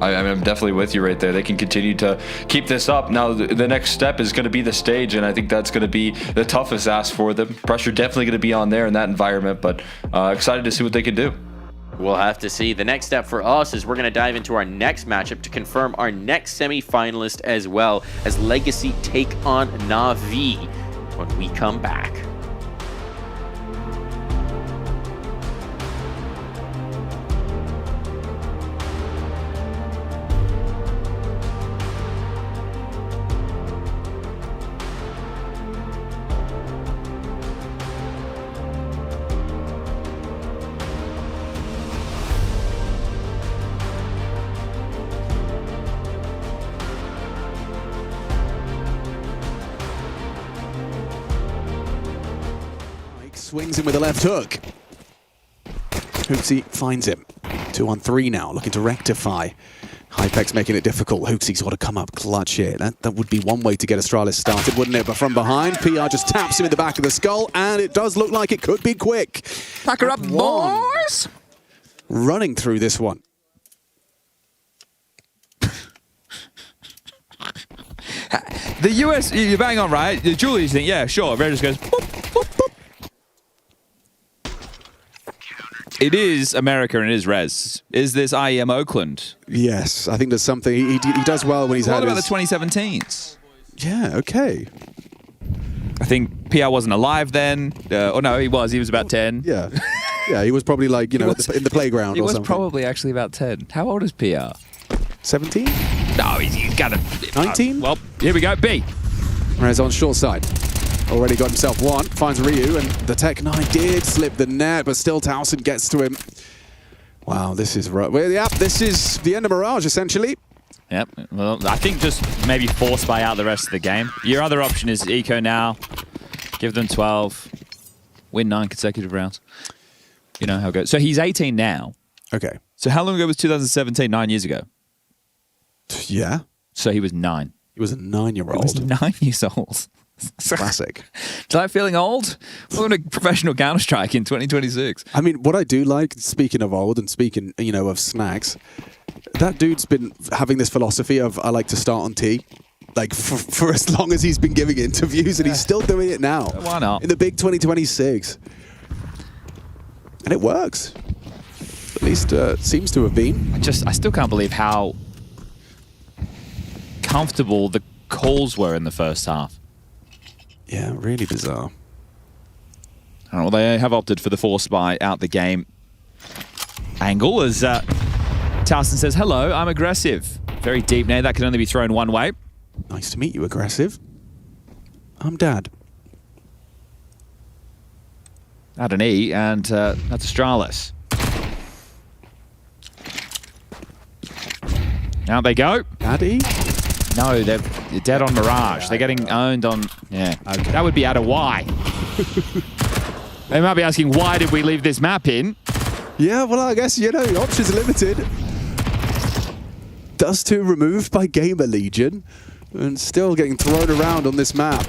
I'm definitely with you right there. They can continue to keep this up. Now, the next step is going to be the stage, and I think that's going to be the toughest ask for them. Pressure definitely going to be on there in that environment, but excited to see what they can do. We'll have to see. The next step for us is we're going to dive into our next matchup to confirm our next semi-finalist, as well as Legacy take on Na'Vi when we come back. Swings him with a left hook. Hooksy finds him. 2-on-3 now, looking to rectify. Hypex making it difficult. Hooksy's got to come up clutch here. That would be one way to get Astralis started, wouldn't it? But from behind, PR just taps him in the back of the skull, and it does look like it could be quick. Pack her up, boys! Running through this one. The US, you're bang on, right? Julius think, yeah, sure. Red just goes, boop, boop, boop. It is America and it is Rez. Is this IEM Oakland? Yes, I think there's something. He does well when he's had What about the 2017s? Yeah, okay. I think PR wasn't alive then. Oh, no, he was. He was about 10. Yeah. Yeah, he was probably like, in the playground or something. He was probably actually about 10. How old is PR? 17? No, he's got a... 19? Well, here we go. B. Rez on short side. Already got himself one. Finds Ryu, and the Tech 9 did slip the net, but still Towson gets to him. Wow, this is rough. Well, yeah, this is the end of Mirage, essentially. Yep. Well, I think just maybe force buy out the rest of the game. Your other option is Eco now. Give them 12. Win 9 consecutive rounds. You know how it goes. So he's 18 now. Okay. So how long ago was 2017? 9 years ago? Yeah. So he was 9. He was a 9-year-old. He was 9 years old. Classic. Start feeling old? Welcome to professional Counter-Strike in 2026. I mean, what I do like, speaking of old and speaking, of snacks, that dude's been having this philosophy of, I like to start on T. Like, for as long as he's been giving interviews, and he's still doing it now. Why not? In the big 2026. And it works. At least seems to have been. I still can't believe how comfortable the calls were in the first half. Yeah, really bizarre. Well, they have opted for the force buy out the game angle as Towson says, hello, I'm aggressive. Very deep nade. That can only be thrown one way. Nice to meet you, aggressive. I'm Dad. Add an E, and that's Astralis. Out they go. Daddy? No, they're dead on Mirage. They're getting owned on... Yeah, okay. That would be out of Y. They might be asking, why did we leave this map in? Yeah, well, I guess, you know, options are limited. Dust 2 removed by Gamer Legion, and still getting thrown around on this map.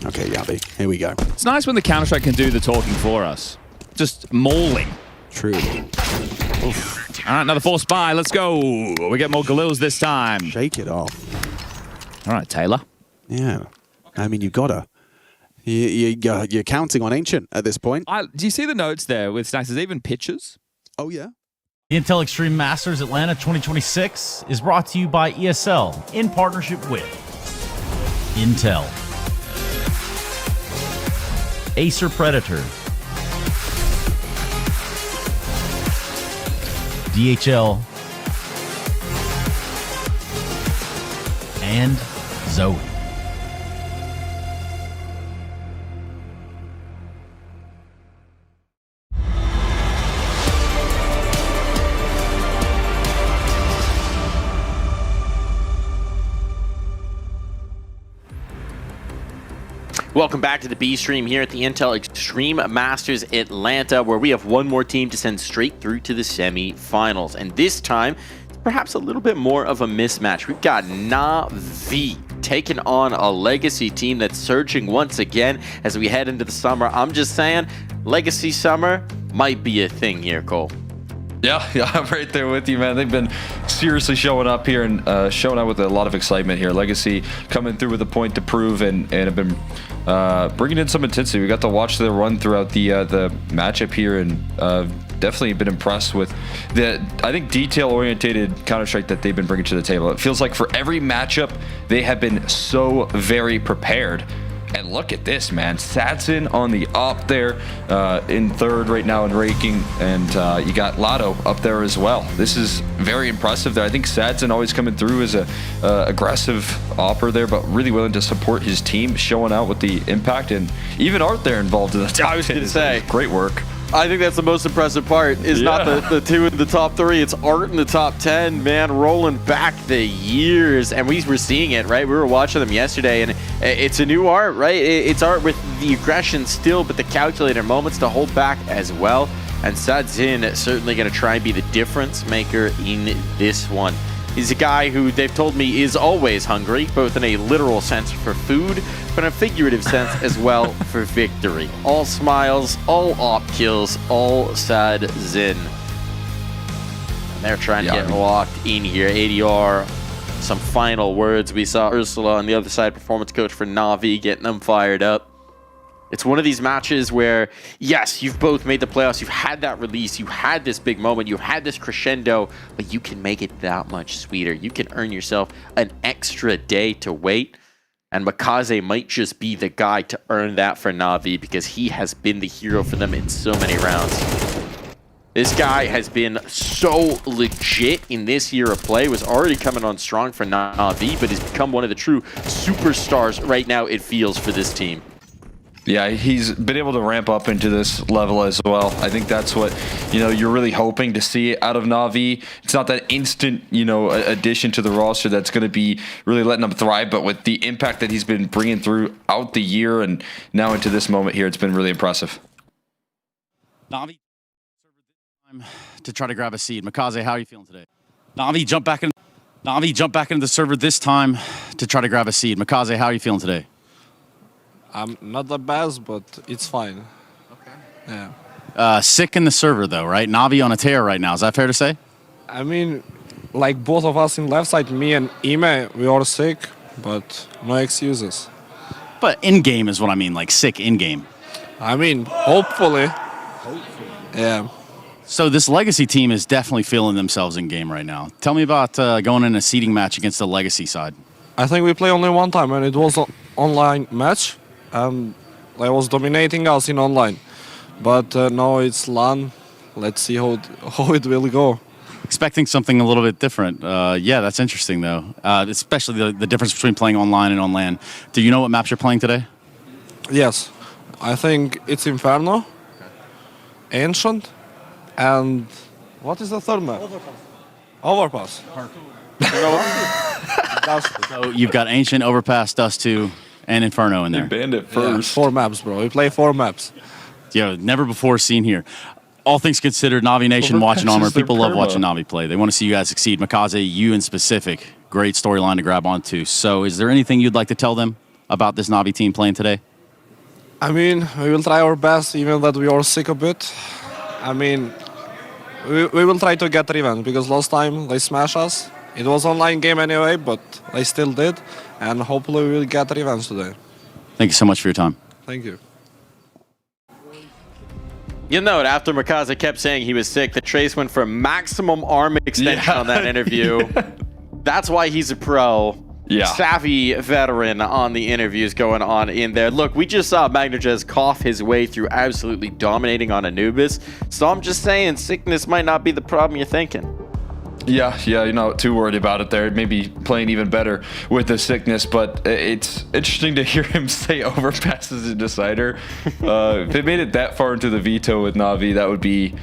Okay, Yabi, here we go. It's nice when the Counter-Strike can do the talking for us. Just mauling. Truly. Oof. All right, another force buy. Let's go. We get more Galils this time. Shake it off. All right, Taylor. Yeah. I mean, you gotta. You're counting on Ancient at this point. Do you see the notes there with Snacks? There's even pictures. Oh, yeah. The Intel Extreme Masters Atlanta 2026 is brought to you by ESL in partnership with Intel, Acer Predator, DHL, and Zoe. Welcome back to the B stream here at the Intel Extreme Masters Atlanta, where we have one more team to send straight through to the semi-finals. And this time, it's perhaps a little bit more of a mismatch. We've got Na'Vi taking on a Legacy team that's surging once again as we head into the summer. I'm just saying, Legacy Summer might be a thing here, Cole. Yeah, I'm right there with you, man. They've been seriously showing up here and showing up with a lot of excitement here. Legacy coming through with a point to prove and have been bringing in some intensity. We got to watch their run throughout the matchup here and definitely been impressed with the, I think, detail-oriented Counter-Strike that they've been bringing to the table. It feels like for every matchup, they have been so very prepared. And look at this, man. Satson on the up there in third right now in ranking. And you got Lotto up there as well. This is very impressive there. I think Satson always coming through as a aggressive opper there, but really willing to support his team, showing out with the impact. And even Art there involved in the top 10. I was going to say. Great work. I think that's the most impressive part, is not the two in the top 3. It's Art in the top 10, man, rolling back the years. And we were seeing it, right? We were watching them yesterday, and it's a new Art, right? It's Art with the aggression still, but the calculated moments to hold back as well. And Sadzin certainly going to try and be the difference maker in this one. He's a guy who they've told me is always hungry, both in a literal sense for food, but in a figurative sense as well for victory. All smiles, all op kills, all sad Zin. And they're trying to get locked in here. ADR, some final words. We saw Ursula on the other side, performance coach for Na'Vi, getting them fired up. It's one of these matches where, yes, you've both made the playoffs, you've had that release, you had this big moment, you had this crescendo, but you can make it that much sweeter. You can earn yourself an extra day to wait, and Makaze might just be the guy to earn that for Na'Vi because he has been the hero for them in so many rounds. This guy has been so legit in this year of play, was already coming on strong for Na'Vi, but has become one of the true superstars right now, it feels, for this team. Yeah, he's been able to ramp up into this level as well. I think that's what, you're really hoping to see out of Na'Vi. It's not that instant, addition to the roster that's going to be really letting them thrive, but with the impact that he's been bringing throughout the year and now into this moment here, it's been really impressive. Na'Vi to try to grab a seed. Makaze, how are you feeling today? Na'Vi jump back into the server this time to try to grab a seed. Makaze, how are you feeling today? I'm not the best, but it's fine. Okay. Yeah. Sick in the server, though, right? Na'Vi on a tear right now. Is that fair to say? I mean, like both of us in left side, me and IEM, we are sick, but no excuses. But in-game is what I mean, like sick in-game. I mean, hopefully. Yeah. So this Legacy team is definitely feeling themselves in-game right now. Tell me about going in a seeding match against the Legacy side. I think we play only one time, and it was an online match, and they was dominating us in online. But now it's LAN. Let's see how it will go. Expecting something a little bit different. Yeah, that's interesting, though, especially the difference between playing online and on LAN. Do you know what maps you're playing today? Yes. I think it's Inferno, Ancient, and what is the third map? Overpass. So you've got Ancient, Overpass, Dust 2, and Inferno in there. Bandit first. Yeah, 4 maps, bro. We play 4 maps. Yeah, never before seen here. All things considered, Navi Nation Overpass watching Armor. is their People love perma. watching Navi play. They want to see you guys succeed. Makaze, you in specific, great storyline to grab onto. So is there anything you'd like to tell them about this Navi team playing today? I mean, we will try our best, even that we are sick a bit. I mean, we will try to get revenge, because last time they smashed us. It was online game anyway, but they still did. And hopefully we will get revenge today. Thank you so much for your time. Thank you. You know, after Makaze kept saying he was sick, the Trace went for maximum arm extension on that interview. That's why he's a pro. Yeah. Savvy veteran on the interviews going on in there. Look, we just saw Magnajez cough his way through absolutely dominating on Anubis. So I'm just saying, sickness might not be the problem you're thinking. Yeah, you're not too worried about it there. Maybe playing even better with the sickness, but it's interesting to hear him say Overpass is a decider. If they made it that far into the veto with Navi, that would be...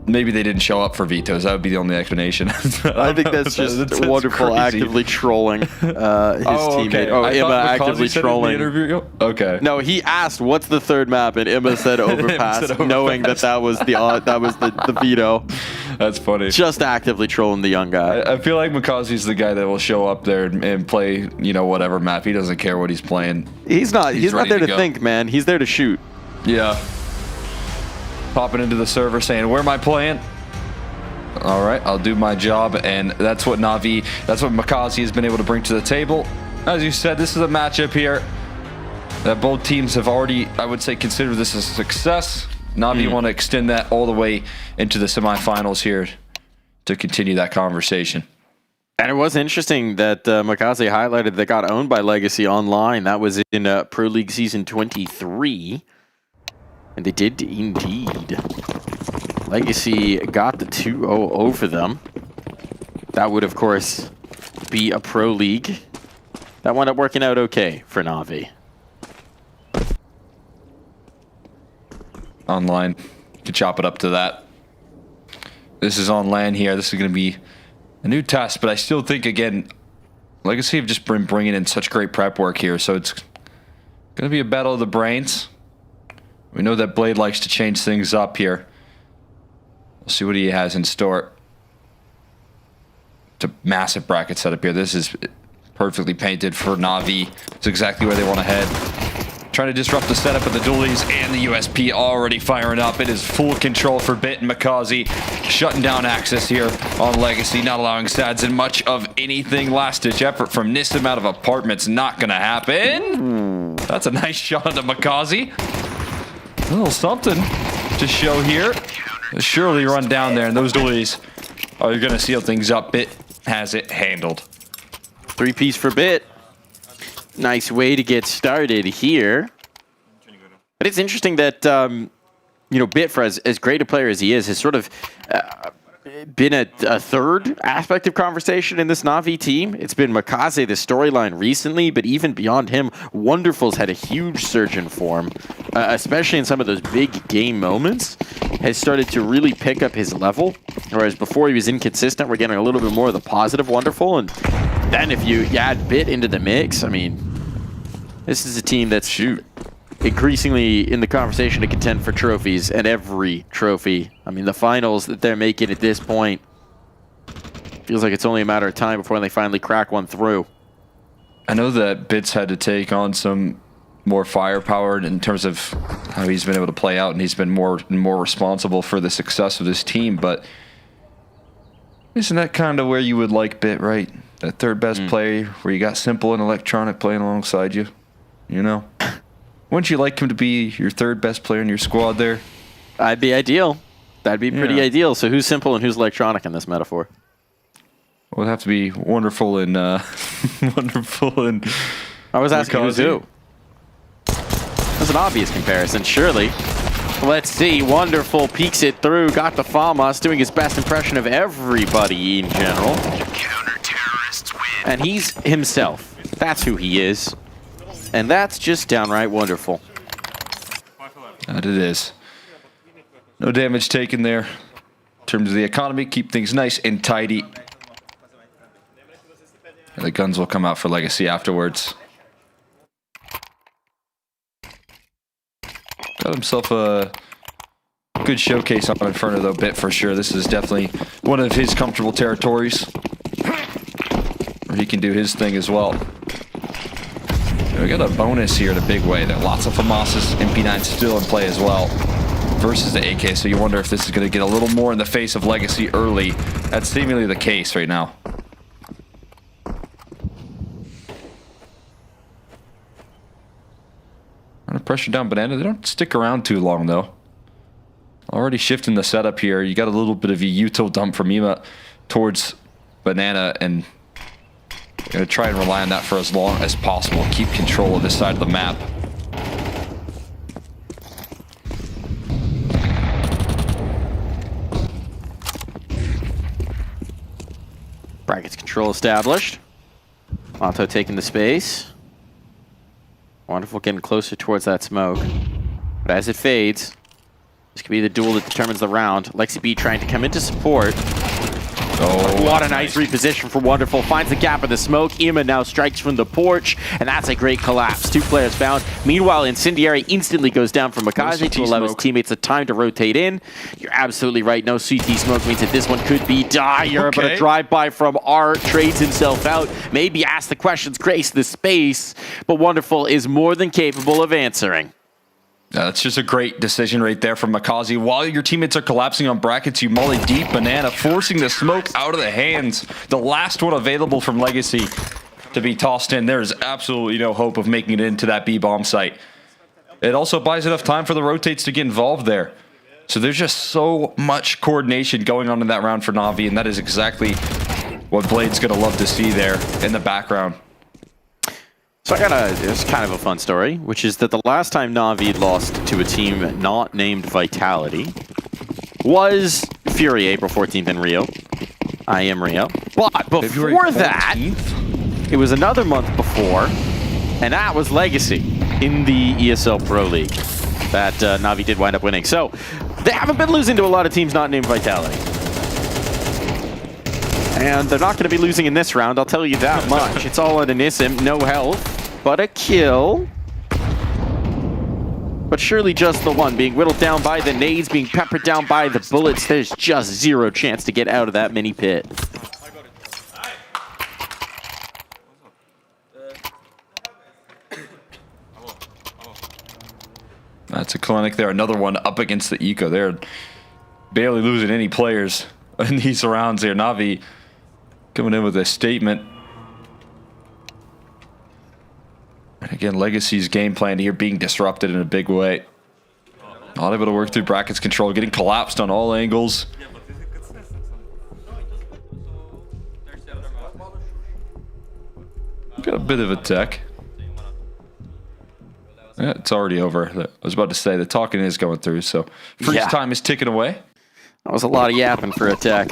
maybe they didn't show up for vetoes. That would be the only explanation. I think that's just wonderful, crazy. actively trolling his teammate. Okay. Oh, I Imma thought actively Makaze said it in the trolling. interview. Okay. No, he asked, "What's the third map?" and Imma said Overpass, Overpass. knowing that was the veto. That's funny. Just actively trolling the young guy. I feel like Makaze's the guy that will show up there and play, whatever map. He doesn't care what he's playing. He's not ready there to go. think, man. He's there to shoot. Yeah. Popping into the server saying, "Where am I playing?" All right, I'll do my job, and that's what Makaze has been able to bring to the table. As you said, this is a matchup here that both teams have already, I would say, considered this a success. Navi want to extend that all the way into the semifinals here to continue that conversation. And it was interesting that Makaze highlighted they got owned by Legacy Online. That was in Pro League Season 23. And they did indeed. Legacy got the 2-0 over them. That would, of course, be a Pro League. That wound up working out okay for Navi. Online. Could chop it up to that. This is on LAN here. This is going to be a new test, but I still think, again, Legacy have just been bringing in such great prep work here, so it's going to be a battle of the brains. We know that Blade likes to change things up here. We'll see what he has in store. It's a massive bracket setup here. This is perfectly painted for Navi. It's exactly where they want to head. Trying to disrupt the setup of the dualies, and the USP already firing up. It is full control for Bit and Makaze, shutting down access here on Legacy, not allowing Sads in much of anything. Last-ditch effort from Nissim out of apartments, not going to happen. That's a nice shot into Makaze. A little something to show here. Surely run down there, and those dualies are going to seal things up. Bit has it handled. 3-piece for Bit. Nice way to get started here. But it's interesting that, Bit, for as great a player as he is, has sort of been a third aspect of conversation in this Navi team. It's been Makaze, the storyline recently, but even beyond him, Wonderful's had a huge surge in form, especially in some of those big game moments. Has started to really pick up his level, whereas before he was inconsistent. We're getting a little bit more of the positive Wonderful, and then if you add Bit into the mix, I mean, this is a team that's increasingly in the conversation to contend for trophies, and every trophy. I mean, the finals that they're making at this point, feels like it's only a matter of time before they finally crack one through. I know that Bit's had to take on some more firepower in terms of how he's been able to play out, and he's been more and more responsible for the success of this team, but isn't that kind of where you would like Bit, right? That third best player where you got Simple and Electronic playing alongside you. You know? Wouldn't you like him to be your third best player in your squad there? That'd be ideal. That'd be pretty ideal. So who's simple and who's electronic in this metaphor? Well, it'd have to be wonderful and wonderful and. I was asking who's who. That's an obvious comparison, surely. Let's see. Wonderful peeks it through. Got the Famas doing his best impression of everybody in general. And he's himself. That's who he is. And that's just downright wonderful. That it is. No damage taken there. In terms of the economy, keep things nice and tidy. And the guns will come out for Legacy afterwards. Got himself a good showcase on Inferno, though, bit for sure. This is definitely one of his comfortable territories, where he can do his thing as well. We got a bonus here in a big way. There are lots of FAMASs, MP9 still in play as well, versus the AK, so you wonder if this is going to get a little more in the face of Legacy early. That's seemingly the case right now. Trying to pressure down Banana. They don't stick around too long, though. Already shifting the setup here. You got a little bit of a Yuto dump from Ema towards Banana, and going to try and rely on that for as long as possible. Keep control of this side of the map. Brackets control established. Otto taking the space. Wonderful, getting closer towards that smoke. But as it fades, this could be the duel that determines the round. Lexi B trying to come into support. Oh, what a nice reposition for Wonderful. Finds the gap in the smoke. Ima now strikes from the porch, and that's a great collapse. 2 players found. Meanwhile, Incendiary instantly goes down from Makaze to allow his teammates the time to rotate in. You're absolutely right. No CT smoke means that this one could be dire, but a drive-by from Art trades himself out. Maybe ask the questions, grace the space, but Wonderful is more than capable of answering. That's just a great decision right there from Makaze. While your teammates are collapsing on brackets, you molly deep Banana, forcing the smoke out of the hands. The last one available from Legacy to be tossed in. There is absolutely no hope of making it into that B-bomb site. It also buys enough time for the rotates to get involved there. So there's just so much coordination going on in that round for Na'Vi, and that is exactly what Blade's going to love to see there in the background. So it's kind of a fun story, which is that the last time Na'Vi lost to a team not named Vitality was Fury, April 14th in Rio. IEM Rio. But before that, it was another month before, and that was Legacy in the ESL Pro League that Na'Vi did wind up winning. So they haven't been losing to a lot of teams not named Vitality. And they're not going to be losing in this round, I'll tell you that much. It's all on Anissim, no health, but a kill. But surely just the one, being whittled down by the nades, being peppered down by the bullets. There's just zero chance to get out of that mini pit. That's a clinic there. Another one up against the Eco. They're barely losing any players in these rounds here. Na'Vi coming in with a statement. And again, Legacy's game plan here being disrupted in a big way. Not able to work through brackets control, getting collapsed on all angles. Got a bit of a tech. Yeah, it's already over. I was about to say the talking is going through, so freeze time is ticking away. That was a lot of yapping for a tech.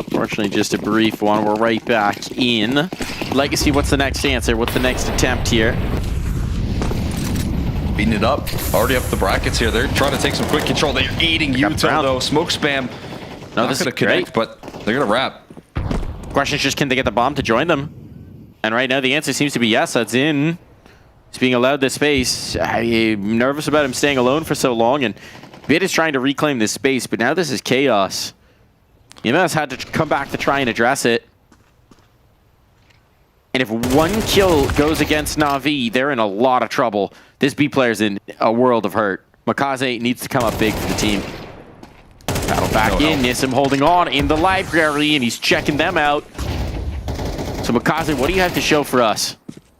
Fortunately, just a brief one. We're right back in. Legacy, what's the next answer? What's the next attempt here? Beating it up. Already up the brackets here. They're trying to take some quick control. They're eating Yuto, though. Smoke spam. No, this is going to connect, but they're going to wrap. Question is just, can they get the bomb to join them? And right now, the answer seems to be yes. That's in. He's being allowed this space. I'm nervous about him staying alone for so long, and Bit is trying to reclaim this space, but now this is chaos. Yimas had to come back to try and address it. And if one kill goes against Na'Vi, they're in a lot of trouble. This B player's in a world of hurt. Makaze needs to come up big for the team. Battle back in. Nissim holding on in the library, and he's checking them out. So Makaze, what do you have to show for us?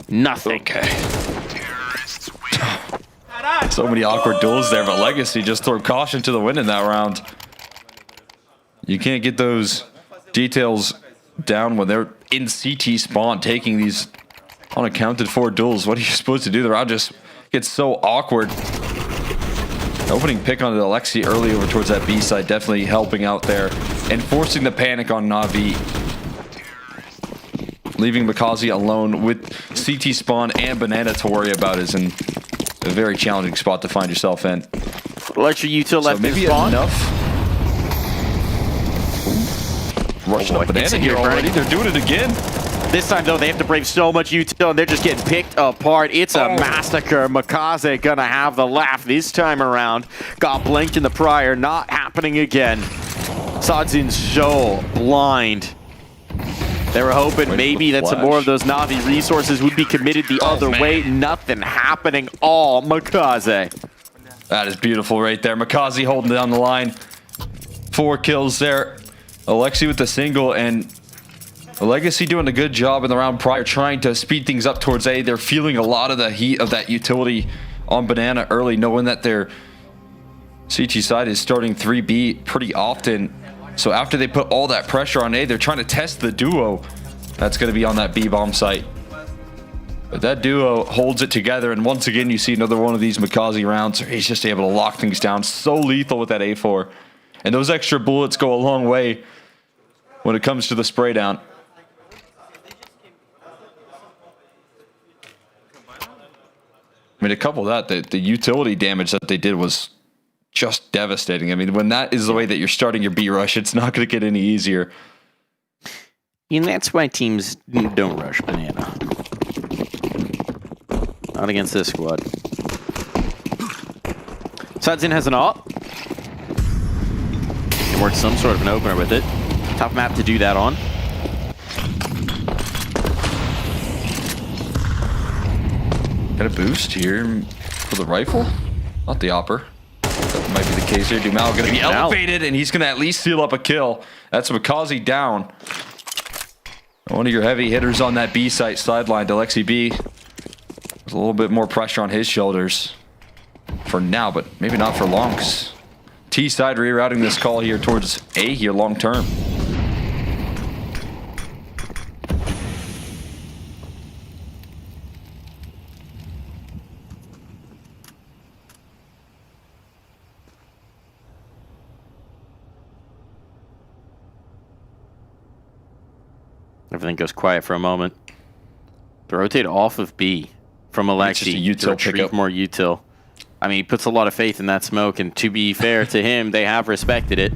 Nothing. Okay. So many awkward duels there, but Legacy just throw caution to the wind in that round. You can't get those details down when they're in CT spawn taking these unaccounted for duels. What are you supposed to do? The round just gets so awkward. Opening pick on Alexi early over towards that B side, definitely helping out there and forcing the panic on Na'Vi. Leaving Makaze alone with CT spawn and Banana to worry about is in a very challenging spot to find yourself in. Electric util left maybe spawn. Enough. Rushing up Banana here already. They're doing it again. This time, though, they have to brave so much util, and they're just getting picked apart. It's a massacre. Makaze gonna have the laugh this time around. Got blanked in the prior. Not happening again. Sadzin so blind. They were hoping maybe that some more of those Na'Vi resources would be committed the other way. Nothing happening. All Makaze. That is beautiful right there. Makaze holding down the line. 4 kills there. Alexi with the single, and Legacy doing a good job in the round prior, trying to speed things up towards A. They're feeling a lot of the heat of that utility on Banana early, knowing that their CT side is starting 3B pretty often. So after they put all that pressure on A, they're trying to test the duo that's going to be on that B-bomb site. But that duo holds it together, and once again, you see another one of these Makaze rounds where he's just able to lock things down. So lethal with that A4. And those extra bullets go a long way when it comes to the spray down. I mean, to couple that, the utility damage that they did was just devastating. I mean, when that is the way that you're starting your B rush, it's not going to get any easier. And that's why teams don't rush Banana. Not against this squad. Sadzin has an ult. Can work some sort of an opener with it. Tough map to do that on. Got a boost here for the rifle? Not the opper. That might be the case here. Dumal going to be elevated, and he's going to at least seal up a kill. That's Makaze down. One of your heavy hitters on that B site sideline, Alexi B. There's a little bit more pressure on his shoulders for now, but maybe not for long. T side rerouting this call here towards A here long term. Everything goes quiet for a moment. To rotate off of B from Alexi to retrieve more util. I mean, he puts a lot of faith in that smoke, and to be fair to him, they have respected it.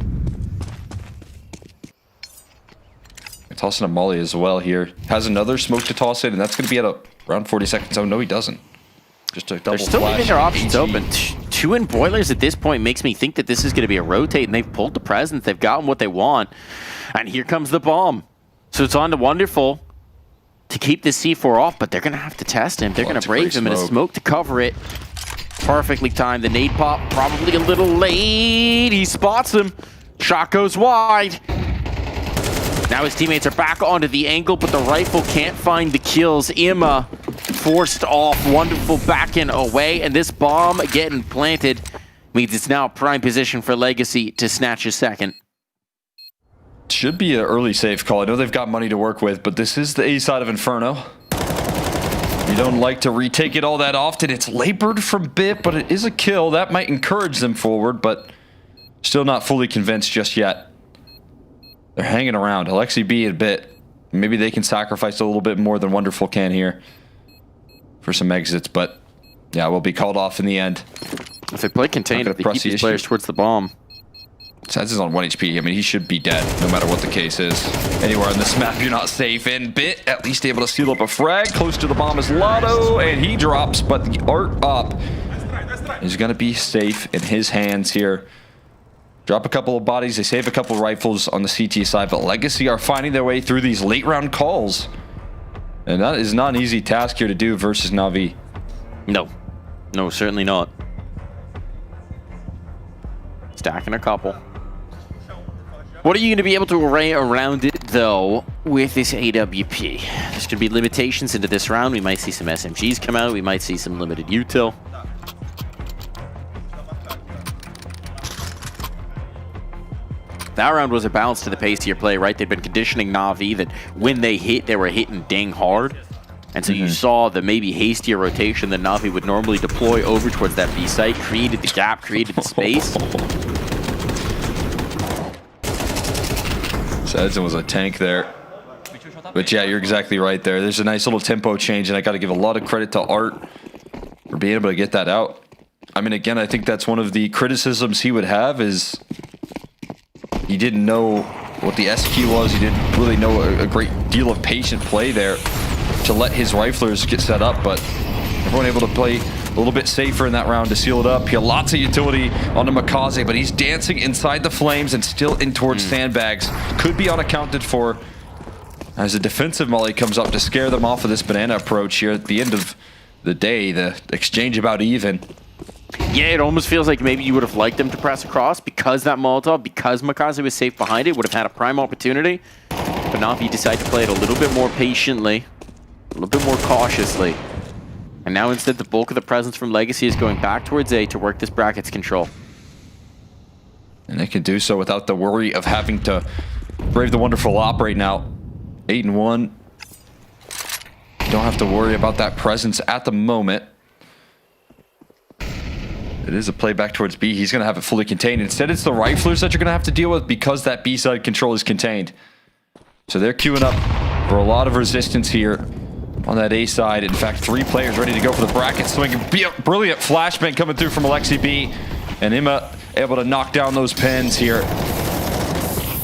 Tossing a molly as well here. Has another smoke to toss in, and that's going to be at around 40 seconds. Oh, no, he doesn't. Just a double They're still leaving their options open. 2 in boilers at this point makes me think that this is going to be a rotate, and they've pulled the presence. They've gotten what they want. And here comes the bomb. So it's on to Wonderful to keep this C4 off, but they're going to have to test him. They're going to brave him in a smoke to cover it. Perfectly timed. The nade pop probably a little late. He spots him. Shot goes wide. Now his teammates are back onto the angle, but the rifle can't find the kills. Ima forced off. Wonderful back and away, and this bomb getting planted means it's now a prime position for Legacy to snatch a second. Should be an early safe call. I know they've got money to work with, but this is the A side of Inferno. You don't like to retake it all that often. It's labored from bit, but it is a kill. That might encourage them forward, but still not fully convinced just yet. They're hanging around. Alexi B a bit. Maybe they can sacrifice a little bit more than Wonderful can here for some exits, but yeah, we'll be called off in the end. If they play contained, if they keep these players towards the bomb. Saz is on 1 HP. I mean, he should be dead, no matter what the case is. Anywhere on this map, you're not safe in. Bit, at least able to seal up a frag. Close to the bomb is Lotto, and he drops, but the art up is going to be safe in his hands here. Drop a couple of bodies. They save a couple of rifles on the CT side, but Legacy are finding their way through these late round calls. And that is not an easy task here to do versus Na'Vi. No. No, certainly not. Stacking a couple. What are you going to be able to array around it, though, with this AWP? There's going to be limitations into this round. We might see some SMGs come out. We might see some limited util. That round was a balance to the pace to your play, right? They'd been conditioning Na'Vi that when they hit, they were hitting dang hard. And so you saw the maybe hastier rotation that Na'Vi would normally deploy over towards that B site, created the gap, created the space. Edson was a tank there. But yeah, you're exactly right there. There's a nice little tempo change, and I got to give a lot of credit to Art for being able to get that out. I mean, again, I think that's one of the criticisms he would have is he didn't know what the SQ was. He didn't really know a great deal of patient play there to let his riflers get set up, but everyone able to play a little bit safer in that round to seal it up. He had lots of utility onto Makaze, but he's dancing inside the flames and still in towards sandbags. Could be unaccounted for as a defensive molly comes up to scare them off of this banana approach here at the end of the day. The exchange about even. Yeah, it almost feels like maybe you would have liked them to press across because that Molotov, because Makaze was safe behind it, would have had a prime opportunity. But Na'Vi decided to play it a little bit more patiently, a little bit more cautiously. And now instead the bulk of the presence from Legacy is going back towards A to work this brackets control. And they can do so without the worry of having to brave the wonderful op right now. 8-1. Don't have to worry about that presence at the moment. It is a play back towards B. He's going to have it fully contained. Instead, it's the riflers that you're going to have to deal with because that B side control is contained. So they're queuing up for a lot of resistance here on that A side. In fact, 3 players ready to go for the bracket swing. Brilliant flashbang coming through from Alexi B. And Imma able to knock down those pins here.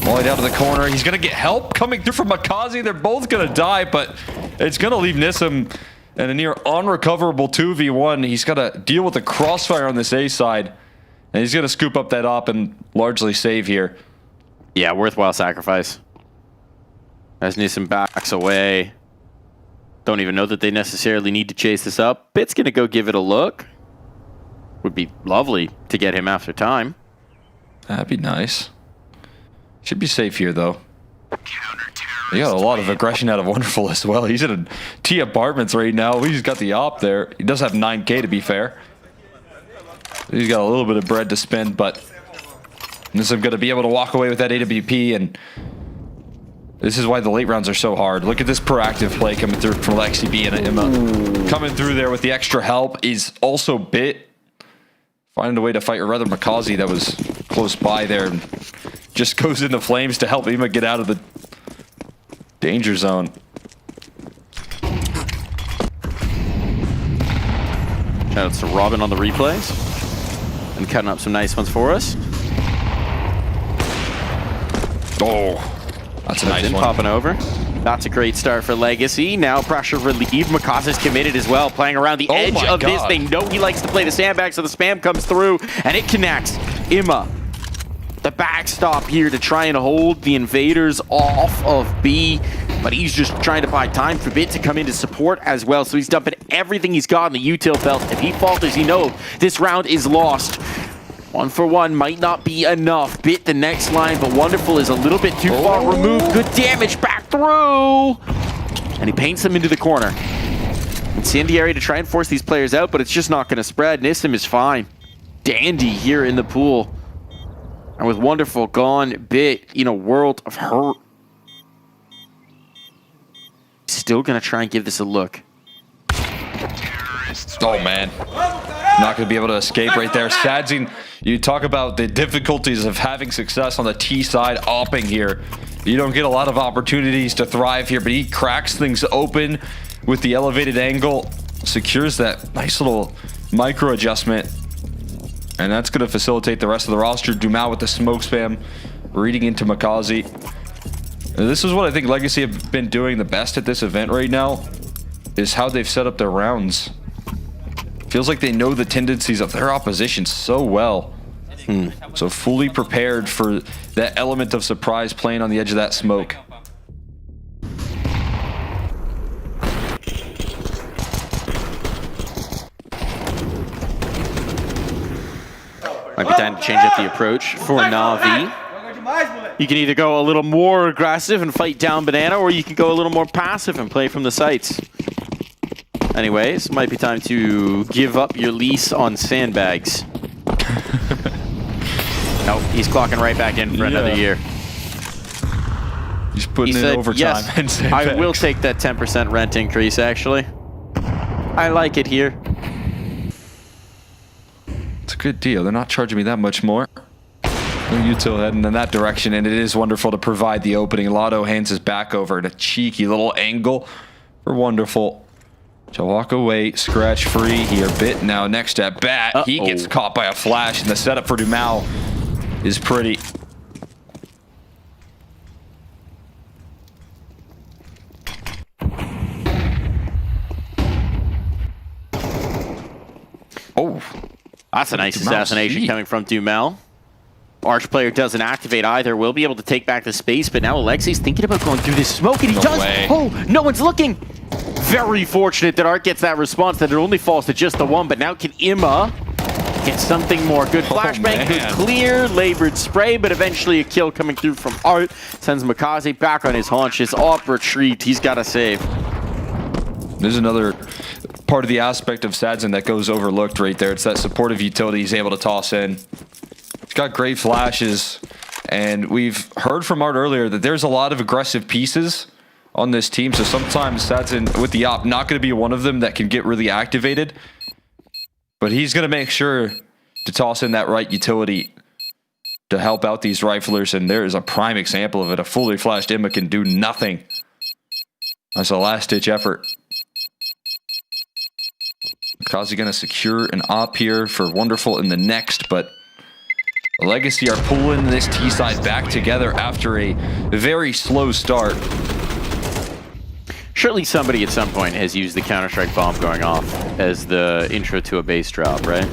Molly down to the corner. He's going to get help coming through from Makaze. They're both going to die, but it's going to leave Nissim in a near unrecoverable 2v1. He's got to deal with the crossfire on this A side. And he's going to scoop up that op and largely save here. Yeah, worthwhile sacrifice. As Nissim backs away. Don't even know that they necessarily need to chase this up. Bit's going to go give it a look. Would be lovely to get him after time. That'd be nice. Should be safe here, though. He got a lot of aggression out of Wonderful as well. He's in a T apartments right now. He's got the op there. He does have 9K to be fair. He's got a little bit of bread to spend, but Nissim going to be able to walk away with that AWP, and this is why the late rounds are so hard. Look at this proactive play coming through from Lexi B and Imma. Coming through there with the extra help is also Bit. Finding a way to fight, or rather Makaze that was close by there. And just goes into flames to help Imma get out of the danger zone. Shout out to Robin on the replays. And cutting up some nice ones for us. Oh, that's a nice one. Popping over. That's a great start for Legacy. Now pressure relieved. Makaze's committed as well, playing around the edge of this. They know he likes to play the sandbag, so the spam comes through, and it connects. Imma, the backstop here to try and hold the invaders off of B, but he's just trying to buy time for Bit to come in to support as well, so he's dumping everything he's got in the util belt. If he falters, he knows this round is lost. 1 for 1 might not be enough. Bit the next line, but Wonderful is a little bit too far removed. Good damage back through. And he paints them into the corner. Incendiary to try and force these players out, but it's just not going to spread. Nissim is fine. Dandy here in the pool. And with Wonderful gone, Bit in a world of hurt. Still going to try and give this a look. Oh, man. Not going to be able to escape right there. Sadzing, you talk about the difficulties of having success on the T side, opping here. You don't get a lot of opportunities to thrive here, but he cracks things open with the elevated angle, secures that nice little micro adjustment, and that's going to facilitate the rest of the roster. Dumas with the smoke spam, reading into Makaze. This is what I think Legacy have been doing the best at this event right now, is how they've set up their rounds. Feels like they know the tendencies of their opposition so well. So fully prepared for that element of surprise playing on the edge of that smoke. Might be time to change up the approach for Na'Vi. You can either go a little more aggressive and fight down Banana, or you can go a little more passive and play from the sites. Anyways, might be time to give up your lease on sandbags. Nope, he's clocking right back in for another year. He's putting in overtime. Yes, I will take that 10% rent increase, actually. I like it here. It's a good deal. They're not charging me that much more. No util heading in that direction, and it is wonderful to provide the opening. Lotto hands his back over at a cheeky little angle for Wonderful to walk away scratch free here. Bit now next at bat. He gets caught by a flash, and the setup for Dumal is pretty. Oh, that's a nice assassination coming from Dumal. Arch player doesn't activate either. Will be able to take back the space, but now Alexi's thinking about going through this smoke, and he does. Oh, no one's looking. Very fortunate that Art gets that response, that it only falls to just the one, but now can Imma get something more? Good flashbang, good clear, labored spray, but eventually a kill coming through from Art. Sends Makaze back on his haunches, off retreat. He's got to save. There's another part of the aspect of Sadzin that goes overlooked right there. It's that supportive utility he's able to toss in. He's got great flashes, and we've heard from Art earlier that there's a lot of aggressive pieces on this team, so sometimes Sadzin with the op not going to be one of them that can get really activated, but he's going to make sure to toss in that right utility to help out these riflers, and there is a prime example of it. A fully flashed Imma can do nothing. That's a last-ditch effort. Kazi going to secure an op here for Wonderful in the next, but Legacy are pulling this T side back together after a very slow start. Surely somebody at some point has used the Counter-Strike bomb going off as the intro to a base drop, right?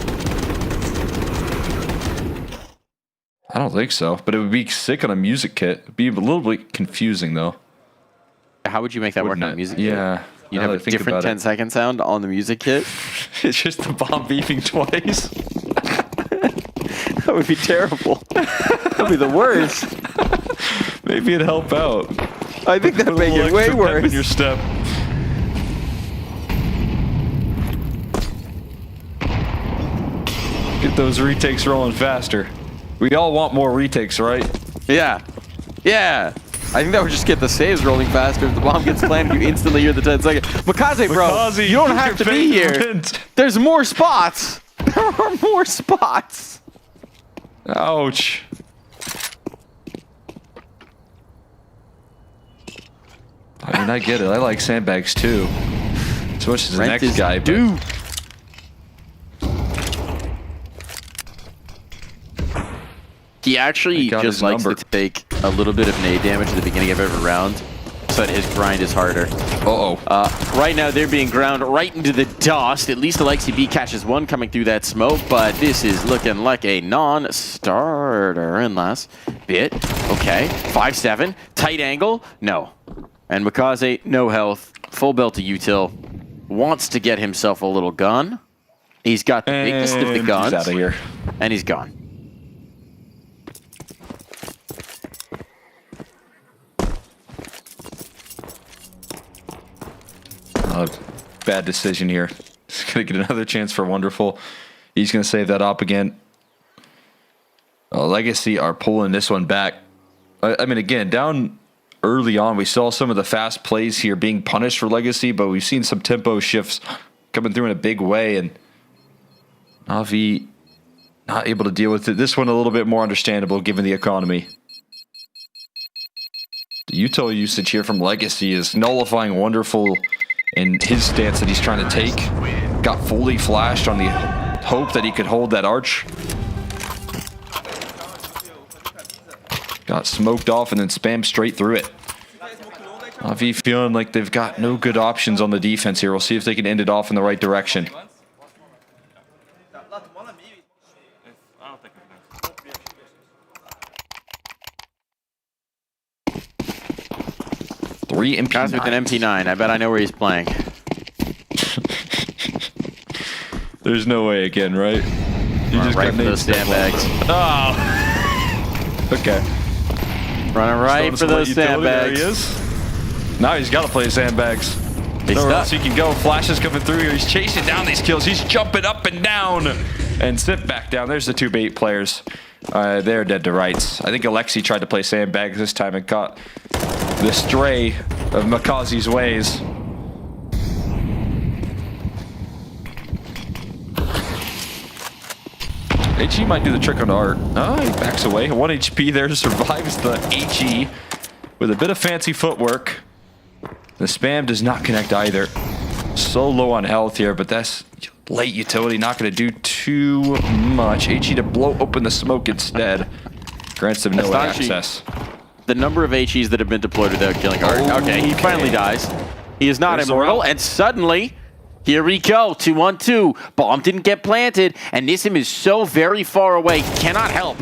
I don't think so, but it would be sick on a music kit. It'd be a little bit confusing, though. How would you make that work on a music kit? Yeah. You'd have a different 10-second sound on the music kit? It's just the bomb beeping twice. That would be terrible. That would be the worst. Maybe it'd help out. I think that'd make it way worse. In your step. Get those retakes rolling faster. We all want more retakes, right? Yeah. Yeah. I think that would just get the saves rolling faster. If the bomb gets planted, you instantly hear the 10-second. Makaze, bro, Makaze, you don't have to be here. There's more spots. There are more spots. Ouch. I mean, I get it. I like sandbags too. As much as the next guy, but... He actually just likes to take a little bit of nade damage at the beginning of every round so that his grind is harder. Right now they're being ground right into the dust. At least Alexi B catches one coming through that smoke, but this is looking like a non-starter in last bit. Okay, 5-7, tight angle, no. And Makaze, no health, full belt to util, wants to get himself a little gun. He's got the biggest of the guns. He's out of here. And he's gone. Bad decision here. He's going to get another chance for Wonderful. He's going to save that op again. Legacy are pulling this one back. I mean, again, down early on, we saw some of the fast plays here being punished for Legacy, but we've seen some tempo shifts coming through in a big way, and Navi not able to deal with it. This one a little bit more understandable given the economy. The util usage here from Legacy is nullifying Wonderful in his stance that he's trying to take. Got fully flashed on the hope that he could hold that arch. Got smoked off and then spammed straight through it. Navi feeling like they've got no good options on the defense here. We'll see if they can end it off in the right direction. Three MP9. Guys with an MP9. I bet I know where he's playing. There's no way again, right? You just right got for those sandbags. Oh. Okay. Running right for those sandbags. There he is. Now he's got to play sandbags. Nowhere else he can go. Flashes coming through. He's chasing down these kills. He's jumping up and down. And sit back down. There's the two bait players. They're dead to rights. I think Alexi tried to play sandbags this time and caught the stray of Makazi's ways. HE might do the trick on Art. Oh, he backs away. 1 HP there, survives the HE with a bit of fancy footwork. The spam does not connect either. So low on health here, but that's late utility. Not going to do too much. HE to blow open the smoke instead. Grants them no access. The number of HEs that have been deployed without killing Art. Okay, he finally dies. He is not immortal, and suddenly... Here we go, 2-on-2. Bomb didn't get planted, and Nissim is so very far away, he cannot help.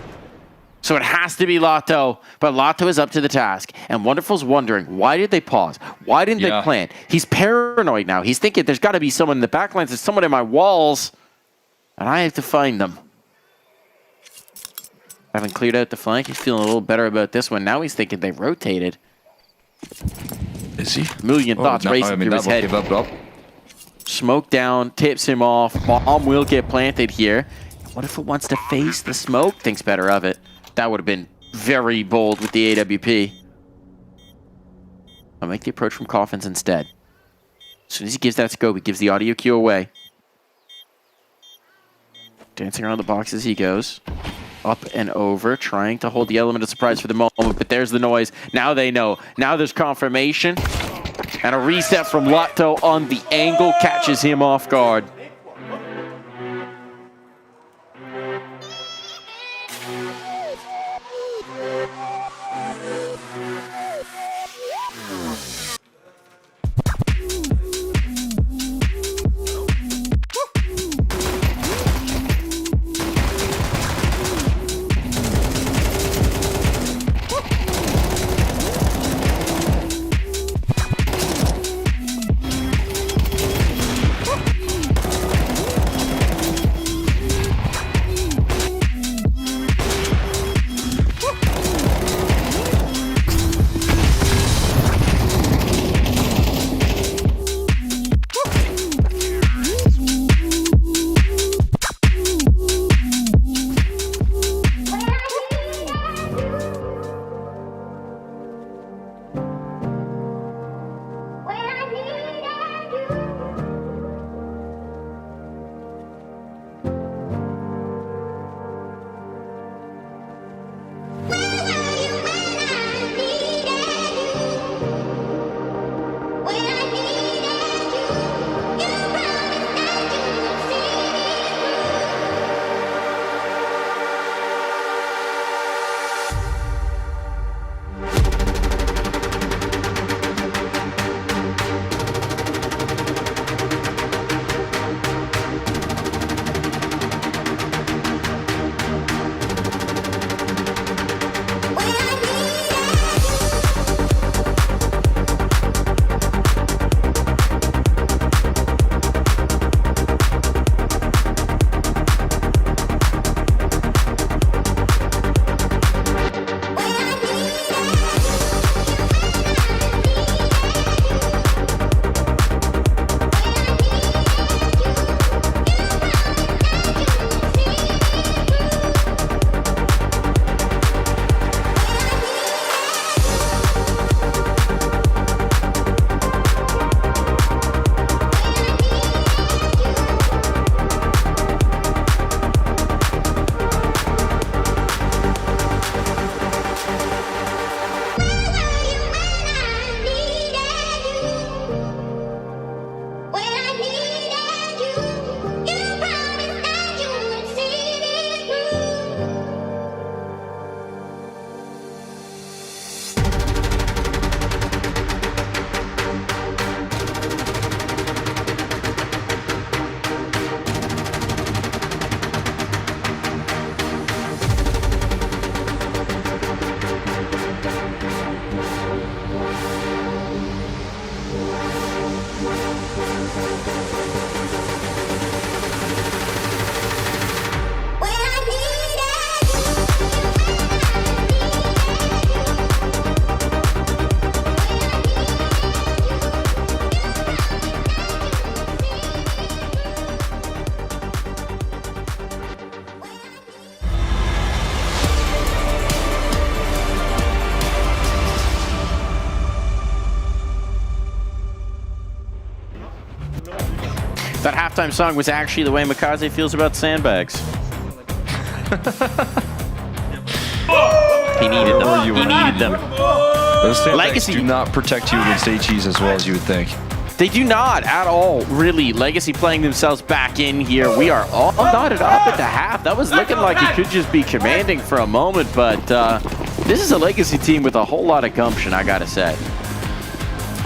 So it has to be Lato, but Lato is up to the task. And Wonderful's wondering, why did they pause? Why didn't they plant? He's paranoid now. He's thinking there's got to be someone in the backlines, there's someone in my walls, and I have to find them. Having cleared out the flank, he's feeling a little better about this one. Now he's thinking they rotated. Is he? Million thoughts racing through his head. Smoke down, tips him off. Bomb will get planted here. What if it wants to face the smoke? Thinks better of it. That would have been very bold with the AWP. I'll make the approach from Coffins instead. As soon as he gives that scope, he gives the audio cue away. Dancing around the box as he goes. Up and over, trying to hold the element of surprise for the moment, but there's the noise. Now they know. Now there's confirmation. And a reset from Lato on the angle catches him off guard. That halftime song was actually the way Makaze feels about sandbags. He needed them. He needed them. Those sandbags Legacy do not protect you against HEs as well as you would think. They do not at all, really. Legacy playing themselves back in here. We are all knotted up at the half. That was looking like it could just be commanding for a moment, but this is a Legacy team with a whole lot of gumption, I gotta say.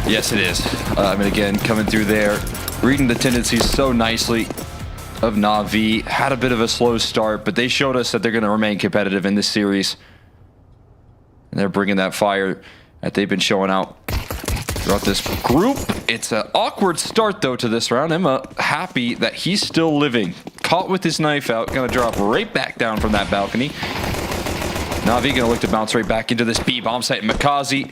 Yes, it is. I mean, again, coming through there, reading the tendencies so nicely of Na'Vi. Had a bit of a slow start, but they showed us that they're going to remain competitive in this series. And they're bringing that fire that they've been showing out throughout this group. It's an awkward start, though, to this round. Emma happy that he's still living. Caught with his knife out. Going to drop right back down from that balcony. Na'Vi going to look to bounce right back into this B-bomb site. Makaze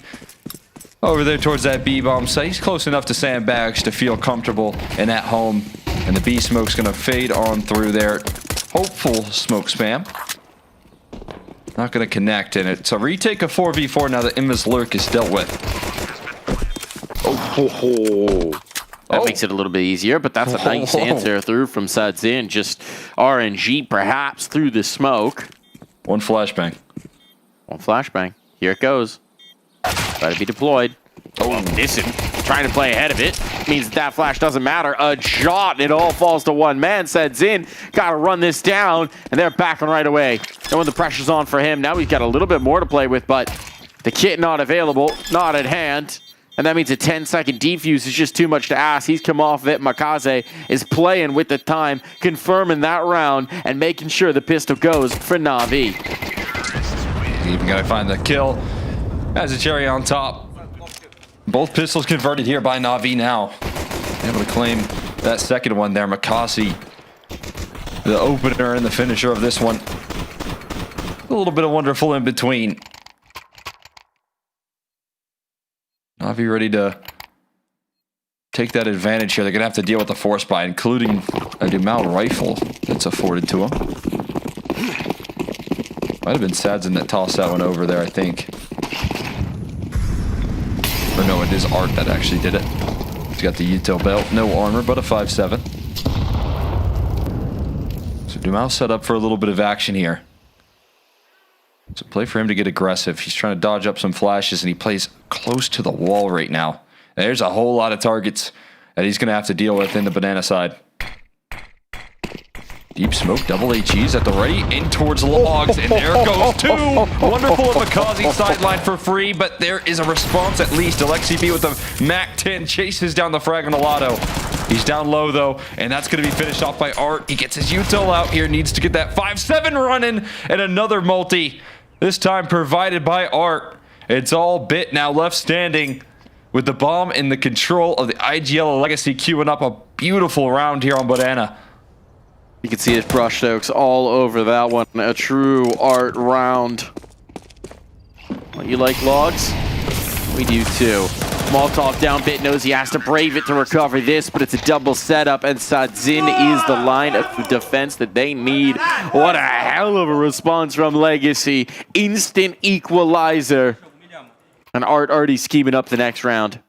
over there towards that B-bomb site. He's close enough to sandbags to feel comfortable and at home. And the B-smoke's going to fade on through there. Hopeful smoke spam. Not going to connect in it. So retake a 4v4 now that Emma's lurk is dealt with. That makes it a little bit easier, but that's a nice answer through from Sadzin. Just RNG perhaps through the smoke. One flashbang. One flashbang. Here it goes. Got to be deployed. Oh, Nissan trying to play ahead of it. Means that flash doesn't matter. A shot, it all falls to one man. Sadzin got to run this down, and they're backing right away. Knowing the pressure's on for him. Now he's got a little bit more to play with, but the kit not available, not at hand. And that means a 10-second defuse is just too much to ask. He's come off of it. Makaze is playing with the time, confirming that round, and making sure the pistol goes for Na'Vi. Even got to find the kill. As a cherry on top. Both pistols converted here by Na'Vi now. Able to claim that second one there. Makaze, the opener and the finisher of this one. A little bit of wonderful in between. Na'Vi ready to take that advantage here. They're going to have to deal with the force buy, including a Dumao rifle that's afforded to him. Might have been Sadzin that tossed that one over there, I think. Or no, it is Art that actually did it. He's got the util belt, no armor, but a 5.7. So Dumao set up for a little bit of action here. So play for him to get aggressive. He's trying to dodge up some flashes, and he plays close to the wall right now. And there's a whole lot of targets that he's going to have to deal with in the banana side. Deep smoke, double HEs at the ready, in towards logs, and there goes two. Wonderful of Makaze sideline for free, but there is a response at least. Alexi B with the MAC-10 chases down the frag on the Lotto. He's down low though, and that's going to be finished off by Art. He gets his util out here, needs to get that 5.7 running, and another multi. This time provided by Art. It's all bit now left standing with the bomb in the control of the IGL Legacy queuing up a beautiful round here on Banana. You can see his brushstrokes all over that one. A true Art round. Well, you like logs? We do too. Molotov down, Bit knows he has to brave it to recover this, but it's a double setup, and Sadzin is the line of defense that they need. What a hell of a response from Legacy. Instant equalizer. And Art already scheming up the next round.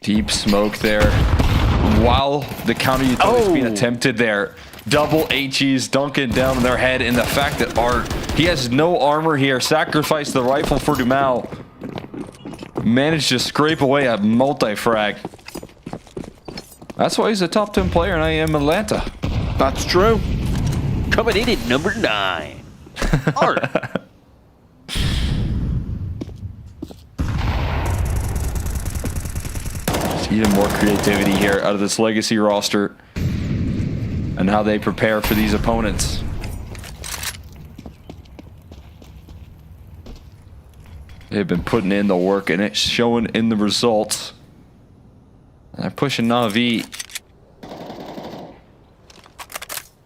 Deep smoke there. While the counter utility is being attempted there. Double HEs dunking down on their head, and the fact that Art, he has no armor here, sacrificed the rifle for Dumao. Managed to scrape away a multi-frag. That's why he's a top 10 player in IEM Atlanta. That's true. Coming in at number 9. Art. Even more creativity here out of this Legacy roster and how they prepare for these opponents. They've been putting in the work, and it's showing in the results. And they're pushing Na'Vi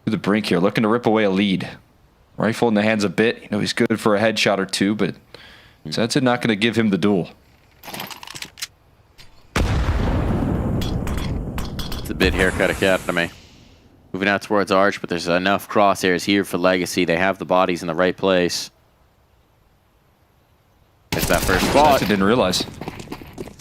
to the brink here, looking to rip away a lead. Rifle in the hands a bit. You know, he's good for a headshot or two, but that's not going to give him the duel. It's a bit haircut academy. Moving out towards Arch, but there's enough crosshairs here for Legacy. They have the bodies in the right place. It's that first spot. I didn't realize.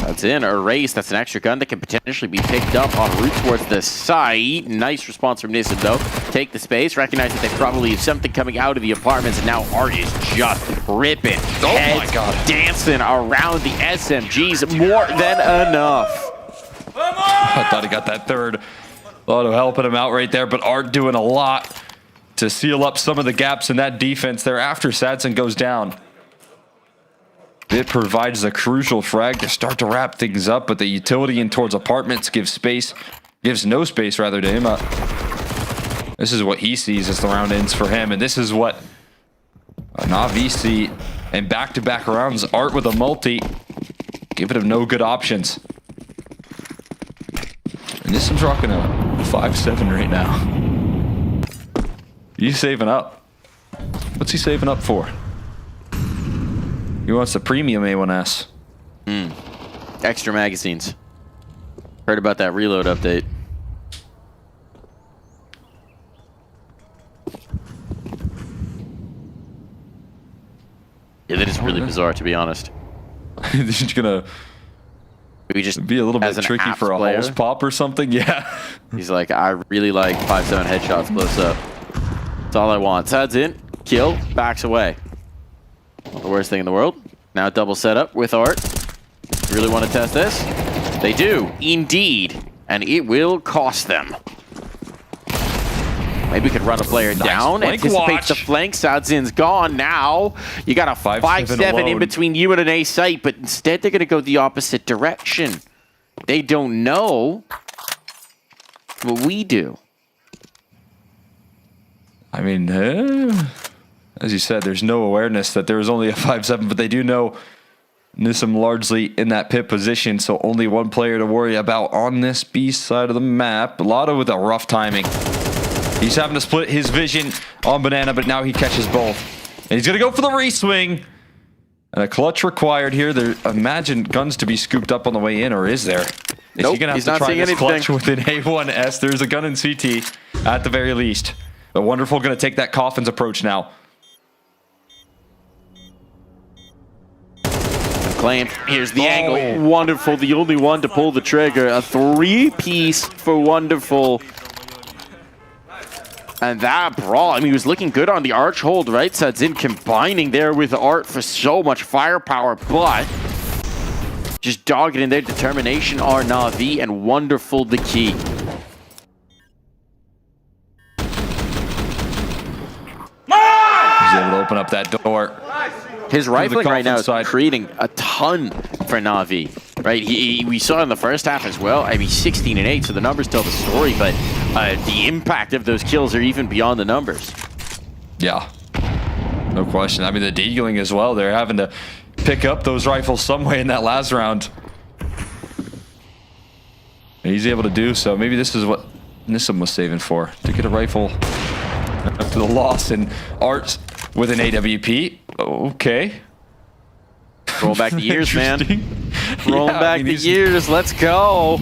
That's in. Erase. That's an extra gun that can potentially be picked up en route towards the site. Nice response from Nissan, though. Take the space. Recognize that they probably have something coming out of the apartments. And now Art is just ripping. Oh my God. Dancing around the SMGs. More than enough. I thought he got that third. A lot of helping him out right there, but Art doing a lot to seal up some of the gaps in that defense there after Sadson goes down. It provides a crucial frag to start to wrap things up, but the utility in towards apartments gives no space rather to him. This is what he sees as the round ends for him, and this is what Navi see. And back-to-back rounds, Art with a multi, giving him no good options. And this is rocking a 5-7 right now. He's saving up. What's he saving up for? He wants the premium A1S. Extra magazines. Heard about that reload update. Yeah, that is really bizarre, to be honest. This is gonna be a little bit tricky for a Hulse pop or something. Yeah. He's like, I really like 5-7 headshots close up. That's all I want. Sad's in. Kill. Backs away. Not the worst thing in the world. Now double setup with Art. Really want to test this? They do, indeed. And it will cost them. Maybe we could run a player down. Anticipates the flank. Sadzin's gone now. You got a 5-7 in between you and an A site, but instead they're going to go the opposite direction. They don't know what we do. I mean, as you said, there's no awareness that there was only a 5-7, but they do know Nissim largely in that pit position, so only one player to worry about on this B side of the map. Lotto with a rough timing. He's having to split his vision on Banana, but now he catches both. And he's going to go for the re-swing. And a clutch required here. There, imagine guns to be scooped up on the way in, or is there? Is he going to have to try this clutch with an A1S? There's a gun in CT at the very least. But Wonderful going to take that Coffins approach now. Claim. Here's the angle. Wonderful, the only one to pull the trigger. A 3-piece for Wonderful. And that brawl, I mean, he was looking good on the arch hold, right? Sadzin combining there with Art for so much firepower, but just dogged in their determination are Na'Vi, and Wonderful the key. He's able to open up that door. His rifling right now is creating a ton for Na'Vi, right? We saw in the first half as well. I mean, 16-8, so the numbers tell the story, but the impact of those kills are even beyond the numbers. Yeah, no question. I mean, the deagling as well. They're having to pick up those rifles some way in that last round. And he's able to do so. Maybe this is what Nissim was saving for, to get a rifle after the loss. And Art with an AWP. Okay. Roll back the years, man. Roll back the years. Let's go.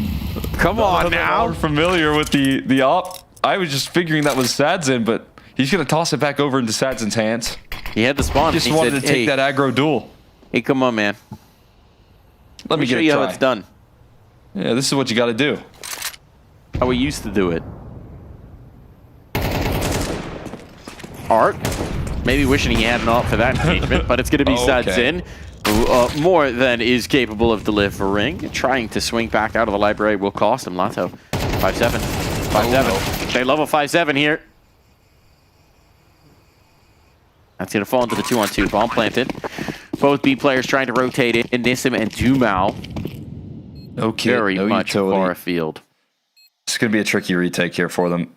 Come on now. I'm familiar with the op. I was just figuring that was Sadzin, but he's going to toss it back over into Sadzin's hands. He had the spawn. He just wanted to take that aggro duel. Hey, come on, man. Let me show you how it's done. Yeah, this is what you got to do. How we used to do it. Art. Maybe wishing he had an ult for that engagement, but it's going to be Sadzin, who more than is capable of delivering. Trying to swing back out of the library will cost him. Lato, 5-7. 5-7. They love a 5-7 here. That's going to fall into the 2-on-2. Bomb planted. Both B players trying to rotate in. Nissim and Dumao. Okay, very much far afield. It's going to be a tricky retake here for them.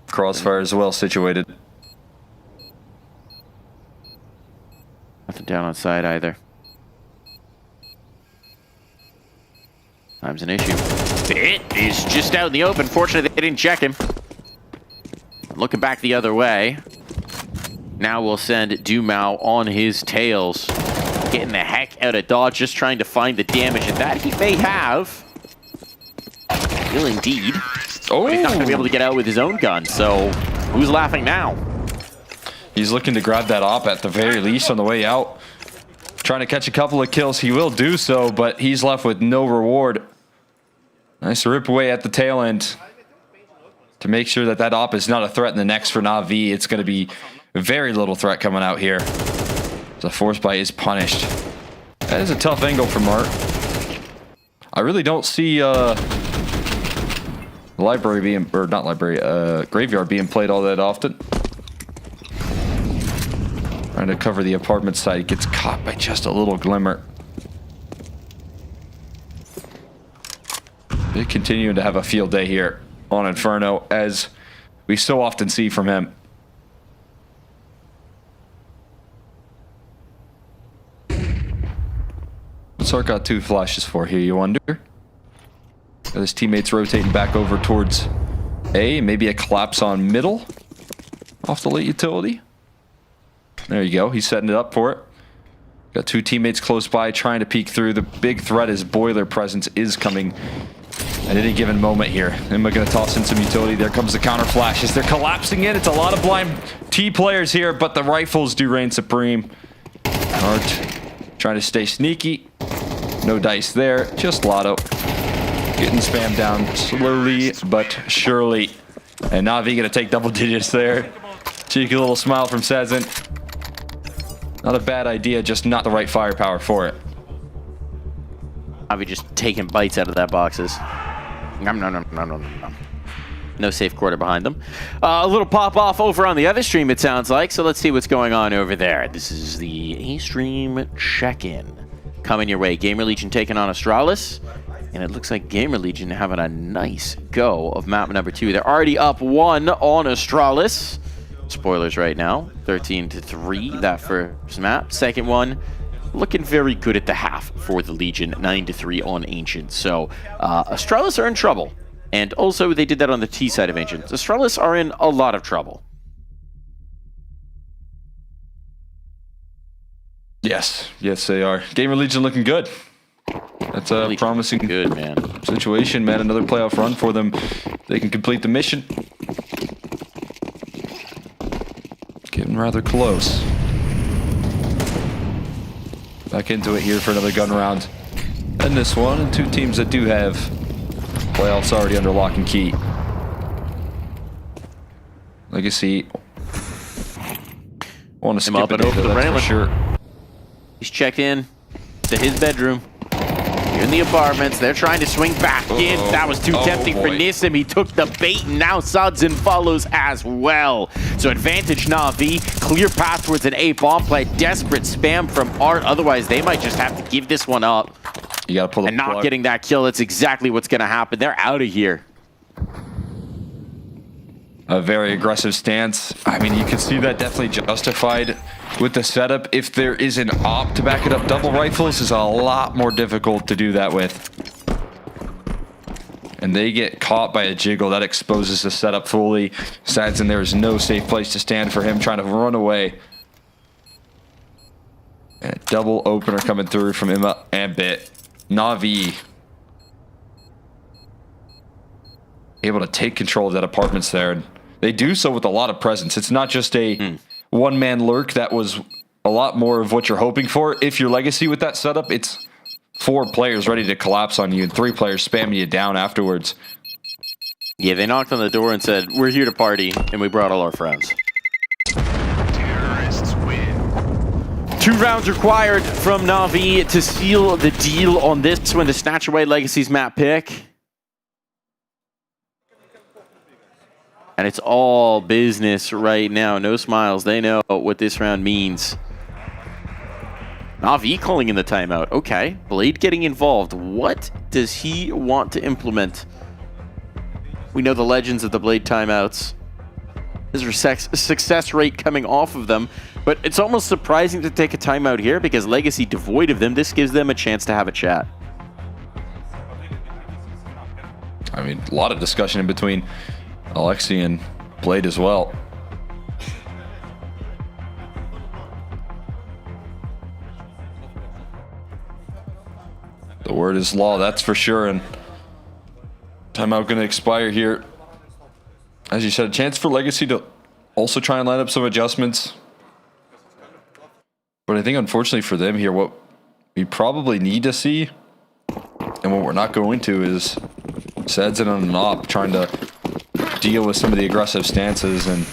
Crossfire is well situated. Nothing down on side either. Time's an issue. It is just out in the open. Fortunately, they didn't check him. Looking back the other way. Now we'll send Dumao on his tails. Getting the heck out of dodge, just trying to find the damage, and that he may have. Will indeed. Oh, but he's not going to be able to get out with his own gun, so who's laughing now? He's looking to grab that op at the very least on the way out. trying to catch a couple of kills. He will do so, but he's left with no reward. Nice rip away at the tail end to make sure that that op is not a threat in the next for Na'Vi. It's going to be very little threat coming out here. The force bite is punished. That is a tough angle for Mart. I really don't see library being, or not library, graveyard being played all that often. Trying to cover the apartment side, gets caught by just a little glimmer. They're continuing to have a field day here on Inferno, as we so often see from him. What's Sark got 2 flashes for here, you wonder? Got his teammates rotating back over towards A, maybe a collapse on middle off the late utility. There you go, he's setting it up for it. Got 2 teammates close by trying to peek through. The big threat is Boiler presence is coming at any given moment here. Emma gonna toss in some utility. There comes the counter flash as they're collapsing in. It's a lot of blind T players here, but the rifles do reign supreme. Art trying to stay sneaky. No dice there, just Lotto. Getting spammed down slowly but surely. And Na'Vi gonna take double digits there. Cheeky little smile from Sezen. Not a bad idea, just not the right firepower for it. Na'Vi just taking bites out of that boxes. Nom, nom, nom, nom, nom, nom. No safe quarter behind them. A little pop off over on the other stream, it sounds like. So let's see what's going on over there. This is the A-Stream check-in. Coming your way. Gamer Legion taking on Astralis. And it looks like Gamer Legion having a nice go of map number 2. They're already up 1 on Astralis. Spoilers right now. 13-3, that first map. Second one, looking very good at the half for the Legion. 9-3 on Ancient. So Astralis are in trouble. And also they did that on the T side of Ancient. Astralis are in a lot of trouble. Yes, yes they are. Gamer Legion looking good. That's a promising good man situation, man. Another playoff run for them. They can complete the mission. Getting rather close. Back into it here for another gun round. And this one, and 2 teams that do have playoffs already under lock and key. Legacy. Want to skip up and it over the that's railing. for sure. He's checked in to his bedroom. Here in the apartments, they're trying to swing back in. That was too tempting for Nissim. He took the bait, and now Sudzin follows as well. So advantage Na'Vi, clear path towards an A bomb play. Desperate spam from Art, otherwise they might just have to give this one up. You gotta pull the and not plug. getting that kill, that's exactly what's gonna happen. They're out of here. A very aggressive stance. I mean, you can see that definitely justified with the setup. If there is an op to back it up, double rifles is a lot more difficult to do that with. And they get caught by a jiggle. That exposes the setup fully. Sadson, there is no safe place to stand for him trying to run away. And a double opener coming through from Emma and Bit. Na'Vi able to take control of that apartments there. They do so with a lot of presence. It's not just a one-man lurk. That was a lot more of what you're hoping for. If you're Legacy with that setup, it's 4 players ready to collapse on you and 3 players spamming you down afterwards. Yeah, they knocked on the door and said, we're here to party, and we brought all our friends. Terrorists win. 2 rounds required from Na'Vi to seal the deal on this one to snatch away Legacy's map pick. And it's all business right now. No smiles. They know what this round means. Na'Vi calling in the timeout. Okay. Blade getting involved. What does he want to implement? We know the legends of the Blade timeouts. His success rate coming off of them. But it's almost surprising to take a timeout here because Legacy devoid of them. This gives them a chance to have a chat. I mean, a lot of discussion in between Alexi and Blade as well. The word is law, that's for sure. And timeout going to expire here. As you said, a chance for Legacy to also try and line up some adjustments. But I think unfortunately for them here, what we probably need to see, and what we're not going to, is Sedzin on an op trying to deal with some of the aggressive stances, and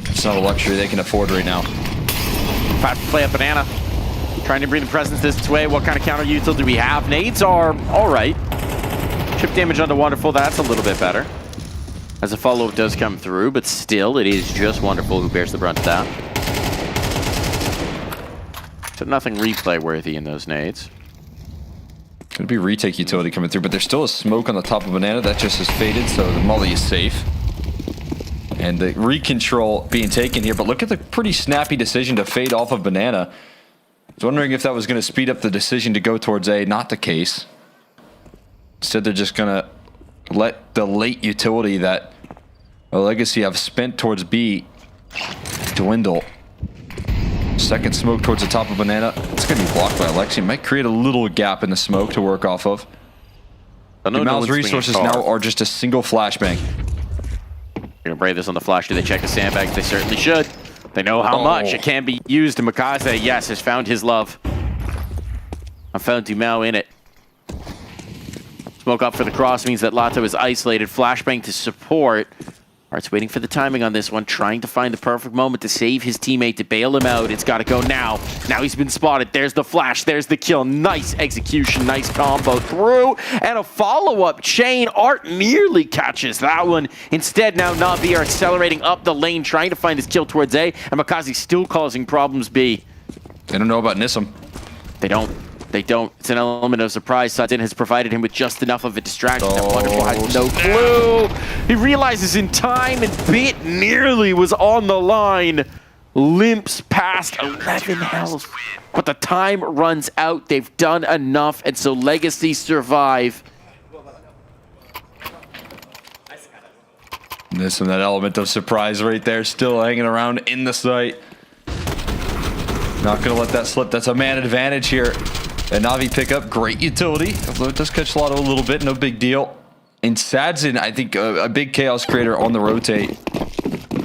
it's not a luxury they can afford right now. Fast play up Banana. Trying to bring the presence this way. What kind of counter util do we have? Nades are all right. Chip damage onto Wonderful, that's a little bit better. As a follow-up does come through, but still, it is just Wonderful who bears the brunt of that. So nothing replay-worthy in those nades. Could be retake utility coming through, but there's still a smoke on the top of Banana. That just is faded, so the molly is safe. And the recontrol being taken here, but look at the pretty snappy decision to fade off of Banana. I was wondering if that was going to speed up the decision to go towards A. Not the case. Instead, they're just going to let the late utility that Legacy have spent towards B dwindle. Second smoke towards the top of Banana. It's going to be blocked by Alexi. Might create a little gap in the smoke to work off of. Mal's resources now are just a single flashbang. You're going to brave this on the flash. Do they check the sandbags? They certainly should. They know how much it can be used. And Makaze, yes, has found his love. I found Dumao in it. Smoke up for the cross means that Lato is isolated. Flashbang to support. Art's waiting for the timing on this one, trying to find the perfect moment to save his teammate, to bail him out. It's got to go now. Now he's been spotted. There's the flash. There's the kill. Nice execution. Nice combo through. And a follow-up chain. Art nearly catches that one. Instead, now Na'Vi are accelerating up the lane, trying to find his kill towards A. And Makazi still causing problems B. They don't know about Nissim. They don't. They don't. It's an element of surprise. Sudden has provided him with just enough of a distraction. That Wonderful has no clue. He realizes in time, and Bit nearly was on the line. Limps past 11 health. But the time runs out. They've done enough, and so Legacy survive. Nissim, that element of surprise right there, still hanging around in the site. Not going to let that slip. That's a man advantage here. And Na'Vi pick up great utility, although it does catch Lotto a little bit, no big deal. And Sadzin, I think a big chaos creator on the rotate.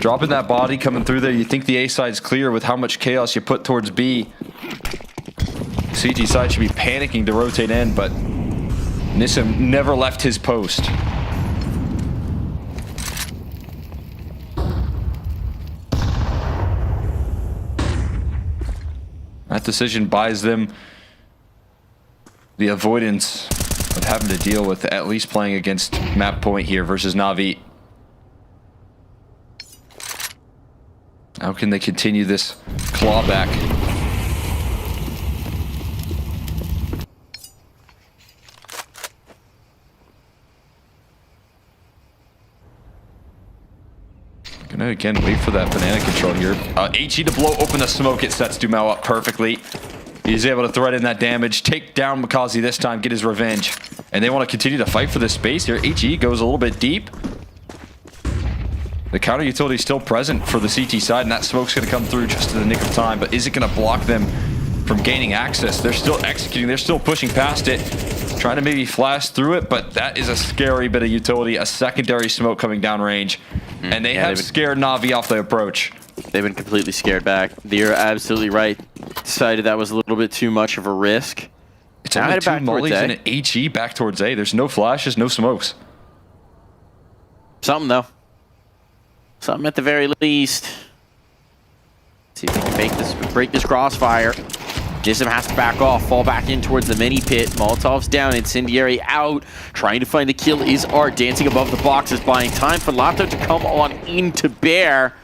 Dropping that body coming through there, you think the A side's clear with how much chaos you put towards B. CG side should be panicking to rotate in, but Nissim never left his post. That decision buys them the avoidance of having to deal with at least playing against map point here versus Na'Vi. How can they continue this clawback? Gonna again wait for that banana control here. HE to blow open the smoke. It sets Dumao up perfectly. He's able to thread in that damage, take down Makazi this time, get his revenge. And they want to continue to fight for this space here. HE goes a little bit deep. The counter utility is still present for the CT side, and that smoke's going to come through just in the nick of time. But is it going to block them from gaining access? They're still executing. They're still pushing past it, trying to maybe flash through it, but that is a scary bit of utility. A secondary smoke coming down range. And they have scared Na'Vi off the approach. They've been completely scared back. You're absolutely right. Decided that was a little bit too much of a risk. It's only two mollies and an HE back towards A. There's no flashes, no smokes. Something, though. Something at the very least. Let's see if they can break this crossfire. Nissim has to back off, fall back in towards the mini pit. Molotov's down, Incendiary out. Trying to find the kill is Art, dancing above the boxes, buying time for Lato to come on into Bear.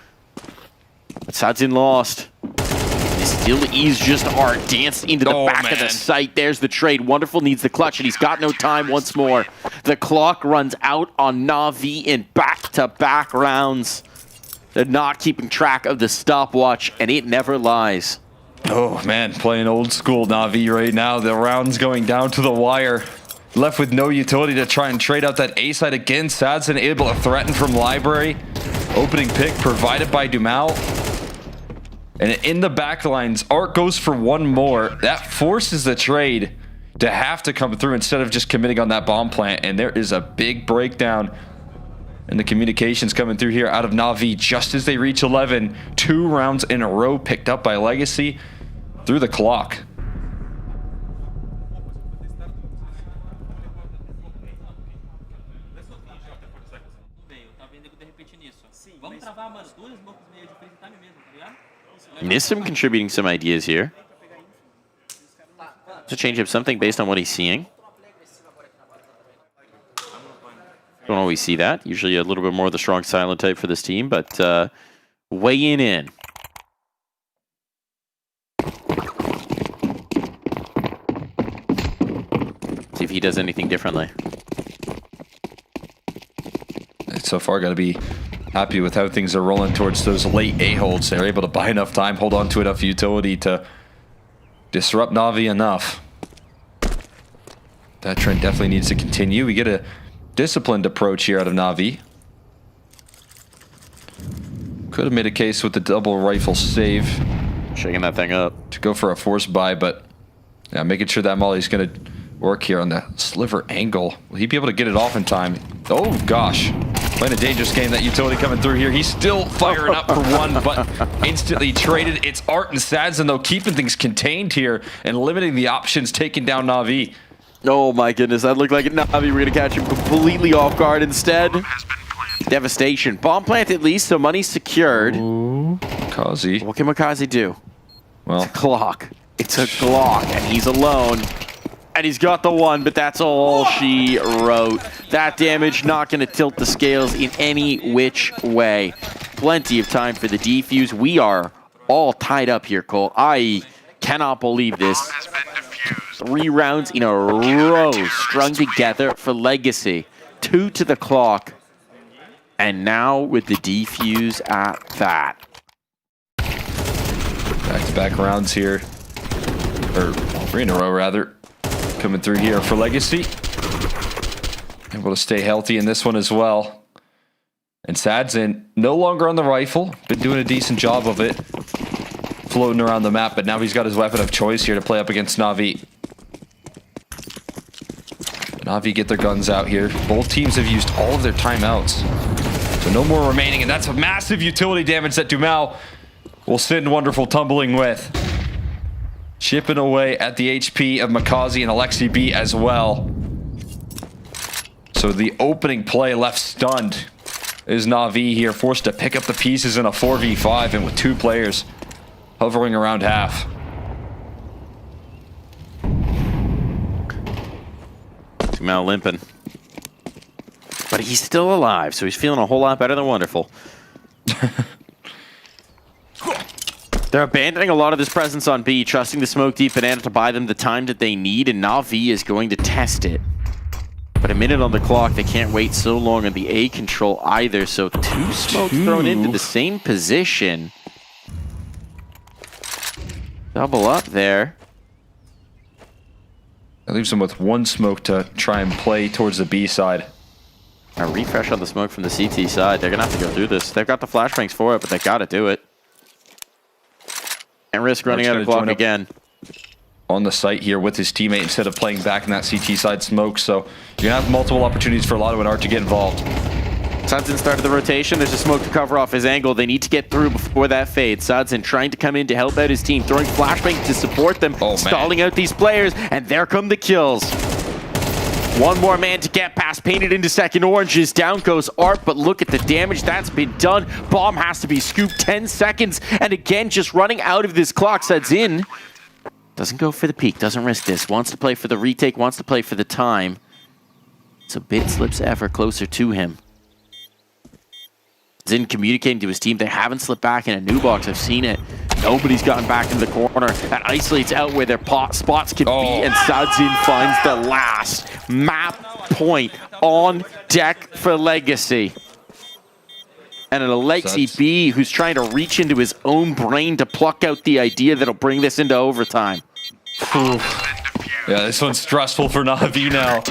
But Sadzin lost. It still is just Art, danced into the back of the site. There's the trade. Wonderful needs the clutch, and he's got no time once more. The clock runs out on Na'Vi in back-to-back rounds. They're not keeping track of the stopwatch, and it never lies. Oh man, playing old school Na'Vi right now. The round's going down to the wire. Left with no utility to try and trade out that A side again. Sadzin able to threaten from Library. Opening pick provided by Dumao. And in the back lines, Art goes for one more. That forces the trade to have to come through instead of just committing on that bomb plant. And there is a big breakdown. And the communications coming through here out of Na'Vi just as they reach 11. 2 rounds in a row picked up by Legacy through the clock. Nissim contributing some ideas here. To change up something based on what he's seeing. Don't always see that. Usually a little bit more of the strong silent type for this team, but weighing in. See if he does anything differently. So far, got to be happy with how things are rolling towards those late A-holds. They're able to buy enough time, hold on to enough utility to disrupt Na'Vi enough. That trend definitely needs to continue. We get a disciplined approach here out of Na'Vi. Could have made a case with the double rifle save. Shaking that thing up. To go for a force buy, but yeah, making sure that Molly's going to work here on the sliver angle. Will he be able to get it off in time? Oh, gosh. Playing a dangerous game, that utility coming through here. He's still firing up for one, but instantly traded. It's Art and Sadzin, though, keeping things contained here and limiting the options, taking down Na'Vi. Oh my goodness, that looked like Na'Vi were going to catch him completely off guard instead. Devastation. Bomb plant at least, so money's secured. Kazi. What can Makazi do? Well, it's a Glock. It's a Glock, and he's alone. And he's got the one, but that's all she wrote. That damage not going to tilt the scales in any which way. Plenty of time for the defuse. We are all tied up here, Cole. I cannot believe this. 3 rounds in a row strung together for Legacy. 2 to the clock. And now with the defuse at that. Back-to-back rounds here. Or 3 in a row, rather. Coming through here for Legacy. Able to stay healthy in this one as well. And Sadzin no longer on the rifle. Been doing a decent job of it. Floating around the map, but now he's got his weapon of choice here to play up against Na'Vi. Na'Vi get their guns out here. Both teams have used all of their timeouts. So no more remaining, and that's a massive utility damage that Dumao will send Wonderful tumbling with. Chipping away at the HP of Makazi and Alexi B as well. So the opening play left stunned is Na'Vi here, forced to pick up the pieces in a 4v5, and with 2 players hovering around half. Dumao limping. But he's still alive, so he's feeling a whole lot better than Wonderful. They're abandoning a lot of this presence on B, trusting the Smoke Deep Banana to buy them the time that they need, and Na'Vi is going to test it. But a minute on the clock, they can't wait so long on the A control either, so 2 smokes thrown into the same position. Double up there. That leaves them with 1 smoke to try and play towards the B side. A refresh on the smoke from the CT side. They're going to have to go through this. They've got the flashbangs for it, but they got to do it. And risk running out of clock again. On the site here with his teammate instead of playing back in that CT side smoke. So you're going to have multiple opportunities for Lotto and Art to get involved. Sadzin started the rotation. There's a smoke to cover off his angle. They need to get through before that fades. Sadzin trying to come in to help out his team, throwing flashbangs to support them, stalling out these players, and there come the kills. 1 more man to get past, painted into second oranges. Down goes Art, but look at the damage that's been done. Bomb has to be scooped 10 seconds, and again, just running out of this clock. Sadzin doesn't go for the peak, doesn't risk this. Wants to play for the retake, wants to play for the time. So Bit slips ever closer to him. Zin communicating to his team. They haven't slipped back in a new box. I've seen it. Nobody's gotten back in the corner. That isolates out where their spots can be, and Sadzin finds the last map point on deck for Legacy. And an Alexi B who's trying to reach into his own brain to pluck out the idea that'll bring this into overtime. Yeah, this one's stressful for Na'Vi now.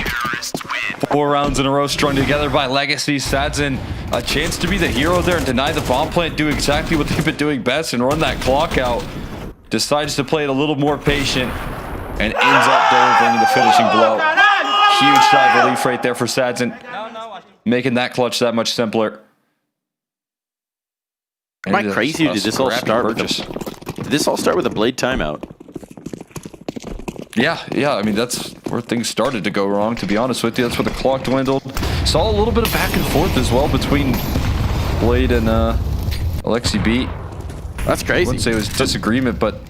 4 rounds in a row strung together by Legacy. Sadzin, a chance to be the hero there and deny the bomb plant, do exactly what they've been doing best and run that clock out. Decides to play it a little more patient and ends up delivering the finishing blow. Huge sigh of relief right there for Sadzin, making that clutch that much simpler. Am I crazy? Did this all start with a blade timeout? Yeah. I mean, that's where things started to go wrong, to be honest with you. That's where the clock dwindled. Saw a little bit of back and forth as well between Blade and Alexi beat. That's crazy. I wouldn't say it was disagreement, but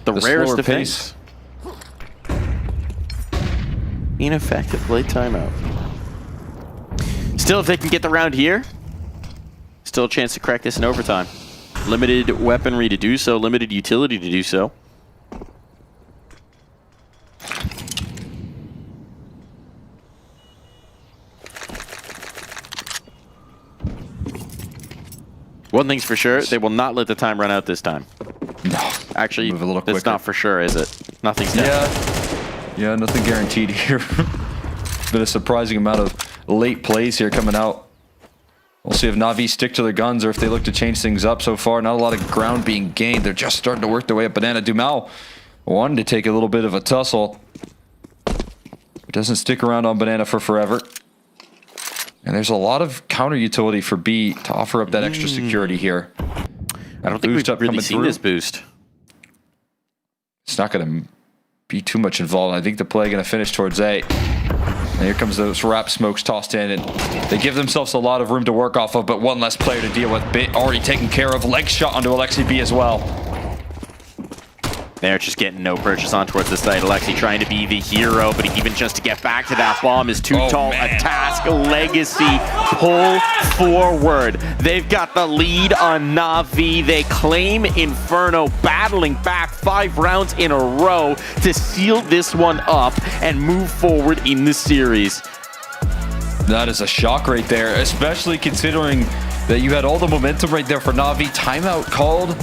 the rarest slower defense. pace. Ineffective late timeout. Still, if they can get the round here, still a chance to crack this in overtime. Limited weaponry to do so, limited utility to do so. One thing's for sure, they will not let the time run out this time. No. Actually, Move a little that's quicker. not for sure, is it? Nothing's done. Yeah, nothing guaranteed here. Been a surprising amount of late plays here coming out. We'll see if Na'Vi stick to their guns or if they look to change things up. So far, not a lot of ground being gained. They're just starting to work their way up. Banana Dumal wanted to take a little bit of a tussle. It doesn't stick around on Banana for forever. And there's a lot of counter utility for B to offer up that extra security here. I don't think we've really seen this boost. It's not going to be too much involved. I think the play going to finish towards A. And here comes those wrap smokes tossed in, and they give themselves a lot of room to work off of, but one less player to deal with. Bit already taken care of. Leg shot onto Alexi B as well. They're just getting no purchase on towards the site. Alexi trying to be the hero, but even just to get back to that bomb is too tall a task. Legacy pull forward. They've got the lead on Na'Vi. They claim Inferno, battling back 5 rounds in a row to seal this one up and move forward in the series. That is a shock right there, especially considering that you had all the momentum right there for Na'Vi. Timeout called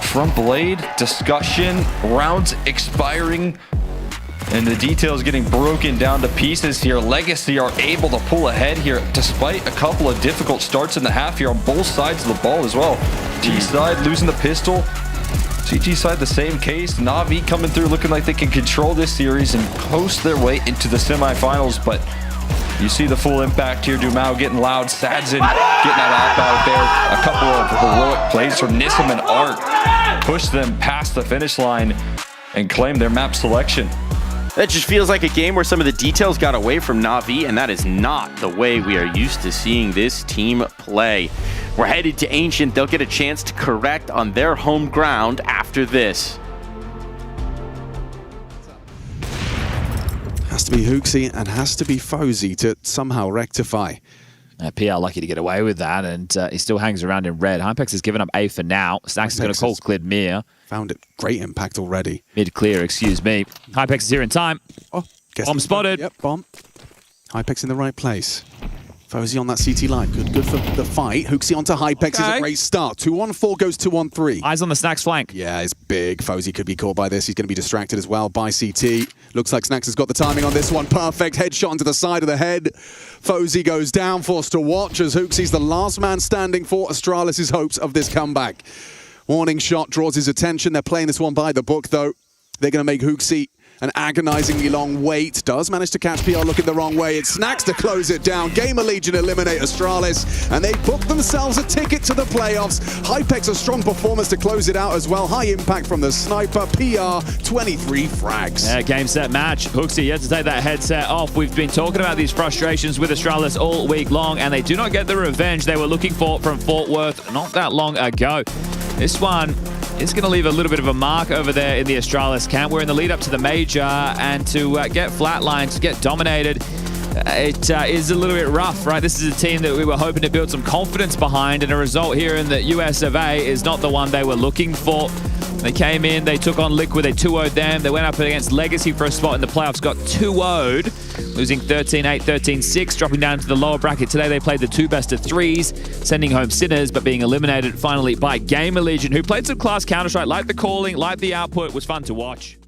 from Blade, discussion, rounds expiring, and the details getting broken down to pieces here. Legacy are able to pull ahead here despite a couple of difficult starts in the half here on both sides of the ball as well. T side losing the pistol, CG side the same case. Na'Vi coming through looking like they can control this series and coast their way into the semifinals, but you see the full impact here. Dumao getting loud. Sadzin getting that op out there. A couple of heroic plays from Nissim and Art push them past the finish line and claim their map selection. That just feels like a game where some of the details got away from Na'Vi, and that is not the way we are used to seeing this team play. We're headed to Ancient. They'll get a chance to correct on their home ground after this. Has to be Hooksy and has to be Fozy to somehow rectify. PR lucky to get away with that, and he still hangs around in red. Hypex has given up A for now. Snax is going to call cleared Mir. Found it. Great impact already. Mid clear, excuse me. Hypex is here in time. Oh, bomb spotted. Yep, bomb. Hypex in the right place. Fozy on that CT line. Good for the fight. Hooksy onto Hypex is a great start. 2-on-4 goes 2-on-3. Eyes on the Snax flank. Yeah, it's big. Fozy could be caught by this. He's going to be distracted as well by CT. Looks like Snax has got the timing on this one. Perfect headshot into the side of the head. Fozy goes down, forced to watch as Hooksy's the last man standing for Astralis' hopes of this comeback. Warning shot draws his attention. They're playing this one by the book, though. They're going to make Hooksy an agonizingly long wait. Does manage to catch PR looking the wrong way. It's Snax to close it down. Gamer Legion eliminate Astralis, and they book themselves a ticket to the playoffs. Hypex a strong performance to close it out as well. High impact from the sniper. PR 23 frags. Yeah, game, set, match. Hooksy, you have to take that headset off. We've been talking about these frustrations with Astralis all week long, and they do not get the revenge they were looking for from Fort Worth not that long ago. This one is going to leave a little bit of a mark over there in the Astralis camp. We're in the lead up to the major, and to get flatlined, to get dominated, it is a little bit rough, right? This is a team that we were hoping to build some confidence behind, and a result here in the US of A is not the one they were looking for. They came in, they took on Liquid, they 2-0'd them. They went up against Legacy for a spot in the playoffs, got 2-0'd, losing 13-8, 13-6, dropping down to the lower bracket. Today they played the 2 best-of-3s, sending home Sinners, but being eliminated finally by Gamer Legion, who played some class Counter-Strike, liked the calling, liked the output, was fun to watch.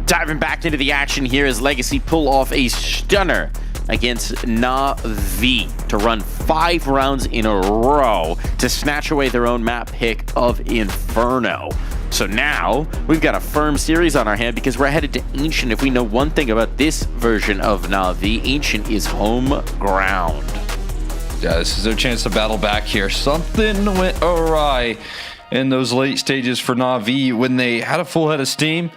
Diving back into the action here as Legacy pull off a stunner against Navi to run 5 rounds in a row to snatch away their own map pick of Inferno. So now we've got a firm series on our hand because we're headed to Ancient. If we know one thing about this version of Na'Vi, Ancient is home ground. Yeah, this is their chance to battle back here. Something went awry in those late stages for Na'Vi when they had a full head of steam.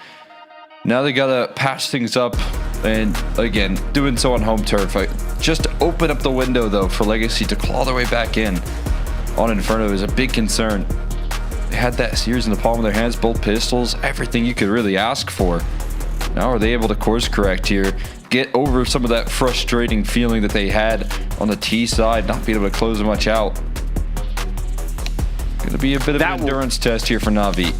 Now they gotta patch things up, and again, doing so on home turf. Just open up the window though for Legacy to claw their way back in on Inferno is a big concern. They had that series in the palm of their hands, both pistols, everything you could really ask for. Now are they able to course correct here, get over some of that frustrating feeling that they had on the T side, not being able to close much out. Gonna be a bit of an endurance test here for Na'Vi.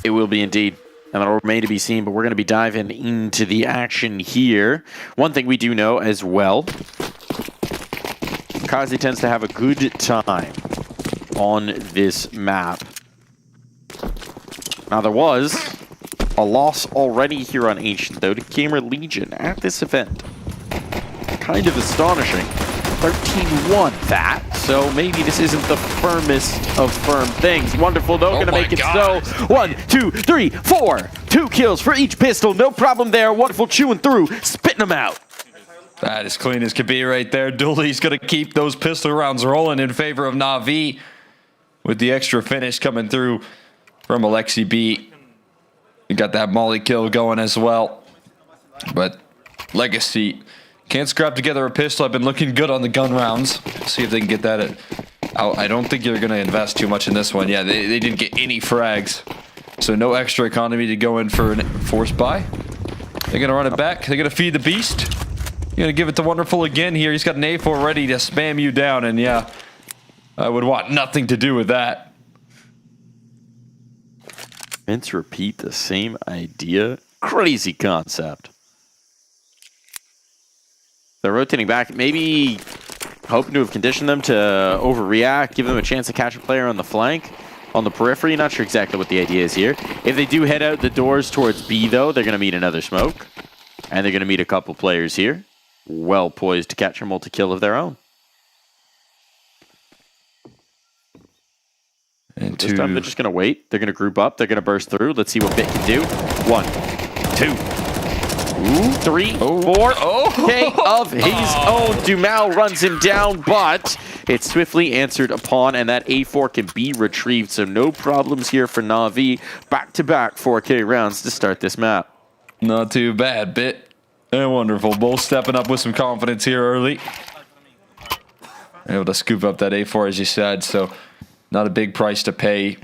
It will be indeed. And that'll remain to be seen, but we're going to be diving into the action here. One thing we do know as well, Kazi tends to have a good time on this map. Now there was a loss already here on Ancient, though, to Gamer Legion at this event. Kind of astonishing. 13-1 that, so maybe this isn't the firmest of firm things. Wonderful though, gonna make it so. 1, 2, 3, 4. 2 kills for each pistol, no problem there. Wonderful chewing through, spitting them out. That is clean as could be right there. Dooley's gonna keep those pistol rounds rolling in favor of Na'Vi with the extra finish coming through from Alexi B. You got that molly kill going as well, but Legacy can't scrap together a pistol. I've been looking good on the gun rounds. See if they can get that out. I don't think you're going to invest too much in this one. Yeah, they didn't get any frags. So no extra economy to go in for a force buy. They're going to run it back. They're going to feed the beast. You're going to give it to Wonderful again here. He's got an A4 ready to spam you down. And yeah, I would want nothing to do with that. Vince repeat the same idea. Crazy concept. They're rotating back, maybe hoping to have conditioned them to overreact, give them a chance to catch a player on the flank, on the periphery. Not sure exactly what the idea is here. If they do head out the doors towards B, though, they're going to meet another smoke. And they're going to meet a couple players here. Well poised to catch a multi-kill of their own. And this time they're just going to wait. They're going to group up. They're going to burst through. Let's see what Bit can do. 1, 2. 3, 4. K of his own. Dumal runs him down, but it's swiftly answered upon, and that A4 can be retrieved, so no problems here for Na'Vi. Back-to-back 4K rounds to start this map. Not too bad, Bit and Wonderful. Both stepping up with some confidence here early. Able to scoop up that A4, as you said, so not a big price to pay.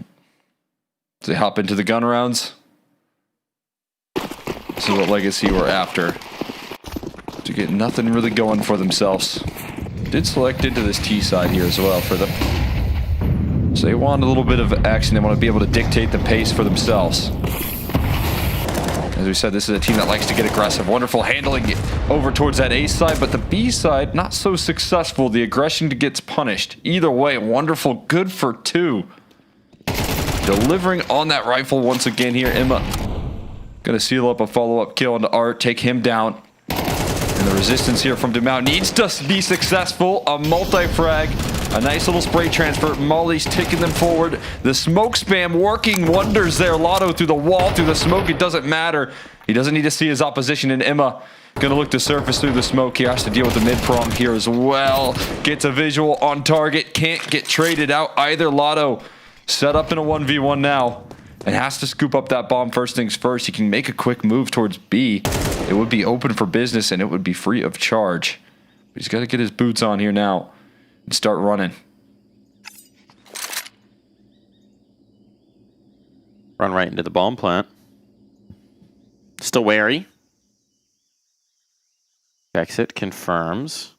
As they hop into the gun rounds. This is what Legacy were after. To get nothing really going for themselves. Did select into this T side here as well for them. So they want a little bit of action. They want to be able to dictate the pace for themselves. As we said, this is a team that likes to get aggressive. Wonderful handling it over towards that A side, but the B side, not so successful. The aggression gets punished. Either way, Wonderful, good for 2. Delivering on that rifle once again here. Emma gonna seal up a follow-up kill into Art, take him down. And the resistance here from Dumau needs to be successful. A multi-frag, a nice little spray transfer. Molly's taking them forward. The smoke spam working wonders there. Lotto through the wall, through the smoke, it doesn't matter. He doesn't need to see his opposition, and Emma gonna look to surface through the smoke here. Has to deal with the mid-prong here as well. Gets a visual on target, can't get traded out either. Lotto set up in a 1v1 now. And has to scoop up that bomb first things first. He can make a quick move towards B. It would be open for business and it would be free of charge. But he's got to get his boots on here now and start running. Run right into the bomb plant. Still wary. Exit confirms.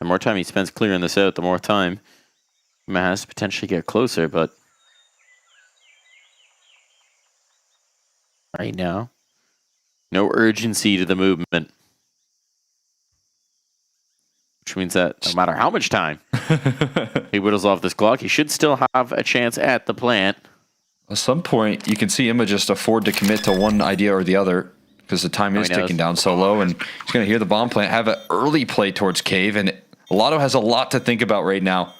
The more time he spends clearing this out, the more time he has to potentially get closer, but right now, no urgency to the movement. Which means that no matter how much time he whittles off this clock, he should still have a chance at the plant. At some point, you can see Emma just afford to commit to one idea or the other because the time is ticking down so low, and he's going to hear the bomb plant, have an early play towards Cave, and Lotto has a lot to think about right now.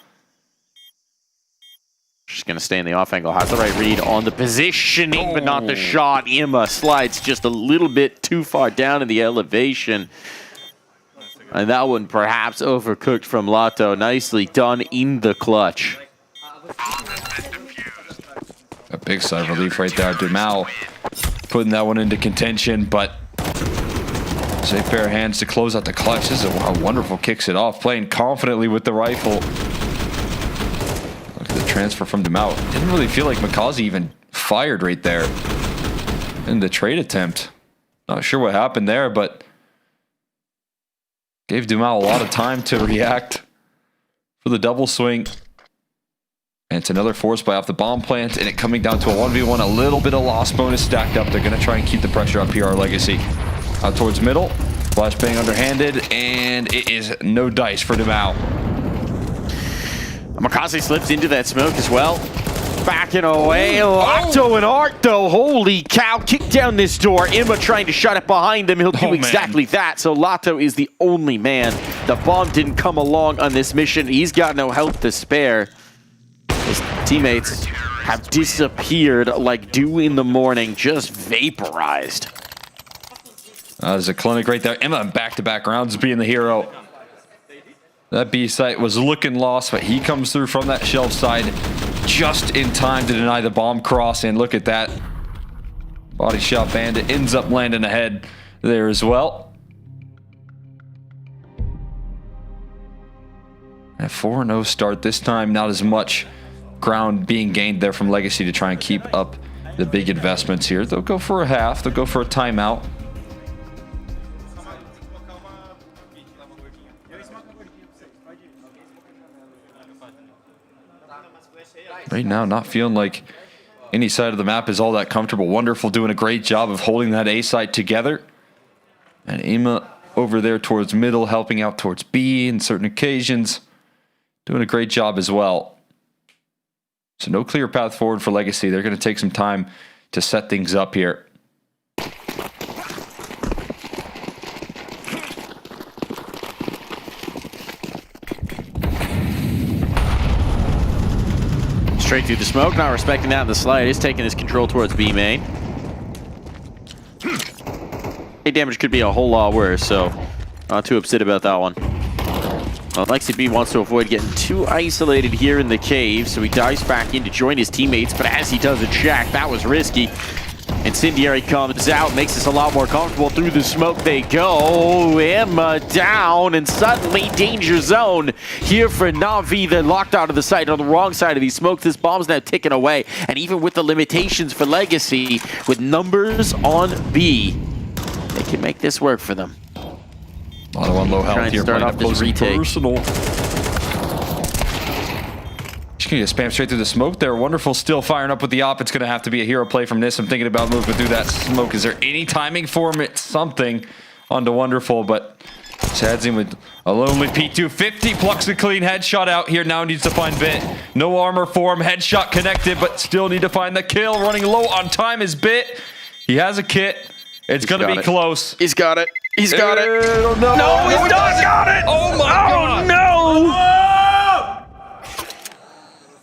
Just going to stay in the off angle. Has the right read on the positioning, but not the shot. Imma slides just a little bit too far down in the elevation. And that one perhaps overcooked from Lato. Nicely done in the clutch. A big sigh of relief right there. Dumao putting that one into contention, but safe pair of hands to close out the clutch. This is a wonderful kicks it off. Playing confidently with the rifle. Look at the transfer from Dumao. Didn't really feel like Makazi even fired right there in the trade attempt. Not sure what happened there, but gave Dumao a lot of time to react for the double swing. And it's another force buy off the bomb plant, and it coming down to a 1v1. A little bit of loss bonus stacked up. They're going to try and keep the pressure up here, our Legacy. Out towards middle. Flashbang underhanded, and it is no dice for Dumao. Makazi slips into that smoke as well. Backing away. Lato and Art, though. Holy cow. Kick down this door. Imma trying to shut it behind him. He'll do exactly that. So Lato is the only man. The bomb didn't come along on this mission. He's got no health to spare. His teammates have disappeared like dew in the morning, just vaporized. There's a clinic right there. Imma in back-to-back rounds being the hero. That B site was looking lost, but he comes through from that shelf side just in time to deny the bomb cross. And look at that. Body shot bandit ends up landing ahead there as well. A 4-0 start this time. Not as much ground being gained there from Legacy to try and keep up the big investments here. They'll go for a half. They'll go for a timeout. Right now, not feeling like any side of the map is all that comfortable. Wonderful doing a great job of holding that A side together. And Imma over there towards middle, helping out towards B in certain occasions. Doing a great job as well. So no clear path forward for Legacy. They're going to take some time to set things up here. Straight through the smoke, not respecting that in the slide. Is taking his control towards B main. A damage could be a whole lot worse, so not too upset about that one. Well, Lexi B wants to avoid getting too isolated here in the cave, so he dives back in to join his teammates, but as he does a check, that was risky. Incendiary comes out, makes this a lot more comfortable. Through the smoke they go. Imma down, and suddenly danger zone here for Na'Vi. They're locked out of the site on the wrong side of these smokes. This bomb's now ticking away, and even with the limitations for Legacy, with numbers on B, they can make this work for them. Auto on low health here, start off this retake. Personal. Just gonna spam straight through the smoke there. Wonderful, still firing up with the op. It's gonna have to be a hero play from this. I'm thinking about moving through that smoke. Is there any timing for him? It's something onto Wonderful, but Chad's in with a lonely P250. Plucks a clean headshot out here. Now needs to find Bit. No armor for him. Headshot connected, but still need to find the kill. Running low on time is Bit. He has a kit. It's gonna be close. He's got it. He's got it. No, he's not got it. Oh my God. No.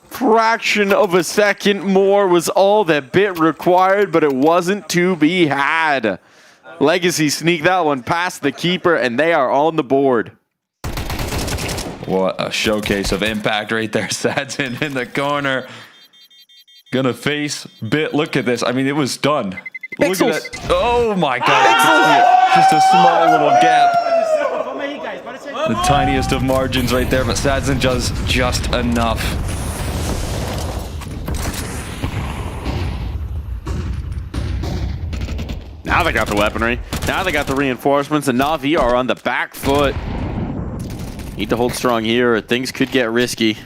Fraction of a second more was all that Bit required, but it wasn't to be had. Legacy sneak that one past the keeper, and they are on the board. What a showcase of impact right there. Sadson in the corner. Gonna face Bit. Look at this. I mean, it was done. Look at that. Oh my God. Just a small little gap. The tiniest of margins right there, but Sadson does just enough. Now they got the weaponry. Now they got the reinforcements, and Na'Vi are on the back foot. Need to hold strong here, or things could get risky.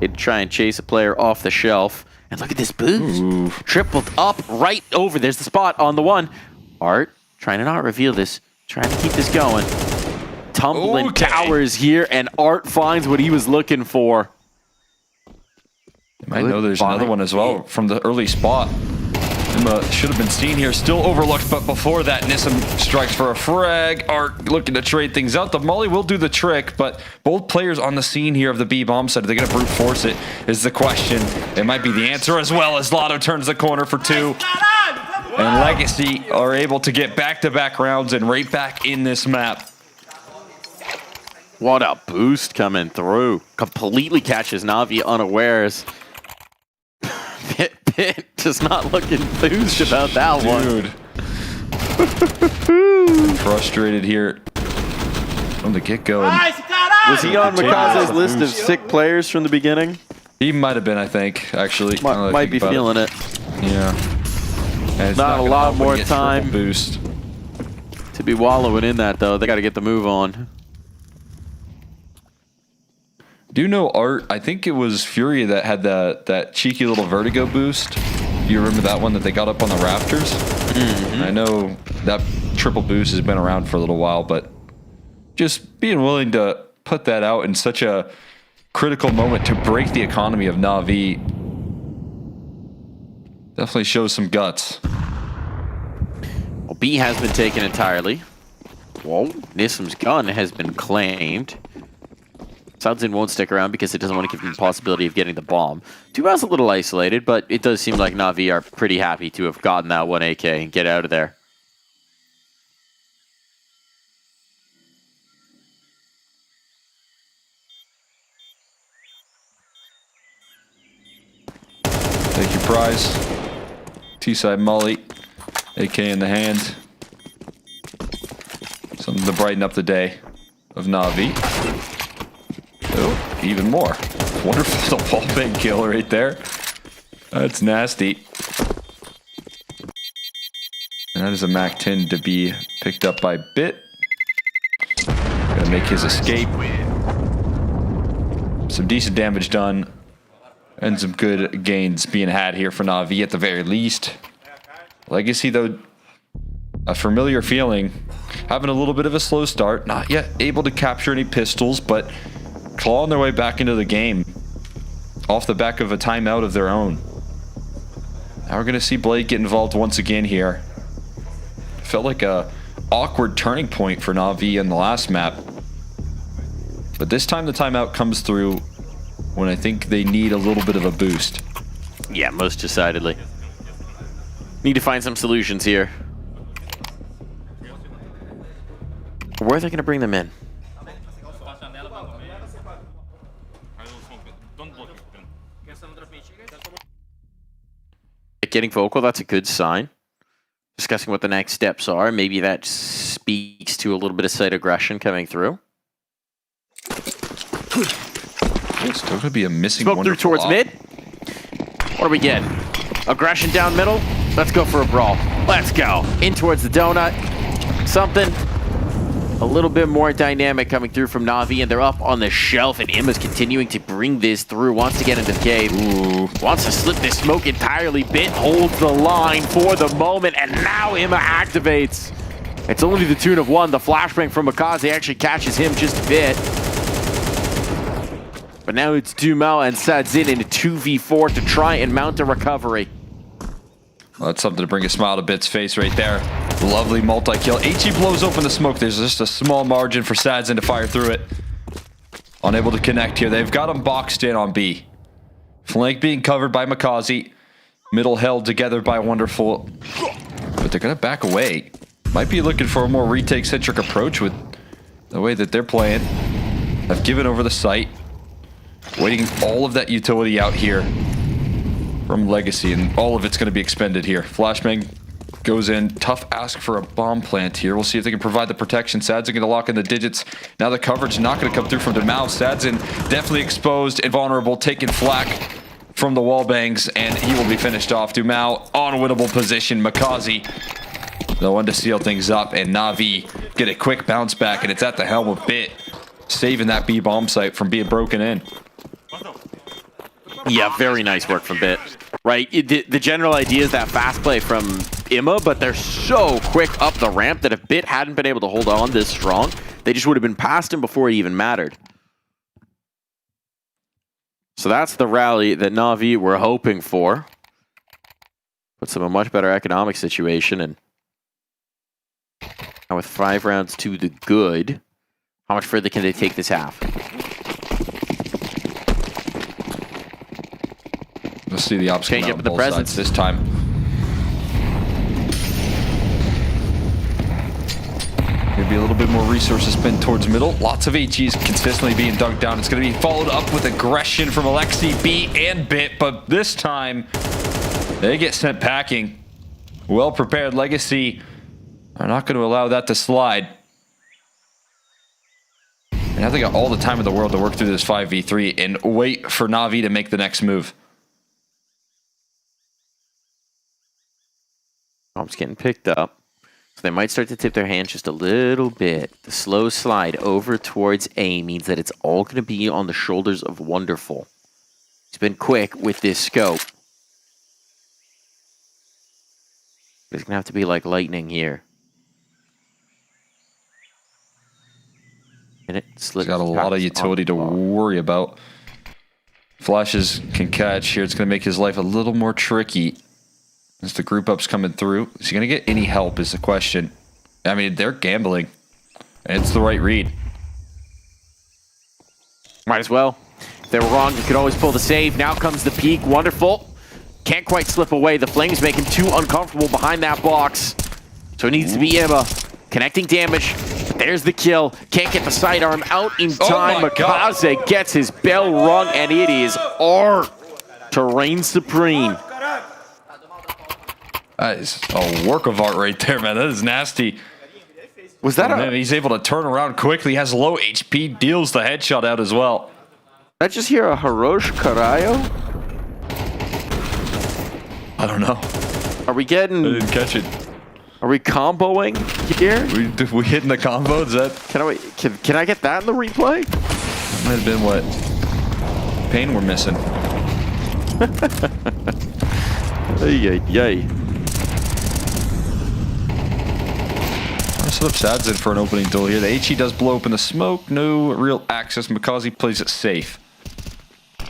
They'd try and chase a player off the shelf. And look at this boost. Ooh. Tripled up right over. There's the spot on the one. Art trying to not reveal this. Trying to keep this going. Tumbling towers here, and Art finds what he was looking for. You might know there's another one as well from the early spot. Imma should have been seen here, still overlooked, but before that, Nissim strikes for a frag. Art looking to trade things out. The Molly will do the trick, but both players on the scene here of the B bomb side, are they going to brute force it, is the question. It might be the answer as well as Lotto turns the corner for 2. And Legacy are able to get back-to-back rounds and right back in this map. What a boost coming through. Completely catches Na'Vi unawares. Pit just not look enthused about that one. Dude. Frustrated here from the get-go. Was he on Mikaze's list of sick players from the beginning? He might have been, I think, actually. Might be feeling it. Yeah. And it's not a lot more get time boost to be wallowing in that, though. They got to get the move on. Do you know, Art? I think it was Fury that had that cheeky little vertigo boost. Do you remember that one that they got up on the rafters? Mm-hmm. I know that triple boost has been around for a little while, but just being willing to put that out in such a critical moment to break the economy of Na'Vi definitely shows some guts. Well, B has been taken entirely. Whoa, Nissim's gun has been claimed. Southzin won't stick around because it doesn't want to give him the possibility of getting the bomb. Duval's a little isolated, but it does seem like Na'Vi are pretty happy to have gotten that 1 AK and get out of there. Take your prize. T-side Molly. AK in the hand. Something to brighten up the day of Na'Vi. Oh, even more. Wonderful wall bang kill right there. That's nasty. And that is a Mac 10 to be picked up by Bit. Gonna make his escape. Some decent damage done. And some good gains being had here for Na'Vi at the very least. Legacy, though, a familiar feeling. Having a little bit of a slow start. Not yet able to capture any pistols, but clawing their way back into the game off the back of a timeout of their own. Now we're going to see Blade get involved once again here. Felt like a awkward turning point for Na'Vi in the last map. But this time the timeout comes through when I think they need a little bit of a boost. Yeah, most decidedly. Need to find some solutions here. Where are they going to bring them in? Getting vocal, that's a good sign. Discussing what the next steps are. Maybe that speaks to a little bit of site aggression coming through. It's still going to be a missing Smoke through towards mid. What do we get? Aggression down middle. Let's go for a brawl. Let's go. In towards the donut. Something a little bit more dynamic coming through from Na'Vi, and they're up on the shelf, and Imma's continuing to bring this through. Wants to get into the cave. Ooh. Wants to slip this smoke entirely. Bit holds the line for the moment, and now Imma activates. It's only the tune of 1. The flashbang from Mikaze actually catches him just a bit. But now it's Dumao and Sadzin in a 2v4 to try and mount a recovery. Well, that's something to bring a smile to Bit's face right there. Lovely multi-kill. HE blows open the smoke. There's just a small margin for Sadzin to fire through it. Unable to connect here. They've got him boxed in on B. Flank being covered by Mikaze. Middle held together by Wonderful. But they're going to back away. Might be looking for a more retake-centric approach with the way that they're playing. Have given over the site. Waiting all of that utility out here from Legacy, and all of it's going to be expended here. Flashbang goes in. Tough ask for a bomb plant here. We'll see if they can provide the protection. Sadzin going to lock in the digits. Now the coverage not going to come through from Dumao. Sadzin definitely exposed and vulnerable, taking flak from the wall bangs, and he will be finished off. Dumao on winnable position. Mikaze, the one to seal things up, and Na'Vi get a quick bounce back, and it's at the helm of Bit, saving that B bomb site from being broken in. Yeah, very nice work from Bit. Right, the general idea is that fast play from Imma, but they're so quick up the ramp that if Bit hadn't been able to hold on this strong, they just would have been past him before it even mattered. So that's the rally that Na'Vi were hoping for. Puts them in a much better economic situation. And now with 5 rounds to the good, how much further can they take this half? Let's see the ops Change come up out the both presence sides this time. Maybe a little bit more resources spent towards middle. Lots of HEs consistently being dunked down. It's going to be followed up with aggression from Alexi, B, and Bit, but this time they get sent packing. Well prepared Legacy are not going to allow that to slide. And now they got all the time in the world to work through this 5v3 and wait for Na'Vi to make the next move. Bomb's getting picked up. So they might start to tip their hand just a little bit. The slow slide over towards A means that it's all going to be on the shoulders of Wonderful. He's been quick with this scope. It's going to have to be like lightning here. And He's got a lot of utility to worry about. Flashes can catch here. It's going to make his life a little more tricky as the group up's coming through. Is he going to get any help is the question. I mean, they're gambling. And it's the right read. Might as well. If they were wrong, you could always pull the save. Now comes the peek. Wonderful. Can't quite slip away. The Flames make him too uncomfortable behind that box. So it needs to be Emma. Connecting damage. There's the kill. Can't get the sidearm out in time. Makaze gets his bell rung, and it is art to reign supreme. That is a work of art right there, man. That is nasty. Was that man, he's able to turn around quickly. Has low HP. Deals the headshot out as well. Did I just hear a Hiroshi Karayo? I don't know. Are we getting... I didn't catch it. Are we comboing here? We hitting the combo? Is that... Can I get that in the replay? Might have been what Pain we're missing. Yay. Let's flip Sadzin for an opening duel here. The HE does blow open the smoke. No real access. Makazi plays it safe.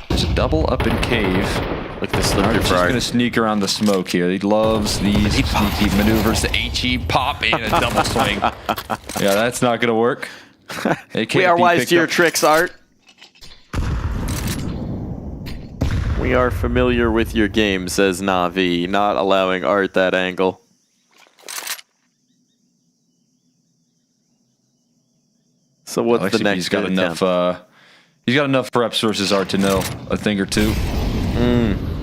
There's a double up in cave. Look at this slippery Just going to sneak around the smoke here. He loves these sneaky maneuvers. The HE pop in a double swing. Yeah, that's not going to work. We are wise to your tricks, Art. We are familiar with your game, says Na'Vi, not allowing Art that angle. So what's the next he's got enough reps versus Art to know a thing or two.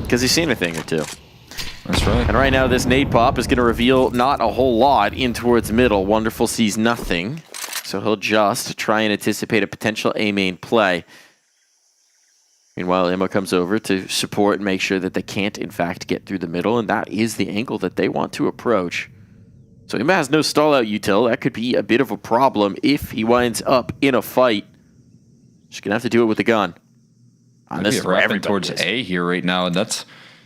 Because he's seen a thing or two. That's right. And right now this nade pop is going to reveal not a whole lot in towards middle. Wonderful sees nothing. So he'll just try and anticipate a potential A main play. Meanwhile, Emma comes over to support and make sure that they can't, in fact, get through the middle. And that is the angle that they want to approach. So Emma has no stall-out util. That could be a bit of a problem if he winds up in a fight. Just going to have to do it with a gun. This is wrapping towards A here right now, and that's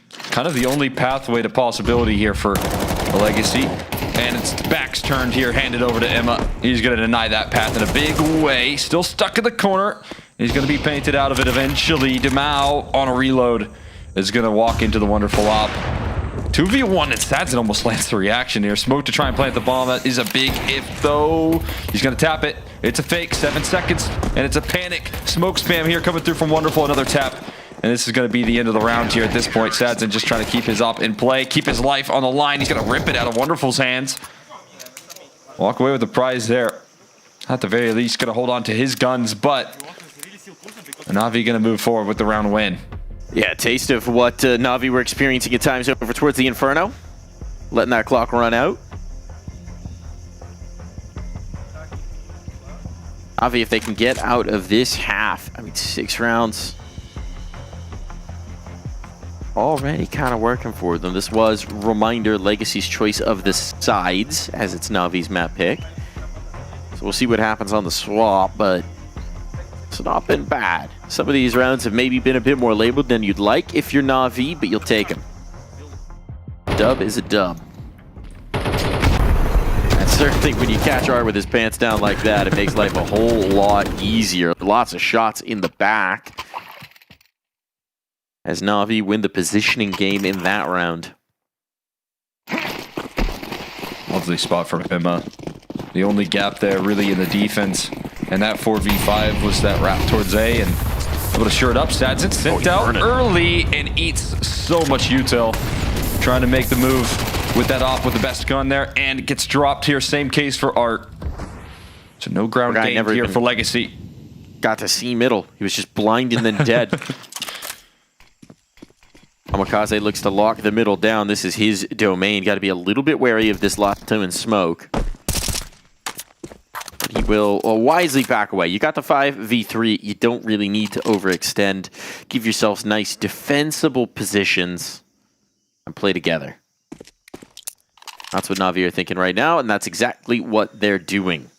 kind of the only pathway to possibility here for the Legacy. And it's backs turned here, handed over to Emma. He's going to deny that path in a big way. Still stuck in the corner. He's going to be painted out of it eventually. Demao on a reload is going to walk into the wonderful op. 2v1, and Sadzin almost lands the reaction here. Smoke to try and plant the bomb. That is a big if, though. He's going to tap it. It's a fake, 7 seconds, and it's a panic. Smoke spam here coming through from Wonderful. Another tap, and this is going to be the end of the round here at this point. Sadzin just trying to keep his op in play, keep his life on the line. He's going to rip it out of Wonderful's hands. Walk away with the prize there. At the very least, going to hold on to his guns, but Na'Vi going to move forward with the round win. Yeah, taste of what Na'Vi were experiencing at times over towards the Inferno. Letting that clock run out. Na'Vi, if they can get out of this half, I mean, 6 rounds. Already kind of working for them. This was, reminder, Legacy's choice of the sides, as it's Na'Vi's map pick. So we'll see what happens on the swap, but it's not been bad. Some of these rounds have maybe been a bit more labeled than you'd like if you're Na'Vi, but you'll take them. Dub is a dub. And certainly when you catch Art with his pants down like that, it makes life a whole lot easier. Lots of shots in the back as Na'Vi win the positioning game in that round. Lovely spot from Emma. The only gap there really in the defense. And that 4v5 was that wrap towards A, and able to shore it up. Sadson sent out early and eats so much util. Trying to make the move with that op with the best gun there, and gets dropped here. Same case for Art. So no ground game here for Legacy. Got to see middle. He was just blind and then dead. Kamikaze looks to lock the middle down. This is his domain. Got to be a little bit wary of this Lato and smoke. He will wisely back away. You got the 5v3. You don't really need to overextend. Give yourselves nice defensible positions and play together. That's what Na'Vi are thinking right now, and that's exactly what they're doing.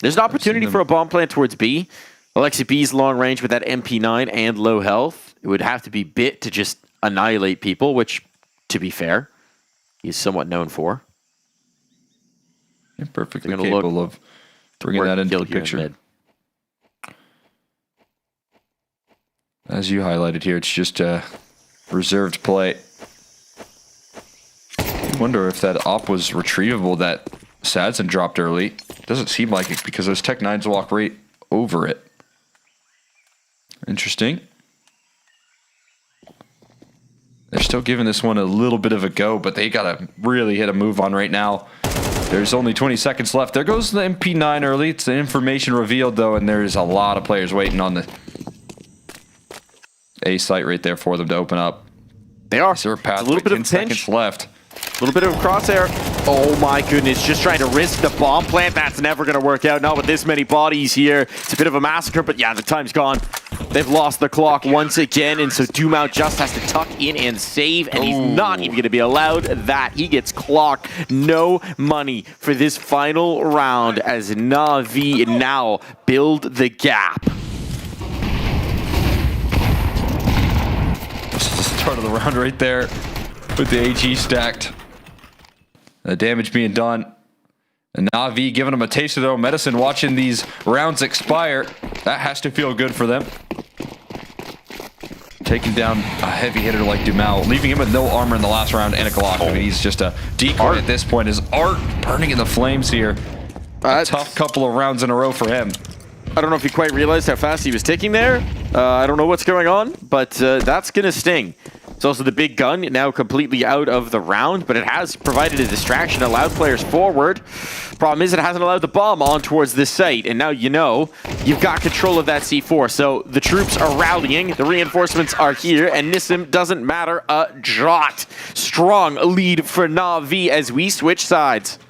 There's an opportunity for a bomb plant towards B. Alexi B's long range with that MP9 and low health. It would have to be bit to just annihilate people, which, to be fair, he's somewhat known for. And perfectly capable of bringing that into the picture. As you highlighted here, it's just a reserved play. I wonder if that op was retrievable that Sadson dropped early. Doesn't seem like it because those Tech 9s walk right over it. Interesting. They're still giving this one a little bit of a go, but they gotta really hit a move on right now. There's only 20 seconds left. There goes the MP9 early. It's the information revealed, though, and there's a lot of players waiting on the A site right there for them to open up. They are. Is there a path? A little bit of seconds left. A little bit of a crosshair. Oh my goodness, just trying to risk the bomb plant. That's never going to work out. Not with this many bodies here. It's a bit of a massacre, but yeah, the time's gone. They've lost the clock once again, and so Dumao just has to tuck in and save, and he's not even going to be allowed that. He gets clocked. No money for this final round as Na'Vi now build the gap. This is the start of the round right there with the AG stacked. The damage being done. And Na'Vi giving them a taste of their own medicine, watching these rounds expire. That has to feel good for them. Taking down a heavy hitter like Dumao, leaving him with no armor in the last round and a Glock. I mean, he's just a decoy at this point. His Art burning in the flames here. A tough couple of rounds in a row for him. I don't know if he quite realized how fast he was ticking there. I don't know what's going on, but that's going to sting. It's also the big gun now completely out of the round, but it has provided a distraction, allowed players forward. Problem is it hasn't allowed the bomb on towards this site, and now you know you've got control of that C4. So the troops are rallying, the reinforcements are here, and Nissim doesn't matter a jot. Strong lead for Na'Vi as we switch sides.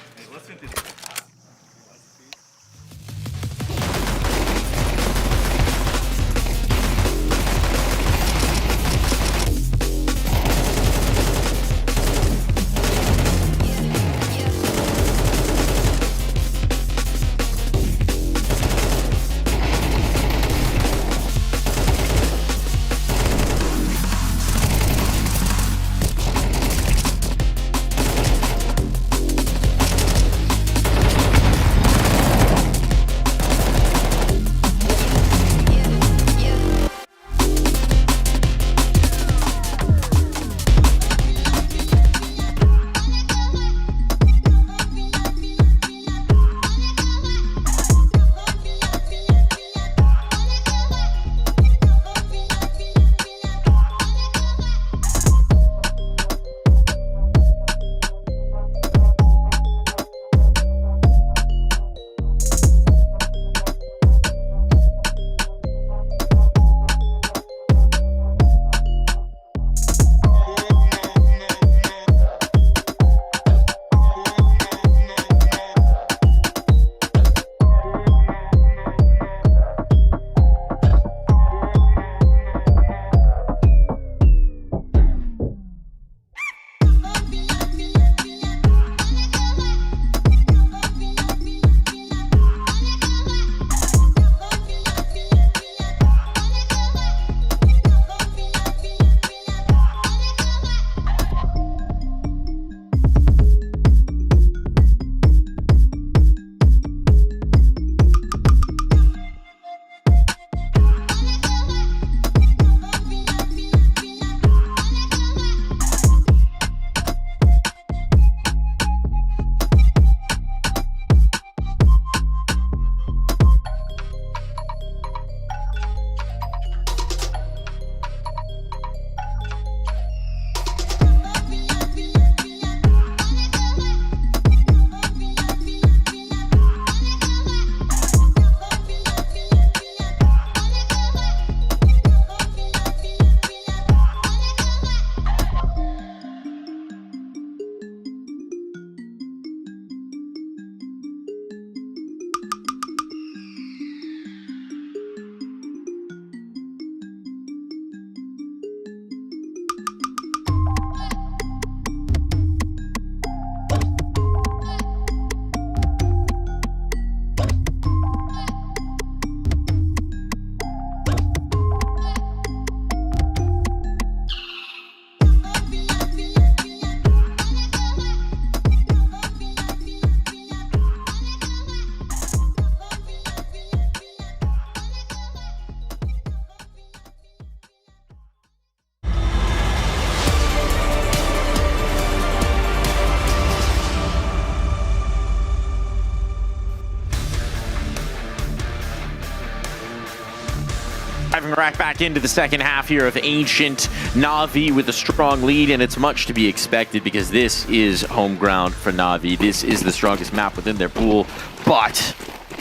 diving right back into the second half here of Ancient. Na'Vi with a strong lead, and it's much to be expected because this is home ground for Na'Vi. This is the strongest map within their pool, but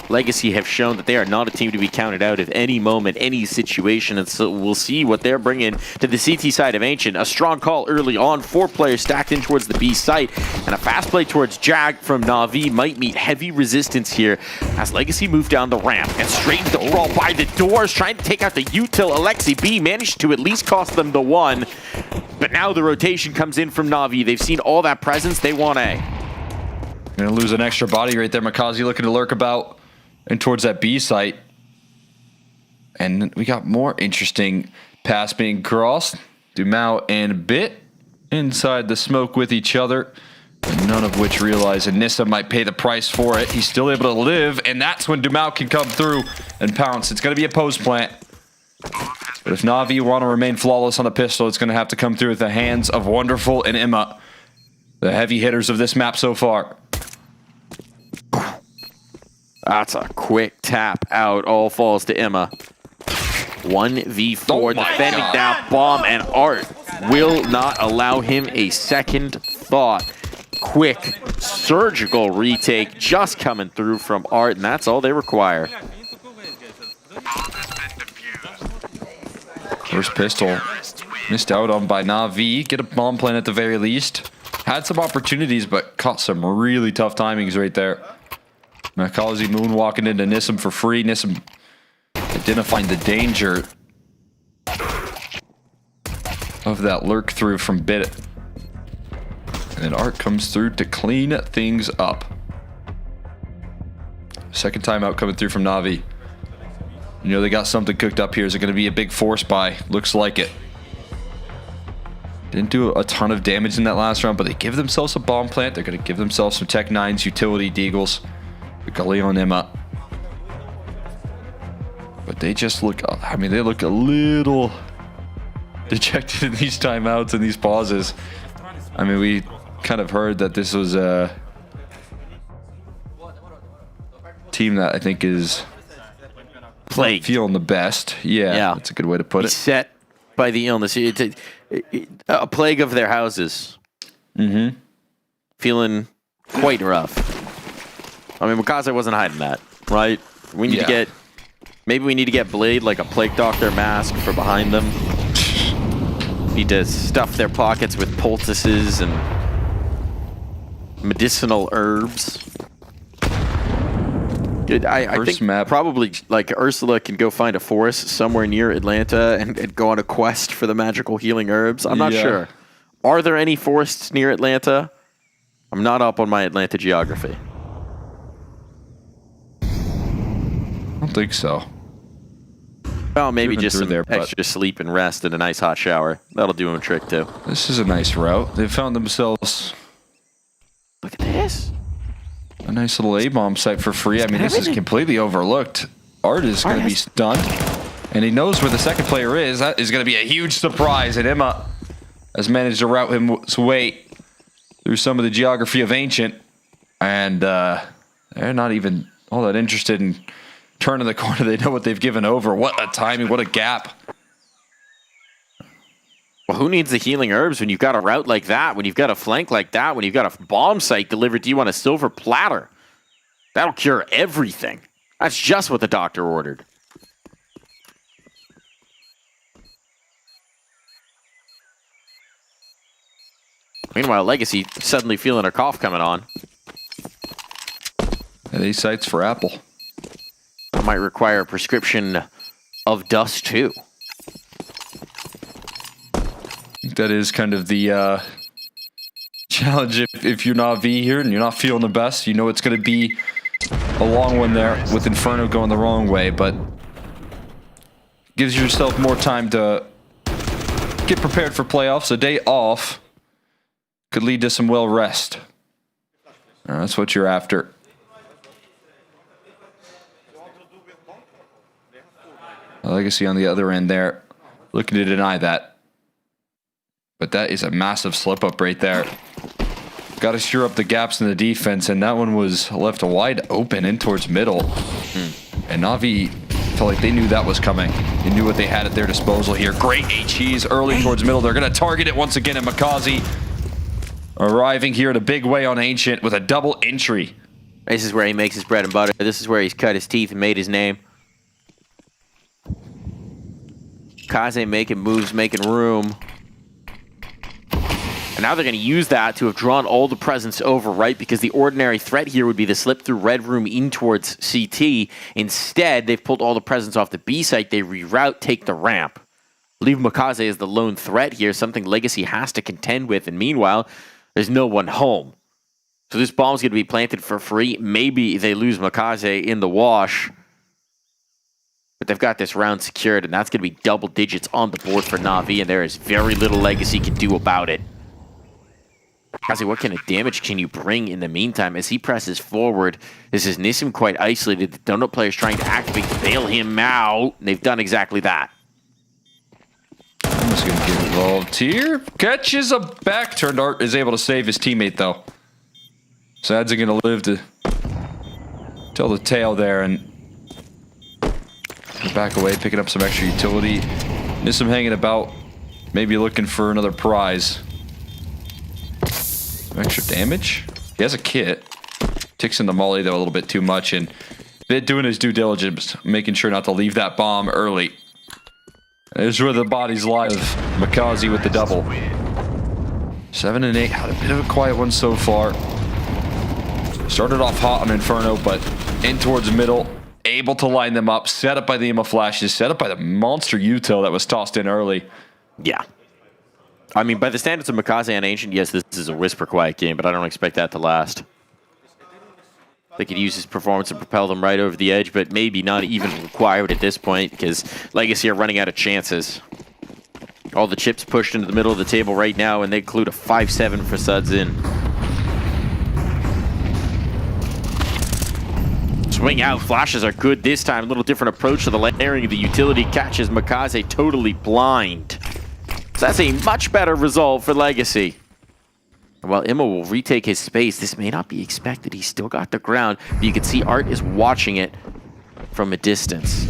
Legacy have shown that they are not a team to be counted out at any moment, any situation, and so we'll see what they're bringing to the CT side of Ancient. A strong call early on, 4 players stacked in towards the B site, and a fast play towards Jag from Na'Vi might meet heavy resistance here as Legacy move down the ramp and straight into the brawl by the doors, trying to take out the util. Alexi B managed to at least cost them the 1, but now the rotation comes in from Na'Vi. They've seen all that presence, they want A. Gonna lose an extra body right there. Makazi looking to lurk about and towards that B site. And we got more interesting pass being crossed. Dumao and Bit inside the smoke with each other, none of which realize Anissa might pay the price for it. He's still able to live, and that's when Dumao can come through and pounce. It's going to be a post plant. But if Na'Vi want to remain flawless on the pistol, it's going to have to come through with the hands of Wonderful and Emma, the heavy hitters of this map so far. That's a quick tap out. All falls to Emma. 1v4 defending that bomb, and Art will not allow him a second thought. Quick, surgical retake just coming through from Art, and that's all they require. First pistol missed out on by Na'Vi. Get a bomb plant at the very least. Had some opportunities, but caught some really tough timings right there. Makazi moonwalking into Nissim for free. Nissim identifying the danger of that lurk through from Bit. And then Art comes through to clean things up. Second timeout coming through from Na'Vi. You know they got something cooked up here. Is it going to be a big force buy? Looks like it. Didn't do a ton of damage in that last round, but they give themselves a bomb plant. They're going to give themselves some Tech 9s, utility deagles. Gully on Emma. But they just look, I mean, they look a little dejected in these timeouts and these pauses. I mean, we kind of heard that this was a team that I think is plagued, feeling the best. Yeah, that's a good way to put it. Beset by the illness. It's a plague of their houses. Mm-hmm. Feeling quite rough. I mean, Makaze wasn't hiding that, right? We need to get, maybe we need to get Blade like a plague doctor mask for behind them. Need to stuff their pockets with poultices and medicinal herbs. Dude, I think probably like Ursula can go find a forest somewhere near Atlanta and go on a quest for the magical healing herbs. I'm not sure. Are there any forests near Atlanta? I'm not up on my Atlanta geography. I don't think so. Well, maybe just some extra sleep and rest and a nice hot shower. That'll do him a trick too. This is a nice route. They found themselves. Look at this. A nice little A-bomb site for free. I mean, this is completely overlooked. Art is going to be stunned. And he knows where the second player is. That is going to be a huge surprise. And Emma has managed to route his way through some of the geography of Ancient. And they're not even all that interested in turning the corner. They know what they've given over. What a timing. What a gap. Well, who needs the healing herbs when you've got a route like that, when you've got a flank like that, when you've got a bomb site delivered to you on a silver platter? That'll cure everything. That's just what the doctor ordered. Meanwhile, Legacy suddenly feeling her cough coming on. And these sites for Apple. That might require a prescription of dust too. I think that is kind of the challenge if you're not V here and you're not feeling the best. You know it's going to be a long one there with Inferno going the wrong way, but gives yourself more time to get prepared for playoffs. A day off could lead to some well rest. That's what you're after. Legacy on the other end there, looking to deny that. But that is a massive slip up right there. Got to shore up the gaps in the defense, and that one was left wide open in towards middle. And Na'Vi felt like they knew that was coming. They knew what they had at their disposal here. Great HEs early towards middle. They're going to target it once again, and Makazi arriving here in a big way on Ancient with a double entry. This is where he makes his bread and butter. This is where he's cut his teeth and made his name. Kaze making moves, making room. And now they're going to use that to have drawn all the presence over, right? Because the ordinary threat here would be the slip through red room in towards CT. Instead, they've pulled all the presence off the B site. They reroute, take the ramp. Leave Makaze as the lone threat here, something Legacy has to contend with. And meanwhile, there's no one home. So this bomb's going to be planted for free. Maybe they lose Makaze in the wash. But they've got this round secured, and that's going to be double digits on the board for Na'Vi, and there is very little Legacy can do about it. Makaze, what kind of damage can you bring in the meantime? As he presses forward, this is Nissim quite isolated. The Donut players trying to activate, bail him out. And they've done exactly that. I'm just going to get involved here. Catches a back turn. Art is able to save his teammate, though. Sad's going to live to tell the tale there and back away, picking up some extra utility. Nissim hanging about, maybe looking for another prize. Extra damage. He has a kit. Ticks in the molly, though, a little bit too much, and Bit doing his due diligence, making sure not to leave that bomb early. There's where the bodies lie of Makazi with the double. 7 and 8, had a bit of a quiet one so far. Started off hot on Inferno, but in towards middle, able to line them up, set up by the Ima flashes, set up by the monster util that was tossed in early. Yeah. I mean, by the standards of Makaze and Ancient, yes, this is a whisper quiet game, but I don't expect that to last. They could use his performance to propel them right over the edge, but maybe not even required at this point because Legacy are running out of chances. All the chips pushed into the middle of the table right now, and they include a 5-7 for Suds in. Swing out. Flashes are good this time. A little different approach to the layering of the utility. Catches Makaze totally blind. So that's a much better result for Legacy. While Imma will retake his space, this may not be expected. He's still got the ground, but you can see Art is watching it from a distance.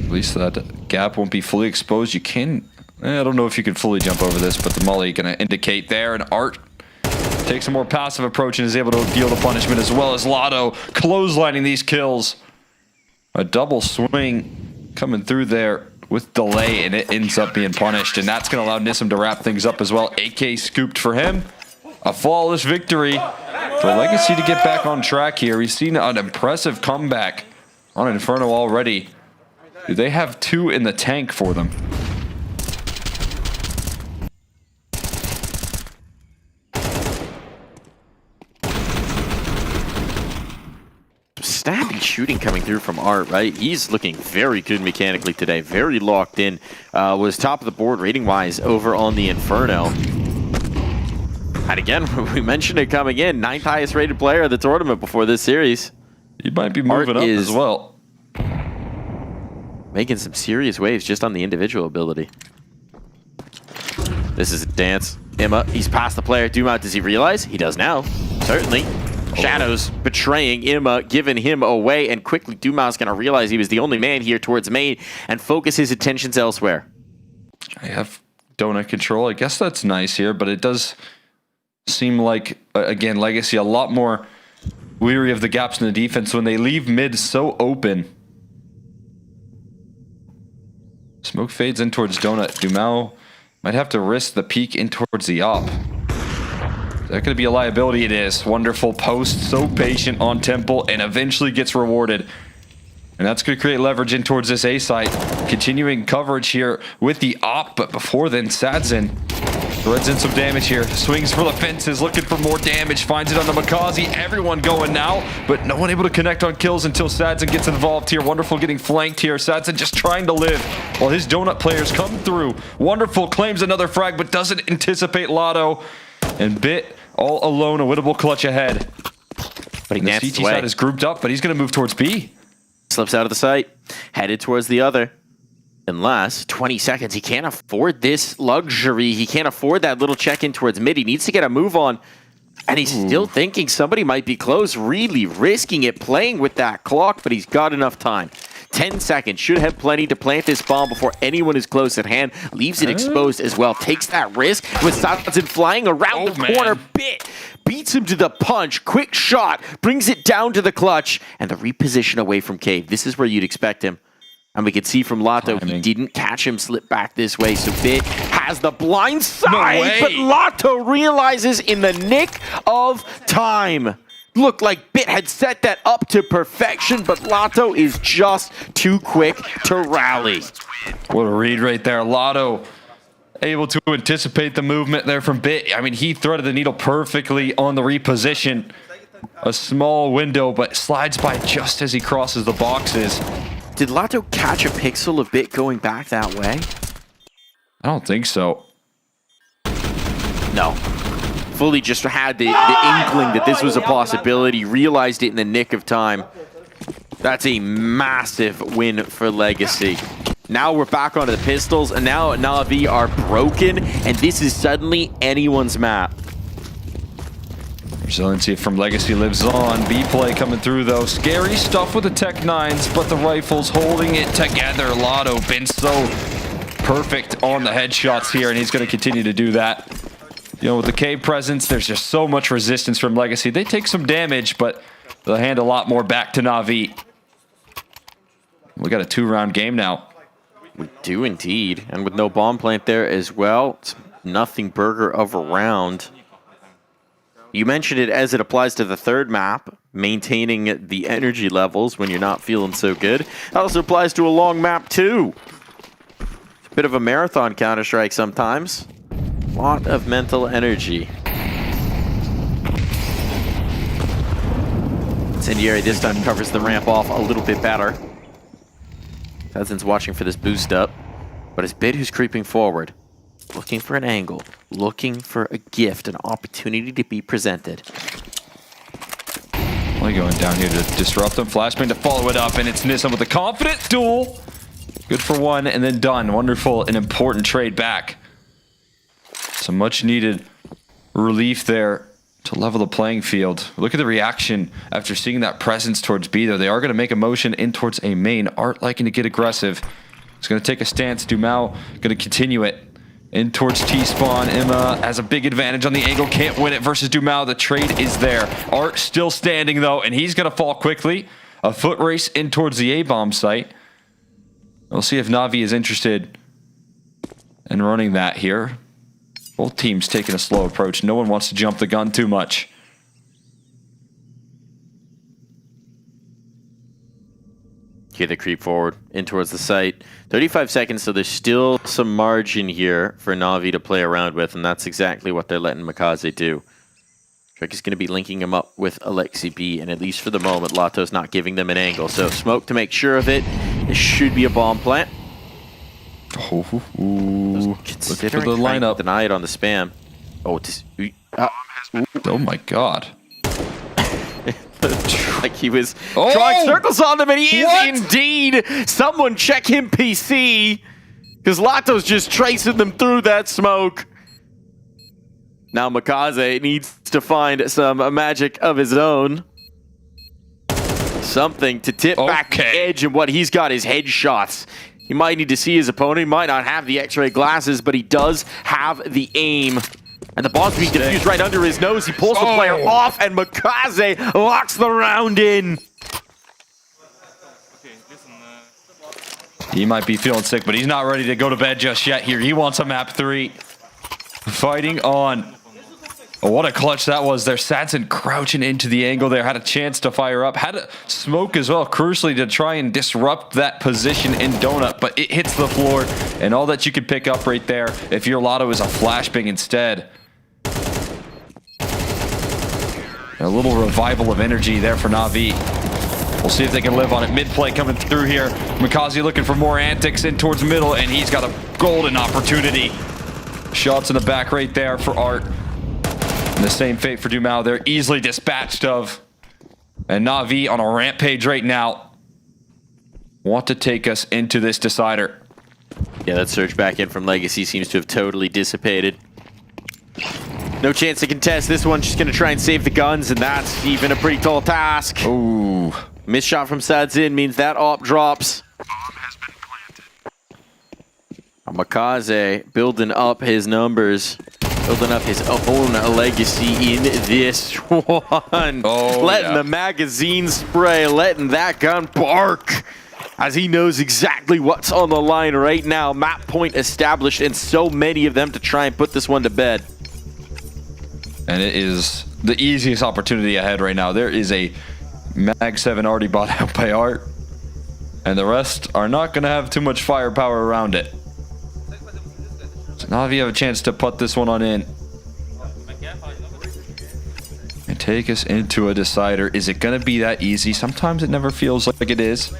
At least that gap won't be fully exposed. You can... I don't know if you can fully jump over this, but the molly going to indicate there, and Art takes a more passive approach and is able to deal the punishment, as well as Lotto clotheslining these kills. A double swing coming through there with delay, and it ends up being punished, and that's going to allow Nissim to wrap things up as well. AK scooped for him. A flawless victory for Legacy to get back on track here. We've seen an impressive comeback on Inferno already. Do they have 2 in the tank for them? Snappy shooting coming through from Art, right? He's looking very good mechanically today, very locked in. Was top of the board rating-wise over on the Inferno. And again, we mentioned it coming in, 9th highest rated player of the tournament before this series. He might be moving up as well. Making some serious waves just on the individual ability. This is a dance. Imma, he's past the player. Dumont, does he realize? He does now. Certainly. Shadows betraying Imma, giving him away, and quickly Dumas going to realize he was the only man here towards main and focus his attentions elsewhere. I have donut control. I guess that's nice here, but it does seem like, again, Legacy a lot more weary of the gaps in the defense when they leave mid so open. Smoke fades in towards Donut. Dumao might have to risk the peek in towards the op. Is that going to be a liability? It is. Wonderful post, so patient on Temple, and eventually gets rewarded. And that's going to create leverage in towards this A site. Continuing coverage here with the op, but before then, Sadzin threads in some damage here. Swings for the fences, looking for more damage. Finds it on the Makazi. Everyone going now, but no one able to connect on kills until Sadzin gets involved here. Wonderful getting flanked here. Sadzin just trying to live while his donut players come through. Wonderful claims another frag, but doesn't anticipate Lotto. And Bit all alone, a winnable clutch ahead. But he the CT side is grouped up, but he's going to move towards B. Slips out of the site, headed towards the other. Unless 20 seconds, he can't afford this luxury. He can't afford that little check-in towards mid. He needs to get a move on. And he's still thinking somebody might be close, really risking it, playing with that clock, but he's got enough time. 10 seconds. Should have plenty to plant this bomb before anyone is close at hand. Leaves it exposed as well. Takes that risk with Silensen flying around the corner. Bit beats him to the punch. Quick shot. Brings it down to the clutch. And the reposition away from Cave. This is where you'd expect him. And we can see from Lato, he didn't catch him slip back this way. So Bit has the blind side, but Lato realizes in the nick of time. Looked like Bit had set that up to perfection, but Lato is just too quick to rally. What a read right there. Lato able to anticipate the movement there from Bit. I mean, he threaded the needle perfectly on the reposition. A small window, but slides by just as he crosses the boxes. Did Lato catch a pixel of Bit going back that way? I don't think so. No. Fully just had the inkling that this was a possibility, realized it in the nick of time. That's a massive win for Legacy. Now we're back onto the pistols, and now Na'Vi are broken, and this is suddenly anyone's map. Resiliency from Legacy lives on. B-play coming through, though. Scary stuff with the Tech 9s, but the rifles holding it together. Lato been so perfect on the headshots here, and he's going to continue to do that. You know, with the Cave presence, there's just so much resistance from Legacy. They take some damage, but they'll hand a lot more back to Na'Vi. We got a 2-round game now. We do indeed, and with no bomb plant there as well. It's nothing burger of a round. You mentioned it as it applies to the third map, maintaining the energy levels when you're not feeling so good. That also applies to a long map too. It's a bit of a marathon Counter-Strike sometimes. A lot of mental energy. Incendiary this time covers the ramp off a little bit better. Sadzin's watching for this boost up, but it's Bit who's creeping forward. Looking for an angle, looking for a gift, an opportunity to be presented. Only going down here to disrupt them. Flashbang to follow it up, and it's Nissan with a confident duel. Good for one, and then done. Wonderful and important trade back. Some much needed relief there to level the playing field. Look at the reaction after seeing that presence towards B, though. They are going to make a motion in towards A main. Art liking to get aggressive. He's going to take a stance. Dumao going to continue it. In towards T-spawn. Emma has a big advantage on the angle. Can't win it versus Dumao. The trade is there. Art still standing, though, and he's going to fall quickly. A foot race in towards the A-bomb site. We'll see if Na'Vi is interested in running that here. Both teams taking a slow approach. No one wants to jump the gun too much. Here they creep forward in towards the site. 35 seconds, so there's still some margin here for Na'Vi to play around with, and that's exactly what they're letting Makaze do. Trick is going to be linking him up with Alexi B, and at least for the moment, Lato's not giving them an angle. So smoke to make sure of it. This should be a bomb plant. Considering the lineup. Deny it on the spam. Oh, oh my god. Like he was drawing circles on them, and he is indeed. Someone check him PC, because Lato's just tracing them through that smoke. Now Makaze needs to find some magic of his own. Something to tip back the edge, and what he's got is headshots. He might need to see his opponent. He might not have the X-ray glasses, but he does have the aim. And the bomb's being defused right under his nose. He pulls the player off, and Makaze locks the round in. He might be feeling sick, but he's not ready to go to bed just yet here. He wants a map 3. Fighting on. Oh, what a clutch that was there. Sadzen crouching into the angle there. Had a chance to fire up. Had a smoke as well, crucially, to try and disrupt that position in Donut. But it hits the floor. And all that you can pick up right there, if your Lotto is a flashbang instead. A little revival of energy there for Na'Vi. We'll see if they can live on it. Mid-play coming through here. Makaze looking for more antics in towards middle, and he's got a golden opportunity. Shots in the back right there for Art. And the same fate for Dumao. They're easily dispatched of. And Na'Vi on a rampage right now. Want to take us into this decider. Yeah, that surge back in from Legacy seems to have totally dissipated. No chance to contest. This one's just going to try and save the guns, and that's even a pretty tall task. Ooh. Missed shot from Sadzen means that op drops. Makaze building up his numbers, building up his own legacy in this one. Letting the magazine spray, letting that gun bark, as he knows exactly what's on the line right now. Map point established, and so many of them to try and put this one to bed. And it is the easiest opportunity ahead right now. There is a Mag 7 already bought out by Art, and the rest are not going to have too much firepower around it. So now if you have a chance to put this one on in and take us into a decider, is it going to be that easy? Sometimes it never feels like it is.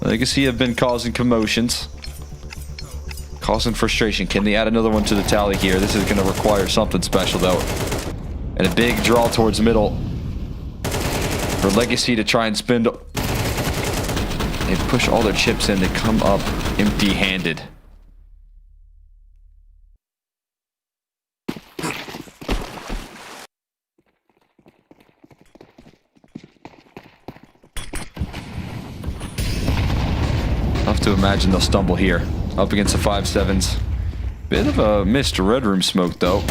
Legacy have been causing commotions, causing frustration. Can they add another one to the tally here? This is going to require something special though. And a big draw towards middle for Legacy to try and spin. They push all their chips in. They come up empty-handed. Tough to imagine they'll stumble here. Up against the 5-7s. Bit of a missed red room smoke though.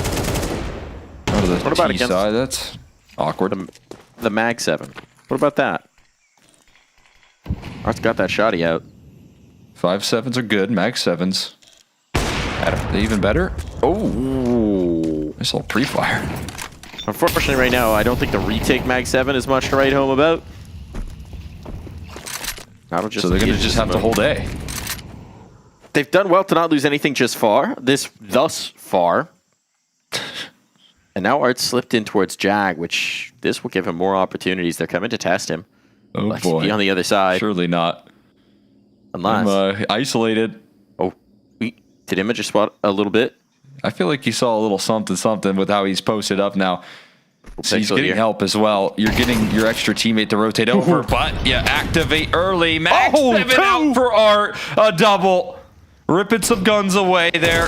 Out of the What about T against side? That's awkward. The Mag 7. What about that? Art's got that shoddy out. 5-7s are good. Mag 7s. Better. They even better? Oh, nice little pre-fire. Unfortunately, right now, I don't think the retake Mag 7 is much to write home about. So they're going to just have to hold A. They've done well to not lose anything thus far. And now Art slipped in towards Jag, which this will give him more opportunities. They're coming to test him. Oh Let's boy. be on the other side. Surely not. Unless. I'm isolated. Oh, did Image just spot a little bit? I feel like you saw a little something with how he's posted up now. So he's getting help as well. You're getting your extra teammate to rotate over, but you activate early. Mag 7 out for Art. A double. Ripping some guns away there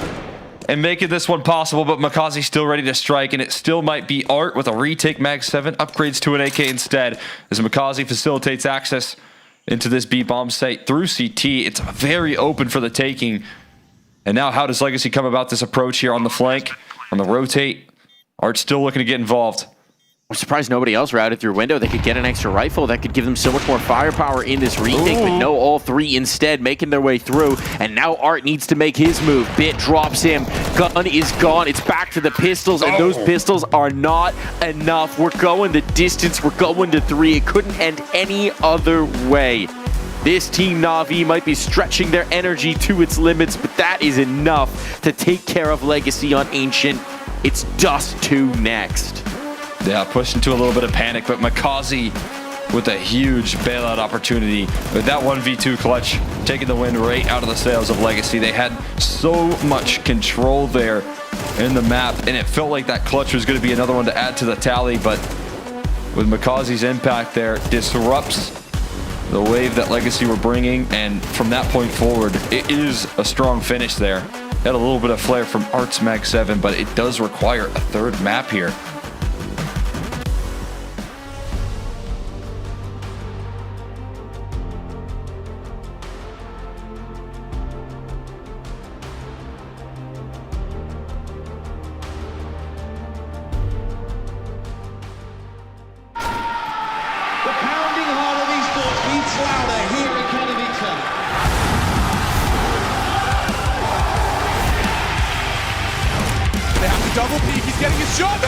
and making this one possible, but Makazi's still ready to strike, and it still might be Art with a retake. Mag 7 upgrades to an AK instead as Makazi facilitates access into this B-bomb site through CT. It's very open for the taking. And now how does Legacy come about this approach here on the flank, on the rotate? Art's still looking to get involved. I'm surprised nobody else routed through window. They could get an extra rifle. That could give them so much more firepower in this retake, but no, all three instead making their way through. And now Art needs to make his move. Bit drops him. Gun is gone. It's back to the pistols, and those pistols are not enough. We're going the distance. We're going to 3. It couldn't end any other way. This team Na'Vi might be stretching their energy to its limits, but that is enough to take care of Legacy on Ancient. It's Dust 2 next. Yeah, pushed into a little bit of panic, but Makazi with a huge bailout opportunity with that 1v2 clutch, taking the win right out of the sails of Legacy. They had so much control there in the map, and it felt like that clutch was going to be another one to add to the tally, but with Makazi's impact there, disrupts the wave that Legacy were bringing, and from that point forward, it is a strong finish there. Had a little bit of flair from Art's Mag 7, but it does require a third map here. Double peek, he's getting his shot.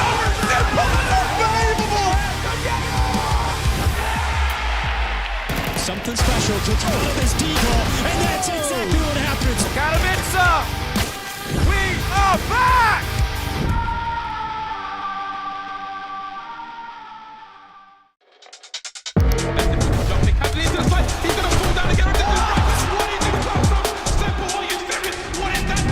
Unbelievable! Something special to throw up his decoy, and that's exactly what happens. Katowice! We are back! He's gonna fall down again. What are you doing? Step away, you serious? What is that?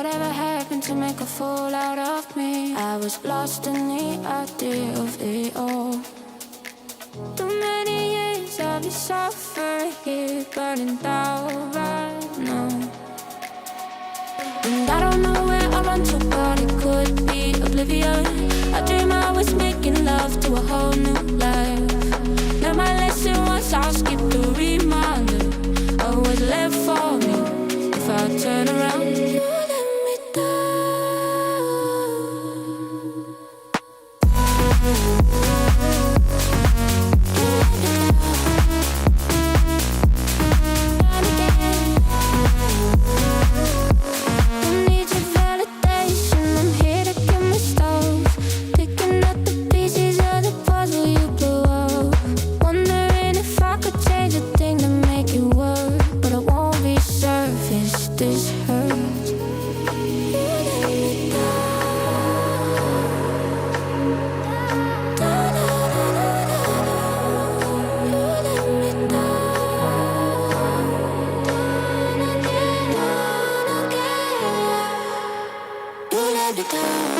Whatever happened to make a fool out of me? I was lost in the idea of it all. Too many years I'll be suffering here, burning down right now. And I don't know where I run to, but it could be oblivion. I dream I was making love to a whole new life. Learn my lesson once, I'll skip the reminder of what's left for me if I turn around. You let me down.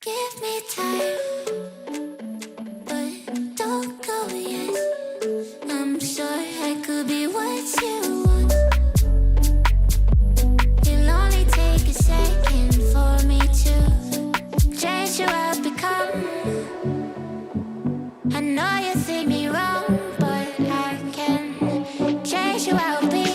Give me time, but don't go yet. I'm sure I could be what you want. It'll only take a second for me to change who I've become. I know you think me wrong, but I can change who I'll be.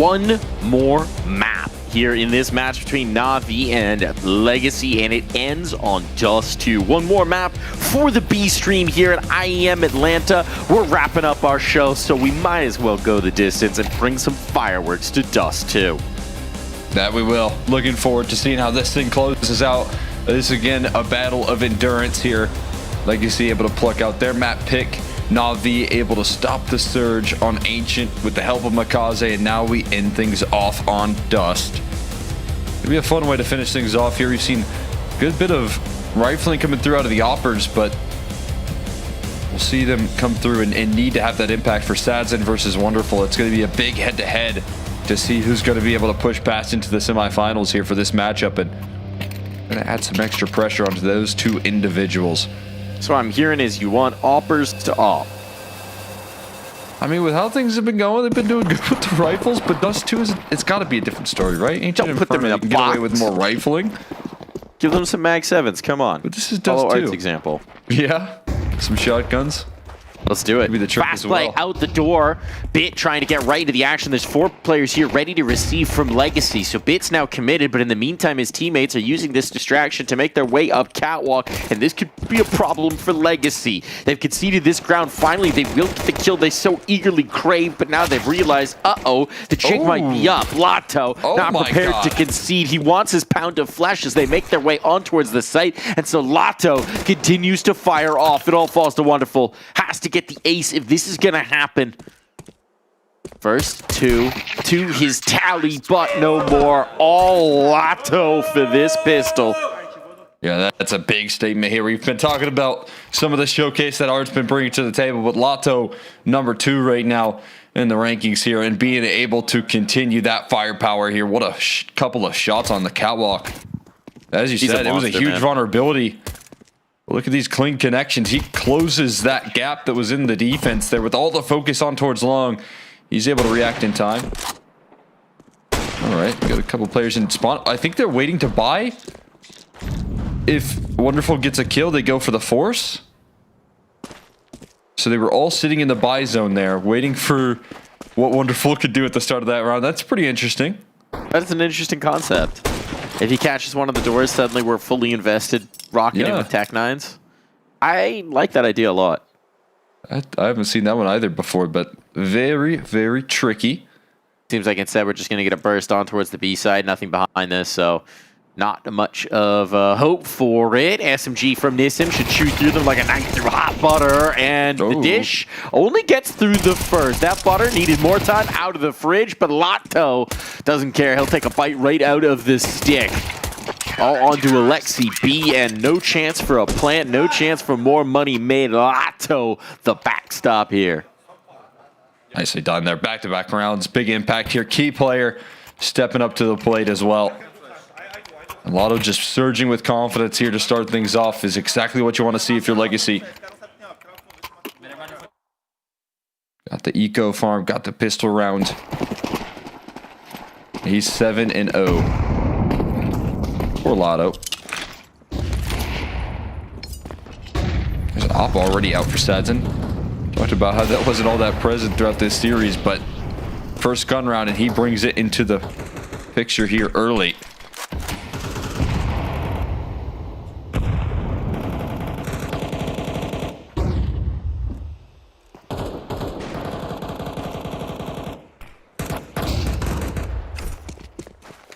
one more map here in this match between Na'Vi and Legacy, and it ends on Dust 2. One more map for the B stream here at IEM Atlanta. We're wrapping up our show, so we might as well go the distance and bring some fireworks to Dust 2. That we will. Looking forward to seeing how this thing closes out. This is again a battle of endurance here. Legacy able to pluck out their map pick. Na'Vi able to stop the surge on Ancient with the help of Makaze, and now we end things off on Dust. It'll be a fun way to finish things off here. We've seen a good bit of rifling coming through out of the Oppers, but we'll see them come through and need to have that impact for Sadzin versus Wonderful. It's going to be a big head-to-head to see who's going to be able to push past into the semifinals here for this matchup, and going to add some extra pressure onto those two individuals. So what I'm hearing is you want Oppers to op. I mean, with how things have been going, they've been doing good with the rifles, but Dust 2 it's got to be a different story, right? Ancient Don't put them in a can box. get away with more rifling. Give them some Mag 7s, come on. But this is Dust 2. Arts example. Yeah, some shotguns. Let's do it. Be the trick Fast as play well. out the door. Bit trying to get right into the action. There's 4 players here ready to receive from Legacy. So Bit's now committed, but in the meantime, his teammates are using this distraction to make their way up Catwalk, and this could be a problem for Legacy. They've conceded this ground. Finally, they will get the kill they so eagerly crave, but now they've realized, uh-oh, the chick might be up. Lato not prepared to concede. He wants his pound of flesh as they make their way on towards the site, and so Lato continues to fire off. It all falls to Wonderful. Has to get the ace if this is gonna happen. First 2 to his tally, but no more. All Lato for this pistol. Yeah, that's a big statement here. We've been talking about some of the showcase that Art's been bringing to the table, but Lato number 2 right now in the rankings here, and being able to continue that firepower here. What a couple of shots on the catwalk. As you said, it was a huge vulnerability. Look at these clean connections. He closes that gap that was in the defense there with all the focus on towards long. He's able to react in time. All right, we got a couple players in spawn. I think they're waiting to buy. If Wonderful gets a kill, they go for the force. So they were all sitting in the buy zone there, waiting for what Wonderful could do at the start of that round. That's pretty interesting. That's an interesting concept. If he catches one of the doors, suddenly we're fully invested, rocking it with Tech 9s. I like that idea a lot. I haven't seen that one either before, but very, very tricky. Seems like instead we're just going to get a burst on towards the B side, nothing behind this, so not much of hope for it. SMG from Nissim should shoot through them like a knife through hot butter, and the dish only gets through the first. That butter needed more time out of the fridge, but Lato doesn't care. He'll take a bite right out of the stick. All onto Alexi B, and no chance for a plant, no chance for more money made. Lato, the backstop here. Nicely done there. Back-to-back rounds. Big impact here. Key player stepping up to the plate as well. And Lato just surging with confidence here to start things off is exactly what you want to see if you're Legacy. Got the eco farm, got the pistol round. He's 7-0. Poor Lato. There's an op already out for Sadzin. Talked about how that wasn't all that present throughout this series, but first gun round, and he brings it into the picture here early.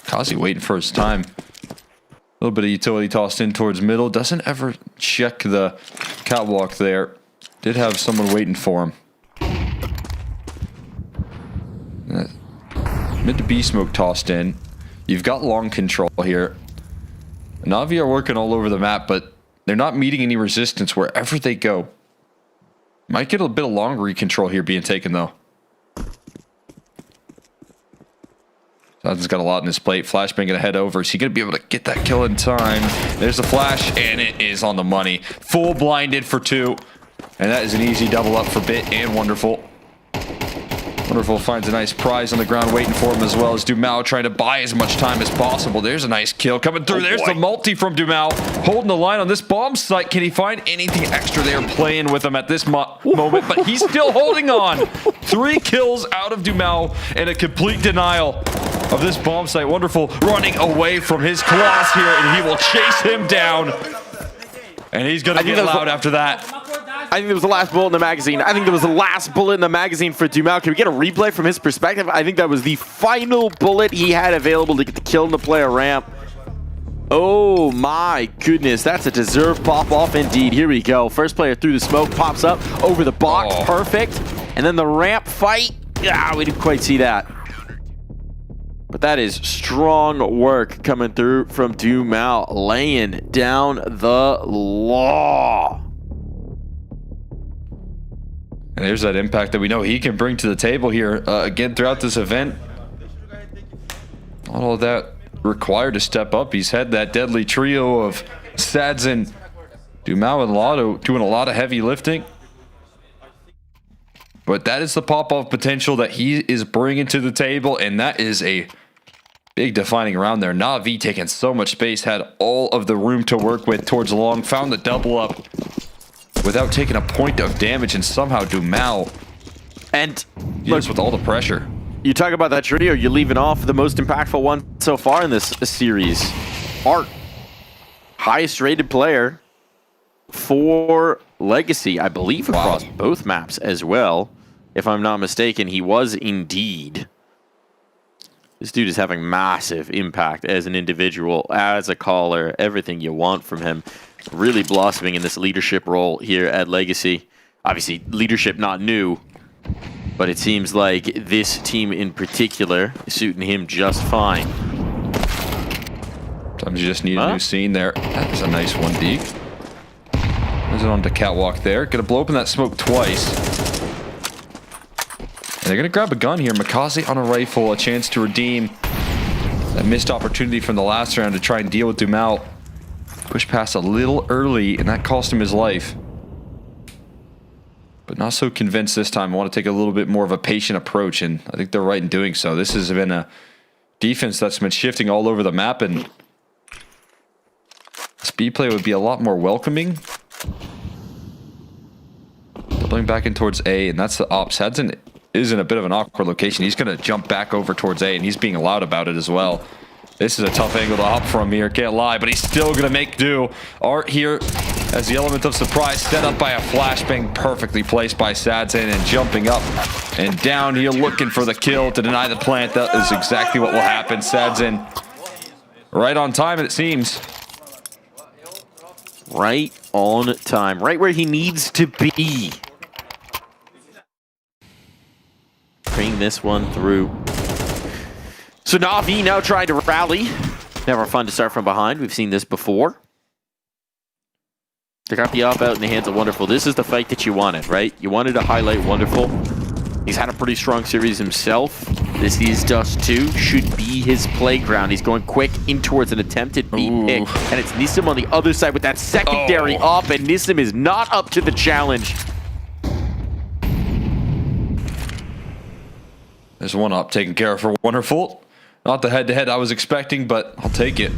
Kazi waiting for his time. A little bit of utility tossed in towards middle. Doesn't ever check the catwalk there. Did have someone waiting for him. Mid to B smoke tossed in. You've got long control here. Na'Vi are working all over the map, but they're not meeting any resistance wherever they go. Might get a bit of long recontrol here being taken though. Sadzin's got a lot in his plate. Flashbang gonna head over. Is he gonna be able to get that kill in time? There's the flash, and it is on the money. Full blinded for 2. And that is an easy double up for Bit and Wonderful. Wonderful finds a nice prize on the ground waiting for him, as well as Dumao trying to buy as much time as possible. There's a nice kill coming through. There's the multi from Dumao, holding the line on this bomb site. Can he find anything extra? They're playing with him at this moment, but he's still holding on. 3 kills out of Dumao and a complete denial of this bomb site. Wonderful running away from his claws here, and he will chase him down. And he's going to get loud after that. I think it was the last bullet in the magazine. I think that was the last bullet in the magazine for Dumao. Can we get a replay from his perspective? I think that was the final bullet he had available to get the kill in the player ramp. Oh my goodness, that's a deserved pop-off indeed. Here we go. First player through the smoke, pops up over the box, perfect. And then the ramp fight, we didn't quite see that. But that is strong work coming through from Dumao, laying down the law. And there's that impact that we know he can bring to the table here. Again, throughout this event, all of that required to step up. He's had that deadly trio of Sadzin, Dumao, and Lotto doing a lot of heavy lifting. But that is the pop-off potential that he is bringing to the table, and that is a big defining round there. Na'Vi taking so much space, had all of the room to work with towards long, found the double up without taking a point of damage, and somehow Dumao deals with all the pressure. You talk about that trio, you're leaving off the most impactful one so far in this series. Art, highest rated player for Legacy, I believe, across both maps as well. If I'm not mistaken, he was indeed. This dude is having massive impact as an individual, as a caller, everything you want from him. Really blossoming in this leadership role here at Legacy. Obviously, leadership not new, but it seems like this team in particular is suiting him just fine. Sometimes you just need a new scene there. That was a nice one, Deke. There's it on the catwalk there. Gonna blow open that smoke twice. And they're gonna grab a gun here. Makaze on a rifle, a chance to redeem that missed opportunity from the last round to try and deal with Dumao. Push past a little early, and that cost him his life. But not so convinced this time. I want to take a little bit more of a patient approach, and I think they're right in doing so. This has been a defense that's been shifting all over the map, and speed play would be a lot more welcoming. Doubling back in towards A, and that's the op. Sadzin is in a bit of an awkward location. He's going to jump back over towards A, and he's being loud about it as well. This is a tough angle to hop from here, can't lie, but he's still going to make do. Art here as the element of surprise, set up by a flashbang, perfectly placed by Sadzin, and jumping up and down here looking for the kill to deny the plant. That is exactly what will happen. Sadzin right on time, it seems. Right on time, right where he needs to be. Bring this one through. So Na'Vi now trying to rally. Never fun to start from behind. We've seen this before. They got the op out in the hands of Wonderful. This is the fight that you wanted, right? You wanted to highlight Wonderful. He's had a pretty strong series himself. This is Dust 2. Should be his playground. He's going quick in towards an attempted B pick. And it's Nissim on the other side with that secondary op. And Nissim is not up to the challenge. There's one op taken care of for Wonderful. Not the head-to-head I was expecting, but I'll take it.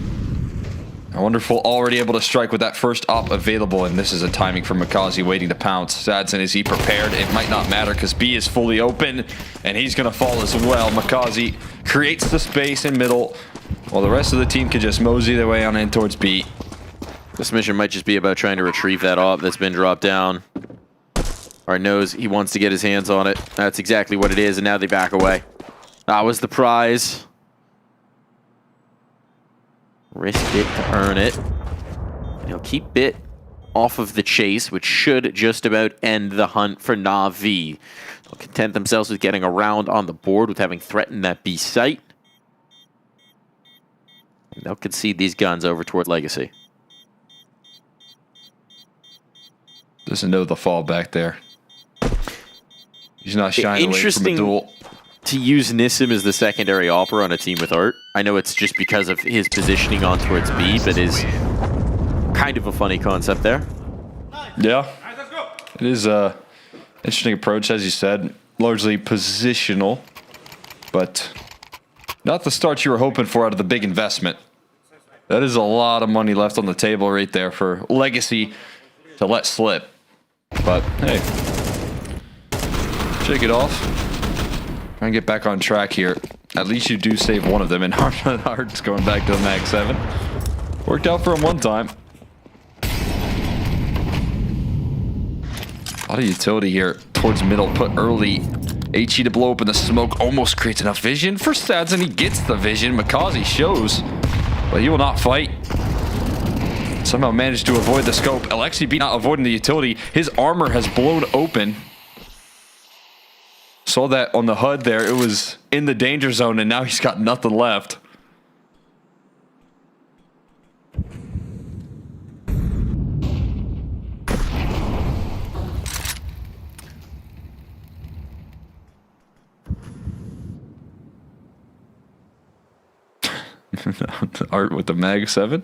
Wonderful already able to strike with that first op available, and this is a timing for Makaze waiting to pounce. Sadzin, is he prepared? It might not matter because B is fully open, and he's going to fall as well. Makaze creates the space in middle, while the rest of the team can just mosey their way on in towards B. This mission might just be about trying to retrieve that op that's been dropped down. Art knows he wants to get his hands on it. That's exactly what it is, and now they back away. That was the prize. Risked it to earn it. And he'll keep Bit off of the chase, which should just about end the hunt for Na'Vi. They'll content themselves with getting around on the board with having threatened that B site. And they'll concede these guns over toward Legacy. Doesn't know the fall back there. He's not shying away from a duel. To use Nissim as the secondary opera on a team with Art. I know it's just because of his positioning on towards B, but is kind of a funny concept there. Yeah. It is a interesting approach, as you said. largely positional, but not the start you were hoping for out of the big investment. That is a lot of money left on the table right there for Legacy to let slip. But hey, shake it off. Try and get back on track here. At least you do save one of them, and Hart's going back to the Mag 7. Worked out for him one time. A lot of utility here towards middle, put early. HE to blow open the smoke, almost creates enough vision for Stads, and he gets the vision. Makazi shows, but he will not fight. Somehow managed to avoid the scope. Alexi not avoiding the utility. His armor has blown open. Saw that on the HUD there. It was in the danger zone, and now he's got nothing left. Art with the Mag 7.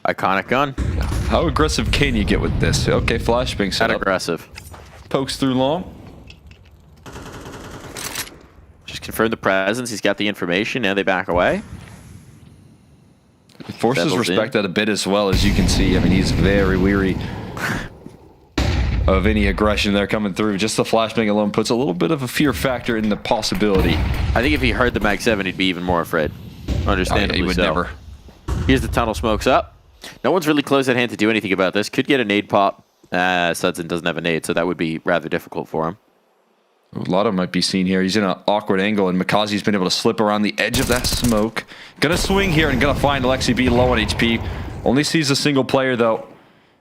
Iconic gun. How aggressive can you get with this? Okay, flashbang set up. Aggressive. Pokes through long. Just confirm the presence. He's got the information. Now they back away. Forces respect that a bit as well, as you can see. I mean, he's very weary of any aggression there coming through. Just the flashbang alone puts a little bit of a fear factor in the possibility. I think if he heard the Mag 7, he'd be even more afraid. Understandably he would so. never. Here's the tunnel smokes up. No one's really close at hand to do anything about this. Could get a nade pop. Sudson doesn't have a nade, so that would be rather difficult for him. A lot of might be seen here. He's in an awkward angle, and Makazi's been able to slip around the edge of that smoke. Gonna swing here and gonna find Alexi B low on HP. Only sees a single player, though.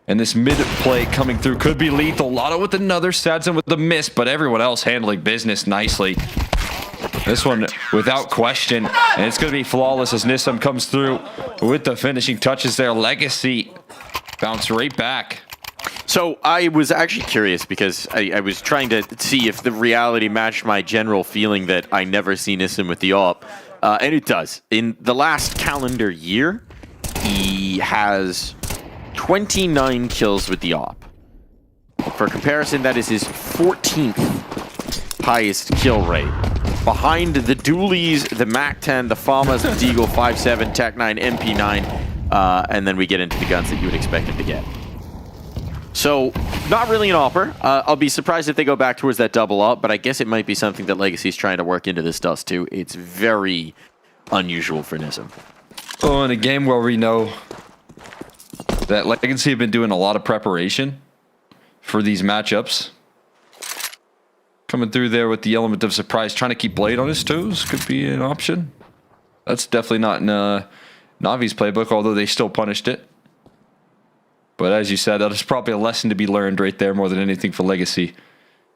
And this mid play coming through could be lethal. Lotto with another, Sadson with the miss, but everyone else handling business nicely. This one without question, and it's going to be flawless as Nissan comes through with the finishing touches there. Legacy bounce right back. So I was actually curious because I was trying to see if the reality matched my general feeling that I never see Nissan with the AWP. And it does. In the last calendar year, he has 29 kills with the AWP. For comparison, that is his 14th highest kill rate. Behind the Dualies, the MAC-10, the FAMAs, the Deagle 5.7, Tech-9, MP9, and then we get into the guns that you would expect him to get. So, not really an AWPer. I'll be surprised if they go back towards that double up, but I guess it might be something that Legacy's trying to work into this dust too. It's very unusual for Nissan. Oh, in a game where we know that Legacy have been doing a lot of preparation for these matchups. Coming through there with the element of surprise, trying to keep Blade on his toes could be an option. That's definitely not in Navi's playbook, although they still punished it. But as you said, that is probably a lesson to be learned right there more than anything for Legacy.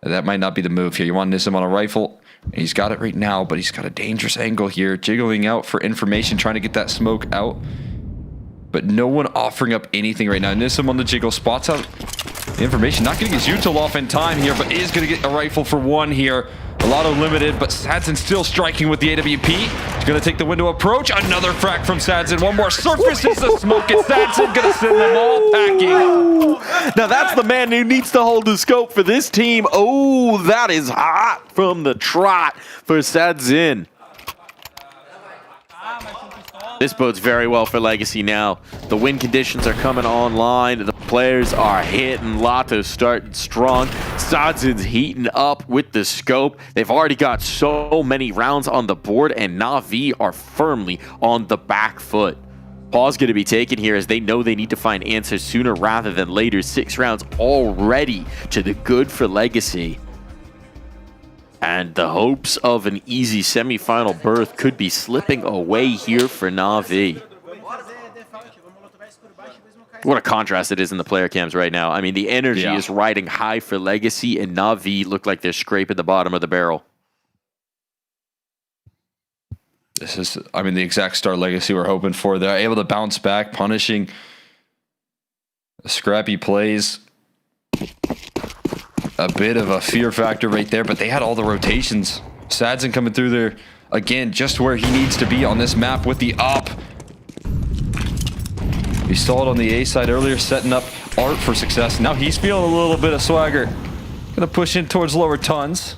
That might not be the move here. You want Nissan on a rifle. And he's got it right now, but he's got a dangerous angle here. Jiggling out for information, trying to get that smoke out. But no one offering up anything right now. Nissan on the jiggle, spots out the information. Not getting his util off in time here, but is going to get a rifle for one here. A lot of limited, but Sadson still striking with the AWP. He's going to take the window approach. Another frack from Sadson. One more surfaces the smoke, and Sadson going to send them all packing. Now that's the man who needs to hold the scope for this team. Oh, that is hot from the trot for Sadson. This bodes very well for Legacy now. The win conditions are coming online. The players are hitting. Lato's starting strong. Sadson's heating up with the scope. They've already got so many rounds on the board, and Na'Vi are firmly on the back foot. Pause going to be taken here as they know they need to find answers sooner rather than later. 6 rounds already to the good for Legacy. And the hopes of an easy semifinal berth could be slipping away here for Na'Vi. What a contrast it is in the player cams right now. I mean, the energy is riding high for Legacy, and Na'Vi look like they're scraping the bottom of the barrel. This is, I mean, the exact start Legacy we're hoping for. They're able to bounce back, punishing scrappy plays. A bit of a fear factor right there, but they had all the rotations. Sadson coming through there again, just where he needs to be on this map with the up. We saw it on the A side earlier, setting up Art for success. Now he's feeling a little bit of swagger. Gonna push in towards lower tons.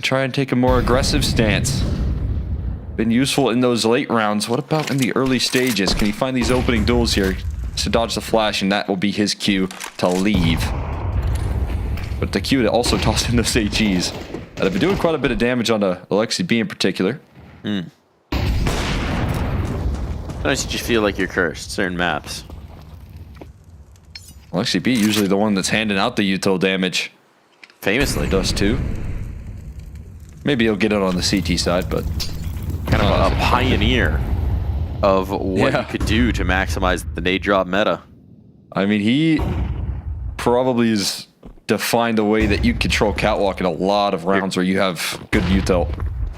try and take a more aggressive stance. Been useful in those late rounds. What about in the early stages? Can he find these opening duels here to dodge the flash, and that will be his cue to leave. But the cue to also toss in those HEs that have been doing quite a bit of damage on Alexi B in particular. Sometimes you just feel like you're cursed, certain maps. Alexi B usually the one that's handing out the util damage. Famously. Does too. Maybe he'll get it on the CT side, but... Kind of a pioneer of what you could do to maximize the nade drop meta. I mean, he probably has defined a way that you control catwalk in a lot of rounds where you have good util.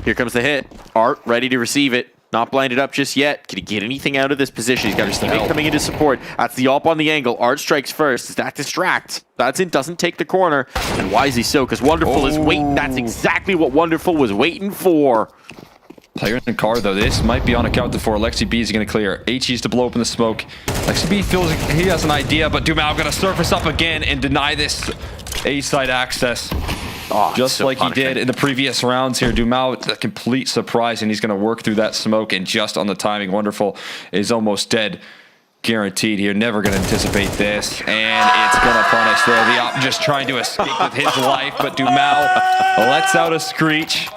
Here comes the hit. Art ready to receive it. Not blinded up just yet. Can he get anything out of this position? He's got his teammate coming into support. That's the AWP on the angle. Art strikes first. Does that distract? That's it. Doesn't take the corner. And why is he so? Because Wonderful is waiting. That's exactly what Wonderful was waiting for. Player in the car, though. This might be unaccounted for. Lexi B is going to clear. HE's to blow open the smoke. Lexi B feels like he has an idea, but Dumao going to surface up again and deny this A-side access. Just so like he did in the previous rounds here. Dumao, it's a complete surprise, and he's going to work through that smoke, and just on the timing. Wonderful is almost dead. Guaranteed here. Never going to anticipate this, and it's going to punish there. The op just trying to escape with his life, but Dumao lets out a screech.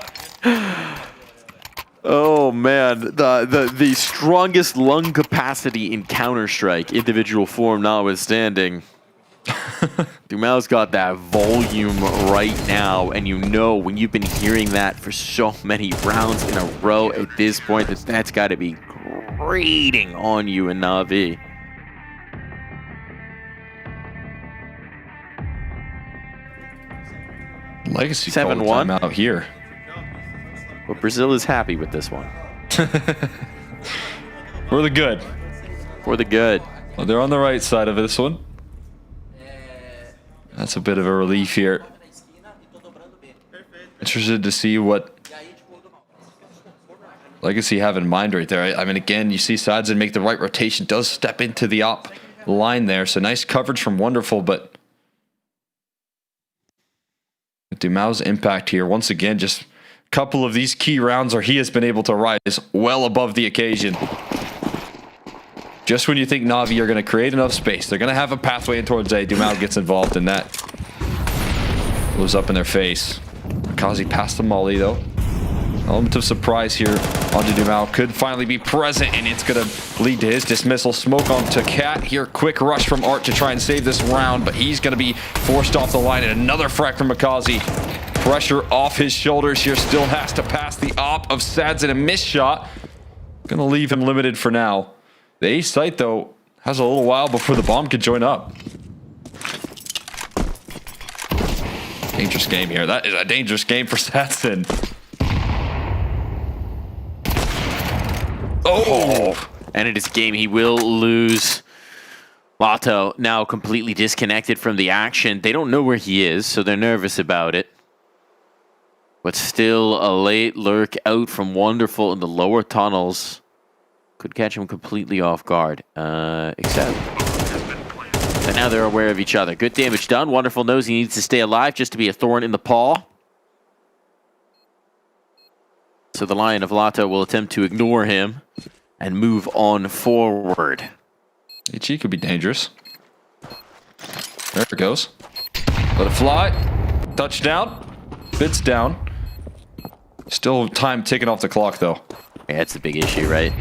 Oh man, the strongest lung capacity in Counter-Strike, individual form notwithstanding. Dumao's got that volume right now, and you know when you've been hearing that for so many rounds in a row at this point, that's got to be grating on you in Na'Vi. Legacy 7-1 out here. But Brazil is happy with this one. For the good. For the good. Well, they're on the right side of this one. That's a bit of a relief here. Interested to see what Legacy have in mind right there. I mean, again, you see Sadzen make the right rotation, does step into the op line there. So nice coverage from Wonderful, but Dumao's impact here, once again, just a couple of these key rounds where he has been able to rise well above the occasion. Just when you think Na'Vi are going to create enough space, they're going to have a pathway in towards A, Dumao gets involved in that. Blows up in their face. Kazi past the molly though. Element of surprise here onto Dumao. Could finally be present, and it's going to lead to his dismissal. Smoke onto Cat here. Quick rush from Art to try and save this round, but he's going to be forced off the line. And another frag from Makazi. Pressure off his shoulders here. Still has to pass the op of Sads in a missed shot. Going to leave him limited for now. The A site, though, has a little while before the bomb can join up. Dangerous game here. That is a dangerous game for Satson. Oh! And it is a game he will lose. Lato now completely disconnected from the action. They don't know where he is, so they're nervous about it. But still a late lurk out from Wonderful in the lower tunnels. Could catch him completely off guard. Except that now they're aware of each other. Good damage done. Wonderful knows he needs to stay alive just to be a thorn in the paw. So the Lion of Lato will attempt to ignore him and move on forward. HE could be dangerous. There it goes. Let it fly. Touchdown. Bits down. Still time ticking off the clock, though. Yeah, that's the big issue, right?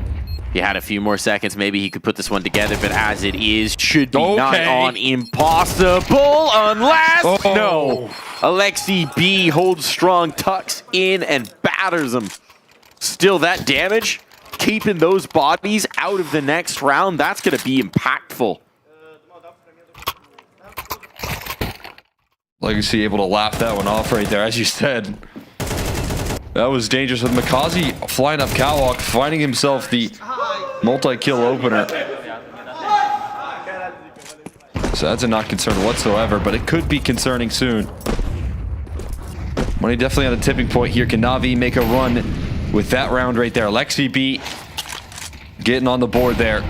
If he had a few more seconds, maybe he could put this one together, but as it is, should be not on impossible unless... No! Alexi B holds strong, tucks in, and batters him. Still, that damage, keeping those bodies out of the next round, that's going to be impactful. Legacy able to laugh that one off right there, as you said. That was dangerous with Makazi flying up catwalk, finding himself the multi-kill opener. So that's a not concern whatsoever, but it could be concerning soon. Money definitely on the tipping point here. Can Na'Vi make a run with that round right there? Lexi B getting on the board there.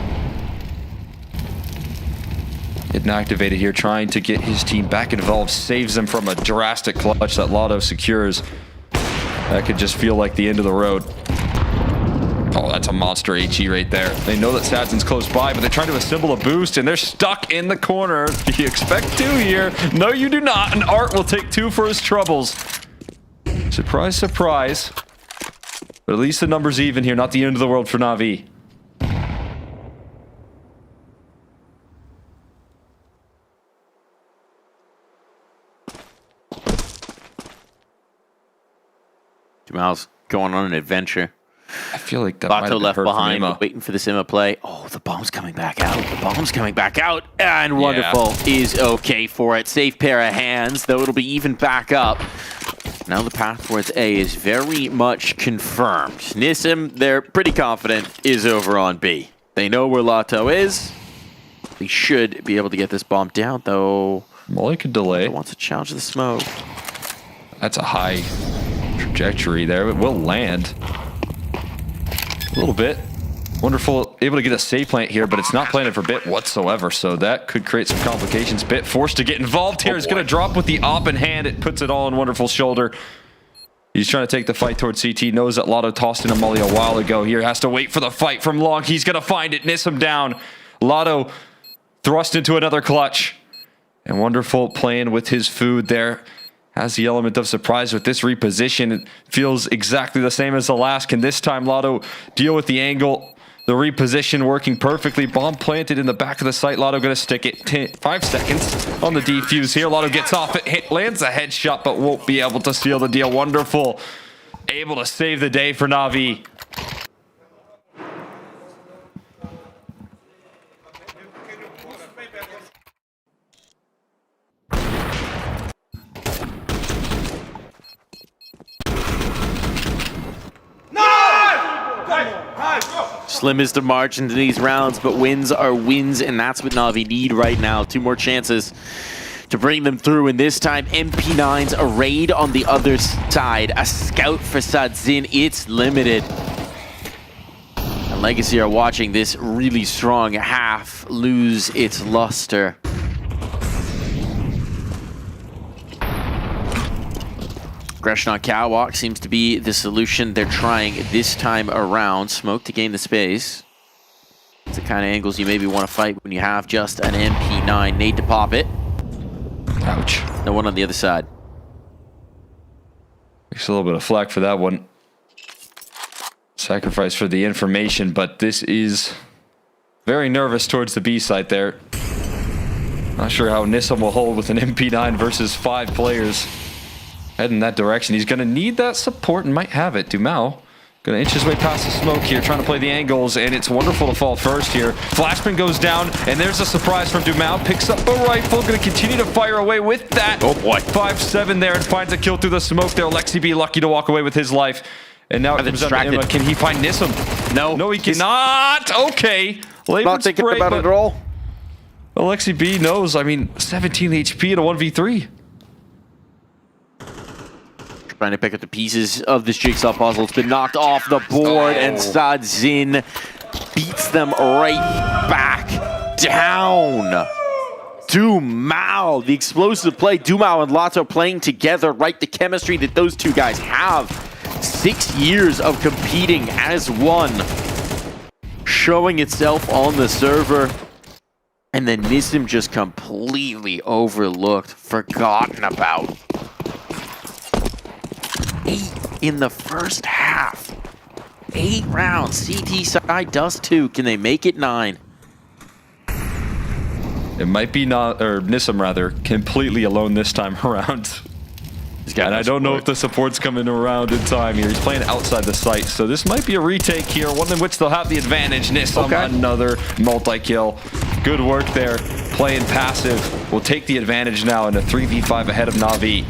Getting activated here, trying to get his team back involved. Saves them from a drastic clutch that Lotto secures. That could just feel like the end of the road. Oh, that's a monster HE right there. They know that Sadzin's close by, but they're trying to assemble a boost, and they're stuck in the corner. Do you expect 2 here? No, you do not. And Art will take 2 for his troubles. Surprise, surprise. But at least the number's even here. Not the end of the world for Na'Vi. Dumal's going on an adventure. I feel like that might have Lato been left hurt behind, from Ima. waiting for the Sima play. Oh, the bomb's coming back out. The bomb's coming back out. And Wonderful is okay for it. Safe pair of hands, though it'll be even back up. Now the path towards A is very much confirmed. Nissim, they're pretty confident, is over on B. They know where Lato is. They should be able to get this bomb down, though. Molly could delay. Wants to challenge the smoke. That's a high trajectory there. It will land. A little bit. Wonderful, able to get a safe plant here, but it's not planted for Bit whatsoever, so that could create some complications. Bit forced to get involved here. It's going to drop with the op in hand. It puts it all on Wonderful's shoulder. He's trying to take the fight towards CT. Knows that Lato tossed in a molly a while ago here. Has to wait for the fight from Long. He's going to find it. Nissim down. Lato thrust into another clutch. And Wonderful playing with his food there. Has the element of surprise with this reposition. It feels exactly the same as the last. Can this time Lato deal with the angle? The reposition working perfectly. Bomb planted in the back of the site. Lato going to stick it. 5 seconds on the defuse here. Lato gets off it. Lands a headshot, but won't be able to seal the deal. Wonderful. Able to save the day for Na'Vi. Slim is the margin to these rounds, but wins are wins, and that's what Na'Vi need right now. 2 more chances to bring them through, and this time MP9's a raid on the other side. A scout for Sadzin, it's limited. And Legacy are watching this really strong half lose its luster. Aggression on Catwalk seems to be the solution they're trying this time around. Smoke to gain the space. It's the kind of angles you maybe want to fight when you have just an MP9. Need to pop it. Ouch. No one on the other side. Takes a little bit of flack for that one. Sacrifice for the information, but this is very nervous towards the B site there. Not sure how Nissim will hold with an MP9 versus 5 players. Heading that direction. He's going to need that support and might have it. Dumal going to inch his way past the smoke here, trying to play the angles, and it's Wonderful to fall first here. Flashman goes down, and there's a surprise from Dumal. Picks up a rifle, going to continue to fire away with that. Oh boy. 5-7 there, and finds a kill through the smoke there. Alexi B lucky to walk away with his life. And now it comes down to Emma. Can he find Nissim? No. No, he cannot. Okay. Not thinking about it at all. Alexi B knows. I mean, 17 HP in a 1v3. Trying to pick up the pieces of this jigsaw puzzle. It's been knocked off the board, and Sadzin beats them right back down. Dumal, the explosive play. Dumal and Lato playing together, right? The chemistry that those two guys have. 6 years of competing as one. Showing itself on the server. And then Nissim just completely overlooked, forgotten about. 8 in the first half. 8 rounds. CT side does 2. Can they make it 9? It might be not, or Nissim rather, completely alone this time around. And I don't know if the support's coming around in time here. He's playing outside the site, so this might be a retake here, one in which they'll have the advantage. Nissim, another multi-kill. Good work there, playing passive. Will take the advantage now in a 3v5 ahead of Na'Vi.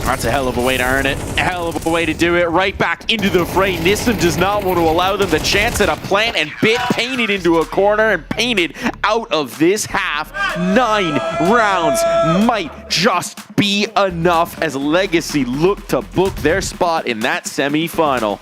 That's a hell of a way to earn it. A hell of a way to do it. Right back into the fray. Nissim does not want to allow them the chance at a plant, and Bit painted into a corner and painted out of this half. 9 rounds might just be enough as Legacy look to book their spot in that semi-final.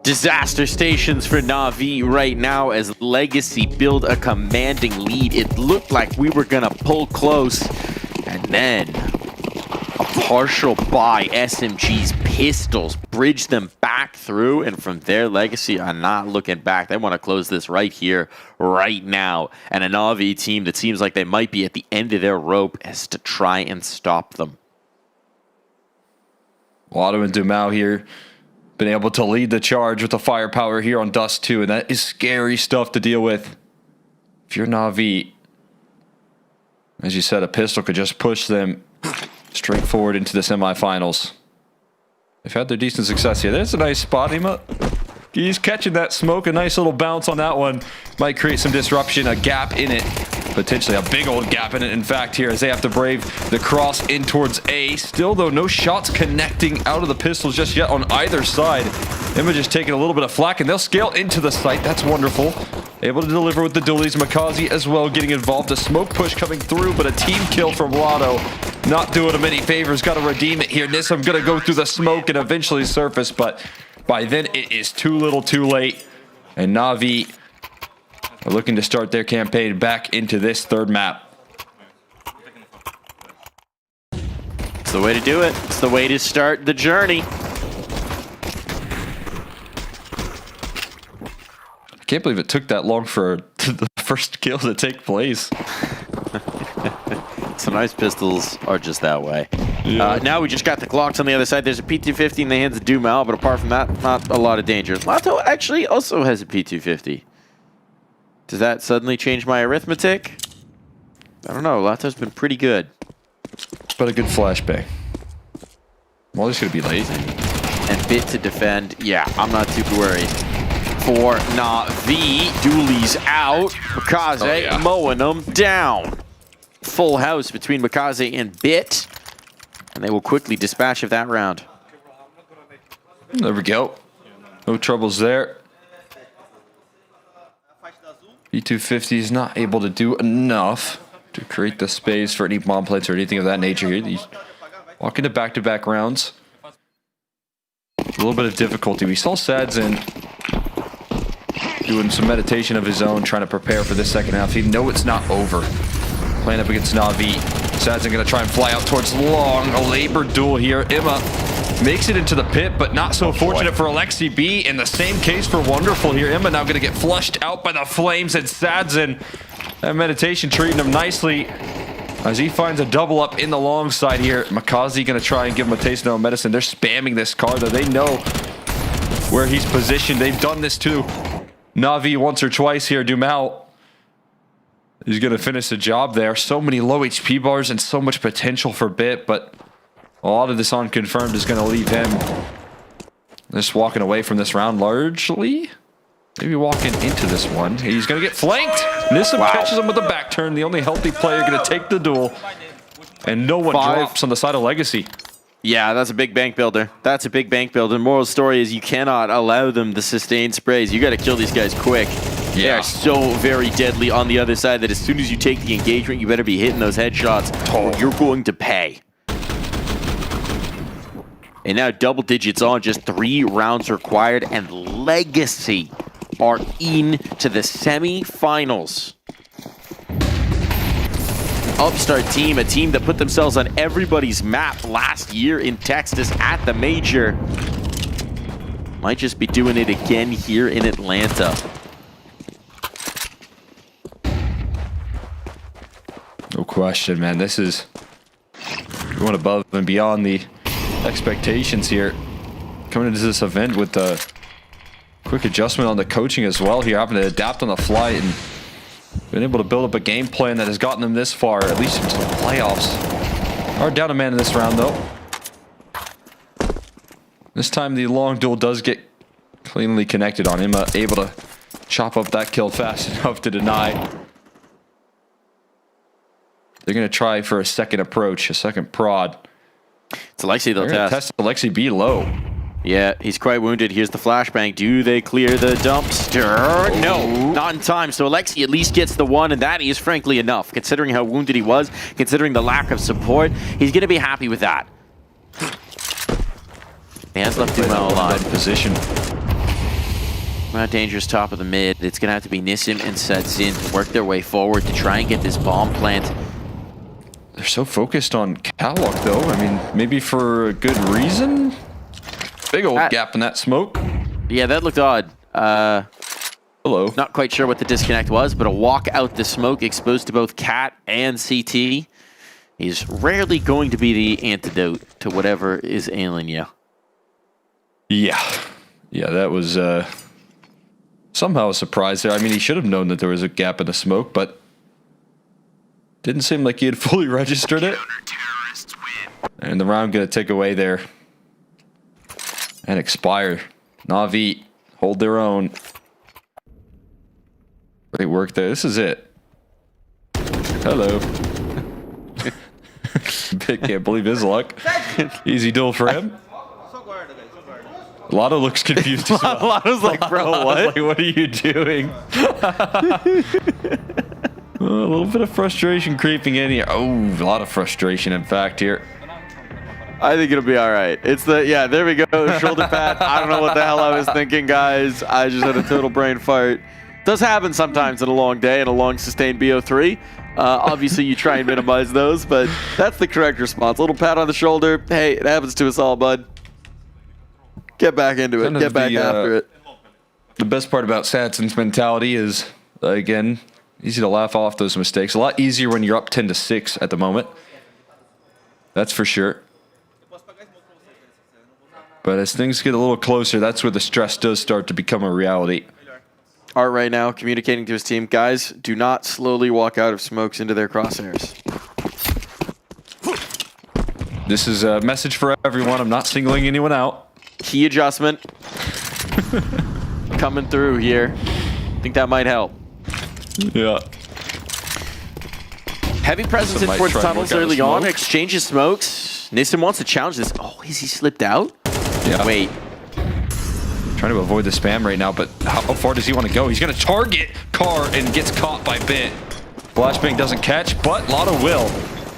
Disaster stations for Na'Vi right now as Legacy build a commanding lead. It looked like we were gonna pull close, and then a partial buy. SMG's pistols bridge them back through, and from there, Legacy are not looking back. They want to close this right here, right now. And a Na'Vi team that seems like they might be at the end of their rope as to try and stop them. Watto and Dumao here been able to lead the charge with the firepower here on Dust 2, and that is scary stuff to deal with. If you're Na'Vi, as you said, a pistol could just push them straight forward into the semifinals. They've had their decent success here. There's a nice spot. He's catching that smoke. A nice little bounce on that one. Might create some disruption, a gap in it. Potentially a big old gap in it, in fact, here as they have to brave the cross in towards A. Still, though, no shots connecting out of the pistols just yet on either side. IEM just taking a little bit of flack, and they'll scale into the site. That's wonderful. Able to deliver with the dualies. Makazi as well getting involved. A smoke push coming through, but a team kill from Watto. Not doing him any favors. Got to redeem it here. Nisam going to go through the smoke and eventually surface, but by then it is too little too late. And Na'Vi are looking to start their campaign back into this third map. It's the way to do it. It's the way to start the journey. I can't believe it took that long for the first kill to take place. Sometimes pistols are just that way. Yeah. Now we just got the Glocks on the other side. There's a P250 in the hands of Dumao, but apart from that, not a lot of danger. Lato actually also has a P250. Does that suddenly change my arithmetic? I don't know. Lato's been pretty good. But a good flashbang. Well, he's going to be lazy. And Bit to defend. Yeah, I'm not too worried. For Na'Vi, Dooley's out. Makaze mowing them down. Full house between Makaze and Bit. And they will quickly dispatch of that round. There we go. No troubles there. P250 is not able to do enough to create the space for any bomb plates or anything of that nature here. He's walking to back-to-back rounds. A little bit of difficulty. We saw Sadzin doing some meditation of his own, trying to prepare for this second half. He know it's not over. Playing up against Na'Vi. Sadzin going to try and fly out towards long. A labor duel here. IEM makes it into the pit, but not so fortunate for Alexi B. In the same case for Wonderful here. IEM now going to get flushed out by the flames, and Sadzin, that meditation treating him nicely as he finds a double up in the long side here. Makazi going to try and give him a taste of no medicine. They're spamming this car, though. They know where he's positioned. They've done this to Na'Vi once or twice here. Dumao, he's going to finish the job there. So many low HP bars and so much potential for Bit, but a lot of this unconfirmed is going to leave him just walking away from this round largely. Maybe walking into this one. He's going to get flanked. Nisam catches him with a back turn. The only healthy player going to take the duel. And no one drops on the side of Legacy. Yeah, that's a big bank builder. That's a big bank builder. Moral of the story is you cannot allow them the sustained sprays. You got to kill these guys quick. Yeah. They are so very deadly on the other side that as soon as you take the engagement, you better be hitting those headshots or you're going to pay. And now double digits on, just 3 rounds required, and Legacy are into the semi-finals. Upstart team, a team that put themselves on everybody's map last year in Texas at the Major. Might just be doing it again here in Atlanta. No question, man. This is going above and beyond the expectations here. Coming into this event with the quick adjustment on the coaching as well here, having to adapt on the fly and been able to build up a game plan that has gotten them this far, at least into the playoffs. Are down a man in this round though. This time the long duel does get cleanly connected on him, able to chop up that kill fast enough to deny. They're going to try for a second approach, a second prod. It's Alexi they'll test. Alexi B low. Yeah, he's quite wounded. Here's the flashbang. Do they clear the dumpster? No, not in time. So Alexi at least gets the one, and that is frankly enough. Considering how wounded he was, considering the lack of support, he's going to be happy with that. He has left Dumao alive. Position. Talking about dangerous top of the mid. It's going to have to be Nissim and Setsin to work their way forward to try and get this bomb plant. They're so focused on Catwalk, though. I mean, maybe for a good reason? Big old gap in that smoke. Yeah, that looked odd. Hello. Not quite sure what the disconnect was, but a walk out the smoke exposed to both Cat and CT is rarely going to be the antidote to whatever is ailing you. Yeah. Yeah, that was somehow a surprise there. I mean, he should have known that there was a gap in the smoke, but didn't seem like he had fully registered it. And the round going to take away there. And expire. Na'Vi hold their own. Great work there. This is it. Hello. Big can't believe his luck. Easy duel for him. Lotto looks confused as well. Lotto's like, bro, what? Like, what are you doing? A little bit of frustration creeping in here. Oh, a lot of frustration, in fact, here. I think it'll be all right. It's the, yeah, there we go. Shoulder pad. I don't know what the hell I was thinking, guys. I just had a total brain fart. Does happen sometimes in a long day and a long sustained BO3. Obviously, you try and minimize those, but that's the correct response. A little pat on the shoulder. Hey, it happens to us all, bud. Get back into it. Get back after it. The best part about Satsin's mentality is, again, easy to laugh off those mistakes. A lot easier when you're up 10-6 at the moment. That's for sure. But as things get a little closer, that's where the stress does start to become a reality. Art right now communicating to his team, guys, do not slowly walk out of smokes into their crosshairs. This is a message for everyone. I'm not singling anyone out. Key adjustment coming through here. I think that might help. Yeah. Heavy presence in towards tunnels early on. Exchanges smokes. Nissim wants to challenge this. Oh, has he slipped out? Yeah. Wait. Trying to avoid the spam right now, but how far does he want to go? He's going to target Carr and gets caught by Bit. Flashbang doesn't catch, but Lotto will.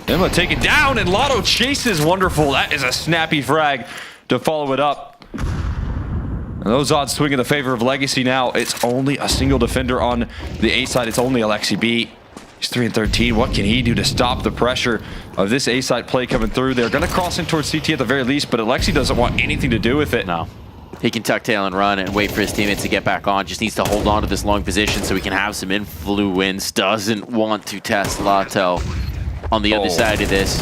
Emma take it down, and Lotto chases. Wonderful. That is a snappy frag to follow it up. And those odds swing in the favor of Legacy now. It's only a single defender on the A side. It's only Alexi B. He's 3-13. What can he do to stop the pressure of this A side play coming through? They're going to cross in towards CT at the very least, but Alexi doesn't want anything to do with it. No. He can tuck tail and run and wait for his teammates to get back on. Just needs to hold on to this long position so he can have some influence. Doesn't want to test Lotto on the other side of this.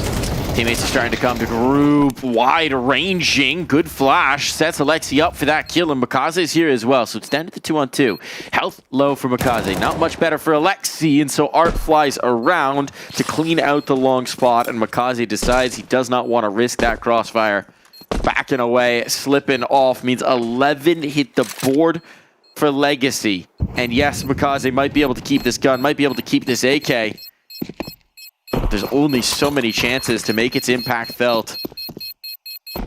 Teammates are starting to come to group. Wide ranging. Good flash. Sets Alexi up for that kill. And Makaze is here as well. So it's down to the 2-on-2. Health low for Makaze. Not much better for Alexi. And so Art flies around to clean out the long spot. And Makaze decides he does not want to risk that crossfire. Backing away, slipping off means 11 hit the board for Legacy. And yes, Makaze might be able to keep this gun, might be able to keep this AK. But there's only so many chances to make its impact felt.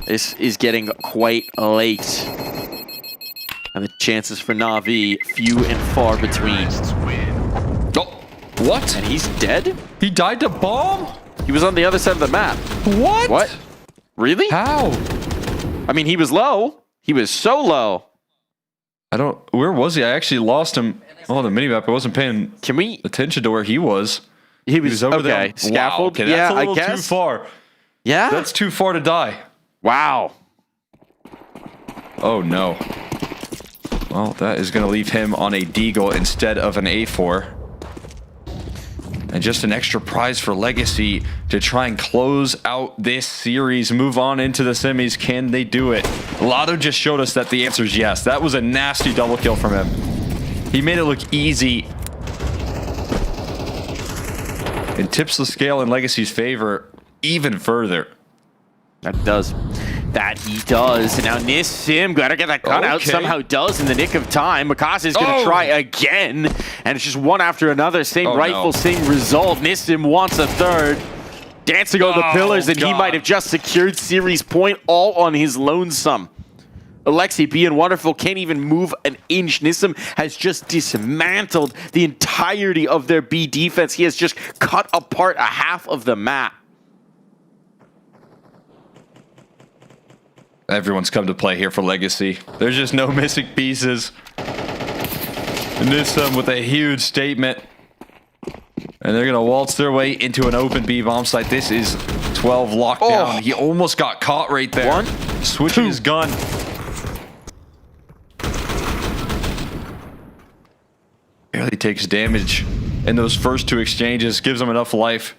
This is getting quite late. And the chances for Na'Vi, few and far between. Oh, what? And he's dead? He died to bomb? He was on the other side of the map. What? What? Really? How? I mean, he was low. He was so low. I don't... Where was he? I actually lost him. Oh, the minimap. I wasn't paying attention to where he was. He was over there. Scaffold? Wow. Okay, that's a little too far. Yeah? That's too far to die. Wow. Oh, no. Well, that is going to leave him on a Deagle instead of an A4. And just an extra prize for Legacy to try and close out this series, move on into the semis. Can they do it? Lotto just showed us that the answer is yes. That was a nasty double kill from him. He made it look easy. It tips the scale in Legacy's favor even further. That does. That he does. And now Nissim gotta get that gun out. Somehow does in the nick of time. Makaze is gonna try again. And it's just one after another. Same rifle, same result. Nissim wants a third. Dancing on the pillars, and he might have just secured series point all on his lonesome. Alexi being wonderful, can't even move an inch. Nissim has just dismantled the entirety of their B defense. He has just cut apart a half of the map. Everyone's come to play here for Legacy. There's just no missing pieces. Nissim with a huge statement. And they're going to waltz their way into an open B bomb site. This is 12 lockdown. Oh. He almost got caught right there. Switching his gun. Barely takes damage in those first 2 exchanges. Gives him enough life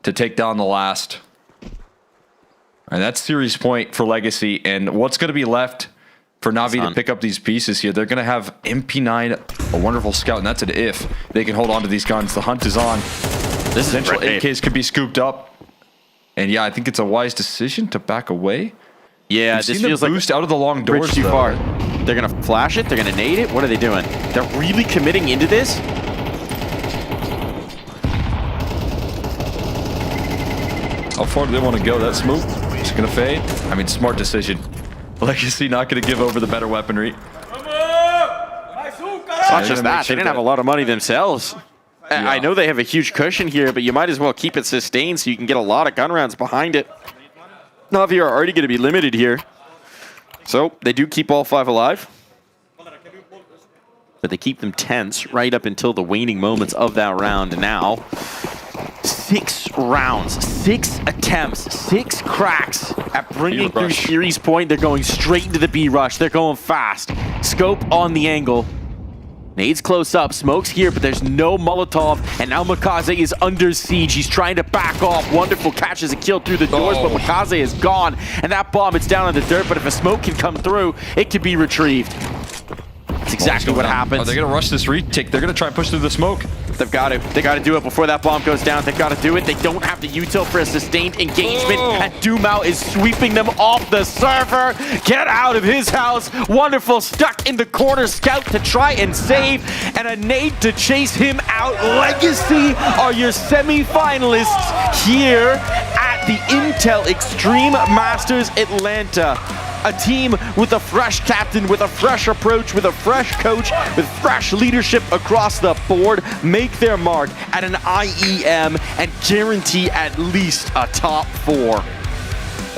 to take down the last. And that's series point for Legacy. And what's going to be left for Na'Vi to pick up these pieces here? They're going to have MP9, a wonderful scout, and that's an if they can hold on to these guns. The hunt is on. This potential AKs could be scooped up. And yeah, I think it's a wise decision to back away. Yeah, this feels like boost out of the long doors. Bridge too far. They're going to flash it. They're going to nade it. What are they doing? They're really committing into this? How far do they want to go? That smoke is going to fade. I mean, smart decision. Legacy not going to give over the better weaponry. Not just that, they didn't have a lot of money themselves. Yeah. I know they have a huge cushion here, but you might as well keep it sustained so you can get a lot of gun rounds behind it. Na'Vi are already going to be limited here. So they do keep all 5 alive. But they keep them tense right up until the waning moments of that round. Now, 6 rounds, 6 attempts, 6 cracks at bringing through series point. They're going straight into the B rush. They're going fast. Scope on the angle. Nades close up, Smoke's here, but there's no Molotov, and now Makaze is under siege. He's trying to back off. Wonderful catches a kill through the doors, but Makaze is gone, and that bomb, it's down on the dirt, but if a smoke can come through, it can be retrieved. That's exactly what happens. Are they going to rush this retake? They're going to try and push through the smoke. They've got to. They got to do it before that bomb goes down. They've got to do it. They don't have the util for a sustained engagement. And Doomau is sweeping them off the server. Get out of his house. Wonderful. Stuck in the corner. Scout to try and save. And a nade to chase him out. Legacy are your semi-finalists here at the Intel Extreme Masters Atlanta. A team with a fresh captain, with a fresh approach, with a fresh coach, with fresh leadership across the board, make their mark at an IEM and guarantee at least a top 4.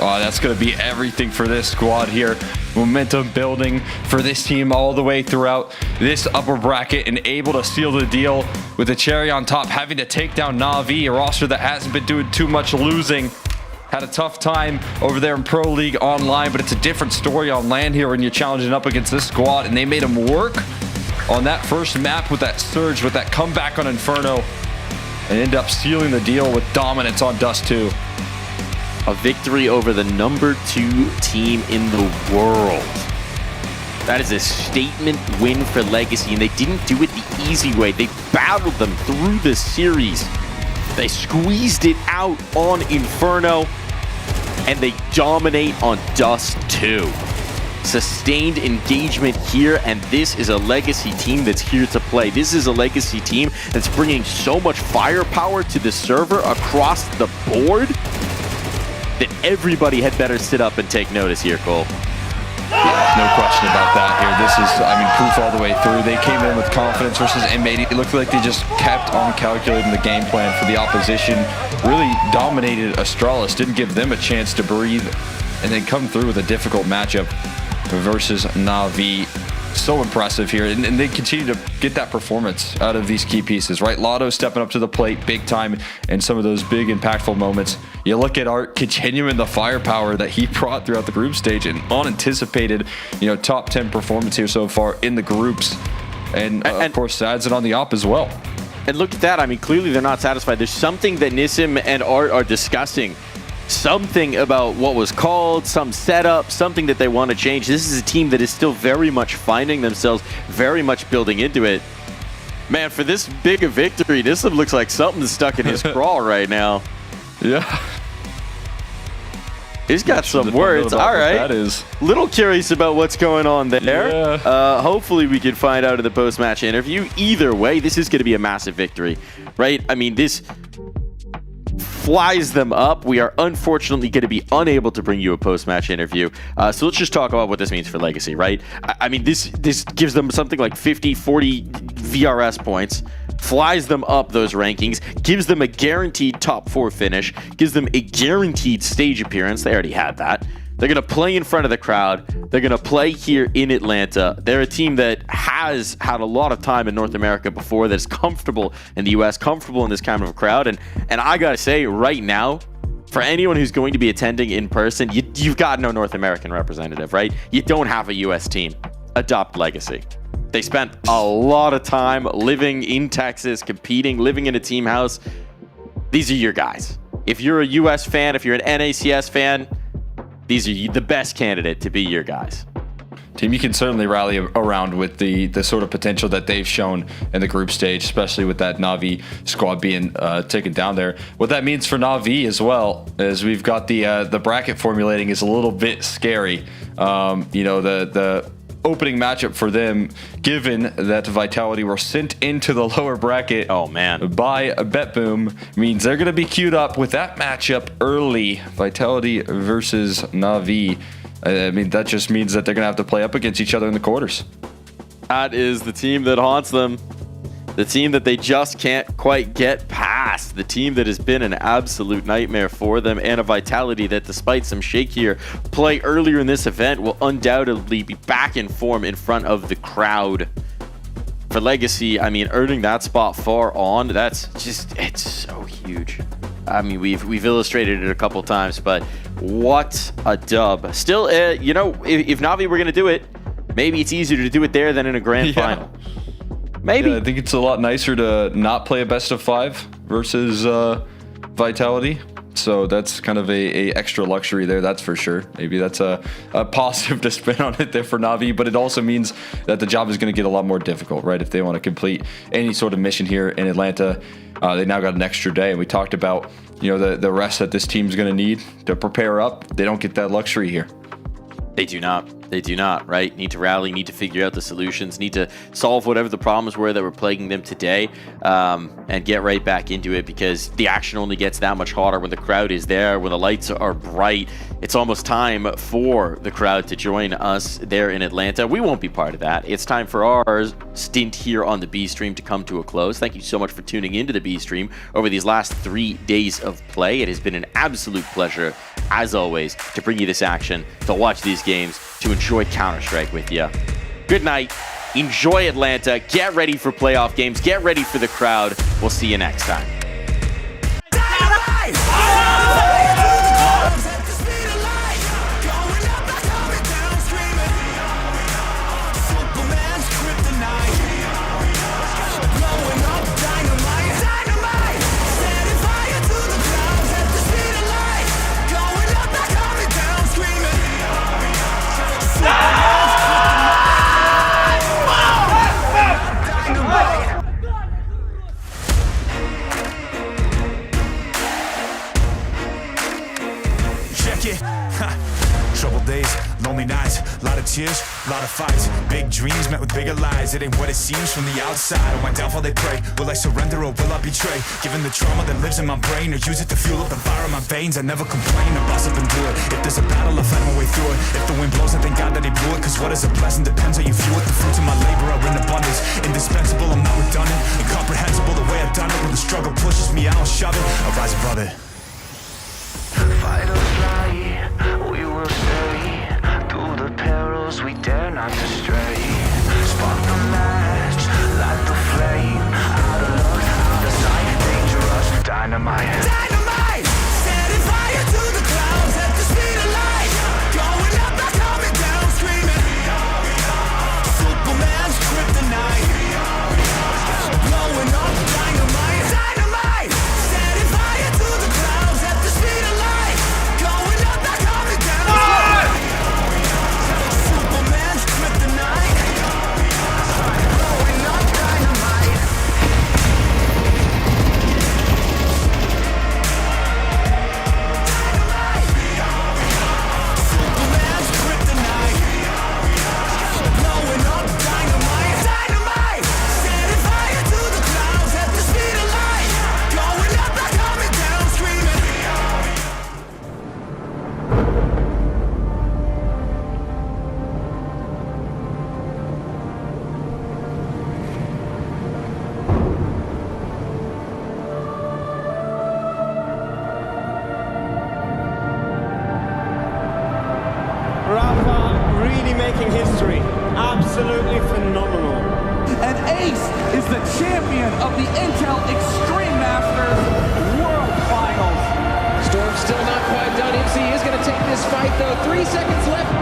Oh, that's going to be everything for this squad here. Momentum building for this team all the way throughout this upper bracket and able to seal the deal with the cherry on top, having to take down Na'Vi, a roster that hasn't been doing too much losing. Had a tough time over there in Pro League online, but it's a different story on LAN here when you're challenging up against this squad, and they made them work on that first map with that surge, with that comeback on Inferno, and end up sealing the deal with dominance on Dust 2. A victory over the number 2 team in the world. That is a statement win for Legacy, and they didn't do it the easy way. They battled them through the series. They squeezed it out on Inferno, and they dominate on Dust 2. Sustained engagement here, and this is a Legacy team that's here to play. This is a Legacy team that's bringing so much firepower to the server across the board that everybody had better sit up and take notice here, Cole. No question about that here. This is, I mean, proof all the way through. They came in with confidence versus M80. It looked like they just kept on calculating the game plan for the opposition. Really dominated Astralis, didn't give them a chance to breathe, and then come through with a difficult matchup versus Na'Vi. So impressive here, and they continue to get that performance out of these key pieces, right? Lotto stepping up to the plate big time in some of those big impactful moments. You look at Art continuing the firepower that he brought throughout the group stage, and unanticipated, top 10 performance here so far in the groups, and of course Sad's it on the op as well. And look at that, I mean, clearly they're not satisfied. There's something that Nissim and Art are discussing. Something about what was called, some setup, something that they want to change. This is a team that is still very much finding themselves, very much building into it. Man, for this big a victory, this looks like something's stuck in his crawl right now. Yeah. He's got some words. All right. That is. Little curious about what's going on there. Yeah. Hopefully we can find out in the post-match interview. Either way, this is going to be a massive victory, right? I mean, this flies them up. We are unfortunately going to be unable to bring you a post-match interview. So let's just talk about what this means for Legacy, right? I mean, this gives them something like 50, 40 VRS points, flies them up those rankings, gives them a guaranteed top 4 finish, gives them a guaranteed stage appearance. They already had that. They're going to play in front of the crowd. They're going to play here in Atlanta. They're a team that has had a lot of time in North America before, that's comfortable in the US, comfortable in this kind of a crowd. And I got to say, right now, for anyone who's going to be attending in person, you've got no North American representative, right? You don't have a US team. Adopt Legacy. They spent a lot of time living in Texas, competing, living in a team house. These are your guys. If you're a US fan, if you're an NACS fan, these are the best candidate to be your guys. Team, you can certainly rally around with the sort of potential that they've shown in the group stage, especially with that Na'Vi squad being taken down there. What that means for Na'Vi as well is we've got the bracket formulating is a little bit scary. You know, the opening matchup for them, given that Vitality were sent into the lower bracket by BetBoom, means they're going to be queued up with that matchup early. Vitality versus Na'Vi. I mean, that just means that they're going to have to play up against each other in the quarters. That is the team that haunts them. The team that they just can't quite get past. The team that has been an absolute nightmare for them, and a Vitality that, despite some shakier play earlier in this event, will undoubtedly be back in form in front of the crowd. For Legacy, I mean, earning that spot far on, that's just, it's so huge. I mean, we've illustrated it a couple times, but what a dub. Still, you know, if Na'Vi were going to do it, maybe it's easier to do it there than in a grand final. Maybe. Yeah, I think it's a lot nicer to not play a best of 5 versus Vitality. So that's kind of a extra luxury there, that's for sure. Maybe that's a positive to spin on it there for Na'Vi, but it also means that the job is going to get a lot more difficult, right? If they want to complete any sort of mission here in Atlanta, they now got an extra day. And we talked about, you know, the rest that this team's going to need to prepare up. They don't get that luxury here. They do not. They do not, right? Need to rally, need to figure out the solutions, need to solve whatever the problems were that were plaguing them today, and get right back into it, because the action only gets that much hotter when the crowd is there, when the lights are bright. It's almost time for the crowd to join us there in Atlanta. We won't be part of that. It's time for our stint here on the B stream to come to a close. Thank you so much for tuning into the B stream over these last 3 days of play. It has been an absolute pleasure, as always, to bring you this action, to watch these games, to enjoy Counter-Strike with you. Good night. Enjoy Atlanta. Get ready for playoff games. Get ready for the crowd. We'll see you next time. Troubled days, lonely nights, lot of tears, lot of fights, big dreams met with bigger lies. It ain't what it seems from the outside. On my downfall they pray, will I surrender or will I betray? Given the trauma that lives in my brain, or use it to fuel up the fire in my veins. I never complain, I boss up and do it. If there's a battle, I'll fight my way through it. If the wind blows, I thank God that he blew it. Cause what is a blessing depends how you view it. The fruits of my labor are in abundance, indispensable, I'm not redundant, incomprehensible the way I've done it. When the struggle pushes me, I'll shove it, I'll rise above it. Fight or fly, we will stay. Through the perils we dare not to stray. Spark the match, light the flame. Out of luck, out of sight, dangerous, dynamite. Dynamite! Setting fire to the clouds at the speed of light. Going up, not coming down, screaming. Superman's kryptonite. Blowing up, dynamite. Dynamite! Setting fire to the clouds at the speed of light. Going up, not coming down. Superman's kryptonite. Blowing up, dynamite. really making history. Absolutely phenomenal. And Ace is the champion of the Intel Extreme Masters World Finals. Storm's still not quite done. MC is going to take this fight, though. 3 seconds left.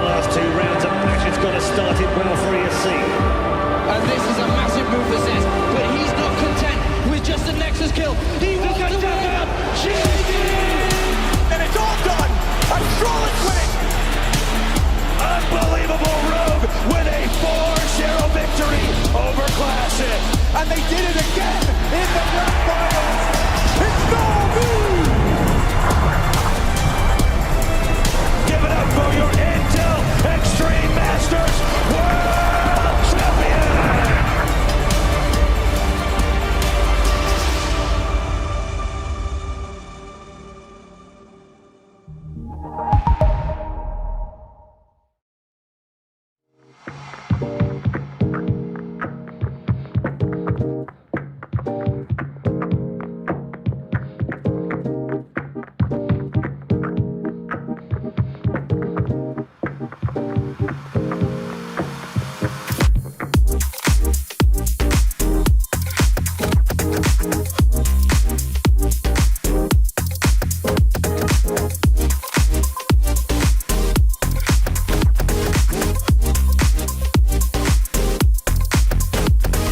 Last 2 rounds of match, it's got to start it well for ESC. And this is a massive move for Zez, but he's not content with just a Nexus kill. He wants to win out. And it's all done. Astralis winning. Unbelievable Rogue with a 4-0 victory over Classic. And they did it again in the grand final.